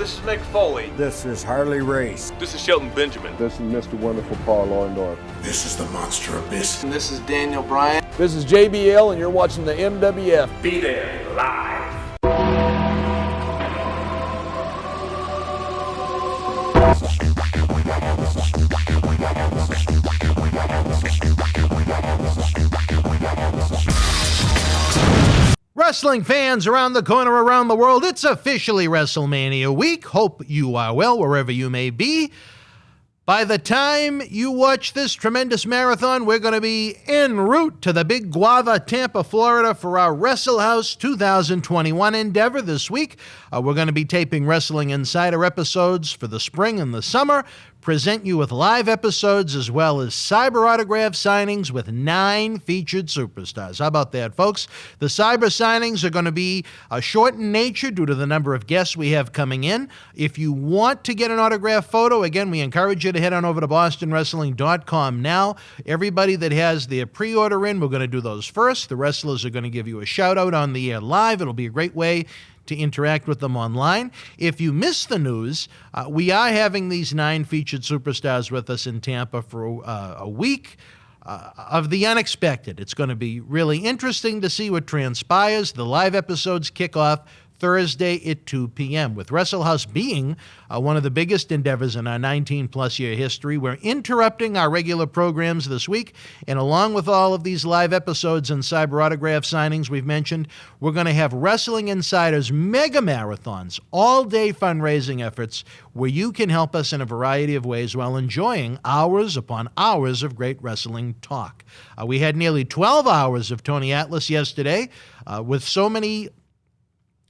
This is Mick Foley. This is Harley Race. This is Shelton Benjamin. This is Mr. Wonderful Paul Orndorff. This is the Monster Abyss. And this is Daniel Bryan. This is JBL, and you're watching the MWF. Be there, live. Wrestling fans around the corner, around the world, it's officially WrestleMania week. Hope you are well wherever you may be. By the time you watch this tremendous marathon, we're going to be en route to the Big Guava, Tampa, Florida for our Wrestle House 2021 endeavor this week. We're going to be taping Wrestling Insider episodes for the spring and the summer, present you with live episodes as well as cyber autograph signings with 9 featured superstars. How about that, folks? The cyber signings are going to be short in nature due to the number of guests we have coming in. If you want to get an autograph photo, again, we encourage you to head on over to bostonwrestling.com now. Everybody that has their pre-order in, we're going to do those first. The wrestlers are going to give you a shout-out on the air live. It'll be a great way to interact with them online. If you missed the news, we are having these 9 featured superstars with us in Tampa for a week of the unexpected. It's going to be really interesting to see what transpires. The live episodes kick off Thursday at 2 p.m. With Wrestle House being one of the biggest endeavors in our 19-plus year history, we're interrupting our regular programs this week, and along with all of these live episodes and cyber autograph signings we've mentioned, we're going to have Wrestling Insiders mega marathons, all-day fundraising efforts where you can help us in a variety of ways while enjoying hours upon hours of great wrestling talk. We had nearly 12 hours of Tony Atlas yesterday with so many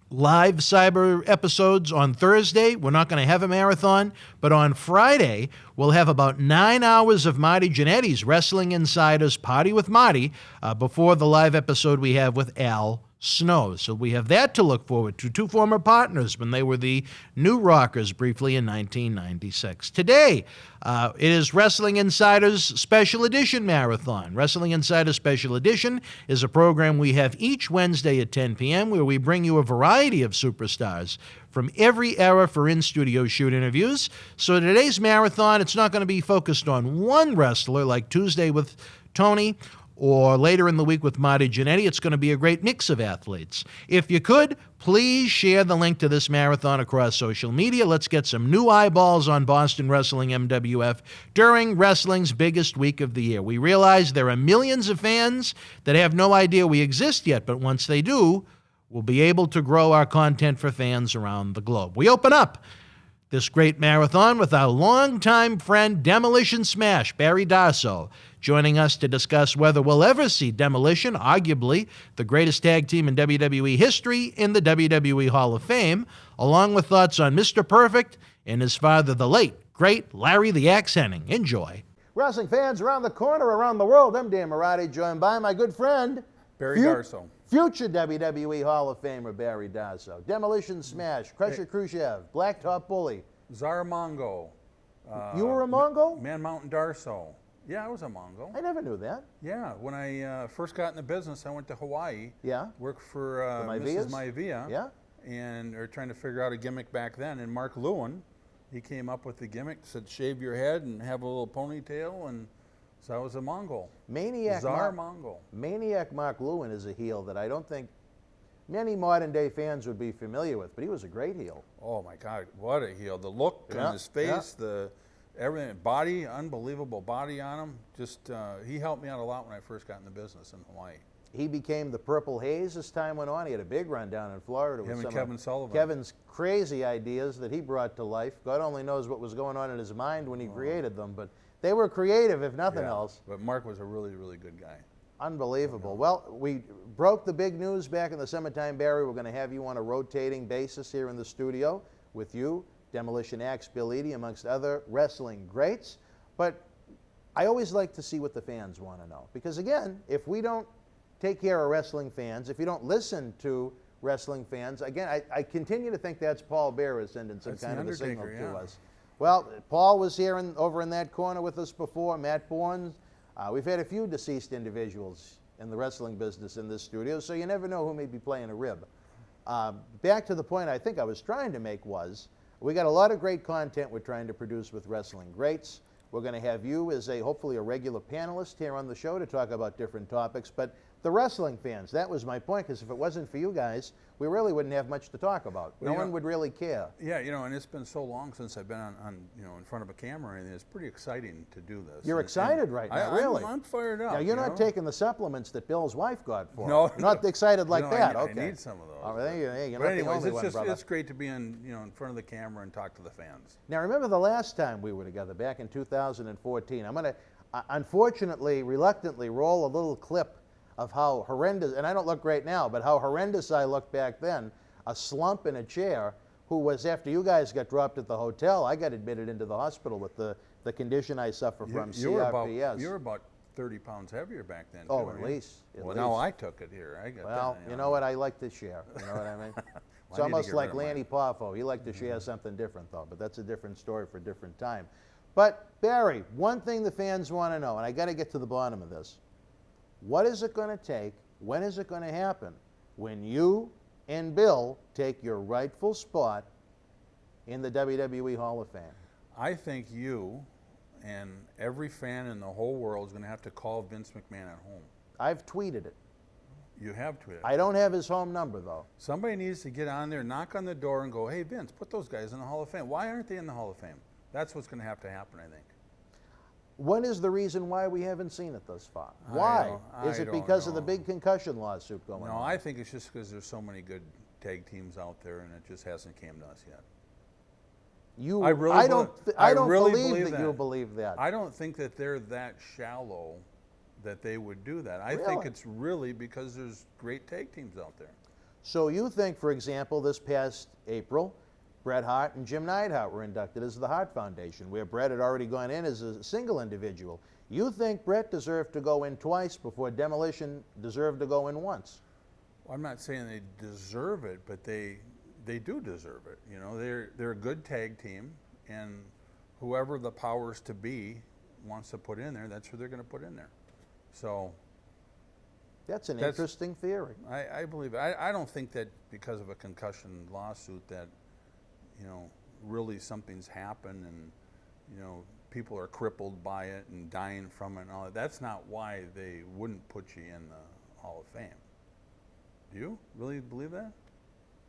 live cyber episodes on Thursday. We're not going to have a marathon, but on Friday, we'll have about 9 hours of Marty Jannetty's Wrestling Insiders Party with Marty before the live episode we have with Al Snow. So we have that to look forward to. 2 former partners when they were the New Rockers briefly in 1996. Today, it is Wrestling Insiders Special Edition Marathon. Wrestling Insiders Special Edition is a program we have each Wednesday at 10 p.m. where we bring you a variety of superstars from every era for in-studio shoot interviews. So today's marathon, it's not going to be focused on one wrestler like Tuesday with Tony or later in the week with Marty Jannetty. It's going to be a great mix of athletes. If you could, please share the link to this marathon across social media. Let's get some new eyeballs on Boston Wrestling MWF during wrestling's biggest week of the year. We realize there are millions of fans that have no idea we exist yet, but once they do, we'll be able to grow our content for fans around the globe. We open up this great marathon with our longtime friend Demolition Smash, Barry Darsow, joining us to discuss whether we'll ever see Demolition, arguably the greatest tag team in WWE history, in the WWE Hall of Fame, along with thoughts on Mr. Perfect and his father, the late, great Larry the Axe Hennig. Enjoy. Wrestling fans around the corner, around the world, I'm Dan Marati, joined by my good friend, Barry Darsow. Future WWE Hall of Famer Barry Darsow. Demolition Smash, Crusher Khrushchev, Blacktop Bully. Czar Mongo. You were a Mongol? Man Mountain Darsow. Yeah, I was a Mongol. I never knew that. Yeah, when I first got in the business, I went to Hawaii. Yeah. Worked for Mrs. Maivia. Yeah. And they were trying to figure out a gimmick back then. And Mark Lewin, he came up with the gimmick, said shave your head and have a little ponytail, and so I was a Mongol. Czar Mongol. Maniac Mark Lewin is a heel that I don't think many modern day fans would be familiar with, but he was a great heel. Oh my God, what a heel. The look on his face, the everything, body, unbelievable body on him. Just, he helped me out a lot when I first got in the business in Hawaii. He became the Purple Haze as time went on. He had a big run down in Florida with some Kevin Sullivan. Kevin's crazy ideas that he brought to life. God only knows what was going on in his mind when he created them, but they were creative, if nothing else. But Mark was a really, really good guy. Unbelievable. Well, we broke the big news back in the summertime, Barry. We're going to have you on a rotating basis here in the studio with you, Demolition Axe, Bill Eadie, amongst other wrestling greats. But I always like to see what the fans want to know. Because again, if we don't take care of wrestling fans, if you don't listen to wrestling fans, again, I continue to think that's Paul Bearer sending some kind of a signal to us. Well, Paul was here over in that corner with us before, Matt Bourne. We've had a few deceased individuals in the wrestling business in this studio, so you never know who may be playing a rib. Back to the point I think I was trying to make was, We got a lot of great content we're trying to produce with Wrestling Greats. We're going to have you as hopefully a regular panelist here on the show to talk about different topics. But the wrestling fans, that was my point, because if it wasn't for you guys, we really wouldn't have much to talk about. Well, no one would really care. Yeah, and it's been so long since I've been on in front of a camera, and it's pretty exciting to do this. You're excited right now, really? I'm fired up. Now, you're not taking the supplements that Bill's wife got for No. him. You're not excited like that. I Okay. need some of those. Oh, hey, you're but not anyways, the only one, it's brother. it's great to be in front of the camera and talk to the fans. Now, remember the last time we were together, back in 2014. I'm going to, unfortunately, reluctantly roll a little clip of how horrendous, and I don't look great now, but how horrendous I looked back then, a slump in a chair, who was, after you guys got dropped at the hotel, I got admitted into the hospital with the condition I suffer from, CRPS. You were about 30 pounds heavier back then, Oh, too, at weren't you? least. Well, now I took it here. I got Well, that, you know what? I like to share. You know what I mean? It's I need to almost get like rid of Lanny Poffo. He liked to share something different, though, but that's a different story for a different time. But, Barry, one thing the fans want to know, and I got to get to the bottom of this. What is it going to take? When is it going to happen? When you and Bill take your rightful spot in the WWE Hall of Fame. I think you and every fan in the whole world is going to have to call Vince McMahon at home. I've tweeted it. You have tweeted it. I don't have his home number, though. Somebody needs to get on there, knock on the door, and go, hey, Vince, put those guys in the Hall of Fame. Why aren't they in the Hall of Fame? That's what's going to have to happen, I think. What is the reason why we haven't seen it thus far? Why? Is it because of the big concussion lawsuit going on? No, I think it's just because there's so many good tag teams out there, and it just hasn't came to us yet. I don't believe that you believe that. I don't think that they're that shallow that they would do that. I think it's really because there's great tag teams out there. So you think, for example, this past April, Bret Hart and Jim Neidhart were inducted as the Hart Foundation, where Bret had already gone in as a single individual. You think Bret deserved to go in twice before Demolition deserved to go in once? Well, I'm not saying they deserve it, but they do deserve it. You know, they're a good tag team, and whoever the powers to be wants to put in there, that's who they're going to put in there. So that's an interesting theory. I believe it. I don't think that because of a concussion lawsuit that, you know, really something's happened and, you know, people are crippled by it and dying from it and all that. That's not why they wouldn't put you in the Hall of Fame. Do you really believe that?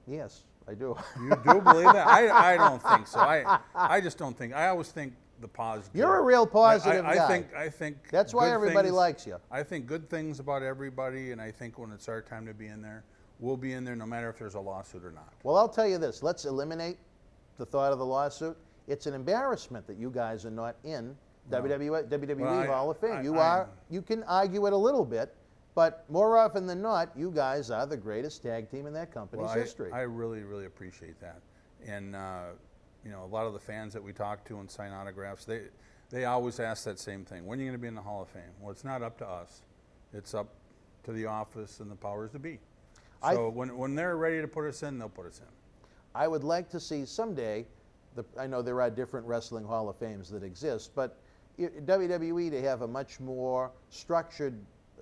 Yes, I do. You do believe that? I don't think so. I just don't think. I always think the positive. You're a real positive guy. I think that's why everybody likes you. I think good things about everybody, and I think when it's our time to be in there, we'll be in there no matter if there's a lawsuit or not. Well, I'll tell you this. Let's eliminate the thought of the lawsuit. It's an embarrassment that you guys are not in WWE Hall of Fame. You can argue it a little bit, but more often than not, you guys are the greatest tag team in that company's history. I really, really appreciate that. And, you know, a lot of the fans that we talk to and sign autographs, they always ask that same thing. When are you going to be in the Hall of Fame? Well, it's not up to us. It's up to the office and the powers to be. So when they're ready to put us in, they'll put us in. I would like to see someday, I know there are different wrestling Hall of Fames that exist, but WWE to have a much more structured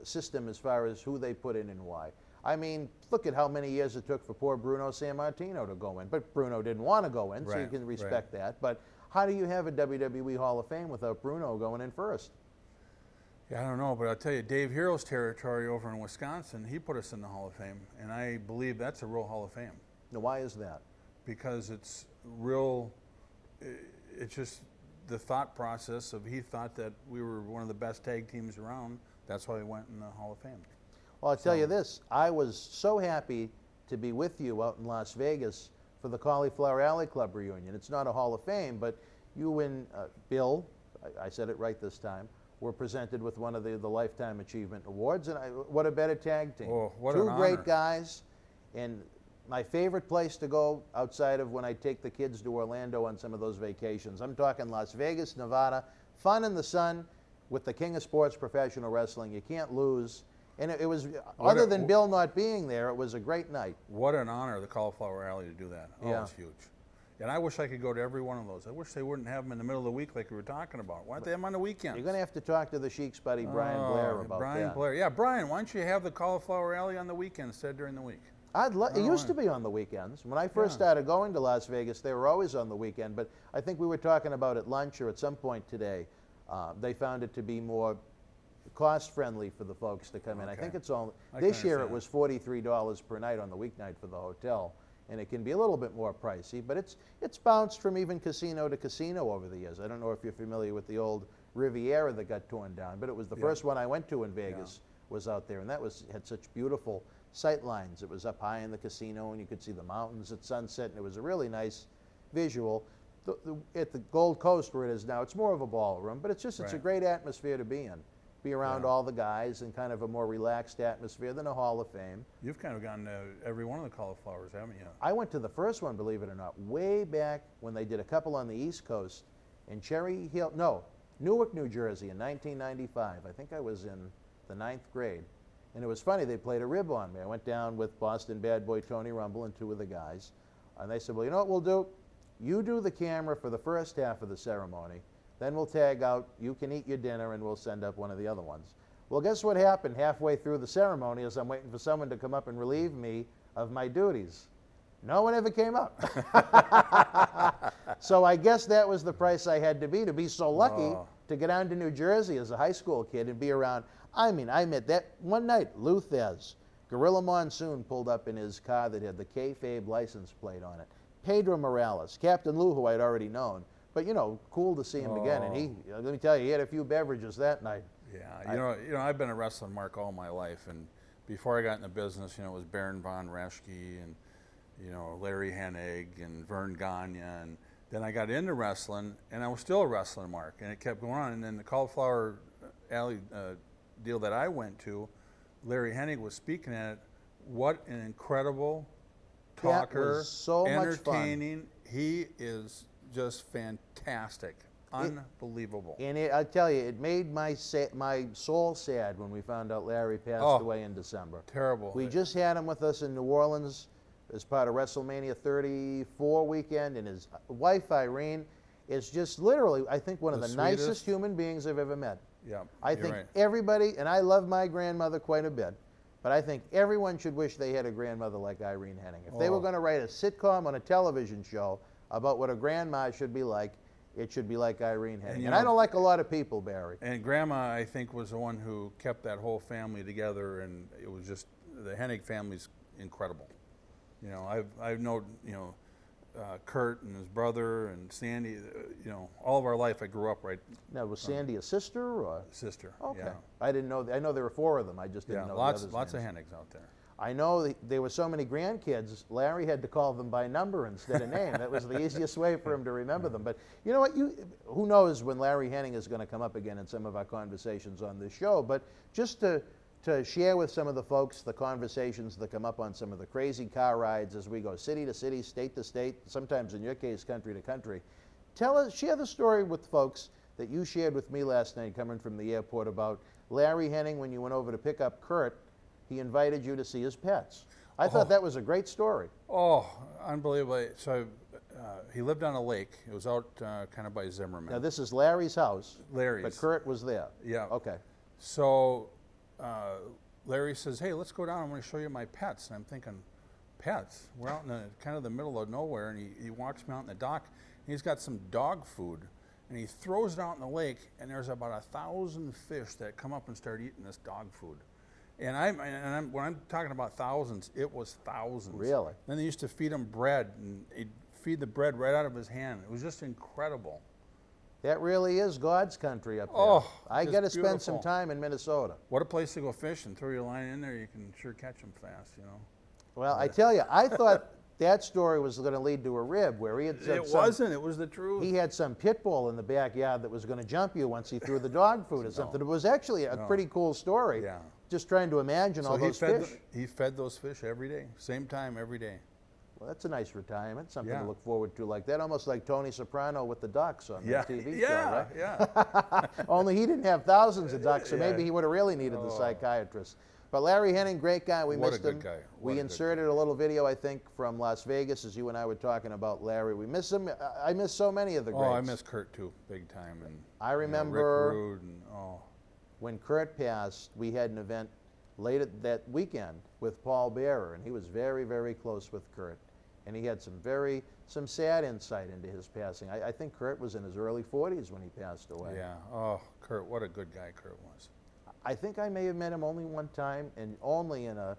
system as far as who they put in and why. I mean, look at how many years it took for poor Bruno Sammartino to go in, but Bruno didn't want to go in, so you can respect that. But how do you have a WWE Hall of Fame without Bruno going in first? Yeah, I don't know, but I'll tell you, Dave Hero's territory over in Wisconsin, he put us in the Hall of Fame, and I believe that's a real Hall of Fame. Now, why is that? Because it's real, it's just the thought process of he thought that we were one of the best tag teams around. That's why we went in the Hall of Fame. Well, I'll tell you this. I was so happy to be with you out in Las Vegas for the Cauliflower Alley Club reunion. It's not a Hall of Fame, but you and Bill, I said it right this time, were presented with one of the Lifetime Achievement Awards, and what a better tag team. Oh, what Two an honor. great guys, and my favorite place to go outside of when I take the kids to Orlando on some of those vacations. I'm talking Las Vegas, Nevada, fun in the sun with the king of sports professional wrestling. You can't lose. And it was, other than Bill not being there, it was a great night. What an honor, the Cauliflower Alley, to do that. Oh, it's huge. And I wish I could go to every one of those. I wish they wouldn't have them in the middle of the week like we were talking about. Why don't they have them on the weekends? You're going to have to talk to the Sheik's buddy, Brian Blair, about that. Brian Blair. Yeah, Brian, why don't you have the Cauliflower Alley on the weekend instead during the week? It used to be on the weekends. When I first started going to Las Vegas, they were always on the weekend. But I think we were talking about at lunch or at some point today, they found it to be more cost-friendly for the folks to come in. I think it's only, this year it was $43 per night on the weeknight for the hotel. And it can be a little bit more pricey, but it's bounced from even casino to casino over the years. I don't know if you're familiar with the old Riviera that got torn down, but it was the first one I went to in Vegas was out there, and that had such beautiful sight lines. It was up high in the casino, and you could see the mountains at sunset, and it was a really nice visual. At the Gold Coast where it is now, it's more of a ballroom, but it's a great atmosphere to be in. Be around all the guys in kind of a more relaxed atmosphere than a Hall of Fame. You've kind of gone to every one of the cauliflowers, haven't you? I went to the first one, believe it or not, way back when they did a couple on the East Coast in Newark, New Jersey in 1995. I think I was in the 9th grade. And it was funny, they played a rib on me. I went down with Boston bad boy Tony Rumble and 2 of the guys. And they said, well, you know what we'll do? You do the camera for the first half of the ceremony. Then we'll tag out, you can eat your dinner, and we'll send up one of the other ones. Well, guess what happened halfway through the ceremony as I'm waiting for someone to come up and relieve me of my duties? No one ever came up. So I guess that was the price I had to be so lucky to get down to New Jersey as a high school kid and be around. I mean, I met that one night, Lou Thez, Gorilla Monsoon pulled up in his car that had the Kayfabe license plate on it. Pedro Morales, Captain Lou, who I'd already known. But, cool to see him again. And let me tell you, he had a few beverages that night. Yeah, I've been a wrestling mark all my life. And before I got in the business, it was Baron von Raschke and, Larry Hennig and Vern Gagne. And then I got into wrestling, and I was still a wrestling mark. And it kept going on. And then the Cauliflower Alley deal that I went to, Larry Hennig was speaking at it. What an incredible talker, so entertaining. Much fun. He is just fantastic, unbelievable. And I tell you, it made my soul sad when we found out Larry passed away in December. Terrible. We just had him with us in New Orleans as part of WrestleMania 34 weekend, and his wife Irene is just literally, I think, one of the nicest human beings I've ever met. Yeah, I think everybody, and I love my grandmother quite a bit, but I think everyone should wish they had a grandmother like Irene Hennig. If they were going to write a sitcom on a television show about what a grandma should be like, it should be like Irene Hennig. And I don't like a lot of people, Barry. And Grandma, I think, was the one who kept that whole family together, and it was just, the Hennig family's incredible. I've known, Kurt and his brother and Sandy, all of our life I grew up right. Now, was Sandy a sister or? Sister, okay. yeah. I didn't know, I know there were 4 of them, I just didn't know lots the of names. Hennigs out there. I know there were so many grandkids, Larry had to call them by number instead of name. That was the easiest way for him to remember them. But you know what? Who knows when Larry Hennig is going to come up again in some of our conversations on this show. But just to share with some of the folks the conversations that come up on some of the crazy car rides as we go city to city, state to state, sometimes in your case, country to country. Share the story with folks that you shared with me last night coming from the airport about Larry Hennig when you went over to pick up Kurt. He invited you to see his pets. I thought that was a great story. Oh, unbelievable. So he lived on a lake. It was out kind of by Zimmerman. Now, this is Larry's house. Larry's. But Kurt was there. Yeah. Okay. So Larry says, hey, let's go down. I want to show you my pets. And I'm thinking, pets? We're out in kind of the middle of nowhere. And he walks me out in the dock. And he's got some dog food. And he throws it out in the lake. And there's about 1,000 fish that come up and start eating this dog food. And when I'm talking about thousands, it was thousands. Really? Then they used to feed him bread, and he'd feed the bread right out of his hand. It was just incredible. That really is God's country up there. Oh, I got to spend beautiful. some time in Minnesota. What a place to go fishing. Throw your line in there, you can sure catch them fast, Well, I tell you, I thought that story was going to lead to a rib where he had said It wasn't. It was the truth. He had some pit bull in the backyard that was going to jump you once he threw the dog food or something. It was actually a pretty cool story. Yeah. Just trying to imagine all those fish. He fed those fish every day, same time every day. Well, that's a nice retirement, something Yeah. to look forward to like that, almost like Tony Soprano with the ducks on the TV yeah, show, right? Yeah. Only he didn't have thousands of ducks, so maybe he would have really needed the psychiatrist. But Larry Hennig, great guy. We What a missed good him. guy. We inserted a little video, I think, from Las Vegas as you and I were talking about Larry. We miss him. I miss so many of the greats. Oh, I miss Kurt too, big time. And I remember Rick Rude and when Kurt passed, we had an event late at that weekend with Paul Bearer, and he was very, very close with Kurt. And he had some sad insight into his passing. I think Kurt was in his early 40s when he passed away. Yeah. Oh, Kurt, what a good guy Kurt was. I think I may have met him only one time, and only in a,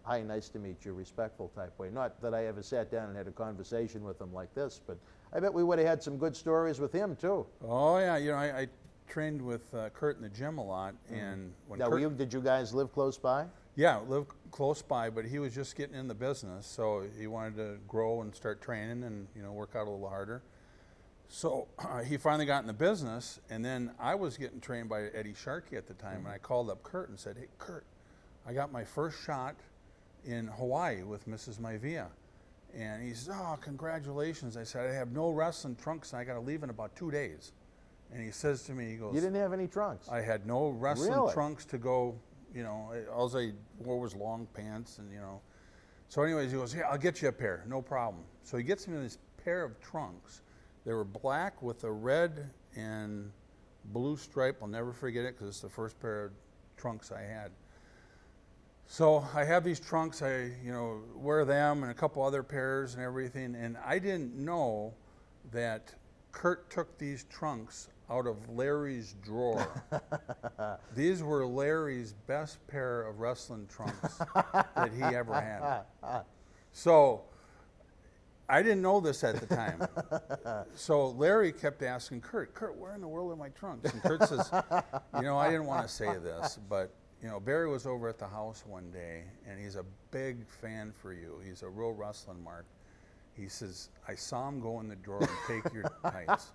hi, nice to meet you, respectful type way. Not that I ever sat down and had a conversation with him like this, but I bet we would have had some good stories with him too. Oh yeah, I trained with Kurt in the gym a lot, and when Now, Kurt, did you guys live close by? yeah, lived close by, but he was just getting in the business, so he wanted to grow and start training and work out a little harder. So he finally got in the business, and then I was getting trained by Eddie Sharkey at the time, and I called up Kurt and said, "Hey, Kurt, I got my first shot in Hawaii with Mrs. Maivia." And he says, "Oh, congratulations." I said, "I have no wrestling trunks, and I got to leave in about 2 days." And he says to me, he goes, You didn't have any trunks? I had no wrestling Really? trunks to go, all I wore was long pants and, So anyways, he goes, "Yeah, I'll get you a pair, no problem." So he gets me this pair of trunks. They were black with a red and blue stripe. I'll never forget it because it's the first pair of trunks I had. So I have these trunks, I wear them and a couple other pairs and everything, and I didn't know that Kurt took these trunks out of Larry's drawer. These were Larry's best pair of wrestling trunks that he ever had. So I didn't know this at the time. So Larry kept asking Kurt, "Where in the world are my trunks?" And Kurt says, I didn't want to say this, but Barry was over at the house one day, and he's a big fan for you. He's a real wrestling mark. He says, "I saw him go in the drawer and take your tights."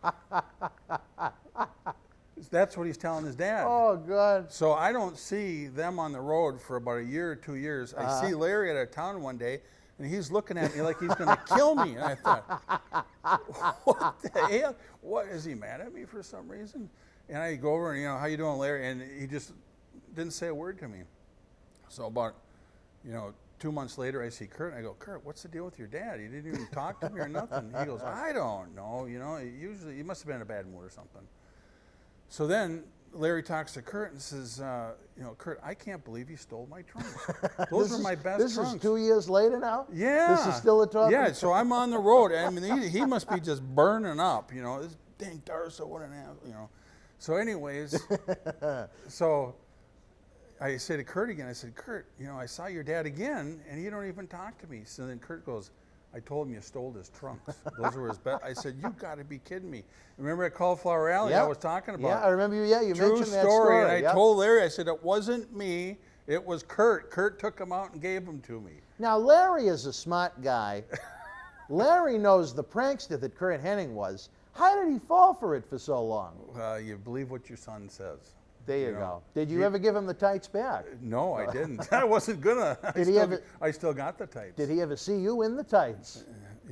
That's what he's telling his dad. Oh, God. So I don't see them on the road for about a year or 2 years. I see Larry at a town one day, and he's looking at me like he's going to kill me. And I thought, what the hell? What, is he mad at me for some reason? And I go over and, "How you doing, Larry?" And he just didn't say a word to me. So about, 2 months later, I see Kurt, and I go, "Kurt, what's the deal with your dad? He didn't even talk to me or nothing." He goes, "I don't know, usually he must have been in a bad mood or something." So then Larry talks to Kurt and says, "Kurt, I can't believe you stole my trunks. Those were my best This trunks." is 2 years later now? Yeah. This is still a talk? Yeah, so I'm on the road. I mean, he must be just burning up, this dang Darso, what an ass, So anyways, so I say to Kurt again, I said, "Kurt, I saw your dad again, and he don't even talk to me." So then Kurt goes, "I told him you stole his trunks. Those were his best." I said, "You got to be kidding me." Remember at Cauliflower Alley I was talking about? Yeah, I remember you. Yeah, you True mentioned that story. And I Yep. told Larry, I said, "It wasn't me. It was Kurt. Kurt took them out and gave them to me." Now, Larry is a smart guy. Larry knows the prankster that Kurt Hennig was. How did he fall for it for so long? You believe what your son says. There you go. Did you ever give him the tights back? No, I didn't. I wasn't gonna. I still got the tights. Did he ever see you in the tights?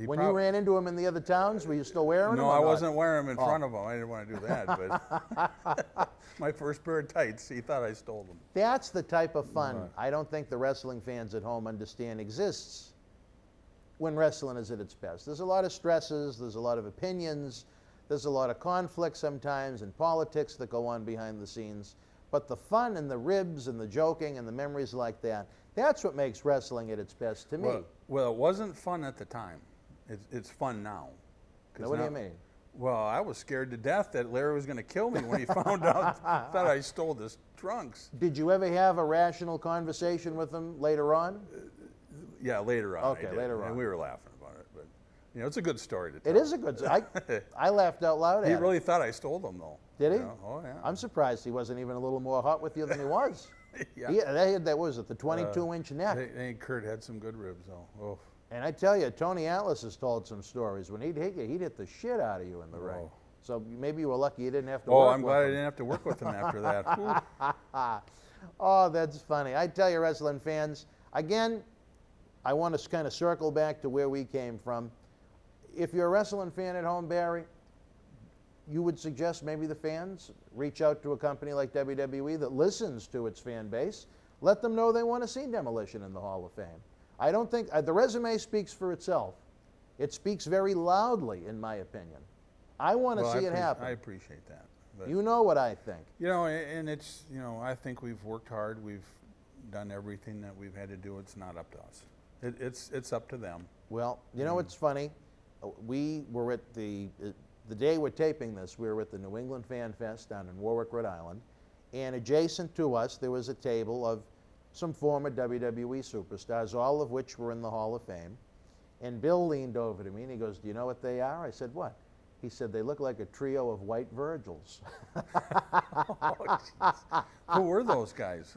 When you ran into him in the other towns, were you still wearing them? No, or I not? wasn't wearing them in front of him. I didn't want to do that. But my first pair of tights, he thought I stole them. That's the type of fun I don't think the wrestling fans at home understand exists when wrestling is at its best. There's a lot of stresses, there's a lot of opinions, there's a lot of conflict sometimes and politics that go on behind the scenes. But the fun and the ribs and the joking and the memories like that, that's what makes wrestling at its best to me. Well, it wasn't fun at the time. It's fun now. Now, what do you mean? Well, I was scared to death that Larry was going to kill me when he found out that I stole his trunks. Did you ever have a rational conversation with him later on? Yeah, later on. Okay, I did, later on. And we were laughing about it. But, it's a good story to tell. It is a good story. I laughed out loud at He it. really thought I stole them, though. Did he? Oh, yeah. I'm surprised he wasn't even a little more hot with you than he was. Yeah. They had that, what was it, the 22-inch neck. Kurt had some good ribs, though. Oh. And I tell you, Tony Atlas has told some stories. When he'd hit you, he'd hit the shit out of you in the ring. So maybe you were lucky you didn't have to work with him. I'm glad I didn't have to work with him after that. Oh, that's funny. I tell you, wrestling fans, again, I want to kind of circle back to where we came from. If you're a wrestling fan at home, Barry, you would suggest maybe the fans reach out to a company like WWE that listens to its fan base. Let them know they want to see Demolition in the Hall of Fame. I don't think the resume speaks for itself. It speaks very loudly, in my opinion. I want to see it happen. I appreciate that. But, you know what I think. and it's, I think we've worked hard. We've done everything that we've had to do. It's not up to us. It's up to them. Well, you know what's funny? We were at the day we're taping this, we were at the New England Fanfest down in Warwick, Rhode Island, and adjacent to us there was a table of some former WWE superstars, all of which were in the Hall of Fame. And Bill leaned over to me and he goes, "Do you know what they are?" I said, "What?" He said, "They look like a trio of white Virgils." Who were those guys?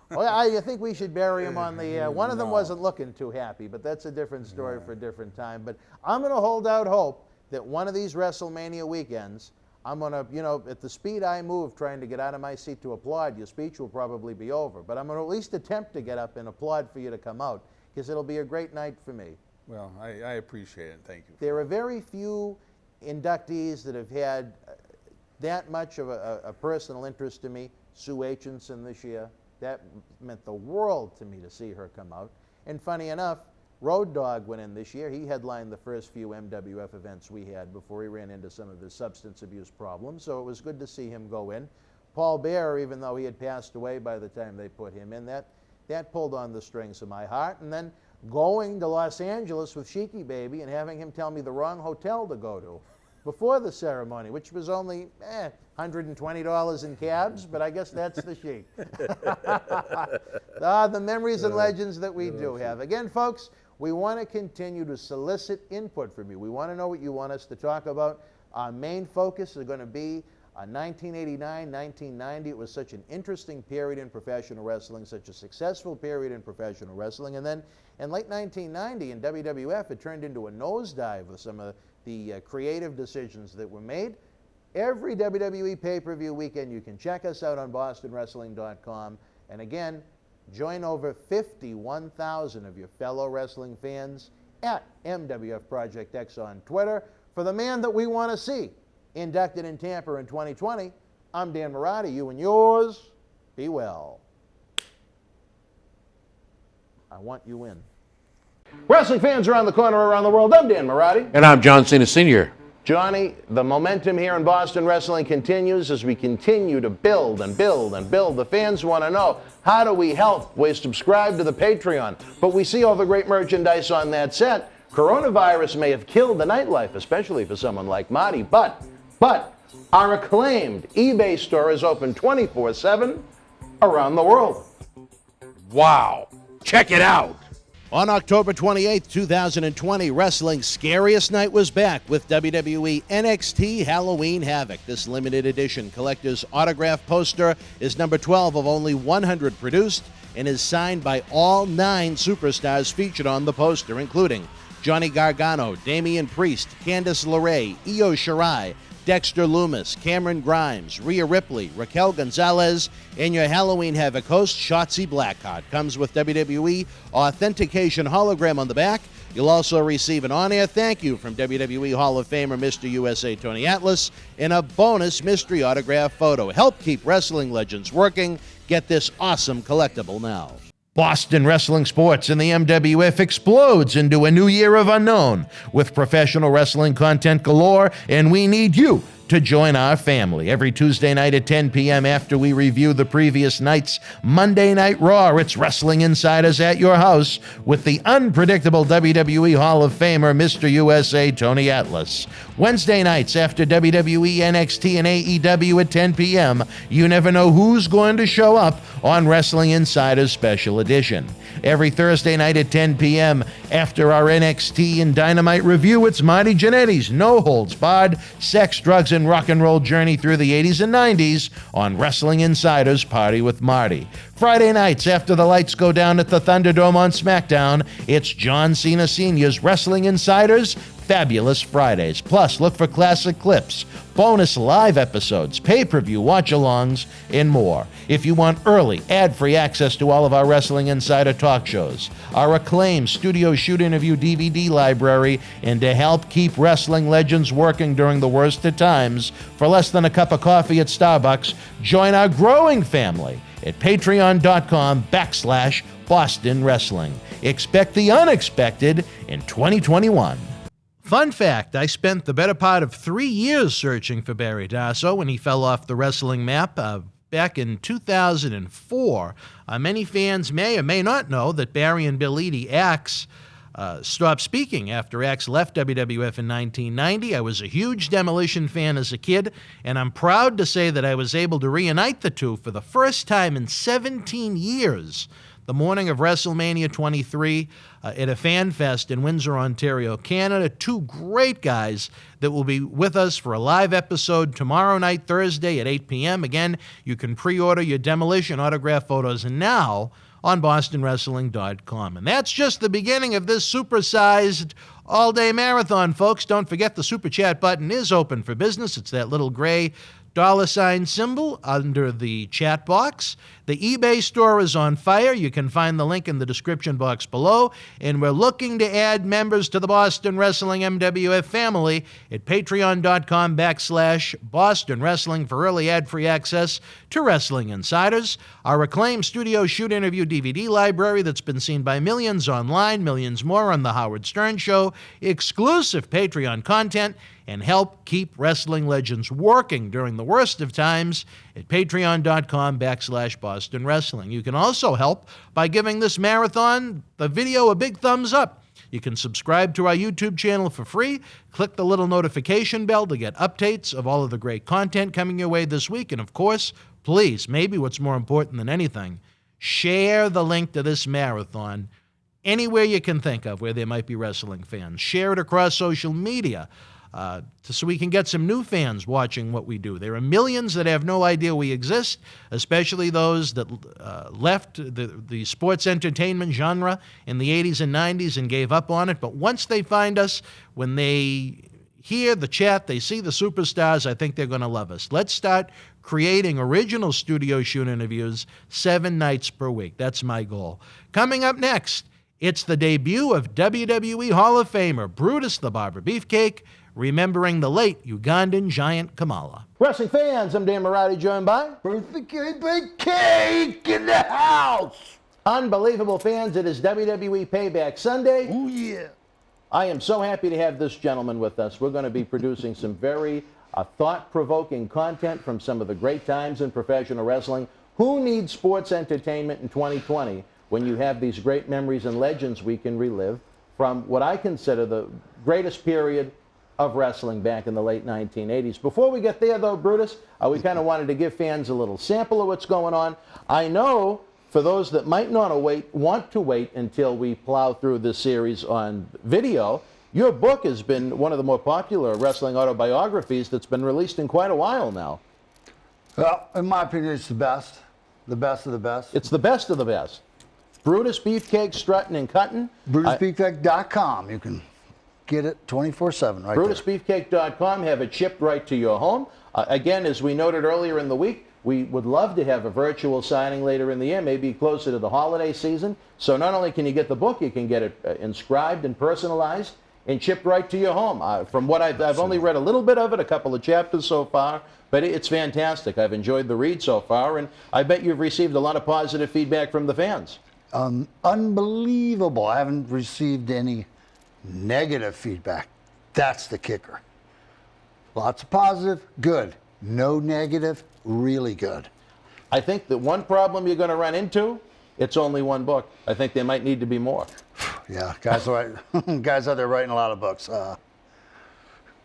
Well, I think we should bury him on the, one of them No. wasn't looking too happy, but that's a different story for a different time. But I'm going to hold out hope that one of these WrestleMania weekends, I'm going to, you know, at the speed I move trying to get out of my seat to applaud, your speech will probably be over. But I'm going to at least attempt to get up and applaud for you to come out, because it'll be a great night for me. Well, I appreciate it. Thank you. There are very few inductees that have had that much of a personal interest to me. Sue Aitchison this year, that meant the world to me to see her come out. And funny enough, Road Dogg went in this year. He headlined the first few MWF events we had before he ran into some of his substance abuse problems, so it was good to see him go in. Paul Bearer, even though he had passed away by the time they put him in, that pulled on the strings of my heart. And then going to Los Angeles with Sheiky Baby and having him tell me the wrong hotel to go to before the ceremony, which was only $120 in cabs, but I guess that's the Sheik. The memories and legends that we do have. Again, folks, we want to continue to solicit input from you. We want to know what you want us to talk about. Our main focus is going to be 1989, 1990. It was such an interesting period in professional wrestling, such a successful period in professional wrestling. And then in late 1990 in WWF, it turned into a nosedive with some of the creative decisions that were made. Every WWE pay-per-view weekend, you can check us out on BostonWrestling.com. And again, join over 51,000 of your fellow wrestling fans at MWF Project X on Twitter for the man that we want to see inducted in Tampa in 2020. I'm Dan Marati. You and yours, be well. I want you in. Wrestling fans around the corner, around the world, I'm Dan Marati. And I'm John Cena Sr. Johnny, the momentum here in Boston Wrestling continues as we continue to build and build and build. The fans want to know, how do we help? We subscribe to the Patreon, but we see all the great merchandise on that set. Coronavirus may have killed the nightlife, especially for someone like Marty, but our acclaimed eBay store is open 24/7 around the world. Wow. Check it out. On October 28th, 2020, wrestling's scariest night was back with WWE NXT Halloween Havoc. This limited edition collector's autograph poster is number 12 of only 100 produced and is signed by all 9 superstars featured on the poster, including Johnny Gargano, Damian Priest, Candice LeRae, Io Shirai, Dexter Lumis, Cameron Grimes, Rhea Ripley, Raquel Gonzalez, and your Halloween Havoc host, Shotzi Blackheart. Comes with WWE authentication hologram on the back. You'll also receive an on-air thank you from WWE Hall of Famer Mr. USA Tony Atlas and a bonus mystery autograph photo. Help keep wrestling legends working. Get this awesome collectible now. Boston Wrestling Sports and the MWF explodes into a new year of unknown with professional wrestling content galore, and we need you to join our family. Every Tuesday night at 10 p.m. after we review the previous night's Monday Night Raw, it's Wrestling Insiders at your house with the unpredictable WWE Hall of Famer, Mr. USA Tony Atlas. Wednesday nights after WWE, NXT, and AEW at 10 p.m., you never know who's going to show up on Wrestling Insiders Special Edition. Every Thursday night at 10 p.m. after our NXT and Dynamite review, it's Marty Jannetty's No Holds Barred Sex, Drugs, and Rock and Roll journey through the 80s and 90s on Wrestling Insiders Party with Marty. Friday nights after the lights go down at the Thunderdome on SmackDown, it's John Cena Sr.'s Wrestling Insiders Fabulous Fridays. Plus, look for classic clips, bonus live episodes, pay-per-view watch-alongs, and more. If you want early, ad-free access to all of our Wrestling Insider talk shows, our acclaimed studio shoot interview DVD library, and to help keep wrestling legends working during the worst of times, for less than a cup of coffee at Starbucks, join our growing family at patreon.com/Boston Wrestling. Expect the unexpected in 2021. Fun fact, I spent the better part of 3 years searching for Barry Darsow when he fell off the wrestling map back in 2004. Many fans may or may not know that Barry and Bill Eadie, Axe, stopped speaking after Axe left WWF in 1990. I was a huge Demolition fan as a kid, and I'm proud to say that I was able to reunite the two for the first time in 17 years, the morning of WrestleMania 23 at a Fanfest in Windsor, Ontario, Canada. Two great guys that will be with us for a live episode tomorrow night, Thursday at 8 p.m. Again, you can pre-order your Demolition autograph photos now on BostonWrestling.com. And that's just the beginning of this supersized all-day marathon, folks. Don't forget the Super Chat button is open for business. It's that little gray $ symbol under the chat box. The eBay store is on fire. You can find the link in the description box below. And we're looking to add members to the Boston Wrestling MWF family at patreon.com/Boston Wrestling for early ad-free access to Wrestling Insiders, our acclaimed studio shoot interview DVD library that's been seen by millions online, millions more on The Howard Stern Show, exclusive Patreon content, and help keep wrestling legends working during the worst of times at patreon.com/Boston Wrestling. You can also help by giving this marathon, the video, a big thumbs up. You can subscribe to our YouTube channel for free. Click the little notification bell to get updates of all of the great content coming your way this week. And of course, please, maybe what's more important than anything, share the link to this marathon anywhere you can think of where there might be wrestling fans. Share it across social media. So we can get some new fans watching what we do. There are millions that have no idea we exist, especially those that left the sports entertainment genre in the 80s and 90s and gave up on it. But once they find us, when they hear the chat, they see the superstars, I think they're going to love us. Let's start creating original studio shoot interviews 7 nights per week. That's my goal. Coming up next, it's the debut of WWE Hall of Famer Brutus the Barber Beefcake, remembering the late Ugandan giant Kamala. Wrestling fans, I'm Dan Marty, joined by Birthday cake in the house. unbelievable fans. It is WWE Payback Sunday. Oh, yeah. I am so happy to have this gentleman with us. We're going to be producing some very thought-provoking content from some of the great times in professional wrestling. Who needs sports entertainment in 2020 when you have these great memories and legends we can relive from what I consider the greatest period of wrestling back in the late 1980s. Before we get there, though, Brutus, we kind of wanted to give fans a little sample of what's going on. I know for those that might not want to wait until we plow through this series on video, your book has been one of the more popular wrestling autobiographies that's been released in quite a while now. Well, in my opinion, it's the best of the best. It's the best of the best. Brutus Beefcake, strutting and cutting. BrutusBeefcake.com. You can get it 24/7 right there. BrutusBeefcake.com. Have it shipped right to your home. Again, as we noted earlier in the week, we would love to have a virtual signing later in the year, maybe closer to the holiday season. So not only can you get the book, you can get it inscribed and personalized and shipped right to your home. From what I've only read a little bit of it, a couple of chapters so far, but it's fantastic. I've enjoyed the read so far, and I bet you've received a lot of positive feedback from the fans. Unbelievable. I haven't received any negative feedback. That's the kicker. Lots of positive, good. No negative, really good. I think that one problem you're going to run into, it's only one book. I think there might need to be more. Yeah, guys out there writing a lot of books.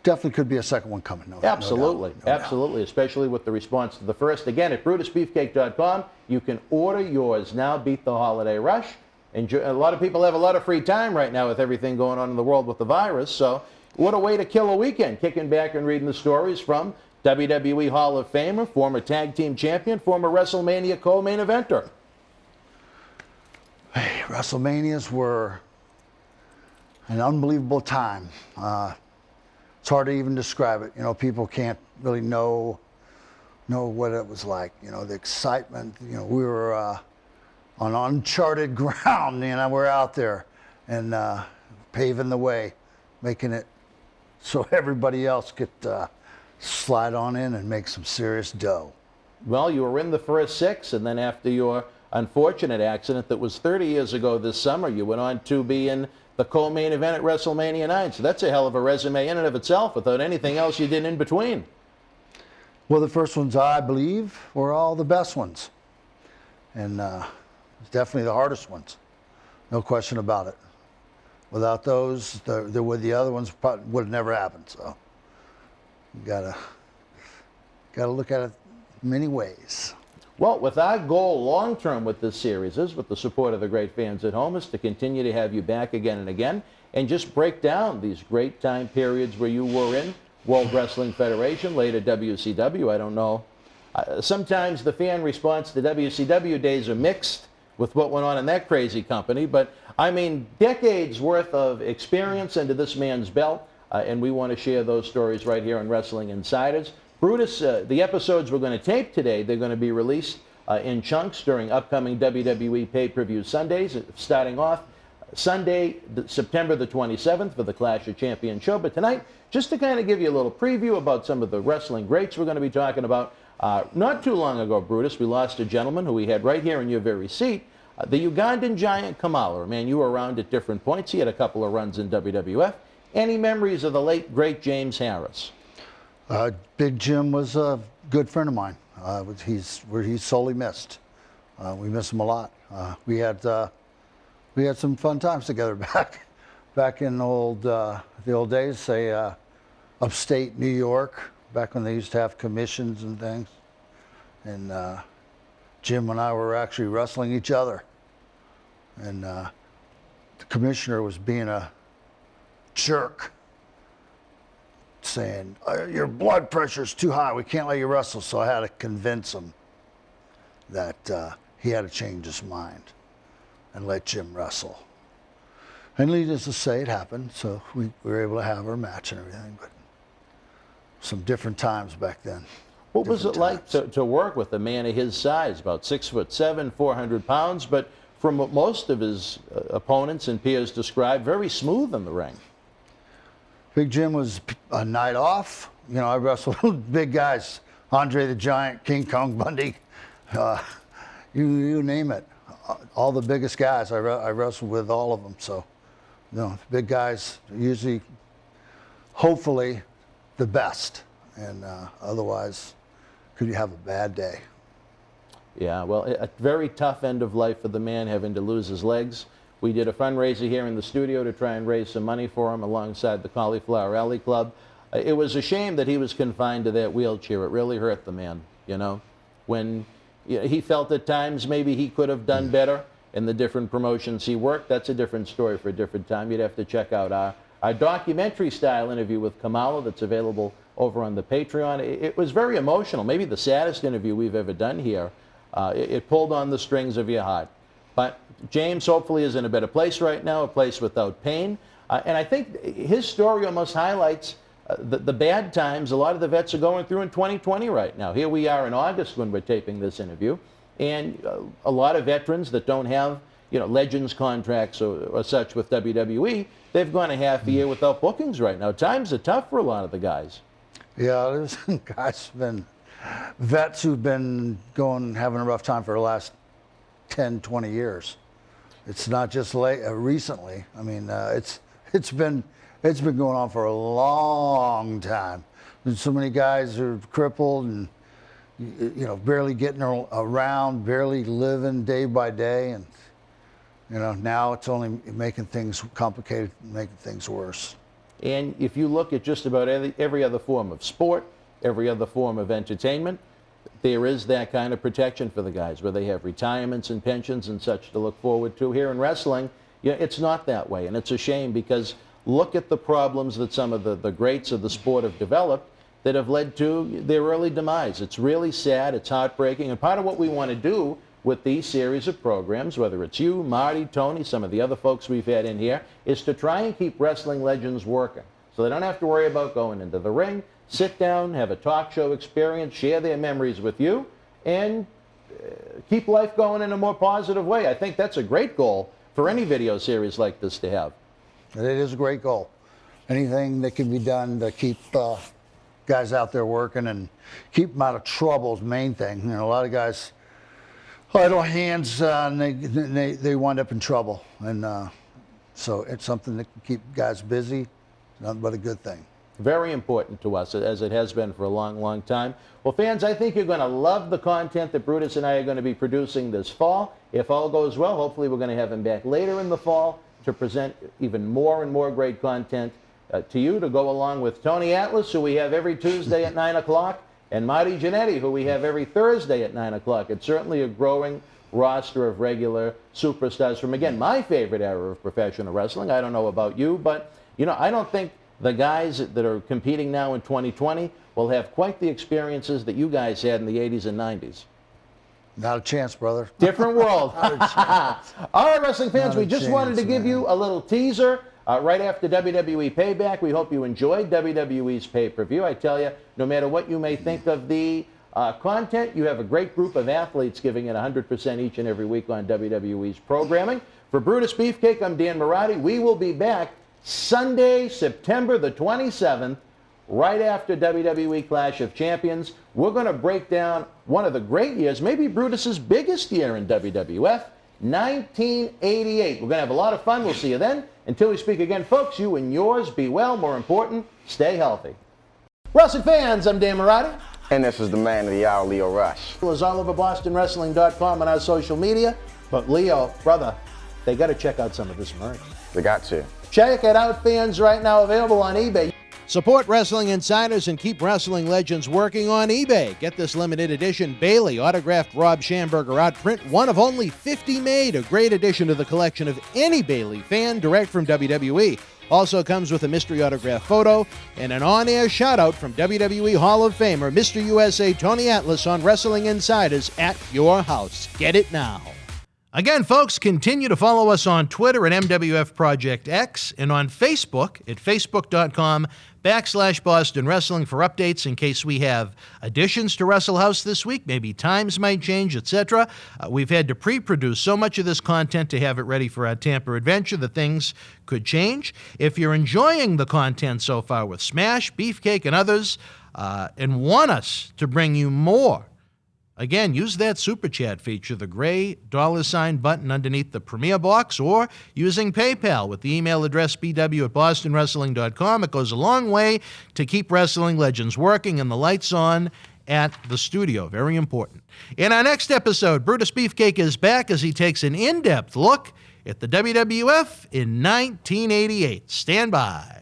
Definitely could be a second one coming. Absolutely, absolutely, especially with the response to the first. Again, at BrutusBeefcake.com, you can order yours now. Beat the holiday rush. A lot of people have a lot of free time right now with everything going on in the world with the virus. So what a way to kill a weekend, kicking back and reading the stories from WWE Hall of Famer, former tag team champion, former WrestleMania co-main eventer. Hey, WrestleManias were an unbelievable time. It's hard to even describe it. You know, people can't really know what it was like. You know, the excitement. You know, we were on uncharted ground. You know, we're out there and paving the way, making it so everybody else could slide on in and make some serious dough. Well, you were in the first 6, and then after your unfortunate accident that was 30 years ago this summer, you went on to be in the co-main event at WrestleMania 9. So that's a hell of a resume in and of itself without anything else you did in between. Well, the first ones, I believe, were all the best ones. And it's definitely the hardest ones. No question about it. Without those, the other ones would have never happened. So you gotta look at it many ways. Well, with our goal long-term with this series is, with the support of the great fans at home, is to continue to have you back again and again and just break down these great time periods where you were in World Wrestling Federation, later WCW. I don't know. Sometimes the fan response to WCW days are mixed with what went on in that crazy company, but I mean, decades worth of experience into this man's belt, and we want to share those stories right here on Wrestling Insiders. Brutus, the episodes we're going to tape today, they're going to be released in chunks during upcoming WWE pay-per-view Sundays, starting off Sunday, September the 27th for the Clash of Champions show. But tonight, just to kind of give you a little preview about some of the wrestling greats we're going to be talking about. Not too long ago, Brutus, we lost a gentleman who we had right here in your very seat, the Ugandan giant Kamala. Man, you were around at different points. He had a couple of runs in WWF. Any memories of the late, great James Harris? Big Jim was a good friend of mine. He's sorely missed. We miss him a lot. We had some fun times together back in the old days, say upstate New York, back when they used to have commissions and things. And Jim and I were actually wrestling each other. And the commissioner was being a jerk, saying, your blood pressure's too high, we can't let you wrestle. So I had to convince him that he had to change his mind and let Jim wrestle. And needless to say, it happened, so we were able to have our match and everything, but some different times back then. What was it like to work with a man of his size, about 6'7", 400 pounds, but from what most of his opponents and peers described, very smooth in the ring? Big Jim was a night off. You know, I wrestled with big guys, Andre the Giant, King Kong Bundy, you name it. All the biggest guys, I wrestled with all of them. So, you know, big guys are usually, hopefully, the best. And otherwise, could you have a bad day? Yeah, well, a very tough end of life for the man, having to lose his legs. We did a fundraiser here in the studio to try and raise some money for him alongside the Cauliflower Alley Club. It was a shame that he was confined to that wheelchair. It really hurt the man, you know. When he felt at times maybe he could have done better in the different promotions he worked. That's a different story for a different time. You'd have to check out our documentary-style interview with Kamala that's available over on the Patreon. It was very emotional, maybe the saddest interview we've ever done here. It pulled on the strings of your heart. But James hopefully is in a better place right now, a place without pain. And I think his story almost highlights the bad times a lot of the vets are going through in 2020 right now. Here we are in August when we're taping this interview, and a lot of veterans that don't have, you know, Legends contracts or such with WWE, they've gone a half a year without bookings right now. Times are tough for a lot of the guys. Yeah, there's guys vets who've been having a rough time for the last 10, 20 years. It's not just recently. I mean, it's been going on for a long time. There's so many guys are crippled and, you know, barely getting around, barely living day by day, and, you know, now it's only making things complicated, making things worse. And if you look at just about every other form of sport, every other form of entertainment, there is that kind of protection for the guys, where they have retirements and pensions and such to look forward to. Here in wrestling, you know, it's not that way, and it's a shame, because look at the problems that some of the greats of the sport have developed that have led to their early demise. It's really sad, it's heartbreaking, and part of what we want to do with these series of programs, whether it's you, Marty, Tony, some of the other folks we've had in here, is to try and keep wrestling legends working, so they don't have to worry about going into the ring. Sit down, have a talk show experience, share their memories with you, and keep life going in a more positive way. I think that's a great goal for any video series like this to have. It is a great goal. Anything that can be done to keep guys out there working and keep them out of trouble is the main thing. You know, a lot of guys, idle hands, and they wind up in trouble. And so it's something that can keep guys busy. It's nothing but a good thing. Very important to us, as it has been for a long, long time. Well, fans, I think you're going to love the content that Brutus and I are going to be producing this fall. If all goes well, hopefully we're going to have him back later in the fall to present even more and more great content to you, to go along with Tony Atlas, who we have every Tuesday at 9 o'clock, and Marty Jannetty, who we have every Thursday at 9 o'clock. It's certainly a growing roster of regular superstars from, again, my favorite era of professional wrestling. I don't know about you, but, you know, I don't think the guys that are competing now in 2020 will have quite the experiences that you guys had in the 80s and 90s. Not a chance, brother. Different world. All right, wrestling fans, Not a we just chance, wanted to give man. you a little teaser right after WWE Payback. We hope you enjoyed WWE's pay-per-view. I tell you, no matter what you may think of the content, you have a great group of athletes giving it 100% each and every week on WWE's programming. For Brutus Beefcake, I'm Dan Marati. We will be back Sunday, September the 27th, right after WWE Clash of Champions. We're going to break down one of the great years, maybe Brutus's biggest year in WWF, 1988. We're going to have a lot of fun. We'll see you then. Until we speak again, folks, you and yours be well. More important, stay healthy. Wrestling fans, I'm Dan Marati. And this is the man of the hour, Leo Rush. It's all over BostonWrestling.com and our social media. But Leo, brother, they got to check out some of this merch. They got to. Check it out, fans, right now, available on eBay. Support Wrestling Insiders and keep wrestling legends working on eBay. Get this limited edition Bailey autographed Rob Schamberger out print, one of only 50 made. A great addition to the collection of any Bailey fan, direct from WWE. Also comes with a mystery autograph photo and an on-air shout-out from WWE Hall of Famer Mr. USA Tony Atlas on Wrestling Insiders at your house. Get it now. Again, folks, continue to follow us on Twitter at MWF Project X and on Facebook at facebook.com/Boston Wrestling for updates in case we have additions to Wrestle House this week. Maybe times might change, etc. We've had to pre-produce so much of this content to have it ready for our Tampa adventure that things could change. If you're enjoying the content so far with Smash, Beefcake, and others, and want us to bring you more, again, use that Super Chat feature, the gray $ button underneath the Premier box, or using PayPal with the email address bw@bostonwrestling.com. It goes a long way to keep wrestling legends working and the lights on at the studio. Very important. In our next episode, Brutus Beefcake is back as he takes an in-depth look at the WWF in 1988. Stand by.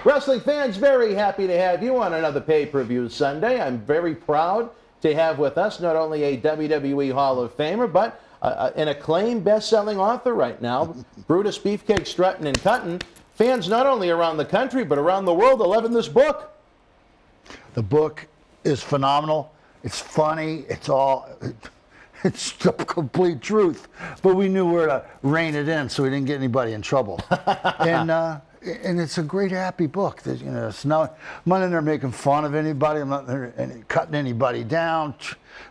Wrestling fans, very happy to have you on another pay-per-view Sunday. I'm very proud to have with us not only a WWE Hall of Famer, but an acclaimed best-selling author right now, Brutus Beefcake Struttin' and Cuttin'. Fans not only around the country, but around the world are loving this book. The book is phenomenal. It's funny. It's the complete truth. But we knew where to rein it in so we didn't get anybody in trouble. And it's a great, happy book. That, you know, it's not, I'm not in there making fun of anybody. I'm not in there cutting anybody down,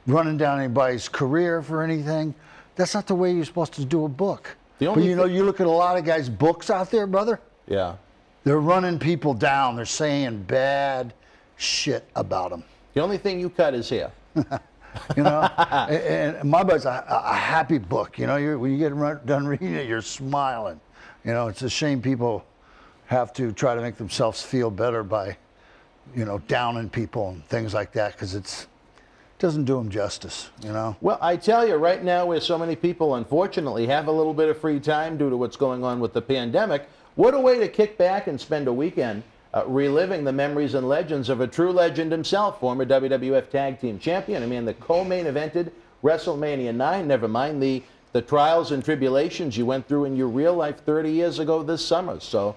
running down anybody's career for anything. That's not the way you're supposed to do a book. But you know, you look at a lot of guys' books out there, brother. Yeah. They're running people down. They're saying bad shit about them. The only thing you cut is hair. You know, and my book's a happy book. You know, when you get done reading it, you're smiling. You know, it's a shame people have to try to make themselves feel better by, you know, downing people and things like that, because it doesn't do them justice, you know. Well, I tell you, right now where so many people unfortunately have a little bit of free time due to what's going on with the pandemic, what a way to kick back and spend a weekend reliving the memories and legends of a true legend himself, former WWF Tag Team Champion. I mean, the co-main evented WrestleMania 9, never mind the trials and tribulations you went through in your real life 30 years ago this summer. So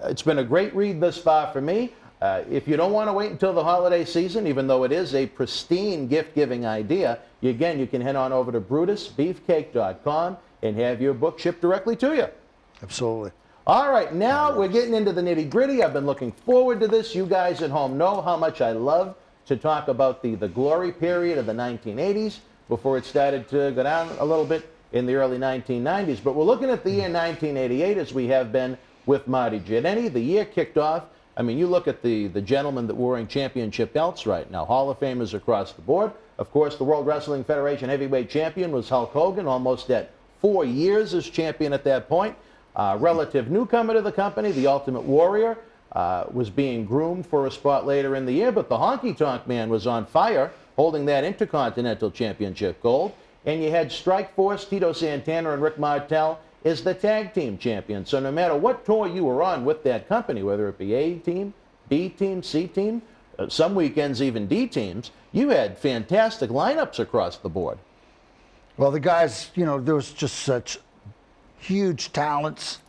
it's been a great read thus far for me. If you don't want to wait until the holiday season, even though it is a pristine gift-giving idea, you can head on over to BrutusBeefcake.com and have your book shipped directly to you. Absolutely. All right, now we're getting into the nitty-gritty. I've been looking forward to this. You guys at home know how much I love to talk about the glory period of the 1980s before it started to go down a little bit in the early 1990s. But we're looking at the year 1988 as we have been with Marty Jannetty. The year kicked off. I mean, you look at the gentlemen that were wearing championship belts right now, Hall of Famers across the board. Of course, the World Wrestling Federation heavyweight champion was Hulk Hogan, almost at 4 years as champion at that point. Relative newcomer to the company, the Ultimate Warrior, was being groomed for a spot later in the year, but the Honky Tonk Man was on fire, holding that Intercontinental Championship gold. And you had Strikeforce, Tito Santana, and Rick Martel as the tag team champions. So no matter what tour you were on with that company, whether it be A team, B team, C team, some weekends even D teams, you had fantastic lineups across the board. Well, the guys, you know, there was just such huge talents.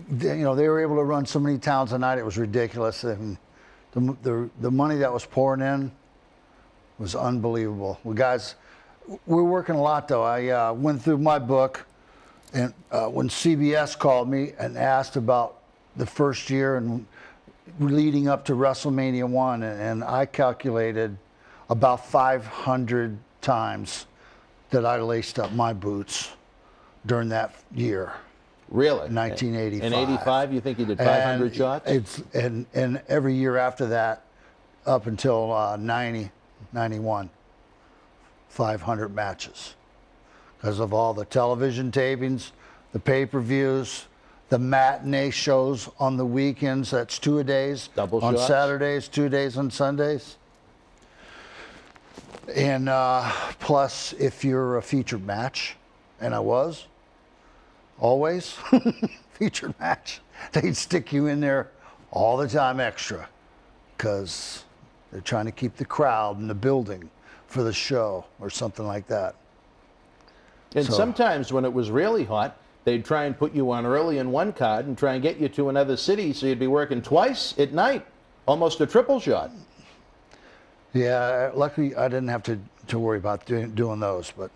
You know, they were able to run so many towns a night, it was ridiculous. And the money that was pouring in was unbelievable. Well, guys, we're working a lot, though. I went through my book, and when CBS called me and asked about the first year and leading up to WrestleMania 1, and I calculated about 500 times that I laced up my boots during that year. Really? 1985. In 85, you think you did 500 and shots? And every year after that, up until 90, 91, 500 matches. Because of all the television tapings, the pay-per-views, the matinee shows on the weekends, that's 2 a days. Double on shots? Saturdays, 2 days on Sundays. And plus, if you're a featured match, and I was, always featured match, they'd stick you in there all the time extra because they're trying to keep the crowd in the building for the show or something like that. And So- sometimes when it was really hot, they'd try and put you on early in one card and try and get you to another city so you'd be working twice at night, almost a triple shot. Yeah, luckily I didn't have to worry about doing those, but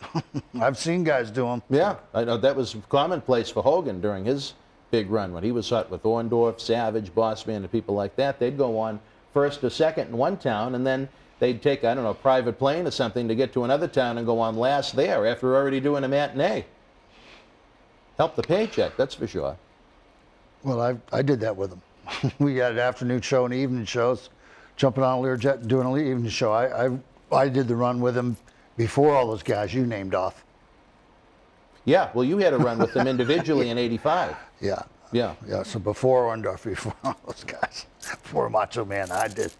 I've seen guys do them. Yeah, I know that was commonplace for Hogan during his big run when he was hot with Orndorff, Savage, Bossman, and people like that. They'd go on first or second in one town, and then they'd take, I don't know, a private plane or something to get to another town and go on last there after already doing a matinee. Help the paycheck, that's for sure. Well, I did that with them. We had an afternoon show and evening shows, jumping on a Learjet and doing an evening show. I did the run with them before all those guys you named off. Yeah, well, you had a run with them individually in 85. Yeah. Yeah. Yeah, so before Orndorff, before all those guys, before Macho Man, I did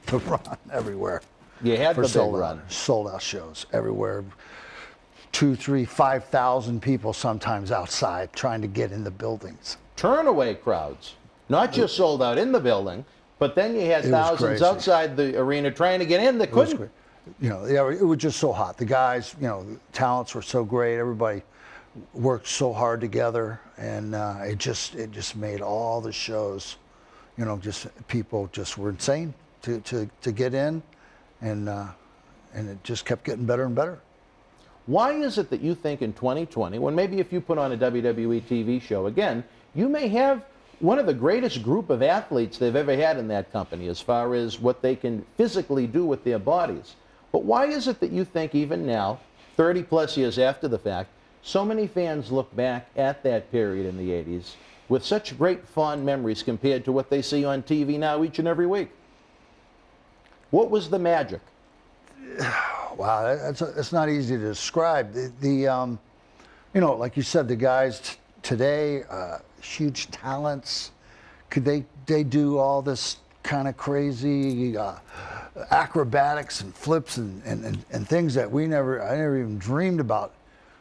the run everywhere. You had For the big sold run. out, sold out shows everywhere. 2,000, 3,000, 5,000 people sometimes outside trying to get in the buildings. Turnaway crowds, not just sold out in the building, but then you had It was thousands crazy. outside the arena trying to get in that It was couldn't. great. You know, yeah, it was just so hot. The guys, you know, the talents were so great. Everybody worked so hard together, and it just made all the shows, you know, just people just were insane to get in, and it just kept getting better and better. Why is it that you think in 2020, when maybe if you put on a WWE TV show again, you may have one of the greatest group of athletes they've ever had in that company as far as what they can physically do with their bodies. But why is it that you think even now, 30 plus years after the fact, so many fans look back at that period in the 80s with such great fond memories compared to what they see on TV now each and every week? What was the magic? Wow, that's not easy to describe. You know, like you said, the guys today, huge talents. Could they do all this kind of crazy acrobatics and flips and things that I never even dreamed about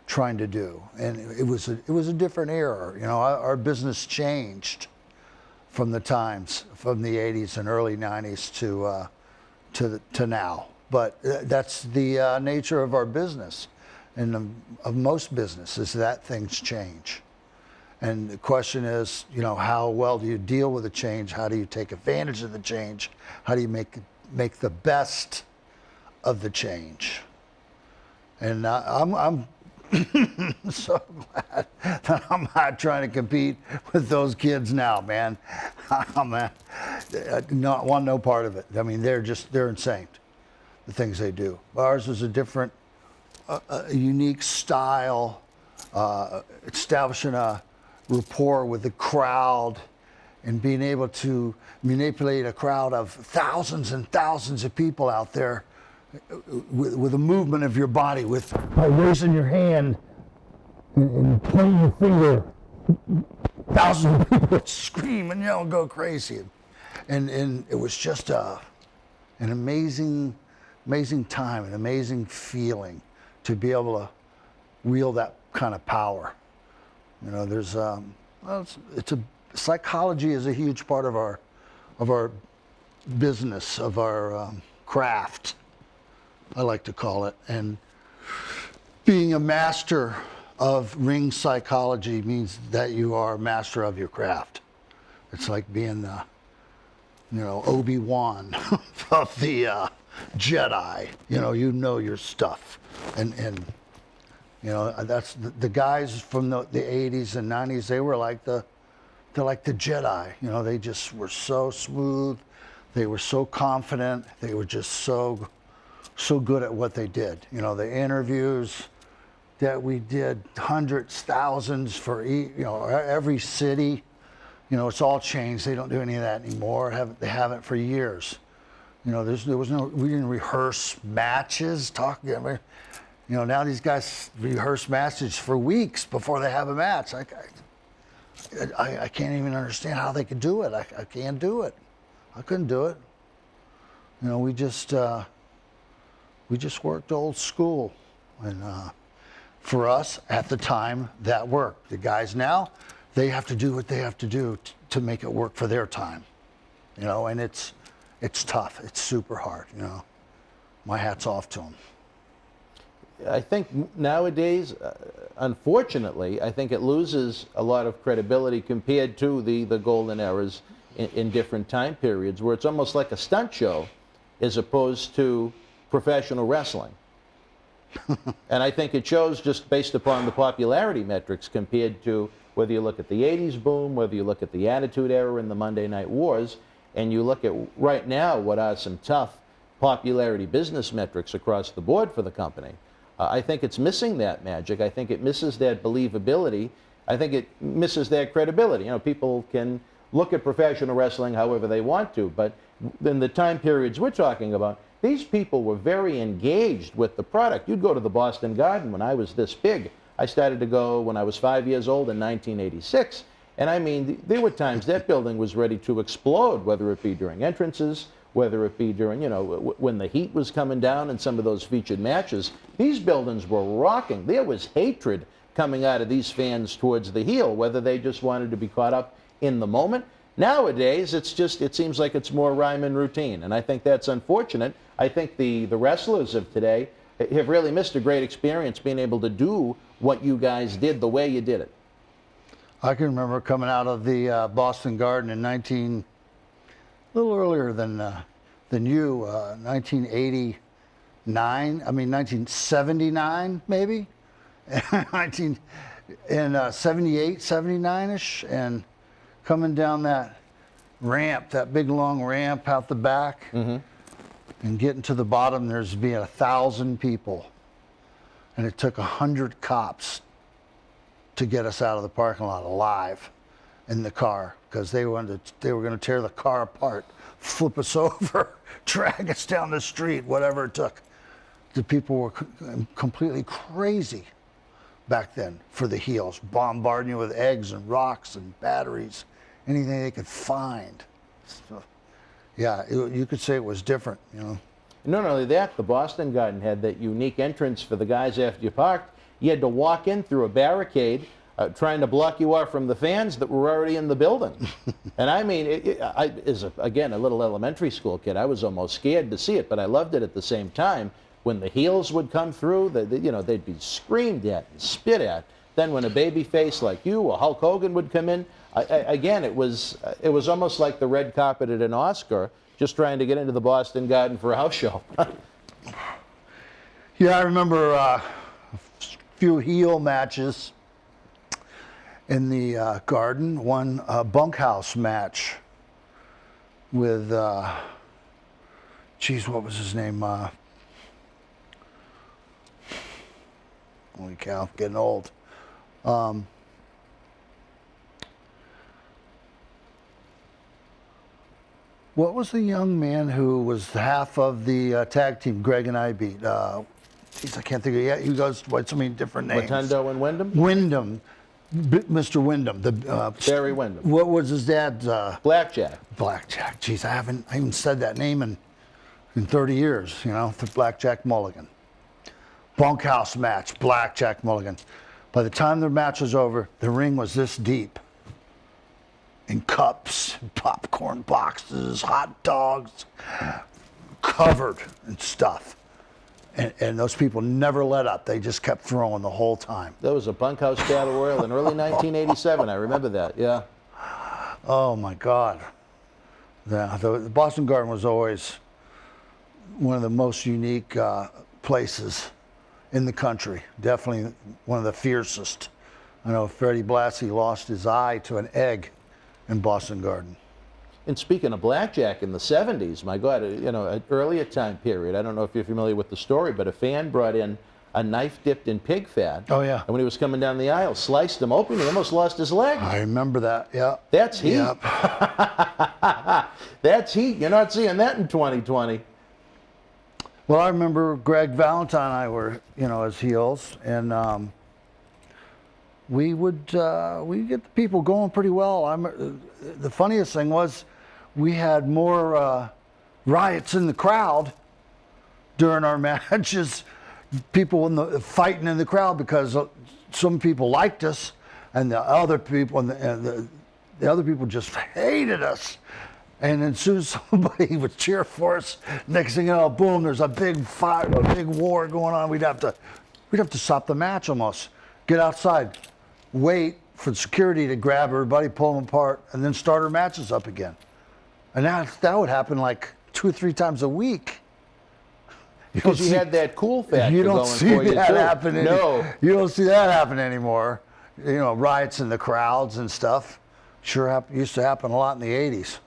trying to do. And it was a different era. You know, our business changed from the times, from the 80s and early 90s to now. But that's the nature of our business, and of most businesses, that things change. And the question is, you know, how well do you deal with the change? How do you take advantage of the change? How do you make the best of the change? And I'm so glad that I'm not trying to compete with those kids now, man. I'm not want no part of it. I mean, they're insane, the things they do. Ours is a different, a unique style, establishing a rapport with the crowd and being able to manipulate a crowd of thousands and thousands of people out there with a movement of your body, by raising your hand and pointing your finger. Thousands of people would scream and yell and go crazy. And it was just an amazing time, an amazing feeling to be able to wield that kind of power. You know, there's psychology is a huge part of our business, of our craft, I like to call it. And being a master of ring psychology means that you are a master of your craft. It's like being Obi-Wan of the Jedi. You know your stuff, and that's the guys from the 80s and 90s. They're like the Jedi. They just were so smooth. They were so confident. They were just so good at what they did. The interviews that we did, hundreds, thousands for every city. It's all changed. They don't do any of that anymore. They haven't for years. We didn't rehearse matches. Now these guys rehearse matches for weeks before they have a match. I can't even understand how they could do it. I can't do it. I couldn't do it. We just worked old school, and for us at the time that worked. The guys now, they have to do what they have to do to make it work for their time, and it's tough. It's super hard, My hat's off to them. I think nowadays, unfortunately, I think it loses a lot of credibility compared to the golden eras in different time periods, where it's almost like a stunt show as opposed to professional wrestling. And I think it shows just based upon the popularity metrics compared to whether you look at the 80s boom, whether you look at the Attitude Era and the Monday Night Wars, and you look at right now what are some tough popularity business metrics across the board for the company. I think it's missing that magic. I think it misses that believability. I think it misses that credibility. People can look at professional wrestling however they want to, but in the time periods we're talking about, these people were very engaged with the product. You'd go to the Boston Garden when I was this big. I started to go when I was 5 years old in 1986. And I mean, there were times that building was ready to explode, whether it be during entrances, whether it be during, when the heat was coming down in some of those featured matches. These buildings were rocking. There was hatred coming out of these fans towards the heel, whether they just wanted to be caught up in the moment. Nowadays, it seems like it's more rhyme and routine, and I think that's unfortunate. I think the wrestlers of today have really missed a great experience being able to do what you guys did the way you did it. I can remember coming out of the Boston Garden in a little earlier than you, 1979 maybe, in 78, 79-ish, and coming down that ramp, that big long ramp out the back, and getting to the bottom, there's being 1,000 people, and it took 100 cops to get us out of the parking lot alive in the car, because they were going to tear the car apart, flip us over, drag us down the street, whatever it took. The people were completely crazy back then for the heels, bombarding you with eggs and rocks and batteries, anything they could find. So, yeah, you could say it was different, Not only that, the Boston Garden had that unique entrance for the guys after you parked. You had to walk in through a barricade trying to block you off from the fans that were already in the building. And I mean, again, a little elementary school kid, I was almost scared to see it, but I loved it at the same time. When the heels would come through, they'd be screamed at and spit at. Then when a baby face like you or Hulk Hogan would come in, again, it was almost like the red carpet at an Oscar, just trying to get into the Boston Garden for a house show. Yeah, I remember a few heel matches in the Garden. One bunkhouse match with, what was his name? Holy cow, I'm getting old. What was the young man who was half of the tag team Greg and I beat? I can't think of it yet. He goes by so many different names. Rotundo and Wyndham? Wyndham. Mr. Wyndham. Barry Windham. What was his dad's? Blackjack. Blackjack. Jeez, I haven't said that name in 30 years. You know, the Blackjack Mulligan. Bunkhouse match, Blackjack Mulligan. By the time the match was over, the ring was this deep. In cups, popcorn boxes, hot dogs, covered in stuff. And those people never let up. They just kept throwing the whole time. That was a bunkhouse battle royal in early 1987. I remember that, yeah. Oh, my God. The Boston Garden was always one of the most unique places in the country. Definitely one of the fiercest. I know Freddie Blassie lost his eye to an egg in Boston Garden. And speaking of blackjack in the 70s, my God, you know, an earlier time period, I don't know if you're familiar with the story, but a fan brought in a knife dipped in pig fat. Oh, yeah. And when he was coming down the aisle, sliced him open, he almost lost his leg. I remember that, yeah. That's heat. Yep. That's heat. You're not seeing that in 2020. Well, I remember Greg Valentine and I were, you know, as heels, and we get the people going pretty well. The funniest thing was we had more riots in the crowd during our matches, people fighting in the crowd because some people liked us, and the other people the other people just hated us. And as soon as somebody would cheer for us, next thing you know, boom, there's a big fight, a big war going on. We'd have to stop the match almost, get outside, wait for security to grab everybody, pull them apart, and then start our matches up again. And that would happen like 2 or 3 times a week. Because you had that cool factor you don't going see for you, that too. happen. No. You don't see that happen anymore. You know, riots in the crowds and stuff. Used to happen a lot in the 80s.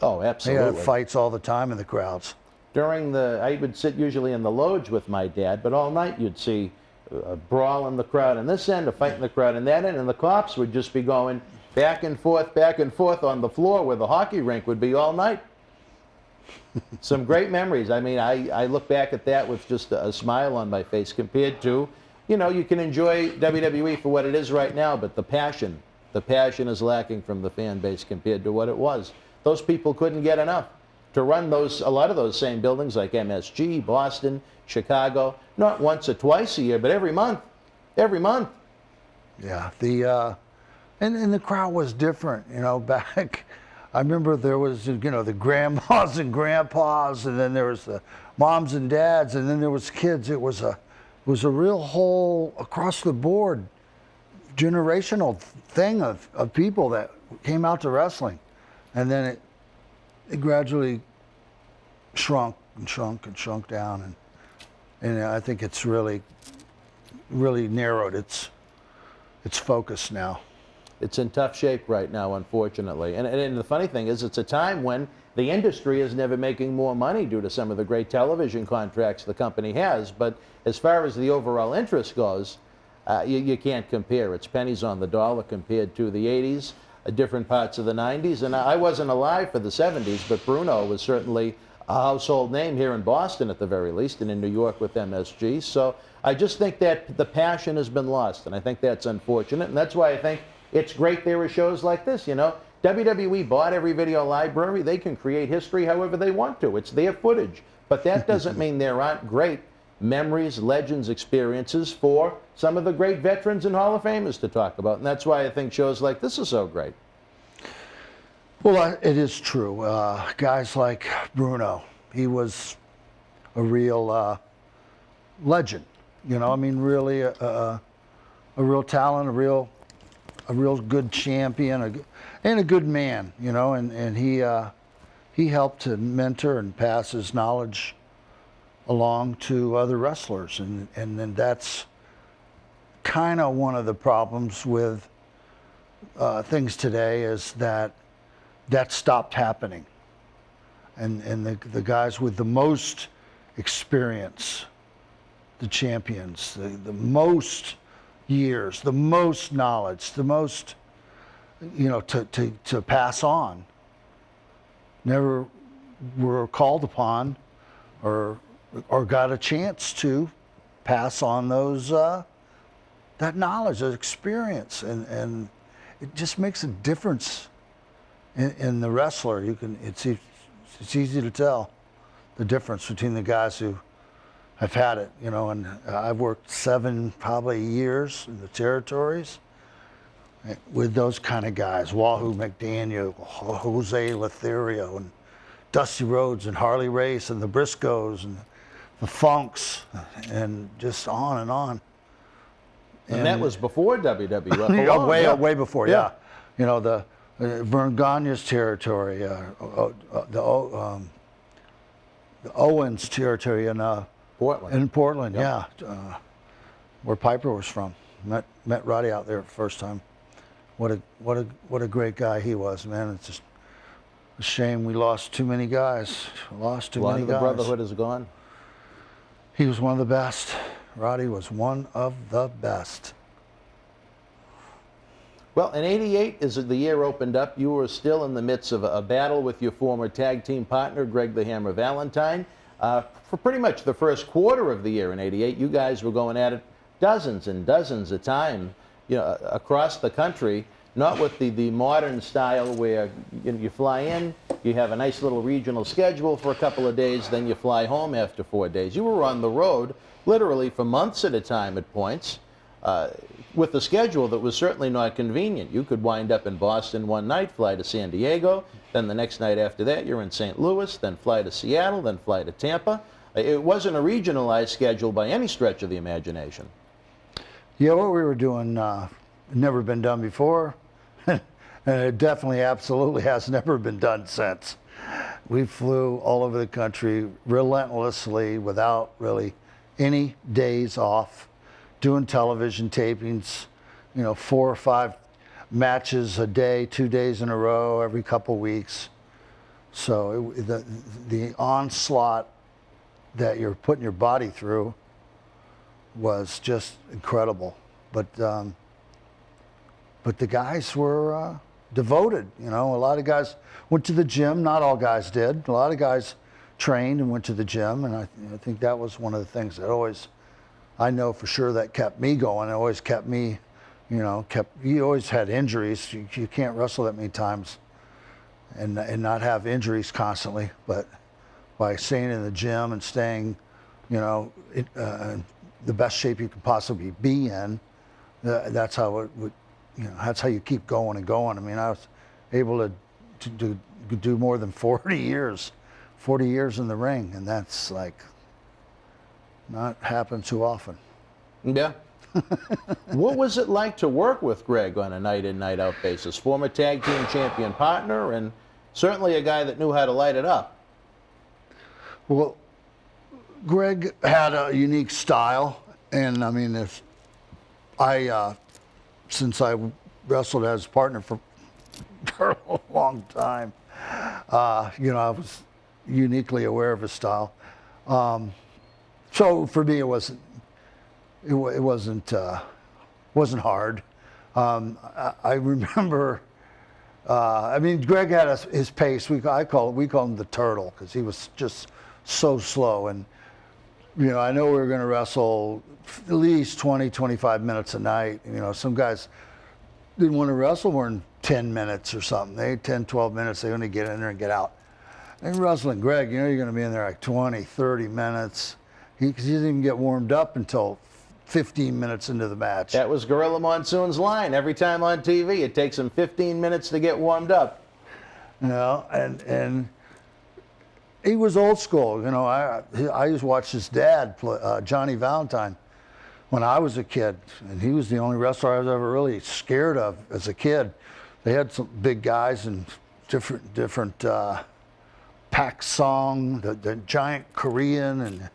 Oh, They absolutely. had fights all the time in the crowds. I would sit usually in the loge with my dad, but all night you'd see a brawl in the crowd in this end, a fight in the crowd in that end, and the cops would just be going back and forth on the floor where the hockey rink would be all night. Some great memories. I mean, I look back at that with just a smile on my face compared to, you know, you can enjoy WWE for what it is right now, but the passion is lacking from the fan base compared to what it was. Those people couldn't get enough to run a lot of those same buildings like MSG, Boston, Chicago, not once or twice a year, but every month. Every month. Yeah, and the crowd was different, you know, back. I remember there was, you know, the grandmas and grandpas, and then there was the moms and dads, and then there was kids. It was a real whole across the board generational thing of people that came out to wrestling, and then it gradually shrunk down, and I think it's really narrowed its focus now. It's in tough shape right now, unfortunately. And the funny thing is, it's a time when the industry is never making more money due to some of the great television contracts the company has. But as far as the overall interest goes, you can't compare. It's pennies on the dollar compared to the 80s, different parts of the 90s. And I wasn't alive for the 70s, but Bruno was certainly a household name here in Boston at the very least, and in New York with MSG. So I just think that the passion has been lost, and I think that's unfortunate. And that's why I think it's great there are shows like this, you know. WWE bought every video library. They can create history however they want to. It's their footage. But that doesn't mean there aren't great memories, legends, experiences for some of the great veterans and Hall of Famers to talk about. And that's why I think shows like this are so great. Well, it is true. Guys like Bruno, he was a real legend. You know, I mean, really a real talent, a real good champion, and a good man. You know, and he helped to mentor and pass his knowledge along to other wrestlers, and then that's kind of one of the problems with things today is that stopped happening, and the guys with the most experience, the champions, the most years, the most knowledge, the most, you know, to pass on, never were called upon or got a chance to pass on those that knowledge, that experience, and it just makes a difference in the wrestler. It's easy to tell the difference between the guys who have had it, you know. And I've worked 7 probably years in the territories with those kind of guys: Wahoo McDaniel, Jose Lothario, and Dusty Rhodes, and Harley Race, and the Briscoes, and the Funks, and just on and on. And that was before WWF. Way before, yeah. You know, the Vern Gagne's territory, the Owens territory in Portland. In Portland, yeah. Where Piper was from. Met Roddy out there the first time. What a great guy he was, man. It's just a shame we lost too many guys. Lost too many guys. The Brotherhood is gone. He was one of the best. Roddy was one of the best. Well, in '88, as the year opened up, you were still in the midst of a battle with your former tag team partner, Greg the Hammer Valentine. For pretty much the first quarter of the year in '88, you guys were going at it dozens and dozens of times, you know, across the country, not with the modern style where you fly in, you have a nice little regional schedule for a couple of days, then you fly home after 4 days. You were on the road literally for months at a time at points, with a schedule that was certainly not convenient. You could wind up in Boston one night, fly to San Diego, then the next night after that you're in St. Louis, then fly to Seattle, then fly to Tampa. It wasn't a regionalized schedule by any stretch of the imagination. Yeah, what we were doing never been done before, and it definitely, absolutely has never been done since. We flew all over the country relentlessly without really any days off, doing television tapings, you know, 4 or 5 matches a day, 2 days in a row, every couple weeks. So the onslaught that you're putting your body through was just incredible. But the guys were devoted. You know, a lot of guys went to the gym. Not all guys did. A lot of guys trained and went to the gym, and I think that was one of the things that always, I know for sure, that kept me going. It always kept me, you know, you always had injuries. You can't wrestle that many times and not have injuries constantly. But by staying in the gym and staying, you know, the best shape you can possibly be in, that's how it would, you know, that's how you keep going and going. I mean, I was able to do more than 40 years in the ring, and that's like not happened too often. Yeah. What was it like to work with Greg on a night in, night out basis? Former tag team champion partner, and certainly a guy that knew how to light it up. Well, Greg had a unique style, and I mean, since I wrestled as a partner for a long time, you know, I was uniquely aware of his style. So for me, it wasn't hard. I remember. I mean, Greg had his pace. We called him the Turtle because he was just so slow. And you know, I know we were going to wrestle at least 20, 25 minutes a night. You know, some guys didn't want to wrestle more than 10 minutes or something. They had 10, 12 minutes. They only get in there and get out. And wrestling Greg, you know, you're going to be in there like 20, 30 minutes. Because he didn't even get warmed up until 15 minutes into the match. That was Gorilla Monsoon's line. Every time on TV, it takes him 15 minutes to get warmed up. You know, and he was old school. You know, I used to watch his dad play, Johnny Valentine, when I was a kid, and he was the only wrestler I was ever really scared of as a kid. They had some big guys and different Pak Song, the giant Korean,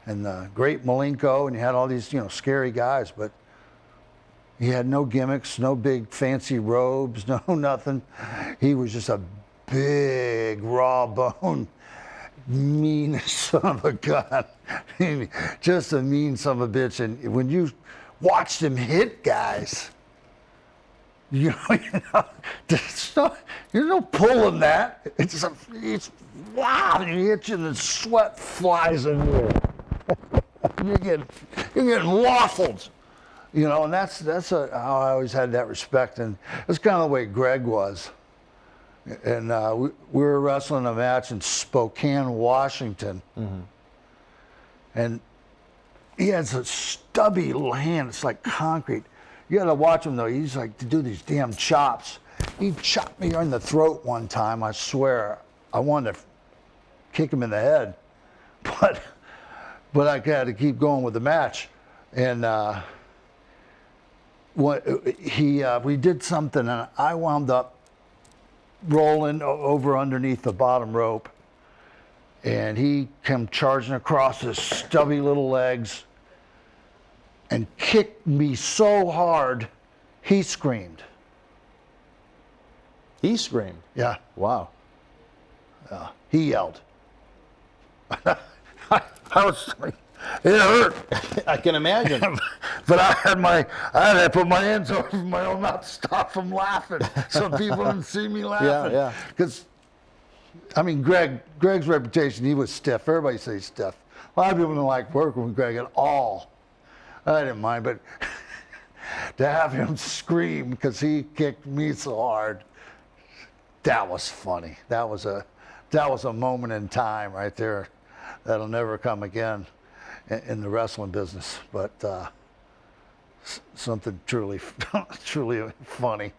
and the great Malenko, and you had all these, you know, scary guys, but he had no gimmicks, no big fancy robes, no nothing. He was just a big raw bone, mean son of a gun. Just a mean son of a bitch. And when you watched him hit guys, you know, there's no pulling that. It's wow, and you hit you and the sweat flies in there. You're getting waffled. You know, and that's how I always had that respect, and that's kind of the way Greg was. And we were wrestling a match in Spokane, Washington, and he has a stubby hand. It's like concrete. You got to watch him though. He's like to do these damn chops. He chopped me in the throat one time. I swear, I wanted to kick him in the head, but I had to keep going with the match, and. We did something, and I wound up rolling over underneath the bottom rope, and he came charging across his stubby little legs and kicked me so hard, he screamed. He screamed. Yeah. Wow. He yelled. I was. It hurt. I can imagine. But I had to put my hands over my own mouth to stop from laughing, so people didn't see me laughing. Yeah. Because, I mean, Greg's reputation, he was stiff. Everybody says stiff. A lot of people didn't like working with Greg at all. I didn't mind, but to have him scream because he kicked me so hard, that was funny. That was a moment in time right there that'll never come again in the wrestling business, but something truly funny.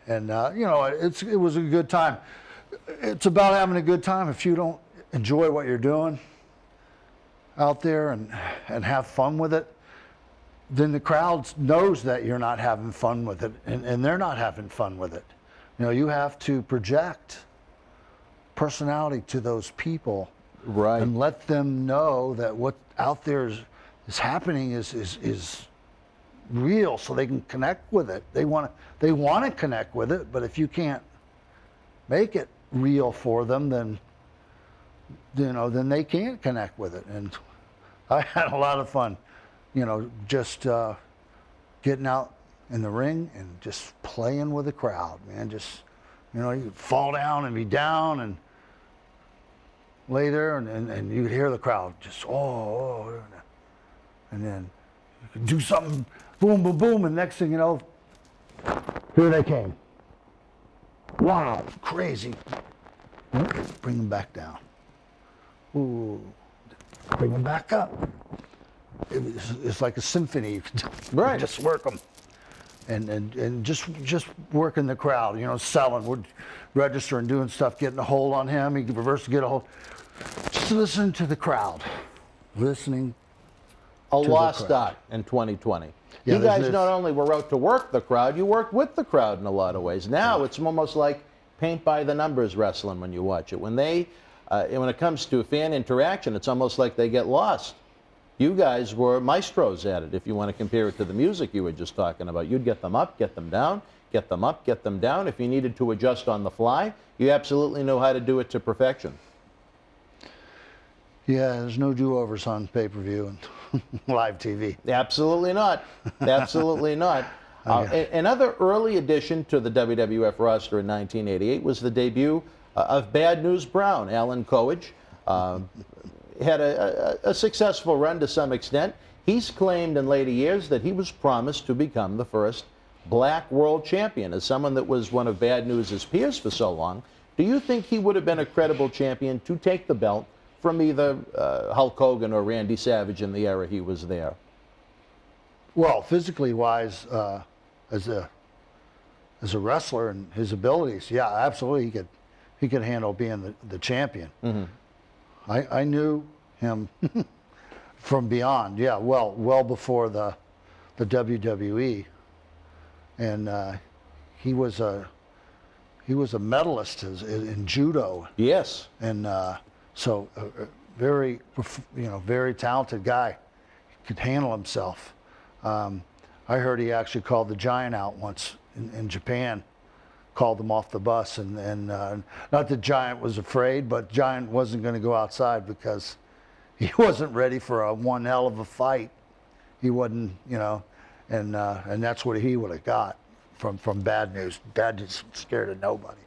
And you know, it was a good time. It's about having a good time. If you don't enjoy what you're doing out there and have fun with it, then the crowd knows that you're not having fun with it, and they're not having fun with it. You know, you have to project personality to those people, right, and let them know that what out there is happening is real, so they can connect with it. They want to connect with it, but if you can't make it real for them, then they can't connect with it. And I had a lot of fun, you know, just getting out in the ring and just playing with the crowd, man. Just, you know, you fall down and be down and lay there, and you could hear the crowd just, oh, and then you could do something, boom, boom, boom, and next thing you know, here they came. Wow, crazy. Bring them back down. Ooh, bring them back up. It's like a symphony. Right. Just work them. And just working the crowd, you know, selling, we're registering, doing stuff, getting a hold on him, he can reverse to get a hold. Just listen to the crowd. Listening a to the lost crowd. art in 2020. Yeah, you guys there's- not only were out to work the crowd, you worked with the crowd in a lot of ways. Now it's almost like paint by the numbers wrestling when you watch it. When it comes to fan interaction, it's almost like they get lost. You guys were maestros at it, if you want to compare it to the music you were just talking about. You'd get them up, get them down, get them up, get them down. If you needed to adjust on the fly, you absolutely know how to do it to perfection. Yeah, there's no do-overs on pay-per-view and live TV. Absolutely not. Absolutely not. Another early addition to the WWF roster in 1988 was the debut of Bad News Brown. Alan Coage had a successful run to some extent. He's claimed in later years that he was promised to become the first black world champion. As someone that was one of Bad News' peers for so long, do you think he would have been a credible champion to take the belt from either Hulk Hogan or Randy Savage in the era he was there? Well, physically wise, as a wrestler and his abilities, yeah, absolutely, he could handle being the champion. Mm-hmm. I knew him from beyond, yeah, well before the WWE, and he was a medalist in judo. Yes, and so very talented guy. He could handle himself. I heard he actually called the Giant out once in Japan. Called him off the bus, and not that Giant was afraid, but Giant wasn't going to go outside because he wasn't ready for one hell of a fight. He wasn't, you know, and that's what he would have got from Bad News. Bad News scared of nobody,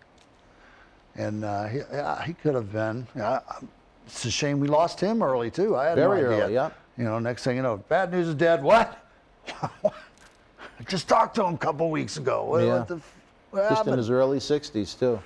and he could have been. It's a shame we lost him early too. I had very no idea. early, yeah. You know, next thing you know, Bad News is dead. What? I just talked to him a couple weeks ago. What, Yeah. what the f- what Just in happened? his early 60s, too.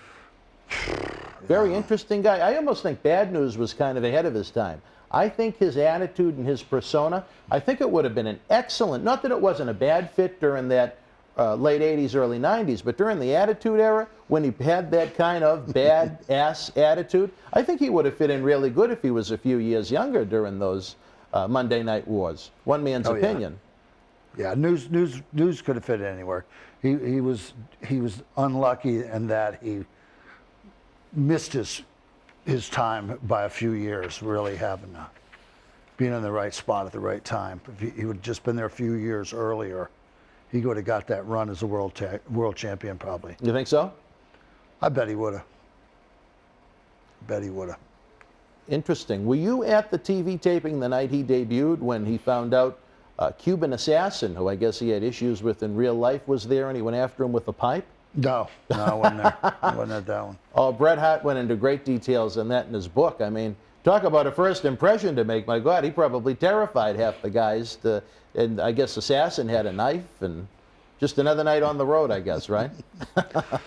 Very interesting guy. I almost think Bad News was kind of ahead of his time. I think his attitude and his persona, I think it would have been an excellent, not that it wasn't a bad fit during that late 80s, early 90s, but during the Attitude Era, when he had that kind of bad-ass attitude, I think he would have fit in really good if he was a few years younger during those Monday Night Wars. One man's opinion. Yeah, news could have fit anywhere. He was unlucky in that he missed his time by a few years, really having being in the right spot at the right time. If he would have just been there a few years earlier, he would have got that run as a world champion probably. You think so? I bet he would have. Bet he would have. Interesting. Were you at the TV taping the night he debuted when he found out Cuban Assassin, who I guess he had issues with in real life, was there and he went after him with a pipe? No, I wasn't there. I wasn't at that one. Oh, Bret Hart went into great details on that in his book. I mean, talk about a first impression to make. My God, he probably terrified half the guys. And I guess Assassin had a knife and just another night on the road, I guess, right? I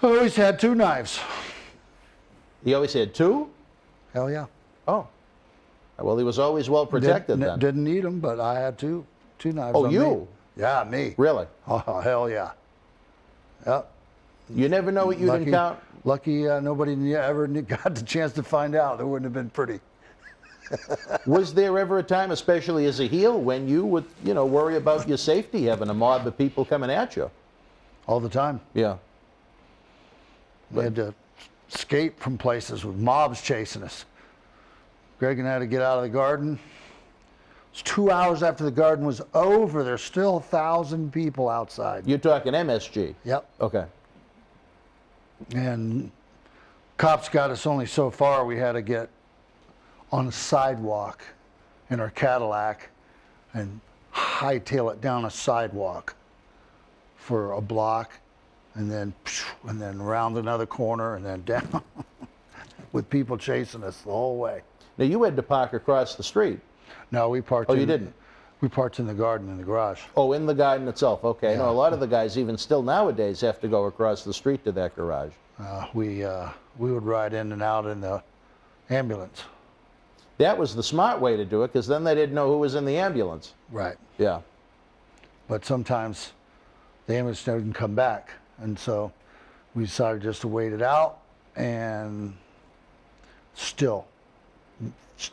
always had 2 knives. He always had 2? Hell yeah. Oh. Well, he was always well protected then. Didn't need them, but I had two knives. Oh, on you? Me. Yeah, me. Really? Oh, hell yeah. Yep. You never know what you'd encounter. Lucky nobody ever got the chance to find out. It wouldn't have been pretty. Was there ever a time, especially as a heel, when you would, worry about your safety, having a mob of people coming at you? All the time. Yeah. We had to escape from places with mobs chasing us. Greg and I had to get out of the garden. It's 2 hours after the garden was over. There's still 1,000 people outside. You're talking MSG? Yep. Okay. And cops got us only so far. We had to get on a sidewalk in our Cadillac and hightail it down a sidewalk for a block and then around another corner and then down with people chasing us the whole way. Now, you had to park across the street. No, we parked. Oh, you didn't? We parked in the garden in the garage. Oh, in the garden itself. Okay. Yeah. No, a lot of the guys, even still nowadays, have to go across the street to that garage. We would ride in and out in the ambulance. That was the smart way to do it, because then they didn't know who was in the ambulance. Right. Yeah. But sometimes the ambulance didn't come back, and so we decided just to wait it out, and still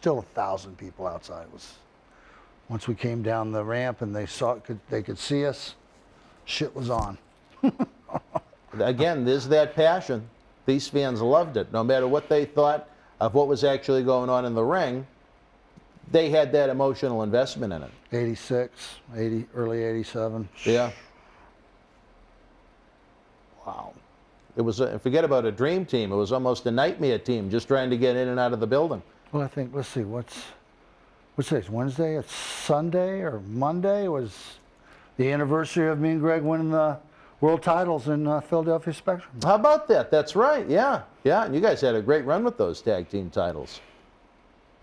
1,000 people outside. It was, once we came down the ramp and they could see us, shit was on. Again, there's that passion. These fans loved it. No matter what they thought of what was actually going on in the ring, they had that emotional investment in it. 86, early 87. Yeah. Wow. It was, forget about a dream team. It was almost a nightmare team just trying to get in and out of the building. Well, I think, let's see, what's today's Wednesday? It's Sunday or Monday was the anniversary of me and Greg winning the world titles in Philadelphia Spectrum. How about that? That's right. Yeah. Yeah. And you guys had a great run with those tag team titles.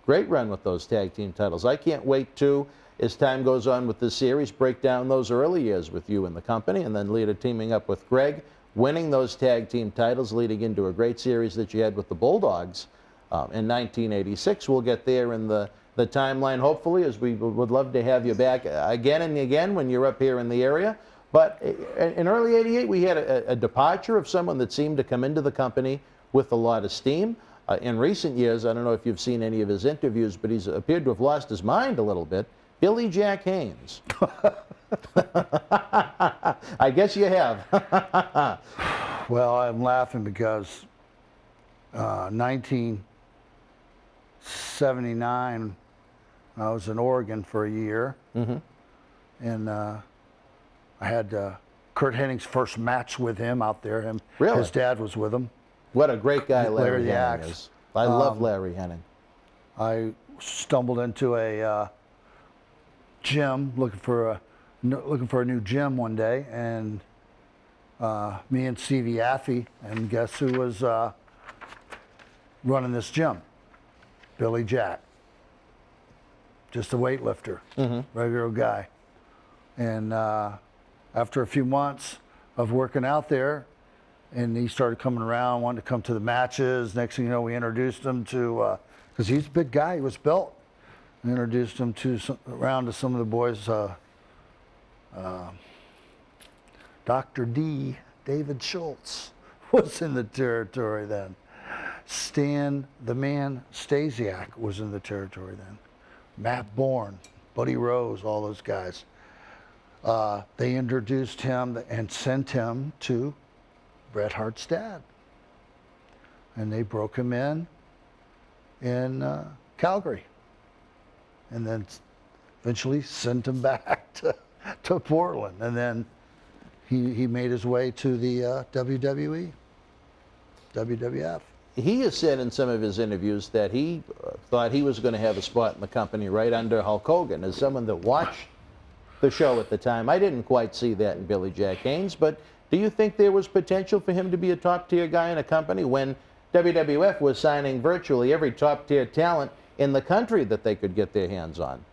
Great run with those tag team titles. I can't wait to, as time goes on with this series, break down those early years with you in the company and then later teaming up with Greg, winning those tag team titles, leading into a great series that you had with the Bulldogs in 1986. We'll get there in the timeline, hopefully, as we would love to have you back again and again when you're up here in the area. But in early 88, we had a departure of someone that seemed to come into the company with a lot of steam. In recent years, I don't know if you've seen any of his interviews, but he's appeared to have lost his mind a little bit. Billy Jack Haynes. I guess you have. Well, I'm laughing because 1979, I was in Oregon for a year. Mm-hmm. And I had Kurt Hennig's first match with him out there. Really? His dad was with him. What a great guy Larry the Hennig Axe. is. I love Larry Hennig. I stumbled into a gym looking for a new gym one day, and me and Stevie Affey, and guess who was running this gym? Billy Jack. Just a weightlifter, regular guy. And after a few months of working out there, and he started coming around, wanted to come to the matches. Next thing you know, we introduced him to, because he's a big guy, he was built. We introduced him around to some of the boys. Dr. D, David Schultz, was in the territory then. Stan, the man, Stasiak was in the territory then. Matt Bourne, Buddy Rose, all those guys. They introduced him and sent him to Bret Hart's dad. And they broke him in Calgary. And then eventually sent him back to Portland. And then he made his way to the WWE, WWF. He has said in some of his interviews that he thought he was going to have a spot in the company right under Hulk Hogan. As someone that watched the show at the time, I didn't quite see that in Billy Jack Haynes, but do you think there was potential for him to be a top-tier guy in a company when WWF was signing virtually every top-tier talent in the country that they could get their hands on?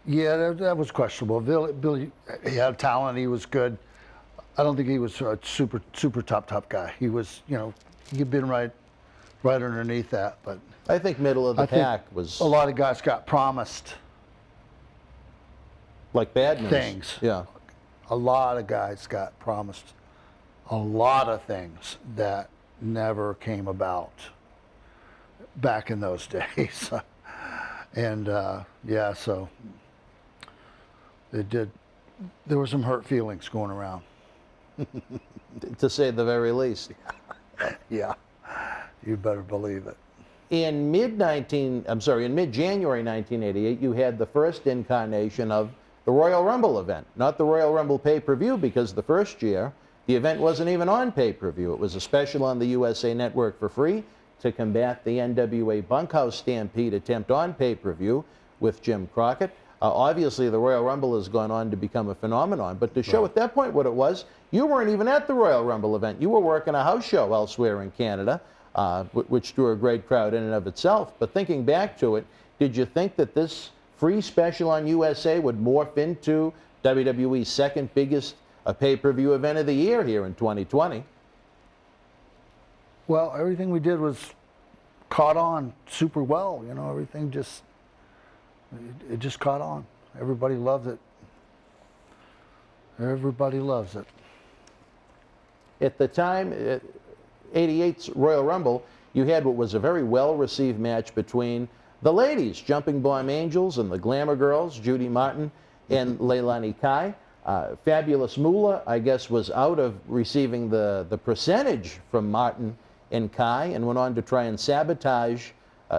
Yeah, that was questionable. Billy, he had talent, he was good. I don't think he was a super top guy. He was, he had been right underneath that. But I think middle of the pack was. A lot of guys got promised. Like bad news. Things. Yeah. A lot of guys got promised a lot of things that never came about back in those days. And yeah, so it did. There were some hurt feelings going around. To say the very least. Yeah, you better believe it. In mid-January 1988, you had the first incarnation of the Royal Rumble event. Not the Royal Rumble pay-per-view, because the first year, the event wasn't even on pay-per-view. It was a special on the USA Network for free to combat the NWA Bunkhouse Stampede attempt on pay-per-view with Jim Crockett. Obviously, the Royal Rumble has gone on to become a phenomenon, but to show at that point what it was, you weren't even at the Royal Rumble event. You were working a house show elsewhere in Canada, which drew a great crowd in and of itself. But thinking back to it, did you think that this free special on USA would morph into WWE's second biggest pay-per-view event of the year here in 2020? Well, everything we did was caught on super well. Everything just... It just caught on. Everybody loved it. Everybody loves it. At the time, 88's Royal Rumble, you had what was a very well-received match between the ladies, Jumping Bomb Angels, and the Glamour Girls, Judy Martin and Leilani Kai. Fabulous Moolah, I guess, was out of receiving the percentage from Martin and Kai and went on to try and sabotage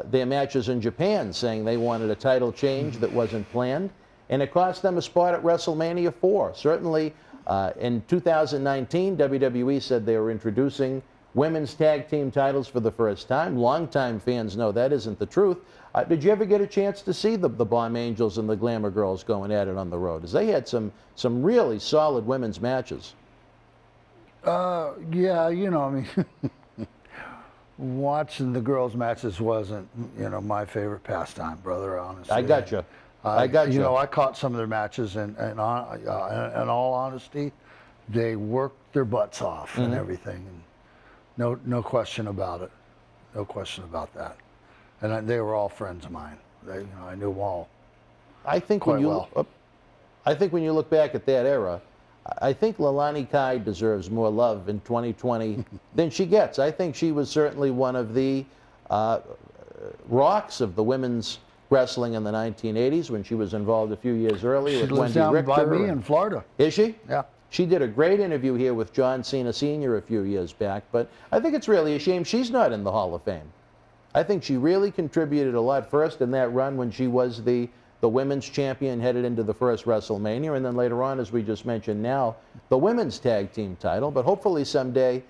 their matches in Japan, saying they wanted a title change that wasn't planned, and it cost them a spot at WrestleMania 4. Certainly, in 2019, WWE said they were introducing women's tag team titles for the first time. Longtime fans know that isn't the truth. Did you ever get a chance to see the Bomb Angels and the Glamour Girls going at it on the road? As they had some really solid women's matches. Yeah, watching the girls' matches wasn't, my favorite pastime, brother, honestly. I got you. I caught some of their matches, and in all honesty, they worked their butts off and everything. And no question about it. No question about that. And they were all friends of mine. I knew them all. I think when you look back at that era, I think Leilani Kai deserves more love in 2020 than she gets. I think she was certainly one of the rocks of the women's wrestling in the 1980s when she was involved a few years earlier with Wendy Richter. She lives down by me in Florida. Is she? Yeah. She did a great interview here with John Cena Sr. a few years back, but I think it's really a shame she's not in the Hall of Fame. I think she really contributed a lot first in that run when she was the women's champion headed into the first WrestleMania, and then later on, as we just mentioned now, the women's tag team title. But hopefully someday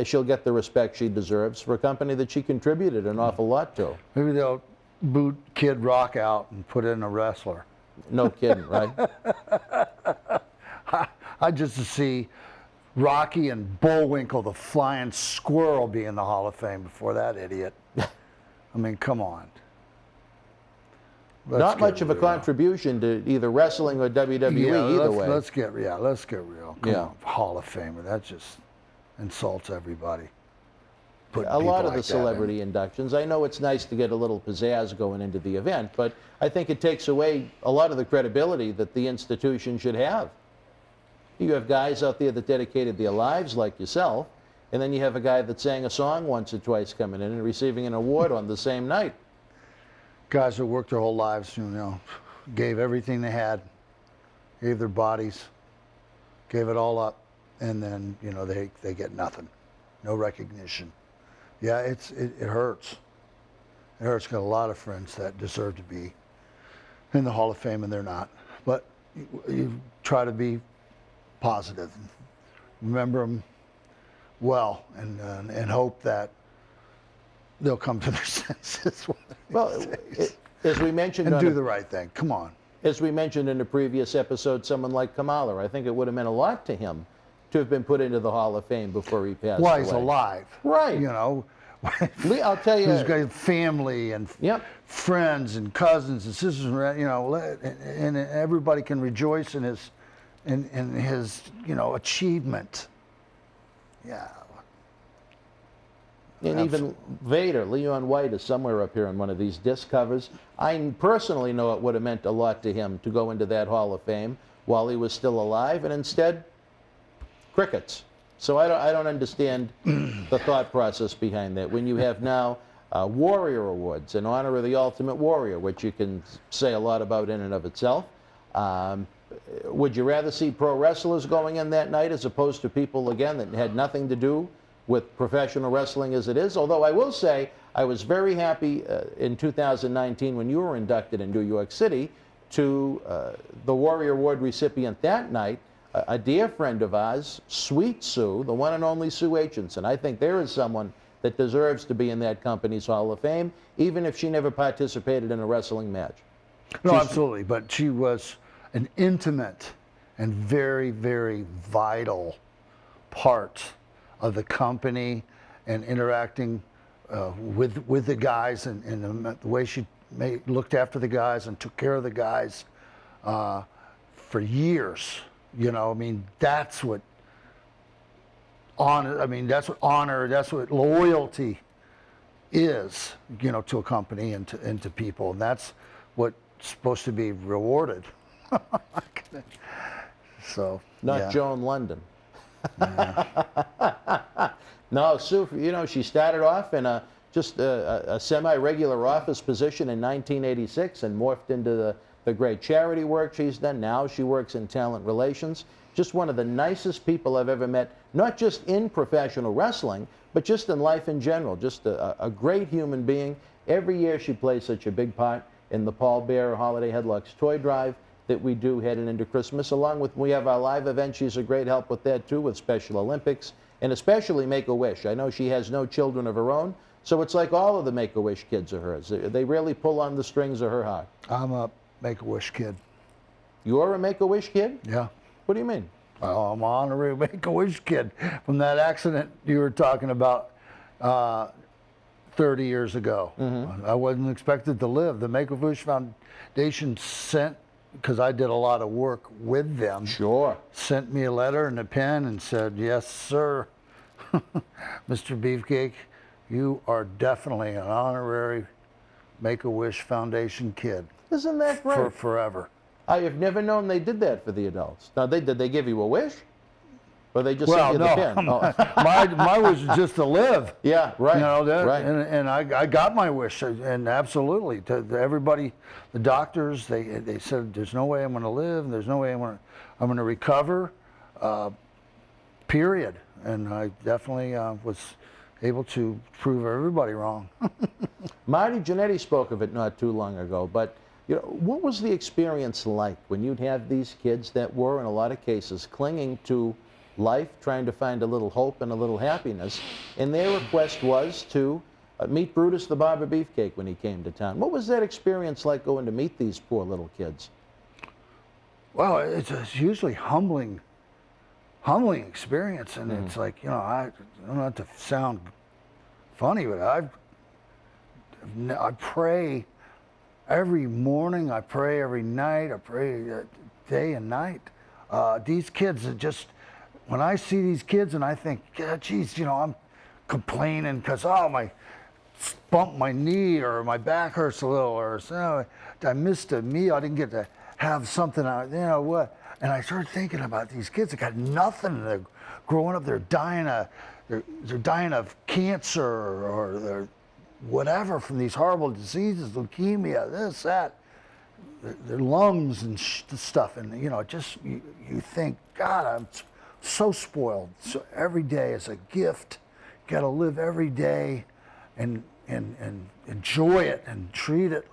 she'll get the respect she deserves for a company that she contributed an awful lot to. Maybe they'll boot Kid Rock out and put in a wrestler. No kidding, right? I just to see Rocky and Bullwinkle, the flying squirrel, be in the Hall of Fame before that idiot. I mean, come on. Not get much of a real. contribution to either wrestling or WWE either way. Let's get real. Come Yeah. on, Hall of Famer. That just insults everybody. Putting A lot people of the like that in. celebrity inductions. I know it's nice to get a little pizzazz going into the event, but I think it takes away a lot of the credibility that the institution should have. You have guys out there that dedicated their lives like yourself, and then you have a guy that sang a song once or twice coming in and receiving an award on the same night. Guys that worked their whole lives, gave everything they had, gave their bodies, gave it all up, and then, they get nothing. No recognition. Yeah, it hurts. It hurts. Got a lot of friends that deserve to be in the Hall of Fame, and they're not. But you try to be positive, remember them well, and hope that they'll come to their senses. Well, as we mentioned, and do the right thing. Come on. As we mentioned in a previous episode, someone like Kamala, I think it would have meant a lot to him to have been put into the Hall of Fame before he passed While away. he's alive. Right. I'll tell you. He's got family and friends and cousins and sisters, and everybody can rejoice in his achievement. Yeah. And even Vader, Leon White, is somewhere up here on one of these disc covers. I personally know it would have meant a lot to him to go into that Hall of Fame while he was still alive, and instead, crickets. So I don't understand the thought process behind that. When you have now Warrior Awards in honor of the Ultimate Warrior, which you can say a lot about in and of itself, would you rather see pro wrestlers going in that night as opposed to people, again, that had nothing to do with professional wrestling as it is? Although I will say I was very happy in 2019 when you were inducted in New York City to the Warrior Award recipient that night, a dear friend of ours, Sweet Sue, the one and only Sue Aitchison. I think there is someone that deserves to be in that company's Hall of Fame, even if she never participated in a wrestling match. No, absolutely. But she was an intimate and very, very vital part of the company and interacting with the guys and the way she looked after the guys and took care of the guys for years. That's what honor, that's what honor, that's what loyalty is, to a company and to people. And that's what's supposed to be rewarded. So, Not Joan London. No, Sue, she started off in just a semi-regular office position in 1986 and morphed into the great charity work she's done. Now she works in talent relations. Just one of the nicest people I've ever met, not just in professional wrestling, but just in life in general. Just a great human being. Every year she plays such a big part in the Paul Bearer Holiday Headlocks Toy Drive that we do heading into Christmas. Along with, we have our live event. She's a great help with that too, with Special Olympics, and especially Make-A-Wish. I know she has no children of her own, so it's like all of the Make-A-Wish kids are hers. They really pull on the strings of her heart. I'm a Make-A-Wish kid. You're a Make-A-Wish kid? Yeah. What do you mean? Well, I'm an honorary Make-A-Wish kid from that accident you were talking about 30 years ago. I wasn't expected to live. The Make-A-Wish Foundation sent, because I did a lot of work with them. Sure. Sent me a letter and a pen and said, yes, sir, Mr. Beefcake, you are definitely an honorary Make-A-Wish Foundation kid. Isn't that great? For forever. I have never known they did that for the adults. Now, did they give you a wish? Or they just sent you the pen? Oh. my wish is just to live. Yeah, right. Right. And I got my wish, and absolutely to everybody, the doctors, they said there's no way I'm going to live, there's no way I'm going to recover, period. And I definitely was able to prove everybody wrong. Marty Jannetty spoke of it not too long ago, but what was the experience like when you'd have these kids that were, in a lot of cases, clinging to life, trying to find a little hope and a little happiness, and their request was to meet Brutus the Barber Beefcake when he came to town? What was that experience like going to meet these poor little kids? Well, it's a hugely humbling experience, and it's like, I don't have to sound funny, but I pray every morning, I pray every night, I pray day and night. These kids are just, when I see these kids and I think, God, geez, you know, I'm complaining because, oh, my bumped my knee or my back hurts a little, or I missed a meal, I didn't get to have something, you know what? And I started thinking about these kids that got nothing. They're growing up, they're dying of cancer or they're whatever from these horrible diseases, leukemia, this, that, their lungs and stuff. And, you know, just, you think, God, I'm so spoiled. So every day is a gift. You got to live every day and enjoy it and treat it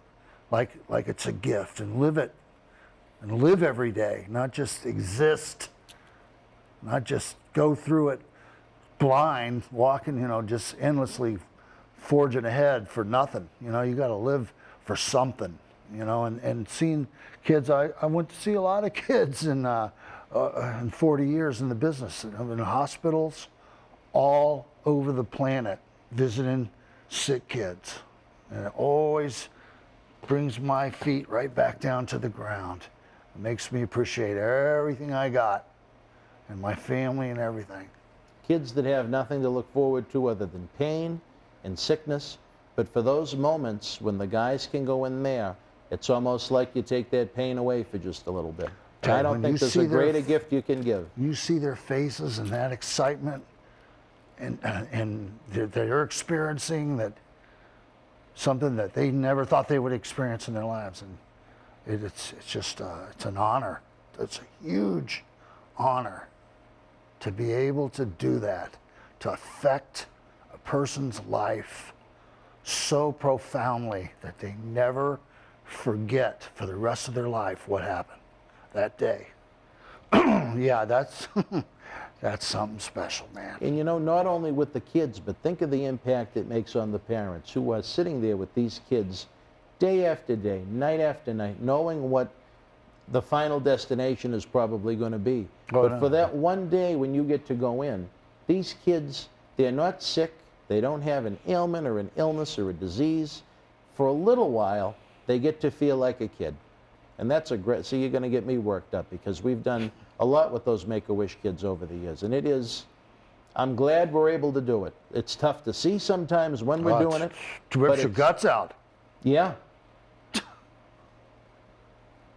like it's a gift and live it and live every day, not just exist, not just go through it blind, walking, you know, just endlessly forging ahead for nothing. You know, you got to live for something, you know, and seeing kids, I went to see a lot of kids in 40 years in the business, in hospitals all over the planet, visiting sick kids. And it always brings my feet right back down to the ground. It makes me appreciate everything I got and my family and everything. Kids that have nothing to look forward to other than pain and sickness, but for those moments when the guys can go in there, it's almost like you take that pain away for just a little bit. I don't think there's a greater gift you can give. You see their faces and that excitement and they're experiencing that something that they never thought they would experience in their lives, and it's just it's an honor. It's a huge honor to be able to do that, to affect a person's life so profoundly that they never forget for the rest of their life what happened that day. Yeah, that's that's something special, man. And you know, not only with the kids, but think of the impact it makes on the parents who are sitting there with these kids day after day, night after night, knowing what the final destination is probably going to be. But for that one day when you get to go in, these kids, they're not sick, they don't have an ailment or an illness or a disease. For a little while, they get to feel like a kid. And that's a great, see, you're going to get me worked up because we've done a lot with those Make-A-Wish kids over the years. And it is, I'm glad we're able to do it. It's tough to see sometimes when we're doing it. Rips your guts out. Yeah.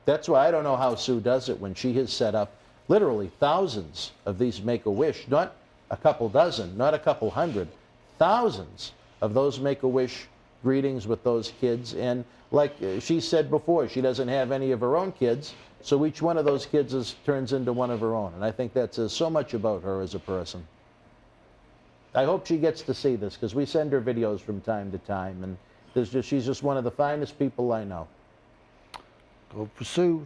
That's why I don't know how Sue does it when she has set up literally thousands of these Make-A-Wish, not a couple dozen, not a couple hundred, thousands of those Make-A-Wish greetings with those kids. And like she said before, she doesn't have any of her own kids, so each one of those kids turns into one of her own. And I think that says so much about her as a person. I hope she gets to see this because we send her videos from time to time, and she's just one of the finest people I know. Go pursue.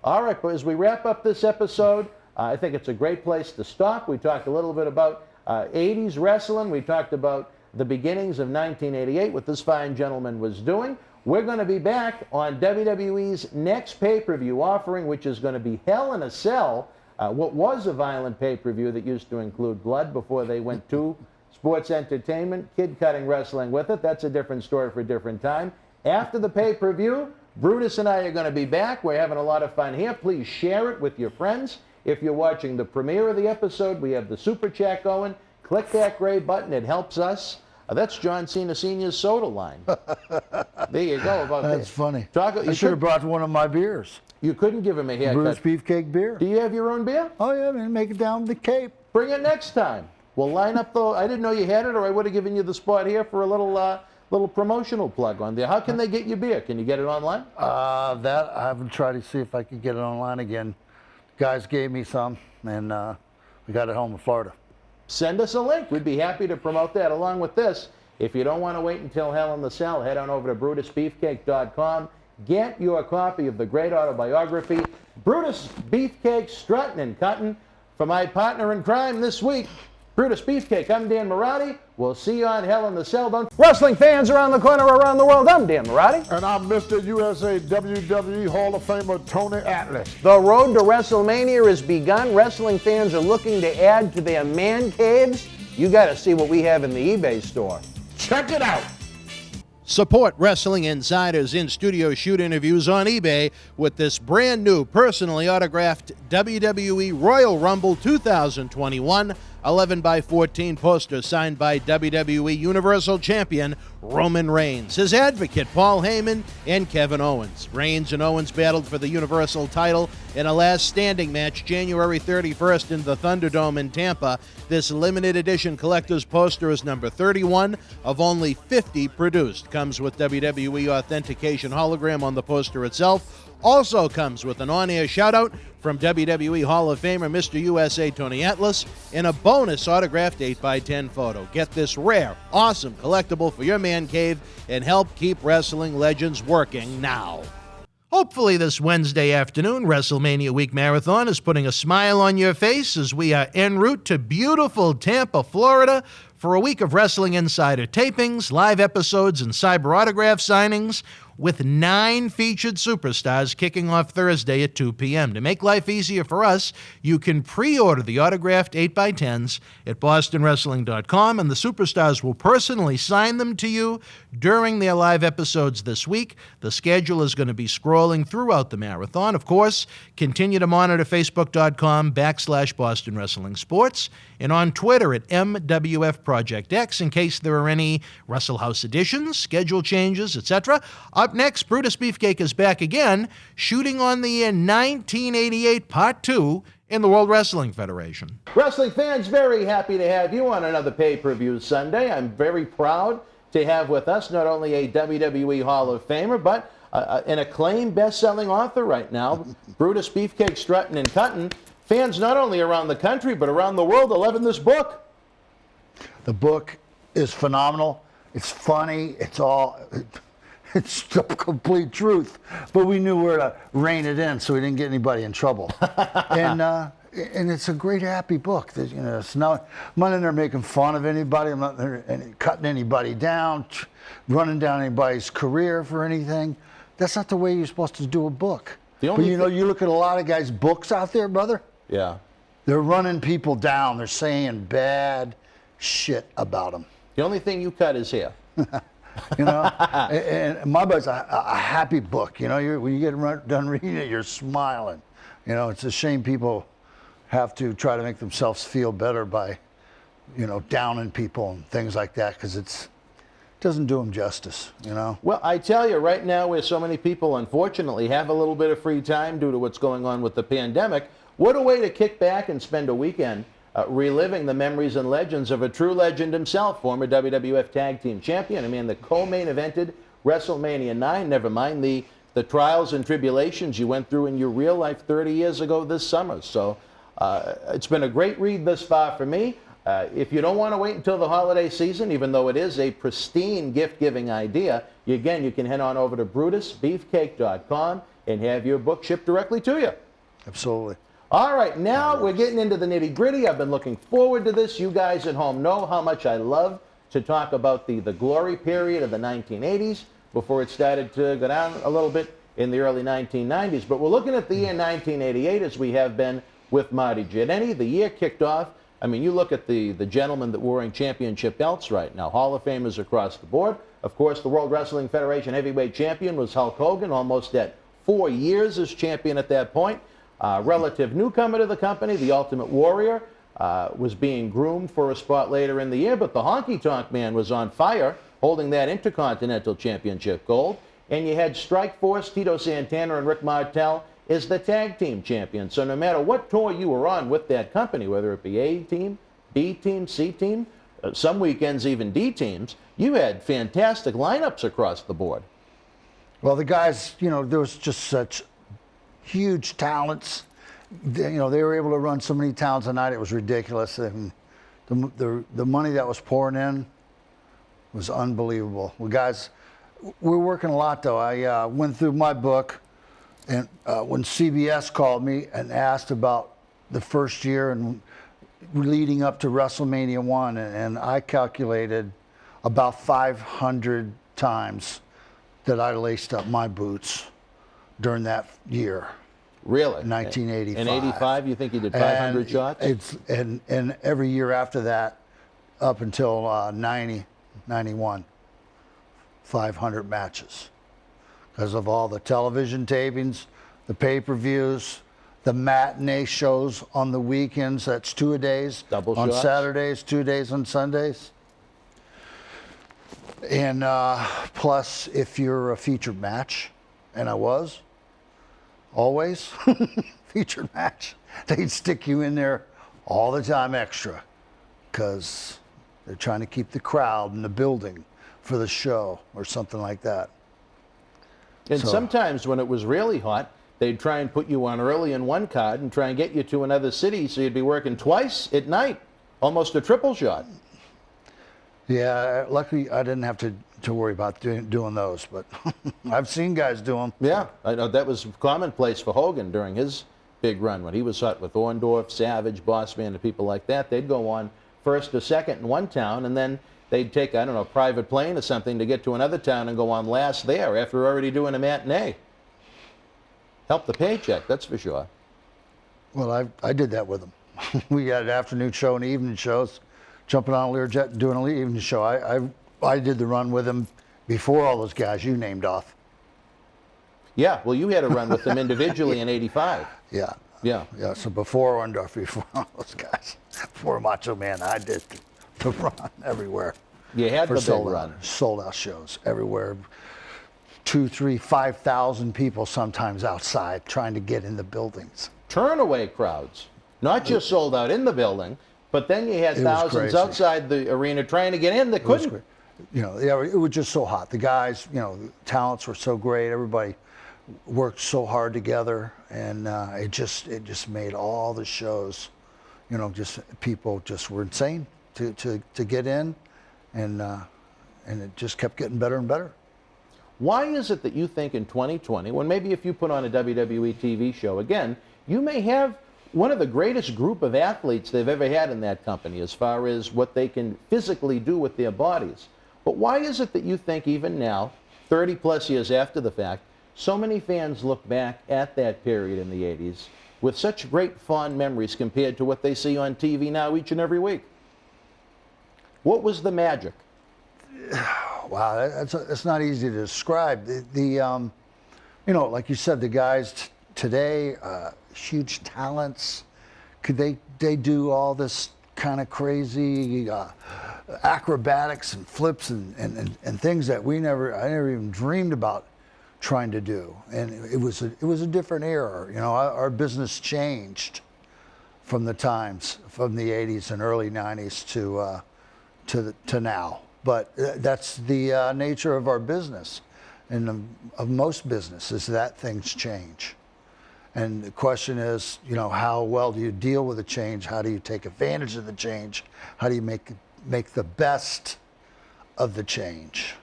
All right, but as we wrap up this episode, I think it's a great place to stop. We talked a little bit about 80s wrestling. We talked about the beginnings of 1988, what this fine gentleman was doing. We're going to be back on WWE's next pay-per-view offering, which is going to be Hell in a Cell, what was a violent pay-per-view that used to include blood before they went to sports entertainment, kid-cutting wrestling with it. That's a different story for a different time. After the pay-per-view, Brutus and I are going to be back. We're having a lot of fun here. Please share it with your friends. If you're watching the premiere of the episode, we have the Super Chat going. Click that gray button. It helps us. That's John Cena Sr.'s soda line. There you go. That's funny. I should have brought one of my beers. You couldn't give him a haircut. Brutus Beefcake beer. Do you have your own beer? Oh, yeah, man. Make it down the Cape. Bring it next time. We'll line up the... I didn't know you had it, or I would have given you the spot here for a little promotional plug on there. How can they get your beer? Can you get it online? That I haven't tried to see if I can get it online again. Guys gave me some, and we got it home in Florida. Send us a link. We'd be happy to promote that along with this. If you don't want to wait until Hell in the Cell, head on over to BrutusBeefcake.com. Get your copy of the great autobiography, Brutus Beefcake, Struttin' and Cuttin'. For my partner in crime this week, Brutus Beefcake, I'm Dan Marati. We'll see you on Hell in the Cell. Wrestling fans around the corner, around the world, I'm Dan Marati. And I'm Mr. USA WWE Hall of Famer Tony Atlas. The road to WrestleMania has begun. Wrestling fans are looking to add to their man caves. You got to see what we have in the eBay store. Check it out. Support Wrestling Insider's in-studio shoot interviews on eBay with this brand new personally autographed WWE Royal Rumble 2021 11x14 poster signed by WWE Universal Champion Roman Reigns, his advocate Paul Heyman, and Kevin Owens. Reigns and Owens battled for the Universal title in a last standing match January 31st in the Thunderdome in Tampa. This limited edition collector's poster is number 31 of only 50 produced. Comes with WWE authentication hologram on the poster itself. Also comes with an on-air shout-out from WWE Hall of Famer Mr. USA Tony Atlas and a bonus autographed 8x10 photo. Get this rare, awesome collectible for your man cave and help keep wrestling legends working now. Hopefully this Wednesday afternoon WrestleMania Week Marathon is putting a smile on your face as we are en route to beautiful Tampa, Florida for a week of Wrestling Insider tapings, live episodes, and cyber autograph signings with 9 featured superstars kicking off Thursday at 2 p.m. To make life easier for us, you can pre-order the autographed 8x10s at bostonwrestling.com, and the superstars will personally sign them to you during their live episodes this week. The schedule is going to be scrolling throughout the marathon. Of course, continue to monitor Facebook.com/Boston Wrestling Sports and on Twitter at MWF Project X in case there are any Wrestle House editions, schedule changes, etc. Up next, Brutus Beefcake is back again, shooting on the year 1988 Part 2 in the World Wrestling Federation. Wrestling fans, very happy to have you on another pay-per-view Sunday. I'm very proud to have with us not only a WWE Hall of Famer, but an acclaimed best-selling author right now, Brutus Beefcake strutting and cutting. Fans not only around the country, but around the world are loving this book. The book is phenomenal. It's funny. It's the complete truth. But we knew where to rein it in so we didn't get anybody in trouble. And it's a great, happy book. That, it's not, I'm not in there making fun of anybody. I'm not in there cutting anybody down, running down anybody's career for anything. That's not the way you're supposed to do a book. But you look at a lot of guys' books out there, brother. Yeah. They're running people down. They're saying bad shit about them. The only thing you cut is hair. And my book's a happy book. When you get done reading it, you're smiling. It's a shame people have to try to make themselves feel better by, downing people and things like that, because it doesn't do them justice. Well, I tell you, right now where so many people unfortunately have a little bit of free time due to what's going on with the pandemic, what a way to kick back and spend a weekend reliving the memories and legends of a true legend himself, former WWF Tag Team Champion. I mean, the co-main evented WrestleMania 9, never mind the trials and tribulations you went through in your real life 30 years ago this summer. So it's been a great read thus far for me. If you don't want to wait until the holiday season, even though it is a pristine gift-giving idea, you can head on over to BrutusBeefcake.com and have your book shipped directly to you. Absolutely. All right, now we're getting into the nitty-gritty. I've been looking forward to this. You guys at home know how much I love to talk about the glory period of the 1980s before it started to go down a little bit in the early 1990s. But we're looking at the year 1988 as we have been with Marty Jannetty. The year kicked off. I mean, you look at the gentlemen that were wearing championship belts right now, Hall of Famers across the board. Of course, the World Wrestling Federation heavyweight champion was Hulk Hogan, almost at 4 years as champion at that point. Relative newcomer to the company, the Ultimate Warrior, was being groomed for a spot later in the year, but the Honky Tonk Man was on fire, holding that Intercontinental Championship gold. And you had Strikeforce, Tito Santana, and Rick Martel as the tag team champion. So no matter what tour you were on with that company, whether it be A team, B team, C team, some weekends even D teams, you had fantastic lineups across the board. Well, the guys, there was just such huge talents. They were able to run so many towns a night. It was ridiculous. And the money that was pouring in was unbelievable. We're working a lot, though. I went through my book, and when CBS called me and asked about the first year and leading up to WrestleMania 1, and I calculated about 500 times that I laced up my boots during that year. Really? 1985. In 85, you think you did 500 shots? And every year after that, up until 90, 91. 500 matches because of all the television tapings, the pay-per-views, the matinee shows on the weekends. That's 2-a-days. Double on shots. Saturdays, 2 days on Sundays. And plus, if you're a featured match, and I was, always featured match, they'd stick you in there all the time extra because they're trying to keep the crowd in the building for the show or something like that. And So- sometimes when it was really hot, they'd try and put you on early in one card and try and get you to another city so you'd be working twice at night, almost a triple shot. Yeah, luckily I didn't have to worry about doing those, but I've seen guys do them. Yeah, I know that was commonplace for Hogan during his big run when he was hot with Orndorff, Savage, Bossman, and people like that. They'd go on first or second in one town, and then they'd take, I don't know, a private plane or something to get to another town and go on last there after already doing a matinee. Help the paycheck, that's for sure. Well, I did that with them. We had an afternoon show and evening shows, jumping on a Learjet and doing an evening show. I did the run with them before all those guys you named off. Yeah, well, you had a run with them individually in '85. Yeah. Yeah. Yeah, so before Orndorff, before all those guys, before Macho Man, I did the run everywhere. You had the big sold run. out, sold out shows everywhere. 2,000, 3,000, 5,000 people sometimes outside trying to get in the buildings. Turnaway crowds, not just sold out in the building, but then you had It was thousands crazy. outside the arena trying to get in that It was couldn't. great. You know, yeah, it was just so hot. The guys, you know, the talents were so great. Everybody worked so hard together, and it just made all the shows, you know, just people just were insane to get in, and it just kept getting better and better. Why is it that you think in 2020, when maybe if you put on a WWE TV show again, you may have one of the greatest group of athletes they've ever had in that company as far as what they can physically do with their bodies. But why is it that you think even now, 30 plus years after the fact, so many fans look back at that period in the 80s with such great fond memories compared to what they see on TV now each and every week? What was the magic? Wow, that's not easy to describe. You know, like you said, the guys today, huge talents. Could they do all this kind of crazy acrobatics and flips and things that I never even dreamed about trying to do. And it was a different era. You know, our business changed from the times, from the 80s and early 90s to now. But that's the nature of our business, and of most businesses, that things change. And the question is, you know, how well do you deal with the change? How do you take advantage of the change? How do you make the best of the change?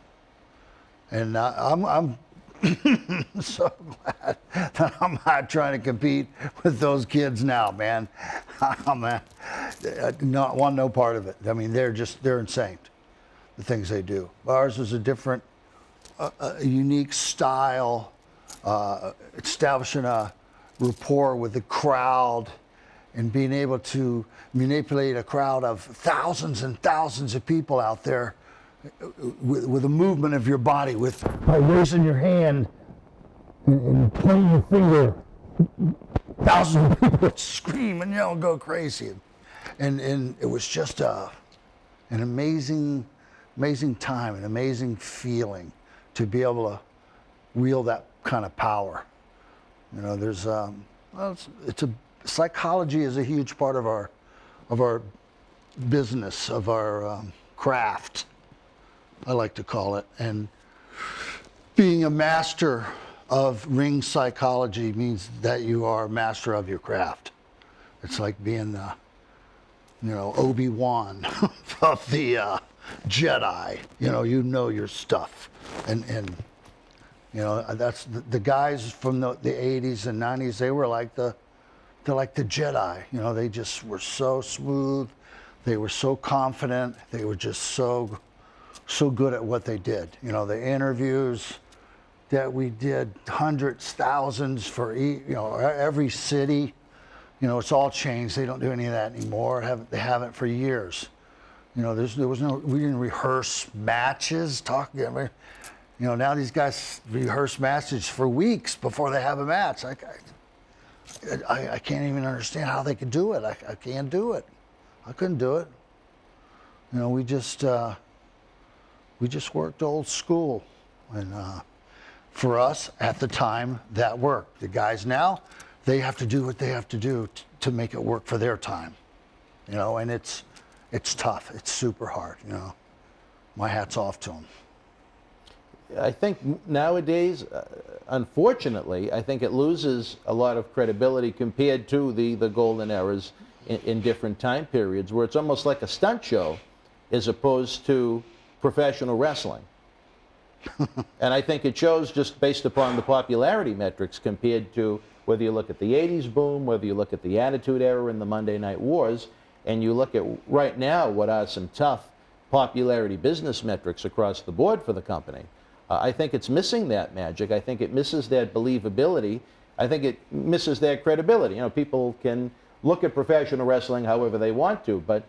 And I'm so glad that I'm not trying to compete with those kids now, man. Not want no part of it. I mean, they're insane, the things they do. Ours is a different, a unique style, establishing a rapport with the crowd and being able to manipulate a crowd of thousands and thousands of people out there with a movement of your body, by raising your hand and pointing your finger. Thousands of people would scream and yell and go crazy. And it was just an amazing time, an amazing feeling to be able to wield that kind of power. You know, there's psychology is a huge part of our business, of our craft, I like to call it. And being a master of ring psychology means that you are a master of your craft. It's like being, Obi-Wan of the Jedi. You know your stuff, and that's the guys from the 80s and 90s. They're like the Jedi. They just were so smooth. They were so confident. They were just so good at what they did. The interviews that we did, hundreds, thousands for every city. It's all changed. They don't do any of that anymore. They haven't for years. We didn't rehearse matches. You know, now these guys rehearse matches for weeks before they have a match. I can't even understand how they could do it. I can't do it. I couldn't do it. You know, we just worked old school, and for us at the time that worked. The guys now, they have to do what they have to do to make it work for their time. You know, and it's tough. It's super hard. You know, my hat's off to them. I think nowadays, unfortunately, I think it loses a lot of credibility compared to the golden eras in different time periods, where it's almost like a stunt show as opposed to professional wrestling. And I think it shows just based upon the popularity metrics compared to whether you look at the 80s boom, whether you look at the Attitude Era and the Monday Night Wars, and you look at right now what are some tough popularity business metrics across the board for the company. I think it's missing that magic. I think it misses that believability. I think it misses that credibility. You know, people can look at professional wrestling however they want to, but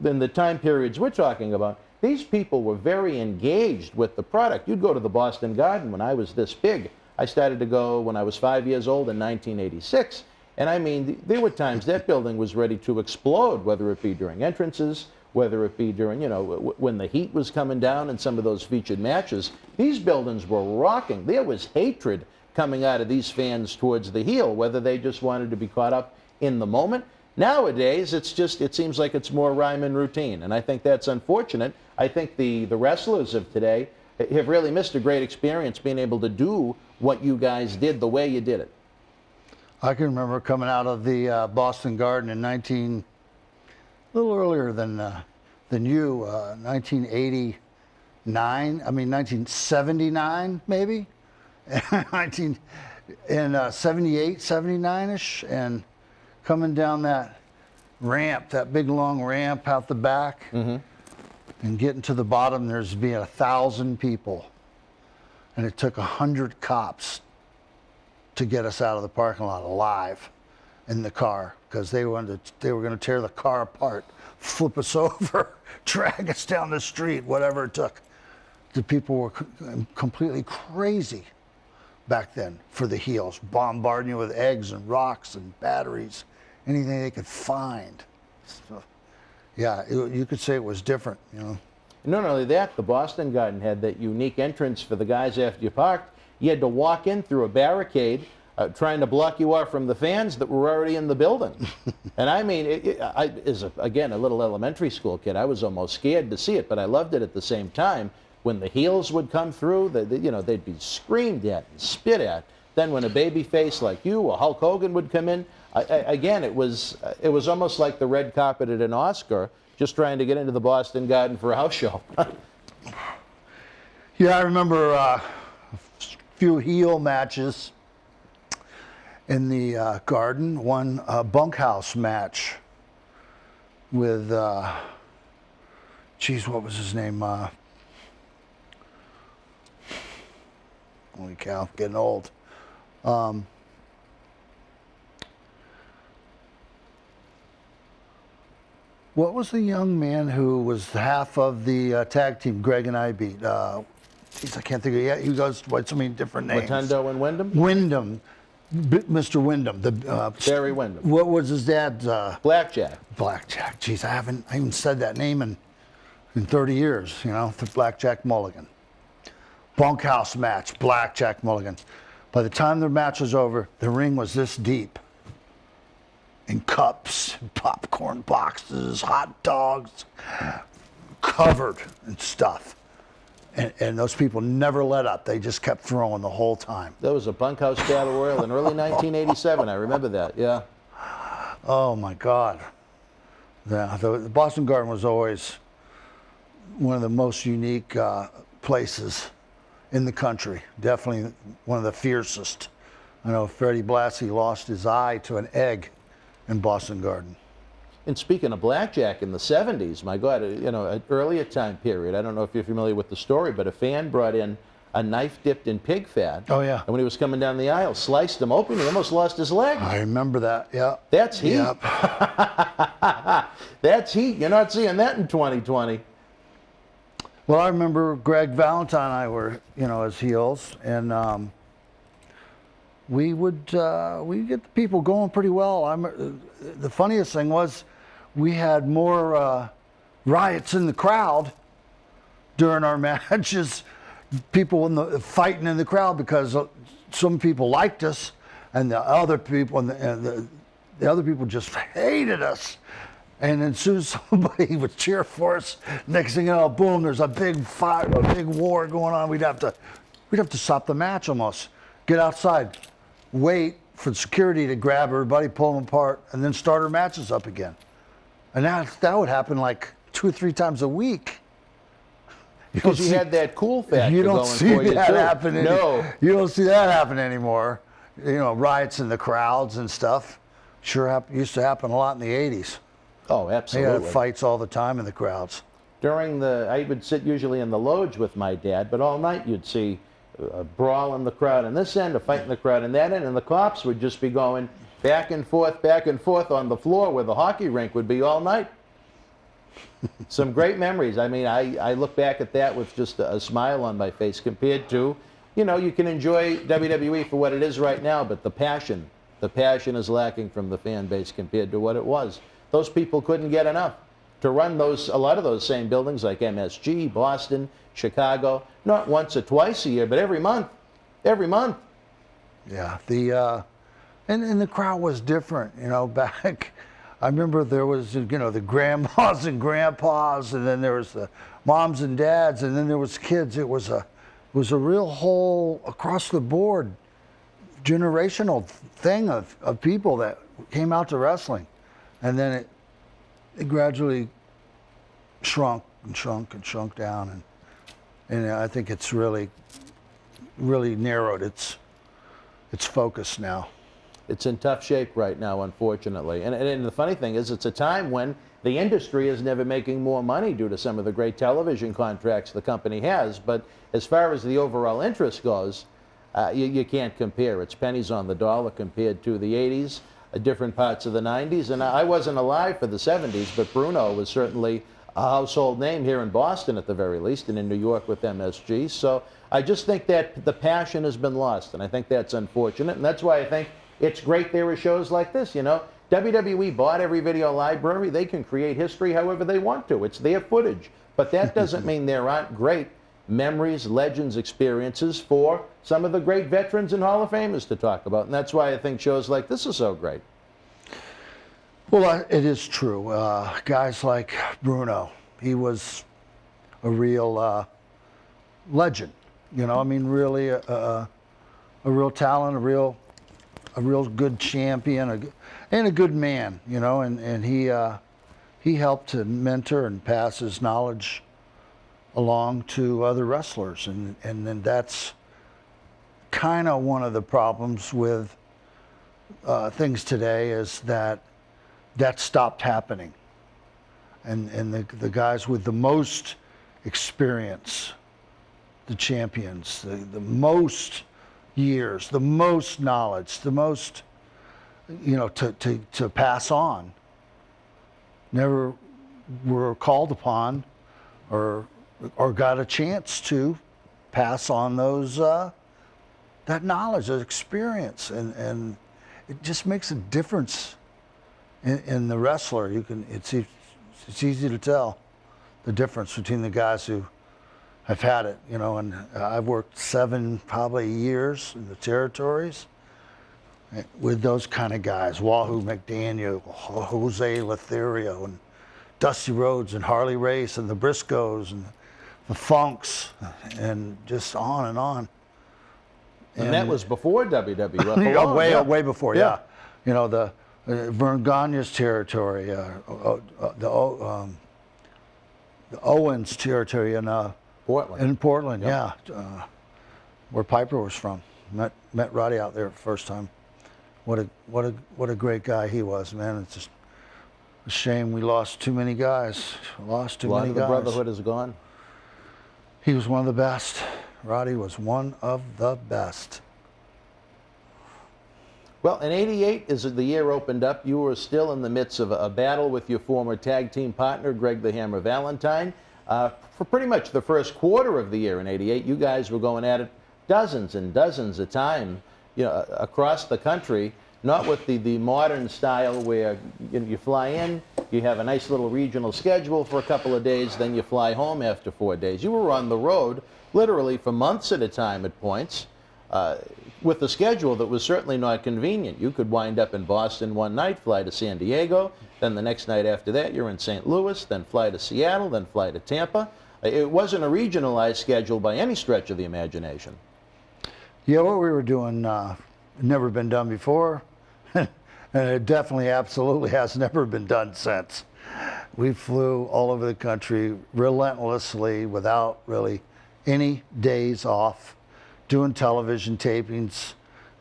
in the time periods we're talking about, these people were very engaged with the product. You'd go to the Boston Garden when I was this big. I started to go when I was 5 years old in 1986. And I mean, there were times that building was ready to explode, whether it be during entrances, whether it be during, you know, when the heat was coming down in some of those featured matches. These buildings were rocking. There was hatred coming out of these fans towards the heel, whether they just wanted to be caught up in the moment. Nowadays, it's just, it seems like it's more rhyme and routine, and I think that's unfortunate. I think the wrestlers of today have really missed a great experience being able to do what you guys did the way you did it. I can remember coming out of the Boston Garden in a little earlier than you, 1989. I mean 1979 maybe, 78, 79ish, and coming down that ramp, that big long ramp out the back, and getting to the bottom. There's being 1,000 people, and it took 100 cops to get us out of the parking lot alive in the car, because they were going to tear the car apart, flip us over, drag us down the street, whatever it took. The people were completely crazy back then for the heels, bombarding you with eggs and rocks and batteries, anything they could find. So, yeah, you could say it was different, you know. Not only that, the Boston Garden had that unique entrance for the guys after you parked. You had to walk in through a barricade trying to block you off from the fans that were already in the building. And I mean, again, a little elementary school kid, I was almost scared to see it, but I loved it at the same time. When the heels would come through, you know, they'd be screamed at and spit at. Then when a baby face like you or Hulk Hogan would come in, again, it was almost like the red carpet at an Oscar, just trying to get into the Boston Garden for a house show. Yeah, I remember a few heel matches in the Garden. One bunkhouse match with, geez, what was his name? Holy cow, getting old. What was the young man who was half of the tag team Greg and I beat? Geez, I can't think of it yet. He goes by so many different names. Rotundo and Wyndham? Wyndham. Mr. Wyndham. Barry Wyndham. What was his dad's? Blackjack. Blackjack. Geez, I haven't said that name in 30 years, you know, the Blackjack Mulligan. Bunkhouse match, Blackjack Mulligan. By the time the match was over, the ring was this deep. In cups, popcorn boxes, hot dogs, covered in stuff. And those people never let up. They just kept throwing the whole time. That was a bunkhouse battle royal in early 1987. I remember that, yeah. Oh, my God. The Boston Garden was always one of the most unique places in the country. Definitely one of the fiercest. I know Freddie Blassie lost his eye to an egg in Boston Garden. And speaking of blackjack in the 70s, my God, you know, an earlier time period, I don't know if you're familiar with the story, but a fan brought in a knife dipped in pig fat. Oh, yeah. And when he was coming down the aisle, sliced him open, he almost lost his leg. I remember that, yeah. That's heat. Yep. That's heat. You're not seeing that in 2020. Well, I remember Greg Valentine and I were, as heels, and we get the people going pretty well. The funniest thing was we had more riots in the crowd during our matches, people fighting in the crowd because some people liked us, and the other people the other people just hated us. And as soon as somebody would cheer for us, next thing you know, boom, there's a big fight, a big war going on. We'd have to stop the match almost, get outside, wait for security to grab everybody, pull them apart, and then start our matches up again. And that would happen like 2 or 3 times a week. Because you had that cool factor you don't going see for you that too. happen. No. You don't see that happen anymore. Riots in the crowds and stuff. Used to happen a lot in the 80s. Oh, They absolutely. had fights all the time in the crowds. I would sit usually in the loge with my dad, but all night you'd see a brawl in the crowd on this end, a fight in the crowd on that end, and the cops would just be going back and forth on the floor where the hockey rink would be all night. Some great memories. I mean, I look back at that with just a smile on my face compared to, you can enjoy WWE for what it is right now, but the passion is lacking from the fan base compared to what it was. Those people couldn't get enough to run a lot of those same buildings like MSG, Boston, Chicago, not once or twice a year, but every month. Every month. Yeah, and the crowd was different, back. I remember there was, the grandmas and grandpas, and then there was the moms and dads, and then there was kids. It was a real whole across the board generational thing of people that came out to wrestling, and then it gradually shrunk down, and I think it's really narrowed its focus now. It's in tough shape right now, unfortunately. And the funny thing is, it's a time when the industry is never making more money due to some of the great television contracts the company has. But as far as the overall interest goes, you can't compare. It's pennies on the dollar compared to the 80s, different parts of the 90s. And I wasn't alive for the 70s, but Bruno was certainly a household name here in Boston at the very least, and in New York with MSG. So I just think that the passion has been lost, and I think that's unfortunate. And that's why I think it's great there are shows like this, WWE bought every video library. They can create history however they want to. It's their footage. But that doesn't mean there aren't great memories, legends, experiences for some of the great veterans and Hall of Famers to talk about. And that's why I think shows like this are so great. Well, it is true. Guys like Bruno, he was a real legend. Really a real talent, a real good champion, and a good man. And he helped to mentor and pass his knowledge along to other wrestlers, and then that's kind of one of the problems with things today is that stopped happening, and the guys with the most experience, the champions, the most years, the most knowledge, the most to pass on, never were called upon or got a chance to pass on those that knowledge, that experience, and it just makes a difference in the wrestler. It's easy to tell the difference between the guys who have had it, and I've worked 7 probably years in the territories with those kind of guys, Wahoo McDaniel, Jose Lothario, and Dusty Rhodes, and Harley Race, and the Briscoes, and the Funks, and just on and on. And that was before WWE. Way before, yeah. The Vern Gagne's territory, the Owens territory in Portland, yeah. Where Piper was from. Met Roddy out there the first time. What a great guy he was, man. It's just a shame we lost too many guys. A lot of the Brotherhood is gone. He was one of the best. Roddy was one of the best. Well, in '88, as the year opened up, you were still in the midst of a battle with your former tag team partner, Greg the Hammer Valentine. For pretty much the first quarter of the year in '88, you guys were going at it dozens and dozens of times, across the country. Not with the modern style where you fly in, you have a nice little regional schedule for a couple of days, then you fly home after 4 days. You were on the road literally for months at a time at points, with a schedule that was certainly not convenient. You could wind up in Boston one night, fly to San Diego, then the next night after that you're in St. Louis, then fly to Seattle, then fly to Tampa. It wasn't a regionalized schedule by any stretch of the imagination. Yeah, what we were doing never been done before. And it definitely, absolutely has never been done since. We flew all over the country relentlessly without really any days off, doing television tapings,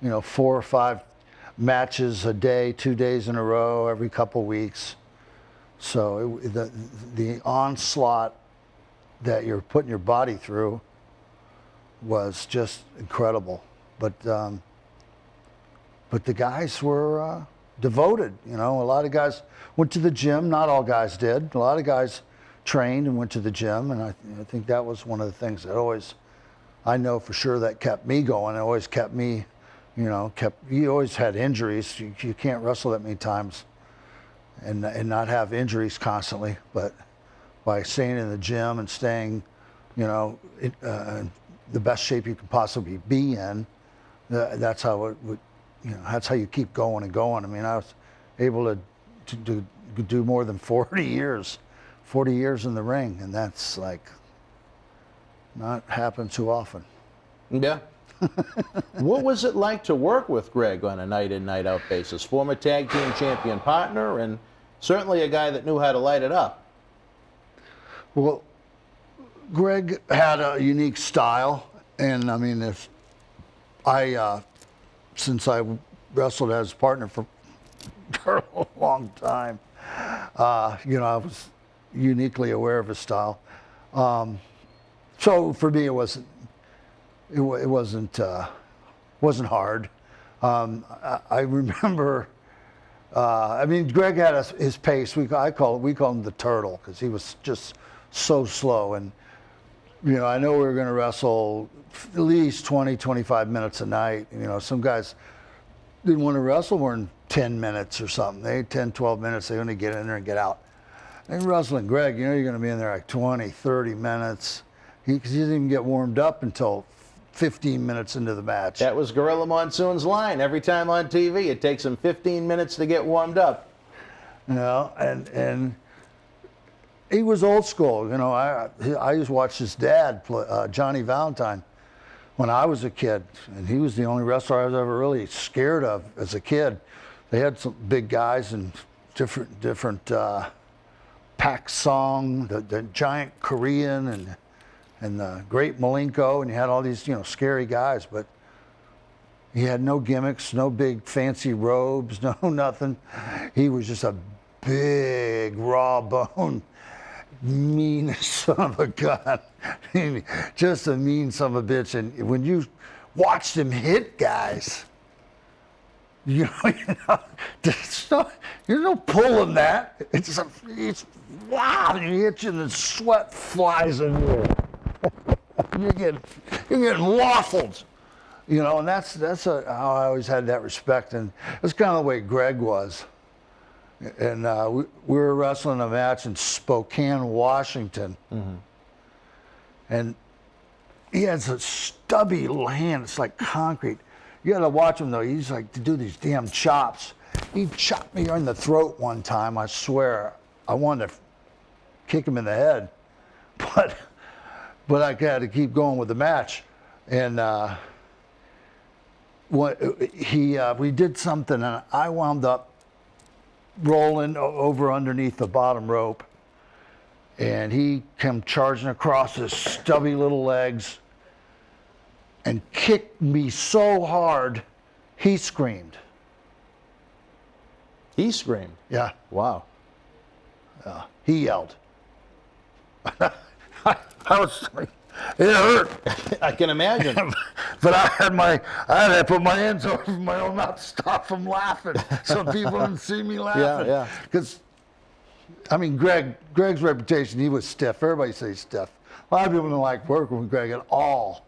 4 or 5 matches a day, 2 days in a row, every couple weeks. So the onslaught that you're putting your body through was just incredible. But the guys were devoted. A lot of guys went to the gym. Not all guys did. A lot of guys trained and went to the gym, and I think that was one of the things that I know for sure that kept me going. It always kept me, you always had injuries. You can't wrestle that many times and not have injuries constantly. But by staying in the gym and staying, the best shape you could possibly be in, that's how it would. That's how you keep going and going. I mean, I was able to do more than 40 years in the ring, and that's like not happened too often. Yeah. What was it like to work with Greg on a night in, night out basis? Former tag team champion partner, and certainly a guy that knew how to light it up. Well, Greg had a unique style, and I mean, since I wrestled as a partner for a long time, I was uniquely aware of his style. So for me, it wasn't hard. I remember. Greg had his pace. We called him the turtle because he was just so slow. And I know we were going to wrestle at least 20, 25 minutes a night. Some guys didn't want to wrestle more than 10 minutes or something. They had 10, 12 minutes. They only get in there and get out. And wrestling Greg, you're going to be in there like 20, 30 minutes. Because he didn't even get warmed up until 15 minutes into the match. That was Gorilla Monsoon's line. Every time on TV, it takes him 15 minutes to get warmed up. And he was old school. I used to watch his dad play, Johnny Valentine, when I was a kid, and he was the only wrestler I was ever really scared of as a kid. They had some big guys and different Pak Song, the giant Korean, and the great Malenko, and you had all these scary guys, but he had no gimmicks, no big fancy robes, no nothing. He was just a big raw bone, mean son of a gun. Just a mean son of a bitch. And when you watched him hit guys, there's no pulling that. It's wow, you hit you and the sweat flies in you. You're getting waffled. And that's how I always had that respect. And that's kind of the way Greg was. And we were wrestling a match in Spokane, Washington. Mm-hmm. And he has a stubby hand. It's like concrete. You got to watch him, though. He's like to do these damn chops. He chopped me in the throat one time, I swear. I wanted to kick him in the head. But I had to keep going with the match. And we did something, and I wound up rolling over underneath the bottom rope, and he came charging across his stubby little legs and kicked me so hard, he screamed. He screamed? Yeah. Wow. He yelled. I was like, it hurt. I can imagine. But I had to put my hands over my own mouth to stop from laughing, so people didn't see me laughing. Yeah. Because I mean, Greg's reputation, he was stiff. Everybody says stiff. A lot of people don't like working with Greg at all.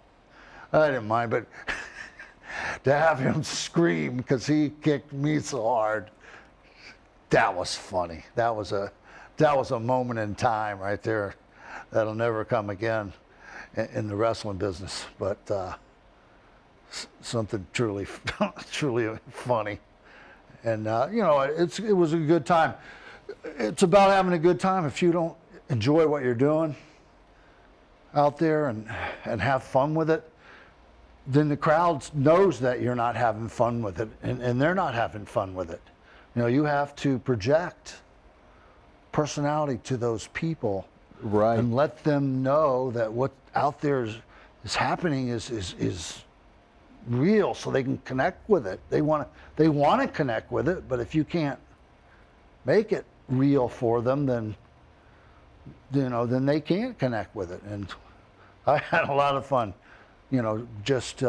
I didn't mind, but to have him scream because he kicked me so hard, that was funny. That was a moment in time right there that'll never come again in the wrestling business. But something truly, truly funny. And you know, it was a good time. It's about having a good time. If you don't enjoy what you're doing out there and have fun with it, then the crowd knows that you're not having fun with it, and they're not having fun with it. You know, you have to project personality to those people, Right. and let them know that what out there is happening is real, so they can connect with it. They want to connect with it, but if you can't make it real for them, then then they can't connect with it. And I had a lot of fun, you know, just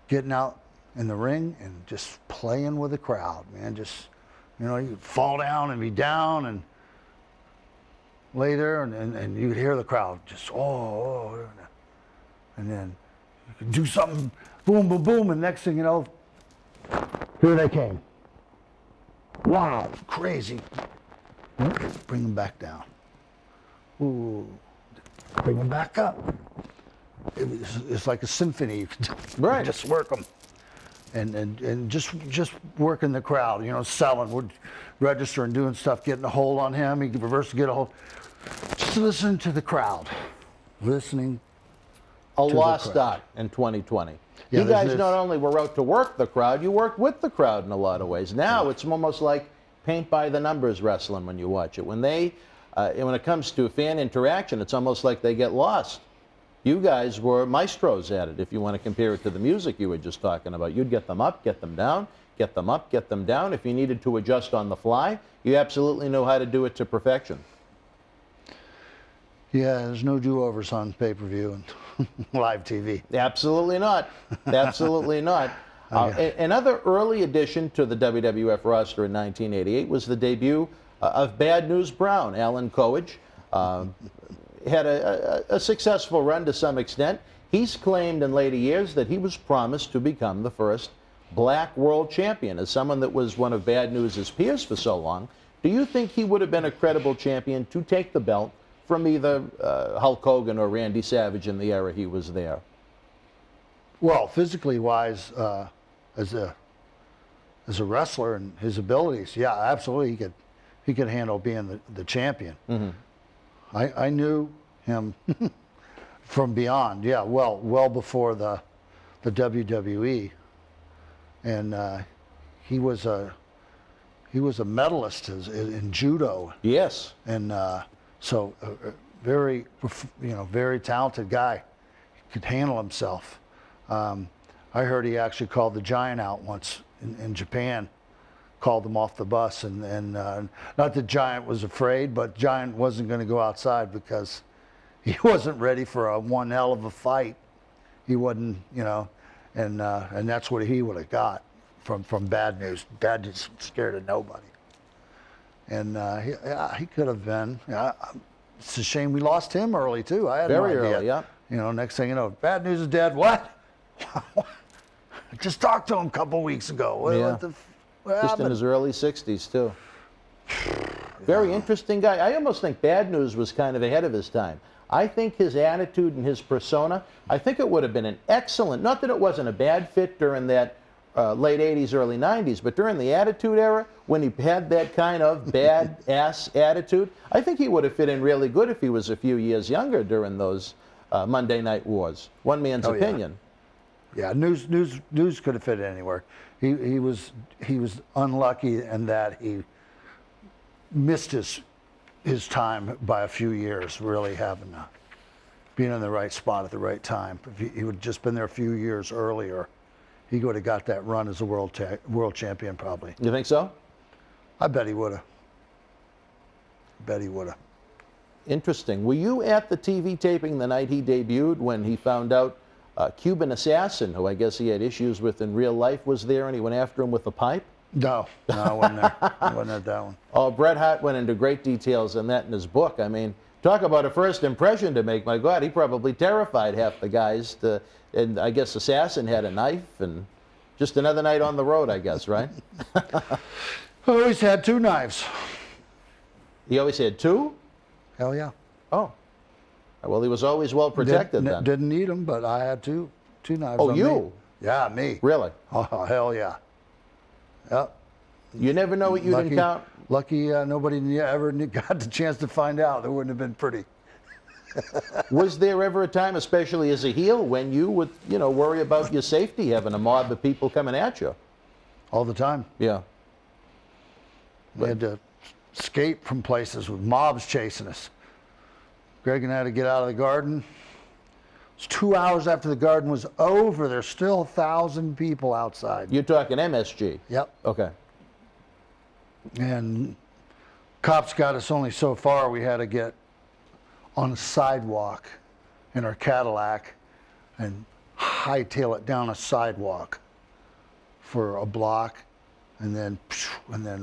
getting out in the ring and just playing with the crowd, man. Just, you know, you'd fall down and be down and lay there, and you'd hear the crowd just, oh, and then you could do something, boom, boom, boom, and next thing you know, here they came. Wow, crazy. Bring them back down. Ooh, bring them back up. It's like a symphony. You can Right. just work them, and just working the crowd. You know, selling, would register and doing stuff, getting a hold on him. He could reverse to get a hold. Just listen to the crowd, listening. A to the lost crowd. art in 2020. Yeah, you there's guys not only were out to work the crowd, you worked with the crowd in a lot of ways. Now it's almost like paint by the numbers wrestling when you watch it. When it comes to fan interaction, it's almost like they get lost. You guys were maestros at it, if you want to compare it to the music you were just talking about. You'd get them up, get them down, get them up, get them down. If you needed to adjust on the fly, you absolutely know how to do it to perfection. Yeah, there's no do-overs on pay-per-view and live TV. Absolutely not. Absolutely not. Another early addition to the WWF roster in 1988 was the debut of Bad News Brown. Alan Coage had a successful run to some extent. He's claimed in later years that he was promised to become the first black world champion. As someone that was one of Bad News' peers for so long, do you think he would have been a credible champion to take the belt from either Hulk Hogan or Randy Savage in the era he was there? Well, physically wise, as a wrestler and his abilities, yeah, absolutely, he could handle being the champion. Mm-hmm. I knew him from beyond, yeah, well before the WWE, and he was a medalist in judo. Yes. And so very talented guy. He could handle himself. I heard he actually called the Giant out once in Japan, called him off the bus, and not that Giant was afraid, but Giant wasn't going to go outside because he wasn't ready for one hell of a fight. He wasn't, and that's what he would have got from Bad News. Bad News scared of nobody. And he could have been. It's a shame we lost him early too. I had no idea. Very early, yeah. Next thing you know, Bad News is dead. What? I just talked to him a couple weeks ago. What Just happened? in his early 60s, too. Very interesting guy. I almost think Bad News was kind of ahead of his time. I think his attitude and his persona, I think it would have been an excellent, not that it wasn't a bad fit during that late 80s, early 90s, but during the Attitude Era, when he had that kind of bad-ass attitude, I think he would have fit in really good if he was a few years younger during those Monday Night Wars. One man's opinion. Yeah, News could have fit anywhere. He was unlucky in that he missed his time by a few years, really having being in the right spot at the right time. If he would have just been there a few years earlier, he would have got that run as a world champion probably. You think so? I bet he would have. Interesting. Were you at the TV taping the night he debuted when he found out Cuban Assassin, who I guess he had issues with in real life, was there and he went after him with a pipe? No, I wasn't there. I wasn't at that one. Oh, Bret Hart went into great details on that in his book. I mean, talk about a first impression to make. My God, he probably terrified half the guys. And I guess Assassin had a knife, and just another night on the road, I guess, right? Always had 2 knives. He always had 2? Hell yeah. Oh. Well, he was always well protected then. Didn't need them, but I had two knives. Oh, on you? Me. Yeah, me. Really? Oh, hell yeah. Yep. You never know what you'd encounter. Lucky nobody ever got the chance to find out. That wouldn't have been pretty. Was there ever a time, especially as a heel, when you would, worry about your safety, having a mob of people coming at you? All the time. Yeah. We had to escape from places with mobs chasing us. Greg and I had to get out of the garden. It was 2 hours after the garden was over. There's still 1,000 people outside. You're talking MSG? Yep. Okay. And cops got us only so far. We had to get on a sidewalk in our Cadillac and hightail it down a sidewalk for a block, and then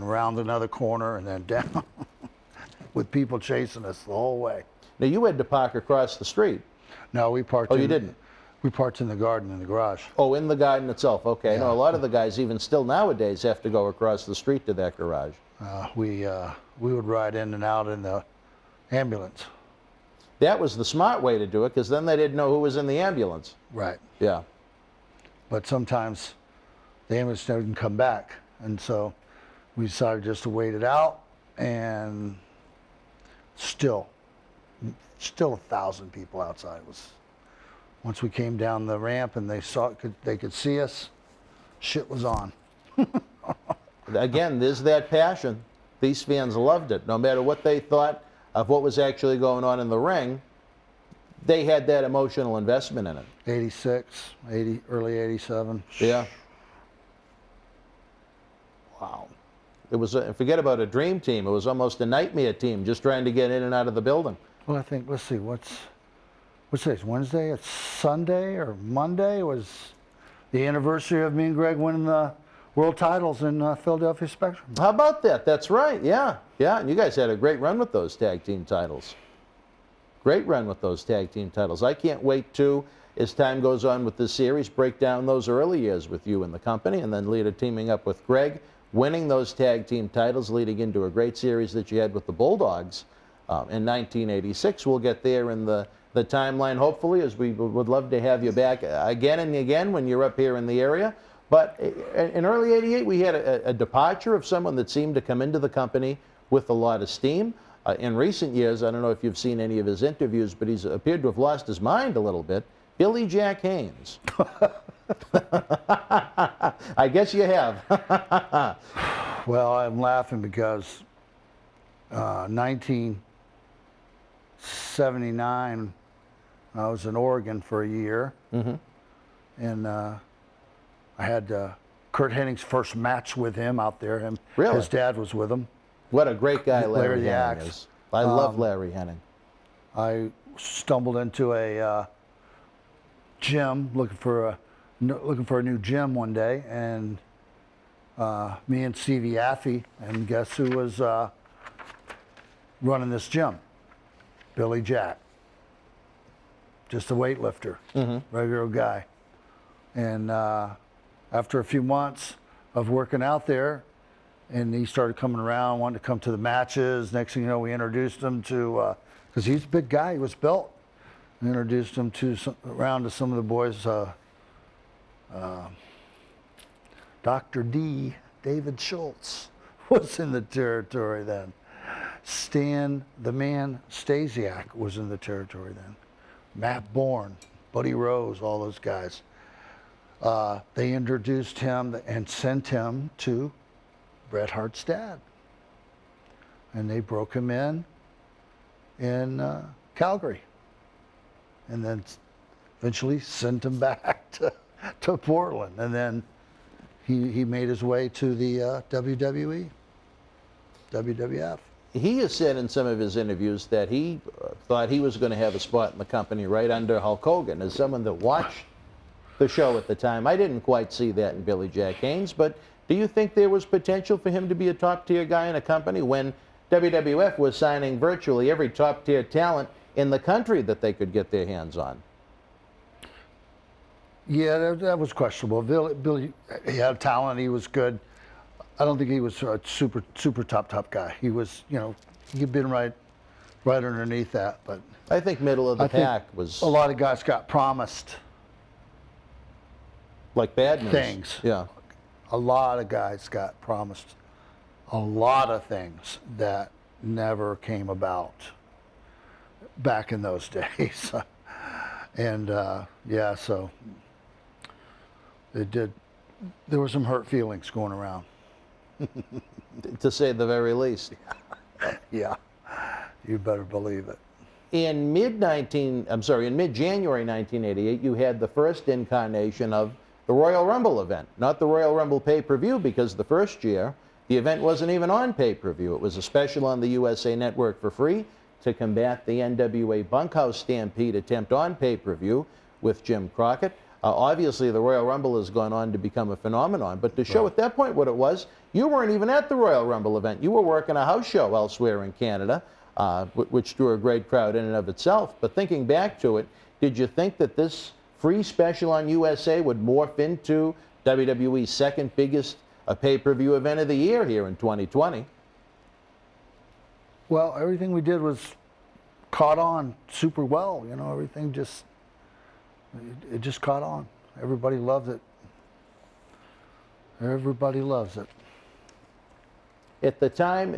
around another corner and then down with people chasing us the whole way. Now, you had to park across the street. No, we parked. Oh, you didn't? We parked in the garden in the garage. Oh, in the garden itself. Okay. Yeah. No, a lot of the guys, even still nowadays, have to go across the street to that garage. We would ride in and out in the ambulance. That was the smart way to do it, because then they didn't know who was in the ambulance. Right. Yeah. But sometimes the ambulance didn't come back, and so we decided just to wait it out, and still 1,000 people outside. It was, once we came down the ramp and they could see us, shit was on. Again, there's that passion. These fans loved it. No matter what they thought of what was actually going on in the ring, they had that emotional investment in it. 86, early 87. Yeah. Wow. It was, forget about a dream team. It was almost a nightmare team just trying to get in and out of the building. Well, I think, let's see, what's today? Wednesday? It's Sunday or Monday was the anniversary of me and Greg winning the world titles in Philadelphia Spectrum. How about that? That's right. Yeah. Yeah. And you guys had a great run with those tag team titles. Great run with those tag team titles. I can't wait to, as time goes on with this series, break down those early years with you in the company, and then later teaming up with Greg, winning those tag team titles, leading into a great series that you had with the Bulldogs in 1986. We'll get there in the timeline, hopefully, as we would love to have you back again and again when you're up here in the area. But in early 88, we had a departure of someone that seemed to come into the company with a lot of steam. In recent years, I don't know if you've seen any of his interviews, but he's appeared to have lost his mind a little bit. Billy Jack Haynes. I guess you have. Well, I'm laughing because 1979, I was in Oregon for a year, and I had Kurt Hennig's first match with him out there. Really? His dad was with him. What a great guy Larry the Hennig Axe. is. I love Larry Hennig. I stumbled into a gym looking for a new gym one day, and me and Stevie Affey, and guess who was running this gym? Billy Jack. Just a weightlifter, regular guy. And after a few months of working out there, and he started coming around, wanted to come to the matches. Next thing you know, we introduced him to, because he's a big guy, he was built. We introduced him around to some of the boys. Dr. D, David Schultz, was in the territory then. Stan, the man, Stasiak was in the territory then. Matt Bourne, Buddy Rose, all those guys. They introduced him and sent him to Bret Hart's dad. And they broke him in Calgary. And then eventually sent him back to Portland. And then he made his way to the WWE, WWF. He has said in some of his interviews that he thought he was going to have a spot in the company right under Hulk Hogan. As someone that watched the show at the time, I didn't quite see that in Billy Jack Haynes, but Do you think there was potential for him to be a top-tier guy in a company when WWF was signing virtually every top-tier talent in the country that they could get their hands on? Yeah, that was questionable. Billy, he had talent. He was good. I don't think he was a super top guy. He was, you know, he'd been right underneath that. But I think middle of the pack was a lot of guys got promised like bad news. Things. Yeah, a lot of guys got promised a lot of things that never came about back in those days. And yeah, so it did. There were some hurt feelings going around. to say the very least. Yeah, you better believe it. In mid-January 1988, you had the first incarnation of the Royal Rumble event, not the Royal Rumble pay-per-view, because the first year the event wasn't even on pay-per-view. It was a special on the USA Network for free to combat the NWA Bunkhouse Stampede attempt on pay-per-view with Jim Crockett. Obviously, the Royal Rumble has gone on to become a phenomenon, but to show at that point what it was, you weren't even at the Royal Rumble event. You were working a house show elsewhere in Canada, which drew a great crowd in and of itself. But thinking back to it, did you think that this free special on USA would morph into WWE's second biggest pay-per-view event of the year here in 2020? Well, everything we did was caught on super well. You know, everything just, it just caught on. Everybody loved it. Everybody loves it. At the time,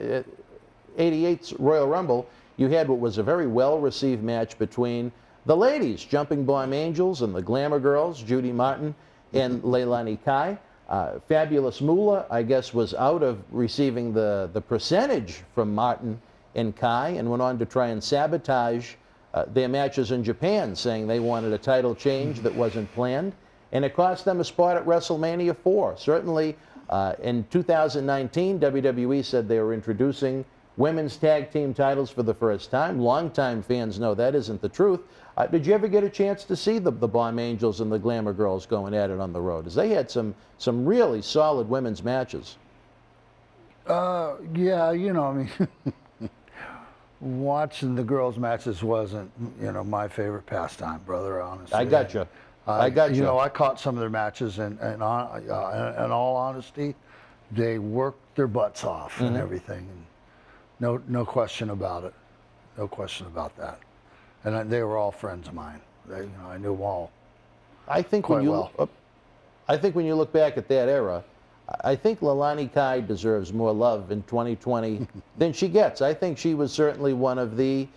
88's Royal Rumble, you had what was a very well-received match between the ladies, Jumping Bomb Angels, and the Glamour Girls, Judy Martin and Leilani Kai. Fabulous Moolah, I guess, was out of receiving the percentage from Martin and Kai and went on to try and sabotage their matches in Japan, saying they wanted a title change that wasn't planned. And it cost them a spot at WrestleMania 4. Certainly, in 2019, WWE said they were introducing women's tag team titles for the first time. Longtime fans know that isn't the truth. Did you ever get a chance to see the Bomb Angels and the Glamour Girls going at it on the road? As they had some really solid women's matches. Yeah, you know, I mean, watching the girls' matches wasn't, you know, my favorite pastime, brother, honestly. I got you. I got you. You know, I caught some of their matches, and in all honesty, they worked their butts off and everything. And no question about it. No question about that. And they were all friends of mine. You know, I knew them all. I think when you look back at that era, I think Leilani Kai deserves more love in 2020 than she gets. I think she was certainly one of the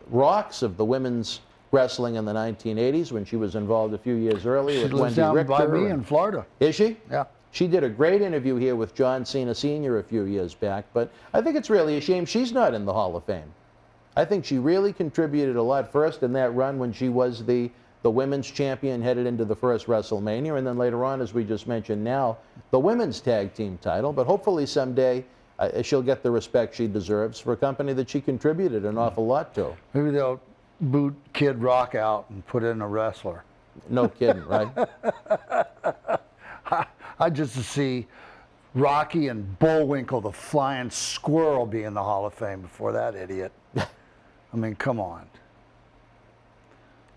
rocks of the women's wrestling in the 1980s when she was involved a few years earlier with Wendy Richter. She lives down by me in Florida. Is she? Yeah. She did a great interview here with John Cena Sr. a few years back, but I think it's really a shame she's not in the Hall of Fame. I think she really contributed a lot first in that run when she was the women's champion headed into the first WrestleMania, and then later on, as we just mentioned now, the women's tag team title. But hopefully someday she'll get the respect she deserves for a company that she contributed an awful lot to. Maybe they'll boot Kid Rock out and put in a wrestler. No kidding, right? I'd just to see Rocky and Bullwinkle, the flying squirrel, be in the Hall of Fame before that idiot. I mean, come on.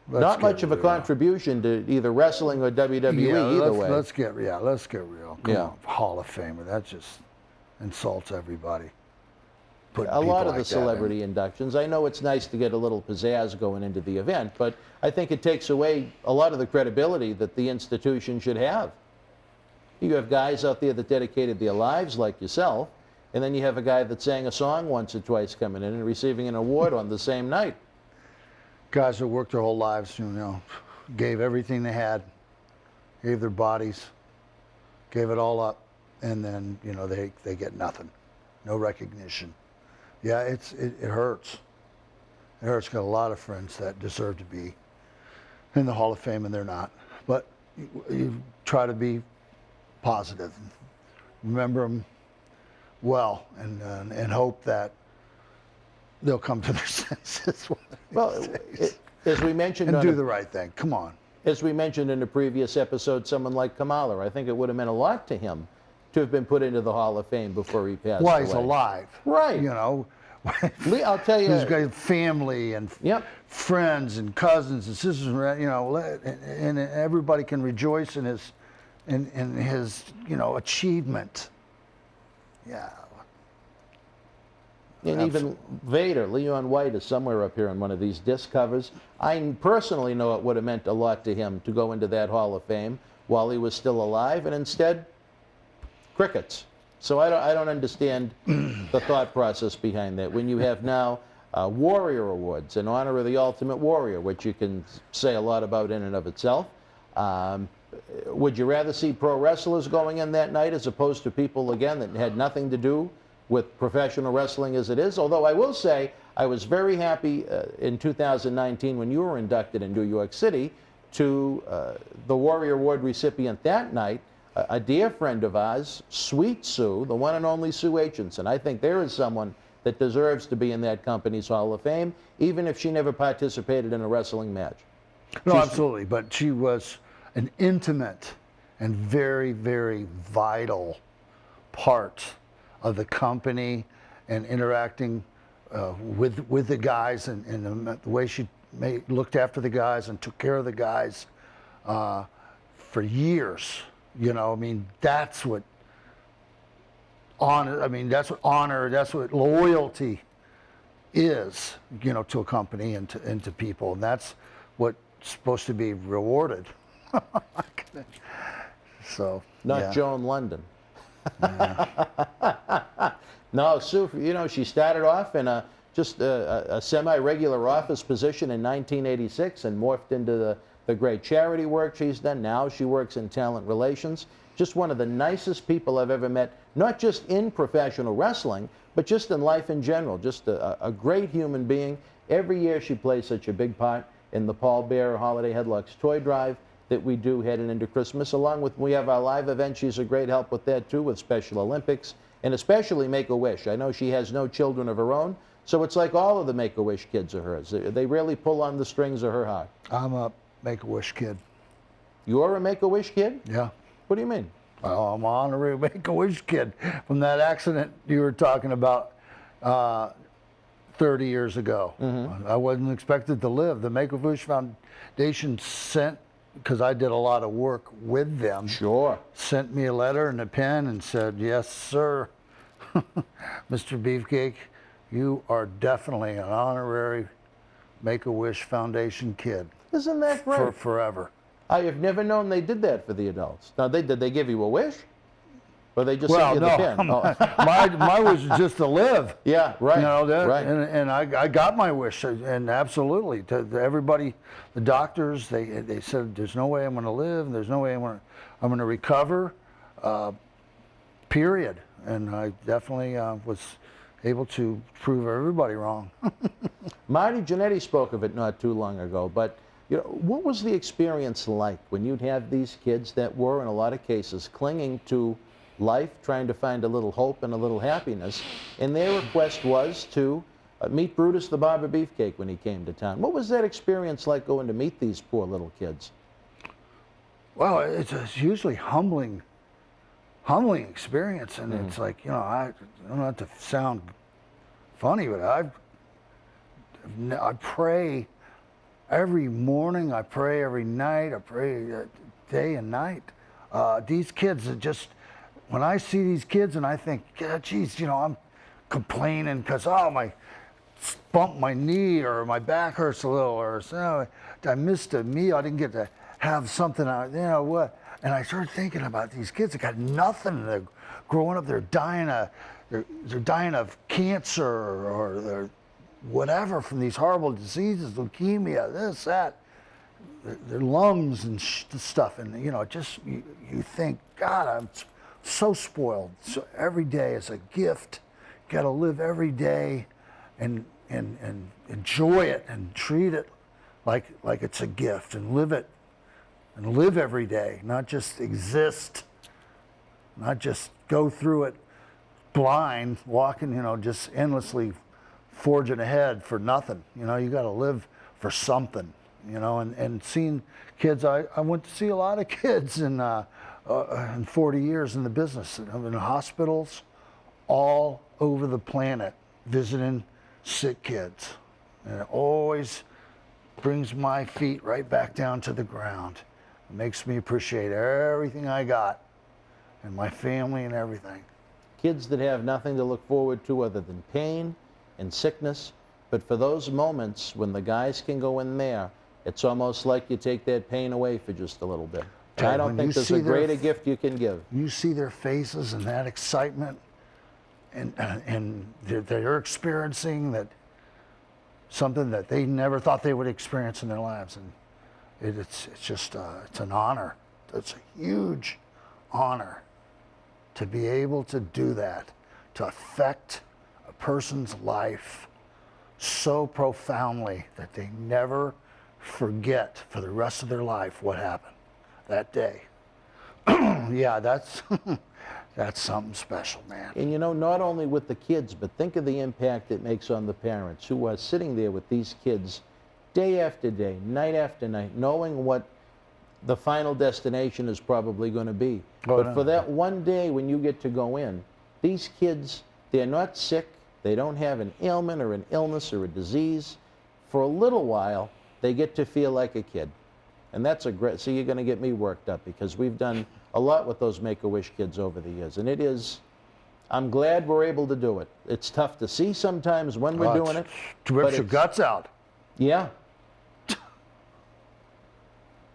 Not much of a contribution to either wrestling or WWE either way. Let's get real. Come on, Hall of Famer. That just insults everybody. A lot of the celebrity inductions, I know it's nice to get a little pizzazz going into the event, but I think it takes away a lot of the credibility that the institution should have. You have guys out there that dedicated their lives like yourself, and then you have a guy that sang a song once or twice coming in and receiving an award on the same night. Guys that worked their whole lives, you know, gave everything they had, gave their bodies, gave it all up, and then, you know, they get nothing, no recognition. Yeah, it hurts. It hurts. Got a lot of friends that deserve to be in the Hall of Fame, and they're not. But you try to be positive, remember them well, and hope that they'll come to their senses. Well, as we mentioned, and do the right thing. Come on. as we mentioned in the previous episode, someone like Kamala, I think it would have meant a lot to him to have been put into the Hall of Fame before he passed away. Well, he's alive. Right. You know. I'll tell you. He's got family and friends and cousins and sisters, you know, and everybody can rejoice in his, you know, achievement. Yeah. And even Vader, Leon White, is somewhere up here on one of these disc covers. I personally know it would have meant a lot to him to go into that Hall of Fame while he was still alive, and instead, crickets. So I don't understand the thought process behind that. When you have now Warrior Awards in honor of the Ultimate Warrior, which you can say a lot about in and of itself, would you rather see pro wrestlers going in that night as opposed to people, again, that had nothing to do with professional wrestling as it is? Although I will say I was very happy in 2019 when you were inducted in New York City to the Warrior Award recipient that night, a dear friend of ours, Sweet Sue, the one and only Sue Aitchison. I think there is someone that deserves to be in that company's Hall of Fame, even if she never participated in a wrestling match. No, absolutely. But she was an intimate and very, very vital part of the company and interacting with the guys and the way she looked after the guys and took care of the guys for years. You know, I mean, that's what honor, that's what loyalty is, you know, to a company and to people. And that's what's supposed to be rewarded. So, Not Joan London. No, Sue, you know, she started off in just a semi-regular office position in 1986 and morphed into the great charity work she's done. Now she works in talent relations. Just one of the nicest people I've ever met, not just in professional wrestling, but just in life in general. Just a great human being. Every year she plays such a big part in the Paul Bearer Holiday Headlocks Toy Drive that we do heading into Christmas. Along with, we have our live event. She's a great help with that too, with Special Olympics, and especially Make-A-Wish. I know she has no children of her own, so it's like all of the Make-A-Wish kids are hers. They really pull on the strings of her heart. I'm a Make-A-Wish kid. You're a Make-A-Wish kid? Yeah. What do you mean? Well, I'm an honorary Make-A-Wish kid from that accident you were talking about 30 years ago. Mm-hmm. I wasn't expected to live. The Make-A-Wish Foundation sent, because I did a lot of work with them. Sure. Sent me a letter and a pen and said, yes, sir, Mr. Beefcake, you are definitely an honorary Make-A-Wish Foundation kid. Isn't that great? For forever. I have never known they did that for the adults. Now, did they give you a wish? Or they just sent you the pin? Oh. my wish is just to live. Yeah, right. You know, right. And I got my wish, and absolutely, to everybody, the doctors, they said, there's no way I'm going to live, and there's no way I'm going to recover, period. And I definitely was able to prove everybody wrong. Marty Jannetty spoke of it not too long ago, but you know, what was the experience like when you'd have these kids that were, in a lot of cases, clinging to life, trying to find a little hope and a little happiness, and their request was to meet Brutus the Barber Beefcake when he came to town? What was that experience like, going to meet these poor little kids? Well, it's a hugely humbling experience, and it's like, you know, I don't have to sound funny, but I pray every morning, I pray every night, I pray day and night. These kids are just, when I see these kids and I think, God, geez, you know, I'm complaining because, I bumped my knee or my back hurts a little, or I missed a meal, I didn't get to have something, you know what? And I started thinking about these kids that got nothing. They're growing up, they're dying of cancer or they're whatever from these horrible diseases, leukemia, this, that, their lungs and stuff. And, you know, just, you think, God, I'm so spoiled. So every day is a gift. You got to live every day and enjoy it and treat it like it's a gift, and live it and live every day, not just exist, not just go through it blind, walking, you know, just endlessly forging ahead for nothing. You know, you got to live for something, you know, and seeing kids. I went to see a lot of kids in 40 years in the business, in hospitals all over the planet, visiting sick kids. And it always brings my feet right back down to the ground. It makes me appreciate everything I got and my family and everything. Kids that have nothing to look forward to other than pain and sickness, but for those moments when the guys can go in there, it's almost like you take that pain away for just a little bit. And I don't think there's a greater gift you can give. You see their faces and that excitement and they're experiencing that something that they never thought they would experience in their lives, and it's just it's an honor. It's a huge honor to be able to do that, to affect a person's life so profoundly that they never forget for the rest of their life what happened that day. Yeah, that's that's something special, man. And you know, not only with the kids, but think of the impact it makes on the parents who are sitting there with these kids day after day, night after night, knowing what the final destination is probably going to be. But for that one day when you get to go in, these kids, they're not sick, they don't have an ailment or an illness or a disease. For a little while, they get to feel like a kid. And that's a great, so you're going to get me worked up because we've done a lot with those Make-A-Wish kids over the years. And it is, I'm glad we're able to do it. It's tough to see sometimes when we're doing it. Rips your guts out. Yeah.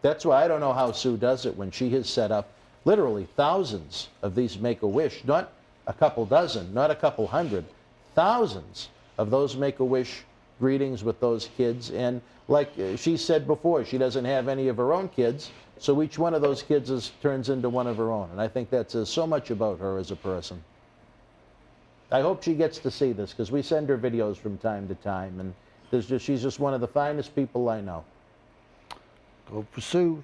That's why I don't know how Sue does it when she has set up literally thousands of these Make-A-Wish, not a couple dozen, not a couple hundred, thousands of those Make-A-Wish greetings with those kids. And like she said before, she doesn't have any of her own kids, so each one of those kids turns into one of her own. And I think that says so much about her as a person. I hope she gets to see this because we send her videos from time to time, and she's just one of the finest people I know. Go pursue.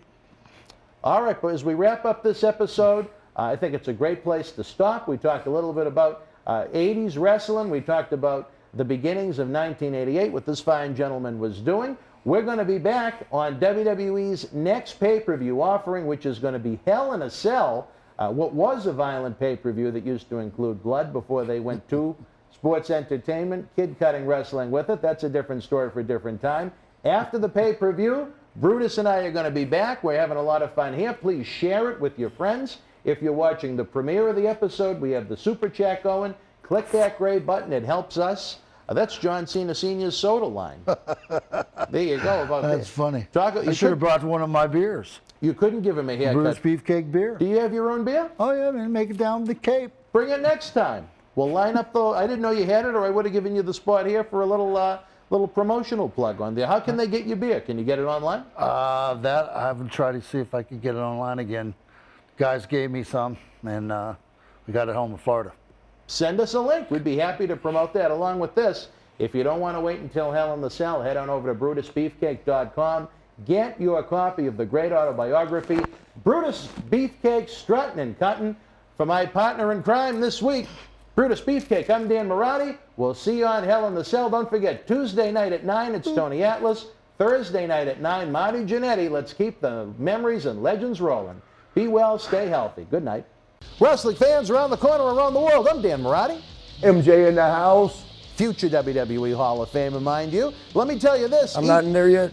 All right, but as we wrap up this episode, I think it's a great place to stop. We talked a little bit about 80s wrestling. We talked about the beginnings of 1988, what this fine gentleman was doing. We're going to be back on WWE's next pay-per-view offering, which is going to be Hell in a Cell, what was a violent pay-per-view that used to include blood before they went to sports entertainment, kid-cutting wrestling with it. That's a different story for a different time. After the pay-per-view, Brutus and I are going to be back. We're having a lot of fun here. Please share it with your friends. If you're watching the premiere of the episode, we have the Super Chat going. Click that gray button. It helps us. That's John Cena Sr.'s soda line. There you go. That's funny. I should have brought one of my beers. You couldn't give him a haircut. Brutus Beefcake beer. Do you have your own beer? Oh, yeah, man. Make it down the Cape. Bring it next time. We'll line up, though. I didn't know you had it, or I would have given you the spot here for a little promotional plug on there. How can they get your beer? Can you get it online? That I haven't tried to see if I can get it online again. Guys gave me some, and we got it home in Florida. Send us a link. We'd be happy to promote that along with this. If you don't want to wait until Hell in the Cell, head on over to BrutusBeefcake.com. Get your copy of the great autobiography, Brutus Beefcake, Struttin' and Cuttin'. For my partner in crime this week, Brutus Beefcake, I'm Dan Marati. We'll see you on Hell in the Cell. Don't forget, Tuesday night at 9, it's Tony Atlas. Thursday night at 9, Marty Jannetty. Let's keep the memories and legends rolling. Be well, stay healthy. Good night. Wrestling fans around the corner, around the world, I'm Dan Marati. MJ in the house. Future WWE Hall of Famer, mind you. Let me tell you this. I'm not in there yet?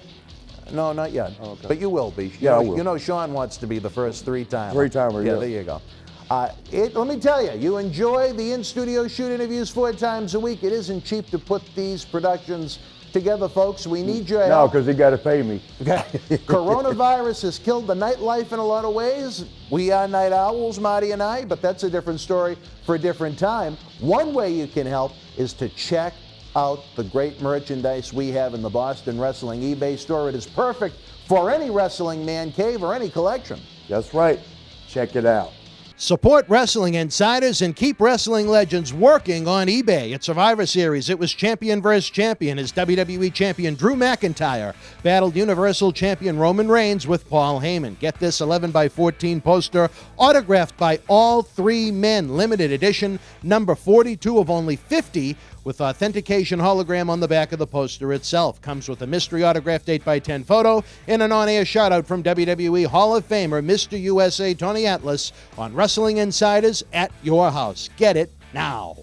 No, not yet. Okay. But you will be. Yeah, I will. You know Sean wants to be the first three-timer. Three-timer, yeah. yeah. There you go. Let me tell you, you enjoy the in-studio shoot interviews 4 times a week. It isn't cheap to put these productions together, folks. We need your help. No, because they got to pay me. Okay. Coronavirus has killed the nightlife in a lot of ways. We are night owls, Marty and I, but that's a different story for a different time. One way you can help is to check out the great merchandise we have in the Boston Wrestling eBay store. It is perfect for any wrestling man cave or any collection. That's right. Check it out. Support Wrestling Insiders and keep wrestling legends working on eBay. At Survivor Series, it was champion versus champion as WWE champion Drew McIntyre battled Universal champion Roman Reigns with Paul Heyman. Get this 11x14 poster autographed by all 3 men. Limited edition, number 42 of only 50, with authentication hologram on the back of the poster itself. Comes with a mystery autographed 8x10 photo and an on-air shout-out from WWE Hall of Famer Mr. USA Tony Atlas on Wrestling Insiders at your house. Get it now.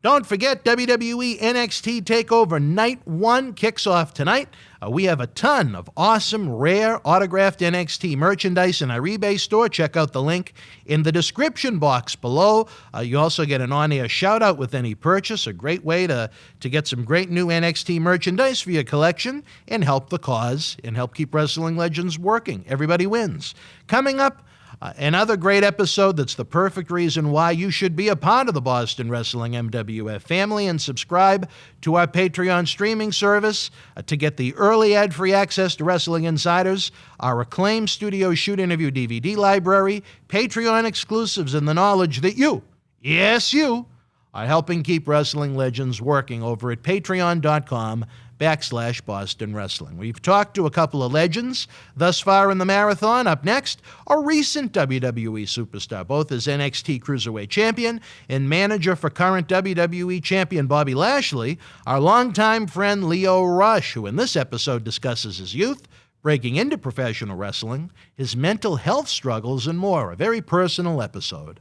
Don't forget, WWE NXT TakeOver Night 1 kicks off tonight. We have a ton of awesome, rare, autographed NXT merchandise in our eBay store. Check out the link in the description box below. You also get an on-air shout-out with any purchase, a great way to get some great new NXT merchandise for your collection and help the cause and help keep Wrestling Legends working. Everybody wins. Coming up, another great episode that's the perfect reason why you should be a part of the Boston Wrestling MWF family and subscribe to our Patreon streaming service to get the early ad-free access to Wrestling Insiders, our acclaimed studio shoot interview DVD library, Patreon exclusives, and the knowledge that you, yes you, are helping keep Wrestling Legends working over at patreon.com/Boston Wrestling. We've talked to a couple of legends thus far in the marathon. Up next, a recent WWE superstar, both as NXT Cruiserweight Champion and manager for current WWE Champion Bobby Lashley, our longtime friend Lio Rush, who in this episode discusses his youth, breaking into professional wrestling, his mental health struggles, and more. A very personal episode.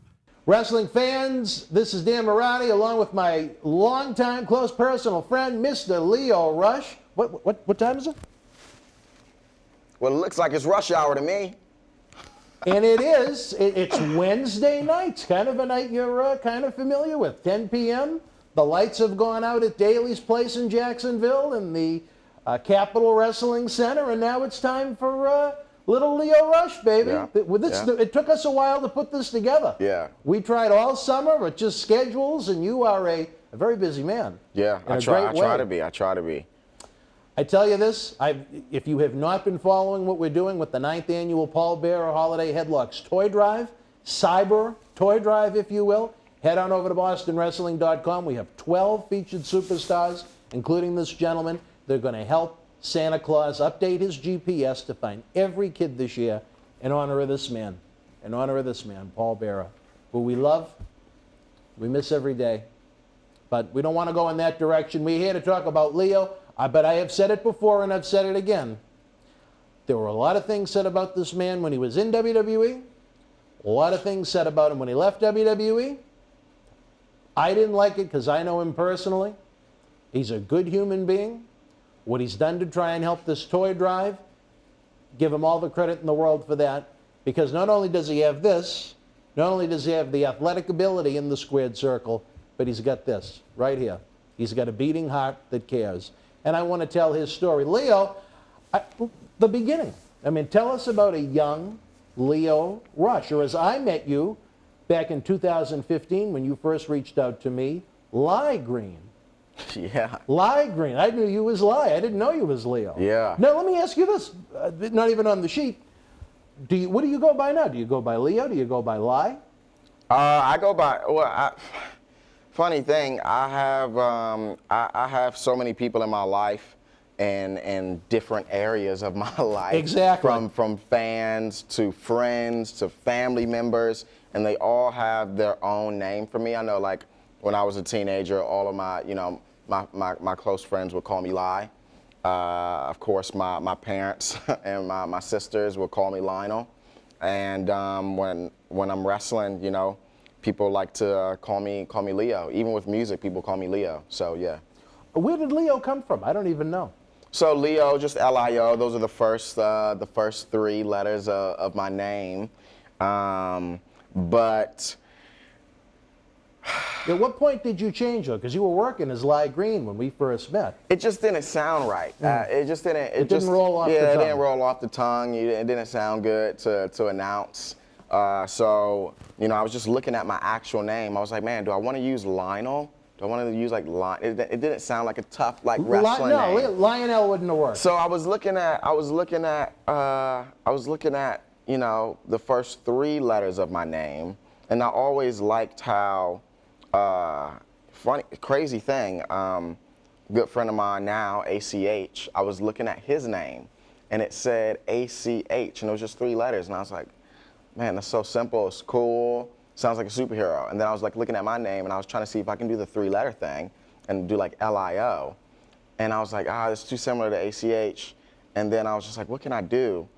Wrestling fans, this is Dan Marati along with my longtime close personal friend, Mr. Lio Rush. What time is it? Well, it looks like it's rush hour to me. And it is. It's Wednesday nights, kind of a night you're kind of familiar with. 10 p.m. The lights have gone out at Daly's Place in Jacksonville and the Capitol Wrestling Center, and now it's time for little Lio Rush, baby. Yeah. It took us a while to put this together. Yeah. We tried all summer, but just schedules, and you are a very busy man. Yeah, I try to be. I try to be. I tell you this, if you have not been following what we're doing with the 9th annual Paul Bearer Holiday Headlocks Toy Drive, Cyber Toy Drive, if you will, head on over to bostonwrestling.com. We have 12 featured superstars, including this gentleman. They're going to help Santa Claus update his GPS to find every kid this year in honor of this man, Paul Bearer, who we love, we miss every day. But we don't want to go in that direction. We're here to talk about Lio, but I have said it before and I've said it again. There were a lot of things said about this man when he was in WWE, a lot of things said about him when he left WWE. I didn't like it because I know him personally. He's a good human being. What he's done to try and help this toy drive, give him all the credit in the world for that, because not only does he have this, not only does he have the athletic ability in the squared circle, but he's got this right here. He's got a beating heart that cares. And I want to tell his story. Lio, the beginning. I mean, tell us about a young Lio Rush, or as I met you back in 2015 when you first reached out to me, Lie Green. Yeah. Lie Green. I knew you was Lie. I didn't know you was Lio. Yeah. Now, let me ask you this. Not even on the sheet. What do you go by now? Do you go by Lio? Do you go by Lie? I go by, funny thing, I have so many people in my life and in different areas of my life. Exactly. From fans to friends to family members, and they all have their own name for me. I know, like, when I was a teenager, all of my, my close friends would call me Lie. Of course, my parents and my sisters would call me Lionel. And when I'm wrestling, people like to call me Lio. Even with music, people call me Lio. So yeah. Where did Lio come from? I don't even know. So Lio, just L-I-O. Those are the first 3 letters of my name. But. At what point did you change though? Because you were working as Lie Green when we first met. It just didn't sound right. It just didn't. It didn't roll off the tongue. Yeah, it didn't roll off the tongue. It didn't sound good to announce. So I was just looking at my actual name. I was like, man, do I want to use Lionel? Do I want to use like Lion? It didn't sound like a tough wrestling name. No, Lionel wouldn't have worked. So I was looking at the first 3 letters of my name, and I always liked how. Crazy thing, good friend of mine now, ACH, I was looking at his name and it said ACH and it was just 3 letters and I was like, man, that's so simple, it's cool, sounds like a superhero. And then I was like looking at my name and I was trying to see if I can do the 3-letter thing and do like LIO. And I was like, it's too similar to ACH. And then I was just like, what can I do?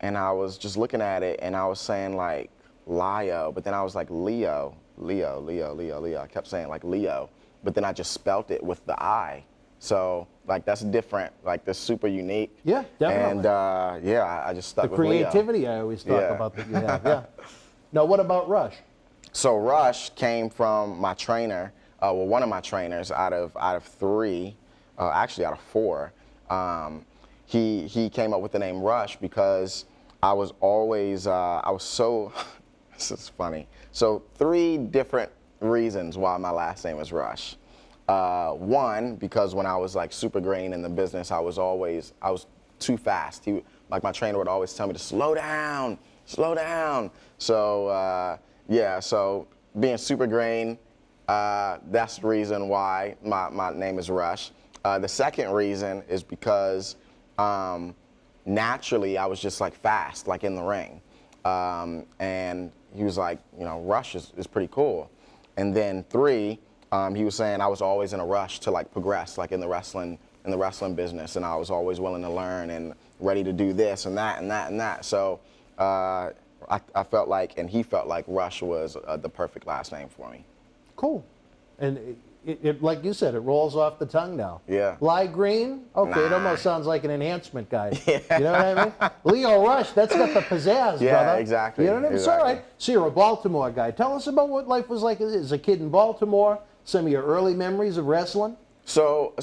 And I was just looking at it, and I was saying like Lio, but then I was like Leo. I kept saying like Leo, but then I just spelt it with the I. So like that's different, like that's super unique. Yeah, definitely. And I just stuck The with Leo. creativity I always talk about that you have, yeah. Now, what about Rush? So Rush came from my trainer, one of my trainers out of three, actually out of four. He came up with the name Rush because I was always, this is funny. So 3 different reasons why my last name is Rush. One, because when I was like super green in the business, I was too fast. My trainer would always tell me to slow down. So so being super green, that's the reason why my name is Rush. The second reason is because naturally I was just like fast, like in the ring. And he was like, Rush is pretty cool. And then 3, he was saying I was always in a rush to like progress, like in the wrestling business, and I was always willing to learn and ready to do this and that and that and that. So I felt like, and he felt like Rush was the perfect last name for me. Cool. And it like you said, it rolls off the tongue now. Yeah. Lie Green? Okay, it almost sounds like an enhancement guy. Yeah. You know what I mean? Leo Rush, that's got the pizzazz, yeah, brother. Exactly. You know what I mean? Exactly. It's all right. So you're a Baltimore guy. Tell us about what life was like as a kid in Baltimore, some of your early memories of wrestling. So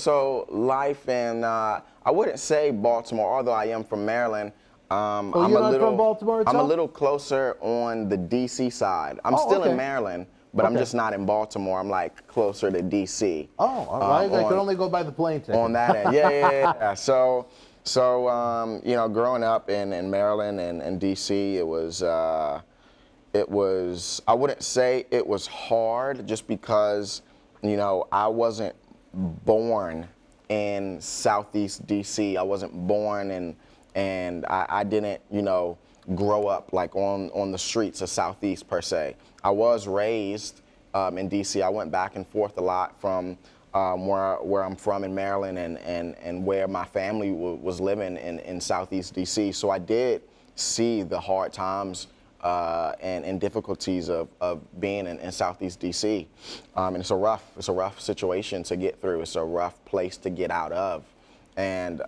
life in, I wouldn't say Baltimore, although I am from Maryland. You're not from Baltimore itself? I'm a little closer on the DC side. I'm still in Maryland, but I'm just not in Baltimore. I'm like closer to DC. Oh, all right. I could only go by the plane ticket. On that end, yeah. So growing up in Maryland and DC, it was, I wouldn't say it was hard just because, I wasn't born in Southeast DC. I wasn't born and I didn't, grow up like on the streets of Southeast per se. I was raised in DC. I went back and forth a lot from where I'm from in Maryland and where my family was living in Southeast DC. So I did see the hard times and difficulties of being in Southeast DC. And it's a rough situation to get through. It's a rough place to get out of. And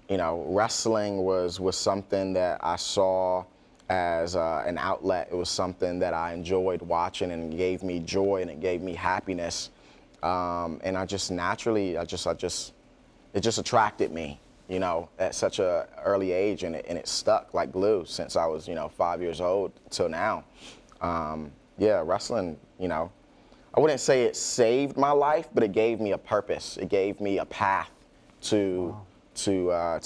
wrestling was something that I saw as an outlet. It was something that I enjoyed watching, and it gave me joy and it gave me happiness. And I just naturally, it just attracted me, at such an early age, and it stuck like glue since I was, 5 years old till now. Wrestling, I wouldn't say it saved my life, but it gave me a purpose. It gave me a path to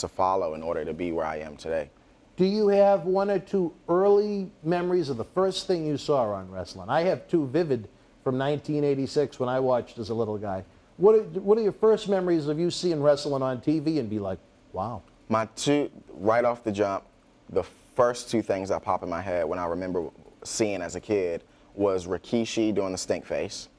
follow in order to be where I am today. Do you have 1 or 2 early memories of the first thing you saw on wrestling? I have 2 vivid from 1986 when I watched as a little guy. What are your first memories of you seeing wrestling on TV and be like, wow? My 2, right off the jump, the first 2 things that pop in my head when I remember seeing as a kid was Rikishi doing the stink face.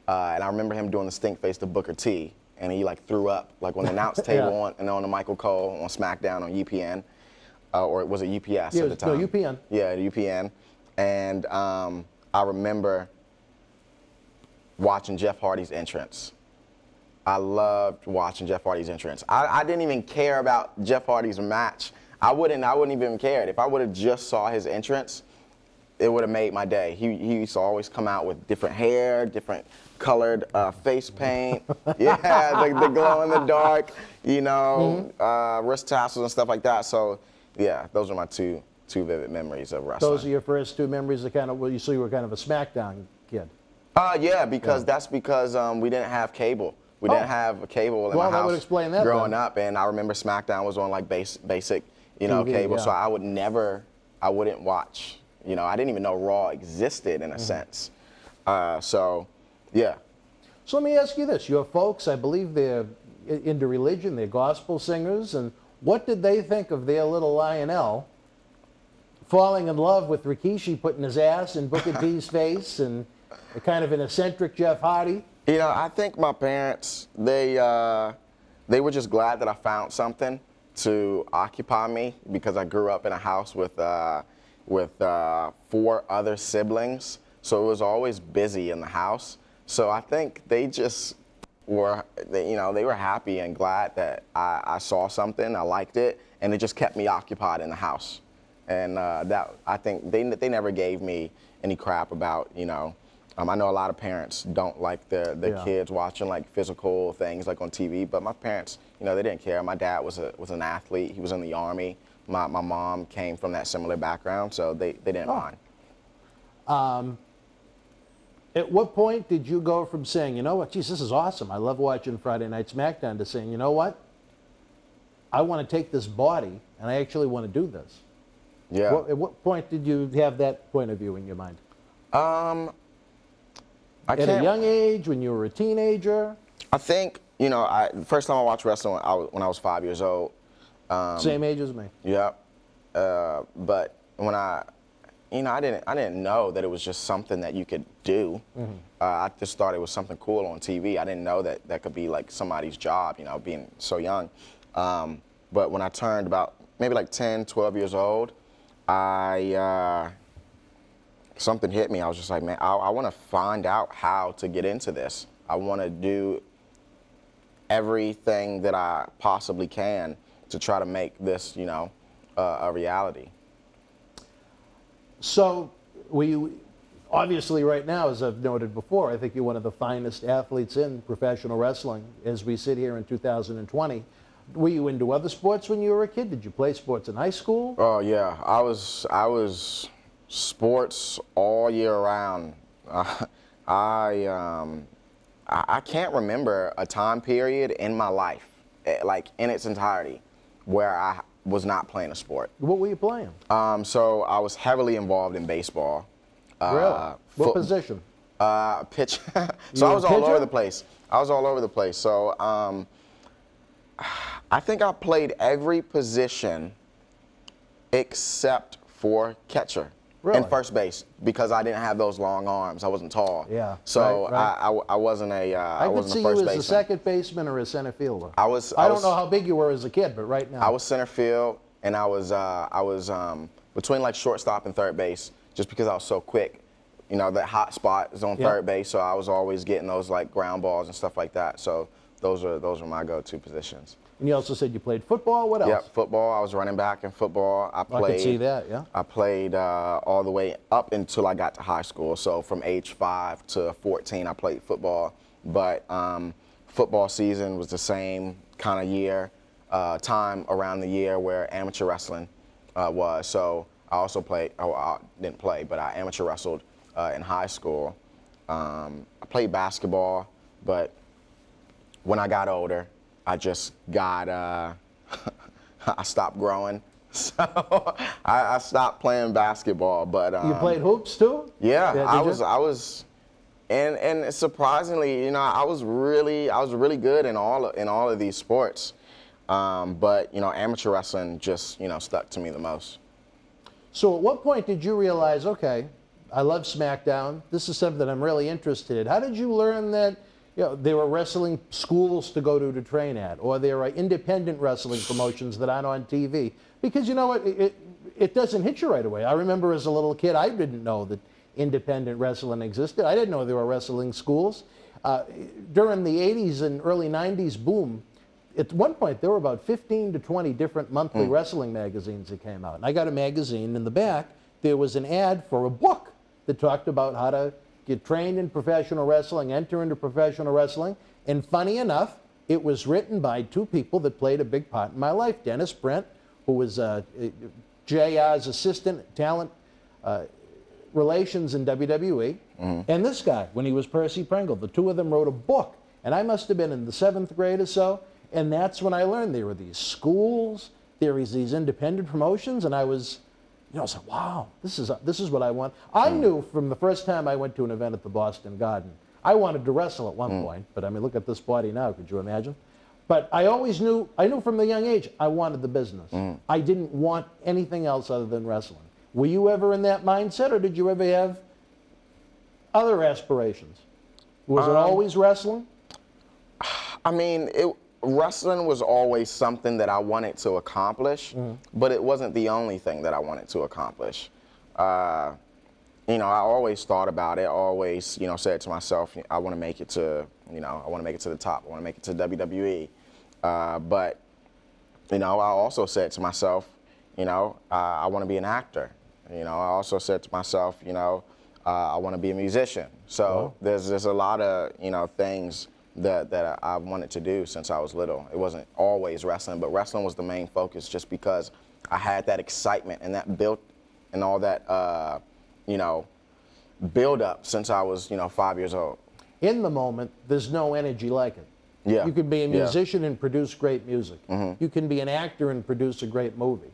And I remember him doing the stink face to Booker T. And he like threw up like on the announce table on the Michael Cole on SmackDown on UPN. Or was it UPS at the time? No, UPN. Yeah, UPN. And I remember watching Jeff Hardy's entrance. I loved watching Jeff Hardy's entrance. I didn't even care about Jeff Hardy's match. I wouldn't even care. If I would have just saw his entrance, it would have made my day. He used to always come out with different hair, different colored face paint. Yeah, the glow in the dark, wrist tassels and stuff like that. So yeah, those are my two vivid memories of wrestling. Those are your first 2 memories of kind of, you were kind of a SmackDown kid. That's because we didn't have cable. We didn't have cable in my house that would explain that growing up, and I remember SmackDown was on like basic, TV, cable. Yeah. So I wouldn't watch. I didn't even know Raw existed in a sense. So let me ask you this: your folks, I believe they're into religion. They're gospel singers, and what did they think of their little Lionel falling in love with Rikishi, putting his ass in Booker T's face, and kind of an eccentric Jeff Hardy? You know, I think my parents, they were just glad that I found something to occupy me, because I grew up in a house with 4 other siblings, so it was always busy in the house. So I think they just were, they were happy and glad that I saw something, I liked it, and it just kept me occupied in the house. And that, I think they never gave me any crap about, I know a lot of parents don't like their kids watching like physical things like on TV, but my parents, they didn't care. My dad was an athlete. He was in the Army. My mom came from that similar background, so they didn't mind. At what point did you go from saying, you know what, geez, this is awesome, I love watching Friday Night SmackDown, to saying, you know what, I want to take this body and I actually want to do this? Yeah. At what point did you have that point of view in your mind? At a young age, when you were a teenager? I think, the first time I watched wrestling when I was 5 years old. Same age as me. Yeah. But when I didn't know that it was just something that you could do. Mm-hmm. I just thought it was something cool on TV. I didn't know that that could be like somebody's job, being so young. But when I turned about maybe like 10, 12 years old, something hit me. I was just like, man, I want to find out how to get into this. I want to do everything that I possibly can to try to make this, a reality. So, obviously right now, as I've noted before, I think you're one of the finest athletes in professional wrestling as we sit here in 2020. Were you into other sports when you were a kid? Did you play sports in high school? Oh yeah, I was sports all year round. I can't remember a time period in my life, like in its entirety, where I was not playing a sport. What were you playing? So I was heavily involved in baseball. Really? What position? Pitch. So I was all over the place. So I think I played every position except for catcher. Really? And first base, because I didn't have those long arms. I wasn't tall. Yeah. So right. I wasn't a I could see you as a second baseman or a center fielder. I don't know how big you were as a kid, but right now. I was center field, and I was between like shortstop and third base, just because I was so quick. That hot spot is on third base, so I was always getting those like ground balls and stuff like that. So those are my go-to positions. And you also said you played football. What else? Yeah, football. I was running back in football. I could see that, yeah. I played all the way up until I got to high school. So from age 5 to 14, I played football. But football season was the same kind of time around the year where amateur wrestling was. So I also played, I didn't play, but I amateur wrestled in high school. I played basketball, but when I got older, I just got, I stopped growing, so I stopped playing basketball. But you played hoops too? Yeah, I was, and surprisingly, I was really good in all of these sports. But amateur wrestling just stuck to me the most. So at what point did you realize, okay, I love SmackDown. This is something that I'm really interested in. How did you learn that? There were wrestling schools to go to train at, or there are independent wrestling promotions that aren't on TV. Because you know what, it doesn't hit you right away. I remember as a little kid, I didn't know that independent wrestling existed. I didn't know there were wrestling schools. During the 80s and early 90s boom, at one point there were about 15 to 20 different monthly wrestling magazines that came out. And I got a magazine. In the back, there was an ad for a book that talked about how to get trained in professional wrestling, enter into professional wrestling. And funny enough, it was written by 2 people that played a big part in my life. Dennis Brent, who was JR's assistant talent relations in WWE, and this guy, when he was Percy Pringle. The 2 of them wrote a book. And I must have been in the 7th grade or so. And that's when I learned there were these schools, there was these independent promotions, and I was, I was like, wow, this is what I want. I knew from the first time I went to an event at the Boston Garden, I wanted to wrestle at one point, but I mean, look at this body now, could you imagine? But I always knew, I knew from the young age, I wanted the business. I didn't want anything else other than wrestling. Were you ever in that mindset, or did you ever have other aspirations? Was it always wrestling? I mean, wrestling was always something that I wanted to accomplish, but it wasn't the only thing that I wanted to accomplish. You know, I always thought about it, always, you know, said to myself, I want to make it to, you know, I want to make it to the top. I want to make it to WWE. But, you know, I also said to myself, you know, I want to be an actor. You know, I also said to myself, you know, I want to be a musician. So there's a lot of, you know, things that I wanted to do since I was little. It wasn't always wrestling, but wrestling was the main focus just because I had that excitement and that built and all that, you know, build up since I was, you know, 5 years old. In the moment, there's no energy like it. Yeah. You can be a musician and produce great music. You can be an actor and produce a great movie.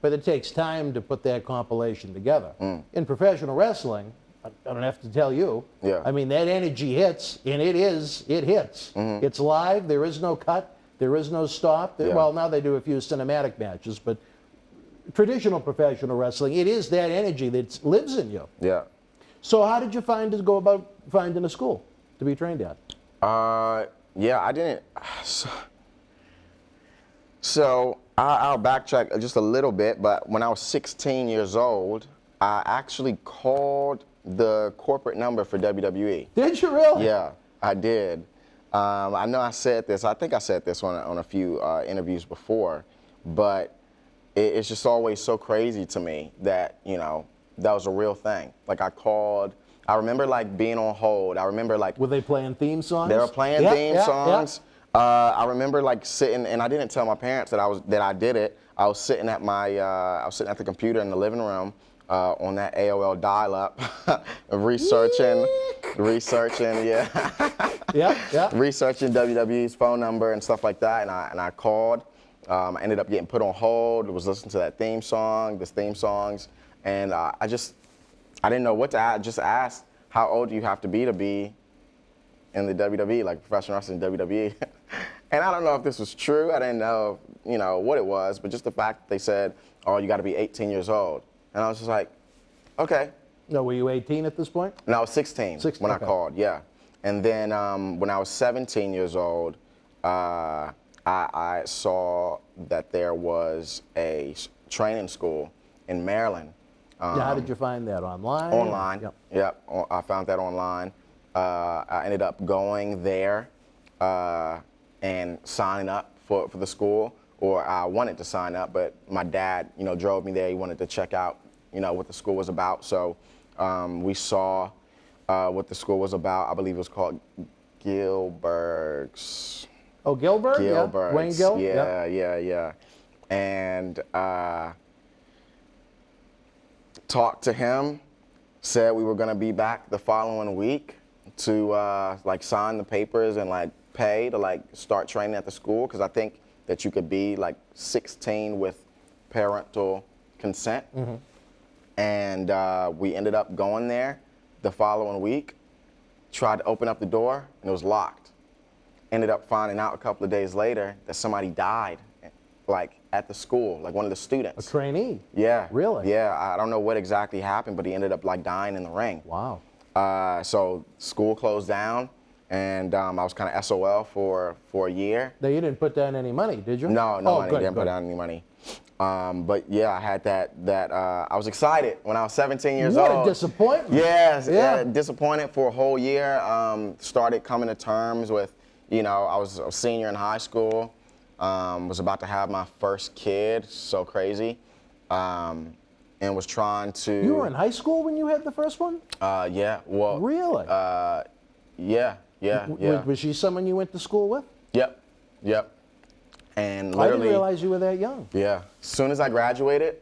But it takes time to put that compilation together. In professional wrestling, I don't have to tell you, I mean, that energy hits, and it hits. It's live, there is no cut, there is no stop. Well, now they do a few cinematic matches, but traditional professional wrestling, it is that energy that lives in you. Yeah. So how did you go about finding a school to be trained at? Yeah, I didn't. So I'll backtrack just a little bit, but when I was 16 years old, I actually called the corporate number for WWE. Did you really? Yeah, I did. I know I said this, I think I said this on a few interviews before, but it's just always so crazy to me that, you know, that was a real thing. Like I called, I remember like being on hold. I remember like. Were they playing theme songs? They were playing theme songs. I remember like sitting, and I didn't tell my parents that I did it. I was sitting at the computer in the living room on that AOL dial-up, researching, researching WWE's phone number and stuff like that, and I called. I ended up getting put on hold. Was listening to that theme songs, and I didn't know what to ask. Just asked, how old do you have to be in the WWE, like professional wrestling WWE? And I don't know if this was true. I didn't know, you know, what it was, but just the fact that they said, oh, you got to be 18 years old. And I was just like, okay. No, were you 18 at this point? No, I was 16 when I called, yeah. And then when I was 17 years old, I saw that there was a training school in Maryland. How did you find that? Online? Online, yep. I found that online. I ended up going there and signing up for the school, or I wanted to sign up, but my dad, you know, drove me there. He wanted to check out, you know, what the school was about. So we saw what the school was about. I believe it was called Gilbert's. Oh, Gilbert? Gilbert's. Yeah. Wayne Gil? Yeah. And talked to him, said we were going to be back the following week to like sign the papers and like pay to like start training at the school, because I think that you could be like 16 with parental consent. And we ended up going there the following week, tried to open up the door and it was locked. Ended up finding out a couple of days later that somebody died, like at the school, like one of the students. A trainee? Yeah. Really? Yeah, I don't know what exactly happened, but he ended up like dying in the ring. Wow. So school closed down, and I was kind of SOL for a year. Now, you didn't put down any money, did you? No, money. Didn't put down any money. But yeah, I had that I was excited when I was 17 years old. What a disappointment. Yes, yeah. Disappointed for a whole year. Started coming to terms with, you know, I was a senior in high school. Was about to have my first kid, so crazy. And was trying to. You were in high school when you had the first one? Yeah, well. Really? Yeah. Was she someone you went to school with? Yep. And literally. I didn't realize you were that young. Yeah. As soon as I graduated,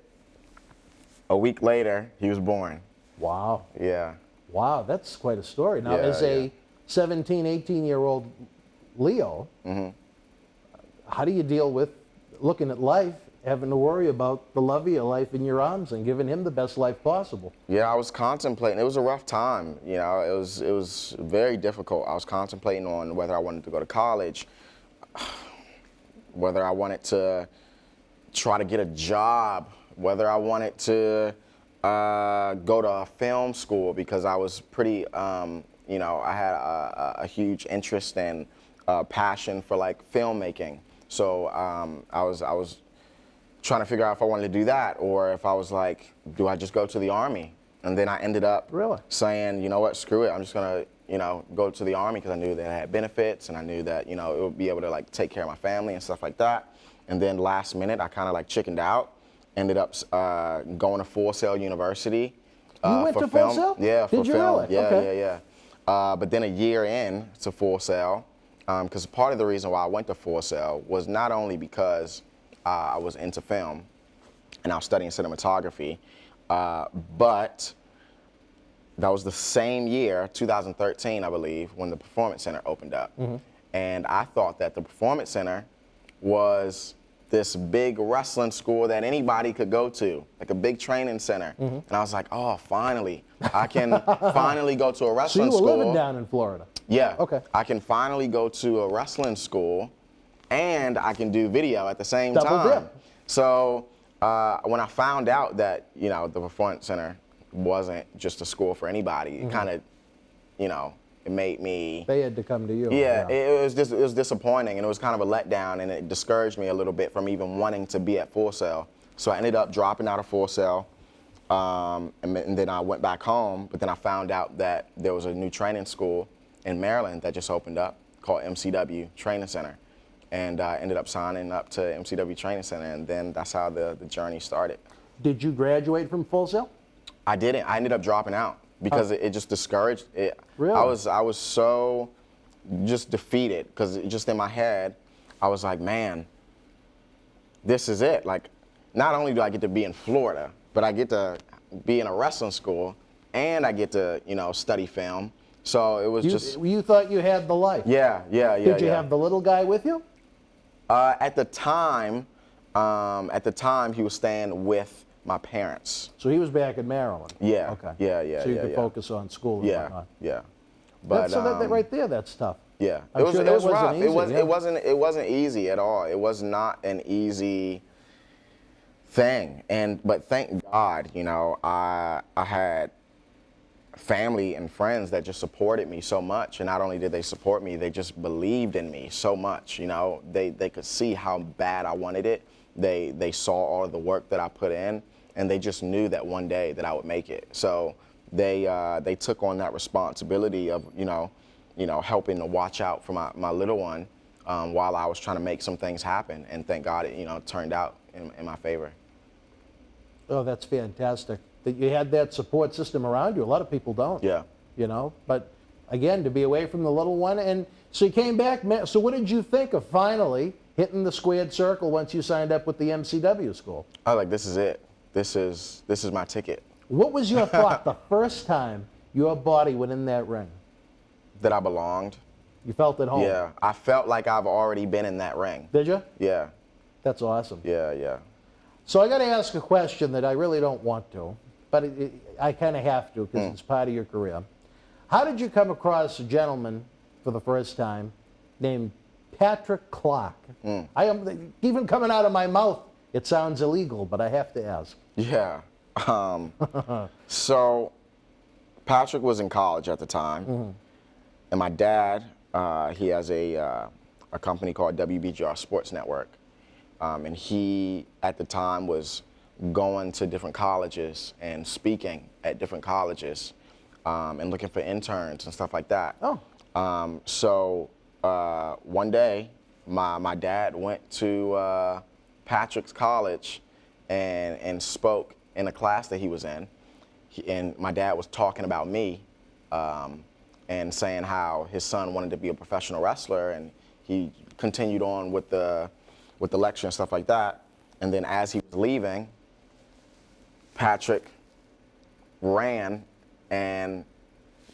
a week later, he was born. Wow. Yeah. Wow, that's quite a story. Now, as a 17, 18-year-old Leo, how do you deal with looking at life, having to worry about the love of your life in your arms and giving him the best life possible? Yeah, I was contemplating. It was a rough time. You know, it was very difficult. I was contemplating on whether I wanted to go to college, whether I wanted to try to get a job, whether I wanted to go to a film school, because I was pretty you know, I had a huge interest and passion for like filmmaking. So I was trying to figure out if I wanted to do that or if I was like, do I just go to the Army? And then I ended up saying, you know what, screw it. I'm just gonna, you know, go to the Army because I knew that I had benefits and I knew that, you know, it would be able to like take care of my family and stuff like that. And then last minute, I kind of like chickened out. Ended up going to Full Sail University. You went to Full Sail? Yeah, for Did you film. really? Yeah, Okay. yeah. But then a year in to Full Sail, because part of the reason why I went to Full Sail was not only because I was into film and I was studying cinematography, but that was the same year, 2013, I believe, when the Performance Center opened up. And I thought that the Performance Center was this big wrestling school that anybody could go to, like a big training center. And I was like, oh, finally, I can finally go to a wrestling school. So you were living down in Florida? Yeah. Okay. I can finally go to a wrestling school and I can do video at the same Double time. dip. So when I found out that, you know, the Performance Center wasn't just a school for anybody, it kind of, you know, it made me. They had to come to you. Yeah, it was disappointing and it was kind of a letdown and it discouraged me a little bit from even wanting to be at Full Sail. So I ended up dropping out of Full Sail and then I went back home, but then I found out that there was a new training school in Maryland that just opened up called MCW Training Center. And I ended up signing up to MCW Training Center and then that's how the journey started. Did you graduate from Full Sail? I didn't. I ended up dropping out because it just discouraged it. Really? I was so just defeated because just in my head, I was like, man, this is it. Like, not only do I get to be in Florida, but I get to be in a wrestling school and I get to, you know, study film. So it was just. You thought you had the life? Yeah. Did you have the little guy with you? At the time, he was staying with my parents. So he was back in Maryland? Yeah. Okay. Yeah. So you could focus on school and whatnot. Yeah. But that right there, that's tough. Yeah. I'm It was sure that rough. wasn't easy, It wasn't easy at all. It was not an easy thing. But thank God, you know, I had family and friends that just supported me so much. And not only did they support me, they just believed in me so much. You know, they could see how bad I wanted it. They saw all of the work that I put in, and they just knew that one day that I would make it. So they took on that responsibility of, you know, helping to watch out for my little one while I was trying to make some things happen. And thank God it, you know, turned out in my favor. Oh, that's fantastic. That you had that support system around you. A lot of people don't. Yeah. You know, but again, to be away from the little one. And so you came back. So what did you think of finally hitting the squared circle once you signed up with the MCW school? I was like, this is it. This is my ticket. What was your thought the first time your body went in that ring? That I belonged. You felt at home? Yeah. I felt like I've already been in that ring. Did you? Yeah. That's awesome. Yeah. So I got to ask a question that I really don't want to, but I kind of have to because it's part of your career. How did you come across a gentleman for the first time named Patrick Clark? I am even coming out of my mouth. It sounds illegal, but I have to ask. Yeah. So Patrick was in college at the time, and my dad, he has a company called WBGR Sports Network, and he at the time was going to different colleges and speaking at different colleges and looking for interns and stuff like that. Oh. So one day, my dad went to Patrick's college and spoke in a class that he was in. And my dad was talking about me and saying how his son wanted to be a professional wrestler, and he continued on with the lecture and stuff like that. And then as he was leaving, Patrick ran and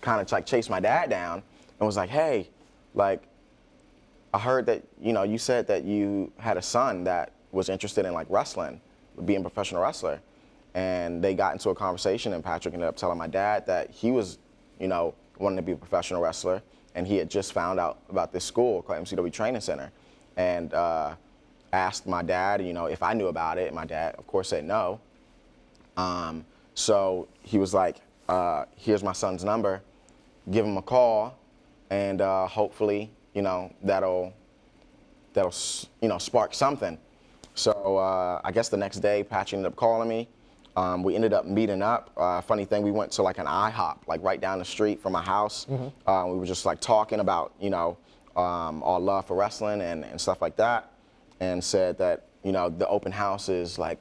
kind of like chased my dad down and was like, hey, like, I heard that, you know, you said that you had a son that was interested in like wrestling, being a professional wrestler. And they got into a conversation and Patrick ended up telling my dad that he was, you know, wanting to be a professional wrestler, and he had just found out about this school called MCW Training Center, and asked my dad, you know, if I knew about it, and my dad, of course, said no. So he was like, here's my son's number. give him a call, and hopefully, that'll spark something. So I guess the next day, Patch ended up calling me. We ended up meeting up. Funny thing, we went to like an IHOP, like right down the street from my house. We were just like talking about, our love for wrestling and stuff like that, and said that, the open house is like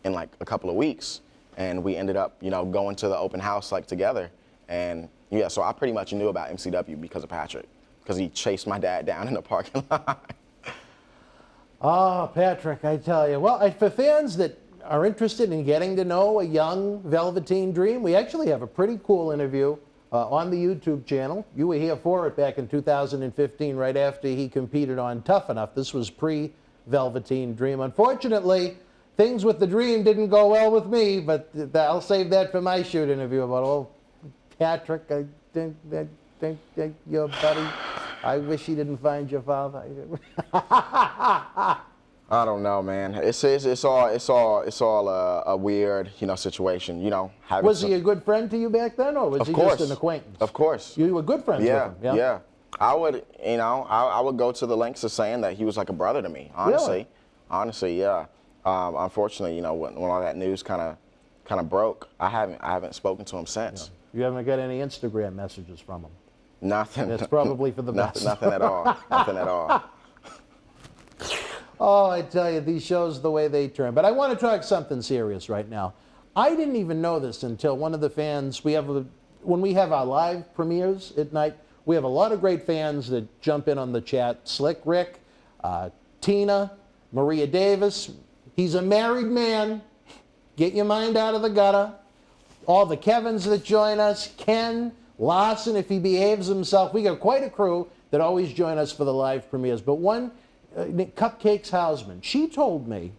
in like a couple of weeks. And we ended up, going to the open house like together. And yeah, so I pretty much knew about MCW because of Patrick, because he chased my dad down in the parking lot. Oh, Patrick, I tell you. Well, for fans that are interested in getting to know a young Velveteen Dream, we actually have a pretty cool interview on the YouTube channel. You were here for it back in 2015, right after he competed on Tough Enough. This was pre-Velveteen Dream. Unfortunately, things with the Dream didn't go well with me, but I'll save that for my shoot interview about old Patrick. I think your buddy. I wish he didn't find your father. I don't know, man. It's all a weird, situation. Was he a good friend to you back then, or was he just an acquaintance? Of course. You were good friends with him. Yeah. I would, I would go to the lengths of saying that he was like a brother to me. Honestly, Really? Honestly, yeah. Unfortunately, when all that news kind of broke, I haven't spoken to him since. You haven't got any Instagram messages from him? Nothing. That's probably for the best. Nothing at all. Nothing at all. Oh, I tell you, these shows, the way they turn. But I want to talk something serious right now. I didn't even know this until one of the fans, when we have our live premieres at night, we have a lot of great fans that jump in on the chat. Slick Rick, Tina, Maria Davis. He's a married man. Get your mind out of the gutter. All the Kevins that join us. Ken, Larson, if he behaves himself. We got quite a crew that always join us for the live premieres. But one, Cupcakes Hausman, she told me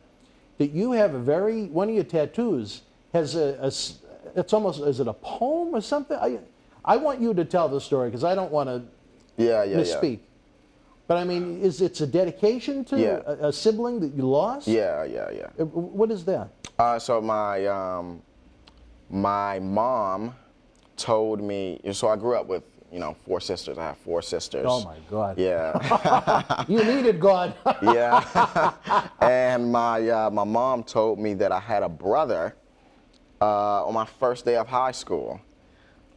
that you have one of your tattoos has it's almost, is it a poem or something? I want you to tell the story because I don't want to misspeak. But I mean, it's a dedication to a sibling that you lost? Yeah. What is that? So my mom told me, so I grew up with, 4 sisters. I have 4 sisters. Oh my God. Yeah. You needed God. Yeah. And my mom told me that I had a brother on my first day of high school.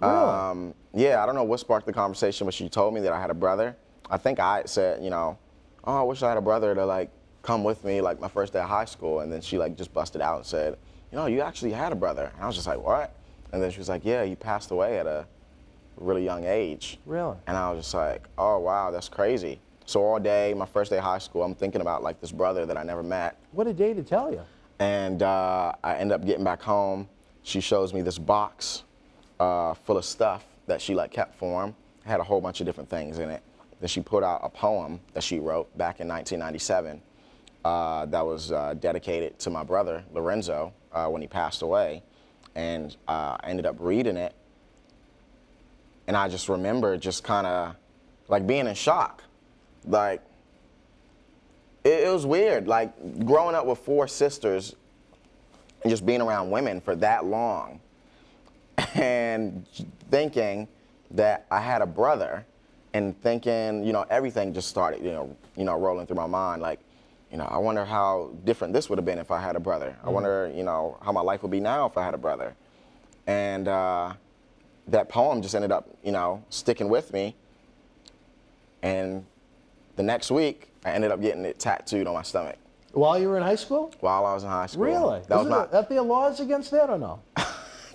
Really? Yeah, I don't know what sparked the conversation, but she told me that I had a brother. I think I said, oh, I wish I had a brother to like come with me like my first day of high school. And then she like just busted out and said, you actually had a brother. And I was just like, what? And then she was like, yeah, he passed away at a really young age. Really? And I was just like, oh, wow, that's crazy. So all day, my first day of high school, I'm thinking about like this brother that I never met. What a day to tell you. And I end up getting back home. She shows me this box full of stuff that she like kept for him. It had a whole bunch of different things in it. Then she put out a poem that she wrote back in 1997 that was dedicated to my brother, Lorenzo, when he passed away. And I ended up reading it. And I just remember just kind of like being in shock. Like, it was weird. Like, growing up with 4 sisters and just being around women for that long and thinking that I had a brother and thinking, everything just started, rolling through my mind. Like, I wonder how different this would have been if I had a brother. I wonder, how my life would be now if I had a brother. And that poem just ended up, sticking with me. And the next week, I ended up getting it tattooed on my stomach. While you were in high school? While I was in high school. Really? Are there laws against that or no?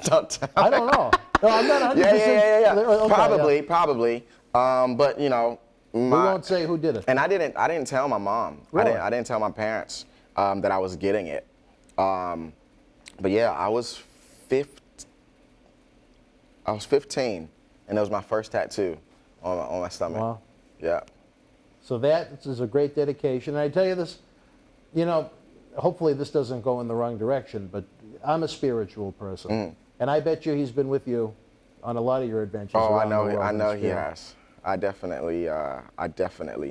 Don't tell I don't know. No, I'm not 100%. Yeah. Okay, Probably. But we won't say who did it. And I didn't tell my mom. Really? I didn't tell my parents that I was getting it. But yeah, I was 15, and it was my first tattoo on my stomach. Wow. Yeah. So that is a great dedication. And I tell you this, hopefully this doesn't go in the wrong direction, but I'm a spiritual person. And I bet you he's been with you on a lot of your adventures. Oh, I around the world know in he spirit. has. I definitely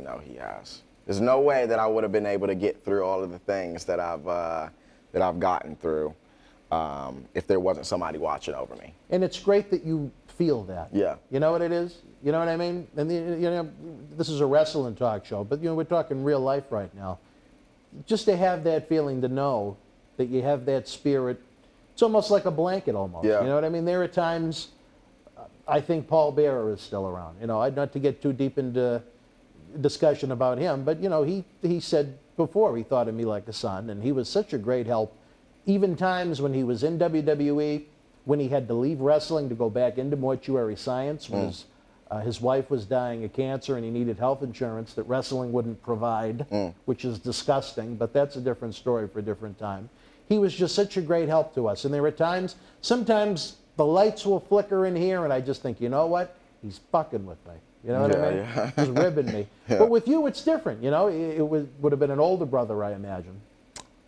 know he has. There's no way that I would have been able to get through all of the things that I've gotten through if there wasn't somebody watching over me. And it's great that you feel that. Yeah. You know what it is? You know what I mean? And this is a wrestling talk show, but we're talking real life right now. Just to have that feeling, to know that you have that spirit, it's almost like a blanket almost. Yeah. You know what I mean? There are times, I think Paul Bearer is still around. Not to get too deep into discussion about him, but he said before he thought of me like a son, and he was such a great help. Even times when he was in WWE, when he had to leave wrestling to go back into mortuary science, when his wife was dying of cancer and he needed health insurance that wrestling wouldn't provide, which is disgusting, but that's a different story for a different time. He was just such a great help to us. And there were times, sometimes the lights will flicker in here and I just think, you know what? He's fucking with me. You know what I mean? Yeah. He's ribbing me. Yeah. But with you, it's different. It would have been an older brother, I imagine.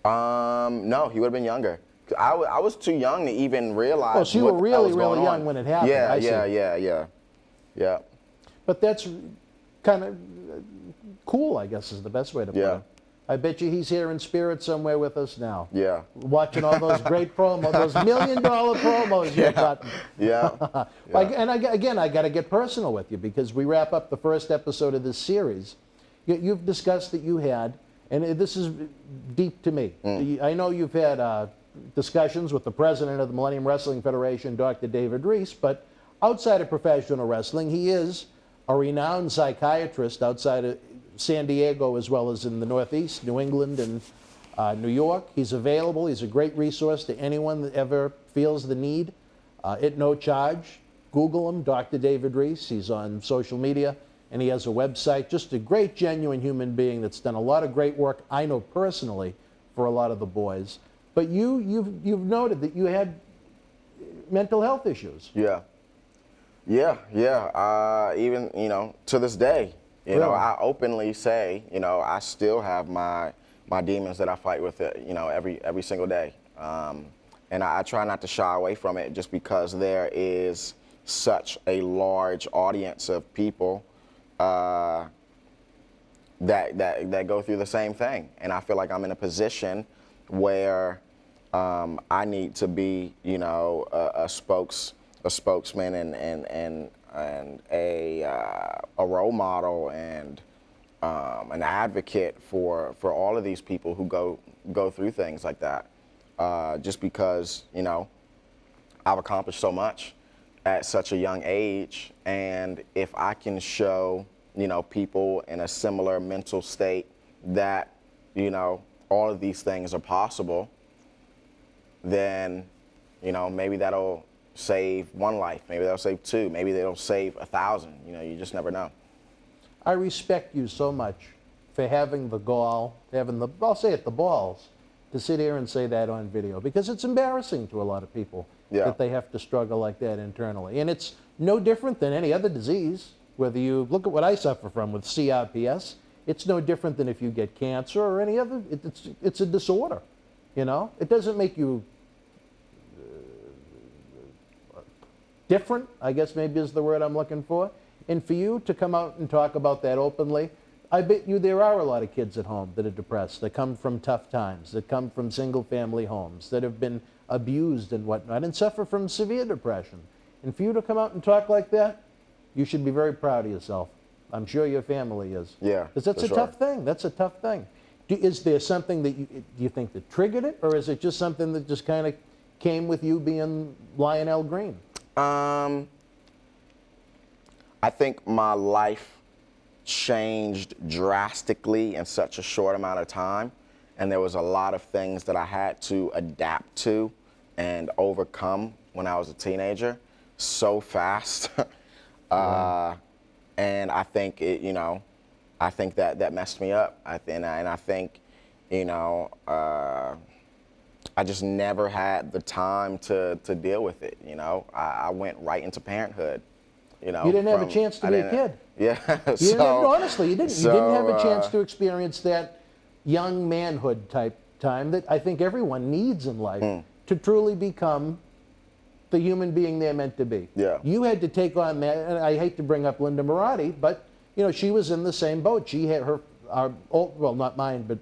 No, he would have been younger. I was too young to even realize. Oh, so you were really, really young when it happened. Yeah. But that's kind of cool, I guess, is the best way to put it. I bet you he's here in spirit somewhere with us now. Yeah. Watching all those great promos, those $1 million promos you're cutting. Yeah. And I got to get personal with you because we wrap up the first episode of this series. You've discussed that you had, and this is deep to me. I know you've had discussions with the president of the Millennium Wrestling Federation, Dr. David Reese, but outside of professional wrestling, he is a renowned psychiatrist outside of San Diego as well as in the Northeast, New England, and New York. He's available. He's a great resource to anyone that ever feels the need at no charge. Google him, Dr. David Reese. He's on social media, and he has a website. Just a great, genuine human being that's done a lot of great work, I know personally, for a lot of the boys. But you've noted that you had mental health issues. Yeah. Even, to this day, I openly say, I still have my demons that I fight with, every single day. And I try not to shy away from it just because there is such a large audience of people that go through the same thing. And I feel like I'm in a position where I need to be, a spokesman and a role model and an advocate for all of these people who go through things like that. Just because, I've accomplished so much at such a young age, and if I can show, people in a similar mental state that, all of these things are possible, then, maybe that'll save one life, maybe that'll save two, maybe they'll save 1,000. You just never know. I respect you so much for having the gall, I'll say it, the balls, to sit here and say that on video, because it's embarrassing to a lot of people that they have to struggle like that internally. And it's no different than any other disease. Whether you look at what I suffer from with CRPS, it's no different than if you get cancer or any other. It's a disorder. It doesn't make you different, I guess maybe is the word I'm looking for. And for you to come out and talk about that openly, I bet you there are a lot of kids at home that are depressed, that come from tough times, that come from single-family homes, that have been abused and whatnot, and suffer from severe depression. And for you to come out and talk like that, you should be very proud of yourself. I'm sure your family is. Yeah, because that's a tough thing. That's a tough thing. Is there something that you think that triggered it, or is it just something that just kind of came with you being Lionel Green? I think my life changed drastically in such a short amount of time, and there was a lot of things that I had to adapt to and overcome when I was a teenager so fast. And I think I think that messed me up. I think, I just never had the time to deal with it. I went right into parenthood. You didn't have a chance to be a kid. Yeah. Honestly, you didn't. You didn't have a chance to experience that young manhood type time that I think everyone needs in life to truly become the human being they're meant to be. Yeah. You had to take on that, and I hate to bring up Linda Moratti, but she was in the same boat. She had well, not mine, but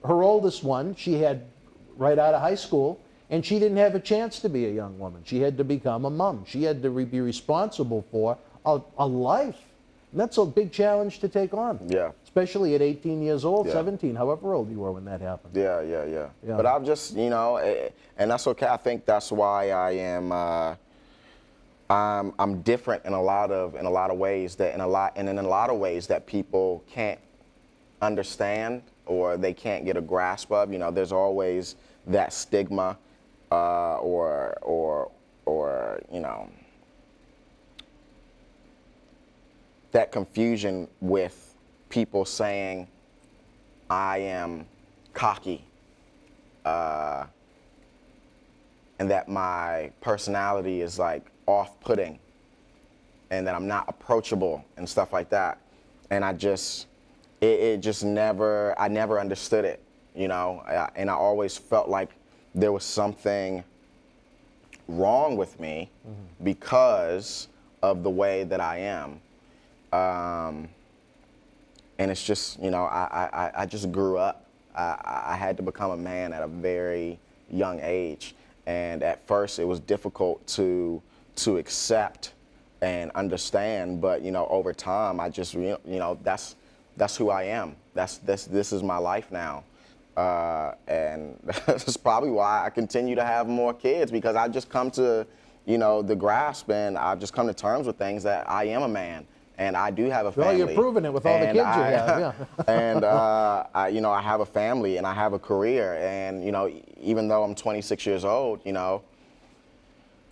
her oldest one, she had right out of high school, And she didn't have a chance to be a young woman. She had to become a mom. She had to be responsible for a life. And that's a big challenge to take on. Yeah. Especially at 18 years old, Yeah. 17, however old you were when that happened. Yeah. Yeah. But I'm just, you know, and that's okay. I think that's why I am. I'm different in a lot of ways in a lot of ways that people can't understand or they can't get a grasp of. You know, there's always that stigma, or you know, that confusion with people saying I am cocky, and that my personality is like off-putting, and that I'm not approachable and stuff like that. And I never understood it, you know. And I always felt like there was something wrong with me because of the way that I am. And it's just, you know, I just grew up. I had to become a man at a very young age. And at first it was difficult to accept and understand, but, you know, over time I just, you know, that's who I am. This is my life now. And that's probably why I continue to have more kids, because I just come to, you know, the grasp, and I've just come to terms with things that I am a man. And I do have a family. Well, you're proving it with all the kids you have, yeah. And, you know, I have a family and I have a career. And, you know, even though I'm 26 years old, you know.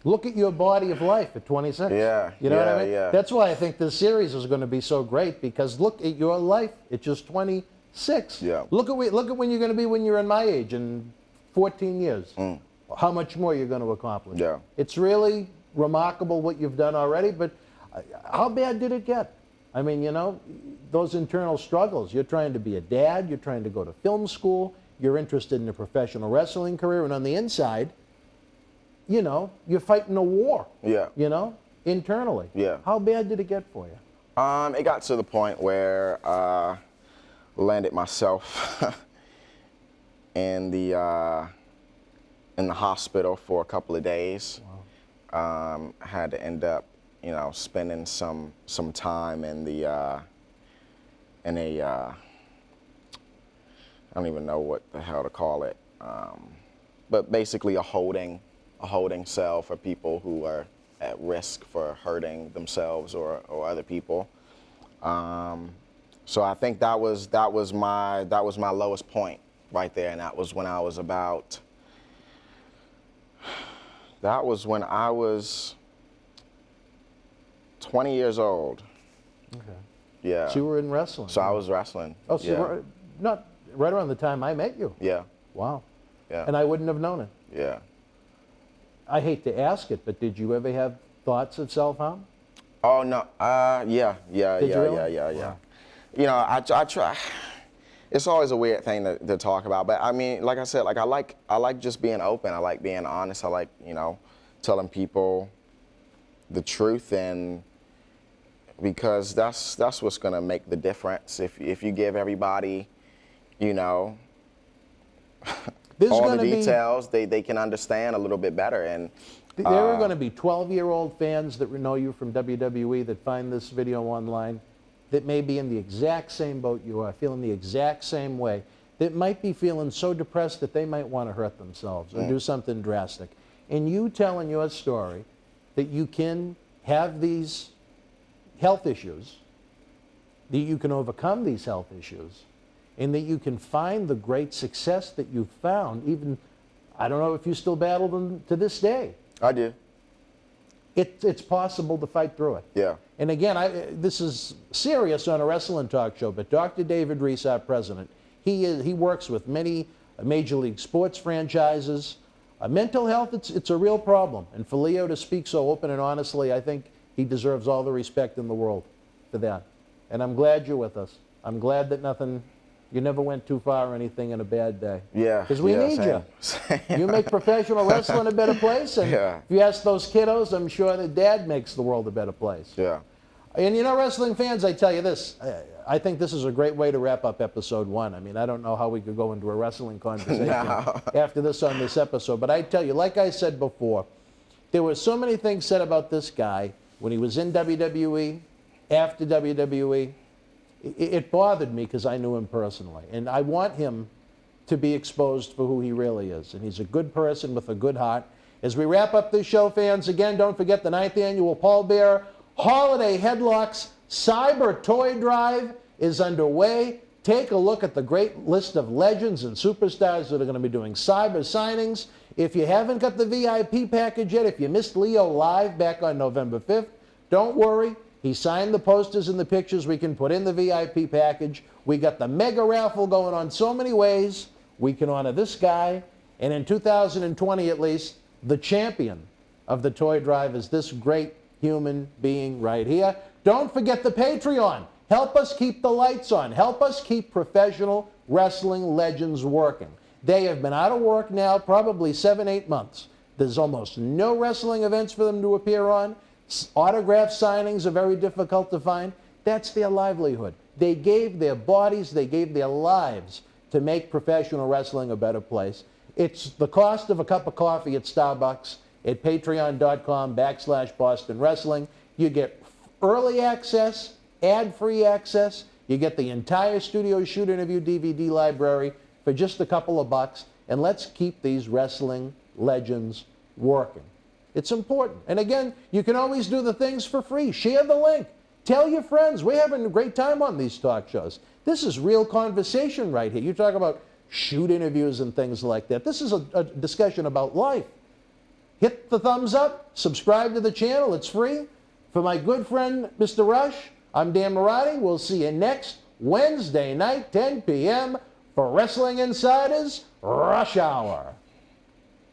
Look at your body of life at 26. Yeah. You know what I mean? Yeah. That's why I think this series is going to be so great, because look at your life at just 26. Yeah. Look at when you're going to be when you're in my age in 14 years. How much more you're going to accomplish. Yeah. It's really remarkable what you've done already, but how bad did it get? I mean, you know, those internal struggles. You're trying to be a dad, you're trying to go to film school, you're interested in a professional wrestling career, and on the inside, you know, you're fighting a war. Yeah. You know, internally. Yeah. How bad did it get for you? It got to the point where landed myself in the hospital for a couple of days. Wow. Had to end up, you know, spending some time in a I don't even know what the hell to call it, but basically a holding cell for people who are at risk for hurting themselves or other people. So I think that was my lowest point right there, and that was when I was about. That was when I was 20 years old. Okay. Yeah. So you were in wrestling. So I was wrestling. Oh, so you were not right around the time I met you. Yeah. Wow. Yeah. And I wouldn't have known it. Yeah. I hate to ask it, but did you ever have thoughts of self-harm? Oh no. Yeah. Did you really? Yeah. Wow. You know, I try. It's always a weird thing to talk about, but I mean, like I said, like I like just being open. I like being honest. I like, you know, telling people the truth, and because that's what's gonna make the difference. If you give everybody, you know, all the details, they can understand a little bit better. And there are going to be 12-year-old fans that know you from WWE that find this video online, that may be in the exact same boat you are, feeling the exact same way, that might be feeling so depressed that they might want to hurt themselves or do something drastic. And you telling your story that you can have these health issues, that you can overcome these health issues, and that you can find the great success that you've found, even, I don't know if you still battle them to this day. I do. It's possible to fight through it. Yeah. And again, this is serious on a wrestling talk show, but Dr. David Reese, our president, he works with many major league sports franchises. Mental health, it's a real problem. And for Leo to speak so open and honestly, I think he deserves all the respect in the world for that. And I'm glad you're with us. I'm glad that you never went too far or anything in a bad day. Yeah. Because we need you. You make professional wrestling a better place. And if you ask those kiddos, I'm sure that Dad makes the world a better place. Yeah. And you know, wrestling fans, I tell you this, I think this is a great way to wrap up episode 1. I mean, I don't know how we could go into a wrestling conversation after this on this episode, but I tell you, like I said before, there were so many things said about this guy when he was in WWE, after WWE. It bothered me because I knew him personally, and I want him to be exposed for who he really is, and he's a good person with a good heart. As we wrap up this show, fans, again, don't forget the 9th annual Paul Bearer Holiday Headlocks Cyber Toy Drive is underway. Take a look at the great list of legends and superstars that are going to be doing cyber signings. If you haven't got the VIP package yet, if you missed Leo live back on November 5th, don't worry. He signed the posters and the pictures we can put in the VIP package. We got the mega raffle going on so many ways. We can honor this guy. And in 2020 at least, the champion of the toy drive is this great human being right here. Don't forget the Patreon. Help us keep the lights on. Help us keep professional wrestling legends working. They have been out of work now probably 7-8 months. There's almost no wrestling events for them to appear on. Autograph signings are very difficult to find. That's their livelihood. They gave their bodies, they gave their lives to make professional wrestling a better place. It's the cost of a cup of coffee at Starbucks at patreon.com/Boston Wrestling. You get early access, ad-free access. You get the entire Studio Shoot Interview DVD library for just a couple of bucks. And let's keep these wrestling legends working. It's important. And again, you can always do the things for free. Share the link. Tell your friends. We're having a great time on these talk shows. This is real conversation right here. You talk about shoot interviews and things like that. This is a discussion about life. Hit the thumbs up. Subscribe to the channel. It's free. For my good friend, Mr. Rush, I'm Dan Marati. We'll see you next Wednesday night, 10 p.m. for Wrestling Insiders Rush Hour.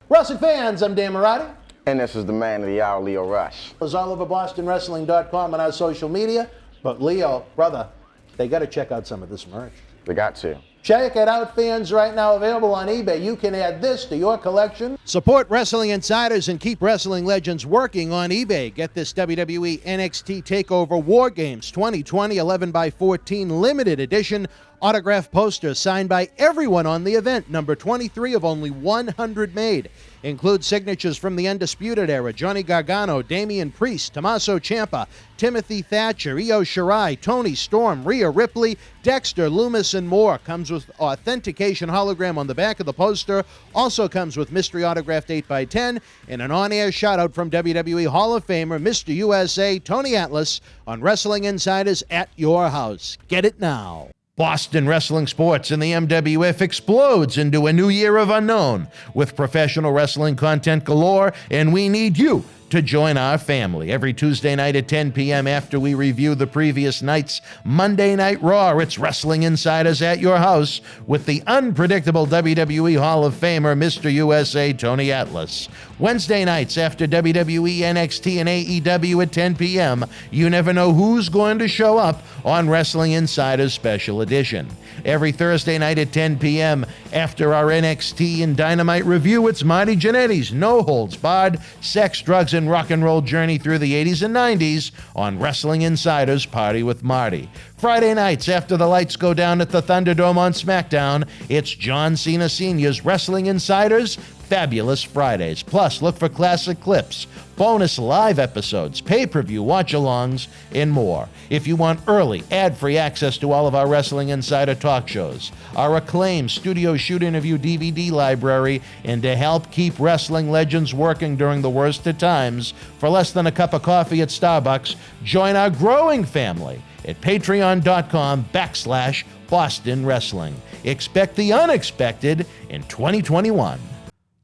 Wrestling fans, I'm Dan Marati. And this is the man of the hour, Leo Rush. It's all over BostonWrestling.com and our social media. But Leo, brother, they got to check out some of this merch. They got to. Check it out, fans, right now available on eBay. You can add this to your collection. Support Wrestling Insiders and keep wrestling legends working on eBay. Get this WWE NXT TakeOver War Games 2020 11x14 limited edition autograph poster signed by everyone on the event, number 23 of only 100 made. Includes signatures from the Undisputed Era, Johnny Gargano, Damian Priest, Tommaso Ciampa, Timothy Thatcher, Io Shirai, Tony Storm, Rhea Ripley, Dexter, Loomis, and more. Comes with authentication hologram on the back of the poster. Also comes with mystery autographed 8x10 and an on-air shout-out from WWE Hall of Famer Mr. USA Tony Atlas on Wrestling Insiders at your house. Get it now. Boston Wrestling Sports and the MWF explodes into a new year of unknown with professional wrestling content galore, and we need you to join our family. Every Tuesday night at 10 p.m. after we review the previous night's Monday Night Raw, it's Wrestling Insiders at your house with the unpredictable WWE Hall of Famer, Mr. USA Tony Atlas. Wednesday nights after WWE, NXT, and AEW at 10 p.m., you never know who's going to show up on Wrestling Insiders Special Edition. Every Thursday night at 10 p.m. after our NXT and Dynamite review, it's Marty Jannetty's No Holds Barred Sex, Drugs, and Rock and Roll journey through the 80s and 90s on Wrestling Insiders Party with Marty. Friday nights after the lights go down at the Thunderdome on SmackDown, it's John Cena Sr.'s Wrestling Insiders Fabulous Fridays. Plus, look for classic clips, bonus live episodes, pay-per-view watch-alongs, and more. If you want early, ad-free access to all of our Wrestling Insider talk shows, our acclaimed Studio Shoot Interview DVD library, and to help keep wrestling legends working during the worst of times, for less than a cup of coffee at Starbucks, join our growing family at patreon.com/Boston Wrestling. Expect the unexpected in 2021.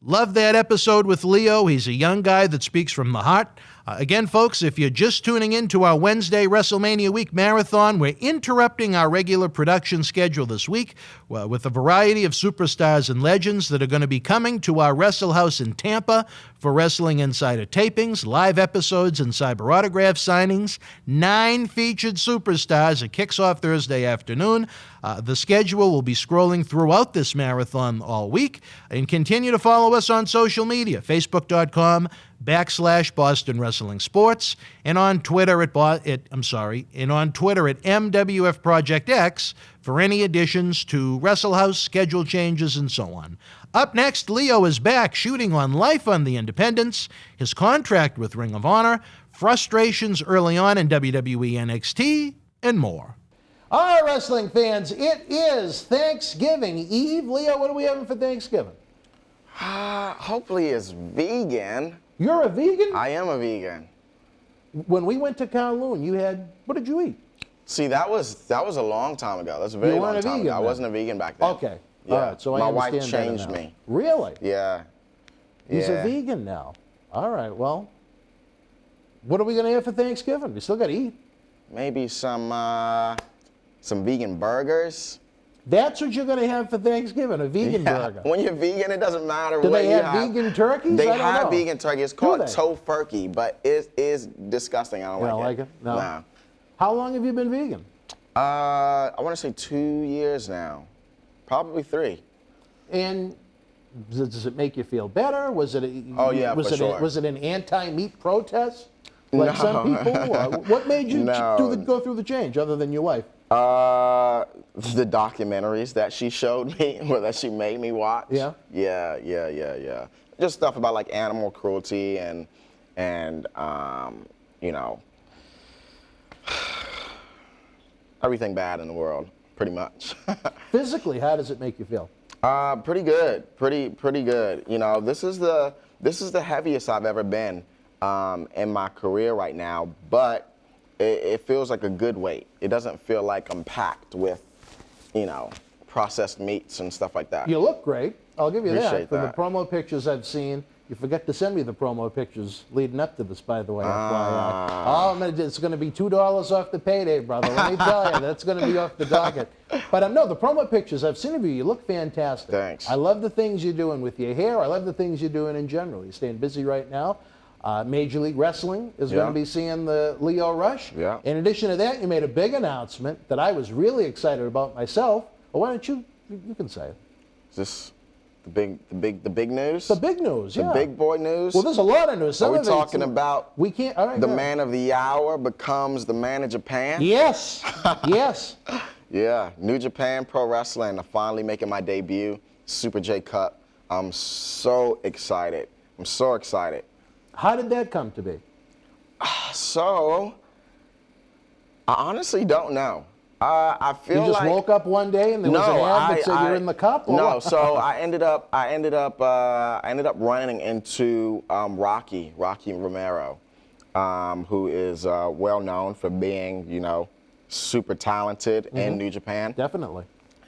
Love that episode with Leo. He's a young guy that speaks from the heart. Again, folks, if you're just tuning in to our Wednesday WrestleMania Week Marathon, we're interrupting our regular production schedule this week with a variety of superstars and legends that are going to be coming to our Wrestle House in Tampa for Wrestling Insider tapings, live episodes, and cyber autograph signings. 9 featured superstars. It kicks off Thursday afternoon. The schedule will be scrolling throughout this marathon all week. And continue to follow us on social media, facebook.com/Boston Wrestling Sports, and on Twitter at MWF Project X for any additions to Wrestle House, schedule changes, and so on. Up next, Leo is back shooting on Life on the Independents, his contract with Ring of Honor, frustrations early on in WWE NXT, and more. All right, wrestling fans, it is Thanksgiving Eve. Leo, what are we having for Thanksgiving? Hopefully it's vegan. You're a vegan? I am a vegan. When we went to Kowloon, you had, what did you eat? See, that was a long time ago. That's a very long time ago. I wasn't a vegan back then. Okay. Yeah. All right, so my I wife understand changed better now. me. Really? Yeah. He's Yeah. a vegan now. All right, well, what are we going to have for Thanksgiving? We still got to eat. Maybe some vegan burgers. That's what you're going to have for Thanksgiving, a vegan burger. When you're vegan, it doesn't matter Do what they you have vegan turkeys? They I don't have know. vegan turkey. It's Do called they? tofurkey, but it is disgusting. I don't You don't like like it? No. No. How long have you been vegan? I want to say 2 years now. Probably 3. And does it make you feel better? Was it? Oh, yeah, for sure. Was it an anti-meat protest, like No. some people? Or what made you No. go through the change, other than your wife? The documentaries that she showed me, or that she made me watch. Yeah. Yeah. Just stuff about like animal cruelty and you know, everything bad in the world, pretty much. Physically, how does it make you feel? Pretty good. Pretty good. You know, this is the heaviest I've ever been in my career right now, but it feels like a good weight. It doesn't feel like I'm packed with, you know, processed meats and stuff like that. You look great. I'll give you that. Appreciate From that. the promo pictures I've seen, you forgot to send me the promo pictures leading up to this, by the way. FYI. Oh, it's going to be $2 off the payday, brother. Let me tell you, that's going to be off the docket. But no, the promo pictures I've seen of you, you look fantastic. Thanks. I love the things you're doing with your hair. I love the things you're doing in general. You're staying busy right now. Major League Wrestling is going to be seeing the Leo Rush. Yeah. In addition to that, you made a big announcement that I was really excited about myself. Well, why don't you can say it. Is this the big news? The big news, The big boy news? Well, there's a lot of news. Some Are we of it's- talking about we can't, all right, the go ahead. man of the hour becomes the man of Japan? Yes, yes. Yeah, New Japan Pro Wrestling. I'm finally making my debut, Super J Cup. I'm so excited. I'm so excited. How did that come to be? So, I honestly don't know. I feel You just like woke up one day and there was an ad that said you're in the cup? Or No, what? so I ended up running into Rocky Romero, who is well known for being, you know, super talented in New Japan. Definitely.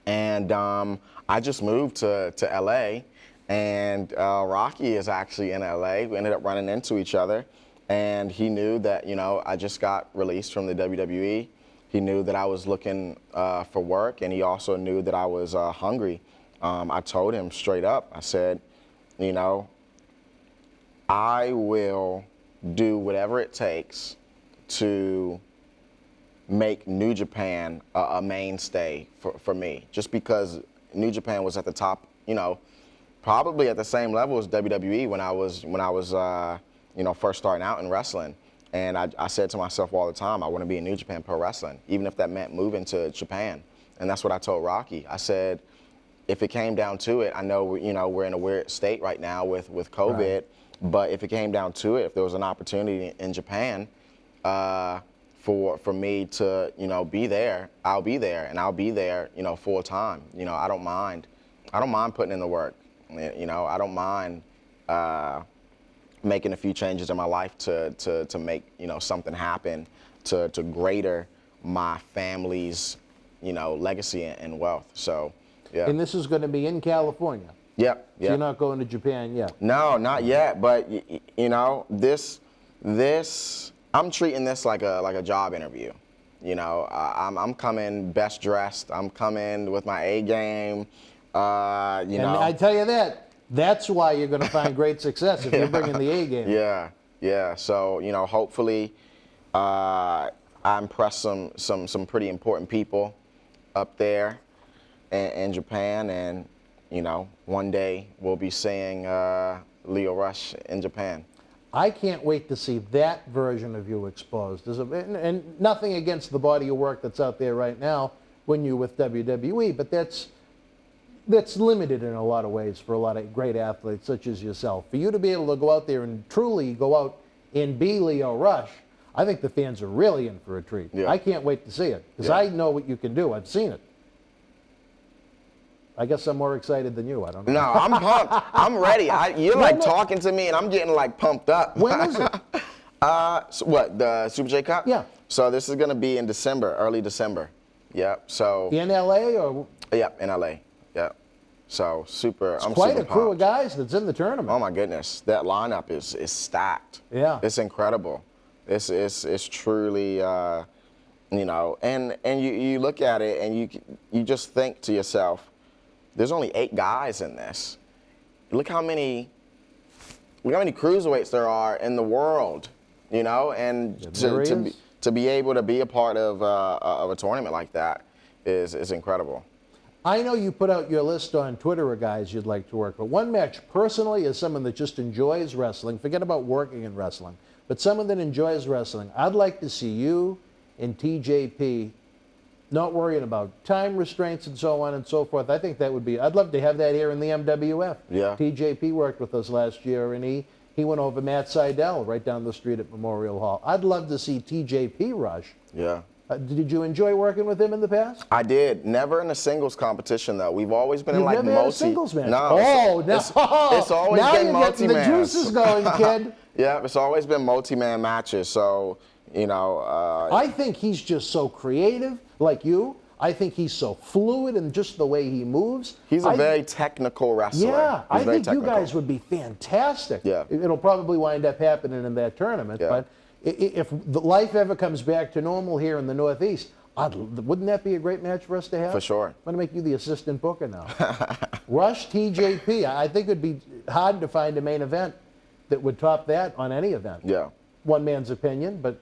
And I just moved to LA, and Rocky is actually in LA. We ended up running into each other, and he knew that, you know, I just got released from the WWE. He knew that I was looking for work, and he also knew that I was hungry. I told him straight up, I said, you know, I will do whatever it takes to make New Japan a mainstay for me, just because New Japan was at the top, you know, probably at the same level as WWE when I was you know, first starting out in wrestling. And I said to myself all the time, I want to be in New Japan Pro Wrestling, even if that meant moving to Japan. And that's what I told Rocky. I said, if it came down to it, I know, you know, we're in a weird state right now with COVID, Right. but if it came down to it, if there was an opportunity in Japan for me to, you know, be there, I'll be there, and I'll be there, you know, full time. You know, I don't mind putting in the work. You know, I don't mind making a few changes in my life to make, you know, something happen to greater my family's, you know, legacy and wealth. So, yeah. And this is going to be in California. Yep. So you're not going to Japan yet. No, not yet. But you know, this I'm treating this like a job interview. You know, I'm coming best dressed. I'm coming with my A game. You know, And I tell you that, That's why you're going to find great success if you're bringing the A game. Yeah. So, you know, hopefully I impress some pretty important people up there in Japan, and, you know, one day we'll be seeing Lio Rush in Japan. I can't wait to see that version of you exposed. And nothing against the body of work that's out there right now when you're with WWE, but that's limited in a lot of ways for a lot of great athletes such as yourself. For you to be able to go out there and truly go out and be Lio Rush, I think the fans are really in for a treat. Yeah. I can't wait to see it, because I know what you can do. I've seen it. I guess I'm more excited than you. I don't know. No, I'm pumped. I'm ready. You're like talking to me, and I'm getting like pumped up. When is it? So what, the Super J Cup? Yeah. So this is going to be in December, early December. Yep. So. In LA or? Yep, in LA. Yep. So super. It's I'm quite super a crew of pumped. guys that's in the tournament. Oh my goodness, that lineup is stacked. Yeah. It's incredible. It's truly, you know, and you look at it and you just think to yourself, there's only 8 guys in this. Look how many cruiserweights there are in the world, you know, and to be able to be a part of a tournament like that is incredible. I know you put out your list on Twitter of guys you'd like to work with. One match, personally, as someone that just enjoys wrestling, forget about working in wrestling, but someone that enjoys wrestling, I'd like to see you and TJP not worrying about time restraints and so on and so forth. I think that would be, I'd love to have that here in the MWF. Yeah. TJP worked with us last year, and he went over Matt Seidel right down the street at Memorial Hall. I'd love to see TJP Rush. Yeah. Did you enjoy working with him in the past? I did. Never in a singles competition though. We've always been in like never had a singles match? No. It's always now been you're multi-man. getting the juices going, kid. Yeah, it's always been multi-man matches. So, you know. I think he's just so creative, like you. I think he's so fluid in just the way he moves. He's a very technical wrestler. Yeah, I think technical. you guys would be fantastic. Yeah. It'll probably wind up happening in that tournament, but if the life ever comes back to normal here in the Northeast, wouldn't that be a great match for us to have? For sure. I'm going to make you the assistant booker now. Rush TJP. I think it'd be hard to find a main event that would top that on any event. Yeah. One man's opinion, but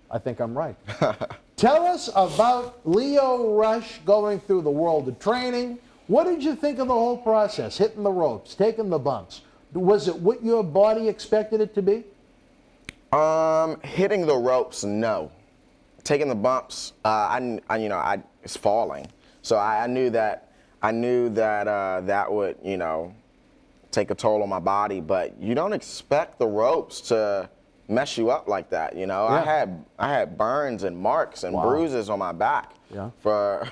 I think I'm right. Tell us about Lio Rush going through the world of training. What did you think of the whole process? Hitting the ropes, taking the bumps. Was it what your body expected it to be? Hitting the ropes, no. Taking the bumps, it's falling. So I knew that that would, you know, take a toll on my body. But you don't expect the ropes to mess you up like that, you know. Yeah. I had burns and marks and bruises on my back for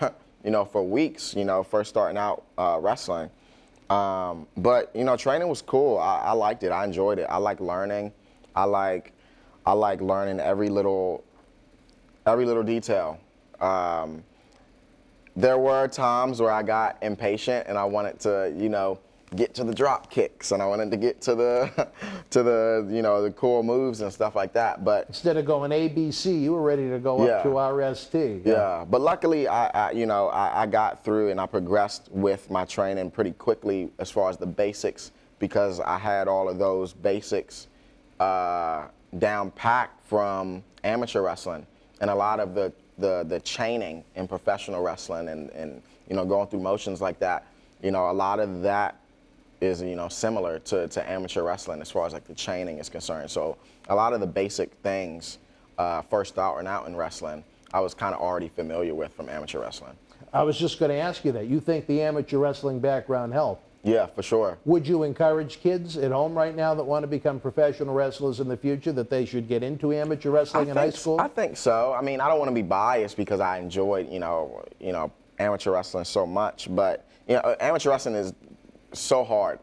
for weeks, you know, first starting out wrestling. But you know, training was cool. I liked it. I enjoyed it. I like learning. I like learning every little detail. There were times where I got impatient and I wanted to, you know, get to the drop kicks and I wanted to get to the the cool moves and stuff like that. But instead of going ABC, you were ready to go up to RST. Yeah. But luckily I got through and I progressed with my training pretty quickly as far as the basics, because I had all of those basics down packed from amateur wrestling and a lot of the chaining in professional wrestling and you know, going through motions like that. You know, a lot of that is, you know, similar to amateur wrestling as far as like the chaining is concerned. So a lot of the basic things first starting out in wrestling, I was kind of already familiar with from amateur wrestling. I was just going to ask you that. You think the amateur wrestling background helped? Yeah, for sure. Would you encourage kids at home right now that want to become professional wrestlers in the future that they should get into amateur wrestling in high school? I think so. I mean, I don't want to be biased because I enjoyed, you know, amateur wrestling so much, but you know, amateur wrestling is so hard.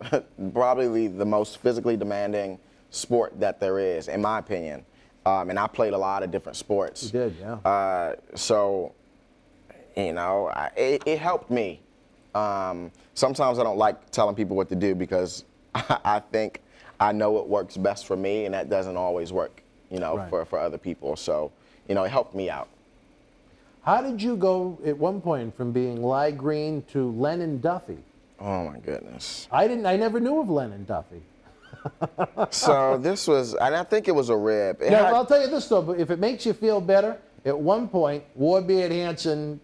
Probably the most physically demanding sport that there is, in my opinion. And I played a lot of different sports. You did, yeah. So, you know, it helped me. Sometimes I don't like telling people what to do because I think I know what works best for me, and that doesn't always work, you know, for other people. So, you know, it helped me out. How did you go at one point from being Ly Green to Lennon Duffy? Oh my goodness. I never knew of Lennon Duffy. So this was, and I think it was a rib. Now, I'll tell you this though, but if it makes you feel better, at one point, Warbeard Hansen,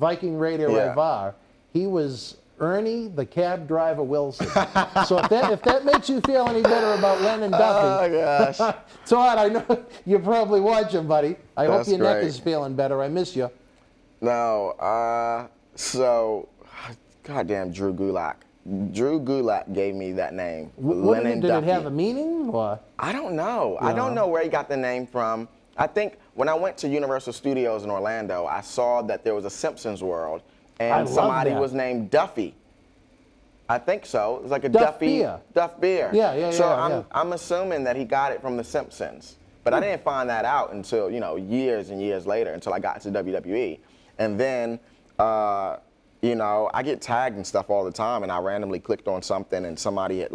Viking Raider Ivar, he was Ernie the cab driver Wilson. So if that makes you feel any better about Lennon Duffy, oh gosh. Todd, I know you're probably watching, buddy. I hope That's your neck great. is feeling better. I miss you. No, so, goddamn Drew Gulak. Drew Gulak gave me that name, Lennon Did Duffy. it have a meaning? Or? I don't know. Yeah. I don't know where he got the name from. I think when I went to Universal Studios in Orlando, I saw that there was a Simpsons World, and somebody was named Duffy. I think so. It was like a Duffy. Beer. Duff beer. Yeah. So I'm assuming that he got it from The Simpsons. But I didn't find that out until, years and years later, until I got to WWE. And then, I get tagged and stuff all the time, and I randomly clicked on something, and somebody had,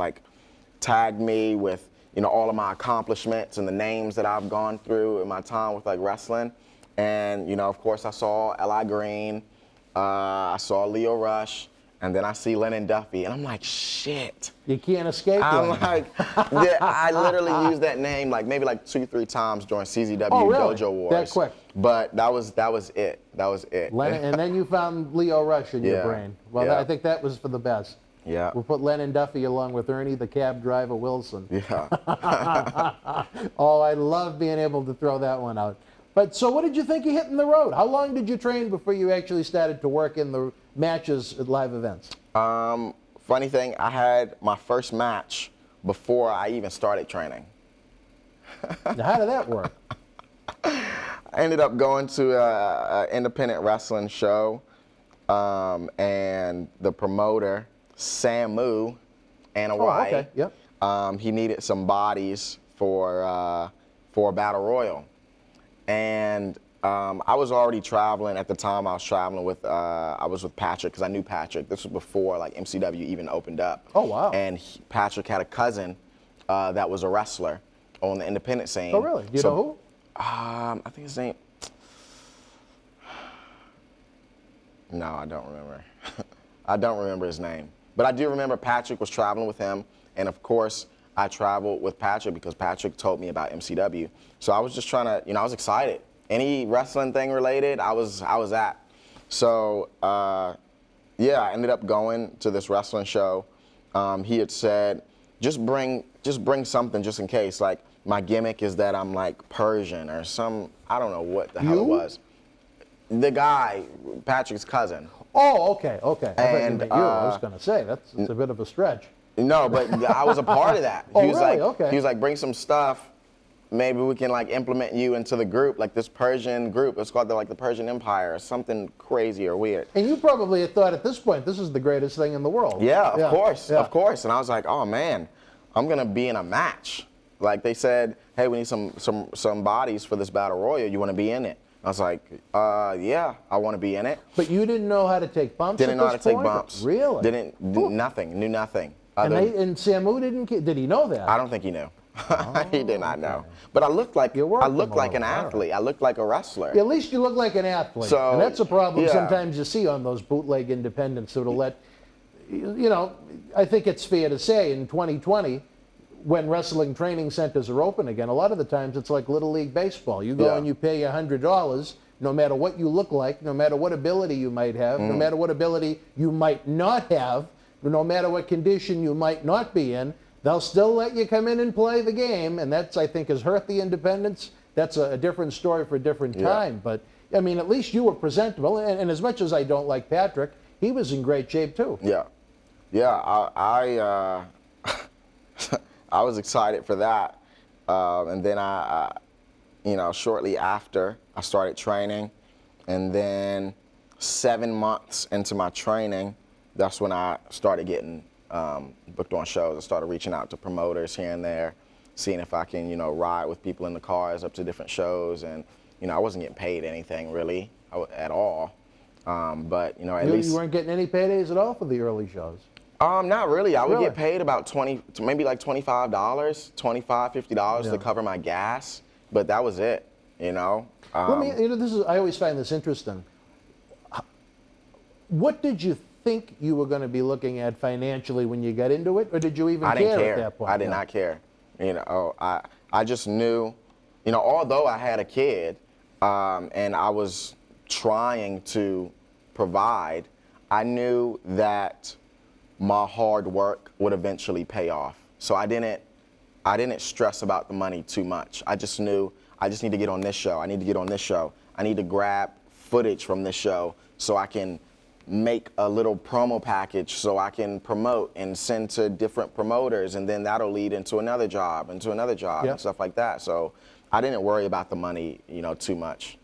tagged me with, all of my accomplishments and the names that I've gone through in my time with, wrestling. And, of course, I saw L.I. Green, I saw Leo Rush, and then I see Lennon Duffy, and I'm like, shit. You can't escape I'm Lennon. like, I literally used that name maybe 2-3 times during CZW Dojo Wars. That quick. But that was it. That was it. Lennon, and then you found Leo Rush in your brain. Well, I think that was for the best. Yeah. We'll put Lennon Duffy along with Ernie the cab driver Wilson. Yeah. Oh, I love being able to throw that one out. But so what did you think of hitting the road? How long did you train before you actually started to work in the matches at live events? Funny thing, I had my first match before I even started training. Now, how did that work? I ended up going to an independent wrestling show, and the promoter, Samu Anawai, okay. Yep. he needed some bodies for a battle royal. And I was already traveling at the time. I was traveling with Patrick, because I knew Patrick. This was before MCW even opened up. Oh, wow. And Patrick had a cousin that was a wrestler on the independent scene. Oh, really? Do you know who? I think his name. No, I don't remember. I don't remember his name. But I do remember Patrick was traveling with him, and of course, I traveled with Patrick because Patrick told me about MCW. So I was just trying to, I was excited. Any wrestling thing related, I was at. So I ended up going to this wrestling show. He had said, just bring something just in case. My gimmick is that I'm Persian or I don't know what the hell it was. The guy, Patrick's cousin. Oh, okay. I thought you And, meant you. I was going to say, that's a bit of a stretch. No, but I was a part of that. Oh, he was really? Okay. He was like, bring some stuff. Maybe we can implement you into the group, this Persian group. It's called the Persian Empire or something crazy or weird. And you probably had thought at this point, this is the greatest thing in the world. Yeah, of course. And I was like, oh man, I'm gonna be in a match. They said, hey, we need some bodies for this battle royal. You want to be in it? I was like, yeah, I want to be in it. But you didn't know how to take bumps. Didn't know how to take bumps. Really? Knew nothing. And Samu did he know that? I don't think he knew. He did not know. But I looked like an athlete. I looked like a wrestler. At least you look like an athlete. So, and that's a problem sometimes you see on those bootleg independents that'll let, I think it's fair to say in 2020, when wrestling training centers are open again, a lot of the times it's like Little League Baseball. You go and you pay $100, no matter what you look like, no matter what ability you might have, no matter what ability you might not have, no matter what condition you might not be in, they'll still let you come in and play the game, and that's, I think, has hurt the independents. That's a different story for a different time. But, I mean, at least you were presentable, and as much as I don't like Patrick, he was in great shape, too. Yeah. I was excited for that. And then I shortly after, I started training. And then 7 months into my training, that's when I started getting booked on shows. I started reaching out to promoters here and there, seeing if I can, ride with people in the cars up to different shows. And, I wasn't getting paid anything really at all. But, at least. You weren't getting any paydays at all for the early shows? Not really. I would get paid about maybe $25, $25, $50 to cover my gas, but that was it, I always find this interesting. What did you think you were going to be looking at financially when you got into it, or did you even I didn't care care. at that point? I did not care. You know, I just knew, you know, although I had a kid and I was trying to provide, I knew that my hard work would eventually pay off. So I didn't stress about the money too much. I just knew I just need to get on this show. I need to get on this show. I need to grab footage from this show so I can make a little promo package so I can promote and send to different promoters, and then that'll lead into another job, and stuff like that. So I didn't worry about the money, you know, too much.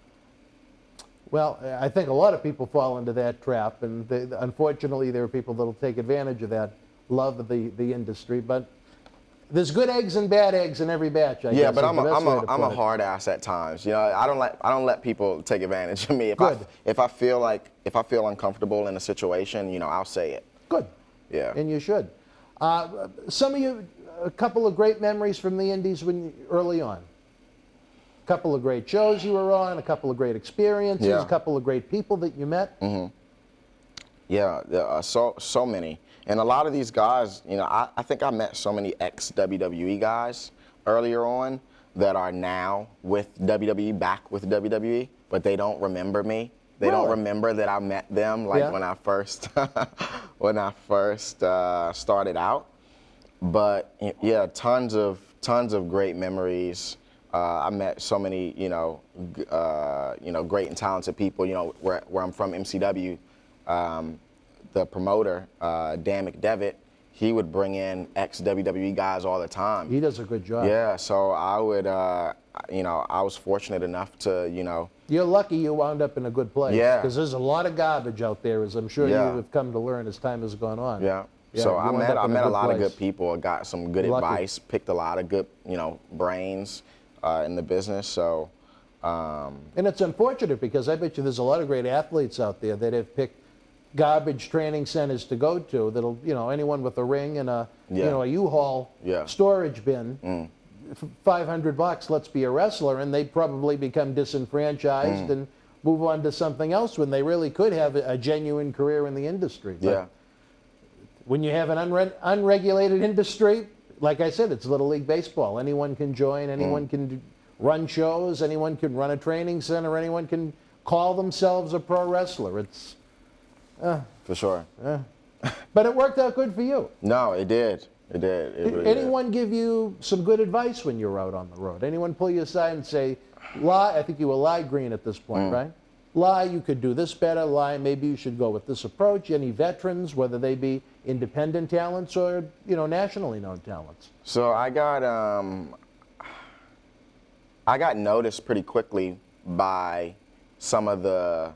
Well, I think a lot of people fall into that trap, and unfortunately there are people that'll take advantage of that love of the industry, but there's good eggs and bad eggs in every batch, I guess. Yeah, but I'm a it. hard ass at times. You know, I don't let people take advantage of me. If I feel uncomfortable in a situation, you know, I'll say it. Good. Yeah. And you should. Some of you, a couple of great memories from the Indies early on. A couple of great shows you were on, a couple of great experiences, a couple of great people that you met. Mm-hmm. Yeah, so many. And a lot of these guys, you know, I think I met so many ex-WWE guys earlier on that are now with WWE, back with WWE, but they don't remember me. They don't remember that I met them when I first started out. But yeah, tons of great memories. I met so many, great and talented people. You know, where I'm from, MCW. The promoter, Dan McDevitt, he would bring in ex-WWE guys all the time. He does a good job. Yeah, so I would, I was fortunate enough to, You're lucky you wound up in a good place. Yeah. Because there's a lot of garbage out there, as I'm sure you have come to learn as time has gone on. Yeah. So I met a lot of good people. I got some good Lucky. advice, picked a lot of good, brains in the business. So. And it's unfortunate because I bet you there's a lot of great athletes out there that have picked garbage training centers to go to that'll, anyone with a ring and a U-Haul storage bin, $500, let's be a wrestler, and they probably become disenfranchised and move on to something else when they really could have a genuine career in the industry. But when you have an unregulated industry, like I said, it's Little League Baseball. Anyone can join, anyone can run shows, anyone can run a training center, anyone can call themselves a pro wrestler. It's for sure. But it worked out good for you. No, it did. It did. It really Anyone give you some good advice when you were out on the road? Anyone pull you aside and say, I think you were Lie Green at this point, right? Lie, you could do this better. Lie, maybe you should go with this approach. Any veterans, whether they be independent talents or, nationally known talents? So I got noticed pretty quickly by some of the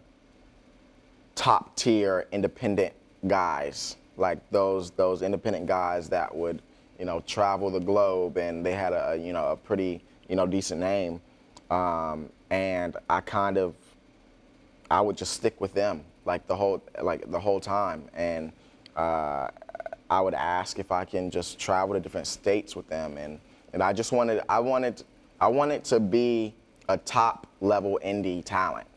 top tier independent guys, like those independent guys that would, travel the globe, and they had a pretty, decent name. And I would just stick with them the whole time. And I would ask if I can just travel to different states with them. And I wanted to be a top level indie talent.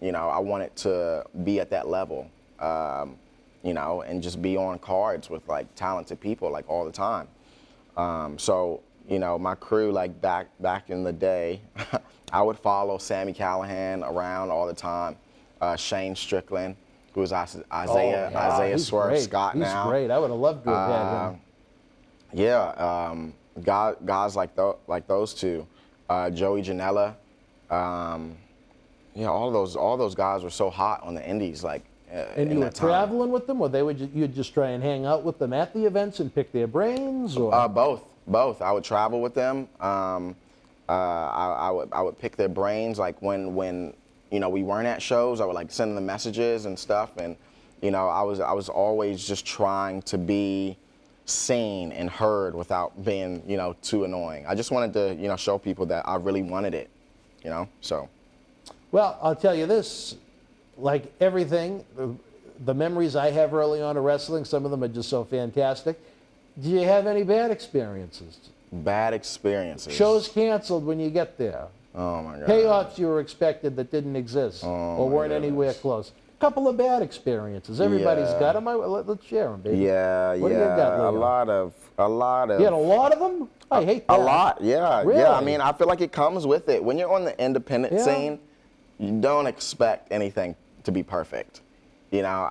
I wanted to be at that level, and just be on cards with talented people all the time. So, my crew back in the day, I would follow Sami Callihan around all the time. Shane Strickland, who was Isaiah Swerve great. Scott now. He's great. I would have loved to have had him. Yeah, guys like those two, Joey Janela. All those guys were so hot on the indies, And you were traveling with them, or you'd just try and hang out with them at the events and pick their brains, or both. I would travel with them. I would pick their brains, when we weren't at shows. I would send them messages and stuff, and I was always just trying to be seen and heard without being too annoying. I just wanted to show people that I really wanted it, so. Well, I'll tell you this, like everything, the memories I have early on of wrestling, some of them are just so fantastic. Do you have any bad experiences? Bad experiences. Shows canceled when you get there. Oh my God. Payoffs you were expected that didn't exist or weren't anywhere close. couple of bad experiences. Everybody's Yeah. got them. Let's share them, baby. Yeah, What do you got, a Leo? lot of. You had a lot of them? I hate that. A lot, yeah, Really? yeah. I mean, I feel like it comes with it. When you're on the independent Yeah. scene, you don't expect anything to be perfect. You know,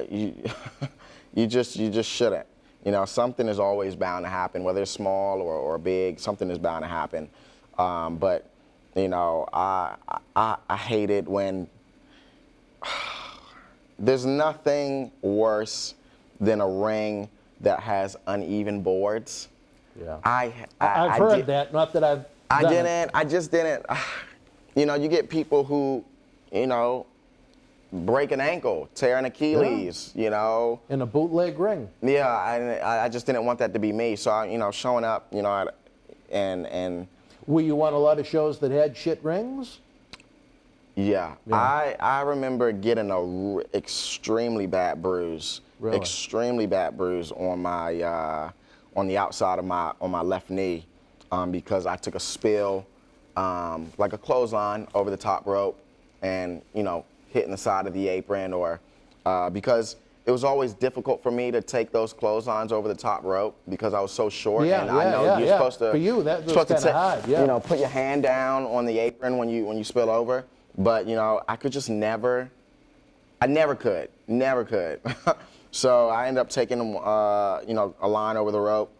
you just shouldn't. You know, something is always bound to happen, whether it's small or big. Something is bound to happen. But you know, I hate it when there's nothing worse than a ring that has uneven boards. Yeah. I've heard that. Not that I've. done it. I just didn't. You know, you get people who, you know, break an ankle, tear an Achilles, you know. In a bootleg ring. Yeah, I just didn't want that to be me. So, you know, showing up, you know, and. Were you on a lot of shows that had shit rings? Yeah. I remember getting a extremely bad bruise. Really? Extremely bad bruise on my on the outside of my left knee because I took a spill, like a clothesline over the top rope, and you know, hitting the side of the apron, or because it was always difficult for me to take those clotheslines over the top rope because I was so short. Yeah, and I know you're supposed to. For you, that was supposed to kind of hard. Yeah. You know, put your hand down on the apron when you spill over. But you know, I could just never. I never could. So I ended up taking you know, a line over the rope,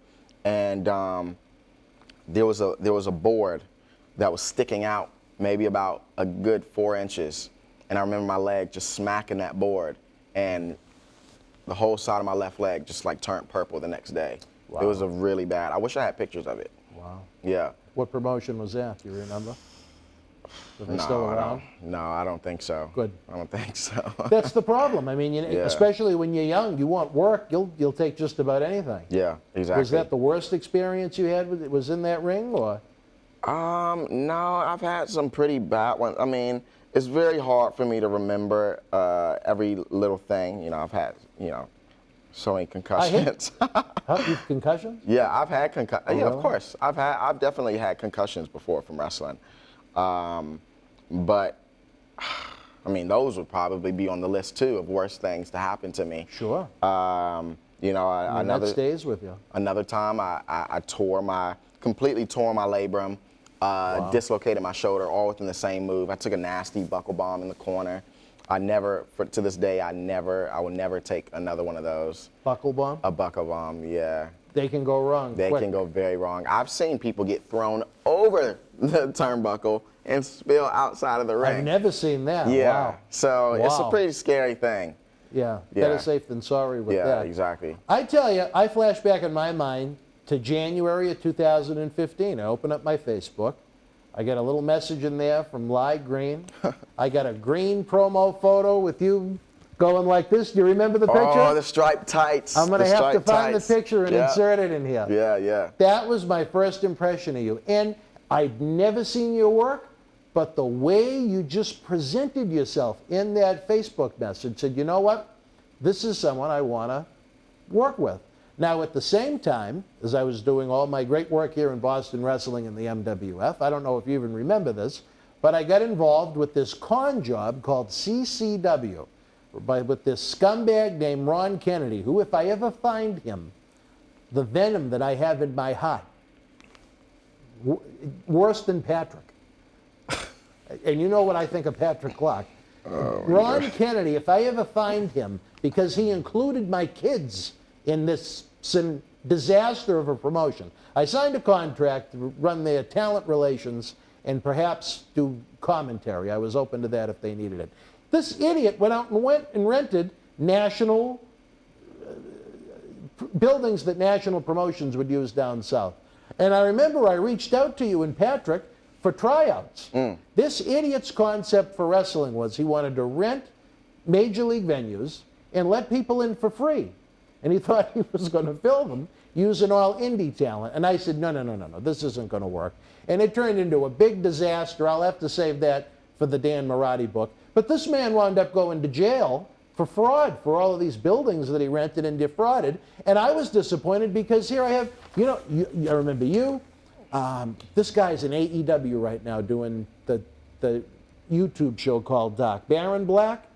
and there was a board that was sticking out maybe about a good 4 inches, and I remember my leg just smacking that board, and the whole side of my left leg just like turned purple the next day. Wow. It was a really bad. I wish I had pictures of it. Wow. Yeah. What promotion was that? Do you remember? Are they No, still around? I don't think so. Good. I don't think so. That's the problem. I mean, especially when you're young, you want work. You'll take just about anything. Yeah, exactly. Was that the worst experience you had? Was in that ring, or? No, I've had some pretty bad ones. I mean, it's very hard for me to remember every little thing. You know, I've had, you know, so many concussions. You've concussions? Yeah, I've had concussions. Oh, Yeah, really? of course. I've definitely had concussions before from wrestling. But I mean, those would probably be on the list too of worst things to happen to me. Sure. You know, That stays with you. Another time, I completely tore my labrum, dislocated my shoulder, all within the same move. I took a nasty buckle bomb in the corner. To this day, I will never take another one of those. Buckle bomb? A buckle bomb, yeah. They can go wrong. They quick. can go very wrong. I've seen people get thrown over the turnbuckle and spill outside of the ring. I've never seen that. Yeah. Wow. So it's a Wow. pretty scary thing. Yeah. Yeah. Better safe than sorry with Yeah, that. exactly. I tell you, I flash back in my mind to January of 2015. I open up my Facebook. I get a little message in there from Ly Green. I got a green promo photo with you going like this. Do you remember the picture? Oh, the striped tights. I'm going to The have to striped find tights. the picture and Yeah. insert it in here. Yeah, yeah. That was my first impression of you. And I'd never seen your work, but the way you just presented yourself in that Facebook message said, you know what? This is someone I want to work with. Now, at the same time, as I was doing all my great work here in Boston Wrestling and the MWF, I don't know if you even remember this, but I got involved with this con job called CCW with this scumbag named Ron Kennedy, who, if I ever find him, the venom that I have in my heart, worse than Patrick. And you know what I think of Patrick Clark. Ron Kennedy, if I ever find him, because he included my kids in this disaster of a promotion. I signed a contract to run their talent relations and perhaps do commentary. I was open to that if they needed it. This idiot went out and rented national buildings that national promotions would use down south. And I remember I reached out to you and Patrick for tryouts. This idiot's concept for wrestling was he wanted to rent major league venues and let people in for free. And he thought he was going to fill them using all indie talent. And I said, no, this isn't going to work. And it turned into a big disaster. I'll have to save that for the Dan Marty book. But this man wound up going to jail for fraud for all of these buildings that he rented and defrauded. And I was disappointed because here I have, I remember you. This guy's in AEW right now doing the YouTube show called Doc. Baron Black?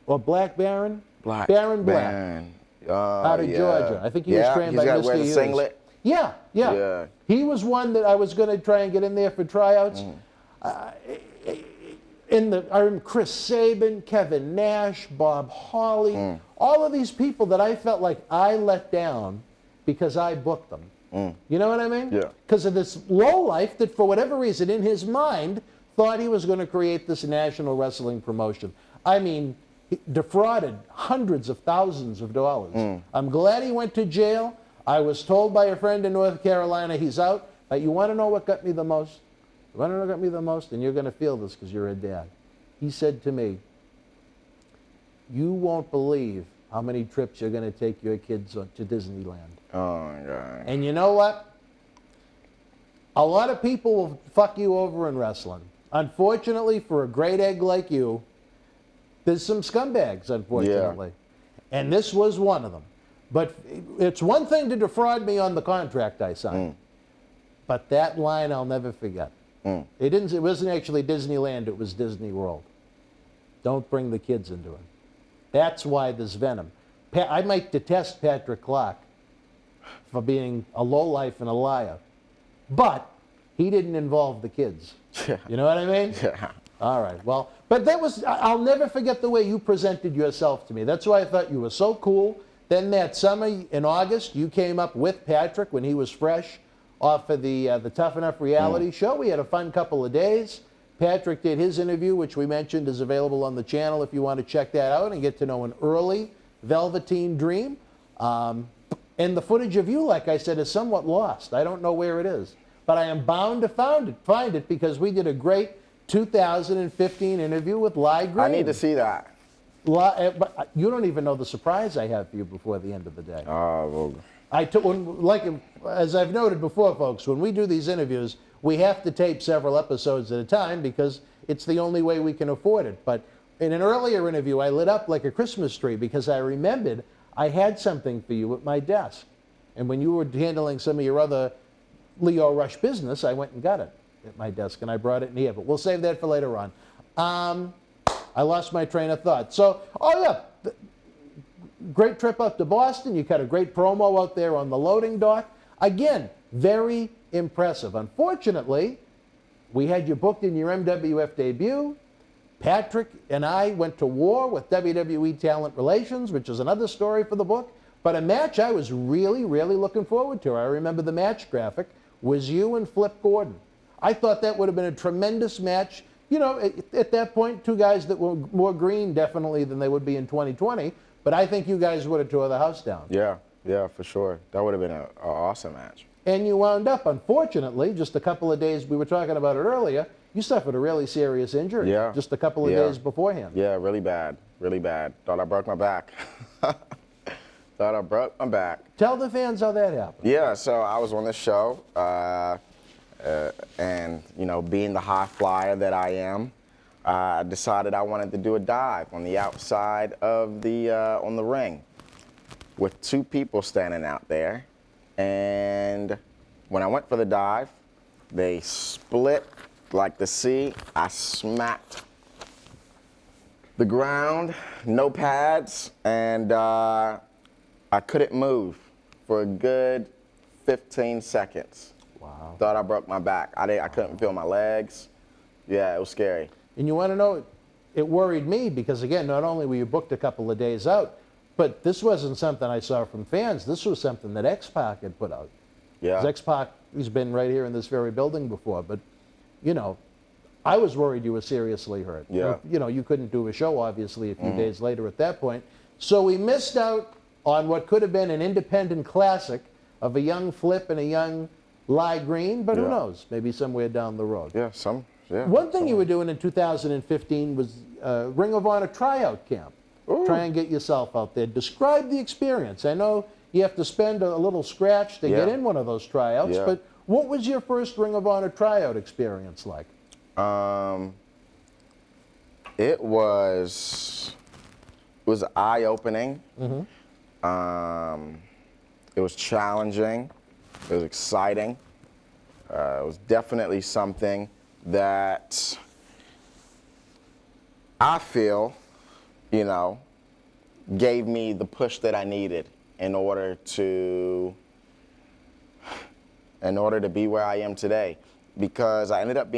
Or Black Baron? Black. Baron Black. Baron. Out of yeah. Georgia. I think he was trained by He's got Mr. to wear the Hughes. singlet. Yeah. He was one that I was going to try and get in there for tryouts. I'm Chris Sabin, Kevin Nash, Bob Hawley, all of these people that I felt like I let down because I booked them. You know what I mean? Yeah. Because of this lowlife that, for whatever reason, in his mind, thought he was going to create this national wrestling promotion. I mean, he defrauded hundreds of thousands of dollars. I'm glad he went to jail. I was told by a friend in North Carolina he's out. But you want to know what got me the most? You want to know what got me the most? And you're going to feel this because you're a dad. He said to me, "You won't believe how many trips you're going to take your kids on to Disneyland." Oh, my God. And you know what? A lot of people will fuck you over in wrestling. Unfortunately, for a great egg like you, there's some scumbags, unfortunately. Yeah. And this was one of them. But it's one thing to defraud me on the contract I signed. But that line I'll never forget. It wasn't actually Disneyland, it was Disney World. Don't bring the kids into it. That's why there's venom. I might detest Patrick Clark for being a lowlife and a liar. But he didn't involve the kids. You know what I mean? Yeah. All right, well, but that was, I'll never forget the way you presented yourself to me. That's why I thought you were so cool. Then that summer in August, you came up with Patrick when he was fresh off of the Tough Enough reality show. We had a fun couple of days. Patrick did his interview, which we mentioned is available on the channel if you want to check that out and get to know an early Velveteen Dream. And the footage of you, like I said, is somewhat lost. I don't know where it is. But I am bound to find it because we did a great 2015 interview with Ly Green. I need to see that. But you don't even know the surprise I have for you before the end of the day. Oh, well. As I've noted before, folks, when we do these interviews, we have to tape several episodes at a time because it's the only way we can afford it. But in an earlier interview, I lit up like a Christmas tree because I remembered I had something for you at my desk. And when you were handling some of your other Leo Rush business, I went and got it at my desk, and I brought it in here. But we'll save that for later on. I lost my train of thought. So, great trip up to Boston. You cut a great promo out there on the loading dock. Again, very impressive. Unfortunately, we had you booked in your MWF debut. Patrick and I went to war with WWE Talent Relations, which is another story for the book. But a match I was really, really looking forward to. I remember the match graphic was you and Flip Gordon. I thought that would have been a tremendous match. You know, at that point, two guys that were more green definitely than they would be in 2020. But I think you guys would have tore the house down. Yeah, for sure. That would have been an awesome match. And you wound up, unfortunately, just a couple of days, we were talking about it earlier, you suffered a really serious injury just a couple of days beforehand. Yeah, really bad, really bad. Thought I broke my back. Thought I broke my back. Tell the fans how that happened. Yeah, so I was on the show, and, you know, being the high flyer that I am, I decided I wanted to do a dive on the outside of the, on the ring with two people standing out there. And when I went for the dive, they split like the sea. I smacked the ground, no pads, and I couldn't move for a good 15 seconds. Wow. Thought I broke my back. I couldn't feel my legs. Yeah, it was scary. And you want to know, it worried me because, again, not only were you booked a couple of days out, but this wasn't something I saw from fans. This was something that X-Pac had put out. Yeah. X-Pac, he's been right here in this very building before, but, you know, I was worried you were seriously hurt. Yeah. You know, you couldn't do a show, obviously, a few days later at that point. So we missed out on what could have been an independent classic of a young Flip and a young Ly Green, but who knows? Maybe somewhere down the road. One thing you were doing in 2015 was Ring of Honor tryout camp. Try and get yourself out there. Describe the experience. I know you have to spend a little scratch to get in one of those tryouts, but what was your first Ring of Honor tryout experience like? It was eye-opening. It was challenging. It was exciting. It was definitely something that I feel you know, gave me the push that I needed in order to be where I am today. Because I ended up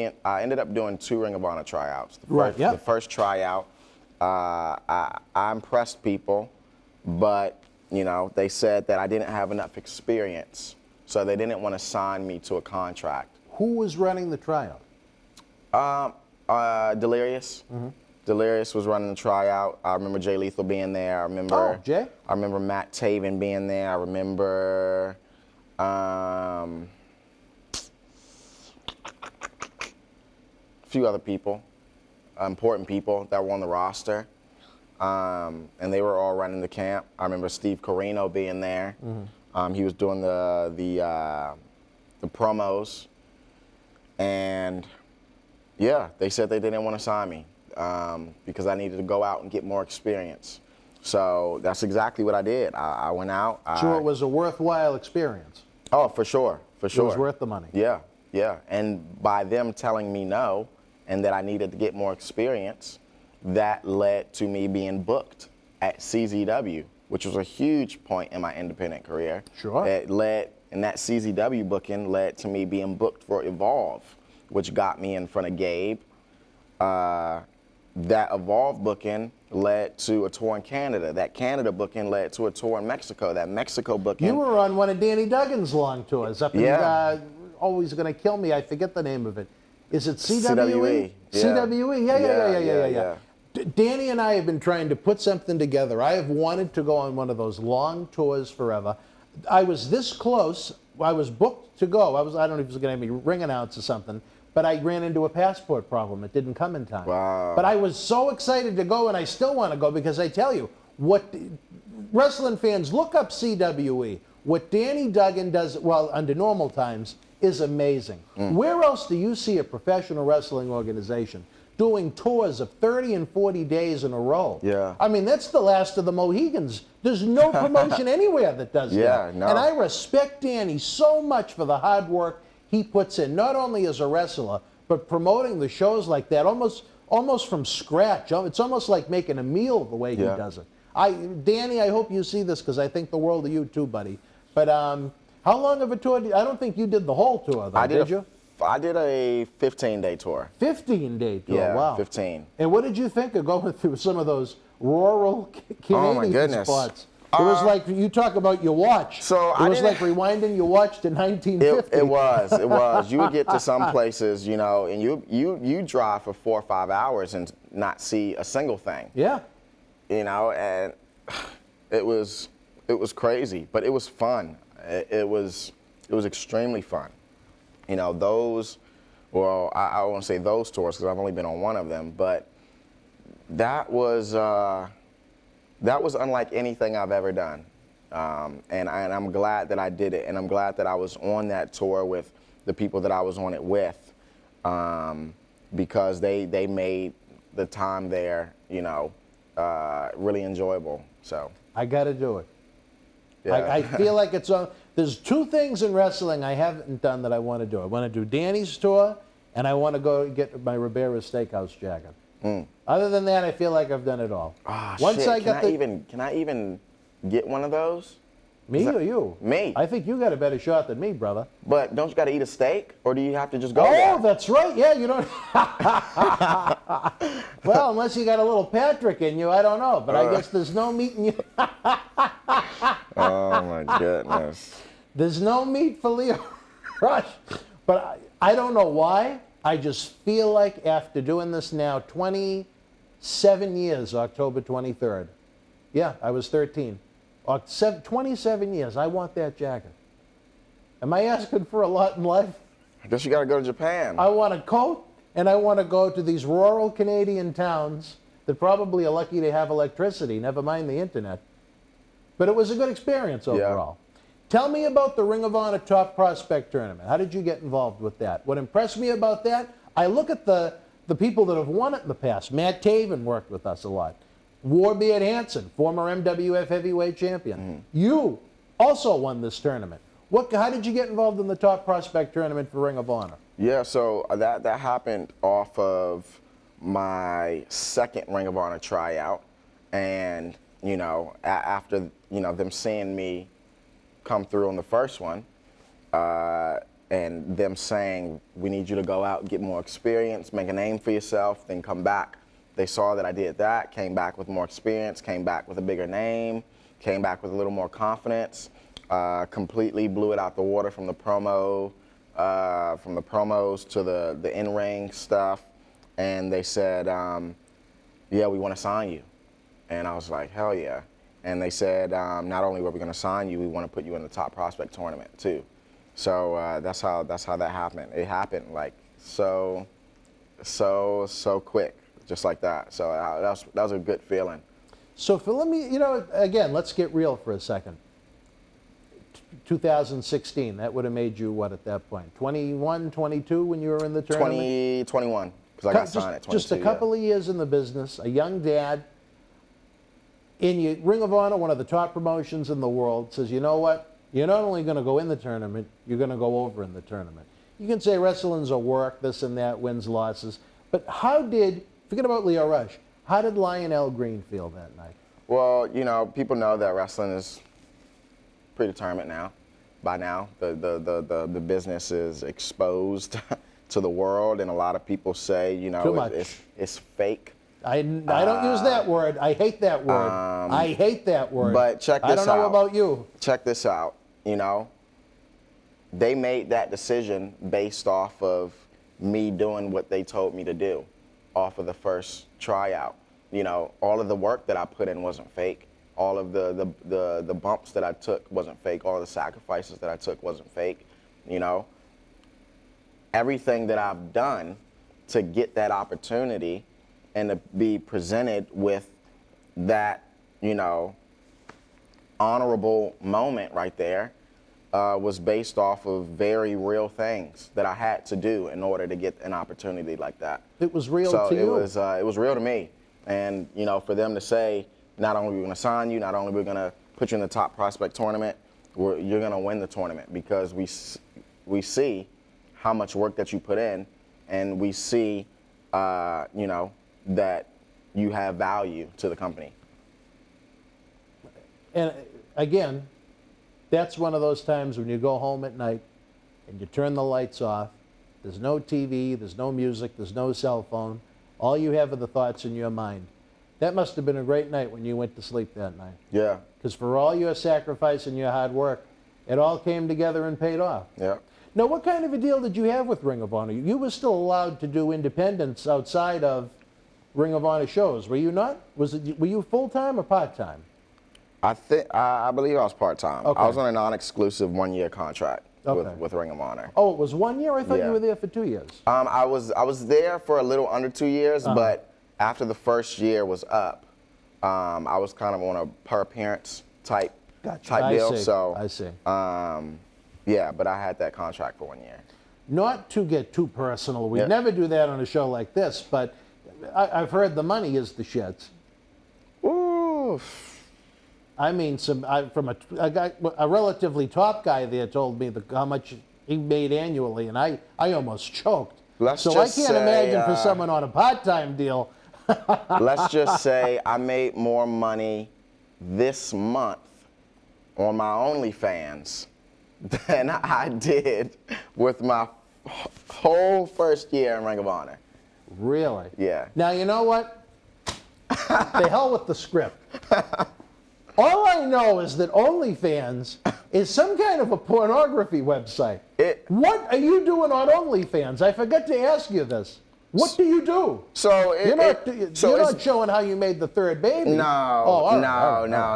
doing 2 Ring of Honor tryouts. The first tryout, I impressed people, but you know, they said that I didn't have enough experience, so they didn't want to sign me to a contract. Who was running the tryout? Delirious. Delirious was running the tryout. I remember Jay Lethal being there. I remember. Oh, Jay. I remember Matt Taven being there. I remember. A few other people, important people that were on the roster, and they were all running the camp. I remember Steve Corino being there. He was doing the promos, and yeah, they said they didn't want to sign me because I needed to go out and get more experience. So that's exactly what I did. I went out. So it was a worthwhile experience. Oh, for sure, for sure. It was worth the money. Yeah, yeah. And by them telling me no, and that I needed to get more experience, that led to me being booked at CZW, which was a huge point in my independent career. Sure. And that CZW booking led to me being booked for Evolve, which got me in front of Gabe. That Evolve booking led to a tour in Canada. That Canada booking led to a tour in Mexico. That Mexico booking. You were on one of Danny Duggan's long tours up in, always gonna kill me, I forget the name of it. Is it CWE? CWE, yeah. Danny and I have been trying to put something together. I have wanted to go on one of those long tours forever. I was this close. I was booked to go. I don't know if it was going to be ring announce or something, but I ran into a passport problem. It didn't come in time. Wow. But I was so excited to go, and I still want to go because I tell you, what wrestling fans, look up CWE. What Danny Duggan does, well, under normal times, is amazing. Where else do you see a professional wrestling organization doing tours of 30 and 40 days in a row? Yeah. I mean, that's the last of the Mohegans. There's no promotion anywhere that does that. No. And I respect Danny so much for the hard work he puts in, not only as a wrestler, but promoting the shows like that, almost from scratch. It's almost like making a meal the way he does it. Danny, I hope you see this because I think the world of you too, buddy. But how long of a tour? I don't think you did the whole tour, though, did you? I did a 15-day tour. 15-day tour, yeah, wow. 15. And what did you think of going through some of those rural Canadian spots? It was like, you talk about your watch. So it was like rewinding your watch to 1950. It was. You would get to some places, you know, and you drive for 4 or 5 hours and not see a single thing. Yeah. You know, and it was crazy, but it was fun. It was extremely fun. You know, I won't say those tours because I've only been on one of them, but that was unlike anything I've ever done. And I'm glad that I did it, and I'm glad that I was on that tour with the people that I was on it with, because they made the time there, you know, really enjoyable. So I got to do it. Yeah. I feel like it's on. There's 2 things in wrestling I haven't done that I want to do. I want to do Danny's tour, and I want to go get my Ribera Steakhouse jacket. Other than that, I feel like I've done it all. Once shit. Can I even get one of those? Me or you? Me. I think you got a better shot than me, brother. But don't you got to eat a steak, or do you have to just go there? there? That's right. Yeah, you don't. Well, unless you got a little Patrick in you, I don't know. But I guess there's no meat in you. Oh my goodness. There's no meat for Leo Rush. But I don't know why. I just feel like after doing this now 27 years, October 23rd. Yeah, I was 13. 27 years, I want that jacket. Am I asking for a lot in life? I guess you got to go to Japan. I want a coat, and I want to go to these rural Canadian towns that probably are lucky to have electricity, never mind the internet. But it was a good experience overall. Yeah. Tell me about the Ring of Honor Top Prospect Tournament. How did you get involved with that? What impressed me about that, I look at the people that have won it in the past. Matt Taven worked with us a lot. Warbeard Hansen, former MWF heavyweight champion. You also won this tournament. How did you get involved in the Top Prospect Tournament for Ring of Honor? Yeah, so that happened off of my second Ring of Honor tryout. And, you know, after, you know, them seeing me come through on the first one, and them saying, we need you to go out and get more experience, make a name for yourself, then come back. They saw that I did that, came back with more experience, came back with a bigger name, came back with a little more confidence, completely blew it out the water from the promos to the in-ring stuff. And they said, yeah, we want to sign you. And I was like, hell yeah. And they said, not only were we going to sign you, we want to put you in the top prospect tournament too. So that's how that happened. It happened like so quick, just like that. So that was a good feeling. So let me, you know, again, let's get real for a second. 2016, that would have made you what at that point? 21, 22 when you were in the tournament? 21, because I got signed at 22. Just a couple of years in the business, a young dad, in Ring of Honor, one of the top promotions in the world, says, you know what? You're not only going to go in the tournament, you're going to go over in the tournament. You can say wrestling's a work, this and that, wins, losses. But forget about Leo Rush, how did Lionel Green feel that night? Well, you know, people know that wrestling is predetermined now. By now, the business is exposed to the world, and a lot of people say, you know, it's fake. I don't use that word. I hate that word. I hate that word. But check this out. I don't know about you. Check this out. You know, they made that decision based off of me doing what they told me to do off of the first tryout. You know, all of the work that I put in wasn't fake. All of the bumps that I took wasn't fake. All of the sacrifices that I took wasn't fake. You know, everything that I've done to get that opportunity and to be presented with that, you know, honorable moment right there was based off of very real things that I had to do in order to get an opportunity like that. It was real to you? So it was real to me. And, you know, for them to say, not only are we going to sign you, not only are we going to put you in the top prospect tournament, you're going to win the tournament, because we see how much work that you put in, and we see, you know, that you have value to the company. And again, that's one of those times when you go home at night and you turn the lights off. There's no TV, there's no music, there's no cell phone. All you have are the thoughts in your mind. That must have been a great night when you went to sleep that night. Yeah. Because for all your sacrifice and your hard work, it all came together and paid off. Yeah. Now, what kind of a deal did you have with Ring of Honor? You were still allowed to do independence outside of Ring of Honor shows, were you not? Were you full-time or part-time? I believe I was part-time. Okay. I was on a non-exclusive 1-year contract with Ring of Honor. Oh, it was 1 year? I thought you were there for 2 years. I was there for a little under 2 years, but after the first year was up, I was kind of on a per appearance type deal. So I see. Yeah, but I had that contract for 1 year. Not to get too personal, we'd never do that on a show like this, but I've heard the money is the shits. Ooh. I mean, from a relatively top guy there told me how much he made annually, and I almost choked. So I can't imagine for someone on a part-time deal. Let's just say I made more money this month on my OnlyFans than I did with my whole first year in Ring of Honor. Really? Yeah. Now, you know what? The hell with the script. All I know is that OnlyFans is some kind of a pornography website. What are you doing on OnlyFans? I forgot to ask you this. What do you do? So you're not showing how you made the third baby. No,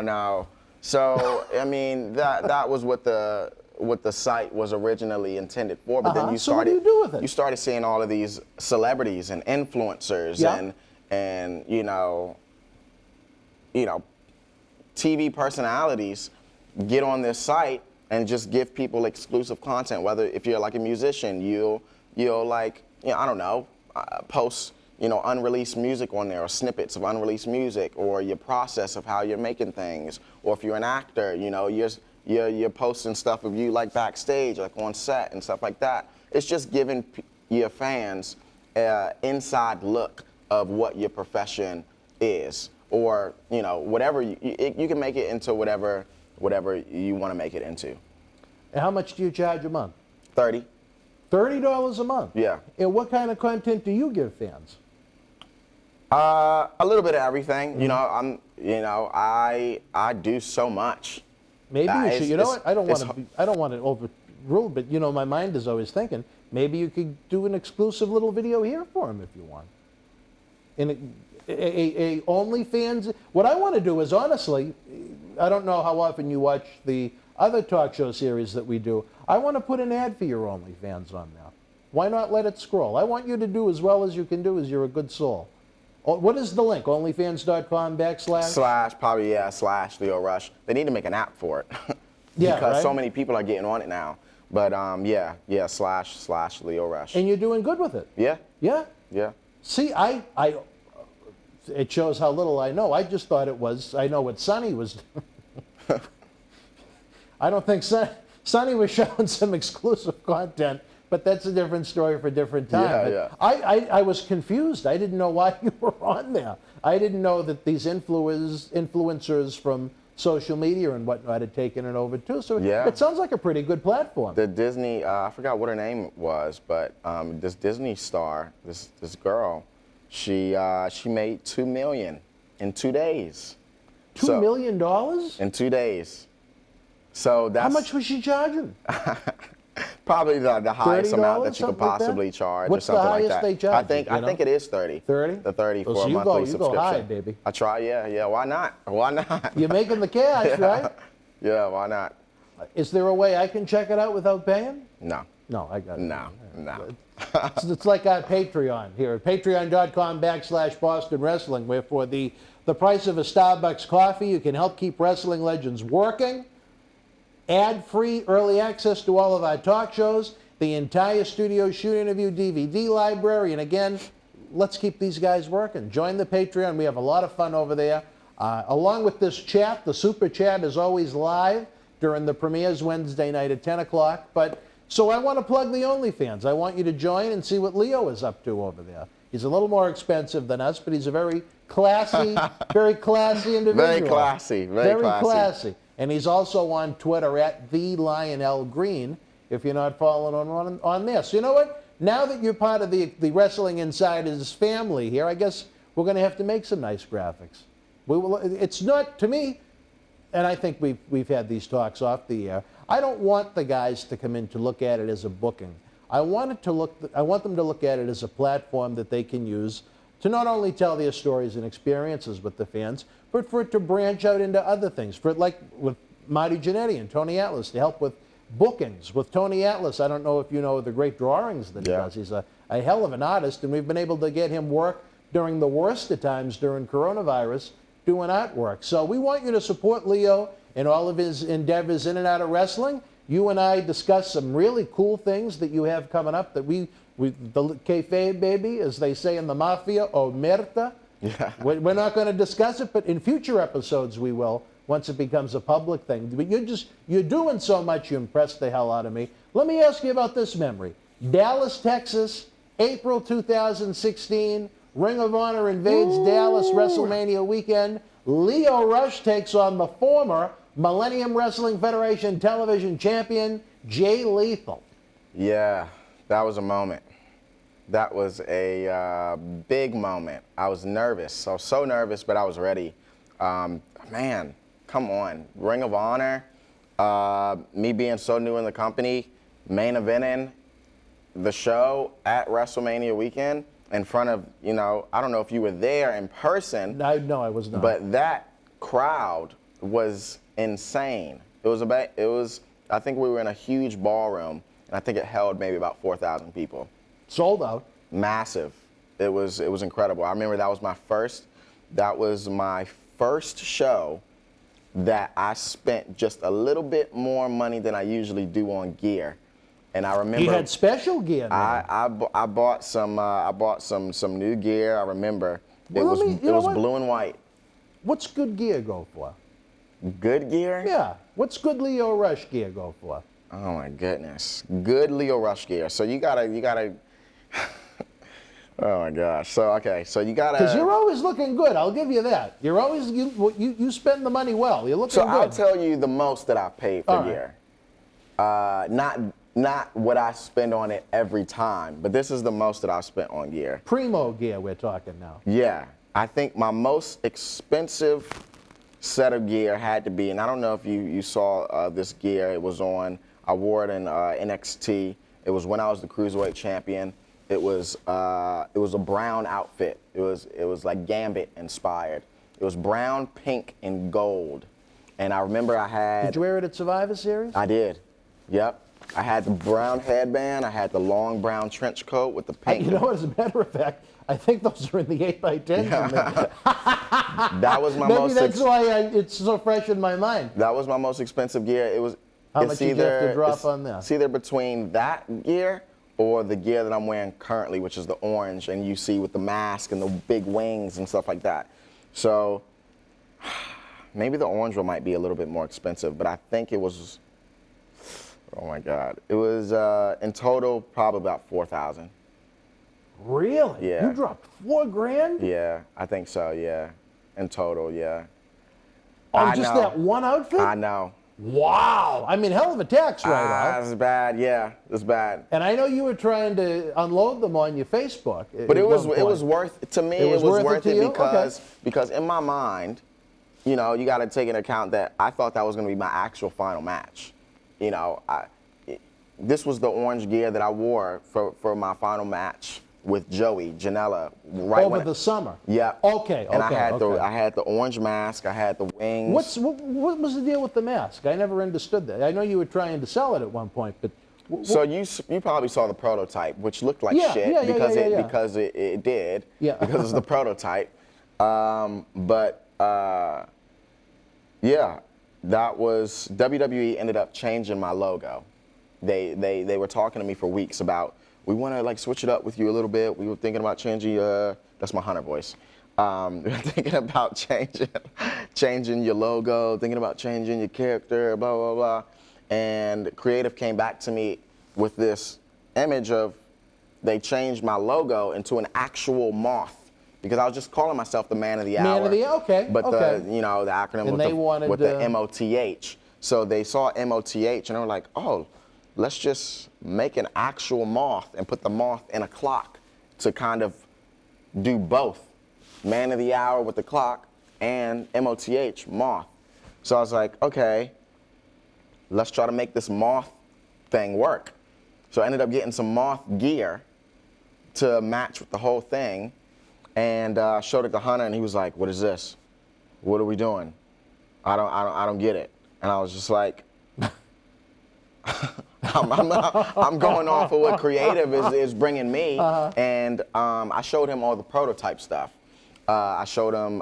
no. So I mean that was what the site was originally intended for, but then you started. So what do you do with it? You started seeing all of these celebrities and influencers and you know TV personalities get on this site and just give people exclusive content. Whether if you're like a musician, you'll like, I don't know, post unreleased music on there, or snippets of unreleased music, or your process of how you're making things. Or if you're an actor, you're posting stuff of you like backstage, like on set and stuff like that. It's just giving your fans an inside look of what your profession is. or whatever you can make it into whatever you want to make it into. And how much do you charge a month? $30. $30 a month. Yeah. And what kind of content do you give fans? A little bit of everything. I do so much. Maybe you should. You know what? I don't want to overrule, but my mind is always thinking maybe you could do an exclusive little video here for him if you want. And a OnlyFans. What I want to do is, honestly, I don't know how often you watch the other talk show series that we do. I want to put an ad for your OnlyFans on there. Why not let it scroll? I want you to do as well as you can do, as you're a good soul. What is the link? OnlyFans.com /? /Leo Rush. They need to make an app for it. Yeah, because right? so many people are getting on it now. But / Leo Rush. And you're doing good with it. Yeah. Yeah? Yeah. See, it shows how little I know. I just thought it was, I know what Sonny was doing. I don't think Sonny was showing some exclusive content, but that's a different story for a different time. Yeah. I was confused. I didn't know why you were on there. I didn't know that these influencers from social media and whatnot had taken it over too. So it sounds like a pretty good platform. The Disney, I forgot what her name was, but this Disney star, this girl, she made $2 million in 2 days. $2 million? In 2 days. So that's how much was she charging? Probably the highest amount that you could something like that? possibly charge, What's or something the like highest that. they charge? I think it is 30. 30? The 30 for so a you monthly go subscription. high, baby. I try, yeah. Why not? Why not? You're making the cash, right? Yeah, why not? Is there a way I can check it out without paying? No. No, I got it. No. It's like our Patreon here at patreon.com /Boston Wrestling, where for the price of a Starbucks coffee, you can help keep wrestling legends working. Ad-free early access to all of our talk shows, the entire studio shoot interview DVD library, and again, let's keep these guys working. Join the Patreon. We have a lot of fun over there. Along with this chat, the super chat is always live during the premieres Wednesday night at 10 o'clock. So I want to plug the OnlyFans. I want you to join and see what Leo is up to over there. He's a little more expensive than us, but he's a very classy, very classy individual. Very classy. Very classy. And he's also on Twitter at @TheLionLGreen, if you're not following on there. So you know what? Now that you're part of the Wrestling Insiders family here, I guess we're going to have to make some nice graphics. It's not, to me, and I think we've had these talks off the air, I don't want the guys to come in to look at it as a booking. I want them to look at it as a platform that they can use to not only tell their stories and experiences with the fans, but for it to branch out into other things. For like with Marty Jannetty and Tony Atlas, to help with bookings. With Tony Atlas, I don't know if you know the great drawings that he does. He's a hell of an artist, and we've been able to get him work during the worst of times during coronavirus, doing artwork. So we want you to support Leo in all of his endeavors in and out of wrestling. You and I discuss some really cool things that you have coming up that the kayfabe, baby, as they say in the mafia, omerta. Yeah. We're not going to discuss it, but in future episodes we will, once it becomes a public thing. But you're doing so much, you impressed the hell out of me. Let me ask you about this memory. Dallas, Texas, April 2016, Ring of Honor invades Dallas WrestleMania weekend. Leo Rush takes on the former Millennium Wrestling Federation television champion, Jay Lethal. Yeah, that was a moment. That was a big moment. I was nervous. I was so nervous, but I was ready. Man, come on. Ring of Honor, me being so new in the company, main eventing the show at WrestleMania weekend in front of, I don't know if you were there in person. No, I was not. But that crowd was insane. I think we were in a huge ballroom, and I think it held maybe about 4,000 people. Sold out. Massive. It was incredible. I remember that was my first show that I spent just a little bit more money than I usually do on gear. And I remember you had special gear. I bought some new gear. I remember it was blue and white. What's good gear go for? Good gear? Yeah. What's good Leo Rush gear go for? Oh my goodness. Good Leo Rush gear. So you gotta Oh my gosh. So you gotta. Because you're always looking good. I'll give you that. You're always you spend the money well. You're looking So good. I'll tell you the most that I've paid for All gear. Not what I spend on it every time, but this is the most that I've spent on gear. Primo gear we're talking now. Yeah, I think my most expensive set of gear had to be, and I don't know if you saw this gear. It was on. I wore it in NXT. It was when I was the Cruiserweight champion. It was a brown outfit. It was like Gambit inspired. It was brown, pink, and gold. And I remember I had. Did you wear it at Survivor Series? I did. Yep. I had the brown headband. I had the long brown trench coat with the pink. You know what? As a matter of fact, I think those are in the 8x10. That was my Maybe most. that's why it's so fresh in my mind. That was my most expensive gear. It was. How much did you have to drop on that? It's either between that gear or the gear that I'm wearing currently, which is the orange, and you see with the mask and the big wings and stuff like that. So maybe the orange one might be a little bit more expensive, but I think it was. Oh my God! It was in total probably about $4,000. Really? Yeah. You dropped $4,000? Yeah, I think so. Yeah, in total, yeah. On just that one outfit? I know. Wow! I mean, hell of a tax write-off. That's bad. Yeah, it's bad. And I know you were trying to unload them on your Facebook. But it was worth to me. It was worth it because in my mind, you know, you got to take into account that I thought that was going to be my actual final match. You know, this was the orange gear that I wore for my final match with Joey Janela over the summer. Yeah. Okay. And I had the orange mask. I had the wings. What was the deal with the mask? I never understood that. I know you were trying to sell it at one point, but. So you probably saw the prototype, which looked like shit because it did. Yeah. Because it's the prototype. Yeah. That was WWE ended up changing my logo. They were talking to me for weeks about we want to like switch it up with you a little bit. We were thinking about changing. That's my Hunter voice. We were thinking about changing your logo, thinking about changing your character, blah blah blah. And creative came back to me with this image of they changed my logo into an actual moth. Because I was just calling myself the Man of the Hour. Man of the Hour, okay. But the acronym with the MOTH. So they saw MOTH and they were like, oh, let's just make an actual moth and put the moth in a clock to kind of do both. Man of the Hour with the clock and MOTH, moth. So I was like, okay, let's try to make this moth thing work. So I ended up getting some moth gear to match with the whole thing. And showed it to Hunter, and he was like, "What is this? What are we doing? I don't get it." And I was just like, "I'm going off of what creative is bringing me." And I showed him all the prototype stuff. I showed him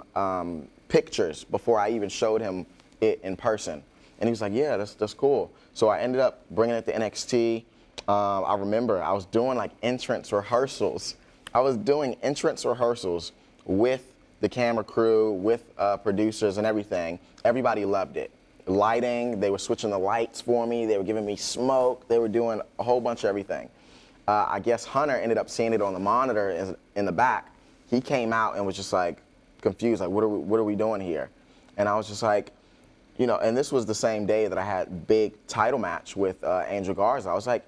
pictures before I even showed him it in person, and he was like, "Yeah, that's cool." So I ended up bringing it to NXT. I remember I was doing like entrance rehearsals. I was doing entrance rehearsals with the camera crew, with producers and everything. Everybody loved it. Lighting, they were switching the lights for me. They were giving me smoke. They were doing a whole bunch of everything. I guess Hunter ended up seeing it on the monitor in the back. He came out and was just like confused, like, what are we doing here? And I was just like, you know, and this was the same day that I had big title match with Angel Garza. I was like,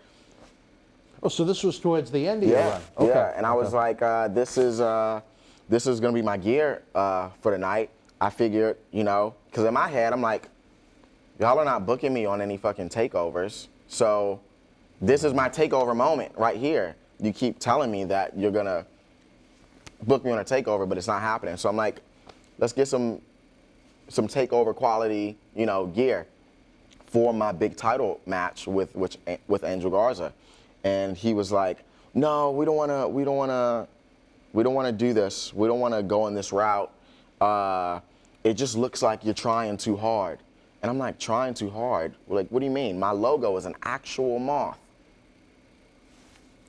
oh, so this was towards the end of your run. Okay. Yeah, and I was like, this is gonna be my gear for the night. I figured, you know, because in my head I'm like, y'all are not booking me on any fucking takeovers, so this is my takeover moment right here. You keep telling me that you're gonna book me on a takeover, but it's not happening. So I'm like, let's get some takeover quality, you know, gear for my big title match with Angel Garza. And he was like, no, we don't wanna do this. We don't wanna go in this route. It just looks like you're trying too hard. And I'm like, trying too hard? Like, what do you mean? My logo is an actual moth.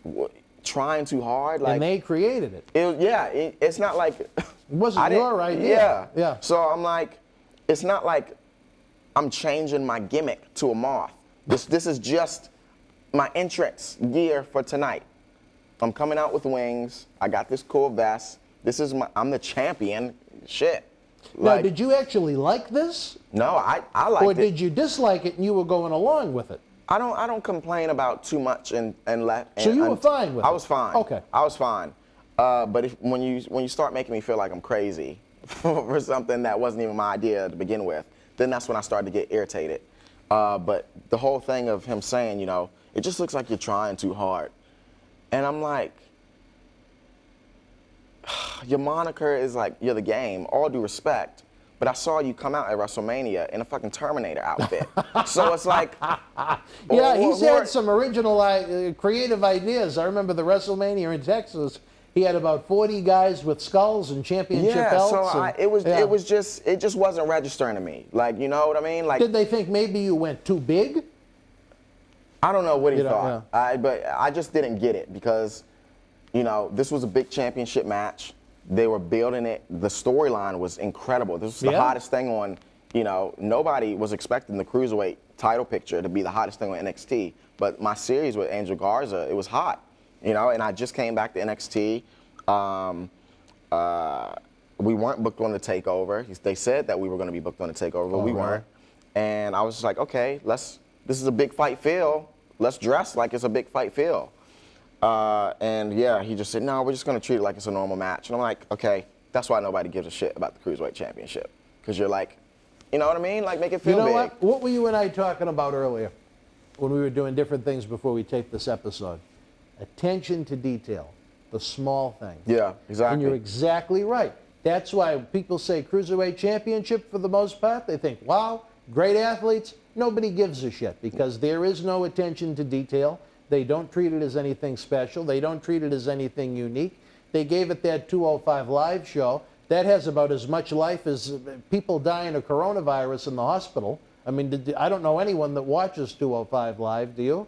What, trying too hard? Like, and they created it. It's not like it wasn't your idea. Yeah. So I'm like, it's not like I'm changing my gimmick to a moth. This is just my entrance gear for tonight. I'm coming out with wings. I got this cool vest. I'm the champion. Shit. Now, did you actually like this? No, I liked it. Or did you dislike it and you were going along with it? I don't complain about too much and let. So you were fine with it? I was fine. Okay. I was fine. But when you start making me feel like I'm crazy for something that wasn't even my idea to begin with, then that's when I started to get irritated. But the whole thing of him saying, you know, it just looks like you're trying too hard. And I'm like, your moniker is like, you're the game, all due respect. But I saw you come out at WrestleMania in a fucking Terminator outfit. So it's like... Yeah, he's had some original creative ideas. I remember the WrestleMania in Texas. He had about 40 guys with skulls and championship belts. So it just wasn't registering to me. Like, you know what I mean? Like, did they think maybe you went too big? I don't know what he thought. But I just didn't get it because, you know, this was a big championship match. They were building it. The storyline was incredible. This was the hottest thing on, you know, nobody was expecting the Cruiserweight title picture to be the hottest thing on NXT. But my series with Angel Garza, it was hot, you know, and I just came back to NXT. We weren't booked on the TakeOver. They said that we were going to be booked on the TakeOver, but we weren't. And I was just like, okay, this is a big fight feel. Let's dress like it's a big fight feel. And yeah, he just said, no, we're just going to treat it like it's a normal match. And I'm like, okay, that's why nobody gives a shit about the Cruiserweight Championship. Because you're like, you know what I mean? Like, make it feel big. You know what were you and I talking about earlier when we were doing different things before we taped this episode? Attention to detail, the small things. Yeah, exactly. And you're exactly right. That's why people say Cruiserweight Championship for the most part. They think, wow, great athletes. Nobody gives a shit because there is no attention to detail. They don't treat it as anything special. They don't treat it as anything unique. They gave it that 205 Live show. That has about as much life as people dying of coronavirus in the hospital. I mean, I don't know anyone that watches 205 Live, do you?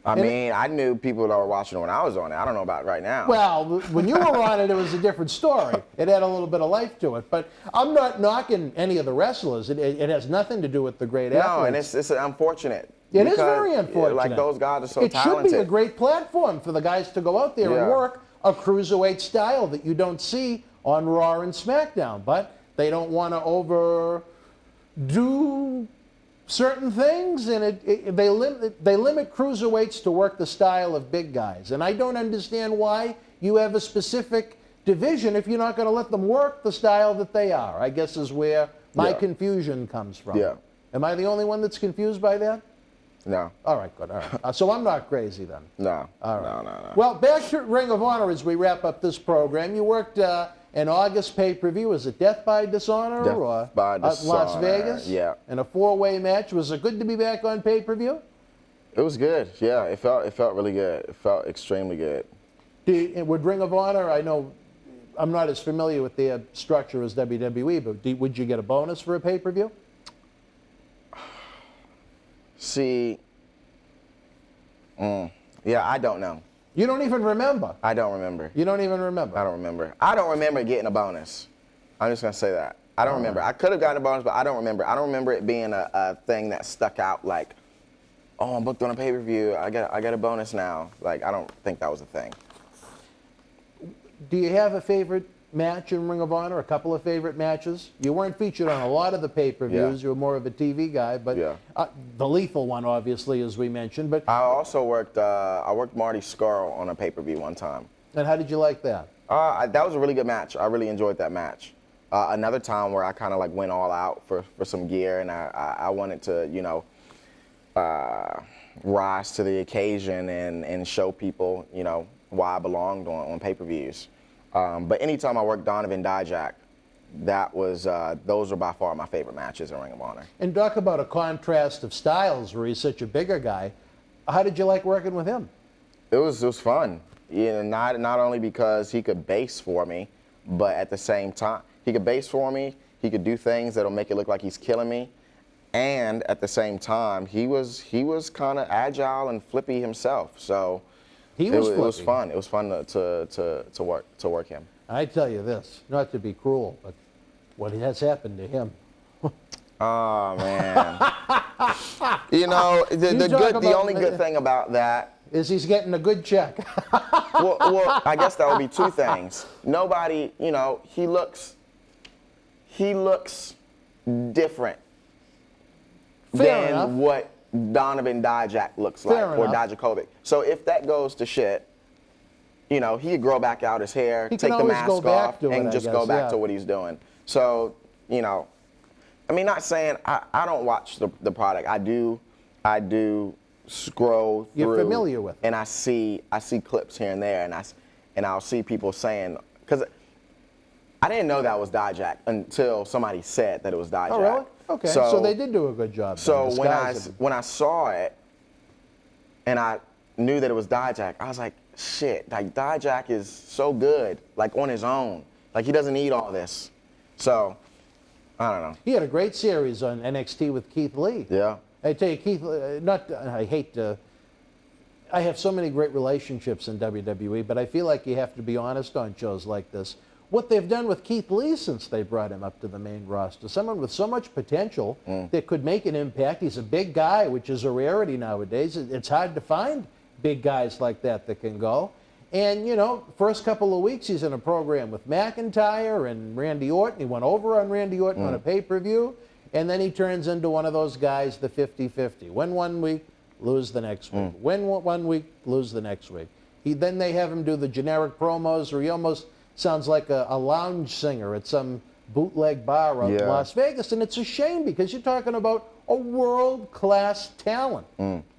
I mean, I knew people that were watching it when I was on it. I don't know about right now. Well, when you were on it, it was a different story. It had a little bit of life to it. But I'm not knocking any of the wrestlers. It has nothing to do with the great athletes. No, and it's unfortunate. It is very unfortunate. Like, those guys are so talented. It should be a great platform for the guys to go out there and work a cruiserweight style that you don't see on Raw and SmackDown. But they don't want to overdo certain things, and they limit cruiserweights to work the style of big guys. And I don't understand why you have a specific division if you're not going to let them work the style that they are, I guess is where my confusion comes from. Yeah. Am I the only one that's confused by that? No. All right, good. All right. So I'm not crazy then. No. All right. No. Well, back to Ring of Honor as we wrap up this program. You worked an August pay-per-view. Was it Death by Dishonor? Death by Dishonor. Las Vegas? Yeah. In a four-way match. Was it good to be back on pay-per-view? It was good. Yeah, it felt really good. It felt extremely good. Would Ring of Honor, I know I'm not as familiar with their structure as WWE, but would you get a bonus for a pay-per-view? See, yeah, I don't know. You don't even remember? I don't remember. You don't even remember? I don't remember. I don't remember getting a bonus. I'm just going to say that. I don't remember. I could have gotten a bonus, but I don't remember. I don't remember it being a thing that stuck out like, oh, I'm booked on a pay-per-view. I got a bonus now. Like, I don't think that was a thing. Do you have a favorite match in Ring of Honor, a couple of favorite matches? You weren't featured on a lot of the pay-per-views. You were more of a TV guy, but the lethal one, obviously, as we mentioned. But I also worked Marty Scurll on a pay-per-view one time. And how did you like that? That was a really good match. I really enjoyed that match. Another time where I kind of like went all out for some gear, and I wanted to, you know, rise to the occasion and show people, you know, why I belonged on pay-per-views. But anytime I worked Donovan Dijak, those were by far my favorite matches in Ring of Honor. And talk about a contrast of styles where he's such a bigger guy. How did you like working with him? It was fun. You know, not only because he could base for me, but at the same time, he could base for me, he could do things that'll make it look like he's killing me, and at the same time, he was kind of agile and flippy himself. So it was fun. It was fun to work him. I tell you this, not to be cruel, but what has happened to him? Oh man. You know, the only good thing about that is he's getting a good check. well, I guess that would be two things. Nobody, you know, he looks different Fair enough. than what Donovan Dijak looks Fair like, or enough. Dijakovic. So if that goes to shit, you know, he could grow back out his hair, He take can the always mask go back off, to it, and I just guess, go back yeah. to what he's doing. So, you know, I mean, not saying I don't watch the product. I do scroll through. You're familiar with it. And I see clips here and there, and I'll see people saying, because I didn't know that was Dijak until somebody said that it was Dijak. Oh, really? Okay. So they did do a good job. So then, disguising. when I saw it, and I knew that it was Dijak, I was like, shit, like Dijak is so good, like on his own. Like he doesn't need all this. So, I don't know. He had a great series on NXT with Keith Lee. Yeah. I tell you, Keith, I have so many great relationships in WWE, but I feel like you have to be honest on shows like this. What they've done with Keith Lee since they brought him up to the main roster, someone with so much potential that could make an impact. He's a big guy, which is a rarity nowadays. It's hard to find big guys like that can go. And, you know, first couple of weeks he's in a program with McIntyre and Randy Orton. He went over on Randy Orton on a pay-per-view. And then he turns into one of those guys, the 50-50. Win one week, lose the next week. Win one week, lose the next week. Then they have him do the generic promos where he almost sounds like a lounge singer at some bootleg bar out in Las Vegas. And it's a shame because you're talking about a world-class talent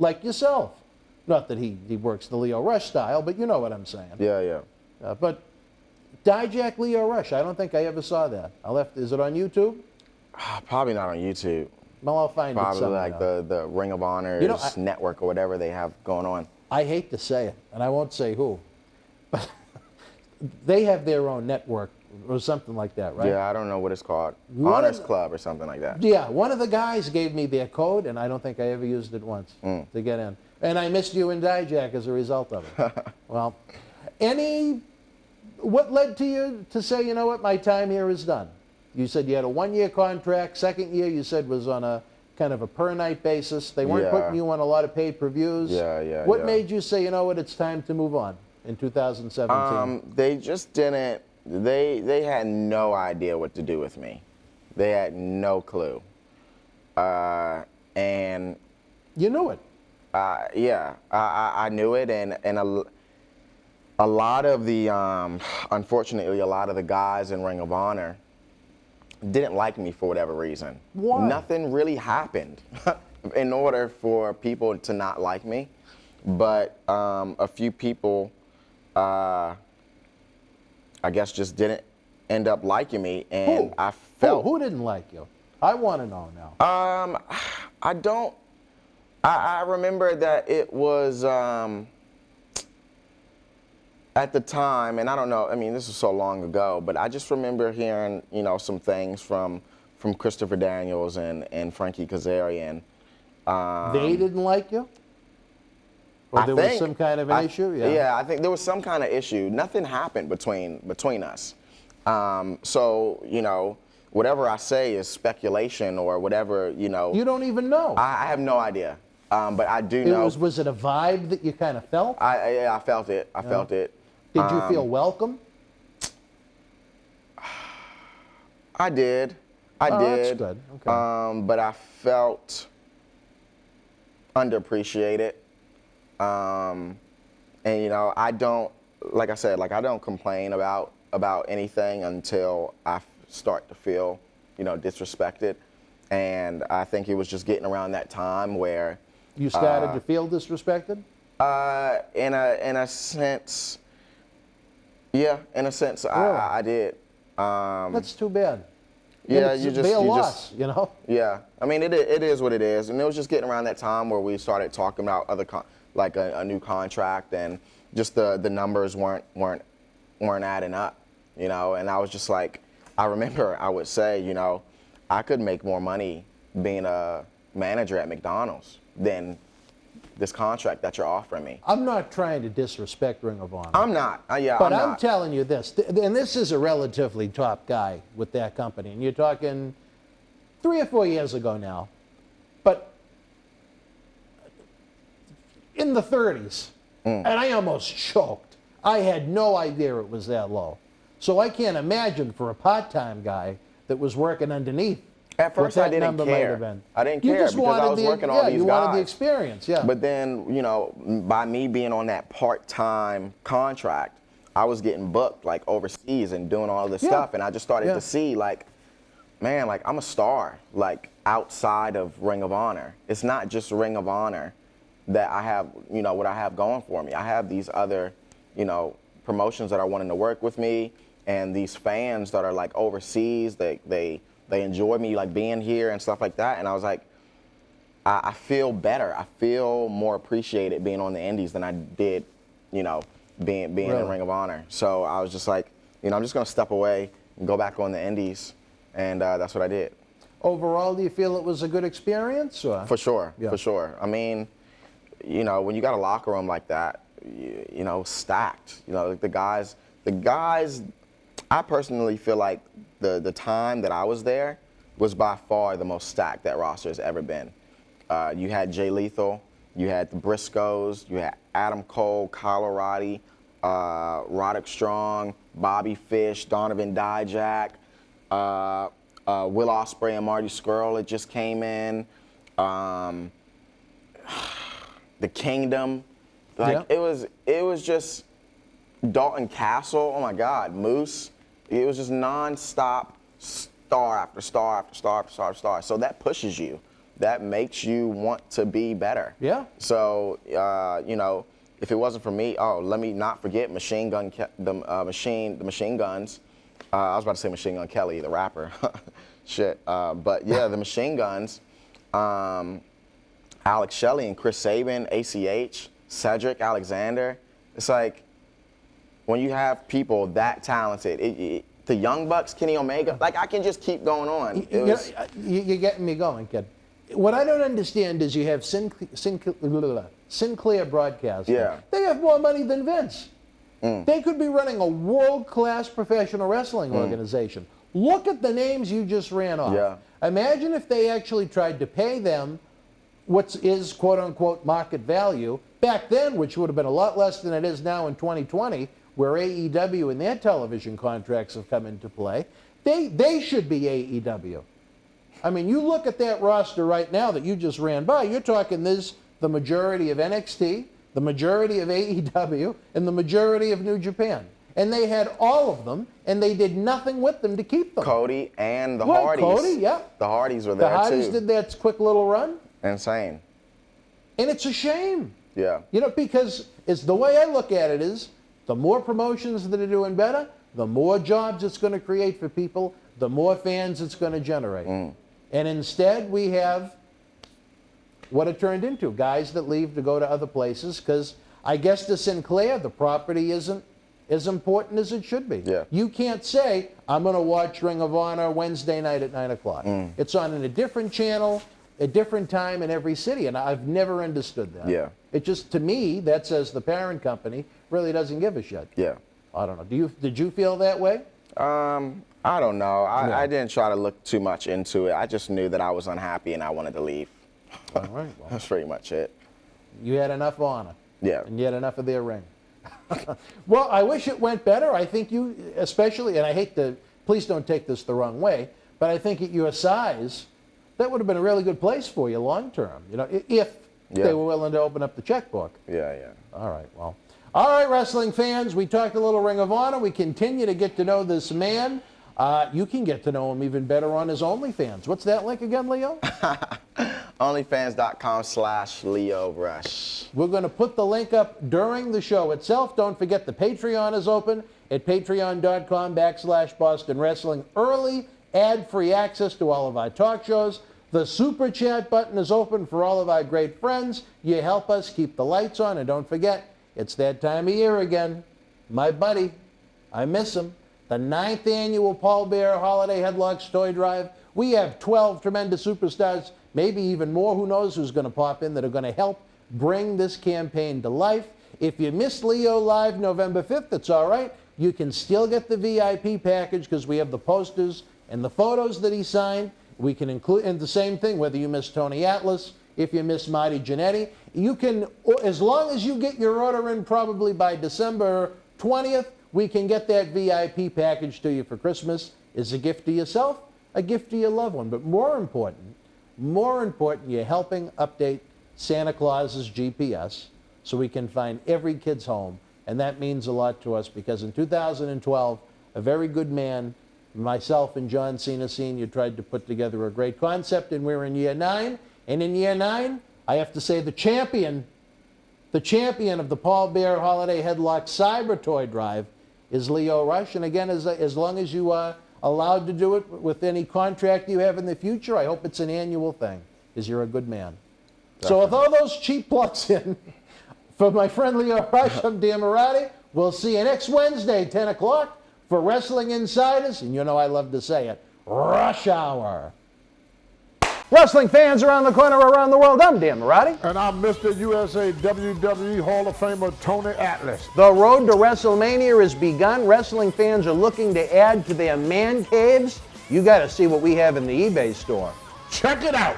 like yourself. Not that he works the Leo Rush style, but you know what I'm saying. Yeah. But Dijak Leo Rush, I don't think I ever saw that. Is it on YouTube? Probably not on YouTube. Well, I'll find it Probably somewhere. like the Ring of Honor's network or whatever they have going on. I hate to say it, and I won't say who, but they have their own network or something like that, right? Yeah, I don't know what it's called. Honors Club or something like that. Yeah, one of the guys gave me their code, and I don't think I ever used it once to get in. And I missed you and Dijak as a result of it. Well, what led to you to say, you know what, my time here is done? You said you had a one-year contract. Second year, you said, was on a kind of a per-night basis. They weren't putting you on a lot of pay-per-views. What made you say, you know what, it's time to move on in 2017? They just didn't. They had no idea what to do with me. They had no clue. And you knew it. I knew it, and a lot of the, unfortunately, a lot of the guys in Ring of Honor didn't like me for whatever reason. Why? Nothing really happened in order for people to not like me, but a few people, I guess, just didn't end up liking me, and I felt. Who didn't like you? I want to know now. I don't. I remember that it was at the time, and I don't know, I mean, this was so long ago, but I just remember hearing, you know, some things from Christopher Daniels and Frankie Kazarian. They didn't like you? Or there was some kind of an issue? Yeah, I think there was some kind of issue. Nothing happened between us. So, you know, whatever I say is speculation or whatever, you know. You don't even know. I have no idea. But I do know. Was it a vibe that you kind of felt? I felt it. I felt it. Did you feel welcome? I did. I did. That's good. Okay. But I felt underappreciated. And you know, I don't, like I said, I don't complain about anything until I start to feel, you know, disrespected. And I think it was just getting around that time where you started to feel disrespected? In a sense, yeah. In a sense, really? I did. That's too bad. Yeah, you just you know. Yeah, I mean, it is what it is, and it was just getting around that time where we started talking about other a new contract, and just the numbers weren't adding up, you know. And I was just like, I remember I would say, you know, I could make more money being a manager at McDonald's than this contract that you're offering me. I'm not trying to disrespect Ring of Honor. I'm not. Yeah, but I'm not. Telling you this, and this is a relatively top guy with that company, and you're talking 3 or 4 years ago now, but in the 30s, And I almost choked. I had no idea it was that low. So I can't imagine for a part-time guy that was working underneath. At first, I didn't care. I didn't care because I was working on these guys. You wanted the experience, yeah. But then, you know, by me being on that part-time contract, I was getting booked like overseas and doing all this stuff, and I just started to see like, man, like I'm a star, like outside of Ring of Honor. It's not just Ring of Honor that I have, you know, what I have going for me. I have these other, you know, promotions that are wanting to work with me, and these fans that are like overseas. They enjoy me like being here and stuff like that. And I was like, I feel better. I feel more appreciated being on the Indies than I did, you know, being in Ring of Honor. So I was just like, you know, I'm just gonna step away and go back on the Indies, and that's what I did. Overall, do you feel it was a good experience? Or? For sure, for sure. I mean, you know, when you got a locker room like that, you know, stacked. You know, like the guys. I personally feel like the time that I was there was by far the most stacked that roster has ever been. You had Jay Lethal, you had the Briscoes, you had Adam Cole, Kyle O'Reilly, Roderick Strong, Bobby Fish, Donovan Dijak, Will Ospreay and Marty Scurll that just came in, the Kingdom, like it was just Dalton Castle. Oh my God, Moose. It was just non-stop star after star after star after star after star. So that pushes you. That makes you want to be better. Yeah. So you know, if it wasn't for me, let me not forget Machine Guns. I was about to say Machine Gun Kelly, the rapper. Shit. But yeah, the Machine Guns. Alex Shelley and Chris Sabin, ACH, Cedric Alexander. It's like when you have people that talented, the Young Bucks, Kenny Omega, like I can just keep going on. You're getting me going, kid. What I don't understand is you have Sinclair Broadcasting. Yeah. They have more money than Vince. They could be running a world-class professional wrestling organization. Look at the names you just ran off. Yeah. Imagine if they actually tried to pay them what is quote-unquote market value back then, which would have been a lot less than it is now in 2020, where AEW and their television contracts have come into play. They should be AEW. I mean, you look at that roster right now that you just ran by, you're talking the majority of NXT, the majority of AEW, and the majority of New Japan. And they had all of them, and they did nothing with them to keep them. Cody and the Hardys. Cody, yeah. The Hardys were there too. The Hardys did that quick little run. Insane. And it's a shame. Yeah. You know, because it's the way I look at it is, the more promotions that are doing better, the more jobs it's going to create for people, the more fans it's going to generate. And instead, we have what it turned into, guys that leave to go to other places, because I guess to Sinclair, the property isn't as important as it should be. Yeah. You can't say, I'm going to watch Ring of Honor Wednesday night at 9 o'clock. It's on in a different channel, a different time in every city, and I've never understood that. Yeah. It just, to me, that says the parent company really doesn't give a shit. Yeah. I don't know. Did you feel that way? I don't know. I didn't try to look too much into it. I just knew that I was unhappy and I wanted to leave. All right. Well, that's pretty much it. You had enough honor. Yeah. And you had enough of their ring. Well, I wish it went better. I think you, especially, and I hate to, please don't take this the wrong way, but I think at your size, that would have been a really good place for you long term, you know, if they were willing to open up the checkbook. Yeah. All right, well. All right, wrestling fans, we talked a little Ring of Honor. We continue to get to know this man. You can get to know him even better on his OnlyFans. What's that link again, Leo? Onlyfans.com/Leo Rush. We're going to put the link up during the show itself. Don't forget the Patreon is open at patreon.com/Boston Wrestling. Early, ad-free access to all of our talk shows. The Super Chat button is open for all of our great friends. You help us keep the lights on. And don't forget, it's that time of year again. My buddy, I miss him. The 9th annual Paul Bear Holiday Headlocks Toy Drive. We have 12 tremendous superstars, maybe even more, who knows who's going to pop in, that are going to help bring this campaign to life. If you missed Leo live November 5th, it's all right. You can still get the VIP package because we have the posters and the photos that he signed. We can include, and the same thing, whether you missed Tony Atlas, if you miss Marty Jannetty. You can, as long as you get your order in probably by December 20th, we can get that VIP package to you for Christmas. It's a gift to yourself, a gift to your loved one. But more important, you're helping update Santa Claus's GPS so we can find every kid's home. And that means a lot to us because in 2012, a very good man, myself and John Cena Sr. tried to put together a great concept, and we're in year 9. And in year 9, I have to say the champion of the Paul Bear Holiday Headlock Cyber Toy Drive is Leo Rush. And again, as long as you are allowed to do it with any contract you have in the future, I hope it's an annual thing, because you're a good man. Definitely. So with all those cheap plugs in, for my friend Leo Rush, I'm Dan Marati. We'll see you next Wednesday, 10 o'clock, for Wrestling Insiders. And you know I love to say it, Rush Hour. Wrestling fans around the corner, around the world, I'm Dan Marati. And I'm Mr. USA WWE Hall of Famer Tony Atlas. The road to WrestleMania has begun. Wrestling fans are looking to add to their man caves. You got to see what we have in the eBay store. Check it out.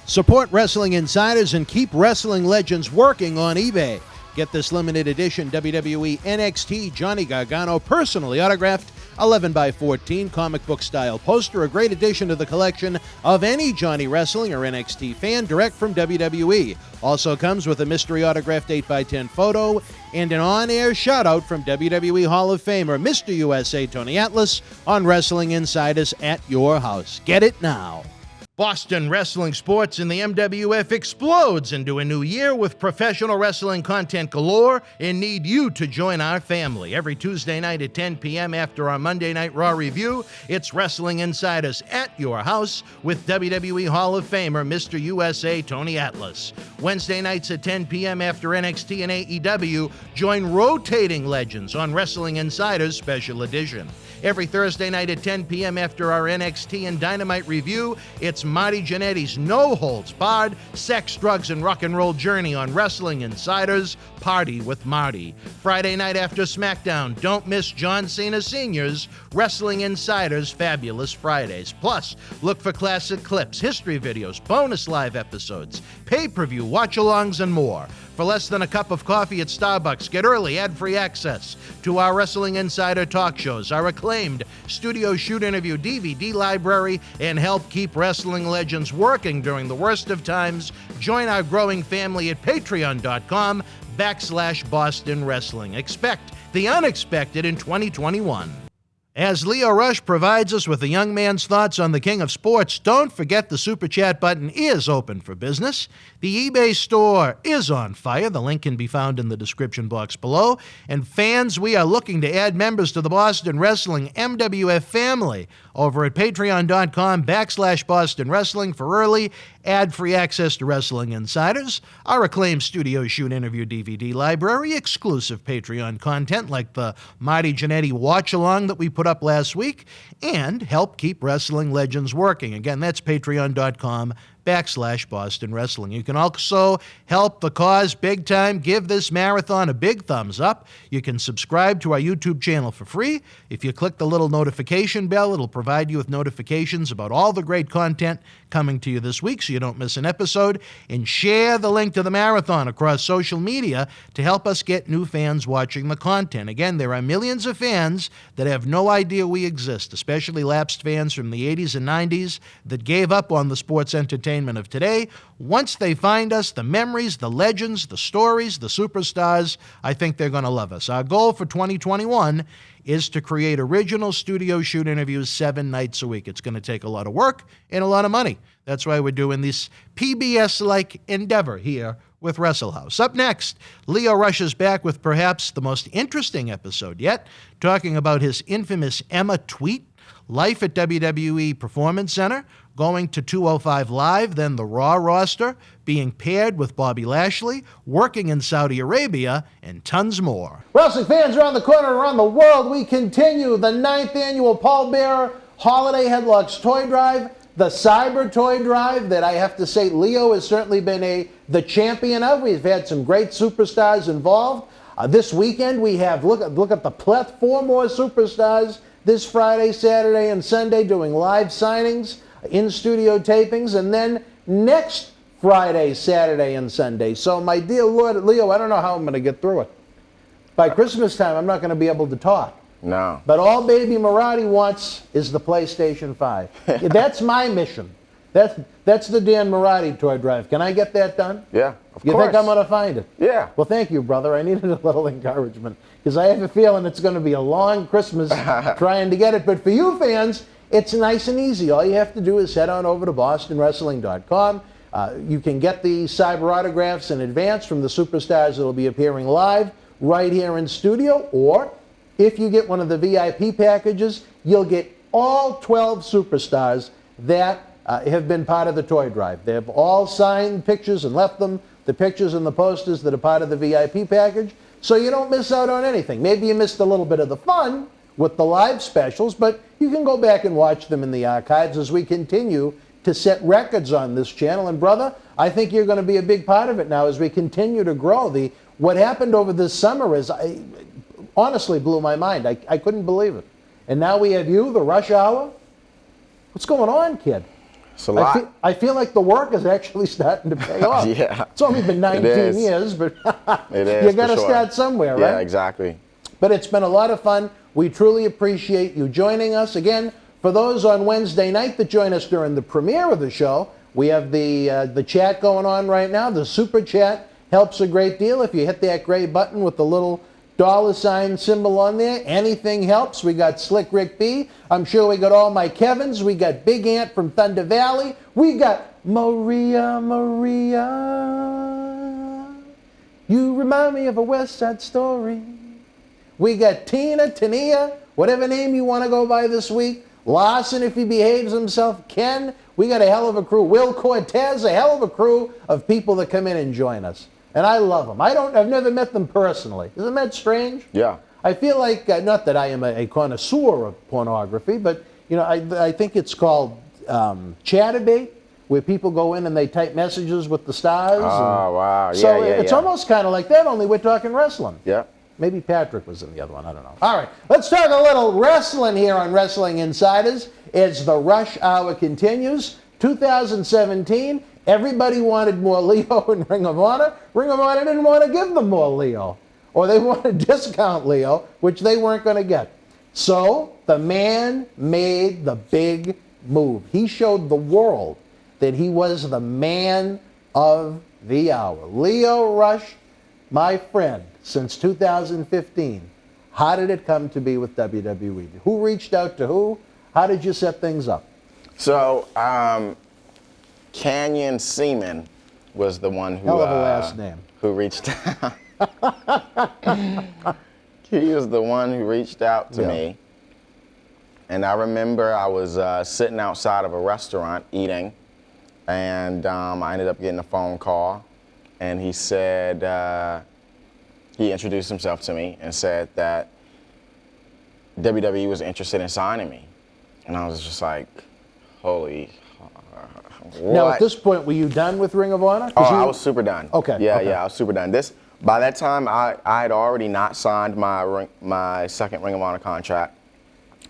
Support Wrestling Insiders and keep wrestling legends working on eBay. Get this limited edition WWE NXT Johnny Gargano personally autographed 11x14 comic book style poster, a great addition to the collection of any Johnny Wrestling or NXT fan direct from WWE. Also comes with a mystery autographed 8x10 photo and an on-air shout-out from WWE Hall of Famer Mr. USA Tony Atlas on Wrestling Insiders at your house. Get it now. Boston Wrestling Sports in the MWF explodes into a new year with professional wrestling content galore and need you to join our family. Every Tuesday night at 10 p.m. after our Monday Night Raw review, it's Wrestling Insiders at your house with WWE Hall of Famer Mr. USA Tony Atlas. Wednesday nights at 10 p.m. after NXT and AEW, join rotating legends on Wrestling Insiders Special Edition. Every Thursday night at 10 p.m. after our NXT and Dynamite review, it's Marty Jannetty's no-holds-barred sex, drugs, and rock and roll journey on Wrestling Insiders Party with Marty. Friday night after SmackDown, don't miss John Cena Sr.'s Wrestling Insiders Fabulous Fridays. Plus, look for classic clips, history videos, bonus live episodes, pay-per-view watch-alongs, and more. For less than a cup of coffee at Starbucks, get early ad-free access to our Wrestling Insider talk shows, our acclaimed studio shoot interview DVD library, and help keep wrestling legends working during the worst of times. Join our growing family at patreon.com/Boston Wrestling. Expect the unexpected in 2021. As Leo Rush provides us with a young man's thoughts on the king of sports, don't forget the Super Chat button is open for business. The eBay store is on fire. The link can be found in the description box below. And fans, we are looking to add members to the Boston Wrestling MWF family over at patreon.com/Boston Wrestling for early, ad-free access to Wrestling Insiders, our acclaimed studio shoot interview DVD library, exclusive Patreon content like the Marty Jannetty watch-along that we put up last week, and help keep wrestling legends working. Again, that's patreon.com/Boston Wrestling. You can also help the cause big time. Give this marathon a big thumbs up. You can subscribe to our YouTube channel for free. If you click the little notification bell, it'll provide you with notifications about all the great content coming to you this week so you don't miss an episode. And share the link to the marathon across social media to help us get new fans watching the content. Again, there are millions of fans that have no idea we exist, especially lapsed fans from the 80s and 90s that gave up on the sports entertainment of today. Once they find us, the memories, the legends, the stories, the superstars, I think they're going to love us. Our goal for 2021 is to create original studio shoot interviews 7 nights a week. It's going to take a lot of work and a lot of money. That's why we're doing this PBS-like endeavor here with WrestleHouse. Up next, Leo Rush is back with perhaps the most interesting episode yet, talking about his infamous Emma tweet, life at WWE Performance Center, going to 205 Live, then the Raw roster, being paired with Bobby Lashley, working in Saudi Arabia, and tons more. Wrestling fans around the corner, around the world, we continue the 9th annual Paul Bear Holiday Headlocks Toy Drive, the Cyber Toy Drive that I have to say Leo has certainly been the champion of. We've had some great superstars involved. This weekend we have, look at the plethora, 4 more superstars this Friday, Saturday, and Sunday doing live signings, in-studio tapings, and then next Friday, Saturday, and Sunday. So, my dear Lord, Leo, I don't know how I'm going to get through it. By Christmas time, I'm not going to be able to talk. No. But all baby Marty wants is the PlayStation 5. That's my mission. That's the Dan Marty toy drive. Can I get that done? Yeah, of You course. think I'm going to find it? Yeah. Well, thank you, brother. I needed a little encouragement because I have a feeling it's going to be a long Christmas trying to get it. But for you fans, it's nice and easy. All you have to do is head on over to bostonwrestling.com. You can get the cyber autographs in advance from the superstars that will be appearing live right here in studio. Or if you get one of the VIP packages, you'll get all 12 superstars that have been part of the toy drive. They have all signed pictures and left them, the pictures and the posters that are part of the VIP package, so you don't miss out on anything. Maybe you missed a little bit of the fun with the live specials, but you can go back and watch them in the archives as we continue to set records on this channel. And brother, I think you're going to be a big part of it now as we continue to grow. What happened over this summer honestly blew my mind. I couldn't believe it. And now we have you, the Rush Hour. What's going on, kid? It's a lot. I feel like the work is actually starting to pay off. Yeah. It's only been 19 years, but it is, you got to for sure. start somewhere, right? Yeah, exactly. But it's been a lot of fun. We truly appreciate you joining us. Again, for those on Wednesday night that join us during the premiere of the show, we have the chat going on right now. The super chat helps a great deal. If you hit that gray button with the little $ symbol on there, anything helps. We got Slick Rick B. I'm sure we got all my Kevins. We got Big Ant from Thunder Valley. We got Maria. You remind me of a West Side Story. We got Tania, whatever name you want to go by this week. Larson, if he behaves himself. Ken, we got a hell of a crew. Will Cortez, a hell of a crew of people that come in and join us. And I love them. I've never met them personally. Isn't that strange? Yeah. I feel like, not that I am a connoisseur of pornography, but I think it's called Chatterbait, where people go in and they type messages with the stars. Oh, wow. Yeah, so yeah, it's yeah. almost kind of like that, only we're talking wrestling. Yeah. Maybe Patrick was in the other one. I don't know. All right, let's talk a little wrestling here on Wrestling Insiders as the Rush Hour continues. 2017, everybody wanted more Leo in Ring of Honor. Ring of Honor didn't want to give them more Leo. Or they wanted to discount Leo, which they weren't going to get. So the man made the big move. He showed the world that he was the man of the hour. Leo Rush, my friend, since 2015. How did it come to be with WWE? Who reached out to who? How did you set things up? So, Canyon Seaman was the one who... Hell of a last name. Who reached out. He was the one who reached out to me. And I remember I was sitting outside of a restaurant eating, and I ended up getting a phone call, and he said, he introduced himself to me and said that WWE was interested in signing me. And I was just like, holy, what? Now, at this point, were you done with Ring of Honor? Oh, I was super done. Okay. Yeah, okay. yeah, I was super done. By that time, I had already not signed my second Ring of Honor contract.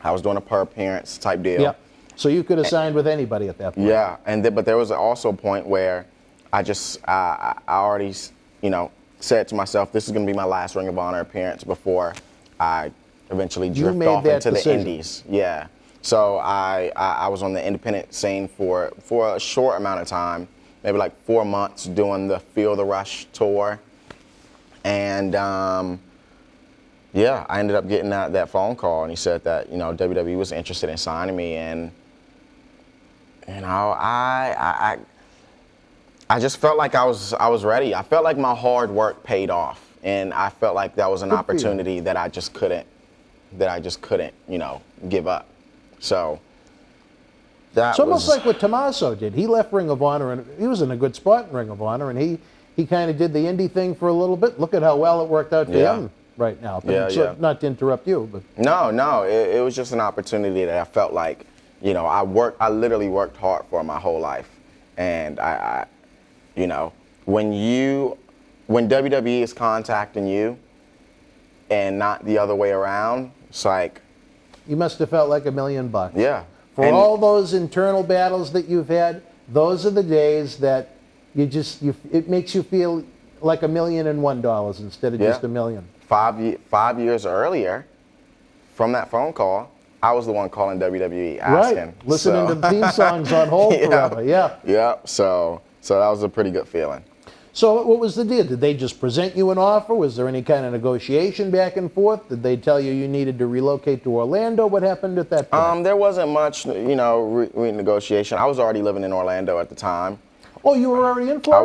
I was doing a per appearance type deal. Yeah. So you could have signed with anybody at that point. Yeah, but there was also a point where I already, said to myself, this is going to be my last Ring of Honor appearance before I eventually drift off into the indies. Yeah. So I was on the independent scene for a short amount of time, maybe like 4 months, doing the Feel the Rush tour. And yeah, I ended up getting that phone call, and he said that WWE was interested in signing me, and I just felt like I was ready. I felt like my hard work paid off, and I felt like that was an opportunity that I just couldn't give up. So it's almost like what Tommaso did. He left Ring of Honor, and he was in a good spot in Ring of Honor, and he kind of did the indie thing for a little bit. Look at how well it worked out for him right now. So, not to interrupt you, but no, it was just an opportunity that I felt like, I literally worked hard for my whole life, and I when WWE is contacting you, and not the other way around, it's like, you must have felt like $1 million. Yeah. For all those internal battles that you've had, those are the days that it makes you feel like $1,000,001 instead of just $1 million. 5 years earlier, from that phone call, I was the one calling WWE asking. Right, listening to theme songs on hold forever, yeah. Yeah, so that was a pretty good feeling. So what was the deal? Did they just present you an offer? Was there any kind of negotiation back and forth? Did they tell you needed to relocate to Orlando? What happened at that point? There wasn't much, renegotiation. I was already living in Orlando at the time. Oh, you were already in Florida?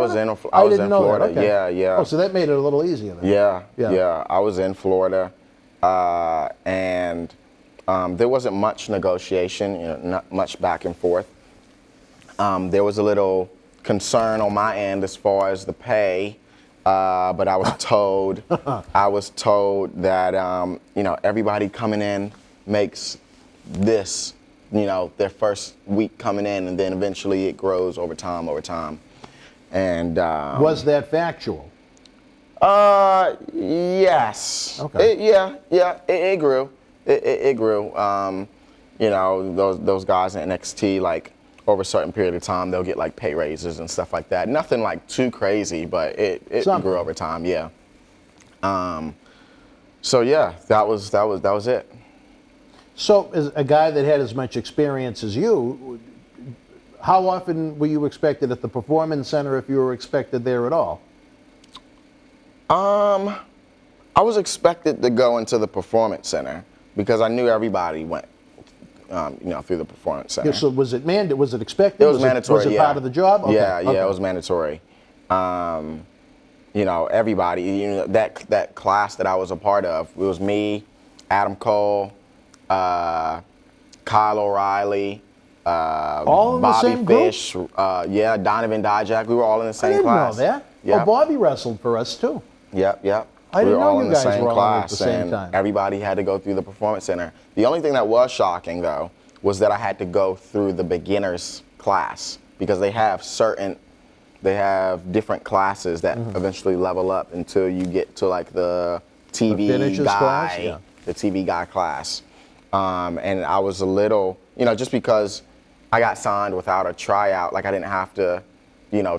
I was in know Florida. that. Okay. Yeah. Oh, so that made it a little easier then. Yeah. I was in Florida, and there wasn't much negotiation, not much back and forth. There was a little concern on my end as far as the pay, but I was told that everybody coming in makes this, their first week coming in, and then eventually it grows over time. And was that factual? Yes. Okay. It grew. It grew. Those guys in NXT, like, over a certain period of time, they'll get like pay raises and stuff like that. Nothing like too crazy, but it grew over time. Yeah. So yeah, that was it. So, as a guy that had as much experience as you, how often were you expected at the Performance Center, if you were expected there at all? I was expected to go into the Performance Center because I knew everybody went, through the Performance Center. Yeah, so was it expected? It was mandatory. Was it part of the job? Okay. Yeah, it was mandatory. Everybody, that class that I was a part of, it was me, Adam Cole, Kyle O'Reilly, all in Bobby the same Fish, group? Donovan Dijak. We were all in the same I didn't class. know that. Yep. Oh, Bobby wrestled for us too. Yep. I didn't know you guys same were all in at class, the same and time. everybody had to go through the Performance Center. The only thing that was shocking, though, was that I had to go through the beginners class because they have different classes that eventually level up until you get to like the TV guy, class? Yeah. the TV guy class. And I was a little, just because I got signed without a tryout, like I didn't have to,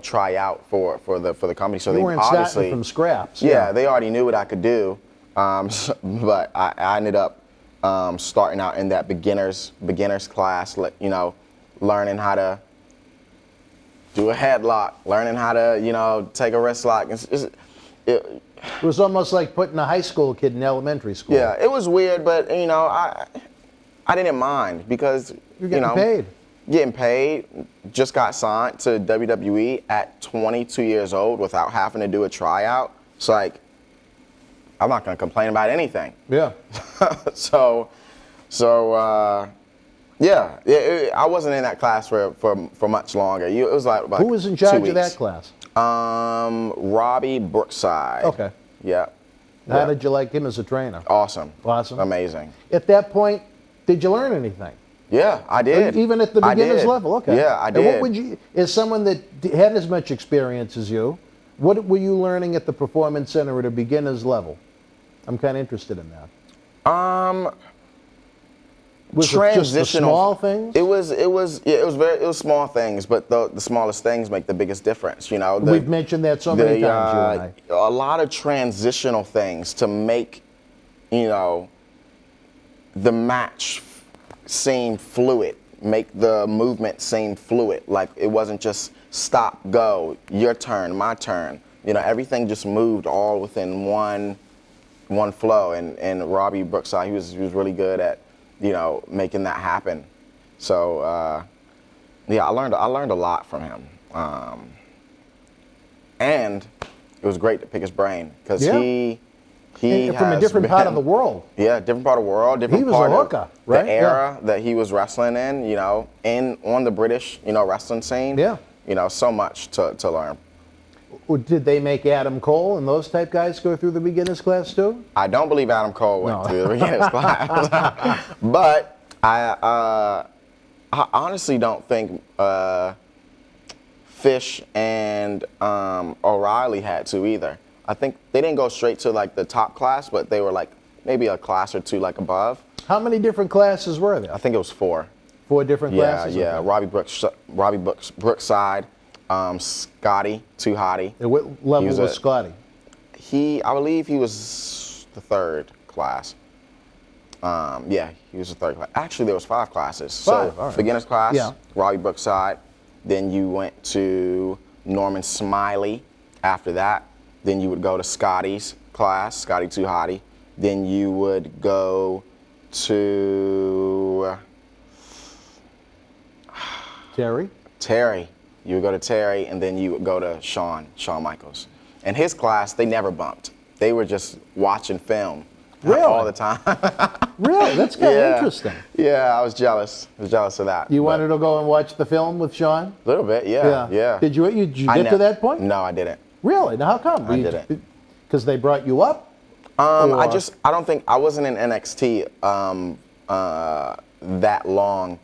try out for the company. So You they weren't obviously starting from scraps. Yeah, they already knew what I could do, but I ended up starting out in that beginners class, learning how to do a headlock, learning how to take a wrist lock. It was almost like putting a high school kid in elementary school. Yeah, it was weird, but I didn't mind because You're getting paid. Getting paid, just got signed to WWE at 22 years old without having to do a tryout. It's like, I'm not going to complain about anything. Yeah. I wasn't in that class for much longer. It was like Who was in charge of that class? Robbie Brookside. Okay. Yeah. How did you like him as a trainer? Awesome. Awesome. Amazing. At that point, did you learn anything? Yeah, I did. Even at the beginner's level? Okay. Yeah, I did. And what would you, as someone that had as much experience as you, what were you learning at the Performance Center at a beginner's level? I'm kind of interested in that. Was it just the small things? It was small things, but the smallest things make the biggest difference. We've mentioned that so many times, you and I. A lot of transitional things to make, the match seem fluid, make the movement seem fluid. Like it wasn't just stop, go, your turn, my turn. Everything just moved all within one flow. And Robbie Brookside, he was really good at, making that happen. So I learned a lot from him. And it was great to pick his brain because he from a different part of the world. Yeah, different part of the world, different he was part a hooker, of right? the era that he was wrestling in, on the British, wrestling scene. Yeah. So much to learn. Did they make Adam Cole and those type guys go through the beginners class too? I don't believe Adam Cole went through the beginners class. But I honestly don't think Fish and O'Reilly had to either. I think they didn't go straight to like the top class, but they were like maybe a class or two like above. How many different classes were there? I think it was 4. 4 different classes? Yeah. Okay. Robbie Brookside, Scotty, Too Hottie. At what level was was a- Scotty? I believe he was the third class. Yeah, he was the third class. Actually, there was 5 classes. Five, So all right. beginner's class, Yeah. Robbie Brookside. Then you went to Norman Smiley. After that, then you would go to Scotty's class, Scotty Too Hottie. Then you would go to Terry? You would go to Terry, and then you would go to Shawn Michaels. And his class, they never bumped. They were just watching film Really? all the time. Really? That's kind of interesting. Yeah, I was jealous. I was jealous of that. You but wanted to go and watch the film with Sean? a little bit, yeah. Did you I get to that point? No, I didn't. Really? Now how come? I didn't. Because they brought you up? I Or- don't think, I wasn't in NXT that long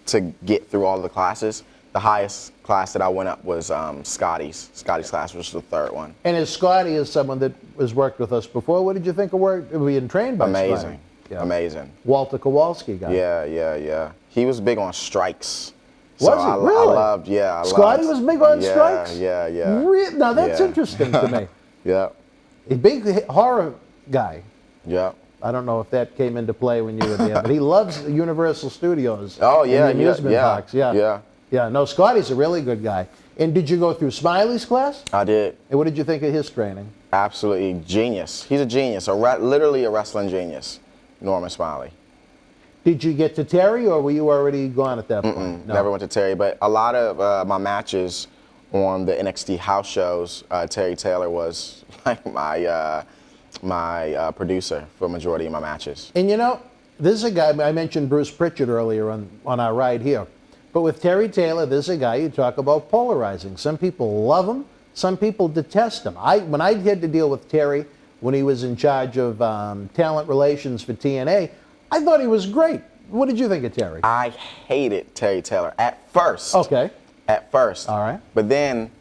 to get through all the classes. The highest class that I went up was Scotty's class, which was the third one. And as Scotty is someone that has worked with us before, what did you think of being trained by Scotty? Amazing, amazing. Walter Kowalski guy. Yeah. He was big on strikes. Was So he? I Really? loved, Scotty was big on strikes? Yeah. Now that's Yeah. interesting to me. Yeah, A big horror guy. yeah. I don't know if that came into play when you were there, but he loves Universal Studios. Oh, and yeah, the amusement yeah, parks. yeah. Yeah, no, Scotty's a really good guy. And did you go through Smiley's class? I did. And what did you think of his training? Absolutely genius. He's a genius, literally a wrestling genius, Norman Smiley. Did you get to Terry, or were you already gone at that point? No. Never went to Terry, but a lot of my matches on the NXT house shows, Terry Taylor was like my producer for a majority of my matches. And you know, this is a guy, I mentioned Bruce Pritchard earlier on our ride here. But with Terry Taylor, this is a guy you talk about polarizing. Some people love him, some people detest him. When I had to deal with Terry when he was in charge of talent relations for TNA, I thought he was great. What did you think of Terry? I hated Terry Taylor at first. Okay. At first. All right. But then,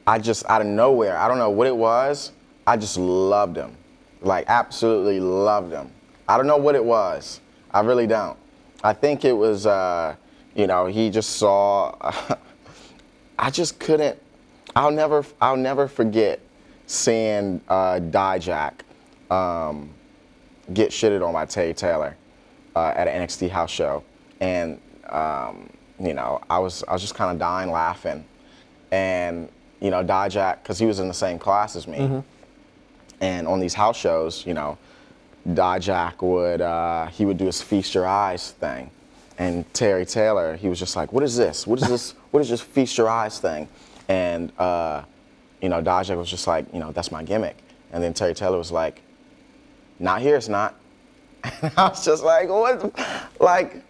I just, out of nowhere, I don't know what it was, I just loved him. Like, absolutely loved him. I don't know what it was. I really don't. I think it was, he just saw, I just couldn't, I'll never forget seeing Dijak get shitted on by Terry Taylor at an NXT house show. And, I was just kind of dying laughing. And, Dijak, because he was in the same class as me. Mm-hmm. And on these house shows, Dijak would do his feast your eyes thing. And Terry Taylor, he was just like, what is this? What is this? What is this feast your eyes thing? And, Dijak was just like, that's my gimmick. And then Terry Taylor was like, not here, it's not. And I was just like, what? Like,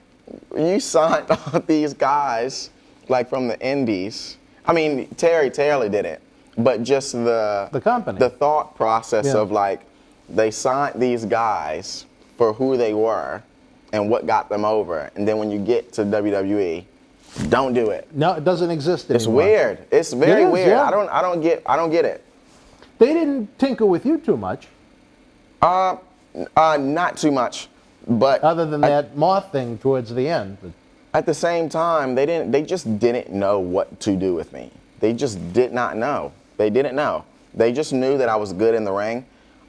you signed all these guys, like, from the indies. I mean, Terry Taylor did it, but just the company. The thought process of, like, they signed these guys for who they were and what got them over. And then when you get to WWE, don't do it. No, it doesn't exist anymore. It's weird. It's very weird. Yeah. I don't get it. They didn't tinker with you too much. Not too much, but other than that moth thing towards the end. But at the same time, they just didn't know what to do with me. They just did not know. They didn't know. They just knew that I was good in the ring,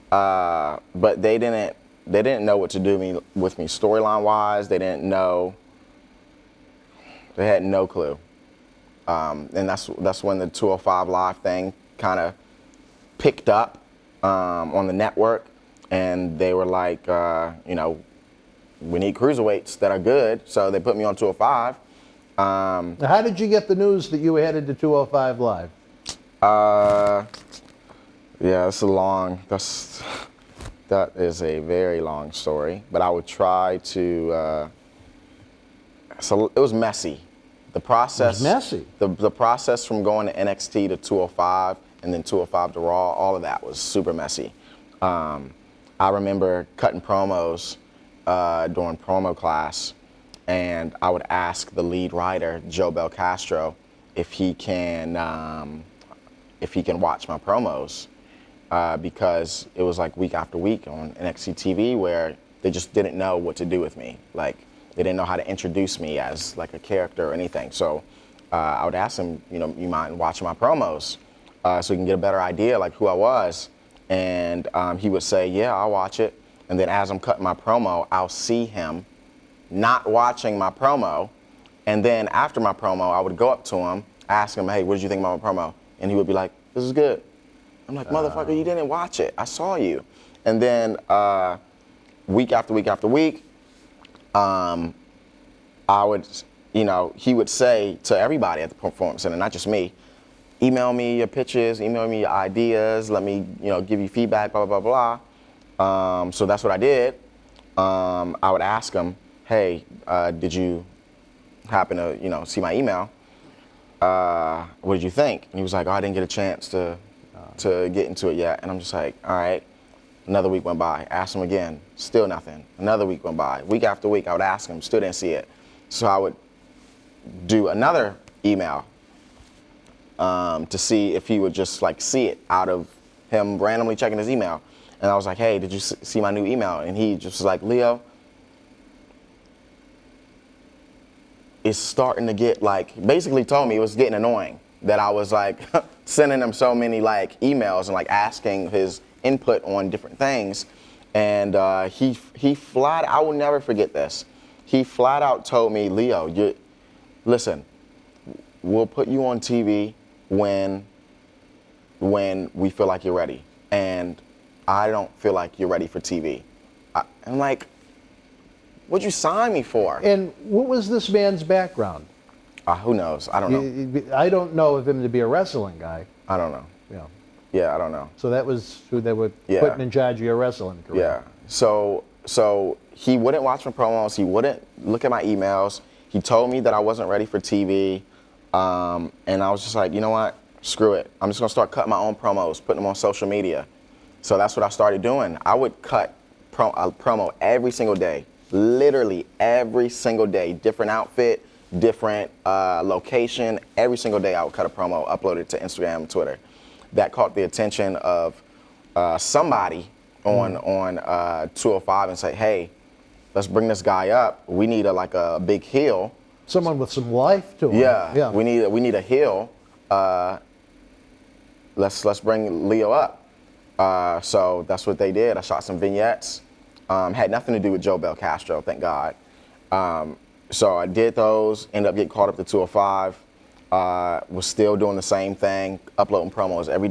but they didn't know what to do with me storyline wise. They didn't know. They had no clue. And that's when the 205 Live thing kind of picked up on the network, and they were like, we need cruiserweights that are good, so they put me on 205. How did you get the news that you were headed to 205 Live? Yeah, that is a very long story, but I would try to, so it was messy. The process. It was messy. The process from going to NXT to 205 and then 205 to Raw, all of that was super messy. I remember cutting promos during promo class, and I would ask the lead writer, Joe Belcastro, if he can watch my promos, because it was like week after week on NXT TV where they just didn't know what to do with me. Like, they didn't know how to introduce me as like a character or anything. So I would ask him, you mind watching my promos, so he can get a better idea like who I was. And he would say, yeah, I'll watch it. And then as I'm cutting my promo, I'll see him not watching my promo. And then after my promo, I would go up to him, ask him, hey, what did you think about my promo? And he would be like, this is good. I'm like, motherfucker, you didn't watch it. I saw you. And then week after week after week, I would, he would say to everybody at the Performance Center, not just me, email me your pitches, email me your ideas, let me, give you feedback, blah, blah, blah, blah. So that's what I did. I would ask him, hey, did you happen to, see my email? What did you think? And he was like, oh, I didn't get a chance to get into it yet. And I'm just like, all right. Another week went by, asked him again, still nothing. Another week went by. Week after week, I would ask him, still didn't see it. So I would do another email to see if he would just see it out of him randomly checking his email. And I was like, hey, did you see my new email? And he just was like, Leo, it's starting to get basically told me it was getting annoying that I was sending him so many emails and asking his input on different things. And he flat, I will never forget this. He flat out told me, Leo, listen, we'll put you on TV when we feel like you're ready. And I don't feel like you're ready for TV. I'm like, what'd you sign me for? And what was this man's background? Who knows? I don't know. I don't know of him to be a wrestling guy. I don't know. Yeah. Yeah, I don't know. So that was who they were putting in charge of your wrestling career. Yeah. So he wouldn't watch my promos. He wouldn't look at my emails. He told me that I wasn't ready for TV. And I was just like, you know what? Screw it. I'm just going to start cutting my own promos, putting them on social media. So that's what I started doing. I would cut a promo every single day, literally every single day, different outfit, different location. Every single day I would cut a promo, upload it to Instagram and Twitter. That caught the attention of somebody on 205 and say, hey, let's bring this guy up. We need a big heel. Someone with some life to him. Yeah. We need a heel. Let's bring Leo up. So that's what they did. I shot some vignettes. Had nothing to do with Joe Bel Castro, thank God. So I did those, ended up getting caught up to 205. Was still doing the same thing, uploading promos every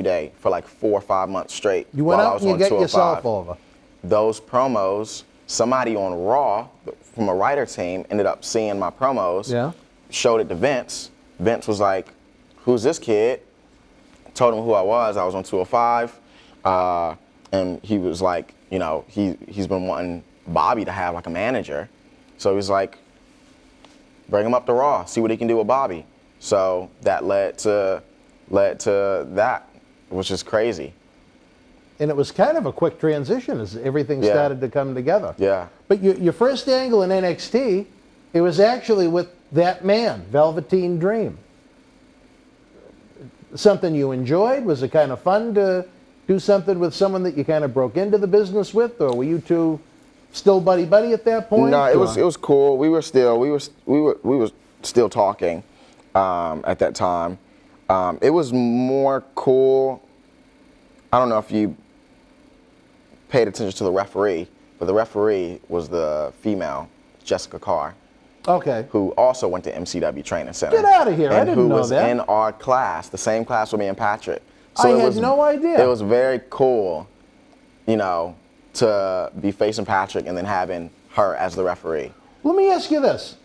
day for 4 or 5 months straight. You went out and you get yourself over. Those promos, somebody on Raw from a writer team ended up seeing my promos, showed it to Vince. Vince was like, who's this kid? Told him who I was on 205. And he was like, he's been wanting Bobby to have a manager. So he was like, bring him up to Raw, see what he can do with Bobby. So that led to that, which is crazy. And it was kind of a quick transition as everything started to come together. Yeah. But your first angle in NXT, it was actually with that man, Velveteen Dream. Something you enjoyed? Was it kind of fun to do something with someone that you kind of broke into the business with, or were you two still buddy at that point? No, it was cool. We were still talking at that time. It was more cool. I don't know if you paid attention to the referee, but the referee was the female Jessica Carr. Okay. Who also went to MCW Training Center. Get out of here! I didn't know that. And who was in our class, the same class with me and Patrick. So I had no idea. It was very cool, to be facing Patrick and then having her as the referee. Let me ask you this.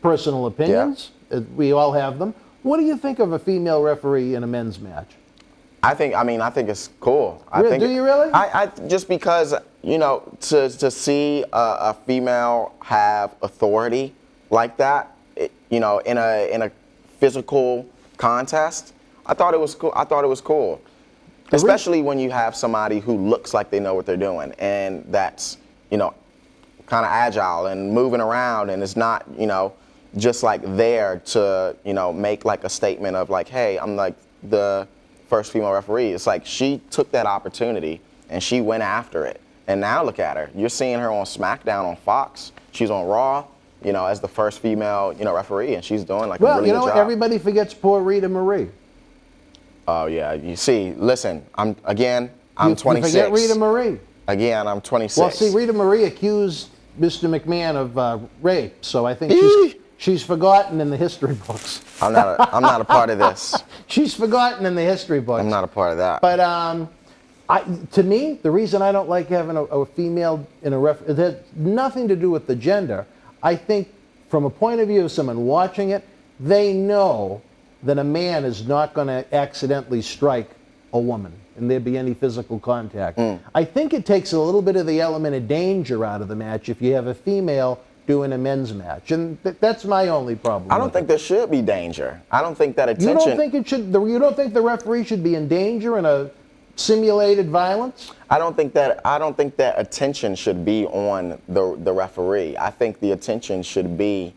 Personal opinions, we all have them. What do you think of a female referee in a men's match? I think it's cool. Do you really? I just because, to see a female have authority like that, in a physical contest, I thought it was cool. Especially when you have somebody who looks like they know what they're doing, and that's, kind of agile and moving around, and it's not, just there to, make a statement of hey, I'm the first female referee. It's she took that opportunity and she went after it. And now look at her. You're seeing her on SmackDown on Fox. She's on Raw. as the first female, referee, and she's doing like a Well, really good job. everybody forgets poor Rita Marie. Oh yeah, you see, listen, I'm You 26. forget Rita Marie. Again, I'm 26. Well, see, Rita Marie accused Mr. McMahon of rape, so I think she's forgotten in the history books. I'm not a part of this. She's forgotten in the history books. I'm not a part of that. But to me, the reason I don't like having a female in a ref, it has nothing to do with the gender. I think from a point of view of someone watching it, they know that a man is not going to accidentally strike a woman and there be any physical contact. I think it takes a little bit of the element of danger out of the match if you have a female doing a men's match, and that's my only problem. I don't think there should be danger. I don't think that attention. You don't think it should? You don't think the referee should be in danger in a simulated violence? I don't think that attention should be on the referee. I think the attention should be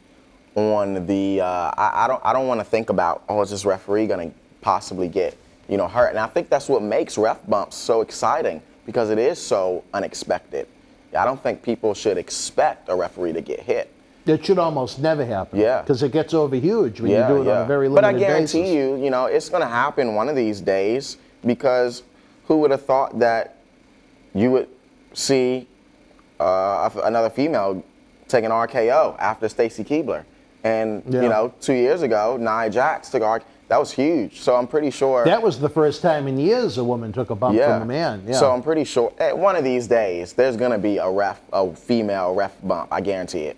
on the. I don't want to think about, oh, is this referee going to possibly get hurt? And I think that's what makes ref bumps so exciting, because it is so unexpected. I don't think people should expect a referee to get hit. It should almost never happen. Yeah. Because it gets over huge when you do it on a very limited basis. But I guarantee you, it's going to happen one of these days, because who would have thought that you would see another female take an RKO after Stacy Keibler? And, 2 years ago, Nia Jax took RKO. That was huge. So I'm pretty sure. That was the first time in years a woman took a bump from a man. Yeah. So I'm pretty sure one of these days there's going to be a female ref bump. I guarantee it.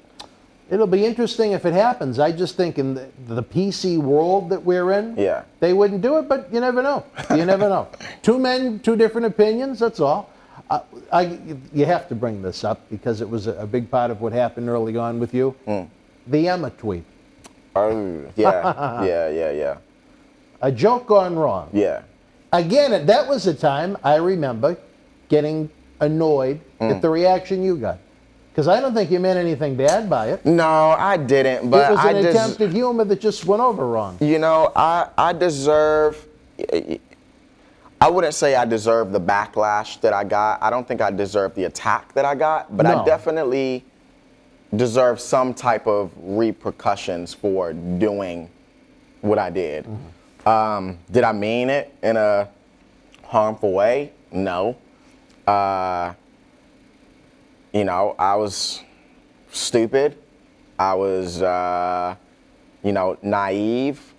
It'll be interesting if it happens. I just think in the PC world that we're in, they wouldn't do it, but you never know. You never know. Two men, two different opinions, that's all. You have to bring this up because it was a big part of what happened early on with you. The Emma tweet. Oh, yeah. A joke gone wrong. Yeah. Again, that was a time I remember getting annoyed at the reaction you got. Because I don't think you meant anything bad by it. No, I didn't. But it was an attempt at humor that just went over wrong. I deserve. I wouldn't say I deserve the backlash that I got. I don't think I deserve the attack that I got. But I definitely deserve some type of repercussions for doing what I did. Did I mean it in a harmful way? No. I was stupid. I was, naive.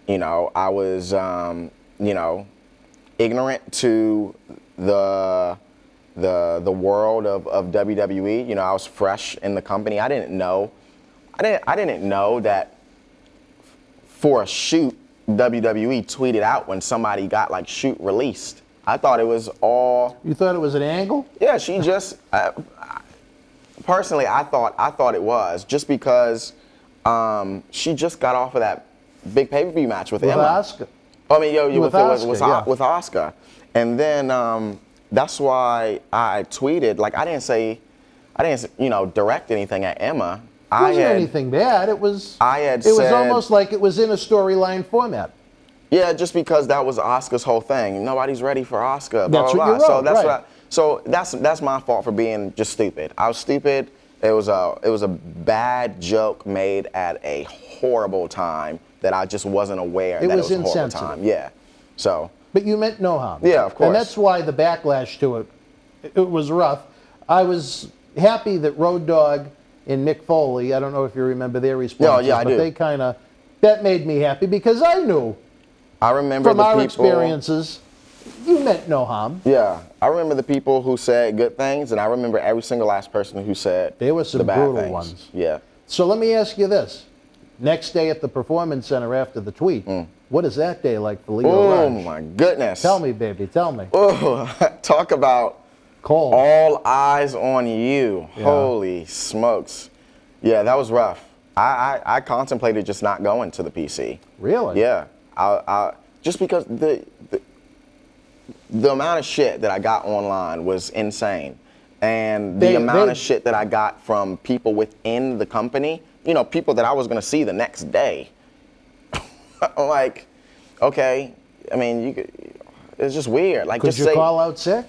I was, ignorant to the world of WWE. I was fresh in the company. I didn't know that for a shoot, WWE tweeted out when somebody got like shoot released. I thought it was all. You thought it was an angle? Yeah, she just. Personally, I thought it was just because she just got off of that big pay-per-view match with Emma. Asuka. I mean, with Asuka. And then that's why I tweeted, like I didn't direct anything at Emma. It wasn't anything bad. It was. It was almost like it was in a storyline format. Yeah, just because that was Asuka's whole thing. Nobody's ready for Asuka. That's what you wrote. So that's my fault for being just stupid. I was stupid. It was a bad joke made at a horrible time that I just wasn't aware that it was a horrible time. Yeah. So. But you meant no harm. Yeah, of course. And that's why the backlash to it was rough. I was happy that Road Dogg and Mick Foley, I don't know if you remember their responses, I do. They that made me happy because I knew. I remember from our experiences, you meant no harm. Yeah, I remember the people who said good things, and I remember every single last person who said there were some the bad brutal things. ones. Yeah. So let me ask you this: next day at the Performance Center after the tweet, what is that day like for Leo Oh Rush? my goodness! Tell me, baby, tell me. Oh, talk about cold. All eyes on you. Yeah. Holy smokes! Yeah, that was rough. I contemplated just not going to the PC. Really? Yeah. I just because the amount of shit that I got online was insane, and the amount of shit that I got from people within the company, people that I was gonna see the next day. I'm like, okay, I mean, it's just weird. Like, could you call out sick?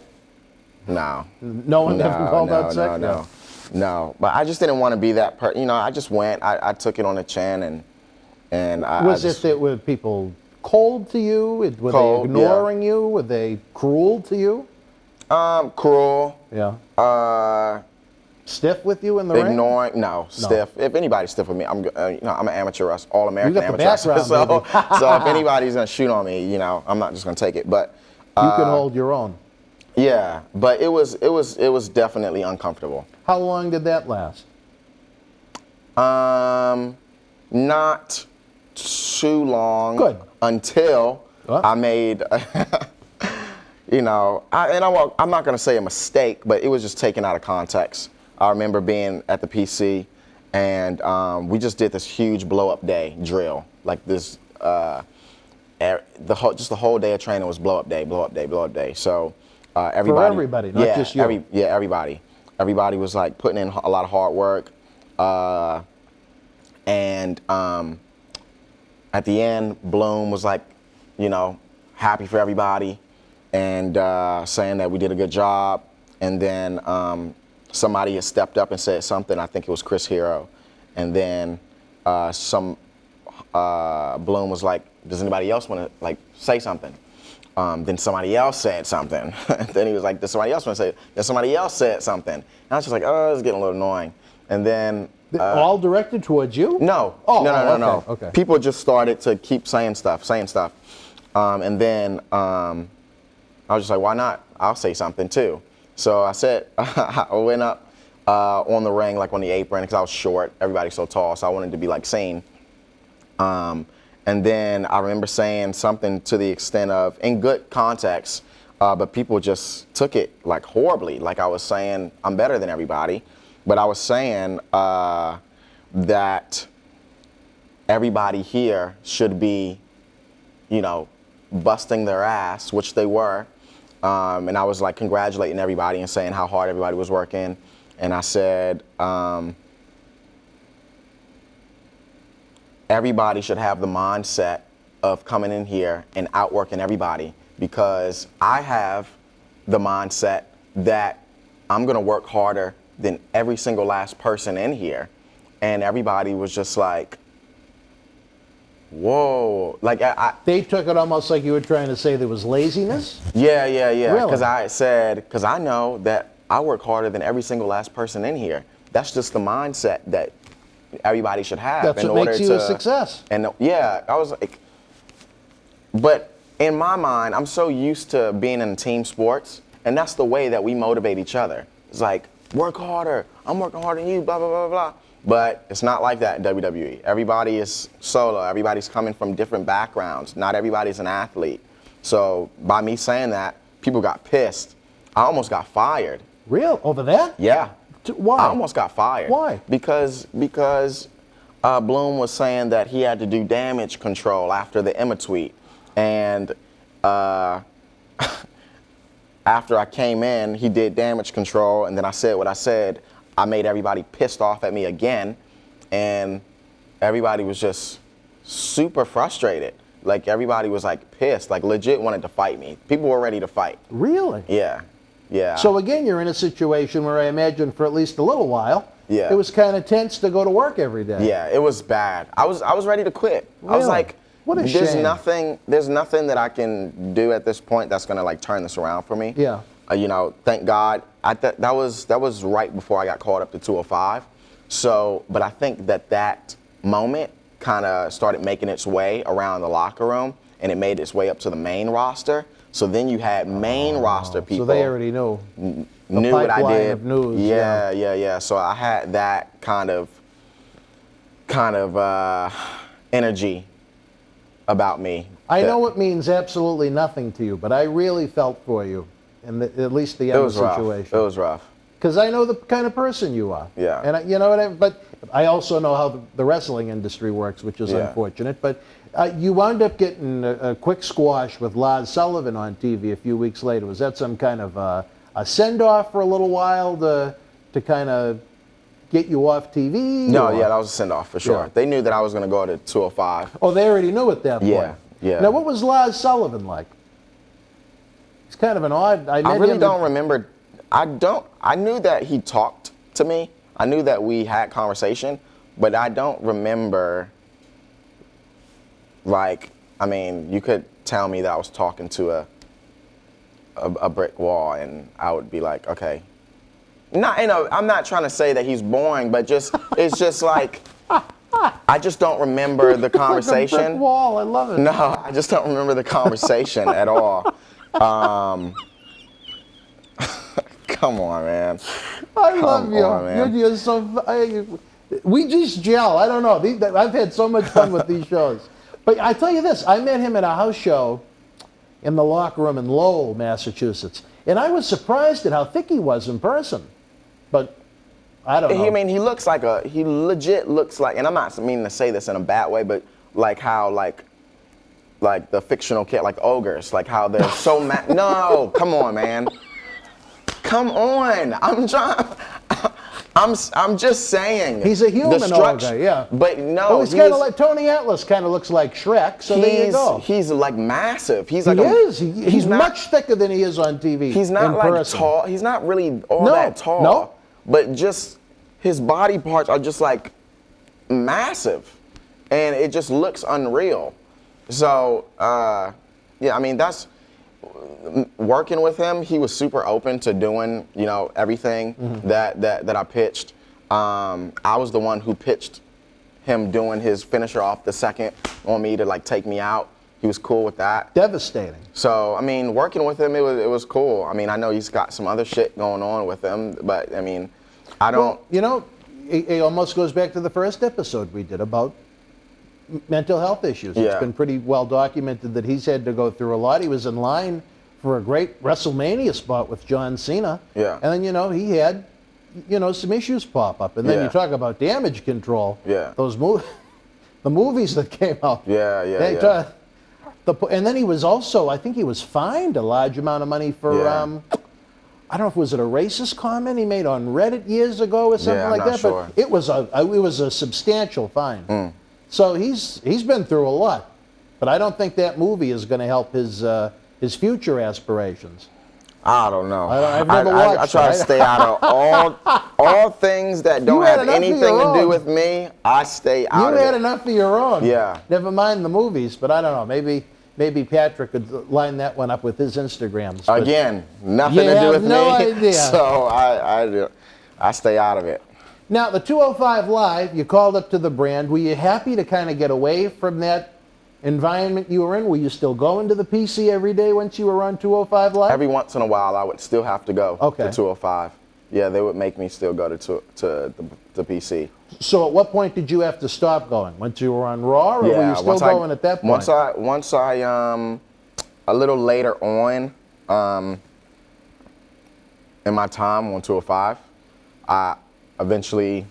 No. No one ever called out sick? No. No, but I just didn't want to be that person. You know, I just went. I took it on the chin, and I Was just, it that were people cold to you? Were Cold, they ignoring you? Were they cruel to you? Cruel. Yeah. Stiff with you in the ring? Ignoring, no, stiff. If anybody's stiff with me, I'm an amateur wrestler, all-American You got the amateur wrestler. background, So if anybody's gonna shoot on me, I'm not just gonna take it. But You can hold your own. yeah, but it was definitely uncomfortable. How long did that last? Not too long. Good. Until I made, I'm not gonna say a mistake, but it was just taken out of context. I remember being at the PC, and we just did this huge blow-up day drill, like this. The whole day of training was blow-up day, blow-up day, blow-up day. So everybody, for everybody, not just you. Everybody. Everybody was like putting in a lot of hard work, and at the end, Bloom was like, happy for everybody, and saying that we did a good job, and then. Somebody had stepped up and said something. I think it was Chris Hero. And then Bloom was like, does anybody else want to say something? Then somebody else said something. Then he was like, does somebody else want to say it? Then somebody else said something. And I was just like, oh, it's getting a little annoying. And then... all directed towards you? No. Oh, no. Okay. People just started to keep saying stuff. And then I was just like, why not? I'll say something too. So I said, I went up on the ring, like on the apron, because I was short. Everybody's so tall, so I wanted to be seen. And then I remember saying something to the extent of, in good context, but people just took it horribly. Like I was saying, I'm better than everybody. But I was saying that everybody here should be, busting their ass, which they were. And I was congratulating everybody and saying how hard everybody was working. And I said, everybody should have the mindset of coming in here and outworking everybody, because I have the mindset that I'm gonna work harder than every single last person in here. And everybody was just like, whoa. They took it almost like you were trying to say there was laziness? Yeah. Really? Because I said, because I know that I work harder than every single last person in here. That's just the mindset that everybody should have. That's what makes you a success. And yeah, I was like, but in my mind, I'm so used to being in team sports, and that's the way that we motivate each other. It's like, work harder. I'm working harder than you, blah, blah, blah, blah. But it's not like that in WWE. Everybody is solo. Everybody's coming from different backgrounds. Not everybody's an athlete. So by me saying that, people got pissed. I almost got fired. Real? Over that? Yeah. Why? I almost got fired. Why? Because Bloom was saying that he had to do damage control after the Emma tweet. And after I came in, he did damage control, and then I said what I said. I made everybody pissed off at me again, and everybody was just super frustrated. Everybody was pissed, legit wanted to fight me. People were ready to fight. Really? Yeah. So again, you're in a situation where I imagine for at least a little while, it was kind of tense to go to work every day. Yeah, it was bad. I was ready to quit. Really? I was like, what a there's shame. nothing that I can do at this point that's gonna turn this around for me. Yeah. Thank God. That was right before I got called up to 205. So, but I think that moment kind of started making its way around the locker room, and it made its way up to the main roster. So then you had main roster people. So they already knew what I did. Of news. Yeah. So I had that kind of energy about me. I know it means absolutely nothing to you, but I really felt for you, in at least the Emma situation. It was rough. Because I know the kind of person you are. Yeah. And but I also know how the wrestling industry works, which is unfortunate. But you wound up getting a quick squash with Lars Sullivan on TV a few weeks later. Was that some kind of a send-off for a little while to kind of get you off TV? No, that was a send-off for sure. Yeah. They knew that I was going to go to 205. Oh, they already knew at that point. Yeah. Now, what was Lars Sullivan like? He's kind of an odd. I really don't remember. I knew that he talked to me, I knew that we had conversation, but I don't remember, like, I mean, you could tell me that I was talking to a brick wall, and I would be like, okay. Not, you know, I'm not trying to say that he's boring, but just it's just like I just don't remember the conversation. Like a brick wall, I love it. No, I just don't remember the conversation at all. Come on, man. I love Come you. on, man. You're so. We just gel. I don't know. I've had so much fun with these shows. But I tell you this, I met him at a house show in the locker room in Lowell, Massachusetts, and I was surprised at how thick he was in person. But I don't know. I mean, he legit looks like, and I'm not meaning to say this in a bad way, but like how like the fictional kid, like ogres, like how they're so no, come on, man. Come on. I'm just saying. He's a human ogre, yeah. But no, well, he's kind of like Tony Atlas. Kind of looks like Shrek. So there you go. He's like massive. He's He's much thicker than he is on TV. He's not like tall. He's not really all that tall. No. But just his body parts are just like massive, and it just looks unreal. So yeah, I mean that's. Working with him, he was super open to doing, you know, everything that I pitched. I was the one who pitched him doing his finisher off the second on me to like take me out. He was cool with that. Devastating. So I mean, working with him, it was cool. I mean, I know he's got some other shit going on with him, but I mean, I don't. Well, you know, it almost goes back to the first episode we did about mental health issues. Yeah. It's been pretty well documented that he's had to go through a lot. He was in line for a great WrestleMania spot with John Cena. Yeah. And then, you know, he had, you know, some issues pop up. And then you talk about damage control. Yeah. Those the movies that came out. Yeah. And then he was also, I think he was fined a large amount of money for, I don't know if it was a racist comment he made on Reddit years ago or something like that. Sure. But it was a substantial fine. So he's been through a lot, but I don't think that movie is going to help his future aspirations. I don't know. I've never watched. I try to stay out of all things that don't have anything to do with me. I stay out of it. You had enough of your own. Yeah. Never mind the movies, but I don't know. Maybe Patrick could line that one up with his Instagrams. Again, nothing to do with no me. Idea. So I stay out of it. Now, the 205 Live, you called up to the brand. Were you happy to kind of get away from that environment you were in? Were you still going to the PC every day once you were on 205 Live? Every once in a while, I would still have to go to 205. Yeah, they would make me still go to the PC. So at what point did you have to stop going? Once you were on Raw, or were you still going at that point? Once I a little later on in my time on 205, I eventually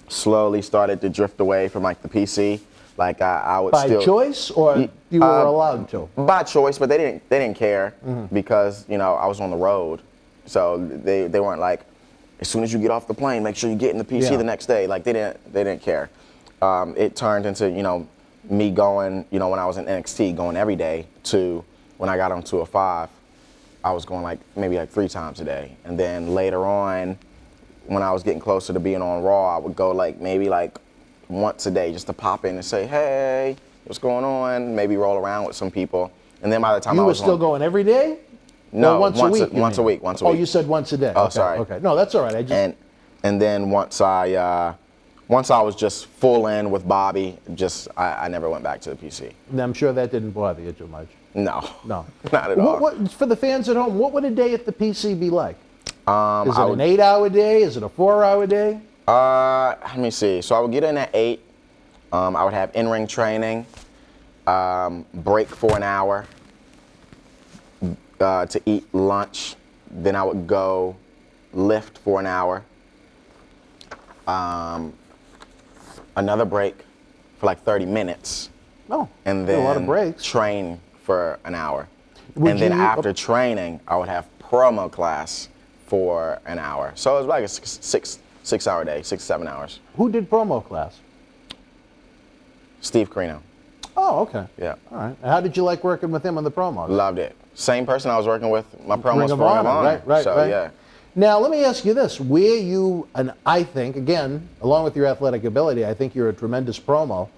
slowly started to drift away from like the PC. Like I would by still choice, or you were allowed to? By choice, but they didn't care because you know I was on the road, so they weren't like, as soon as you get off the plane, make sure you get in the PC the next day. Like they didn't care. It turned into, you know, me going, you know, when I was in NXT, going every day, to when I got on 205, I was going like maybe like 3 times a day, and then later on, when I was getting closer to being on Raw, I would go like maybe like once a day just to pop in and say, hey, what's going on? Maybe roll around with some people. And then by the time you were still going every day? No, or once a week. Once a week. Oh, you said once a day. Oh, okay, sorry. Okay, no, that's all right. And then once I was just full in with Bobby, I never went back to the PC. And I'm sure that didn't bother you too much. No, not at all. What, for the fans at home, what would a day at the PC be like? Is it an 8-hour day? Is it a 4-hour day? Let me see. So I would get in at 8. I would have in-ring training, break for an hour to eat lunch. Then I would go lift for an hour. Another break for like 30 minutes. Oh, and then a lot of breaks. Train for an hour. And then after training, I would have promo class for an hour. So it was like a 6-hour day, 6 to 7 hours. Who did promo class? Steve Carino. Oh, okay. Yeah. All right. How did you like working with him on the promos? Loved it. Same person I was working with, my promos for Ring of Honor. Right. So, yeah. Now, let me ask you this. Where you, and I think, again, along with your athletic ability, I think you're a tremendous promo.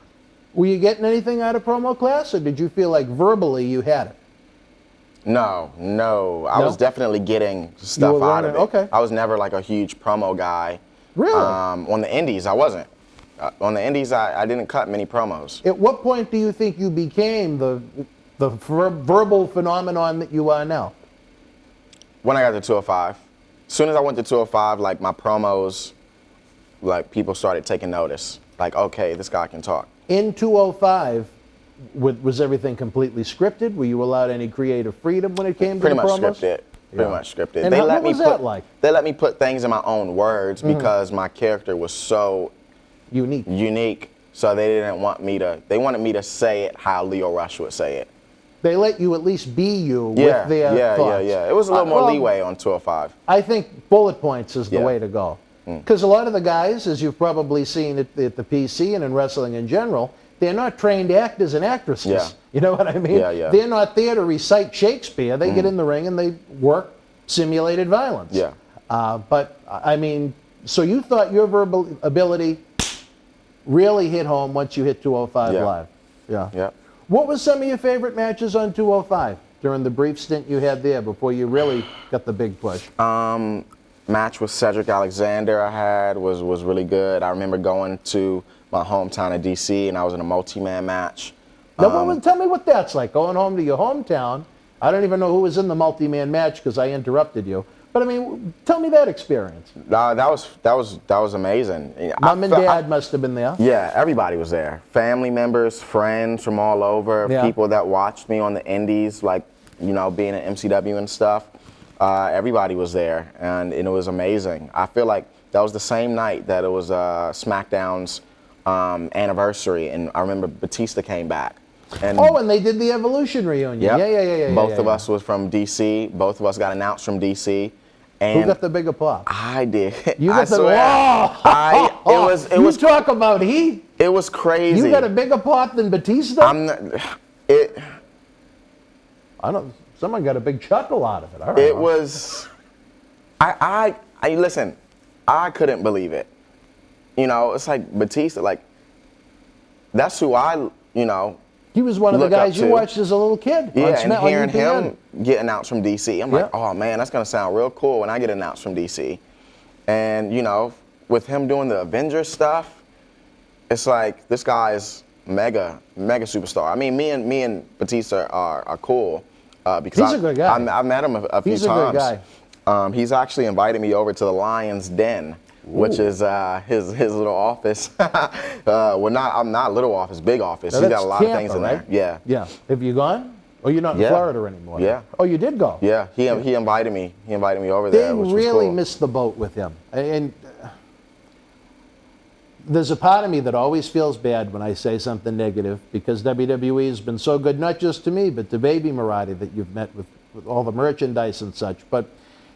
Were you getting anything out of promo class, or did you feel like verbally you had it? No. I was definitely getting stuff out of it. Okay. I was never like a huge promo guy. Really? On the indies, I wasn't. On the indies, I didn't cut many promos. At what point do you think you became the verbal phenomenon that you are now? When I got to 205. As soon as I went to 205, like my promos, like people started taking notice. Like, okay, this guy can talk. In 205, was everything completely scripted? Were you allowed any creative freedom when it came to the promos? Pretty much scripted. And what was that like? They let me put things in my own words because my character was so unique. So they didn't want me to. They wanted me to say it how Leo Rush would say it. They let you at least be you with their thoughts. Yeah. It was a little more leeway on 205. I think bullet points is the way to go. Because a lot of the guys, as you've probably seen at the PC and in wrestling in general, they're not trained actors and actresses. Yeah. You know what I mean? Yeah. They're not there to recite Shakespeare. They get in the ring and they work simulated violence. Yeah. But, I mean, so you thought your verbal ability really hit home once you hit 205 Live. Yeah. What was some of your favorite matches on 205 during the brief stint you had there before you really got the big push? Match with Cedric Alexander I had was really good. I remember going to my hometown of DC and I was in a multi-man match. Now, tell me what that's like, going home to your hometown. I don't even know who was in the multi-man match because I interrupted you. But I mean, tell me that experience. That was amazing. Mom and Dad must have been there. Yeah, everybody was there. Family members, friends from all over, people that watched me on the indies, like, you know, being at MCW and stuff. Everybody was there, and it was amazing. I feel like that was the same night that it was SmackDown's anniversary, and I remember Batista came back. And and they did the Evolution reunion. Yep. Yeah. Both of us was from DC. Both of us got announced from DC. And who got the bigger pop? I did. You got It was talk about heat. It was crazy. You got a bigger pop than Batista? I don't. Someone got a big chuckle out of it. All right. It was. I listen. I couldn't believe it. You know, it's like Batista. Like, that's who He was one of the guys you watched as a little kid. Yeah, and hearing him get announced from DC, I'm like, oh man, that's gonna sound real cool when I get announced from DC. And you know, with him doing the Avengers stuff, it's like this guy is mega superstar. I mean, me and Batista are cool because he's a good guy. I've met him a few times. He's a good guy. He's actually invited me over to the Lion's Den. Which is his little office. I'm not little office, big office. Now He's got a lot Tampa, of things in right? there. Yeah. Have you gone? Oh, you're not in Florida anymore. Yeah. Oh, you did go. Yeah. He invited me. He invited me over there. They which really was cool. missed the boat with him. And there's a part of me that always feels bad when I say something negative because WWE has been so good, not just to me, but to Baby Marty that you've met with all the merchandise and such. But,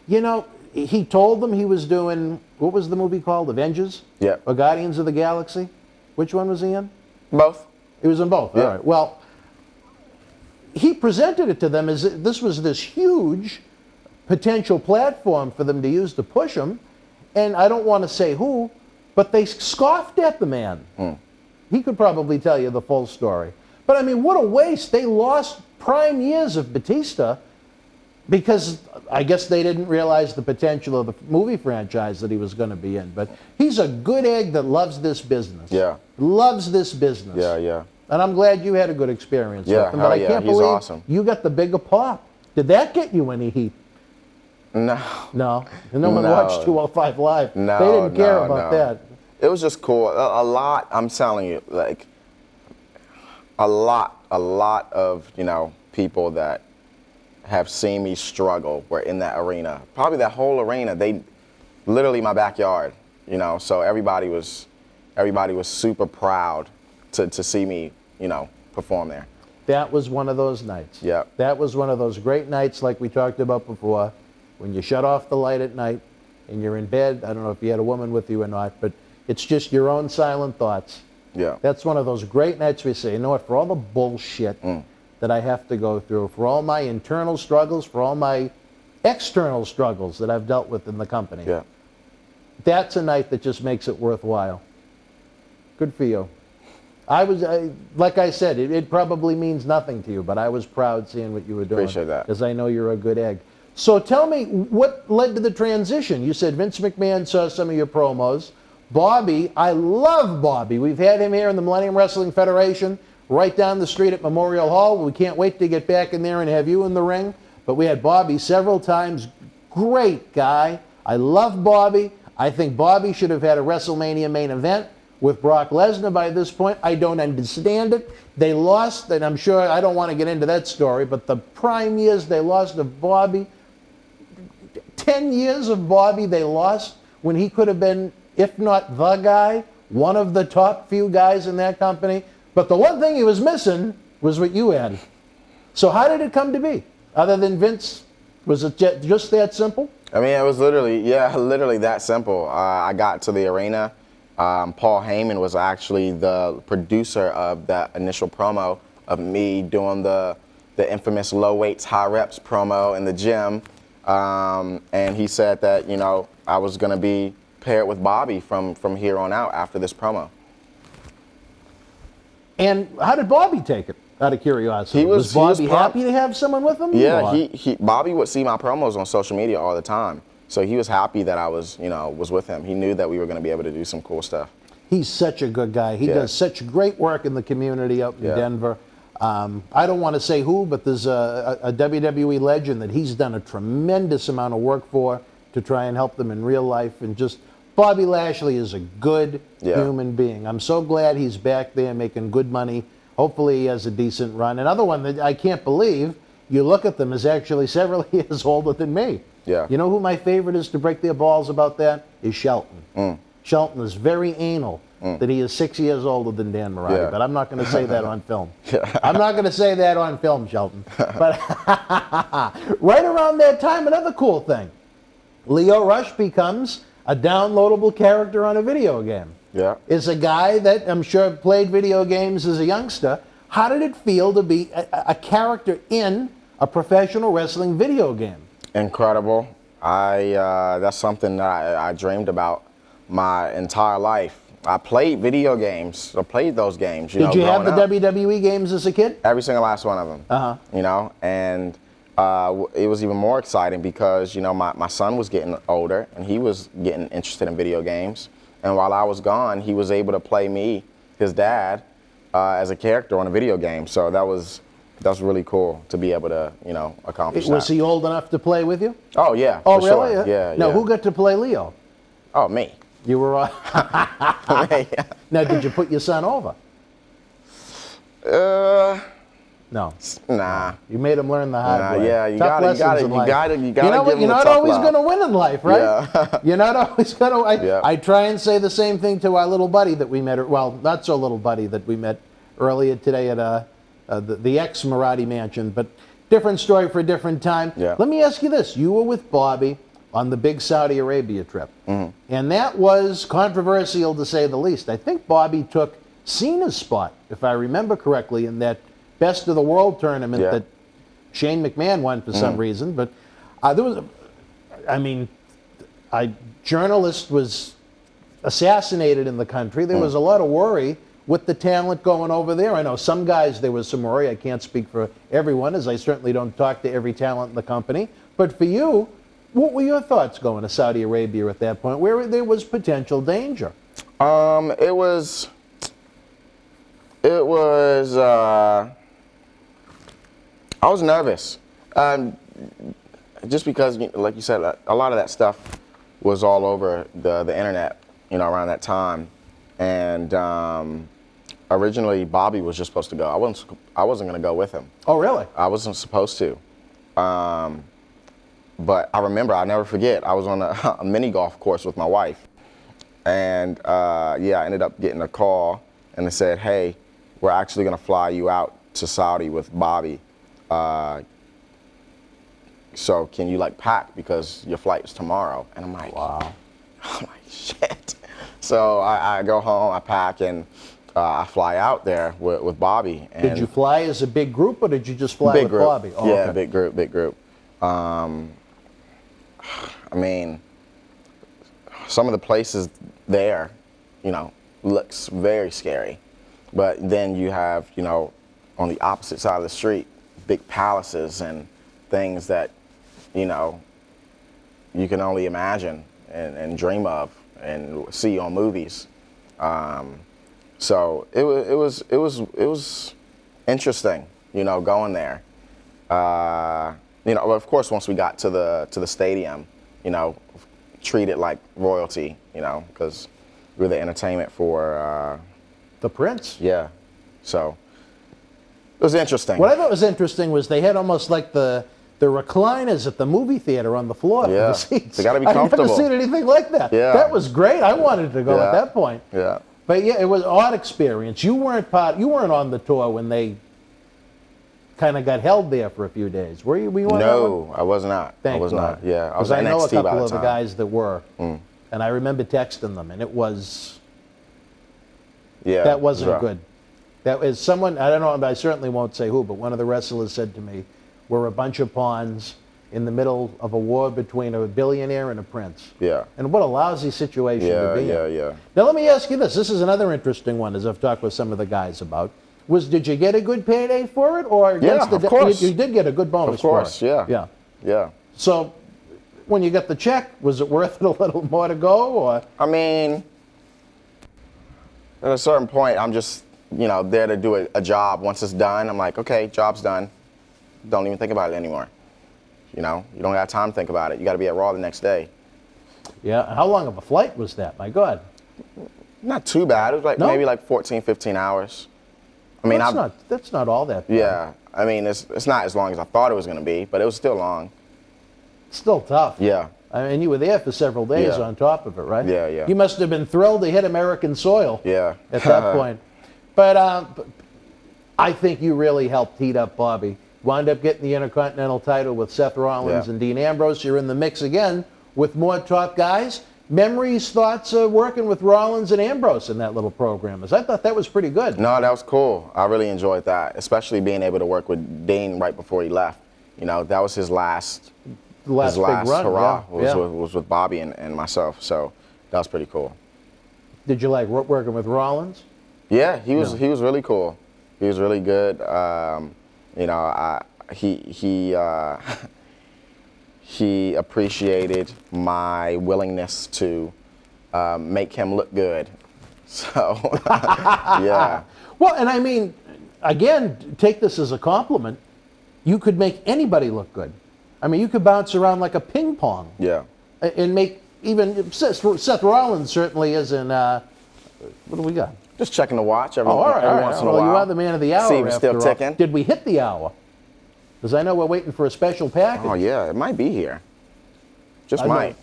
you know, he told them he was doing, what was the movie called? Avengers? Yeah. Or Guardians of the Galaxy? Which one was he in? Both. He was in both. Yeah. All right. Well, he presented it to them as this was this huge potential platform for them to use to push him. And I don't want to say who, but they scoffed at the man. He could probably tell you the full story. But I mean, what a waste. They lost prime years of Batista because I guess they didn't realize the potential of the movie franchise that he was going to be in. But he's a good egg that loves this business. Yeah. Loves this business. Yeah. And I'm glad you had a good experience with him. But I can't he's believe awesome. you got the bigger pop. Did that get you any heat? No. No. And no one watched 205 Live. No, they didn't care about that. It was just cool. A lot, I'm telling you, like, a lot of, you know, people that have seen me struggle were in that arena. Probably that whole arena, literally my backyard, you know, so everybody was super proud to see me, you know, perform there. That was one of those nights. Yeah. That was one of those great nights like we talked about before, when you shut off the light at night and you're in bed. I don't know if you had a woman with you or not, but it's just your own silent thoughts. Yeah. That's one of those great nights we say, you know what, for all the bullshit that I have to go through, for all my internal struggles, for all my external struggles that I've dealt with in the company. Yeah. That's a night that just makes it worthwhile. Good for you. Like I said, it probably means nothing to you, but I was proud seeing what you were doing. Appreciate that. Because I know you're a good egg. So tell me, what led to the transition? You said Vince McMahon saw some of your promos. Bobby, I love Bobby. We've had him here in the Millennium Wrestling Federation, right down the street at Memorial Hall. We can't wait to get back in there and have you in the ring. But we had Bobby several times. Great guy. I love Bobby. I think Bobby should have had a WrestleMania main event with Brock Lesnar by this point. I don't understand it. They lost, and I'm sure, I don't want to get into that story, but the prime years they lost of Bobby, 10 years of Bobby they lost when he could have been, if not the guy, one of the top few guys in that company. But the one thing he was missing was what you had. So how did it come to be? Other than Vince, was it just that simple? I mean, it was literally that simple. I got to the arena. Paul Heyman was actually the producer of that initial promo of me doing the infamous low weights, high reps promo in the gym. And he said that, you know, I was going to be paired with Bobby from here on out after this promo. And how did Bobby take it, out of curiosity? Was Bobby happy to have someone with him? Yeah, Bobby would see my promos on social media all the time. So he was happy that I was with him. He knew that we were going to be able to do some cool stuff. He's such a good guy. He does such great work in the community up in Denver. I don't want to say who, but there's a WWE legend that he's done a tremendous amount of work for to try and help them in real life. And just, Bobby Lashley is a good human being. I'm so glad he's back there making good money. Hopefully he has a decent run. Another one that I can't believe, you look at them, is actually several years older than me. Yeah. You know who my favorite is to break their balls about that? Is Shelton. Shelton is very anal that he is 6 years older than Dan Marati, but I'm not going to say that on film. I'm not going to say that on film, Shelton. But right around that time, another cool thing. Leo Rush becomes a downloadable character on a video game. Yeah. Is a guy that I'm sure played video games as a youngster. How did it feel to be a character in a professional wrestling video game? Incredible. That's something that I dreamed about my entire life. I played video games. I played those games. Did you have the WWE games as a kid? Every single last one of them. You know, and it was even more exciting because, you know, my son was getting older and he was getting interested in video games. And while I was gone, he was able to play me, his dad, as a character on a video game. So that's really cool to be able to, you know, accomplish that. Was he old enough to play with you? Oh, yeah. Oh, for really? Sure. Yeah. Now, who got to play Leo? Oh, me. You were Now, did you put your son over? No. Nah. You made him learn the hard way. Yeah, you Tough gotta in life. give him You're not always going to win in life, right? Yeah. You're not always going to. I try and say the same thing to our little buddy that we met. Well, not so little buddy that we met earlier today at the ex-Marati mansion, but different story for a different time. Yeah. Let me ask you this. You were with Bobby on the big Saudi Arabia trip, and that was controversial to say the least. I think Bobby took Cena's spot, if I remember correctly, in that Best of the World tournament that Shane McMahon won for some reason. But there was, a journalist was assassinated in the country. There was a lot of worry with the talent going over there. I know some guys, there was some worry. I can't speak for everyone, as I certainly don't talk to every talent in the company. But for you, what were your thoughts going to Saudi Arabia at that point, where there was potential danger? It was I was nervous, just because, like you said, a lot of that stuff was all over the internet, you know, around that time. And originally, Bobby was just supposed to go. I wasn't going to go with him. Oh, really? I wasn't supposed to. But I remember, I'll never forget, I was on a mini golf course with my wife. And I ended up getting a call, and they said, hey, we're actually going to fly you out to Saudi with Bobby. So can you pack, because your flight is tomorrow? And I'm like, wow. I'm like, shit. So I go home, I pack, and I fly out there with Bobby. And did you fly as a big group, or did you just fly with Bobby? Oh, yeah, okay. Big group. I mean, some of the places there, looks very scary. But then you have, on the opposite side of the street, big palaces and things that, you can only imagine and dream of and see on movies. So it was interesting, going there. Of course, once we got to the stadium, treated like royalty, because we were the entertainment for the Prince. Yeah, so it was interesting. What I thought was interesting was they had almost like the recliners at the movie theater on the floor for the seats. They got to be comfortable. I've never seen anything like that. Yeah. That was great. I wanted to go at that point. Yeah. But yeah, it was an odd experience. You weren't on the tour when they kind of got held there for a few days. Were you? Were you on that one? No, I was not. Thank I was God. not. Yeah, I was Because I know a NXT by couple the of the time. guys that were, and I remember texting them, and it was Yeah, that wasn't rough. good. That is someone, I don't know, I certainly won't say who, but one of the wrestlers said to me, we're a bunch of pawns in the middle of a war between a billionaire and a prince. Yeah. And what a lousy situation to be in. Yeah. Now let me ask you this. This is another interesting one, as I've talked with some of the guys about. Did you get a good payday for it, or against Yeah, of course. You did get a good bonus Of course, for it? yeah. Yeah. So when you got the check, was it worth it a little more to go, or? I mean, at a certain point, I'm just, there to do a job. Once it's done, I'm like, okay, job's done. Don't even think about it anymore. You don't got time to think about it. You got to be at Raw the next day. Yeah. How long of a flight was that? My God. Not too bad. It was maybe 14, 15 hours. I mean, that's not all that bad. Yeah. I mean, it's not as long as I thought it was going to be, but it was still long. It's still tough. Yeah. I mean, you were there for several days Yeah. on top of it, right? Yeah, yeah. You must have been thrilled to hit American soil. Yeah. At that point. But I think you really helped heat up Bobby. Wound up getting the Intercontinental title with Seth Rollins and Dean Ambrose. You're in the mix again with more top guys. Memories, thoughts of working with Rollins and Ambrose in that little program? I thought that was pretty good. No, that was cool. I really enjoyed that, especially being able to work with Dean right before he left. That was his last big run, hurrah yeah. was with Bobby and myself. So that was pretty cool. Did you like working with Rollins? Yeah, he was really cool. He was really good. He appreciated my willingness to make him look good. So, yeah. Well, and I mean, again, take this as a compliment. You could make anybody look good. I mean, you could bounce around like a ping pong. Yeah. And make even Seth Rollins certainly isn't. What do we got? Just checking the watch every all right. once in a while. Well, you are the man of the hour. See if it's still after all. ticking. Did we hit the hour? Because I know we're waiting for a special package. Oh yeah, it might be here. Just might.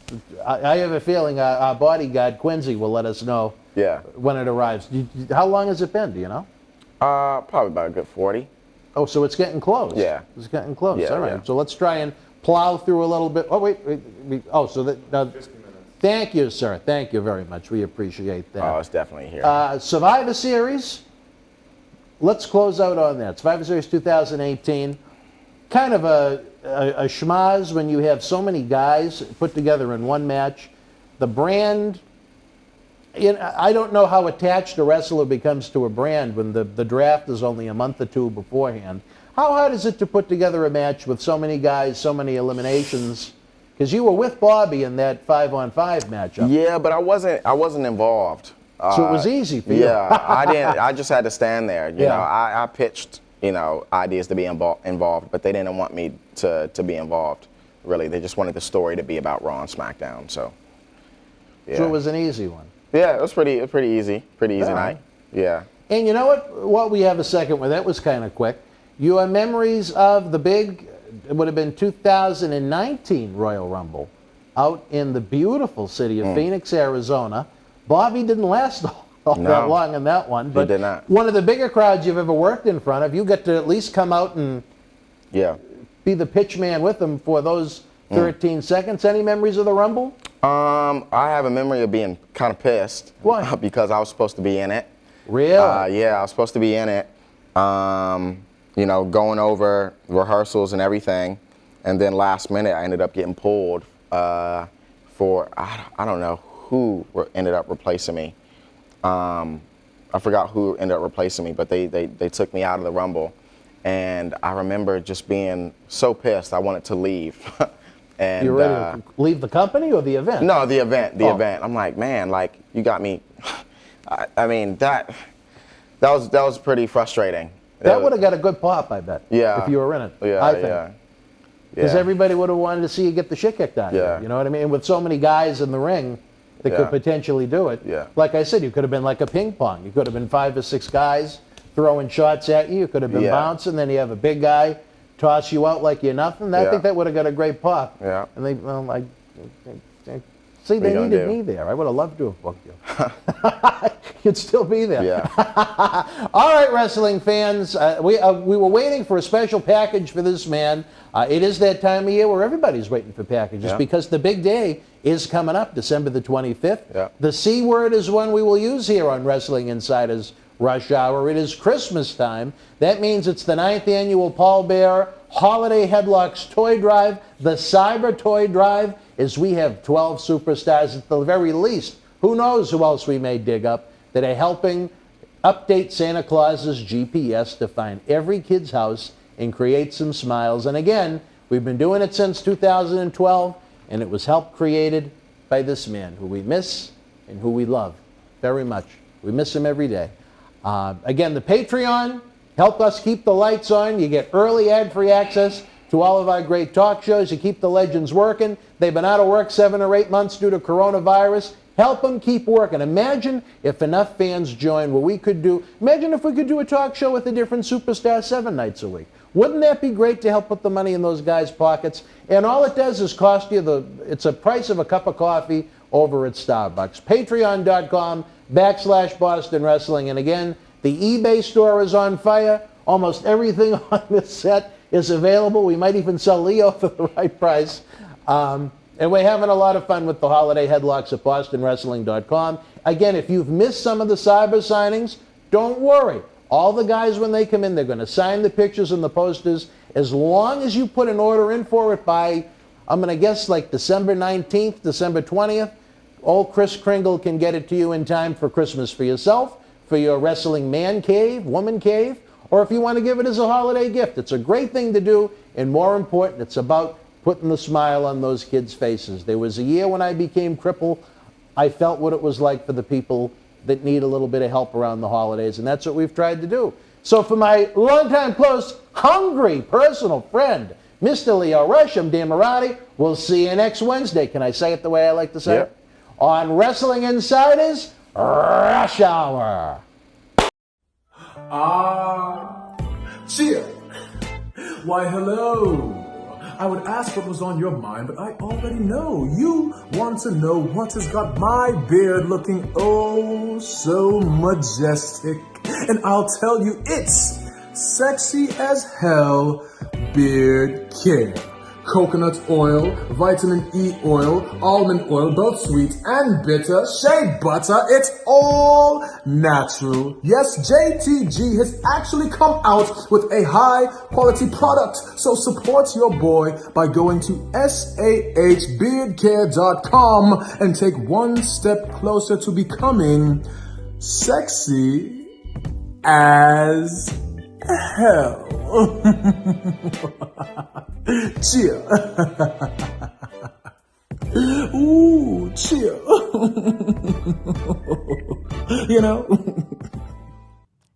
I have a feeling our bodyguard Quincy will let us know. Yeah. When it arrives. How long has it been? Do you know? Probably about a good 40. Oh, so it's getting close. Yeah. It's getting close. Yeah, All right. yeah. So let's try and plow through a little bit. Oh, wait. So that. 50 minutes. Thank you, sir. Thank you very much. We appreciate that. Oh, it's definitely here. Survivor Series. Let's close out on that. Survivor Series 2018. Kind of a schmaz when you have so many guys put together in one match. The brand. I don't know how attached a wrestler becomes to a brand when the draft is only a month or two beforehand. How hard is it to put together a match with so many guys, so many eliminations? Because you were with Bobby in that 5-on-5 matchup. Yeah, but I wasn't involved. So it was easy for you. Yeah, I didn't. I just had to stand there. You know, I pitched ideas to be involved, but they didn't want me to be involved. Really, they just wanted the story to be about Raw and SmackDown. So. Yeah. So it was an easy one. Yeah, it was pretty easy. Pretty easy All night. right. Yeah. And you know what? While we have a second one, that was kind of quick. Your memories of the big, it would have been 2019 Royal Rumble out in the beautiful city of Phoenix, Arizona. Bobby didn't last all that long in that one. But he did not. One of the bigger crowds you've ever worked in front of. You get to at least come out and be the pitch man with them for those 13 seconds. Any memories of the Rumble? I have a memory of being kind of pissed. Why? Because I was supposed to be in it. Really? Yeah, I was supposed to be in it. Going over rehearsals and everything, and then last minute I ended up getting pulled for, I don't know who ended up replacing me. I forgot who ended up replacing me, but they took me out of the Rumble. And I remember just being so pissed, I wanted to leave. And You ready to leave the company or the event? No, the event, the event. I'm like, man, like, you got me. I mean, that was pretty frustrating. That would have got a good pop, I bet. Yeah. If you were in it. Yeah, I think. yeah. Because Yeah. everybody would have wanted to see you get the shit kicked out of Yeah. you. You know what I mean? And with so many guys in the ring that could Yeah. potentially do it. Yeah. Like I said, you could have been like a ping pong. You could have been 5 or 6 guys throwing shots at you. You could have been Yeah. bouncing. Then you have a big guy toss you out like you're nothing. I Yeah. think that would have got a great pop. Yeah. And they, see, they you gonna needed do? me there. I would have loved to have booked you. You'd still be there. Yeah. All right, wrestling fans, we were waiting for a special package for this man. It is that time of year where everybody's waiting for packages Yeah. because the big day is coming up, December the 25th. Yeah. The C word is one we will use here on Wrestling Insiders Rush Hour. It is Christmas time. That means it's the 9th annual Paul Bear Holiday Headlocks Toy Drive, the Cyber Toy Drive, as we have 12 superstars at the very least. Who knows who else we may dig up that are helping update Santa Claus's GPS to find every kid's house and create some smiles. And again, we've been doing it since 2012, and it was helped created by this man who we miss and who we love very much. We miss him every day. Again, the Patreon help us keep the lights on. You get early ad-free access to all of our great talk shows. You keep the legends working. They've been out of work 7 or 8 months due to coronavirus. Help them keep working. Imagine if enough fans join what we could do. Imagine if we could do a talk show with a different superstar 7 nights a week. Wouldn't that be great to help put the money in those guys' pockets? And all it does is cost you it's a price of a cup of coffee over at Starbucks. Patreon.com/Boston Wrestling. And again, the eBay store is on fire. Almost everything on this set is available. We might even sell Leo for the right price. And we're having a lot of fun with the holiday headlocks at BostonWrestling.com. Again, if you've missed some of the cyber signings, don't worry. All the guys, when they come in, they're going to sign the pictures and the posters. As long as you put an order in for it by, I'm going to guess, like December 19th, December 20th, old Chris Kringle can get it to you in time for Christmas for yourself, for your wrestling man cave, woman cave, or if you want to give it as a holiday gift. It's a great thing to do, and more important, it's about putting the smile on those kids' faces. There was a year when I became crippled. I felt what it was like for the people that need a little bit of help around the holidays, and that's what we've tried to do. So for my longtime close, hungry personal friend, Mr. Leo Rush, I'm Dan Marati. We'll see you next Wednesday. Can I say it the way I like to say it? On Wrestling Insiders Rush Hour. Cheer. Why, hello. I would ask what was on your mind, but I already know. You want to know what has got my beard looking oh so majestic. And I'll tell you, it's sexy as hell beard care. Coconut oil, vitamin E oil, almond oil, both sweet and bitter, shea butter, it's all natural. Yes, JTG has actually come out with a high quality product. So support your boy by going to sahbeardcare.com and take one step closer to becoming sexy as hell. Cheer. Ooh, cheer. You know?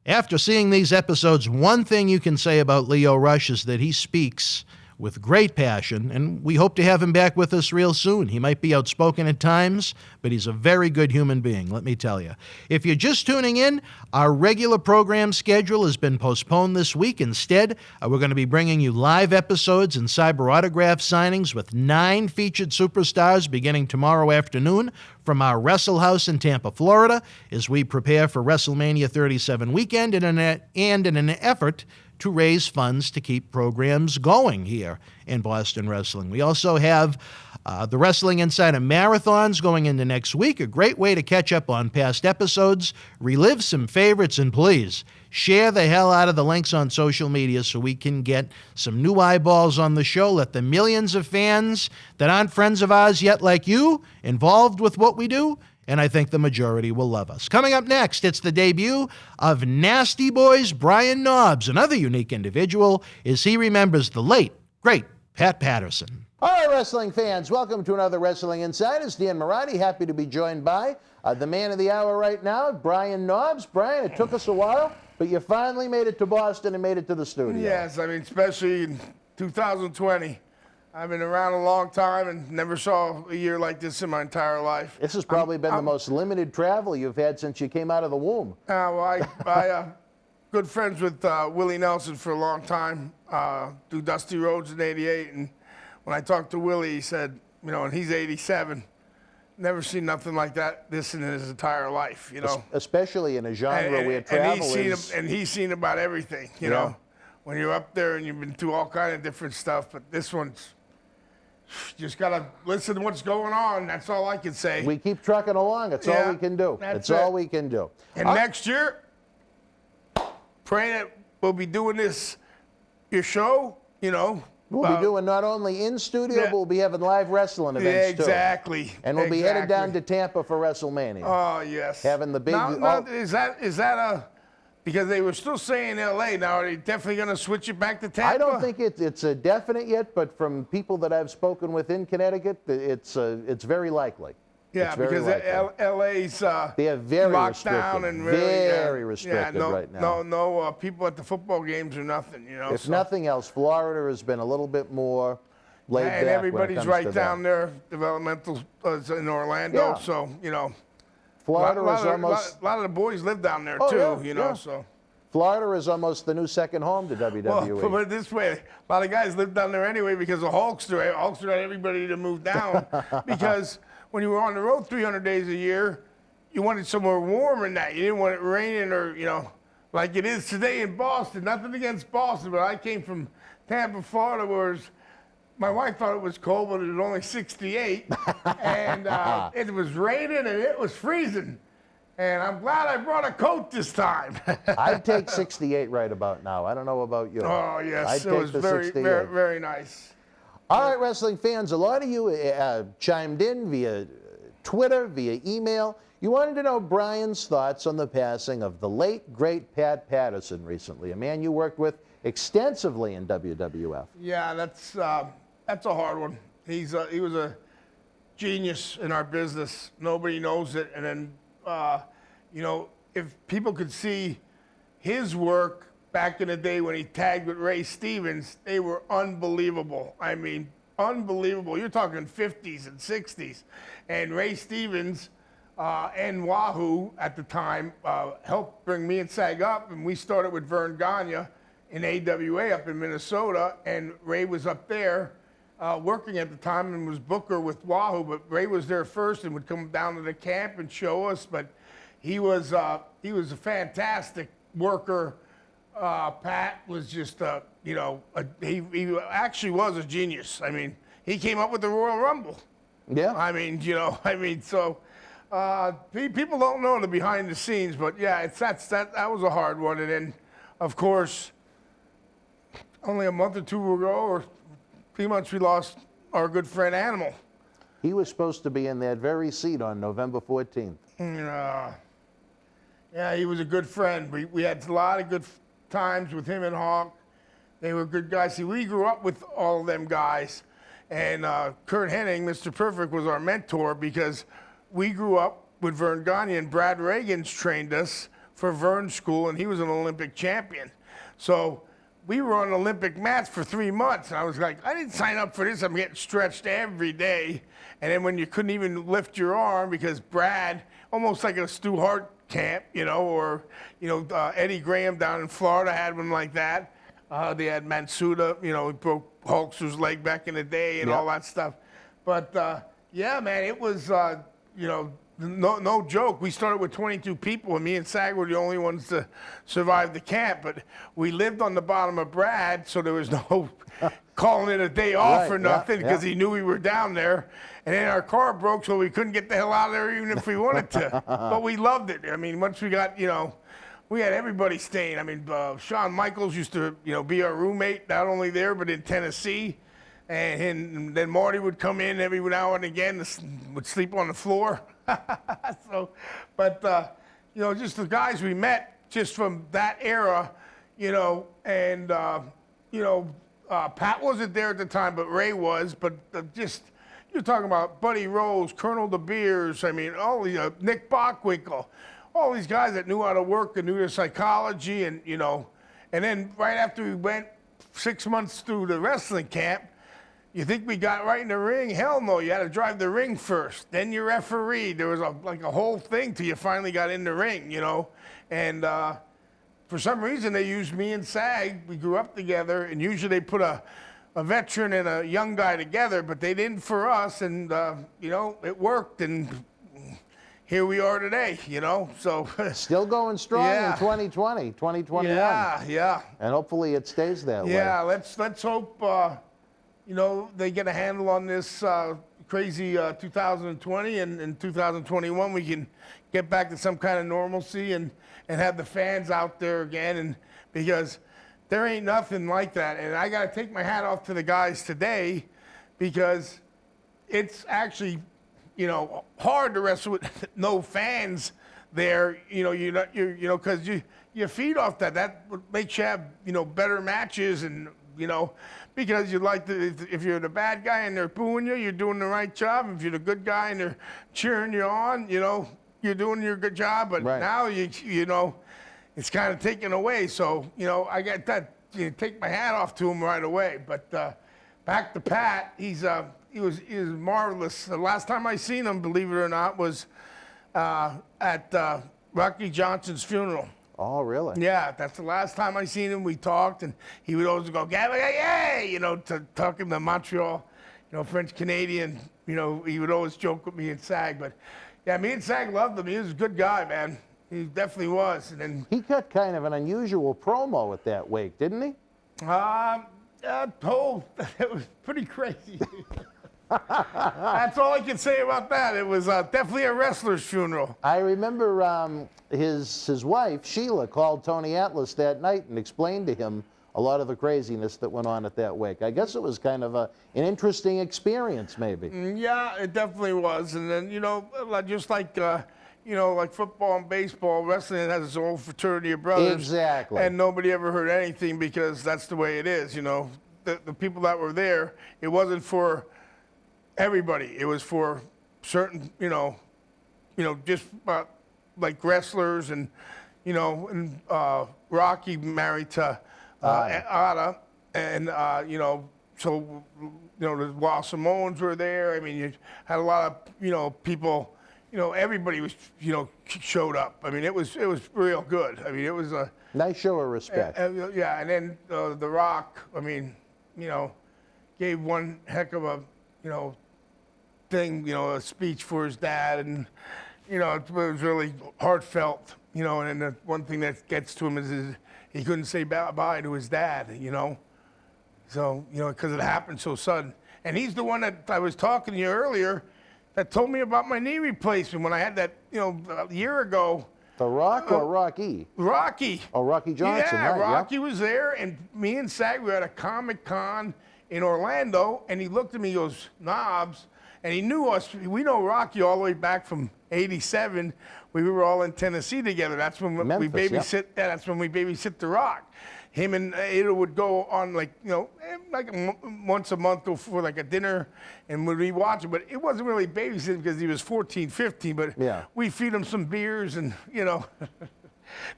After seeing these episodes, one thing you can say about Leo Rush is that he speaks with great passion, and we hope to have him back with us real soon. He might be outspoken at times, but he's a very good human being, let me tell you. If you're just tuning in, our regular program schedule has been postponed this week. Instead, we're going to be bringing you live episodes and cyber autograph signings with 9 featured superstars beginning tomorrow afternoon from our Wrestle House in Tampa, Florida, as we prepare for WrestleMania 37 weekend in an effort to raise funds to keep programs going here in Boston Wrestling. We also have the Wrestling Insider Marathons going into next week, a great way to catch up on past episodes, relive some favorites, and please share the hell out of the links on social media so we can get some new eyeballs on the show. Let the millions of fans that aren't friends of ours yet like you involved with what we do, and I think the majority will love us. Coming up next, it's the debut of Nasty Boy's Brian Knobbs, another unique individual, as he remembers the late, great Pat Patterson. All right, wrestling fans, welcome to another Wrestling Insiders. Dan Marty, happy to be joined by the man of the hour right now, Brian Knobbs. Brian, it took us a while, but you finally made it to Boston and made it to the studio. Yes, I mean, especially in 2020. I've been around a long time and never saw a year like this in my entire life. This has probably been the most limited travel you've had since you came out of the womb. Well, I good friends with Willie Nelson for a long time, through Dusty Rhodes in '88. And when I talked to Willie, he said, you know, and he's 87, never seen nothing like this in his entire life, you know. Especially in a genre where travel is... And he's seen about everything, you know. When you're up there and you've been through all kind of different stuff, but this one's... Just got to listen to what's going on. That's all I can say. We keep trucking along. That's all we can do. That's all we can do. And next year, praying that we'll be doing your show, you know. We'll be doing not only in studio, but we'll be having live wrestling events too. Exactly. And we'll be headed down to Tampa for WrestleMania. Oh, yes. Having the big... Now, is that a... Because they were still saying L.A. Now, are they definitely going to switch it back to Tampa? I don't think it's a definite yet, but from people that I've spoken with in Connecticut, it's very likely. Yeah, because L.A.'s they are very locked down and really, very restricted right now. No people at the football games or nothing, you know. If nothing else, Florida has been a little bit more laid back. And everybody's right down that. there, developmental in Orlando, so, you know. Florida is almost... A lot of the boys live down there, you know, so. Florida is almost the new second home to WWE. Well, put it this way, a lot of guys live down there anyway because of Hulkster. Hulkster got everybody to move down because when you were on the road 300 days a year, you wanted somewhere warm than that. You didn't want it raining or, you know, like it is today in Boston. Nothing against Boston, but I came from Tampa, Florida, where my wife thought it was cold, but it was only 68, and it was raining and it was freezing. And I'm glad I brought a coat this time. I'd take 68 right about now. I don't know about you. Oh, yes. I'd it was very, very, very nice. All right, wrestling fans, a lot of you chimed in via Twitter, via email. You wanted to know Brian's thoughts on the passing of the late, great Pat Patterson recently, a man you worked with extensively in WWF. Yeah, that's a hard one. He was a genius in our business. Nobody knows it. And then, you know, if people could see his work back in the day when he tagged with Ray Stevens, they were unbelievable. I mean, unbelievable. You're talking 50s and 60s. And Ray Stevens and Wahoo at the time helped bring me and Sag up, and we started with Vern Gagne in AWA up in Minnesota, and Ray was up there working at the time and was booker with Wahoo, but Ray was there first and would come down to the camp and show us, but he was a fantastic worker. Pat was just, you know, he actually was a genius. I mean, he came up with the Royal Rumble. Yeah. I mean, you know, so people don't know the behind the scenes, but yeah, that was a hard one. And then, of course, only a month or two ago, or 3 months, we lost our good friend Animal. He was supposed to be in that very seat on November 14th. Yeah, he was a good friend. We had a lot of good times with him and Hawk. They were good guys. See, we grew up with all of them guys. And Kurt Hennig, Mr. Perfect, was our mentor because we grew up with Vern Gagne, and Brad Reagan's trained us for Vern School, and he was an Olympic champion. So we were on Olympic mats for 3 months, and I was like, I didn't sign up for this. I'm getting stretched every day. And then when you couldn't even lift your arm because Brad, almost like a Stu Hart camp, you know, or, you know, Eddie Graham down in Florida had one like that. They had Mansuda, you know, he broke Hulkster's leg back in the day and all that stuff. But, yeah, man, it was you know, no joke. We started with 22 people, and me and Sag were the only ones to survive the camp. But we lived on the bottom of Brad, so there was no calling it a day off or nothing because he knew we were down there. And then our car broke, so we couldn't get the hell out of there even if we wanted to. But we loved it. I mean, once we got, you know, we had everybody staying. I mean, Shawn Michaels used to, you know, be our roommate, not only there, but in Tennessee. And then Marty would come in every now and again, would sleep on the floor. So, but, you know, just the guys we met just from that era, you know, and, you know, Pat wasn't there at the time, but Ray was. But just, you're talking about Buddy Rose, Colonel De Beers, I mean, all the, Nick Bockwinkel, all these guys that knew how to work and knew their psychology and, you know. And then right after we went 6 months through the wrestling camp, you think we got right in the ring? Hell no, you had to drive the ring first. Then you refereed. There was like a whole thing till you finally got in the ring, you know. And for some reason, they used me and Sag. We grew up together, and usually they put a veteran and a young guy together, but they didn't for us, and, you know, it worked, and here we are today, you know, so. Still going strong in 2020, 2021. Yeah. And hopefully it stays that way. Yeah, let's hope, you know, they get a handle on this crazy 2020, and in 2021 we can get back to some kind of normalcy and have the fans out there again, and because there ain't nothing like that. And I got to take my hat off to the guys today because it's actually, you know, hard to wrestle with no fans there. You know, because you feed off that. That makes you have, you know, better matches, and, you know, because you like if you're the bad guy and they're booing you, you're doing the right job. If you're the good guy and they're cheering you on, you know, you're doing your good job. But now you know, it's kind of taken away. So, you know, I got that. You know, take my hat off to him right away. But back to Pat, he was marvelous. The last time I seen him, believe it or not, was at Rocky Johnson's funeral. Oh, really? Yeah, that's the last time I seen him. We talked, and he would always go, "Gabba, yay!" You know, talking to Montreal, you know, French Canadian. You know, he would always joke with me and Sag. But yeah, me and Sag loved him. He was a good guy, man. He definitely was. And then he cut kind of an unusual promo at that wake, didn't he? It was pretty crazy. That's all I can say about that. It was definitely a wrestler's funeral. I remember his wife, Sheila, called Tony Atlas that night and explained to him a lot of the craziness that went on at that wake. I guess it was kind of an interesting experience, maybe. Yeah, it definitely was. And then, you know, just like, you know, like football and baseball, wrestling has its own fraternity of brothers. Exactly. And nobody ever heard anything because that's the way it is, you know. The people that were there, it wasn't for everybody. It was for certain, you know, just like wrestlers and, you know, and Rocky married to Ada, and, you know, so, you know, the Wild Samoans were there. I mean, you had a lot of, you know, people, you know, everybody was, you know, showed up. I mean, it was real good. I mean, it was a nice show of respect. Yeah, and then The Rock, I mean, you know, gave one heck of a, you know, thing, you know, a speech for his dad, and, you know, it was really heartfelt, you know, and the one thing that gets to him is he couldn't say bye to his dad, you know, so, you know, because it happened so sudden. And he's the one that I was talking to you earlier that told me about my knee replacement when I had that, you know, a year ago. The Rock or Rocky? Rocky. Oh, Rocky Johnson. Yeah, right, Rocky was there, and me and Sag were at a Comic-Con in Orlando, and he looked at me, he goes, "Knobs," and he knew us. We know Rocky all the way back from '87. We were all in Tennessee together. That's when we babysit. Yep. Yeah, that's when we babysit The Rock. Him and Ada would go on, like, you know, like once a month for like a dinner, and we'd watch it. But it wasn't really babysitting because he was 14, 15. But yeah, we feed him some beers, and, you know,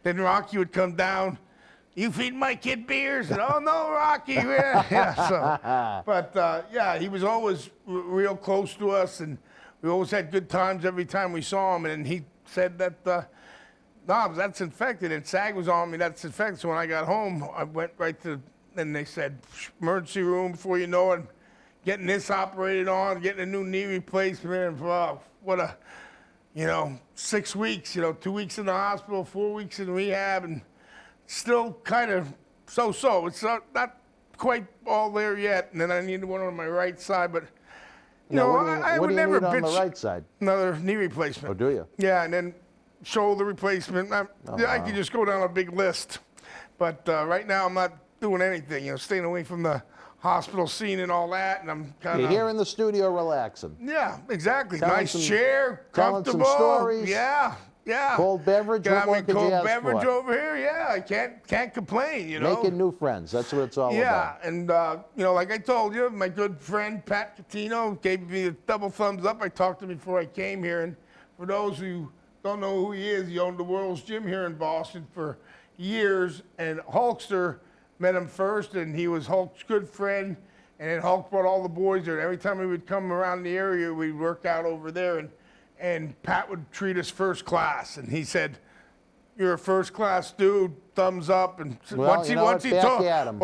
then Rocky would come down. "You feed my kid beers?" And, "Oh no, Rocky." Yeah. So, but yeah, he was always real close to us, and we always had good times every time we saw him. And he said that. "Knobs, that's infected," and Sag was on me, "That's infected." So when I got home, I went right to, and they said, emergency room, before you know it, getting this operated on, getting a new knee replacement, and what a 6 weeks, 2 weeks in the hospital, 4 weeks in rehab, and still kind of so-so. It's not quite all there yet, and then I need one on my right side, but I would never need on the bitch right side? another knee replacement. Oh, do you? Yeah, and then shoulder replacement. I could just go down a big list, but right now I'm not doing anything. Staying away from the hospital scene and all that, and I'm kind You're of here in the studio relaxing. Yeah, exactly. Telling Nice some- chair, telling some comfortable. stories. Yeah. Cold beverage. Got What me more could you cold ask beverage for? over here. Yeah, I can't complain. Making new friends. That's what it's all about. Yeah, and like I told you, my good friend Pat Catino gave me a double thumbs up. I talked to him before I came here, and for those who don't know who he is, he owned the World's Gym here in Boston for years, and Hulkster met him first, and he was Hulk's good friend, and then Hulk brought all the boys there. Every time we would come around the area, we'd work out over there, and Pat would treat us first class, and he said, "You're a first class dude, thumbs up." And Well, once he back talked, at him.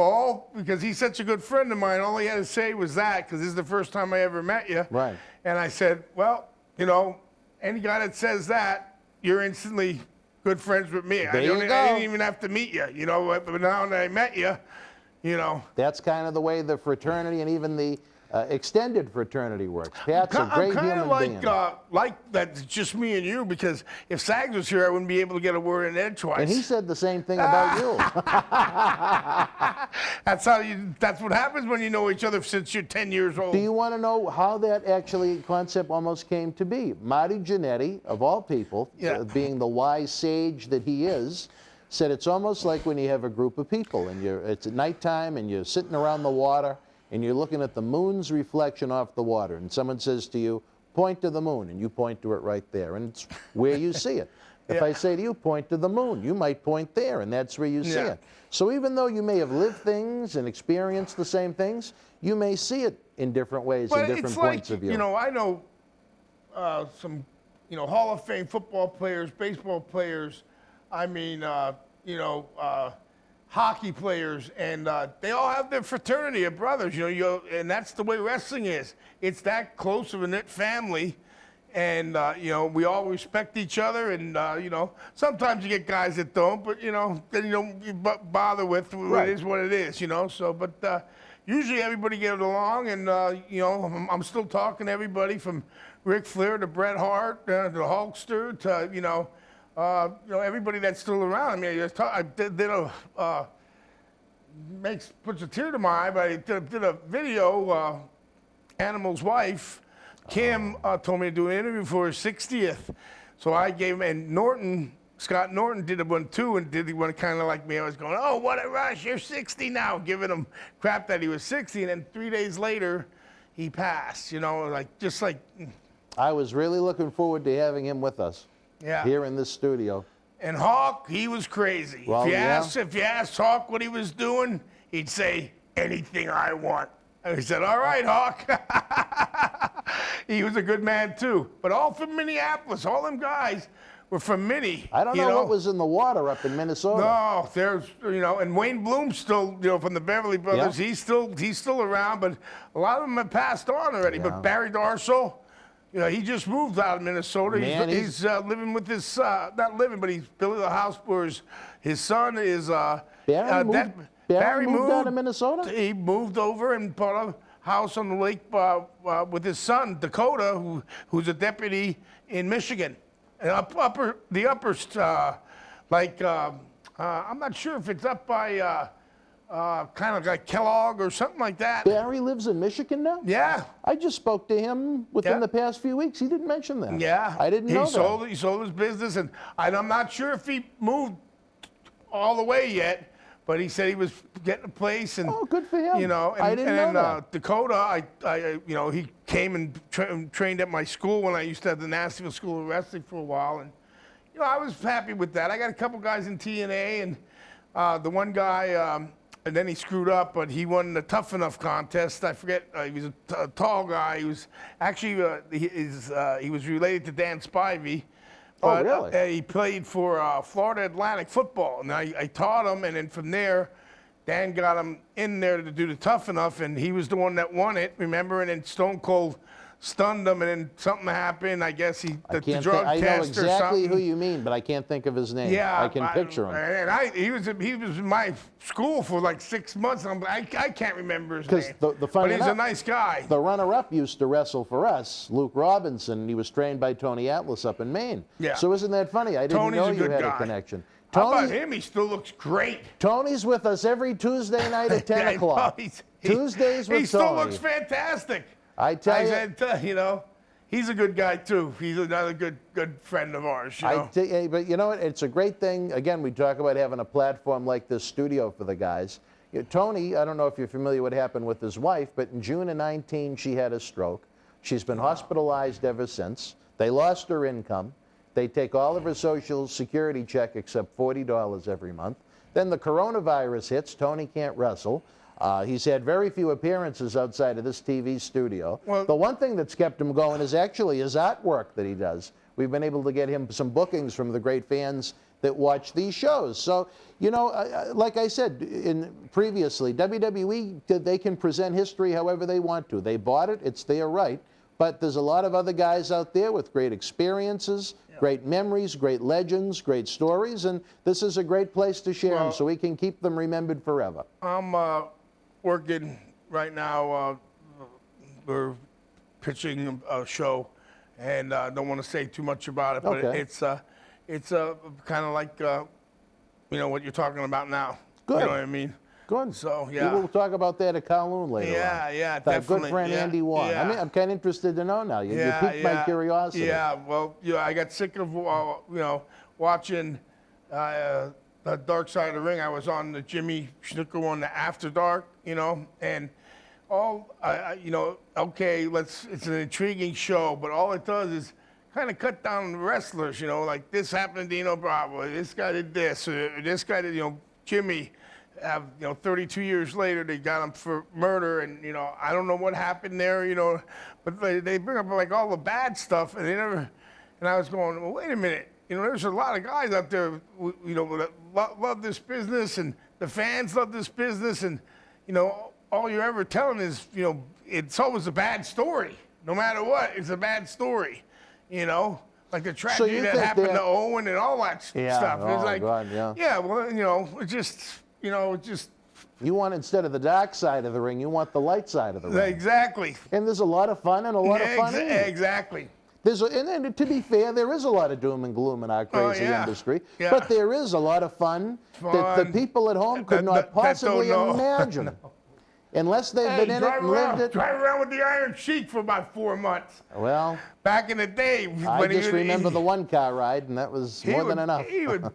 because he's such a good friend of mine, all he had to say was that, because this is the first time I ever met you. Right. And I said, well, any guy that says that, you're instantly good friends with me. I There you go. didn't even have to meet you, but now that I met you, That's kind of the way the fraternity and even the extended fraternity works. Pat's a great I'm kind human of being. like that it's just me and you, because if Sags was here, I wouldn't be able to get a word in edgewise. And he said the same thing about you. That's what happens when you know each other since you're 10 years old. Do you want to know how that concept almost came to be? Marty Jannetty, of all people, being the wise sage that he is, said it's almost like when you have a group of people and it's at nighttime and you're sitting around the water and you're looking at the moon's reflection off the water, and someone says to you, point to the moon, and you point to it right there, and it's where you see it. If I say to you, point to the moon, you might point there, and that's where you see it. So even though you may have lived things and experienced the same things, you may see it in different ways and different points of view. I know some, Hall of Fame football players, baseball players, hockey players, and they all have their fraternity of brothers, and that's the way wrestling is. It's that close of a knit family, and, we all respect each other, and, sometimes you get guys that don't, but, then you don't bother with Right. It is what it is, but usually everybody gets along, and, I'm still talking to everybody from Ric Flair to Bret Hart to Hulkster to, everybody that's still around. I mean, I puts a tear to my eye, but I did a video. Animal's wife, Kim, told me to do an interview for her 60th. So I gave him, and Scott Norton did one too, and did one kind of like me. I was going, oh, what a rush, you're 60 now, giving him crap that he was 60. And then 3 days later, he passed, just like. I was really looking forward to having him with us. Yeah. Here in this studio. And Hawk, he was crazy. Well, if you asked Hawk what he was doing, he'd say, anything I want. And he said, all right, Hawk. He was a good man, too. But all from Minneapolis. All them guys were from Minnie. I don't know what was in the water up in Minnesota. No, there's, and Wayne Bloom's still, from the Beverly Brothers. Yeah. He's still around, but a lot of them have passed on already. Yeah. But Barry Darsow, he just moved out of Minnesota. Man, he's living with his, not living, but he's building a house where his son is. Barry moved out of Minnesota? He moved over and bought a house on the lake with his son, Dakota, who's a deputy in Michigan. And I'm not sure if it's up by kind of like Kellogg or something like that. Barry lives in Michigan now? Yeah. I just spoke to him within the past few weeks. He didn't mention that. Yeah. I didn't know that. He sold his business, and I'm not sure if he moved all the way yet, but he said he was getting a place. And, oh, good for him. I didn't know that. Dakota, he came and trained at my school when I used to have the Nashville School of Wrestling for a while, and I was happy with that. I got a couple guys in TNA, and the one guy. And then he screwed up, but he won the Tough Enough contest. I forget, he was a tall guy. He was actually, he was related to Dan Spivey. But, oh, really? He played for Florida Atlantic football. And I taught him, and then from there, Dan got him in there to do the Tough Enough, and he was the one that won it, remember? And then Stone Cold stunned him, and then something happened. I guess the drug I know test or exactly something. who you mean, but I can't think of his name. Yeah, I can picture him. And he was in my school for like 6 months. I can't remember his name. Because but he's a nice guy. The runner-up used to wrestle for us, Luke Robinson. He was trained by Tony Atlas up in Maine. Yeah. So isn't that funny? I didn't Tony's know a you good had guy. a connection. How about him? He still looks great. Tony's with us every Tuesday night at 10 o'clock. Tuesdays with Tony. He still looks fantastic. I tell you. You know, he's a good guy too. He's another good friend of ours. You know? But you know what? It's a great thing. Again, we talk about having a platform like this studio for the guys. Tony, I don't know if you're familiar what happened with his wife, but in June of 19, she had a stroke. She's been hospitalized ever since. They lost her income. They take all of her Social Security check except $40 every month. Then the coronavirus hits. Tony can't wrestle. He's had very few appearances outside of this TV studio. Well, the one thing that's kept him going is actually his artwork that he does. We've been able to get him some bookings from the great fans that watch these shows. So, you know, like I said previously, WWE, they can present history however they want to. They bought it. It's their right. But there's a lot of other guys out there with great experiences, great memories, great legends, great stories, and this is a great place to share them so we can keep them remembered forever. I'm working right now. We're pitching a show, and I don't want to say too much about it, but it's kind of like you know what you're talking about now. Good. You know what I mean? Good. So yeah, we'll talk about that at Kowloon later. Yeah, That definitely. good friend Andy Wan. Yeah. I mean, I'm kind of interested to know now. You piqued my curiosity. Yeah, well, I got sick of watching the Dark Side of the Ring. I was on the Jimmy Snuka one, the After Dark, and okay, it's an intriguing show, but all it does is kind of cut down the wrestlers, like this happened to Dino Bravo, this guy did this, or this guy did, Jimmy. 32 years later, they got him for murder, and I don't know what happened there, but they bring up like all the bad stuff, and and I was going, well, wait a minute, there's a lot of guys out there, that love this business, and the fans love this business, and all you're ever telling is, it's always a bad story, no matter what, it's a bad story, like the tragedy that happened to Owen and all that stuff. It's like, well, it just. You want, instead of the dark side of the ring, you want the light side of the ring. Exactly. And there's a lot of fun and a lot of fun in it. Exactly. And to be fair, there is a lot of doom and gloom in our crazy industry. Yeah. But there is a lot of fun that the people at home could not possibly imagine. No. Unless they've been in it and lived it. Drive around with the Iron Sheik for about 4 months. Well. Back in the day. I just remember the one car ride, and that was more than enough. He would...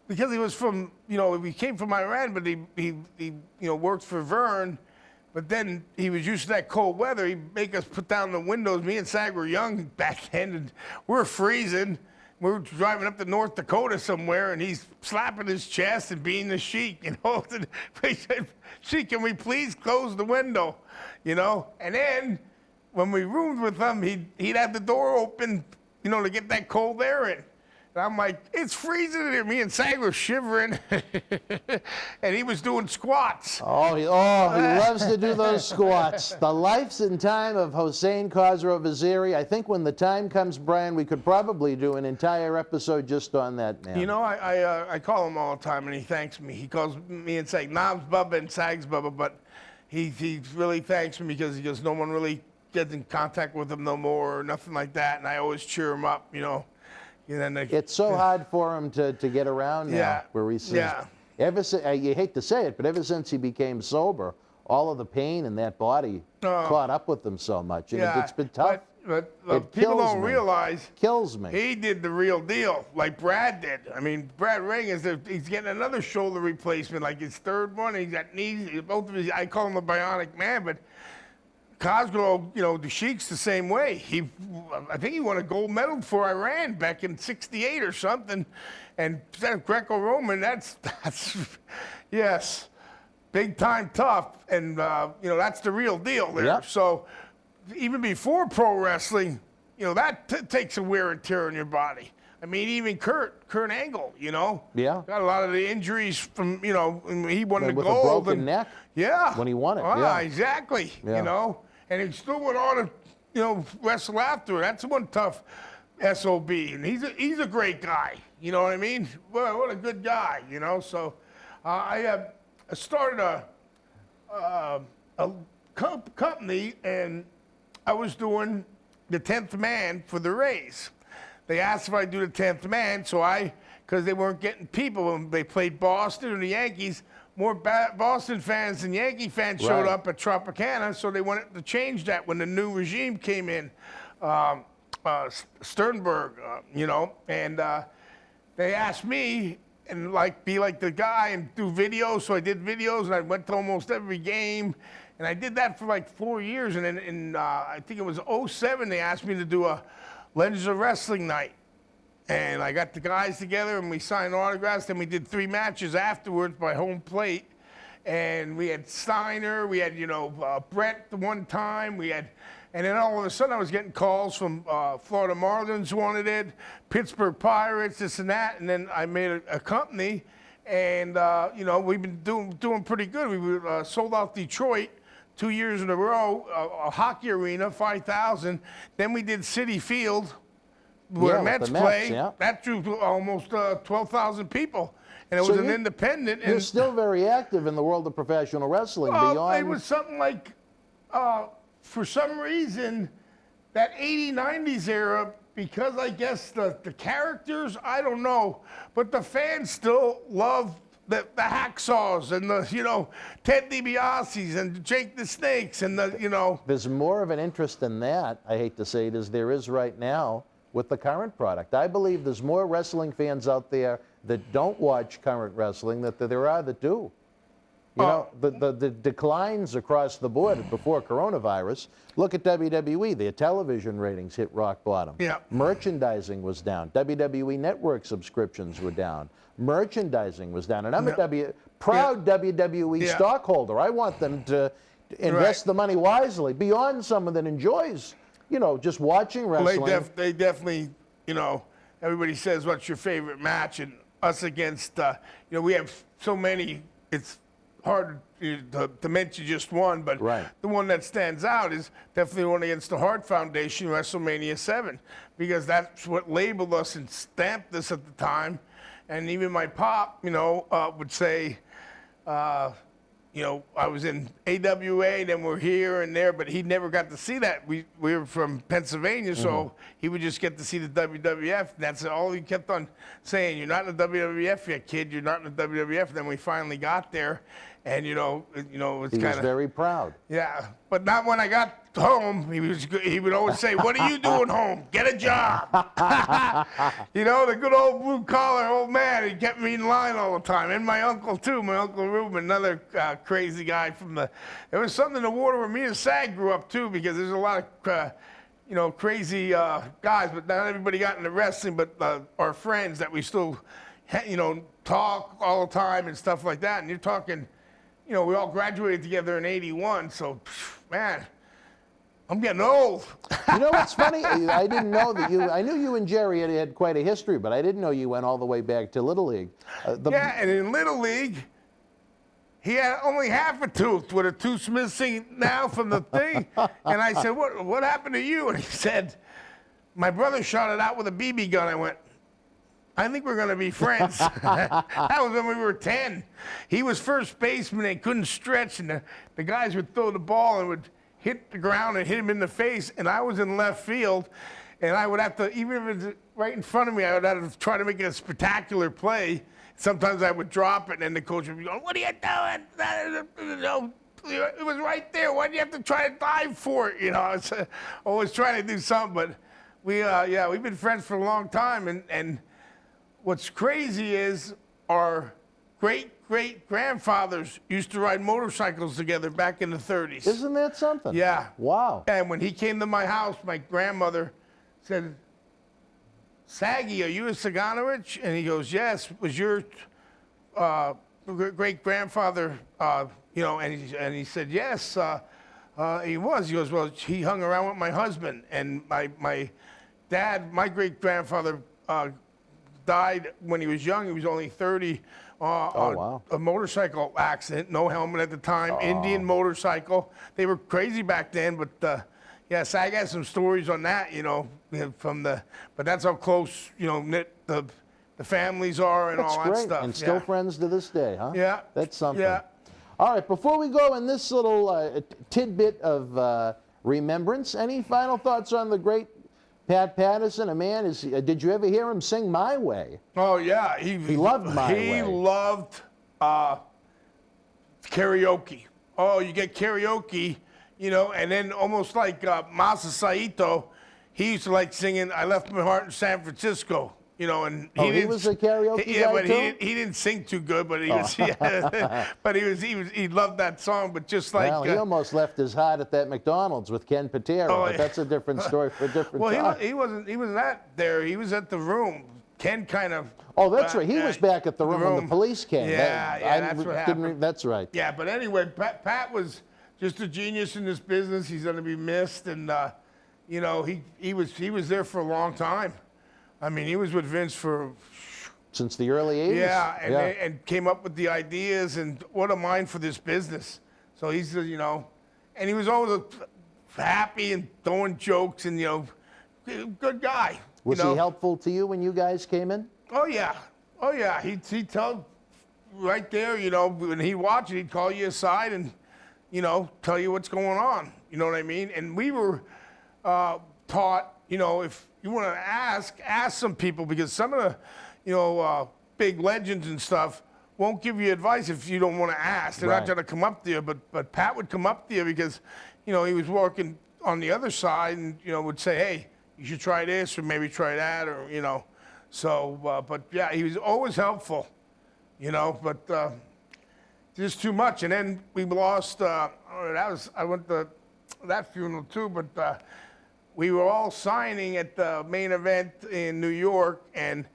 because he was from, he came from Iran, but he worked for Vern, but then he was used to that cold weather. He'd make us put down the windows. Me and Sag were young back then, and we're freezing. We were driving up to North Dakota somewhere, and he's slapping his chest and being the Sheik, And he said, Sheik, can we please close the window, And then when we roomed with him, he'd have the door open, to get that cold air in. And I'm like, it's freezing in here. Me and Sag were shivering, and he was doing squats. Oh, he loves to do those squats. The life and time of Hossein Khosrow Vaziri. I think when the time comes, Brian, we could probably do an entire episode just on that man. I call him all the time, and he thanks me. He calls me and Sag, Knobs Bubba and Sag's Bubba, but he really thanks me because he goes, no one really gets in contact with him no more or nothing like that, and I always cheer him up, It's so hard for him to get around now, where he says, you hate to say it, but ever since he became sober, all of the pain in that body caught up with him so much, and it's been tough. But people don't realize kills me. He did the real deal, like Brad did. I mean, Brad Reagan he's getting another shoulder replacement, like his third one. He's got knees. Both of his, I call him a bionic man, but Khosrow, the Sheik's the same way. I think he won a gold medal for Iran back in '68 or something, and instead of Greco-Roman, that's yes, big time tough, and that's the real deal there. Yep. So even before pro wrestling, that takes a wear and tear on your body. I mean, even Kurt Angle, Yeah. got a lot of the injuries from, he won the with gold. a broken neck. Yeah. When he won it, Exactly, and he still went on to wrestle after. That's one tough SOB, and he's a great guy. You know what I mean? Well, what a good guy. So I started a company, and I was doing the 10th man for the Rays. They asked if I'd do the 10th man, so because they weren't getting people when they played Boston and the Yankees. More Boston fans than Yankee fans showed up at Tropicana, so they wanted to change that when the new regime came in, Sternberg, and they asked me and be like the guy and do videos. So I did videos, and I went to almost every game, and I did that for like 4 years. And then in I think it was 2007, they asked me to do a Legends of Wrestling night. And I got the guys together, and we signed autographs. Then we did 3 matches afterwards by home plate. And we had Steiner, we had, Brett the one time. And then all of a sudden I was getting calls from Florida Marlins wanted it, Pittsburgh Pirates, this and that. And then I made a company, and, we've been doing pretty good. We sold out Detroit 2 years in a row, a hockey arena, 5,000. Then we did Citi Field, where Mets play. That drew almost 12,000 people, and it was an independent. You're still very active in the world of professional wrestling. Beyond, it was something like, for some reason, that 80s, 90s era, because I guess the characters, I don't know, but the fans still love the Hacksaws and the Ted DiBiase's and Jake the Snakes and the. There's more of an interest in that, I hate to say it, as there is right now with the current product. I believe there's more wrestling fans out there that don't watch current wrestling than there are that do. The declines across the board before coronavirus. Look at WWE. Their television ratings hit rock bottom. Yeah. Merchandising was down. WWE Network subscriptions were down. Merchandising was down. And I'm a proud WWE stockholder. I want them to invest the money wisely beyond someone that enjoys just watching wrestling. Well, they definitely, everybody says, what's your favorite match? And us against, we have so many, it's hard to mention just one, but the one that stands out is definitely the one against the Hart Foundation, WrestleMania 7, because that's what labeled us and stamped us at the time. And even my pop, would say, I was in AWA, then we're here and there, but he never got to see that. We were from Pennsylvania, so he would just get to see the WWF. And that's all he kept on saying. You're not in the WWF yet, kid. You're not in the WWF. And then we finally got there, and it's kind of. He was very proud. Yeah, but not when I got home. He would always say, "What are you doing home? Get a job." The good old blue collar old man. He kept me in line all the time, and my uncle too. My uncle Reuben, another crazy guy from the. There was something in the water where me and Sag grew up too, because there's a lot of crazy guys, but not everybody got into wrestling. But our friends that we still, talk all the time and stuff like that. And you're talking, we all graduated together in '81. So, man. I'm getting old. You know what's funny? I didn't know that I knew you and Jerry had quite a history, but I didn't know you went all the way back to Little League. And in Little League, he had only half a tooth with a tooth missing now from the thing. And I said, what happened to you? And he said, my brother shot it out with a BB gun. I went, I think we're going to be friends. That was when we were 10. He was first baseman and couldn't stretch, and the guys would throw the ball and would hit the ground and hit him in the face, and I was in left field, and I would have to, even if it's right in front of me, I would have to try to make it a spectacular play. Sometimes I would drop it, and then the coach would be going, "What are you doing? It was right there. Why do you have to try to dive for it?" I was always trying to do something, but we've been friends for a long time, and what's crazy is our great-great-grandfathers used to ride motorcycles together back in the 30s. Isn't that something? Yeah. Wow. And when he came to my house, my grandmother said, "Saggy, are you a Saganovich?" And he goes, "Yes. Was your great-grandfather, and he said, "Yes, he was." He goes, "Well, he hung around with my husband." And my dad, my great-grandfather, died when he was young. He was only 30. Wow. A motorcycle accident, no helmet at the time, Indian motorcycle. They were crazy back then, but Yes, I got some stories on that, but that's how close, knit the families are and That's all great. that stuff. And still friends to this day, huh? Yeah. That's something. Yeah. All right, before we go in this little tidbit of remembrance, any final thoughts on the great Pat Patterson? A man, did you ever hear him sing My Way? Oh, yeah. He loved My Way. He loved karaoke. Oh, you get karaoke, and then almost like Masa Saito, he used to like singing "I Left My Heart in San Francisco," and he was a karaoke guy but too? he didn't sing too good, but he was, but he loved that song. But just like, well, he almost left his heart at that McDonald's with Ken Patera, but that's a different story for a different time. Well, he wasn't at there. He was at the Room. Ken kind of. Oh, that's right. He was back at the Room when the police came. Yeah, that's what happened. That's right. Yeah, but anyway, Pat was just a genius in this business. He's going to be missed, and he was there for a long time. I mean, he was with Vince since the early 80s. Yeah, and came up with the ideas, and what a mind for this business. So he's and he was always happy and throwing jokes, and good guy. Was he helpful to you when you guys came in? Oh yeah. He'd tell right there, when he'd watch it, he'd call you aside and, tell you what's going on. You know what I mean? And we were taught, if you want to ask some people, because some of the, big legends and stuff won't give you advice if you don't want to ask. They're not going to come up to you, but Pat would come up to you because, he was working on the other side and, would say, hey, you should try this or maybe try that or, So, but yeah, he was always helpful, but just too much. And then we lost, I went to that funeral too, but we were all signing at the main event in New York, and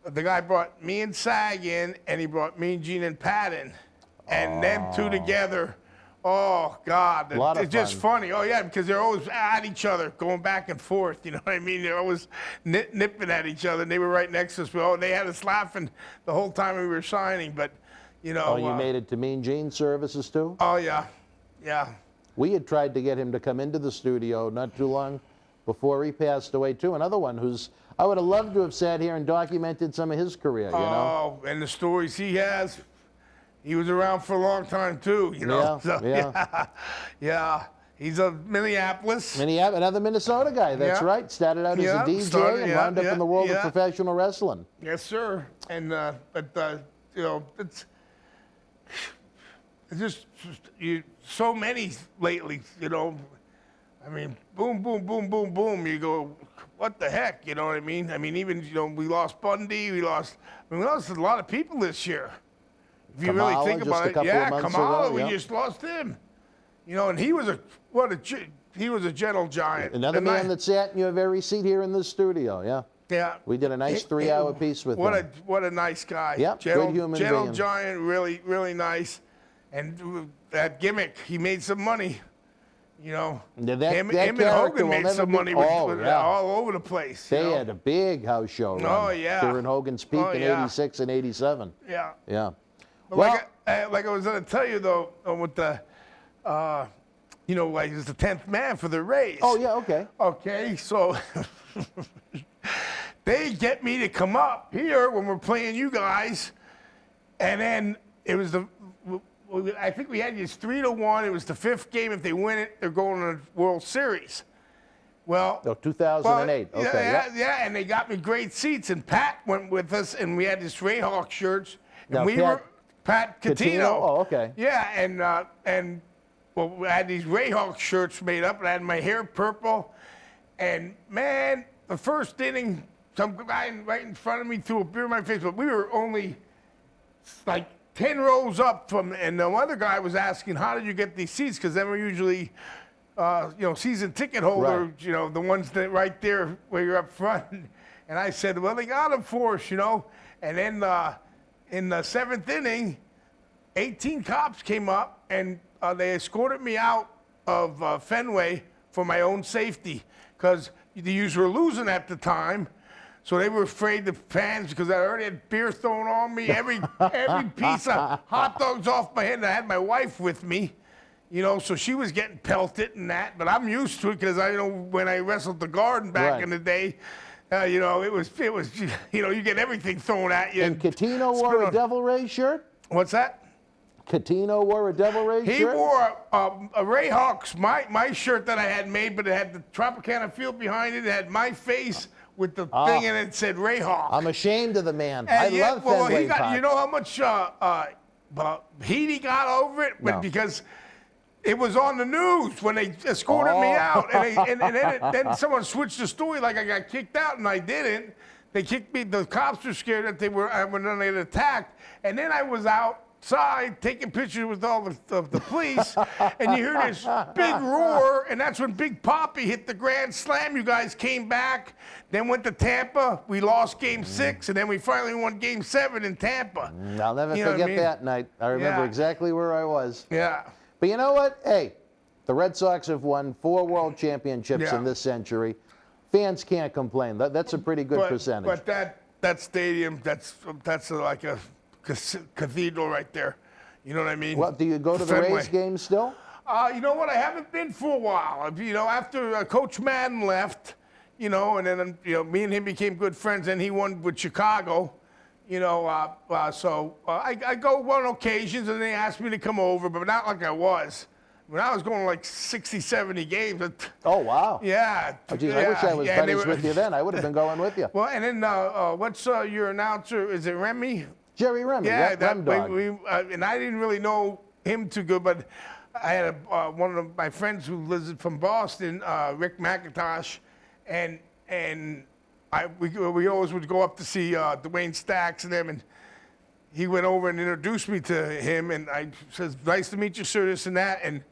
the guy brought me and Sag in, and he brought me and Gene and Pat in. And them two together, oh, God. It's just funny. Oh, yeah, because they're always at each other, going back and forth. You know what I mean? They're always nipping at each other. And they were right next to us. Oh, they had us laughing the whole time we were signing. But, Oh, you made it to Mean Gene services, too? Oh, yeah. Yeah. We had tried to get him to come into the studio not too long before he passed away, too. Another one who's, I would have loved to have sat here and documented some of his career, Oh, and the stories he has. He was around for a long time, too, Yeah, So, yeah. He's a Minneapolis. Another Minnesota guy, that's right. Started out as a DJ and wound up in the world of professional wrestling. Yes, sir. And, it's just so many lately, I mean, boom, boom, boom, boom, boom. You go, what the heck, you know what I mean? I mean, even, we lost Bundy, we lost a lot of people this year. If you Kamala, really think about it, Kamala, we just lost him. And he was a gentle giant. Another man that sat in your very seat here in this studio, yeah. Yeah. We did a nice 3-hour piece with him. What a nice guy. Yeah, good human gentle being. giant, really, really nice. And that gimmick, he made some money. Him and Hogan made some money all over the place. They had a big house show run. Oh, yeah. During Hogan's peak in 86 and 87. Yeah. Yeah. But like I was going to tell you, though, with the, like, he's the 10th man for the race. Oh, yeah, okay. Okay, so they get me to come up here when we're playing you guys, and then it was I think we had this 3-1. It was the 5th game. If they win it, they're going to the World Series. Well, 2008. Okay. Yeah, and they got me great seats. And Pat went with us, and we had this Greyhawk shirts. And now, Pat Catino. Oh, okay. Yeah, and we had these Greyhawk shirts made up, and I had my hair purple. And man, the first inning, some guy right in front of me threw a beer in my face, but we were only like 10 rows up from, and the other guy was asking, how did you get these seats? Because they were usually, season ticket holder, right. The ones that right there where you're up front. And I said, well, they got them for us, And then in the 7th inning, 18 cops came up, and they escorted me out of Fenway for my own safety, because the U's were losing at the time. So they were afraid, the fans, because I already had beer thrown on me, every piece of hot dogs off my head, and I had my wife with me, You know, so she was getting pelted and that, but I'm used to it because I know when I wrestled the Garden back in the day, you know, it was, you know, you get everything thrown at you. And Catino wore a Devil Ray shirt? What's that? Catino wore a Devil Ray shirt? He wore a Ray Hawks, my shirt that I had made, but it had the Tropicana field behind it. It had my face with the thing, and it said Ray Hawk. I'm ashamed of the man. And I love Fenway Park. You know how much heat he got over it? But because it was on the news when they escorted me out, and then someone switched the story like I got kicked out, and I didn't. They kicked me. The cops were scared that they were when they had attacked, and then I was outside taking pictures with all the police, and you hear this big roar, and that's when Big Papi hit the grand slam. You guys came back, then went to Tampa. We lost Game 6, and then we finally won Game 7 in Tampa. I'll never forget that night. I remember exactly where I was. Yeah. But you know what? Hey, the Red Sox have won 4 world championships in this century. Fans can't complain. That's a pretty good percentage. But that stadium, that's like a cathedral right there. You know what I mean? Well, do you go to the Rays games still? You know what? I haven't been for a while. You know, after Coach Madden left, you know, and then me and him became good friends, and he won with Chicago. You know, so I go on occasions, and they ask me to come over, but not like I was. When I was going like 60, 70 games. Oh, wow. Yeah. Oh, geez, I wish I was buddies with you then. I would have been going with you. Well, and then what's your announcer? Is it Remy? Jerry Remy. Yeah, Rem Dog. And I didn't really know him too good, but I had one of my friends who lives from Boston, Rick McIntosh, and we always would go up to see Dwayne Stacks and them, and he went over and introduced me to him, and I says, "Nice to meet you, sir," this and that, and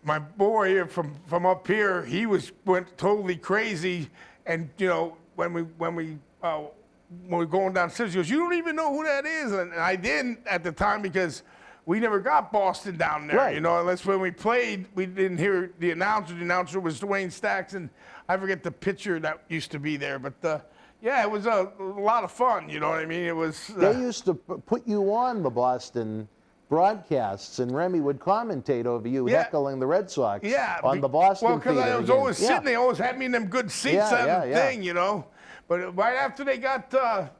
my boy here from up here, he went totally crazy, and you know when we were going downstairs, he goes, "You don't even know who that is," and I didn't at the time because we never got Boston down there, you know, unless when we played, we didn't hear the announcer. The announcer was Dwayne Stacks, and I forget the pitcher that used to be there, but yeah, it was a lot of fun, you know what I mean? It was. They used to put you on the Boston broadcasts, and Remy would commentate over you, heckling the Red Sox on the Boston feed. Well, because I was always sitting, they always had me in them good seats on the thing, you know. But right after they got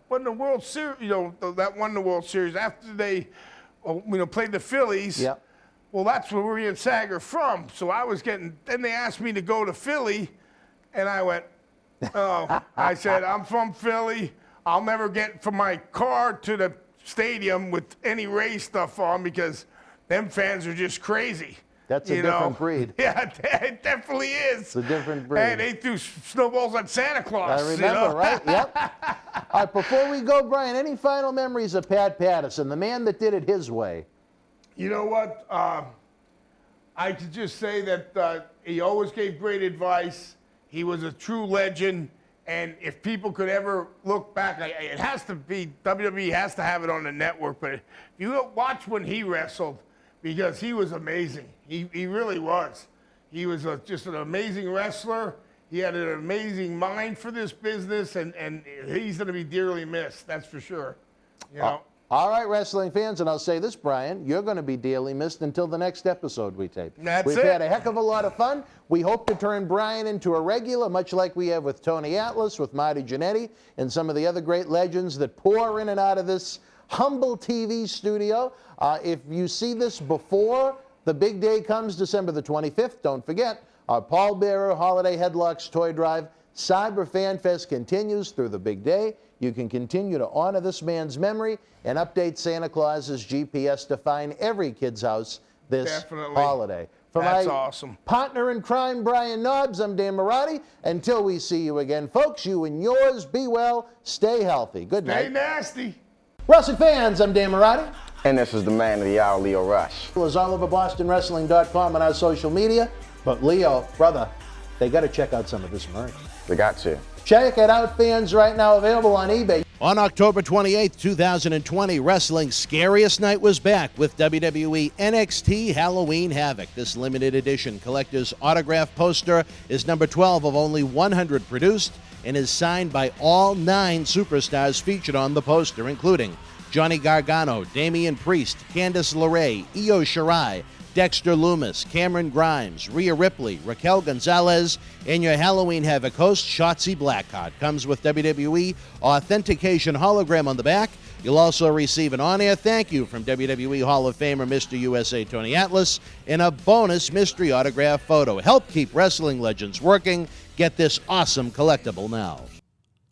won the World Series, you know, that won the World Series, after they, played the Phillies, well, that's where we're in Sager from. So I was then they asked me to go to Philly, and I went, oh, I said, I'm from Philly. I'll never get from my car to the stadium with any Rays stuff on because them fans are just crazy. That's a different breed. Yeah, it definitely is. It's a different breed. Hey, they threw snowballs at Santa Claus. I remember, right? Yep. All right, before we go, Brian, any final memories of Pat Patterson, the man that did it his way? You know what? I could just say that he always gave great advice. He was a true legend. And if people could ever look back, it has to be, WWE has to have it on the network, but if you watch when he wrestled, because he was amazing. He really was. He was just an amazing wrestler. He had an amazing mind for this business, and he's going to be dearly missed, that's for sure. You know? All right, wrestling fans, and I'll say this, Brian, you're going to be dearly missed until the next episode we tape. We've had a heck of a lot of fun. We hope to turn Brian into a regular, much like we have with Tony Atlas, with Marty Jannetty, and some of the other great legends that pour in and out of this humble TV studio. If you see this before the big day comes, December the 25th, don't forget, our pallbearer Holiday Headlocks Toy Drive Cyber Fanfest continues through the big day. You can continue to honor this man's memory and update Santa Claus's GPS to find every kid's house this holiday. For That's my awesome. partner in crime, Brian Nobbs, I'm Dan Marati. Until we see you again, folks, you and yours, be well, stay healthy. Good night. Stay nasty. Wrestling fans, I'm Dan Marati. And this is the man of the hour, Leo Rush. It was all over BostonWrestling.com and our social media. But Leo, brother, they got to check out some of this merch. They got to. Check it out, fans, right now available on eBay. On October 28th, 2020, Wrestling's Scariest Night was back with WWE NXT Halloween Havoc. This limited edition collector's autograph poster is number 12 of only 100 produced and is signed by all 9 superstars featured on the poster, including Johnny Gargano, Damian Priest, Candice LeRae, Io Shirai, Dexter Loomis, Cameron Grimes, Rhea Ripley, Raquel Gonzalez, and your Halloween Havoc host, Shotzi Blackheart. Comes with WWE authentication hologram on the back. You'll also receive an on-air thank you from WWE Hall of Famer Mr. USA Tony Atlas and a bonus mystery autograph photo. Help keep wrestling legends working. Get this awesome collectible now.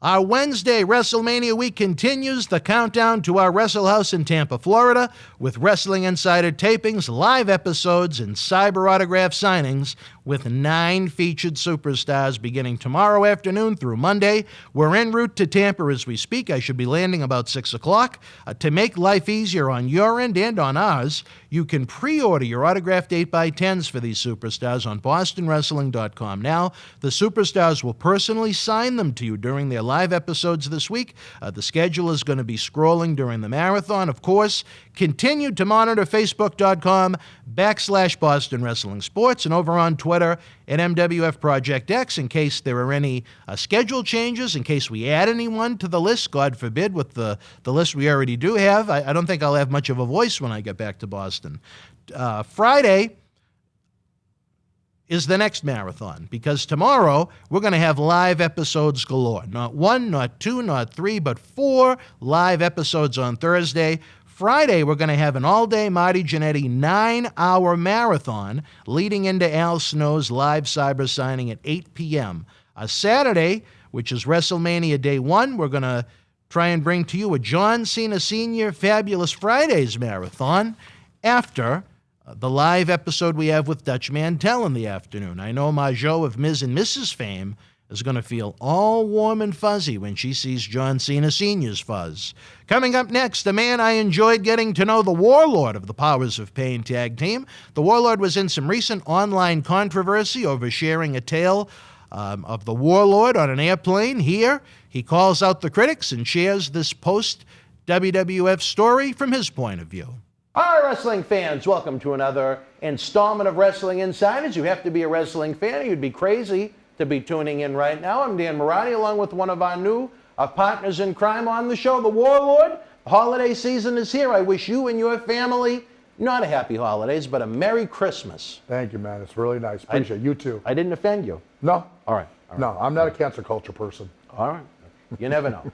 Our Wednesday WrestleMania week continues the countdown to our Wrestle House in Tampa, Florida, with Wrestling Insider tapings, live episodes, and cyber autograph signings with 9 featured superstars beginning tomorrow afternoon through Monday. We're en route to Tampa as we speak. I should be landing about 6 o'clock. To make life easier on your end and on ours, you can pre-order your autographed 8x10s for these superstars on BostonWrestling.com now. The superstars will personally sign them to you during their live episodes this week. The schedule is going to be scrolling during the marathon. Of course, continue to monitor Facebook.com/Boston Wrestling Sports and over on Twitter at MWF Project X in case there are any schedule changes, in case we add anyone to the list, God forbid, with the list we already do have. I don't think I'll have much of a voice when I get back to Boston. Friday is the next marathon, because tomorrow we're going to have live episodes galore. Not 1, not 2, not 3, but 4 live episodes on Thursday. Friday, we're going to have an all-day Marty Jannetty 9-hour marathon leading into Al Snow's live cyber signing at 8 p.m. Saturday, which is WrestleMania Day 1, we're going to try and bring to you a John Cena Sr. Fabulous Fridays marathon after the live episode we have with Dutch Mantell in the afternoon. I know Marjo of Ms. and Mrs. fame is going to feel all warm and fuzzy when she sees John Cena Sr.'s fuzz. Coming up next, a man I enjoyed getting to know, the Warlord of the Powers of Pain tag team. The Warlord was in some recent online controversy over sharing a tale of the Warlord on an airplane. Here, he calls out the critics and shares this post-WWF story from his point of view. All right, wrestling fans, welcome to another installment of Wrestling Insiders. You have to be a wrestling fan, or you'd be crazy to be tuning in right now. I'm Dan Marty, along with one of our new partners in crime on the show, the Warlord. The holiday season is here. I wish you and your family not a happy holidays, but a Merry Christmas. Thank you, man. It's really nice. Appreciate it. You too. I didn't offend you. No. All right. No, I'm not a cancer culture person. All right. You never know.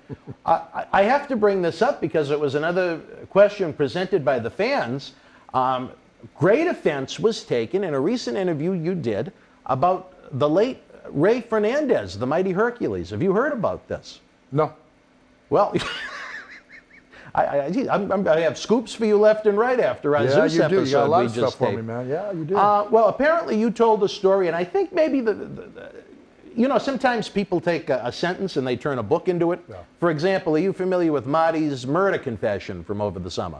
I have to bring this up because it was another question presented by the fans. Great offense was taken in a recent interview you did about the late Ray Fernandez, the Mighty Hercules. Have you heard about this? No. Well, I have scoops for you left and right after our Zeus you episode do. You got a lot we of just stuff for taped. me, man. Yeah, you do. Well, apparently you told a story, and I think maybe you know, sometimes people take a sentence and they turn a book into it. Yeah. For example, are you familiar with Marty's murder confession from over the summer?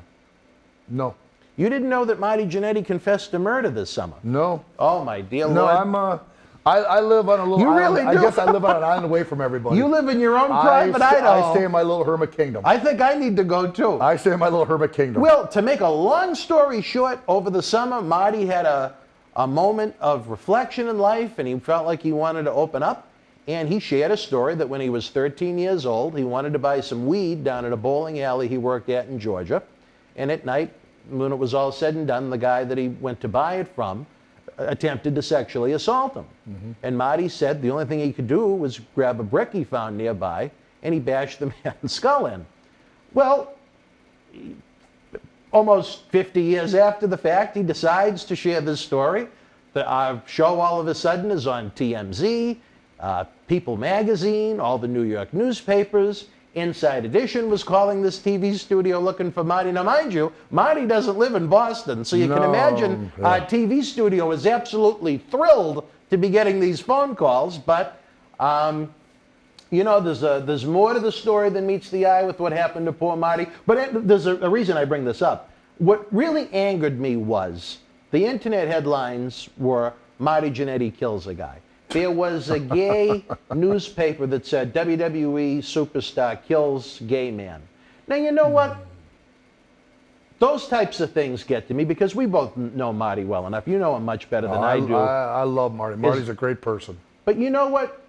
No. You didn't know that Marty Jannetty confessed to murder this summer? No. Oh, my dear No, Lord. I live on a little You island. really I do. guess I live on an island away from everybody. You live in your own private Idaho. I stay in my little hermit kingdom. I think I need to go too. I stay in my little hermit kingdom. Well, to make a long story short, over the summer, Marty had a moment of reflection in life, and he felt like he wanted to open up. And he shared a story that when he was 13 years old, he wanted to buy some weed down at a bowling alley he worked at in Georgia. And at night, when it was all said and done, the guy that he went to buy it from attempted to sexually assault him. Mm-hmm. And Marty said the only thing he could do was grab a brick he found nearby, and he bashed the man's skull in. Well, almost 50 years after the fact, he decides to share this story. The show all of a sudden is on TMZ, People Magazine, all the New York newspapers. Inside Edition was calling this TV studio looking for Marty. Now, mind you, Marty doesn't live in Boston, so you can imagine our TV studio is absolutely thrilled to be getting these phone calls. But, you know, there's more to the story than meets the eye with what happened to poor Marty. But there's a reason I bring this up. What really angered me was the internet headlines were Marty Jannetty kills a guy. There was a gay newspaper that said WWE superstar kills gay man. Now, you know what? Those types of things get to me because we both know Marty well enough. You know him much better than I do. I love Marty. Marty's a great person. But you know what?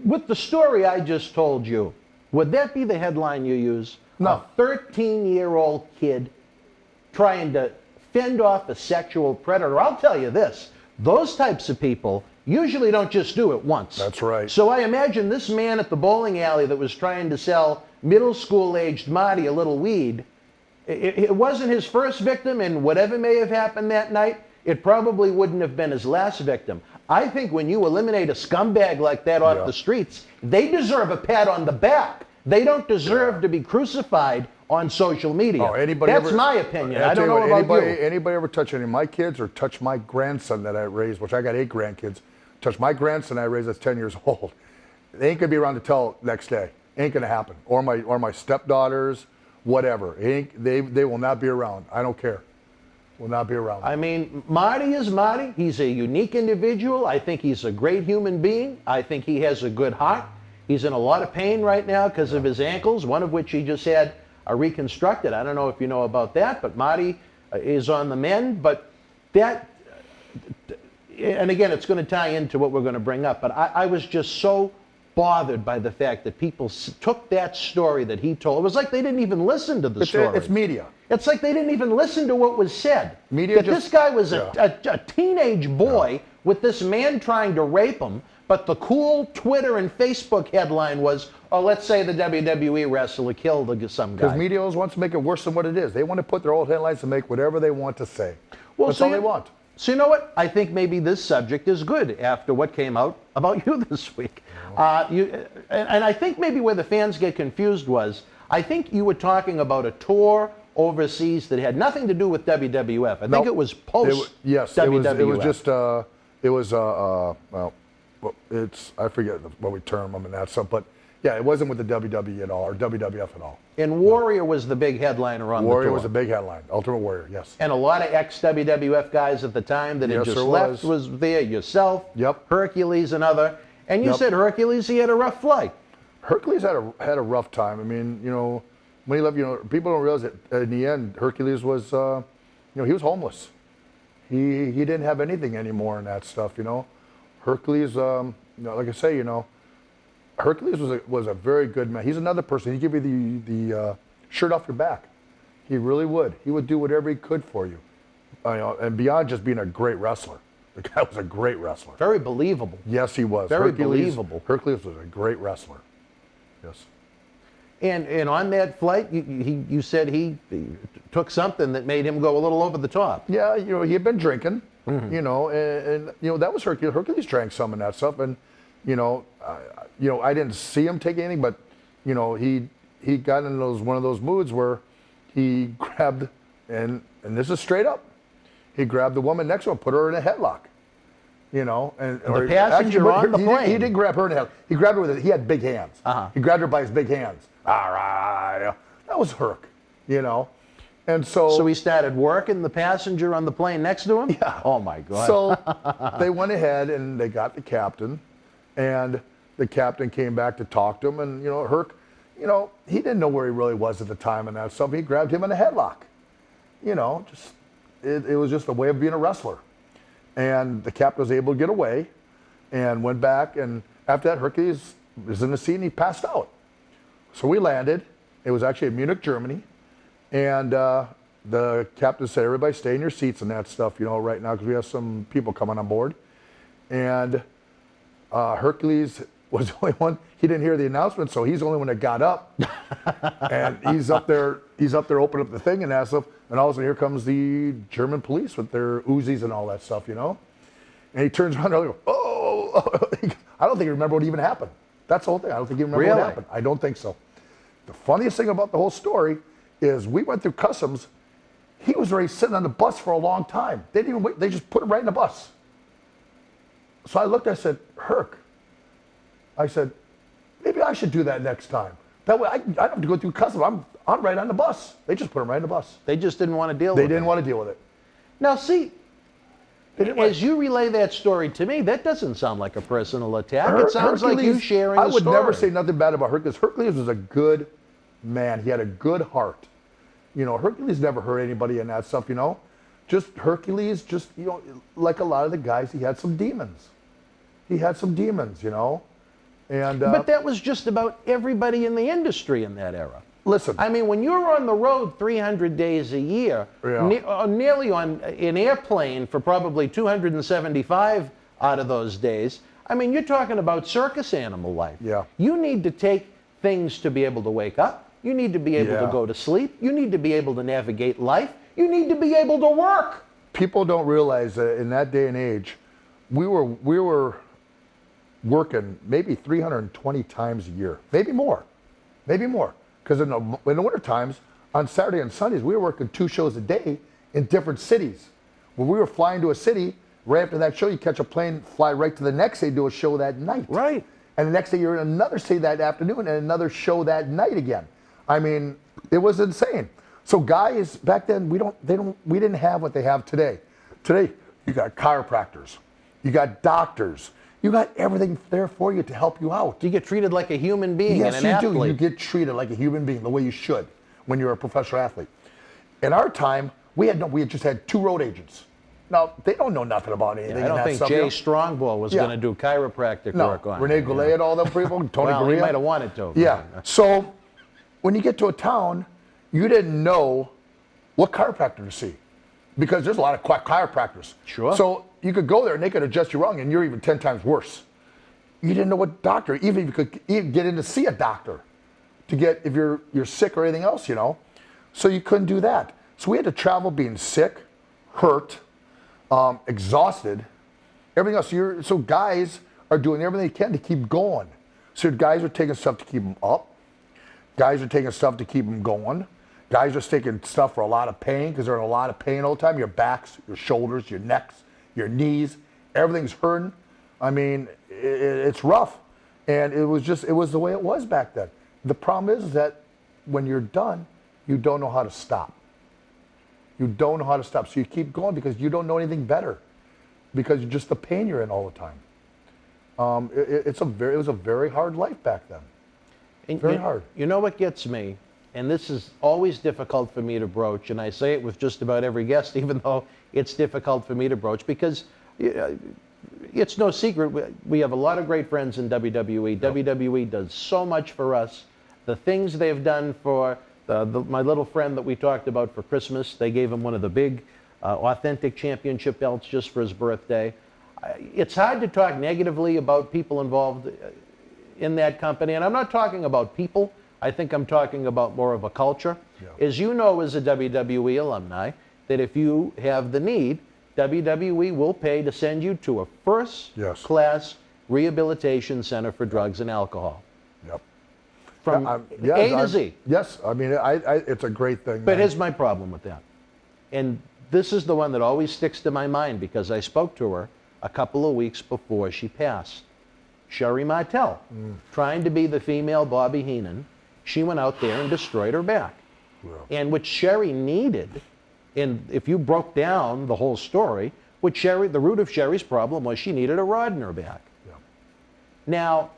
With the story I just told you, would that be the headline you use? No. A 13-year-old kid trying to fend off a sexual predator, I'll tell you this, those types of people usually don't just do it once. That's right. So I imagine this man at the bowling alley that was trying to sell middle school-aged Marty a little weed, it wasn't his first victim, and whatever may have happened that night, it probably wouldn't have been his last victim. I think when you eliminate a scumbag like that off the streets, they deserve a pat on the back. They don't deserve to be crucified on social media. Oh, anybody That's ever, my opinion. I'll I don't tell know you what, about you. Anybody ever touch any of my kids or touch my grandson that I raised, which I got 8 grandkids, touch my grandson I raised that's 10 years old, they ain't gonna be around to tell next day. Ain't gonna happen. Or my stepdaughters, whatever. They will not be around. I don't care. Will not be around. I mean, Marty is Marty. He's a unique individual. I think he's a great human being. I think he has a good heart. He's in a lot of pain right now because of his ankles, one of which he just had reconstructed. I don't know if you know about that, but Marty is on the mend. But that, and again, it's going to tie into what we're going to bring up, but I was just so bothered by the fact that people took that story that he told. It was like they didn't even listen to the story. It's media. It's like they didn't even listen to what was said. Media that just, this guy was a teenage boy with this man trying to rape him, but the cool Twitter and Facebook headline was, oh, let's say the WWE wrestler killed some guy. Because media always wants to make it worse than what it is. They want to put their old headlines and make whatever they want to say. Well, That's all they want. So you know what? I think maybe this subject is good after what came out about you this week. And I think maybe where the fans get confused was, I think you were talking about a tour overseas that had nothing to do with WWF. I think it was post WWF. It was just, well, I forget what we term them and that stuff, but yeah, it wasn't with the WWE at all, or WWF at all. And Warrior was the big headliner on the tour. Warrior was a big headline. Ultimate Warrior, yes. And a lot of ex-WWF guys at the time that had just left was there. Yourself, Hercules, and other. And you said Hercules, he had a rough flight. Hercules had a rough time. I mean, you know, when he left, you know, people don't realize that in the end, Hercules was, you know, he was homeless. He didn't have anything anymore and that stuff, you know. Hercules, you know, like I say, you know, Hercules was a very good man. He's another person. He'd give you the shirt off your back. He really would. He would do whatever he could for you. You know, and beyond just being a great wrestler. The guy was a great wrestler. Very believable. Yes, he was. Very believable. Hercules was a great wrestler. Yes. And on that flight, you said he took something that made him go a little over the top. Yeah, you know, he had been drinking, you know, and you know, that was Hercules. Hercules drank some and that stuff, and you know, I didn't see him take anything, but you know, he got in one of those moods where he grabbed, and this is straight up, he grabbed the woman next to him, put her in a headlock. You know, and the passenger on the plane. He didn't grab her in the head. He grabbed her with it. He had big hands. He grabbed her by his big hands. All right, that was Herc. You know, and so he started working the passenger on the plane next to him. Yeah. Oh my God. So they went ahead and they got the captain, and the captain came back to talk to him. And you know, Herc, you know, he didn't know where he really was at the time and that stuff. He grabbed him in a headlock. You know, just it was just a way of being a wrestler. And the captain was able to get away and went back. And after that, Hercules was in the seat and he passed out. So we landed. It was actually in Munich, Germany. And the captain said, everybody stay in your seats and that stuff, you know, right now, because we have some people coming on board. And Hercules was the only one. He didn't hear the announcement, so he's the only one that got up. And he's up there opening up the thing and that stuff. And all of a sudden, here comes the German police with their Uzis and all that stuff, you know? And he turns around and goes, oh. I don't think he remembered what even happened. That's the whole thing. I don't think he remembered what happened. I don't think so. The funniest thing about the whole story is we went through customs. He was already sitting on the bus for a long time. They didn't even wait. They just put him right in the bus. So I looked, I said, Herc. I said, maybe I should do that next time. That way I don't have to go through customs. I'm right on the bus. They just put him right in the bus. They just didn't want to deal with it. They didn't want to deal with it. Now see, as you relay that story to me, that doesn't sound like a personal attack. It sounds like you sharing the story. I would never say nothing bad about Hercules. Hercules was a good man. He had a good heart. You know, Hercules never hurt anybody and that stuff, you know. Just Hercules, just, you know, like a lot of the guys, he had some demons. He had some demons, you know. And but that was just about everybody in the industry in that era. Listen. I mean, when you're on the road 300 days a year, nearly on an airplane for probably 275 out of those days, I mean, you're talking about circus animal life. Yeah. You need to take things to be able to wake up. You need to be able to go to sleep. You need to be able to navigate life. You need to be able to work. People don't realize that in that day and age, we were working maybe 320 times a year, maybe more. Because in the winter times, on Saturday and Sundays, we were working 2 shows a day in different cities. When we were flying to a city, right after that show, you catch a plane, fly right to the next day, do a show that night. Right. And the next day, you're in another city that afternoon and another show that night again. I mean, it was insane. So guys, back then, we didn't have what they have today. Today, you got chiropractors, you got doctors, you got everything there for you to help you out. You get treated like a human being and an Yes, you athlete. do. You get treated like a human being the way you should when you're a professional athlete. In our time, we had just had 2 road agents. Now, they don't know nothing about anything. I don't think Jay Strongball was going to do chiropractic work on Renee it. Goulet and all them people, Tony well, Gurria. he might have wanted to. Yeah. So when you get to a town, you didn't know what chiropractor to see because there's a lot of chiropractors. Sure. So you could go there and they could adjust you wrong and you're even 10 times worse. You didn't know what doctor, even if you could even get in to see a doctor to get if you're sick or anything else, you know. So you couldn't do that. So we had to travel being sick, hurt, exhausted, everything else. So guys are doing everything they can to keep going. So guys are taking stuff to keep them up. Guys are taking stuff to keep them going. Guys are taking stuff for a lot of pain because they're in a lot of pain all the time. Your backs, your shoulders, your necks, your knees, everything's hurting. I mean, it's rough. And it was the way it was back then. The problem is that when you're done, you don't know how to stop. You don't know how to stop. So you keep going because you don't know anything better because you're just the pain you're in all the time. It was a very hard life back then. Very hard. You know what gets me? And this is always difficult for me to broach, and I say it with just about every guest, even though it's difficult for me to broach, because it's no secret, we have a lot of great friends in WWE. Yep. WWE does so much for us. The things they've done for my little friend that we talked about for Christmas, they gave him one of the big authentic championship belts just for his birthday. It's hard to talk negatively about people involved in that company, and I'm not talking about people. I think I'm talking about more of a culture. Yeah. As you know, as a WWE alumni, that if you have the need, WWE will pay to send you to a first-class rehabilitation center for drugs and alcohol. Yep. From A to Z. Yes, I mean, it's a great thing. But here's my problem with that. And this is the one that always sticks to my mind because I spoke to her a couple of weeks before she passed. Sherry Martel, trying to be the female Bobby Heenan, she went out there and destroyed her back. Wow. And what Sherry needed, and if you broke down the whole story, the root of Sherry's problem was she needed a rod in her back. Yeah. Now,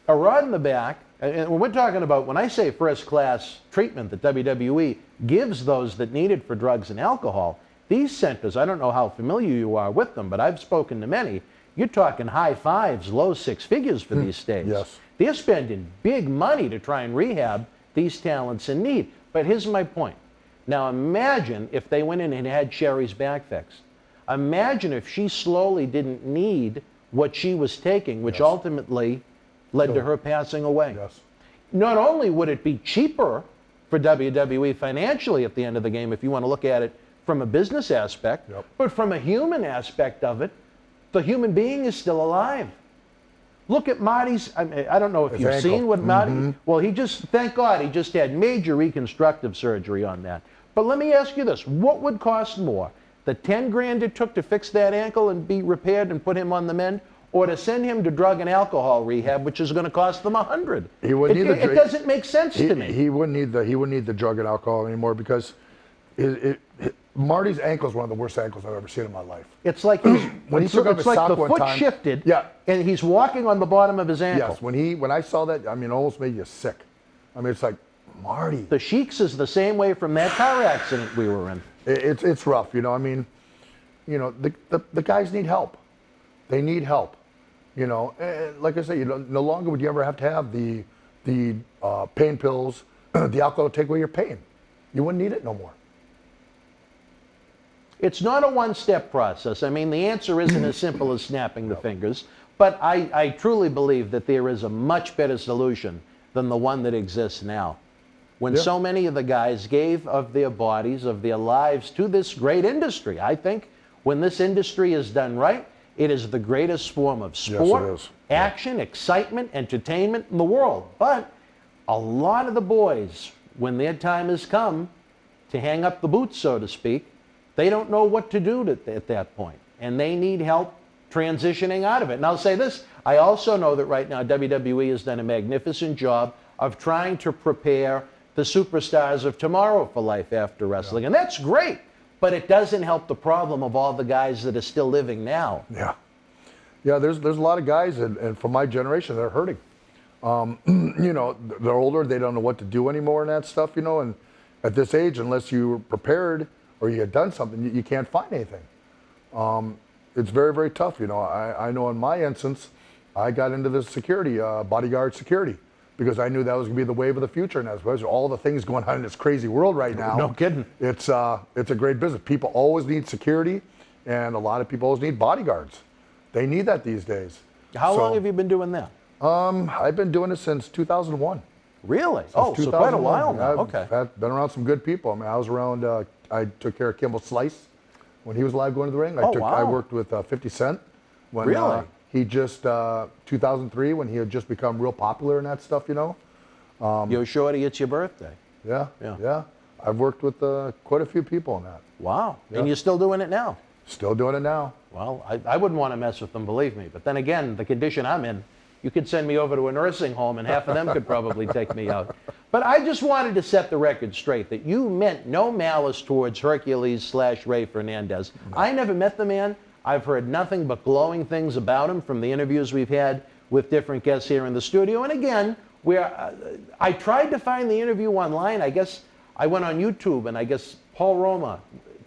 a rod in the back, and when we're talking about, when I say first-class treatment that WWE gives those that need it for drugs and alcohol, these centers, I don't know how familiar you are with them, but I've spoken to many, you're talking high fives, low 6 figures for these states. Yes. They're spending big money to try and rehab these talents in need. But here's my point. Now imagine if they went in and had Sherry's back fixed. Imagine if she slowly didn't need what she was taking, which ultimately led to her passing away. Yes. Not only would it be cheaper for WWE financially at the end of the game, if you want to look at it from a business aspect, but from a human aspect of it, the human being is still alive. Look at Marty's, I don't know if you've seen what Marty, well, thank God, he just had major reconstructive surgery on that. But let me ask you this, what would cost more? The 10 grand it took to fix that ankle and be repaired and put him on the mend, or to send him to drug and alcohol rehab, which is going to cost them $100? It doesn't make sense to me. He wouldn't need the drug and alcohol anymore because Marty's ankle is one of the worst ankles I've ever seen in my life. It's like when he took off his sock the one foot time, shifted, and he's walking on the bottom of his ankle. Yes, when I saw that, I mean, it almost made you sick. I mean, it's like, Marty. The Sheik's is the same way from that car accident we were in. It's rough, you know. I mean, you know, the guys need help. They need help, you know. And like I say, no longer would you ever have to have the pain pills, the alcohol will take away your pain. You wouldn't need it no more. It's not a one-step process. I mean, the answer isn't as simple as snapping the fingers, but I truly believe that there is a much better solution than the one that exists now. When so many of the guys gave of their bodies, of their lives to this great industry, I think when this industry is done right, it is the greatest form of sport, action, excitement, entertainment in the world. But a lot of the boys, when their time has come to hang up the boots, so to speak, they don't know what to do at that point, and they need help transitioning out of it. And I'll say this, I also know that right now WWE has done a magnificent job of trying to prepare the superstars of tomorrow for life after wrestling, and that's great, but it doesn't help the problem of all the guys that are still living now. Yeah. Yeah, there's a lot of guys, and from my generation, they're hurting. You know, they're older, they don't know what to do anymore and that stuff, you know, and at this age, unless you were prepared or you had done something, you can't find anything. It's very, very tough, you know. I know in my instance, I got into the security, bodyguard security, because I knew that was going to be the wave of the future, and as well as all the things going on in this crazy world right now. No kidding. It's a great business. People always need security, and a lot of people always need bodyguards. They need that these days. How long have you been doing that? I've been doing it since 2001. Really? Since Oh, so quite a while now. Okay. I've been around some good people. I mean, I was around, I took care of Kimball Slice when he was live going to the ring. I worked with 50 Cent. When, really? He just, 2003, when he had just become real popular and that stuff, you know. Yo, Shorty, it's your birthday. Yeah. I've worked with quite a few people on that. Wow. Yeah. And you're still doing it now? Still doing it now. Well, I wouldn't want to mess with them, believe me. But then again, the condition I'm in, you could send me over to a nursing home and half of them could probably take me out. But I just wanted to set the record straight that you meant no malice towards Hercules/Ray Fernandez. I never met the man. I've heard nothing but glowing things about him from the interviews we've had with different guests here in the studio. And again, I tried to find the interview online. I guess I went on YouTube, and I guess Paul Roma